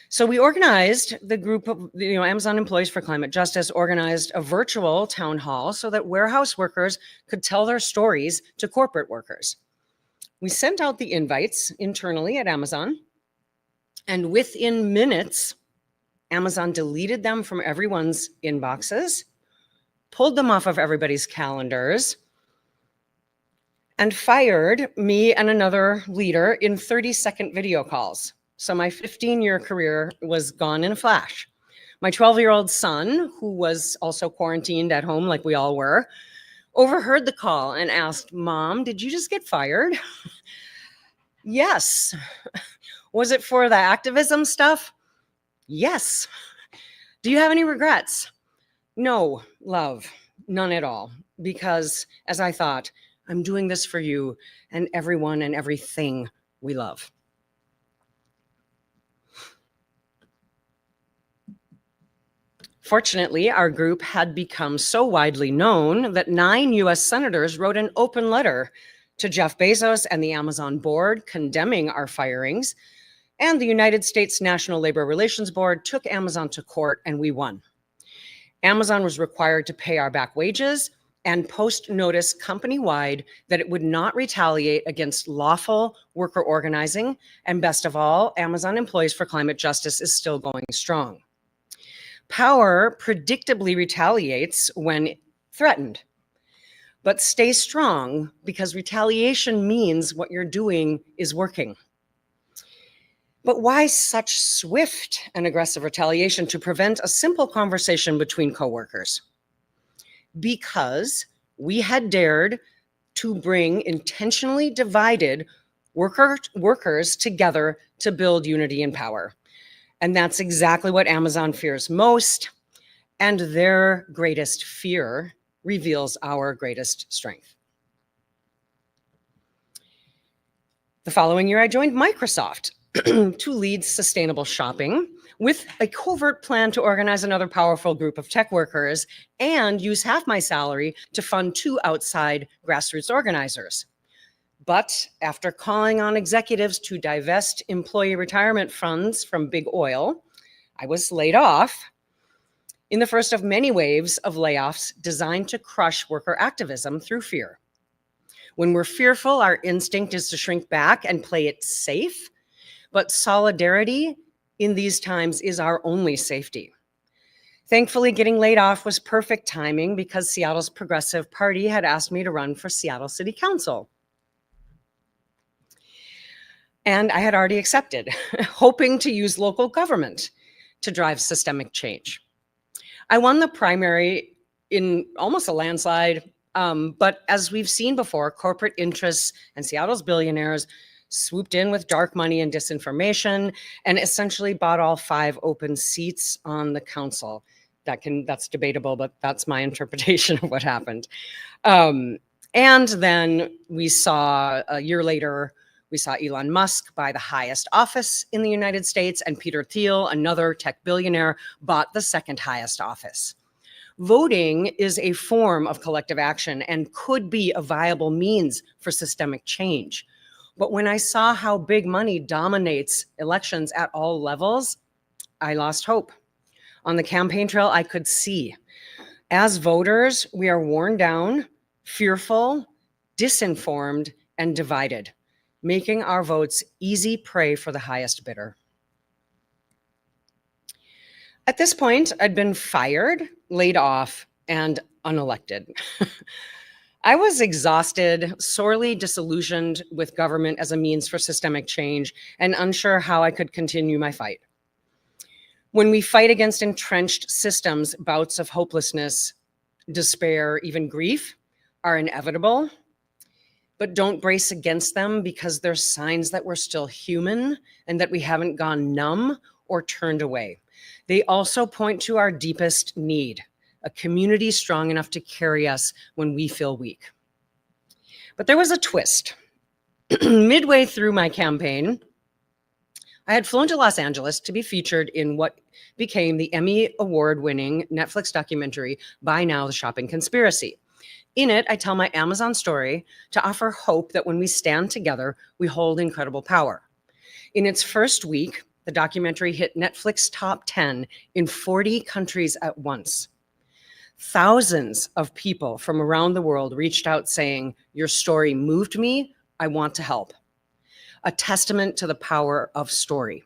Speaker 1: So we organized the group of, Amazon Employees for Climate Justice organized a virtual town hall so that warehouse workers could tell their stories to corporate workers. We sent out the invites internally at Amazon, and within minutes, Amazon deleted them from everyone's inboxes, pulled them off of everybody's calendars, and fired me and another leader in 30-second video calls. So my 15-year career was gone in a flash. My 12-year-old son, who was also quarantined at home like we all were, overheard the call and asked, "Mom, did you just get fired?" Yes. Was it for the activism stuff? Yes. Do you have any regrets? No, love, none at all. Because as I thought, I'm doing this for you and everyone and everything we love. Fortunately, our group had become so widely known that 9 US senators wrote an open letter to Jeff Bezos and the Amazon board condemning our firings, and the United States National Labor Relations Board took Amazon to court and we won. Amazon was required to pay our back wages and post notice company-wide that it would not retaliate against lawful worker organizing, and best of all, Amazon Employees for Climate Justice is still going strong. Power predictably retaliates when threatened, but stay strong because retaliation means what you're doing is working. But why such swift and aggressive retaliation to prevent a simple conversation between coworkers? Because we had dared to bring intentionally divided workers together to build unity and power. And that's exactly what Amazon fears most, and their greatest fear reveals our greatest strength. The following year, I joined Microsoft to lead sustainable shopping with a covert plan to organize another powerful group of tech workers and use half my salary to fund 2 outside grassroots organizers. But after calling on executives to divest employee retirement funds from big oil, I was laid off in the first of many waves of layoffs designed to crush worker activism through fear. When we're fearful, our instinct is to shrink back and play it safe, but solidarity in these times is our only safety. Thankfully, getting laid off was perfect timing because Seattle's Progressive Party had asked me to run for Seattle City Council. And I had already accepted, hoping to use local government to drive systemic change. I won the primary in almost a landslide, but as we've seen before, corporate interests and Seattle's billionaires swooped in with dark money and disinformation and essentially bought all 5 open seats on the council. That's debatable, but that's my interpretation of what happened. And then we saw a year later, we saw Elon Musk buy the highest office in the United States, and Peter Thiel, another tech billionaire, bought the 2nd highest office. Voting is a form of collective action and could be a viable means for systemic change. But when I saw how big money dominates elections at all levels, I lost hope. On the campaign trail, I could see, as voters, we are worn down, fearful, disinformed, and divided, making our votes easy prey for the highest bidder. At this point, I'd been fired, laid off, and unelected. I was exhausted, sorely disillusioned with government as a means for systemic change, and unsure how I could continue my fight. When we fight against entrenched systems, bouts of hopelessness, despair, even grief are inevitable, but don't brace against them because they're signs that we're still human and that we haven't gone numb or turned away. They also point to our deepest need, a community strong enough to carry us when we feel weak. But there was a twist. Midway through my campaign, I had flown to Los Angeles to be featured in what became the Emmy Award-winning Netflix documentary, Buy Now: The Shopping Conspiracy. In it, I tell my Amazon story to offer hope that when we stand together, we hold incredible power. In its first week, the documentary hit Netflix top 10 in 40 countries at once. Thousands of people from around the world reached out saying, "Your story moved me, I want to help." A testament to the power of story.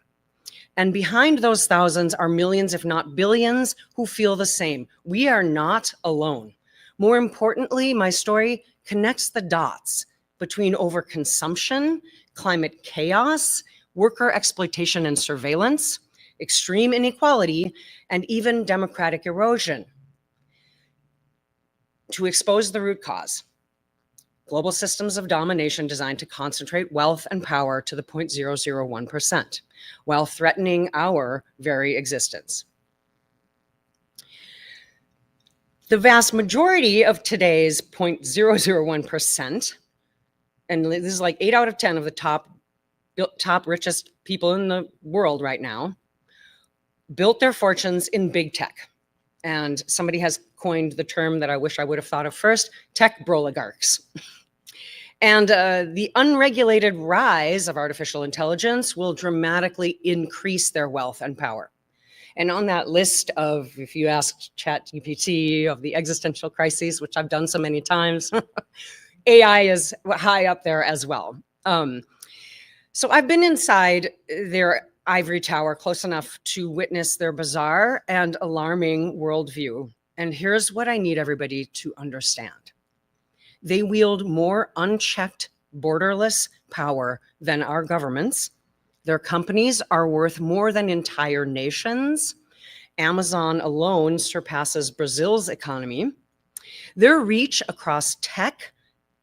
Speaker 1: And behind those thousands are millions, if not billions, who feel the same. We are not alone. More importantly, my story connects the dots between overconsumption, climate chaos, worker exploitation and surveillance, extreme inequality, and even democratic erosion. To expose the root cause, global systems of domination designed to concentrate wealth and power to the 0.001%, while threatening our very existence. The vast majority of today's 0.001%, and this is like 8 out of 10 of the top richest people in the world right now, built their fortunes in big tech. And somebody has coined the term that I wish I would have thought of first, tech broligarchs. And the unregulated rise of artificial intelligence will dramatically increase their wealth and power. And on that list of, if you asked ChatGPT, of the existential crises, which I've done so many times, AI is high up there as well. So I've been inside their ivory tower close enough to witness their bizarre and alarming worldview. And here's what I need everybody to understand. They wield more unchecked, borderless power than our governments. Their companies are worth more than entire nations. Amazon alone surpasses Brazil's economy. Their reach across tech,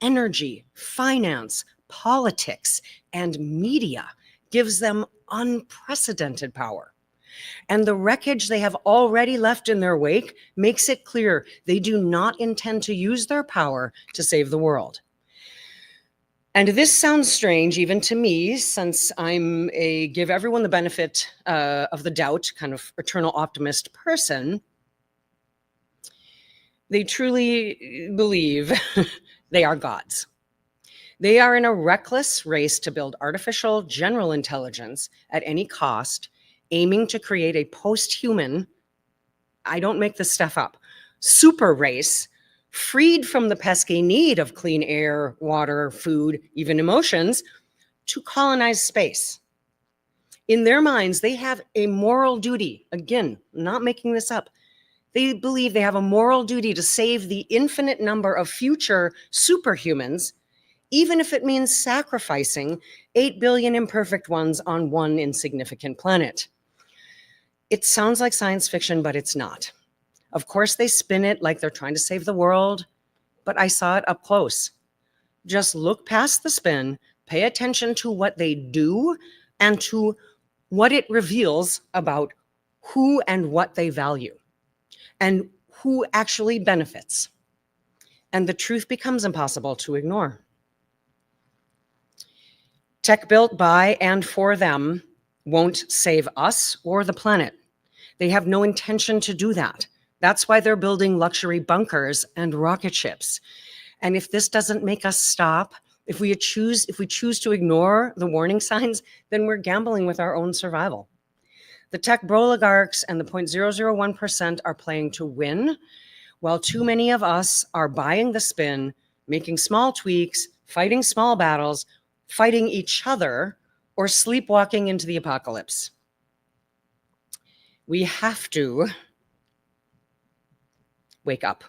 Speaker 1: energy, finance, politics, and media gives them unprecedented power. And the wreckage they have already left in their wake makes it clear they do not intend to use their power to save the world. And this sounds strange even to me, since I'm a give everyone the benefit of the doubt kind of eternal optimist person. They truly believe they are gods. They are in a reckless race to build artificial general intelligence at any cost, aiming to create a post-human, I don't make this stuff up, super race, freed from the pesky need of clean air, water, food, even emotions, to colonize space. In their minds, they have a moral duty. Again, not making this up. They believe they have a moral duty to save the infinite number of future superhumans, even if it means sacrificing 8 billion imperfect ones on one insignificant planet. It sounds like science fiction, but it's not. Of course, they spin it like they're trying to save the world, but I saw it up close. Just look past the spin, pay attention to what they do and to what it reveals about who and what they value and who actually benefits. And the truth becomes impossible to ignore. Tech built by and for them won't save us or the planet. They have no intention to do that. That's why they're building luxury bunkers and rocket ships. And if this doesn't make us stop, if we choose to ignore the warning signs, then we're gambling with our own survival. The tech broligarchs and the 0.001% are playing to win, while too many of us are buying the spin, making small tweaks, fighting small battles, fighting each other, or sleepwalking into the apocalypse. We have to wake up.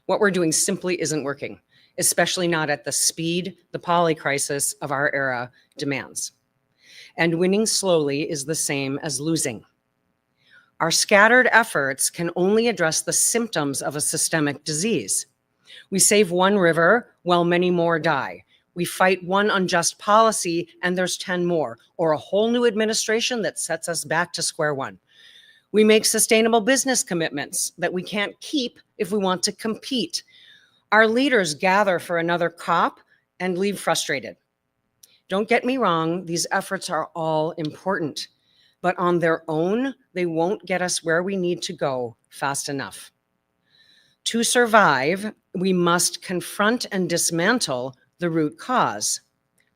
Speaker 1: What we're doing simply isn't working, especially not at the speed the polycrisis of our era demands. And winning slowly is the same as losing. Our scattered efforts can only address the symptoms of a systemic disease. We save one river while many more die. We fight one unjust policy and there's 10 more, or a whole new administration that sets us back to square one. We make sustainable business commitments that we can't keep if we want to compete. Our leaders gather for another COP and leave frustrated. Don't get me wrong, these efforts are all important, but on their own, they won't get us where we need to go fast enough. To survive, we must confront and dismantle the root cause: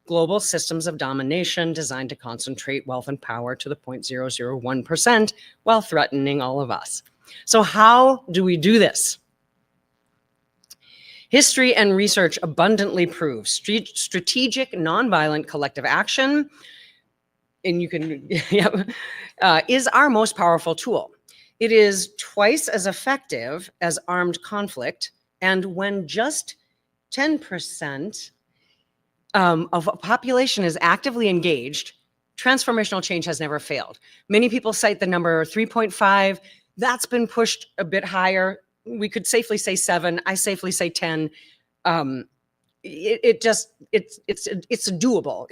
Speaker 1: global systems of domination designed to concentrate wealth and power to the 0.001% while threatening all of us. So how do we do this? History and research abundantly prove strategic, nonviolent collective action, and you can, is our most powerful tool. It is twice as effective as armed conflict, and when just 10% of a population is actively engaged, transformational change has never failed. Many people cite the number 3.5. That's been pushed a bit higher. We could safely say 7. I safely say 10. It's doable.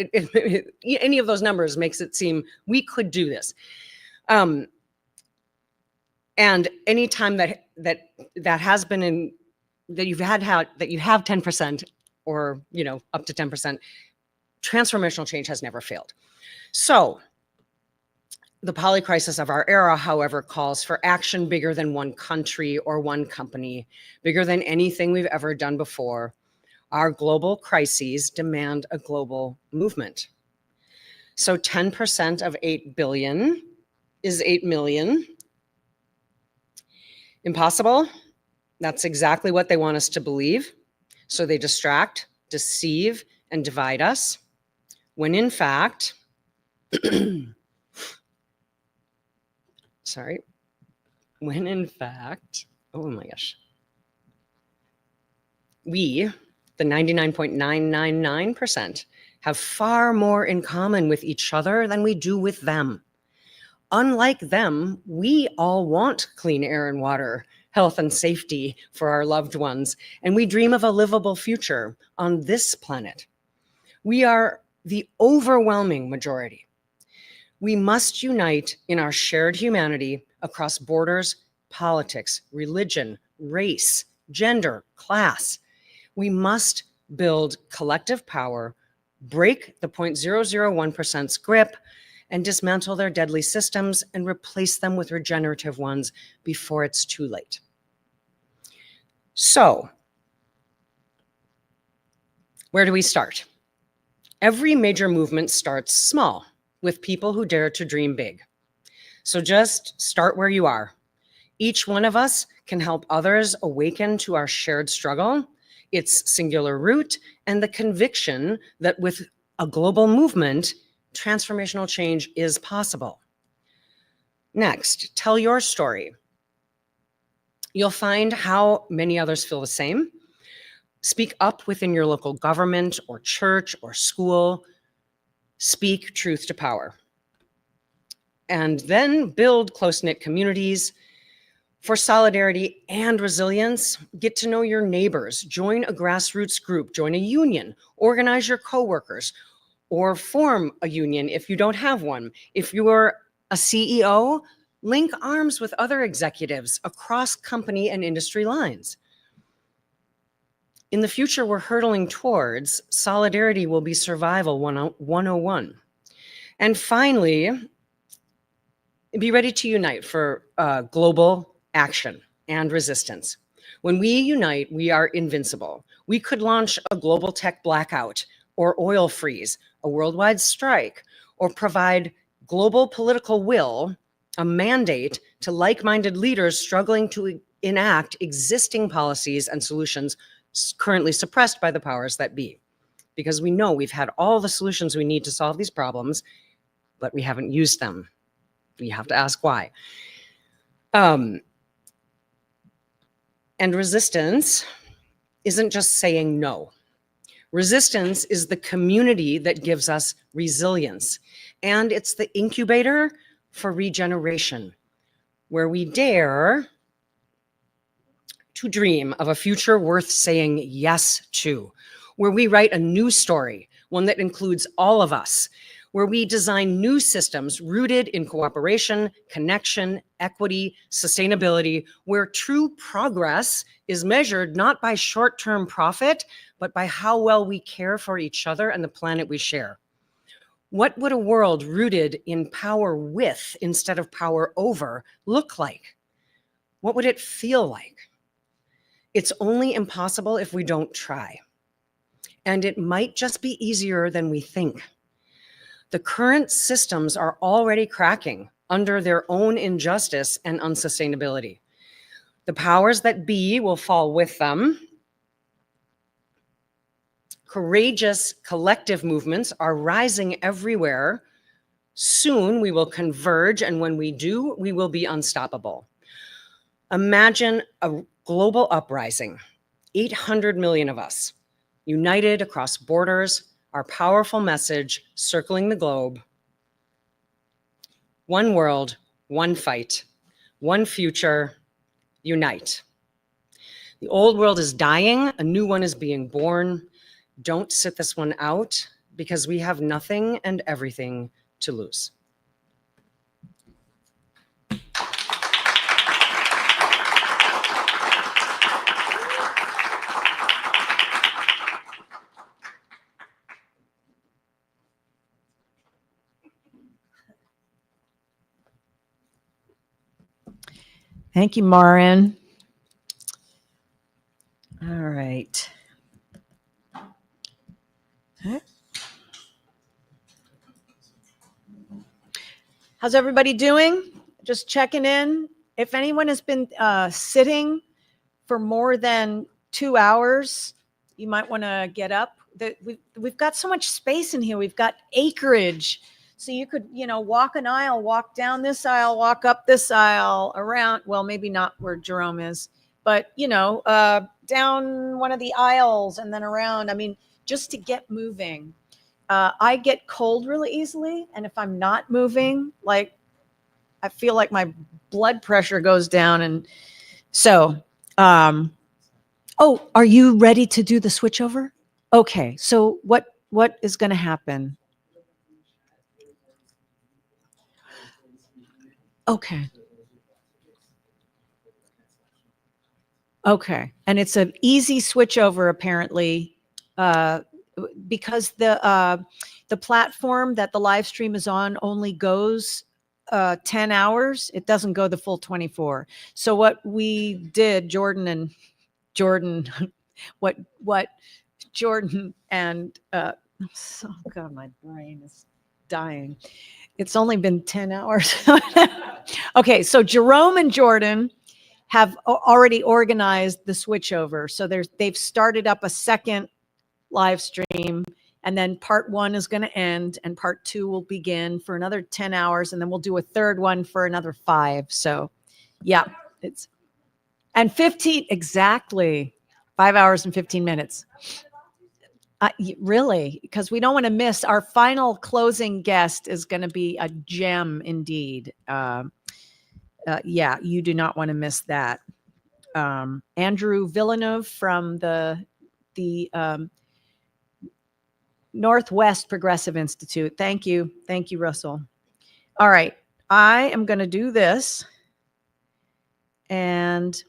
Speaker 1: Any of those numbers makes it seem we could do this. And any time that has been in, that you have 10%, or up to 10%, transformational change has never failed. So the polycrisis of our era, however, calls for action bigger than one country or one company, bigger than anything we've ever done before. Our global crises demand a global movement. So 10% of 8 billion is 8 million. Impossible? That's exactly what they want us to believe. So they distract, deceive, and divide us, when in fact, oh my gosh, we, the 99.999%, have far more in common with each other than we do with them. Unlike them, we all want clean air and water, health and safety for our loved ones, and we dream of a livable future on this planet. We are the overwhelming majority. We must unite in our shared humanity across borders, politics, religion, race, gender, class. We must build collective power, break the 0.001%'s grip, and dismantle their deadly systems and replace them with regenerative ones before it's too late. So, where do we start? Every major movement starts small, with people who dare to dream big. So just start where you are. Each one of us can help others awaken to our shared struggle, its singular root, and the conviction that with a global movement, transformational change is possible. Next, tell your story. You'll find how many others feel the same. Speak up within your local government or church or school. Speak truth to power. And then build close-knit communities. For solidarity and resilience, get to know your neighbors, join a grassroots group, join a union, organize your coworkers, or form a union if you don't have one. If you're a CEO, link arms with other executives across company and industry lines. In the future we're hurtling towards, solidarity will be survival 101. And finally, be ready to unite for global action and resistance. When we unite, we are invincible. We could launch a global tech blackout or oil freeze, a worldwide strike, or provide global political will, a mandate to like-minded leaders struggling to enact existing policies and solutions currently suppressed by the powers that be. Because we know we've had all the solutions we need to solve these problems, but we haven't used them. You have to ask why. And resistance isn't just saying no. Resistance is the community that gives us resilience. And it's the incubator for regeneration, where we dare to dream of a future worth saying yes to, where we write a new story, one that includes all of us, where we design new systems rooted in cooperation, connection, equity, sustainability, where true progress is measured not by short-term profit, but by how well we care for each other and the planet we share. What would a world rooted in power with instead of power over look like? What would it feel like? It's only impossible if we don't try. And it might just be easier than we think. The current systems are already cracking under their own injustice and unsustainability. The powers that be will fall with them. Courageous collective movements are rising everywhere. Soon we will converge, and when we do, we will be unstoppable. Imagine a global uprising, 800 million of us, united across borders, our powerful message circling the globe. One world, one fight, one future, unite. The old world is dying, a new one is being born. Don't sit this one out, because we have nothing and everything to lose.
Speaker 28: Thank you, Marin. All right. Okay. How's everybody doing? Just checking in. If anyone has been sitting for more than 2 hours, you might want to get up. We've got so much space in here. We've got acreage. So you could, walk an aisle, walk down this aisle, walk up this aisle, around, well, maybe not where Jerome is, but, down one of the aisles and then around. I mean, just to get moving. I get cold really easily. And if I'm not moving, I feel like my blood pressure goes down. And so, oh, are you ready to do the switchover? Okay. So what is going to happen? Okay. Okay. And it's an easy switch over, apparently, because the platform that the live stream is on only goes 10 hours. It doesn't go the full 24. So what we did, what Jordan and oh God, my brain is dying. It's only been 10 hours. Okay, so Jerome and Jordan have already organized the switchover. So they've started up a second live stream, and then part 1 is going to end and part 2 will begin for another 10 hours. And then we'll do a third one for another 5. So yeah, and 15, exactly 5 hours and 15 minutes. Really, because we don't want to miss our final closing guest is going to be a gem indeed. Yeah, you do not want to miss that. Andrew Villeneuve from the Northwest Progressive Institute. Thank you, Russell. All right, I am going to do this, and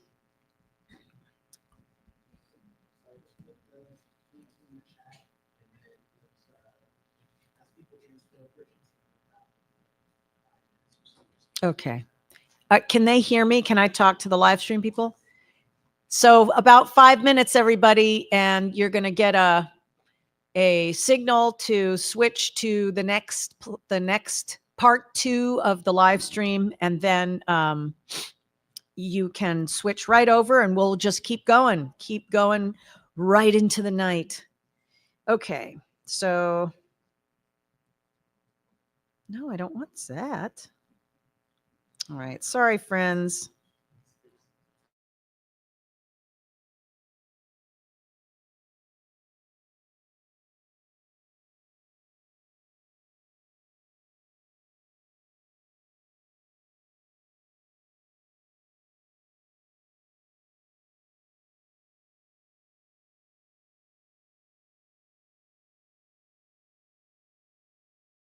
Speaker 28: okay. Can they hear me? Can I talk to the live stream people? So about 5 minutes, everybody, and you're going to get a signal to switch to the next part 2 of the live stream, and then you can switch right over, and we'll just keep going right into the night. Okay, so no, I don't want that. All right. Sorry, friends.